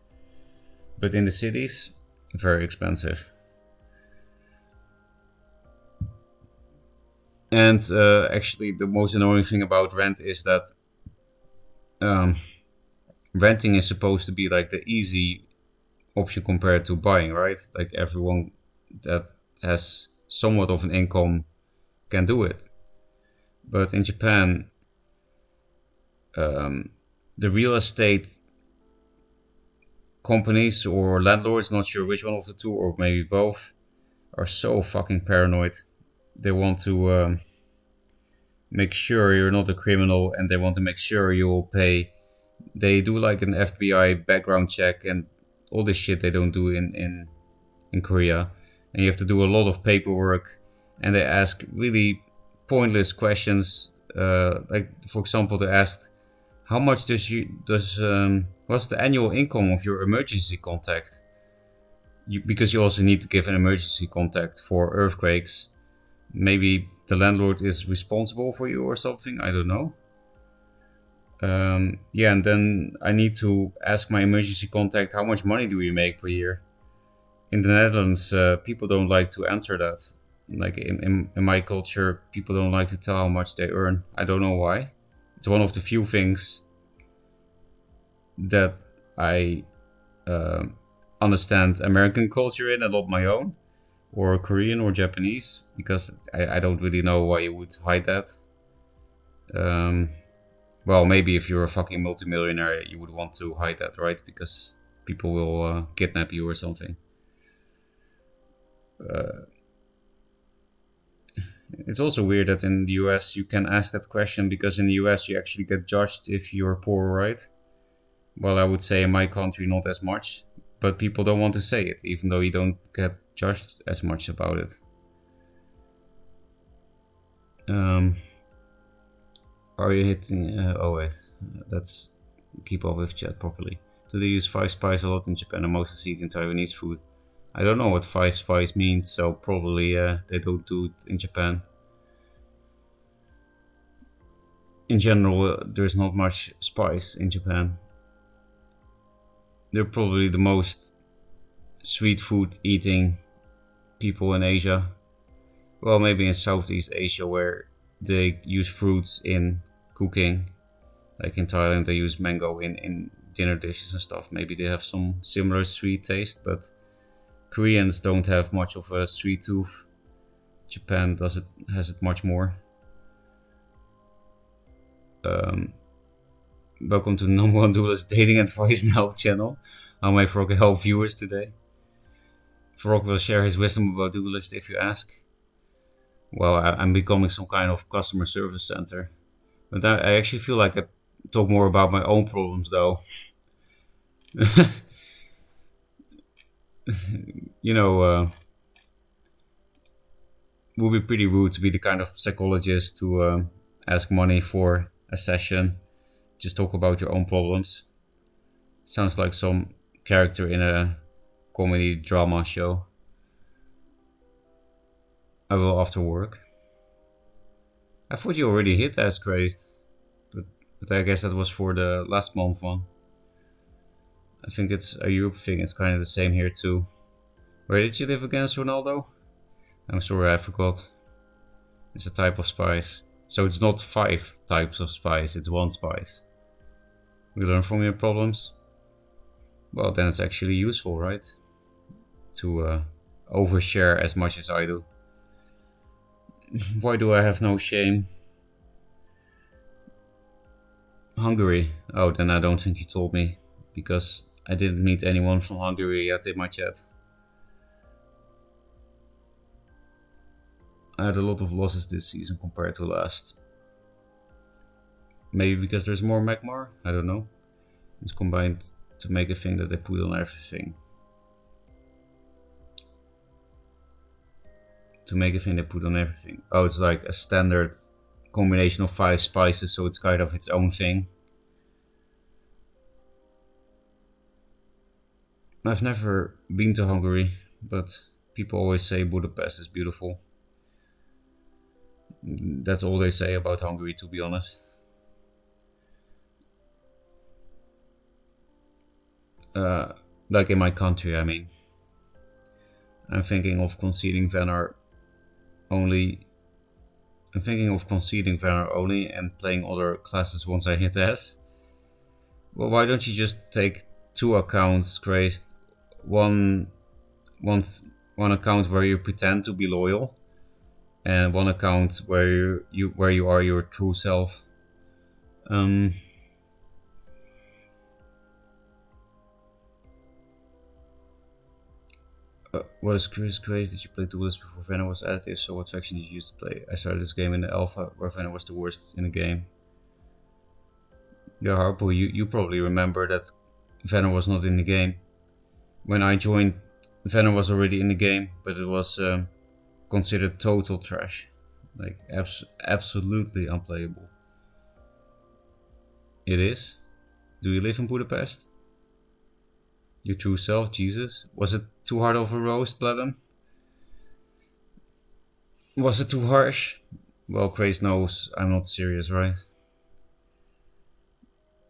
but in the cities, very expensive. And actually, the most annoying thing about rent is that renting is supposed to be like the easy option compared to buying, right? Like everyone that has somewhat of an income can do it. But in Japan, the real estate companies or landlords, not sure which one of the two, or maybe both, are so fucking paranoid. They want to make sure you're not a criminal, and they want to make sure you will pay. They do like an FBI background check and all this shit they don't do in Korea. And you have to do a lot of paperwork, and they ask really pointless questions. Like for example, they asked, "How much what's the annual income of your emergency contact?" Because you also need to give an emergency contact for earthquakes. Maybe the landlord is responsible for you or something. I don't know. Yeah, and then I need to ask my emergency contact, how much money do you make per year? In the Netherlands, people don't like to answer that. Like in my culture, people don't like to tell how much they earn. I don't know why. It's one of the few things that I understand American culture in and not my own, or Korean or Japanese, because I don't really know why you would hide that. Well, maybe if you're a fucking multimillionaire, you would want to hide that, right? Because people will kidnap you or something. It's also weird that in the US you can ask that question, because in the US you actually get judged if you're poor, right? Well, I would say in my country not as much, but people don't want to say it, even though you don't get judged as much about it. Are you hitting? Oh wait, let's keep up with chat properly. Do they use 5 spice a lot in Japan and mostly see it in Taiwanese food? I don't know what 5 spice means, so probably they don't do it in Japan. in general, there's not much spice in Japan. They're probably the most sweet food eating people in Asia. Well, maybe in Southeast Asia, where they use fruits in cooking. Like in Thailand, they use mango in dinner dishes and stuff. Maybe they have some similar sweet taste, but Koreans don't have much of a sweet tooth. Japan has it much more. Welcome to the number one Duelyst dating advice now channel. How may Ferocca help viewers today? Ferocca will share his wisdom about Duelyst if you ask. Well, I'm becoming some kind of customer service center. But I actually feel like I talk more about my own problems though. You know, it would be pretty rude to be the kind of psychologist to ask money for a session. Just talk about your own problems. Sounds like some character in a comedy drama show. I will after work. I thought you already hit as crazed, but I guess that was for the last month one. I think it's a Europe thing. It's kind of the same here too. Where did you live against Ronaldo? I'm sorry, I forgot. It's a type of spice. So it's not 5 types of spice, it's 1 spice. We learn from your problems. Well, then it's actually useful, right? To overshare as much as I do. Why do I have no shame? Hungary. Oh, then I don't think you told me, because I didn't meet anyone from Hungary yet in my chat. I had a lot of losses this season compared to last. Maybe because there's more Magmar? I don't know. It's combined to make a thing that they put on everything. To make a thing they put on everything. Oh, it's like a standard combination of 5 spices, so it's kind of its own thing. I've never been to Hungary, but people always say Budapest is beautiful. That's all they say about Hungary, to be honest. Like in my country, I mean. I'm thinking of conceding Vanner only. I'm thinking of conceding Vanner only and playing other classes once I hit S. Well, why don't you just take 2 accounts, Grace? One account where you pretend to be loyal, and 1 account where you are your true self. Was Chris Grace, did you play Duelyst before Venom was added? If so, what faction did you use to play? I started this game in the alpha, where Venom was the worst in the game. Yeah, Harpo, you probably remember that Venom was not in the game. When I joined, Venom was already in the game, but it was considered total trash. Like, absolutely unplayable. It is? Do you live in Budapest? Your true self, Jesus? Was it too hard of a roast, Bladden? Was it too harsh? Well, Craze knows I'm not serious, right?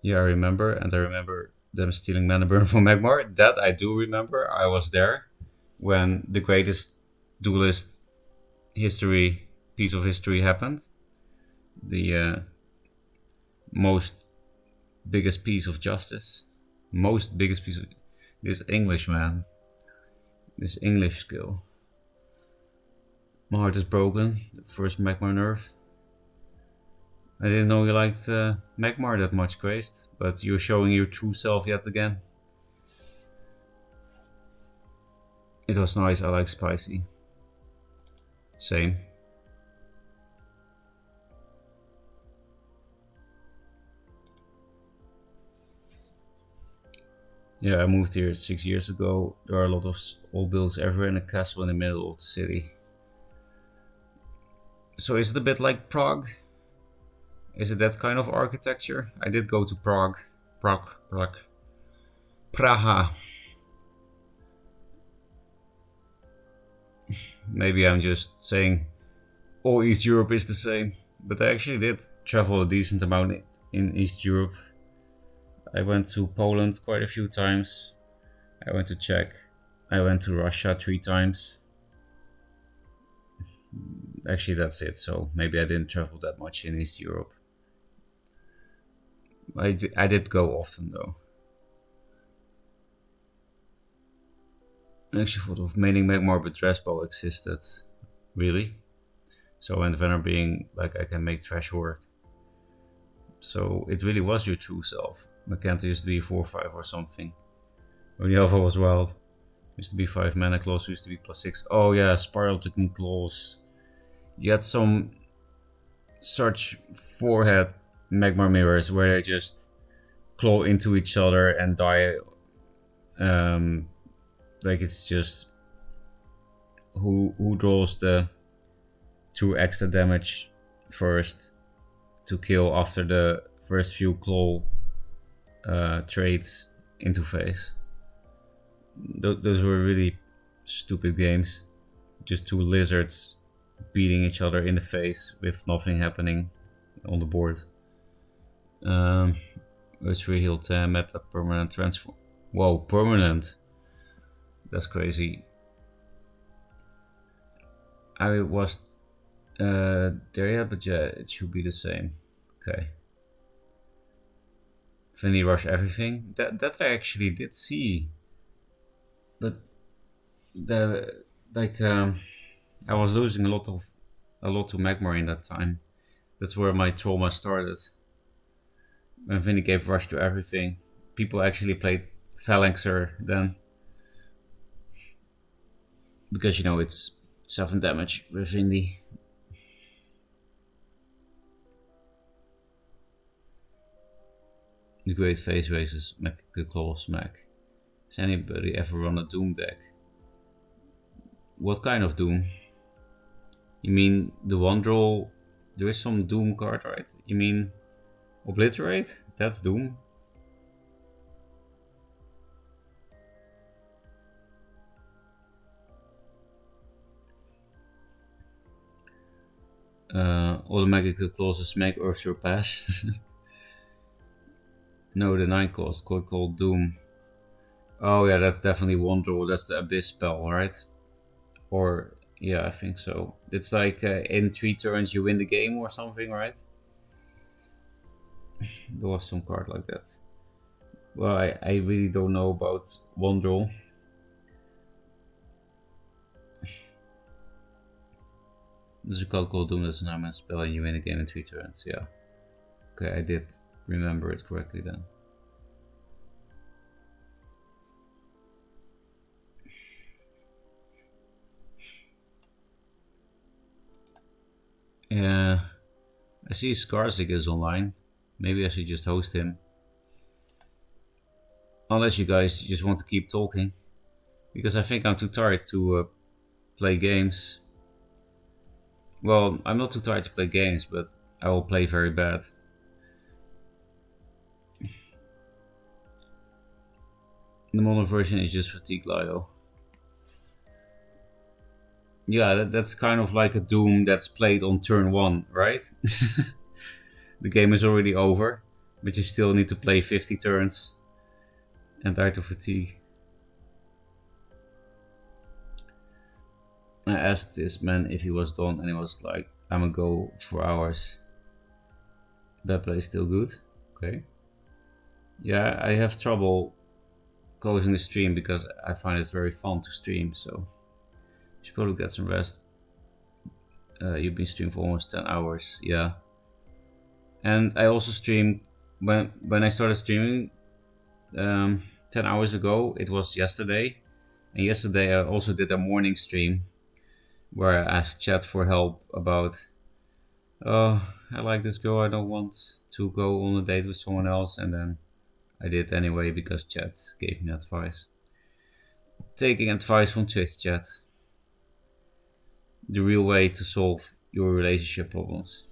Yeah, I remember, and I remember them stealing Mana Burn from Magmar. That I do remember. I was there when the greatest Duelyst piece of history happened. The biggest piece of justice. Biggest piece of... This English, man. This English skill. My heart is broken. The first Magmar nerf. I didn't know you liked Magmar that much, Crazed, but you're showing your true self yet again. It was nice, I like spicy. Same. Yeah, I moved here 6 years ago. There are a lot of old buildings everywhere and a castle in the middle of the city. So is it a bit like Prague? Is it that kind of architecture? I did go to Prague. Praha. Maybe I'm just saying all East Europe is the same. But I actually did travel a decent amount in East Europe. I went to Poland quite a few times. I went to Czech. I went to Russia 3 times. Actually, that's it. So maybe I didn't travel that much in East Europe. I did go often though. I actually thought of maining Magmar, but Dressbow existed. Really? So and Venom being like I can make trash work. So it really was your true self. Macanta used to be 4/5 or something. When the other was wild. Used to be 5 mana, claws used to be +6. Oh yeah, spiral technique claws. You had some such forehead Magmar mirrors where they just claw into each other and die. Like it's just who draws the 2 extra damage first to kill after the first few claw trades into phase. Those were really stupid games. Just 2 lizards beating each other in the face with nothing happening on the board. It's real 10 meta permanent transform. Whoa, permanent. That's crazy. I was there yet, but yeah, it should be the same. Okay. Finally rush everything. That I actually did see. But the I was losing a lot to Magmar in that time. That's where my trauma started. When Vinny gave rush to everything, people actually played Phalanxer then. Because you know it's 7 damage with Vindy. The great face races, Magical Claw Smack. Has anybody ever run a Doom deck? What kind of Doom? You mean the one draw? There is some Doom card, right? You mean Obliterate? That's Doom. All the magical clauses make Earth surpass. No, the 9 cost called Doom. Oh yeah, that's definitely one draw. That's the Abyss spell, right? Or yeah, I think so. It's like in 3 turns you win the game or something, right? There was some card like that. Well, I really don't know about one draw. There's a card called Doom that's an armament spell and you win the game in 3 turns, yeah. Okay, I did remember it correctly then. Yeah, I see Skarsig is online. Maybe I should just host him. Unless you guys just want to keep talking. Because I think I'm too tired to play games. Well, I'm not too tired to play games, but I will play very bad. The mono version is just fatigue Lido. Yeah, that's kind of like a Doom that's played on turn 1, right? The game is already over, but you still need to play 50 turns and die to fatigue. I asked this man if he was done and he was like, I'ma go for hours. That play is still good. Okay. Yeah, I have trouble closing the stream because I find it very fun to stream, so you should probably get some rest. You've been streaming for almost 10 hours, yeah. And I also streamed when I started streaming 10 hours ago. It was yesterday, and yesterday I also did a morning stream where I asked chat for help about, oh, I like this girl, I don't want to go on a date with someone else, and then I did anyway because chat gave me advice. Taking advice from Twitch chat. The real way to solve your relationship problems.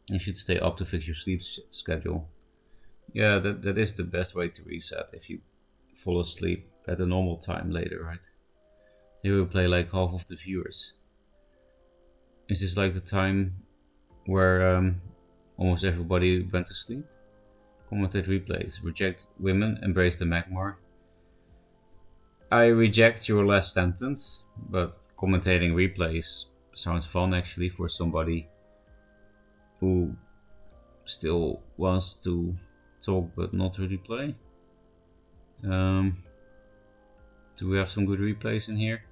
You should stay up to fix your sleep schedule. Yeah, that is the best way to reset if you fall asleep at a normal time later, right? You will play like half of the viewers. Is this like the time where almost everybody went to sleep? Commented replays. Reject women, embrace the Magmar. I reject your last sentence, but commentating replays sounds fun actually for somebody who still wants to talk but not really play. Do we have some good replays in here?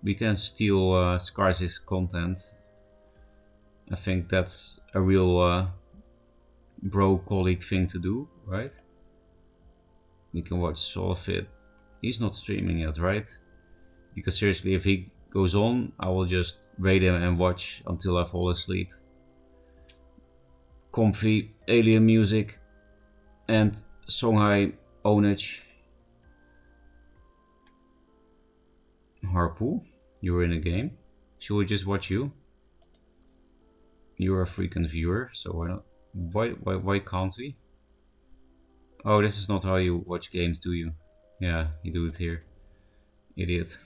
We can steal Scar's content. I think that's a real bro colleague thing to do, right? We can watch Solfit. He's not streaming yet, right? Because seriously, if he goes on, I will just raid him and watch until I fall asleep. Comfy alien music and Songhai ownage. Harpool, you're in a game. Should we just watch you? You're a frequent viewer, so why not? Why can't we? Oh, this is not how you watch games, do you? Yeah, you do it here. Idiot.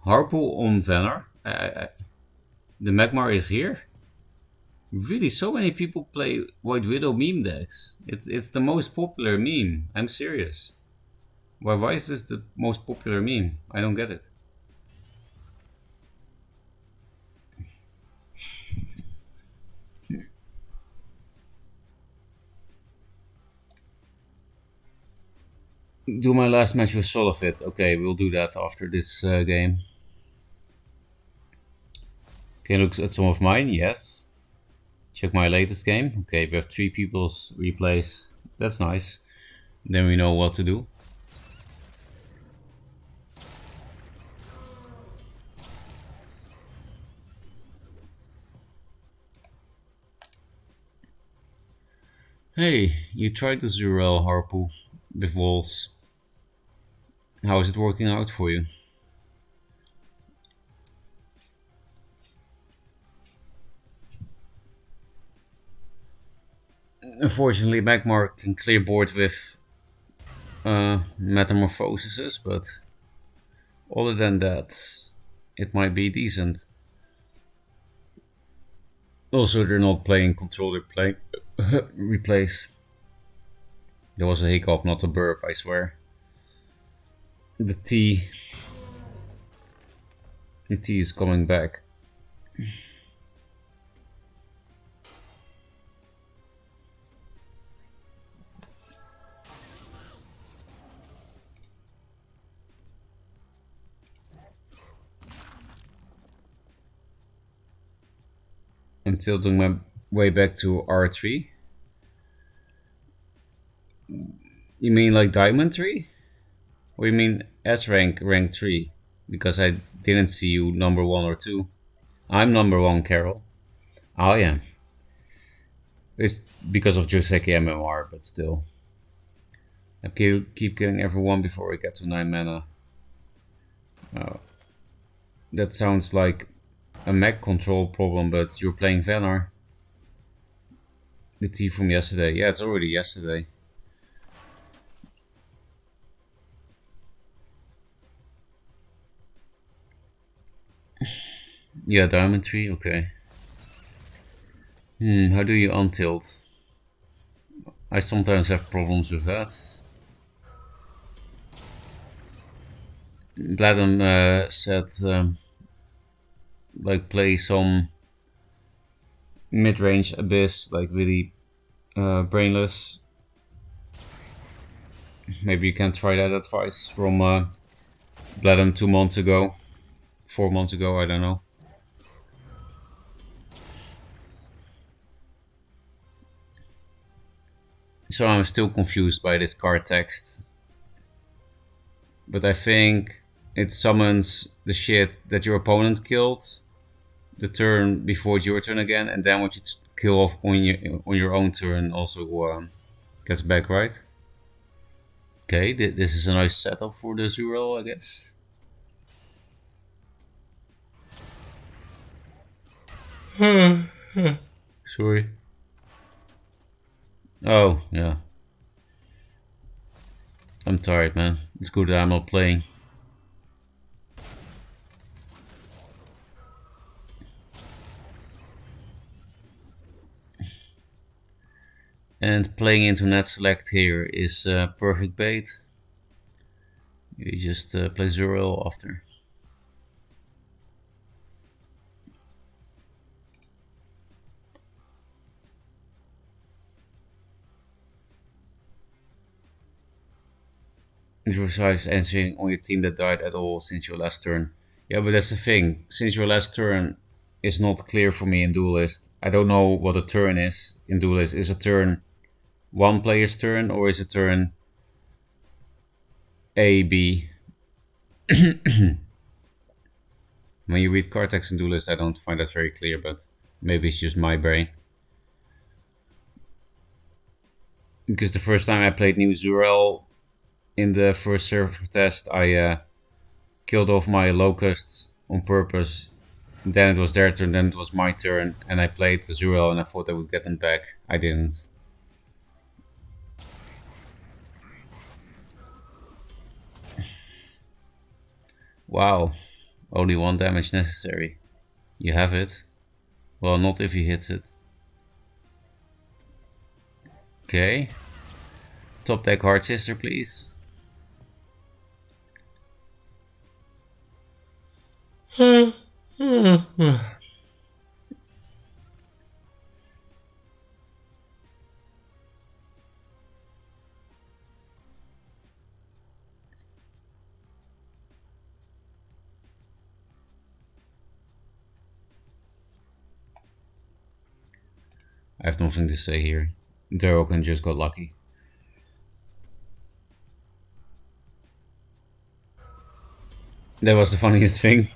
Harpool on Vanner? The Magmar is here? Really, so many people play White Widow meme decks. It's the most popular meme. I'm serious. Why is this the most popular meme? I don't get it. Do my last match with Solofit. Okay, we'll do that after this game. Can you look at some of mine? Yes. Check my latest game. Okay, we have 3 people's replays. That's nice. Then we know what to do. Hey, you tried the Zurel Harpool with walls. How is it working out for you? Unfortunately, Magmar can clear board with metamorphoses, but other than that, it might be decent. Also, they're not playing control, they're playing replace. There was a hiccup, not a burp, I swear. The tea is coming back. I'm tilting my way back to R3. You mean like Diamond 3? Or you mean S rank, rank 3? Because I didn't see you number 1 or 2. I'm number 1, Carol. I am. It's because of Joseki MMR, but still. I keep killing everyone before we get to 9 mana. That sounds like a mech control problem, but you're playing Vannar. The tea from yesterday. Yeah, it's already yesterday. Yeah, Diamond 3, okay. How do you untilt? I sometimes have problems with that. Bladden said like play some mid-range abyss, like really brainless. Maybe you can try that advice from Bladden 2 months ago, 4 months ago, I don't know. So I'm still confused by this card text. But I think it summons the shit that your opponent killed the turn before it's your turn again, and then what you kill off on your own turn also gets back, right? Okay, this is a nice setup for the Zuro, I guess. Sorry. Oh, yeah. I'm tired, man. It's good that I'm not playing. And playing into net select here is perfect bait. You just play Zero after. Besides answering on your team that died at all since your last turn. Yeah, but that's the thing. Since your last turn is not clear for me in Duelyst. I don't know what a turn is in Duelyst. Is a turn one player's turn or is a turn A, B? When you read card text in Duelyst, I don't find that very clear, but maybe it's just my brain. Because the first time I played New Zurel in the first server test, I killed off my locusts on purpose. Then it was their turn, then it was my turn, and I played the Zurel and I thought I would get them back. I didn't. Wow, only 1 damage necessary. You have it. Well, not if he hits it. Okay. Top deck Hard Sister, please. I have nothing to say here. Darokan just got lucky. That was the funniest thing.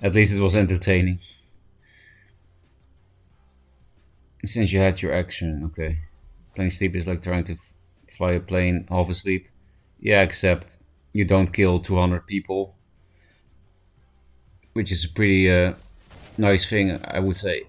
At least it was entertaining. Since you had your action, okay. Plane sleep is like trying to fly a plane half asleep. Yeah, except you don't kill 200 people. Which is a pretty nice thing, I would say.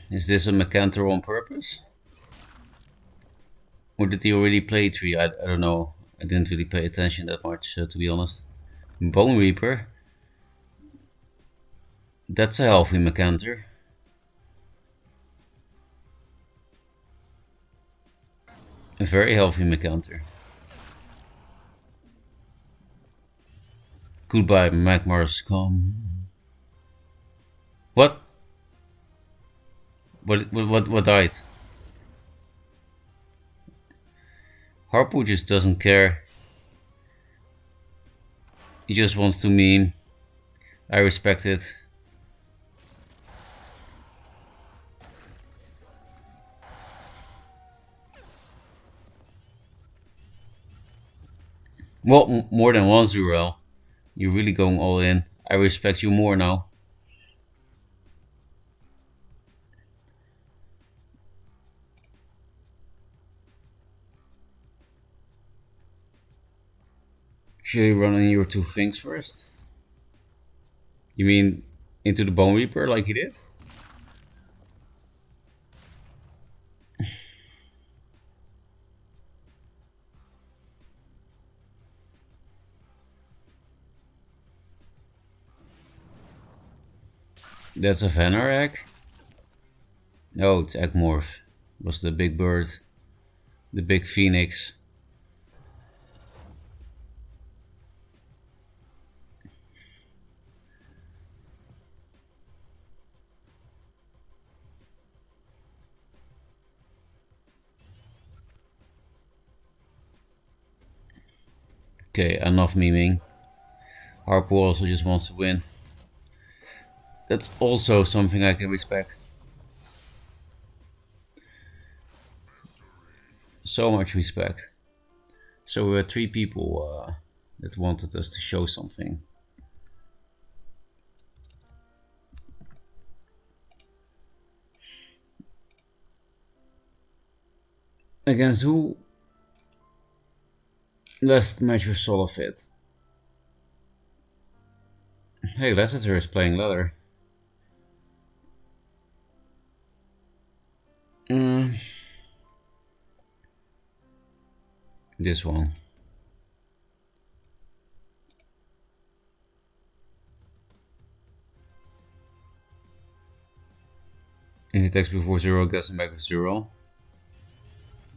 Is this a Mecantor on purpose? Or did he already play 3? I don't know. I didn't really pay attention that much, to be honest. Bone Reaper? That's a healthy Mecantor. A very healthy Mecantor. Goodbye, Magmar's come. What? What died? Harpo just doesn't care. He just wants to meme. I respect it. Well, more than one Zurel. You're really going all in. I respect you more now. Should you run in your 2 things first? You mean into the Bone Reaper like he did? That's a Venar egg? No, it's Egmorph. It was the big bird. The big phoenix. Okay, enough memeing. Harpo also just wants to win. That's also something I can respect. So much respect. So we had 3 people that wanted us to show something. Against who? Last match with Solofit. Hey, Lasseter is playing leather. This one. If he attacks before 0, gets him back with 0.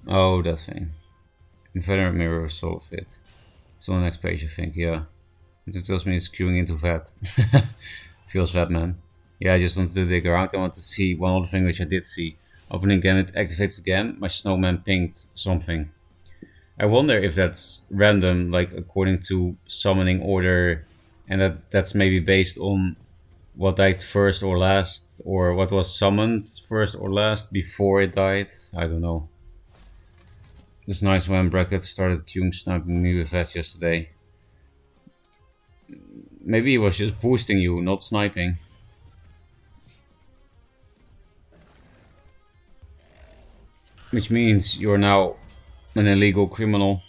Oh, that thing. Infinite Mirror Solofit. It's on the next page, I think, yeah. It tells me it's queuing into vet. Feels vet, man. Yeah, I just wanted to dig around. I want to see one other thing which I did see. Opening again, it activates again. My snowman pinged something. I wonder if that's random, like according to summoning order, and that's maybe based on what died first or last, or what was summoned first or last before it died. I don't know. It's nice when Brackett started queuing sniping me with that yesterday. Maybe he was just boosting you, not sniping. Which means you're now an illegal criminal.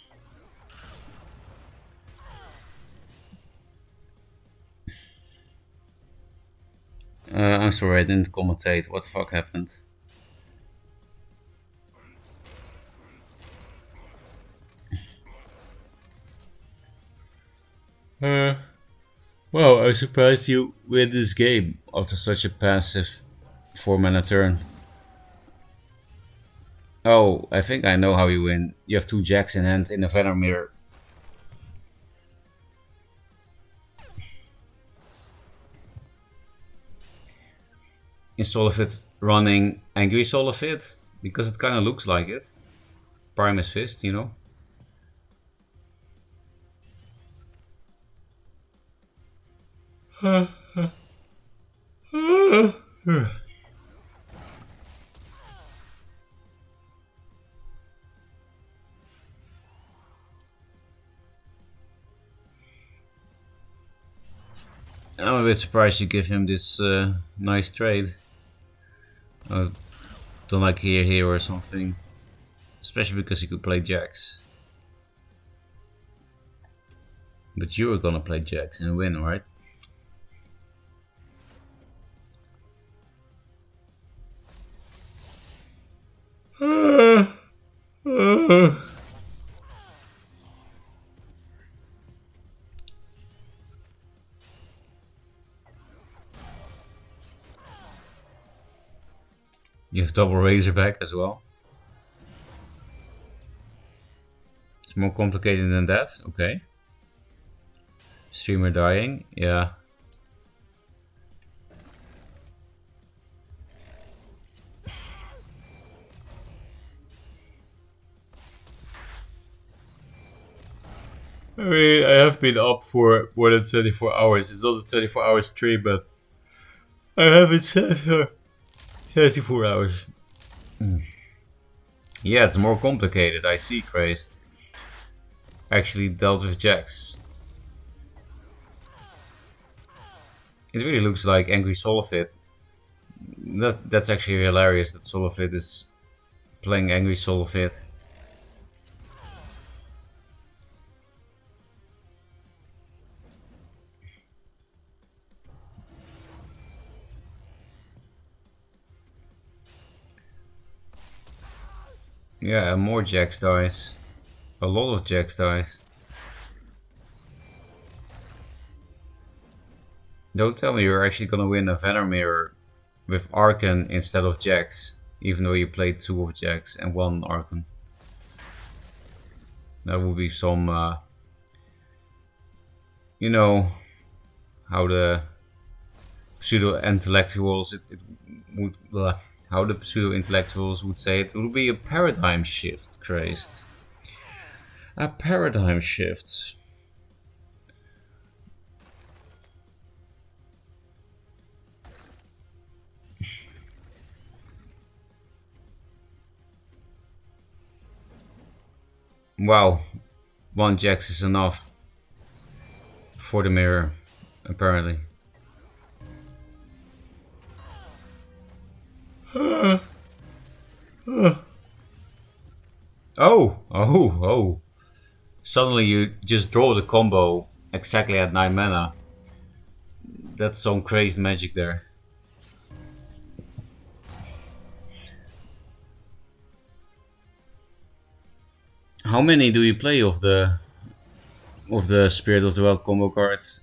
I'm sorry, I didn't commentate. What the fuck happened? Well, I was surprised you win this game after such a passive 4-mana turn. Oh, I think I know how you win. You have 2 jacks in hand in a Venom Mirror. In Solofit running Angry Solofit? Because it kind of looks like it. Primus Fist, you know? I'm a bit surprised you give him this nice trade. Don't like here or something. Especially because he could play jacks. But you were gonna play jacks and win, right? You have double Razorback as well. It's more complicated than that, okay. Streamer dying, yeah. I mean, I have been up for more than 24 hours. It's not a 24-hour stream, but I haven't said for 24 hours. Yeah, it's more complicated, I see, Christ. Actually dealt with jacks. It really looks like Angry Solofit. That's actually hilarious that Solofit is playing Angry Solofit. Yeah, and more jacks dies. A lot of jacks dies. Don't tell me you're actually gonna win a Venom Mirror with Arcan instead of jacks, even though you played 2 of jacks and 1 Arcan. That would be some, you know, how the pseudo-intellectuals would, how the pseudo-intellectuals would say it would be a paradigm shift, Christ. A paradigm shift. Wow, 1 Jax is enough for the mirror, apparently. Oh. Suddenly you just draw the combo exactly at 9 mana. That's some crazy magic there. How many do you play of the Spirit of the Wild combo cards?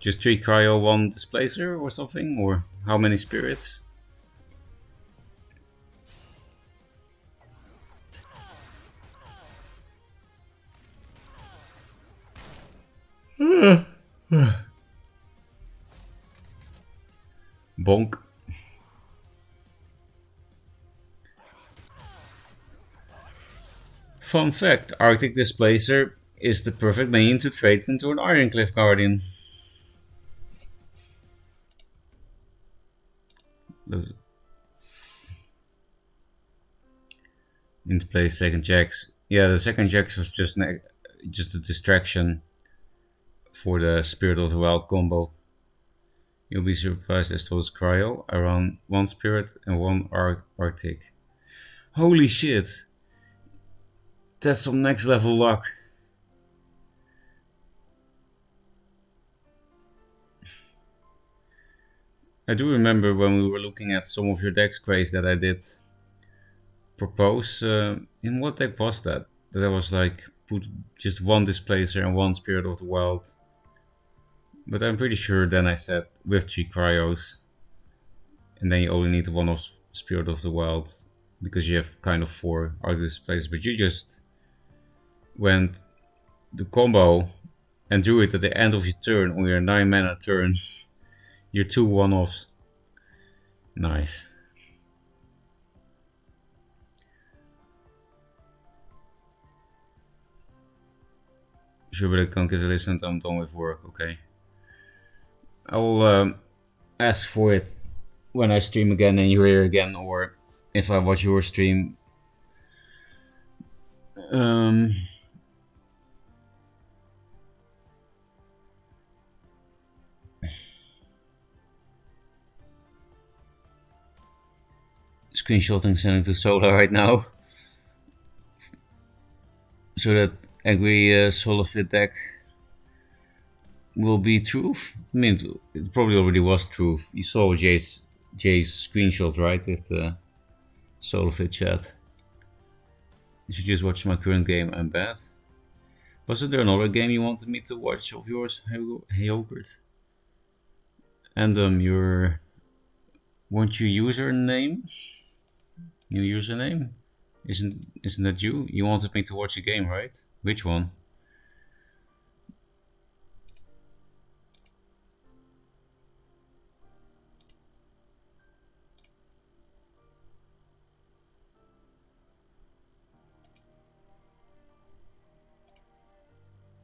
Just 3 cryo, 1 displacer or something? Or how many spirits? Bonk. Fun fact, Arctic Displacer is the perfect minion to trade into an Ironcliffe Guardian. Into play second Jax. Yeah, the second Jax was just a distraction for the Spirit of the Wild combo. You'll be surprised as to its cryo. I run 1 spirit and 1 Arctic. Holy shit! That's some next level luck. I do remember when we were looking at some of your deck craze that I did propose. In what deck was that? That I was like, put just 1 Displacer and 1 Spirit of the Wild. But I'm pretty sure then I said with 3 cryos. And then you only need 1 of Spirit of the Wild. Because you have kind of 4 Arctic Displacers. But you just went the combo and drew it at the end of your turn on your 9 mana turn. Your 2 1-offs. Nice. Sure, but I can't get a listen. I'm done with work. Okay. I will ask for it when I stream again and you're here again, or if I watch your stream. Screenshotting, sending to Solar right now, so that Angry Solifit deck will be truth. I mean, it probably already was truth. You saw Jay's screenshot, right, with the Solifit chat. You should just watch my current game. I'm bad. Wasn't there another game you wanted me to watch of yours, Yogurt? And your want your username? New username? Isn't that you? You wanted me to watch a game, right? Which one?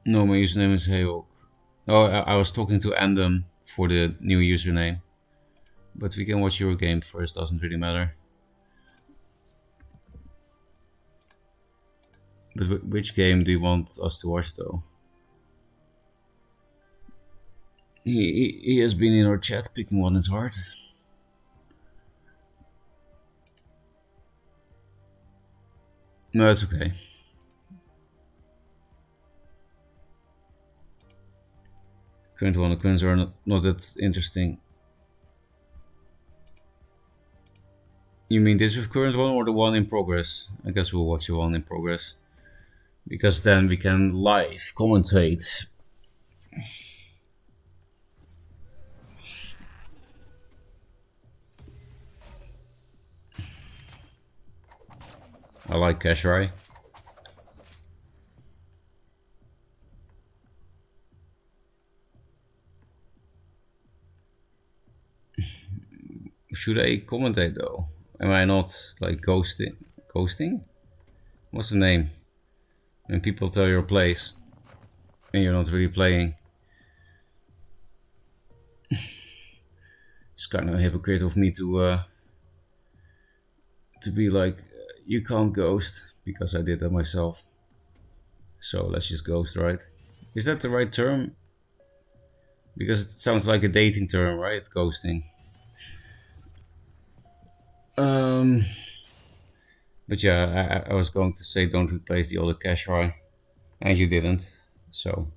No, my username is Hayok. Oh, I was talking to Andom for the new username. But we can watch your game first, doesn't really matter. But which game do you want us to watch though? He has been in our chat, picking one is hard. No, that's okay. Current one, the currents are not that interesting. You mean this with current one or the one in progress? I guess we'll watch the one in progress. Because then we can live commentate. I like Kashrai. Should I commentate though? Am I not like ghosting? Ghosting? What's the name? When people tell your place and you're not really playing. It's kind of a hypocrite of me to be like, you can't ghost, because I did that myself. So let's just ghost, right? Is that the right term? Because it sounds like a dating term, right? Ghosting. But yeah, I was going to say don't replace the other Kashrai, and you didn't. So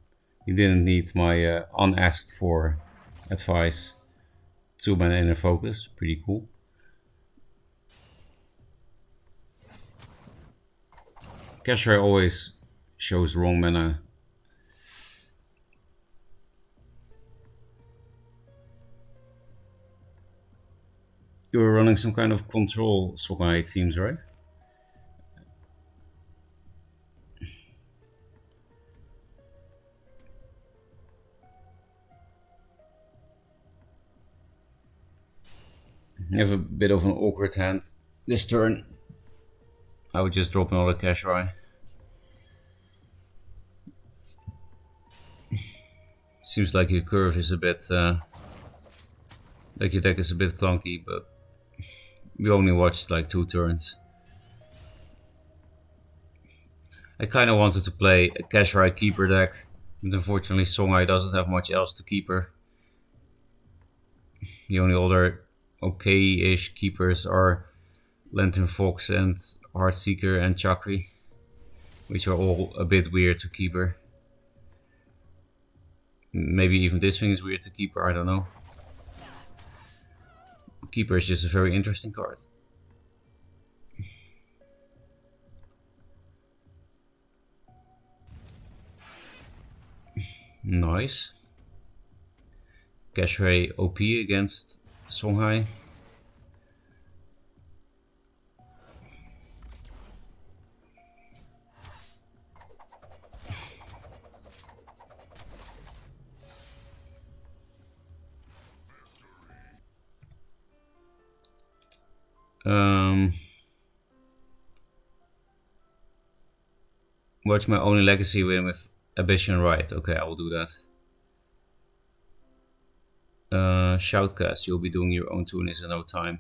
you didn't need my unasked for advice. 2-mana inner focus, pretty cool. Kashrai always shows wrong mana. You were running some kind of control Songhai, it seems, right? You have a bit of an awkward hand this turn. I would just drop another Kashrai. Seems like your curve is a bit, like your deck is a bit clunky, but we only watched like 2 turns. I kind of wanted to play a Kashrai keeper deck, but unfortunately Songhai doesn't have much else to keeper. The only other okay-ish keepers are Lantern Fox and Heartseeker and Chakri, which are all a bit weird to keeper. Maybe even this thing is weird to keeper, I don't know. Keeper is just a very interesting card. Nice. Kashrai OP against Songhai. Watch my only legacy win with Ambition Right. Okay, I will do that. Shoutcast, you'll be doing your own tourneys in no time.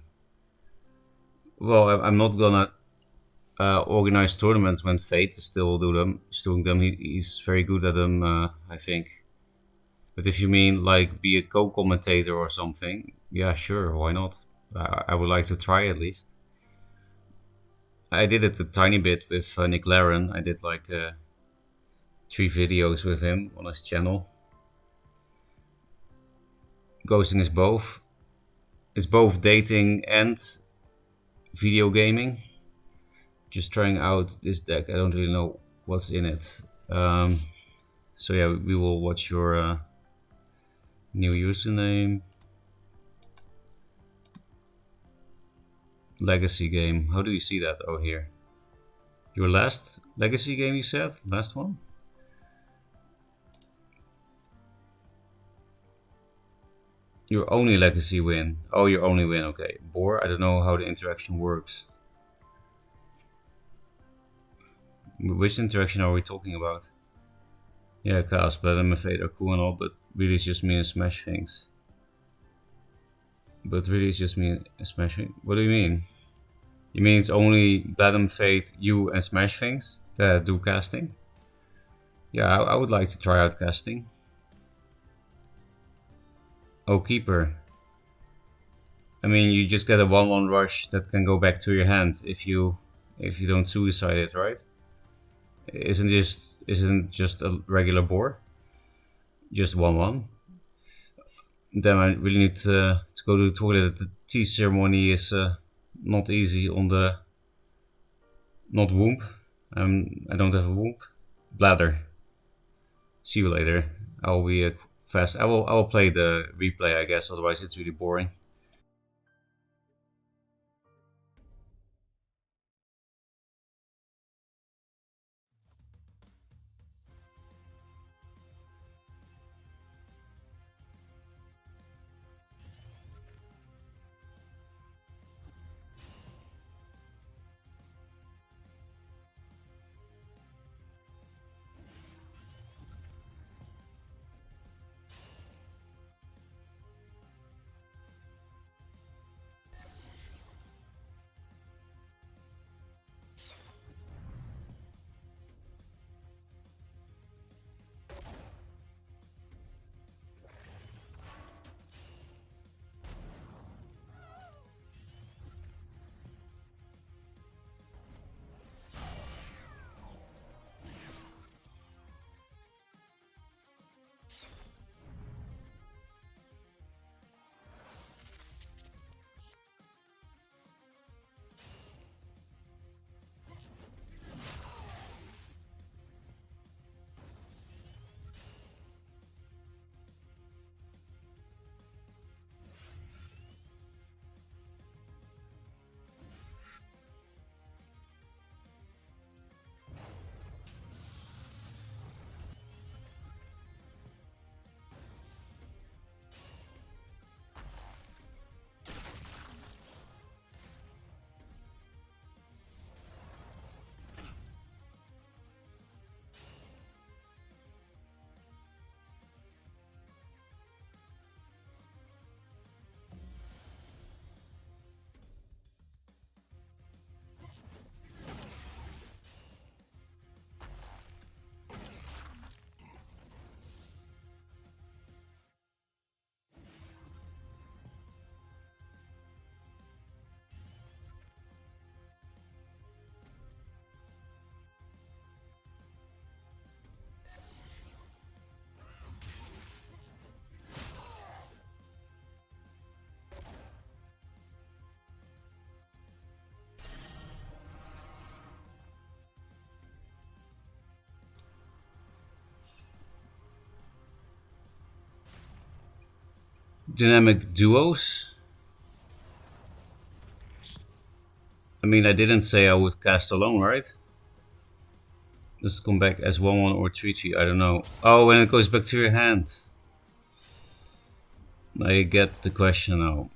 Well, I'm not gonna organize tournaments when Fate is still doing them. He's very good at them, I think. But if you mean like be a co-commentator or something, yeah, sure, why not? I would like to try at least. I did it a tiny bit with Nick Laren. I did like 3 videos with him on his channel. Ghosting is both. It's both dating and video gaming. Just trying out this deck. I don't really know what's in it. So yeah, we will watch your new username. Legacy game. How do you see that? Oh, here. Your last legacy game, you said? Last one? Your only legacy win. Oh, your only win. Okay. Boar. I don't know how the interaction works. Which interaction are we talking about? Yeah, Chaos, Blood and Fate are cool and all, but really it's just me and Smash things. But really it's just me and Smash things? What do you mean? You mean it's only Blood and Fate, you and Smash things that do casting? Yeah, I would like to try out casting. Oh, Keeper. I mean, you just get a 1/1 rush that can go back to your hand if you don't suicide it, right? Isn't just a regular boar? Just 1/1. Then I really need to go to the toilet. The tea ceremony is not easy on the not womb. I don't have a womb. Bladder. See you later. I'll be fast. I will play the replay, I guess. Otherwise, it's really boring. Dynamic duos. I mean, I didn't say I would cast alone, right? Does it come back as 1/1 or 3/3? I don't know. Oh, when it goes back to your hand. I get the question now.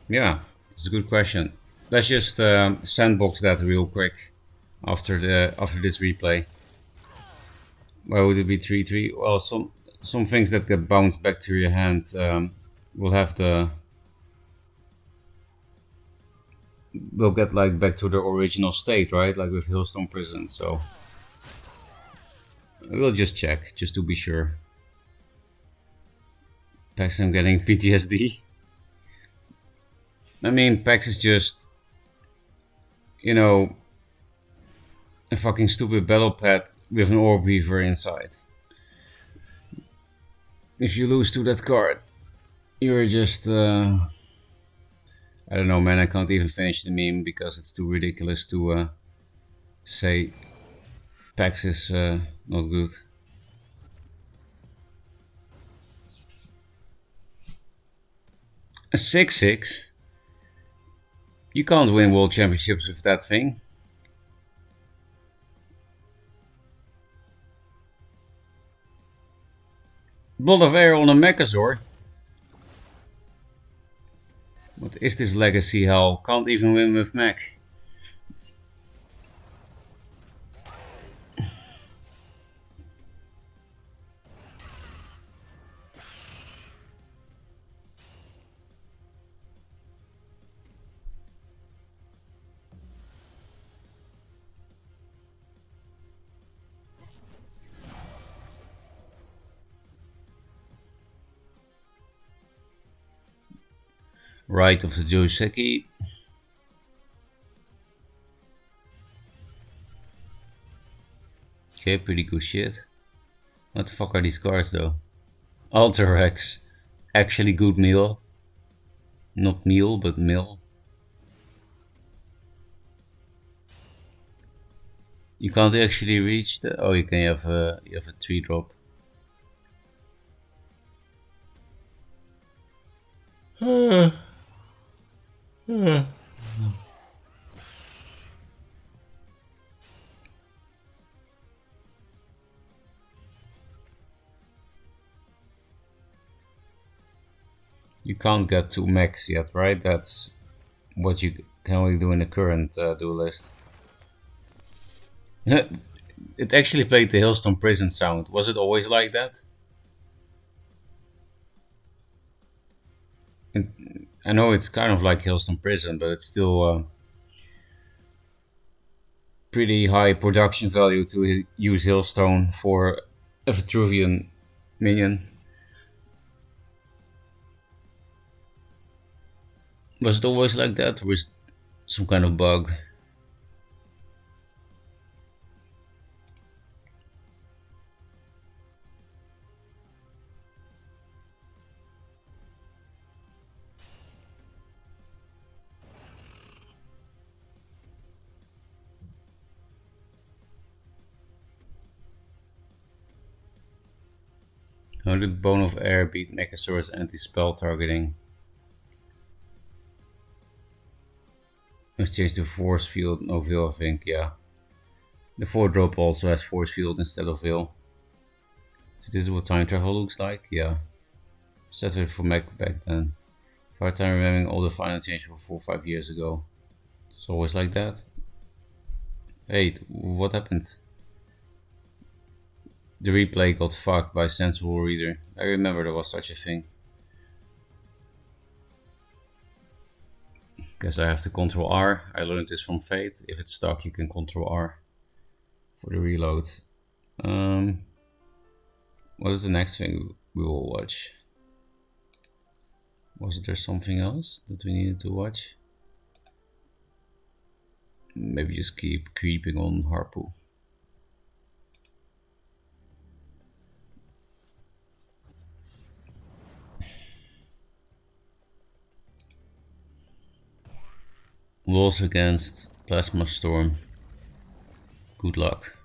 Yeah, that's a good question. Let's just sandbox that real quick after this replay. Why would it be 3/3? Well, some things that get bounced back to your hand will have the will get like back to the original state, right? Like with Hillstone Prison. So we'll just check just to be sure. Pax, I'm getting PTSD. I mean, Pax is just, you know, a fucking stupid battle pad with an Orb Weaver inside. If you lose to that card, you're just I don't know, man. I can't even finish the meme because it's too ridiculous to say Pax is not good. A 6/6? You can't win world championships with that thing. Blood of Air on a Mechazor? What is this legacy hell? Can't even win with mech. Right of the Joseki. Okay, pretty good shit. What the fuck are these cards though? Alter Rex. Actually good meal. Not meal, but mill. You can't actually reach the... Oh, you can have a 3-drop. You can't get 2 mechs yet, right? That's what you can only do in the current Duelyst. It actually played the Hillstone Prison sound. Was it always like that? I know it's kind of like Hillstone Prison, but it's still pretty high production value to use Hillstone for a Vitruvian minion. Was it always like that, or was it some kind of bug? How did Bone of Air beat Mechasaurus anti-spell targeting? Let's change the force field, no veil, I think, yeah. The 4-drop also has force field instead of veil. So this is what time travel looks like? Yeah. Set it for mech back then. Hard time remembering all the final change from 4 or 5 years ago. It's always like that. Hey, what happened? The replay got fucked by Sensible Reader. I remember there was such a thing. Guess I have to control R. I learned this from Fate. If it's stuck, you can control R for the reload. What is the next thing we will watch? Was there something else that we needed to watch? Maybe just keep creeping on Harpoon. Wolves against Plasma Storm. Good luck.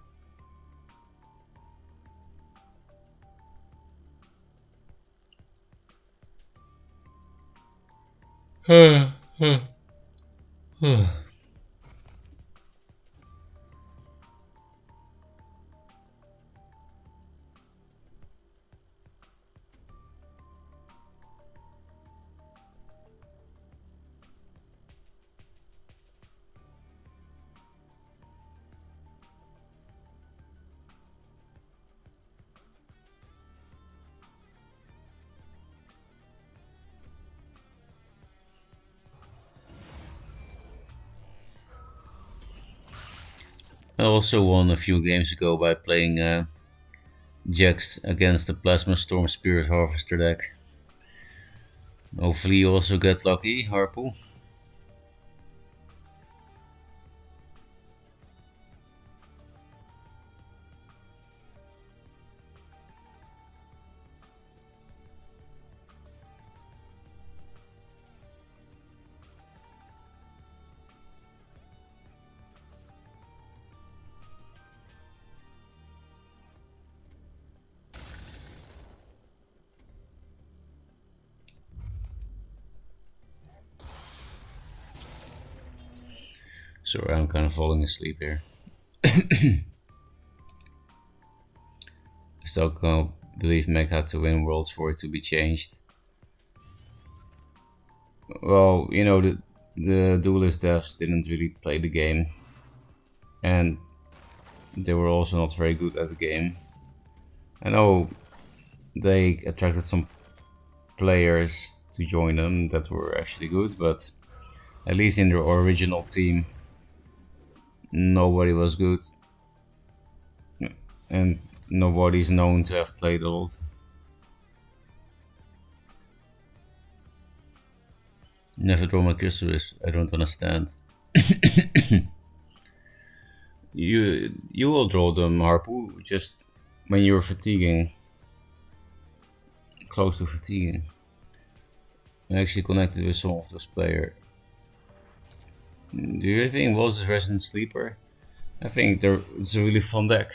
I also won a few games ago by playing Jax against the Plasma Storm Spirit Harvester deck. Hopefully you also get lucky, Harpool. Sorry, I'm kind of falling asleep here. Still can't believe Meg had to win Worlds for it to be changed. Well, you know, the Duelyst devs didn't really play the game, and they were also not very good at the game. I know they attracted some players to join them that were actually good, but at least in their original team, nobody was good, and nobody's known to have played a lot. Never draw my crystals. I don't understand. You will draw them, Harpool, just when you're fatiguing, close to fatiguing. I actually connected with some of those players. Do you think Walls is Resident Sleeper? I think it's a really fun deck.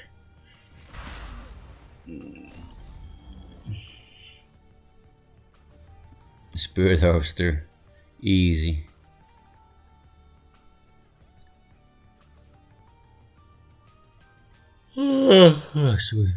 Spirit Harvester, easy. Sorry.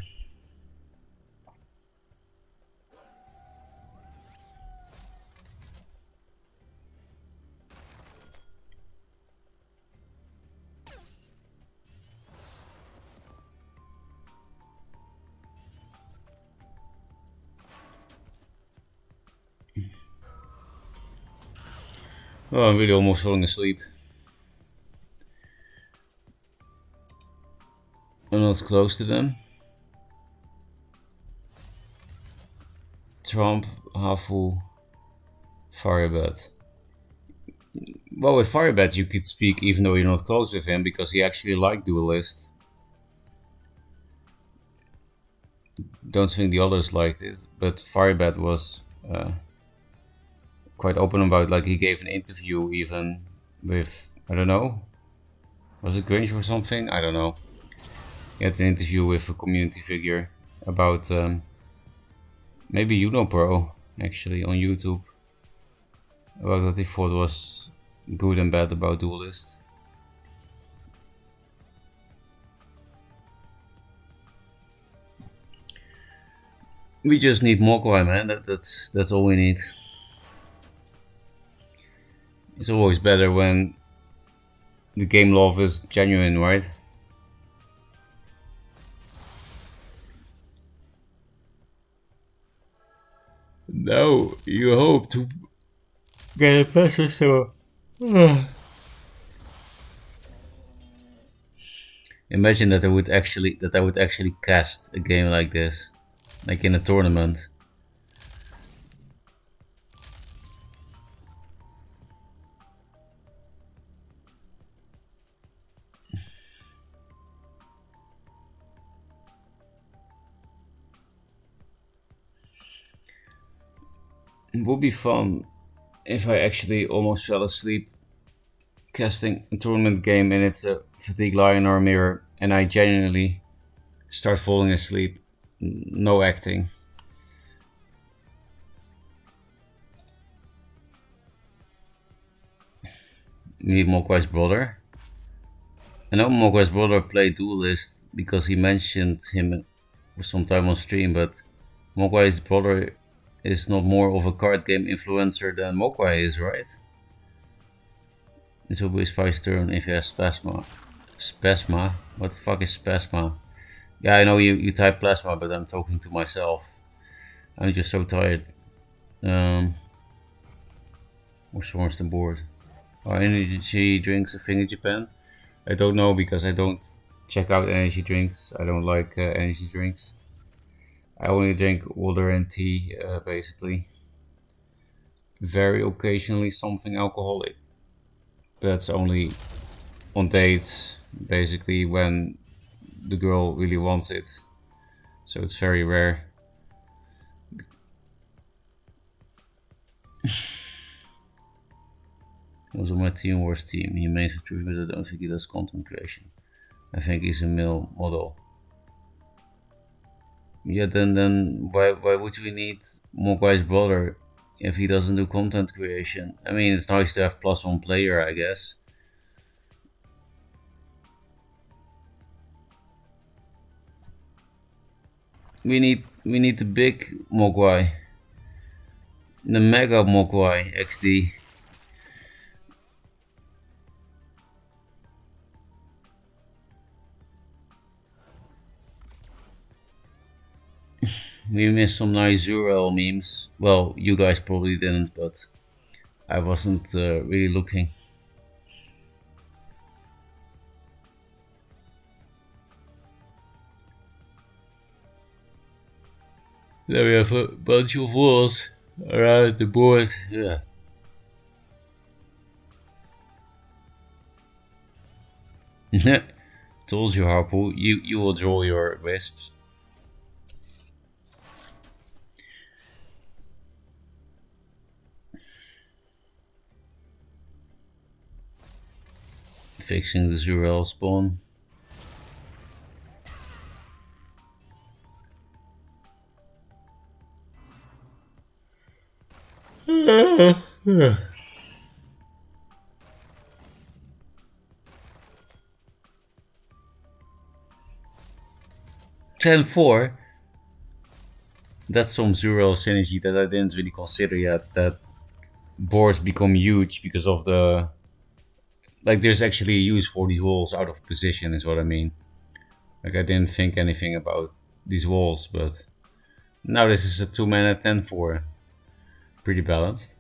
Oh, I'm really almost falling asleep. I'm not close to them. Trump, half full, Firebat. Well, with Firebat you could speak even though you're not close with him because he actually liked Duelyst. Don't think the others liked it, but Firebat was quite open about. Like he gave an interview even with, I don't know, was it Grinch or something? I don't know. He had an interview with a community figure about maybe Unopro actually on YouTube about what he thought was good and bad about Duelyst. We just need monkaS, man. That's all we need. It's always better when the game love is genuine, right? No, you hope to get a faster so. Imagine that I would actually cast a game like this, like in a tournament. It would be fun if I actually almost fell asleep casting a tournament game and it's a fatigue lion or a mirror and I genuinely start falling asleep. No acting. We need monkaS brother. I know monkaS brother played Duelyst because he mentioned him sometime on stream, but monkaS brother is not more of a card game influencer than Mokwai is, right? This will be Spice turn if he has Spasma. Spasma? What the fuck is Spasma? Yeah, I know you type Plasma, but I'm talking to myself. I'm just so tired. More storms than bored. Are energy drinks a thing in Japan? I don't know because I don't check out energy drinks. I don't like energy drinks. I only drink water and tea, basically. Very occasionally something alcoholic. That's only on dates, basically when the girl really wants it. So it's very rare. He was on my Team Wars team. He made for true, but I don't think he does content creation. I think he's a male model. Yeah, then why would we need Mogwai's brother if he doesn't do content creation? I mean, it's nice to have +1 player, I guess. We need the big Mogwai, the mega Mogwai XD. We missed some nice Zurel memes. Well, you guys probably didn't, but I wasn't really looking. There we have a bunch of walls around the board. Yeah. Told you, Harpo. You will draw your wisps. Fixing the Zurel spawn. Yeah. 10-4. That's some Zurel synergy that I didn't really consider yet. That boards become huge because of the... Like, there's actually a use for these walls out of position, is what I mean. Like, I didn't think anything about these walls, but... Now this is a 2-mana 10-4. Pretty balanced.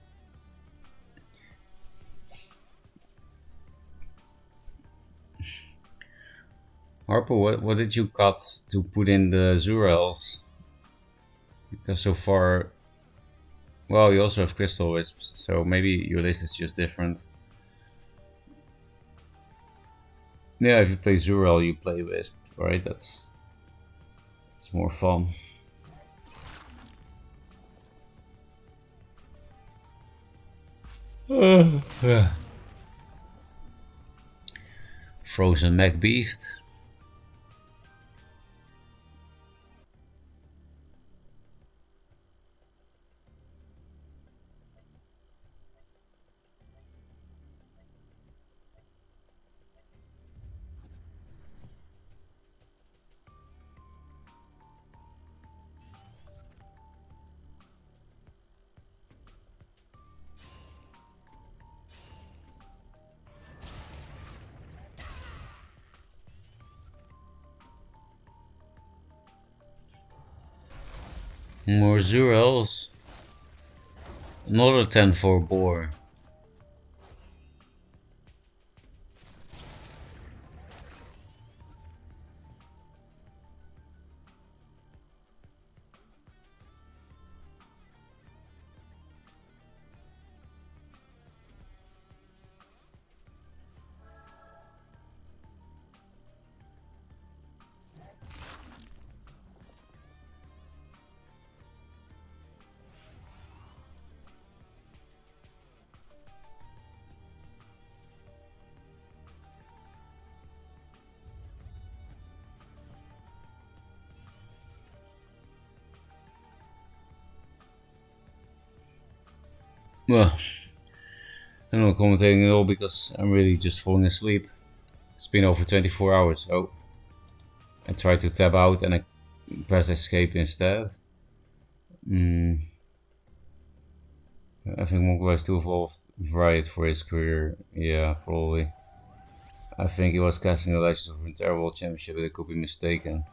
Harpo, what did you cut to put in the Zurels? Because so far... Well, you also have Crystal Wisps, so maybe your list is just different. Yeah, if you play Zurel, you play Wisp, right? It's more fun. Frozen Mech Beast. More Zurels. Another 10-4 boar. Well, I'm not commentating at all because I'm really just falling asleep. It's been over 24 hours. Oh, I tried to tab out and I pressed escape instead. I think monkaS too evolved Riot for his career. Yeah, probably. I think he was casting the Legends of Runeterra World Championship, but it could be mistaken.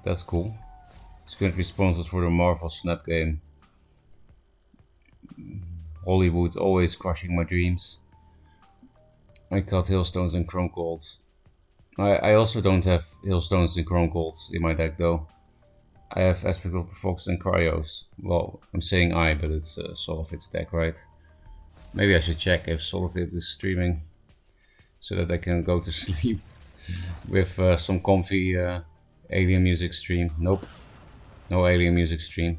That's cool. He's currently responsible for the Marvel Snap game. Hollywood always crushing my dreams. I cut Hailstones and Chrome Golds. I also don't have Hailstones and Chrome Golds in my deck though. I have Aspect of the Fox and Cryos. Well, I'm saying I, but it's Solofit's deck, right? Maybe I should check if Solofit is streaming, so that I can go to sleep with some comfy alien music stream. Nope, no alien music stream.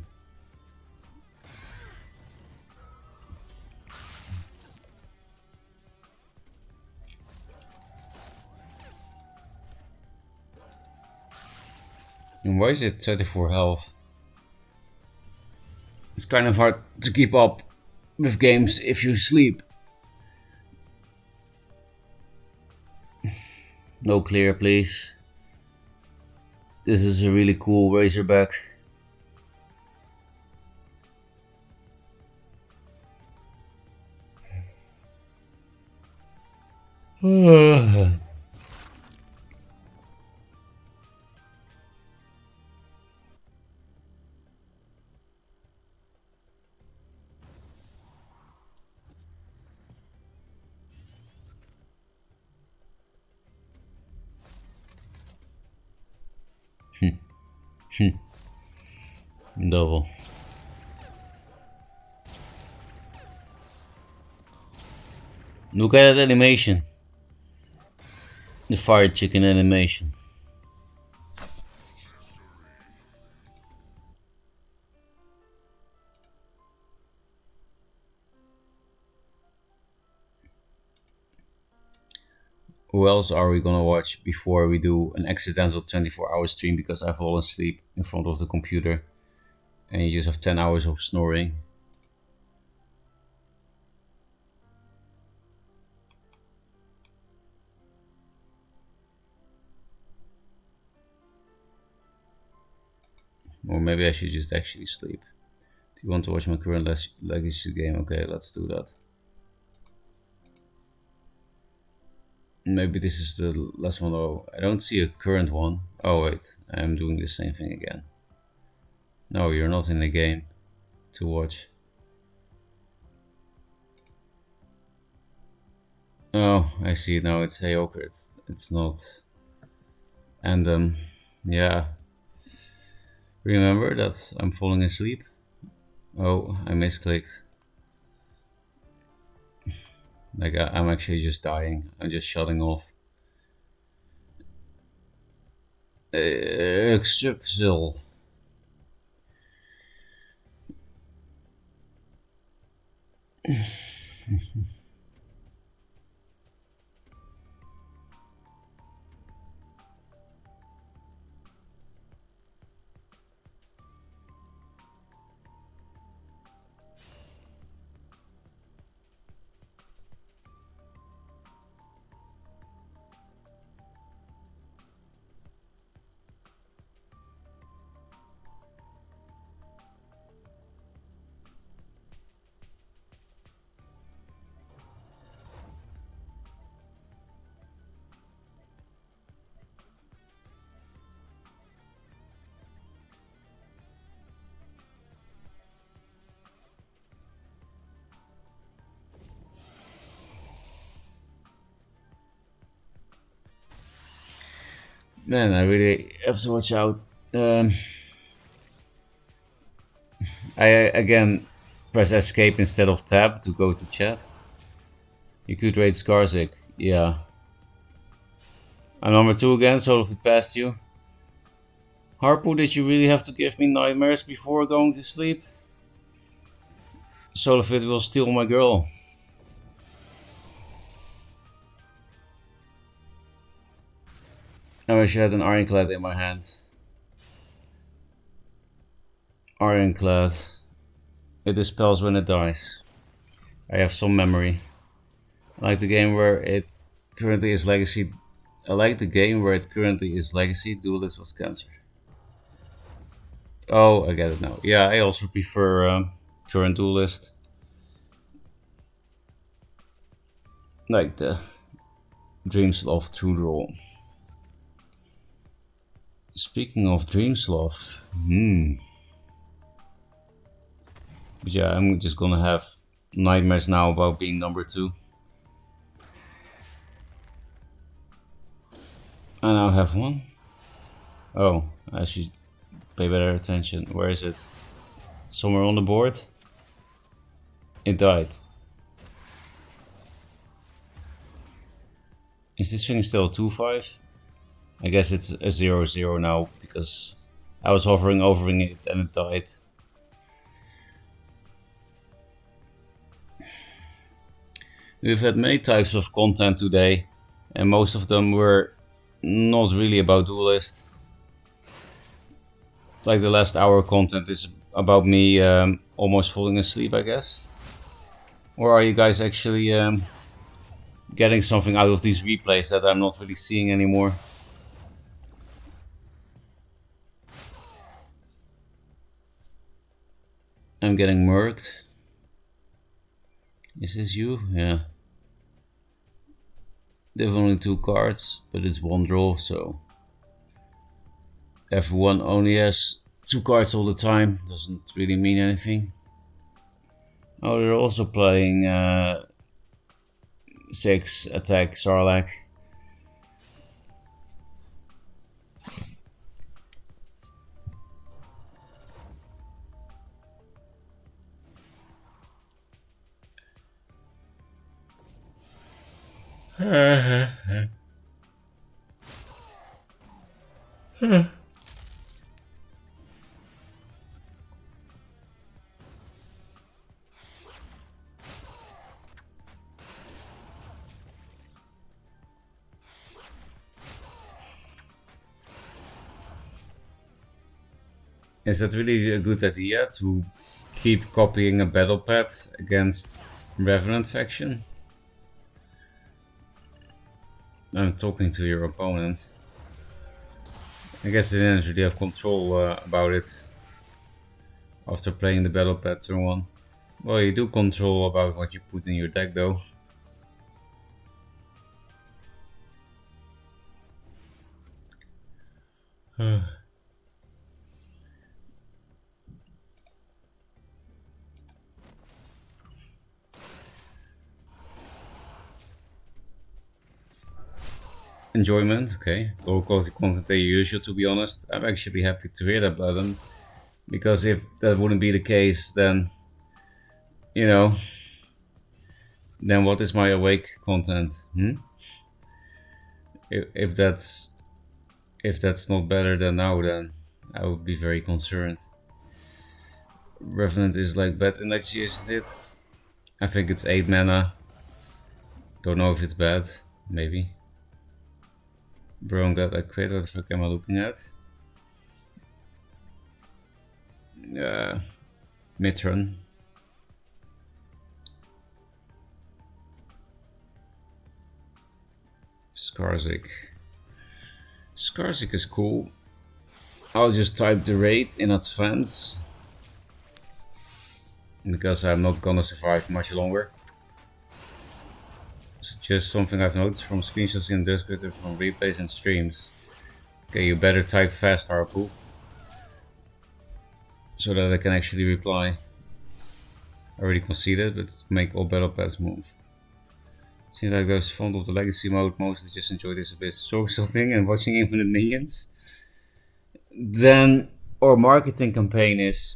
And why is it 34 health? It's kind of hard to keep up with games if you sleep. No clear, please. This is a really cool Razorback. Double. Look at that animation. The fire chicken animation. Who else are we gonna watch before we do an accidental 24-hour stream because I fall asleep in front of the computer and you just have 10 hours of snoring? Or maybe I should just actually sleep. Do you want to watch my current legacy game? Okay, let's do that. Maybe this is the last one. Oh, I don't see a current one. Oh wait, I'm doing the same thing again. No, you're not in the game to watch. Oh, I see it now. It's Heyoka. It's not. And yeah. Remember that I'm falling asleep. Oh, I misclicked. Like I'm actually just dying. I'm just shutting off. Exceptional. Man, I really have to watch out. I again press escape instead of tab to go to chat. You could rate Skarzik. Yeah. I'm number 2 again, so if it passed you. Harpo, did you really have to give me nightmares before going to sleep? Solofit will steal my girl. I wish I had an ironclad in my hand. Ironclad. It dispels when it dies. I have some memory. I like the game where it currently is legacy. I like the game where it currently is legacy. Duelyst was cancelled. Oh, I get it now. Yeah, I also prefer current Duelyst. Like the Dreamslov True Draw. Speaking of Dreamslov, but yeah, I'm just gonna have nightmares now about being number 2. I now have 1. Oh, I should pay better attention. Where is it? Somewhere on the board? It died. Is this thing still 2-5? I guess it's a 0-0 now because I was hovering over it and it died. We've had many types of content today, and most of them were not really about Duelyst. Like the last hour content is about me almost falling asleep, I guess. Or are you guys actually getting something out of these replays that I'm not really seeing anymore? I'm getting murked. Is this you? Yeah. They have only 2 cards, but it's 1 draw, so everyone only has 2 cards all the time. Doesn't really mean anything. Oh, they're also playing 6 attack Sarlacc. Is that really a good idea to keep copying a battle pad against Revenant faction? I'm talking to your opponent. I guess they didn't really have control about it after playing the battle pad turn 1. Well, you do control about what you put in your deck though. Enjoyment, okay. Lower quality content than usual, to be honest. I'm actually happy to hear that, Button. Because if that wouldn't be the case, then, you know, then what is my awake content? If that's not better than now, then I would be very concerned. Revenant is like bad energy, isn't it? I think it's 8 mana. Don't know if it's bad, maybe. Bro, I'm glad I quit. What the fuck am I looking at? Mitron. Skarzik. Skarzik is cool. I'll just type the raid in advance because I'm not gonna survive much longer. It's just something I've noticed from screenshots in Discord and from replays and streams. Okay, you better type fast, Harpool, so that I can actually reply. I already conceded, but make all battle pads move. Seems like those fond of the legacy mode mostly just enjoy this a bit social thing and watching infinite minions. Then our marketing campaign is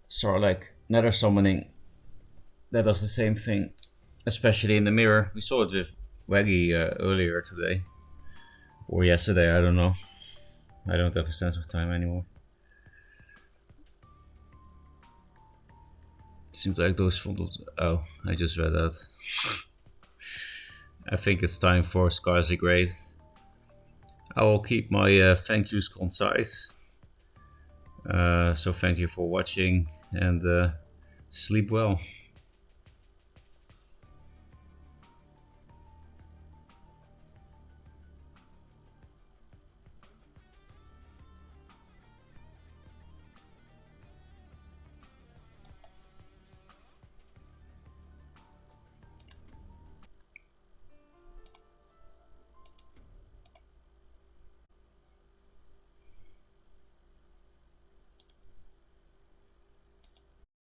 sort of like nether summoning. That does the same thing, especially in the mirror. We saw it with Waggy earlier today. Or yesterday, I don't know. I don't have a sense of time anymore. Seems like those fond of... Oh, I just read that. I think it's time for Skarzik raid. I will keep my thank yous concise. So thank you for watching and sleep well.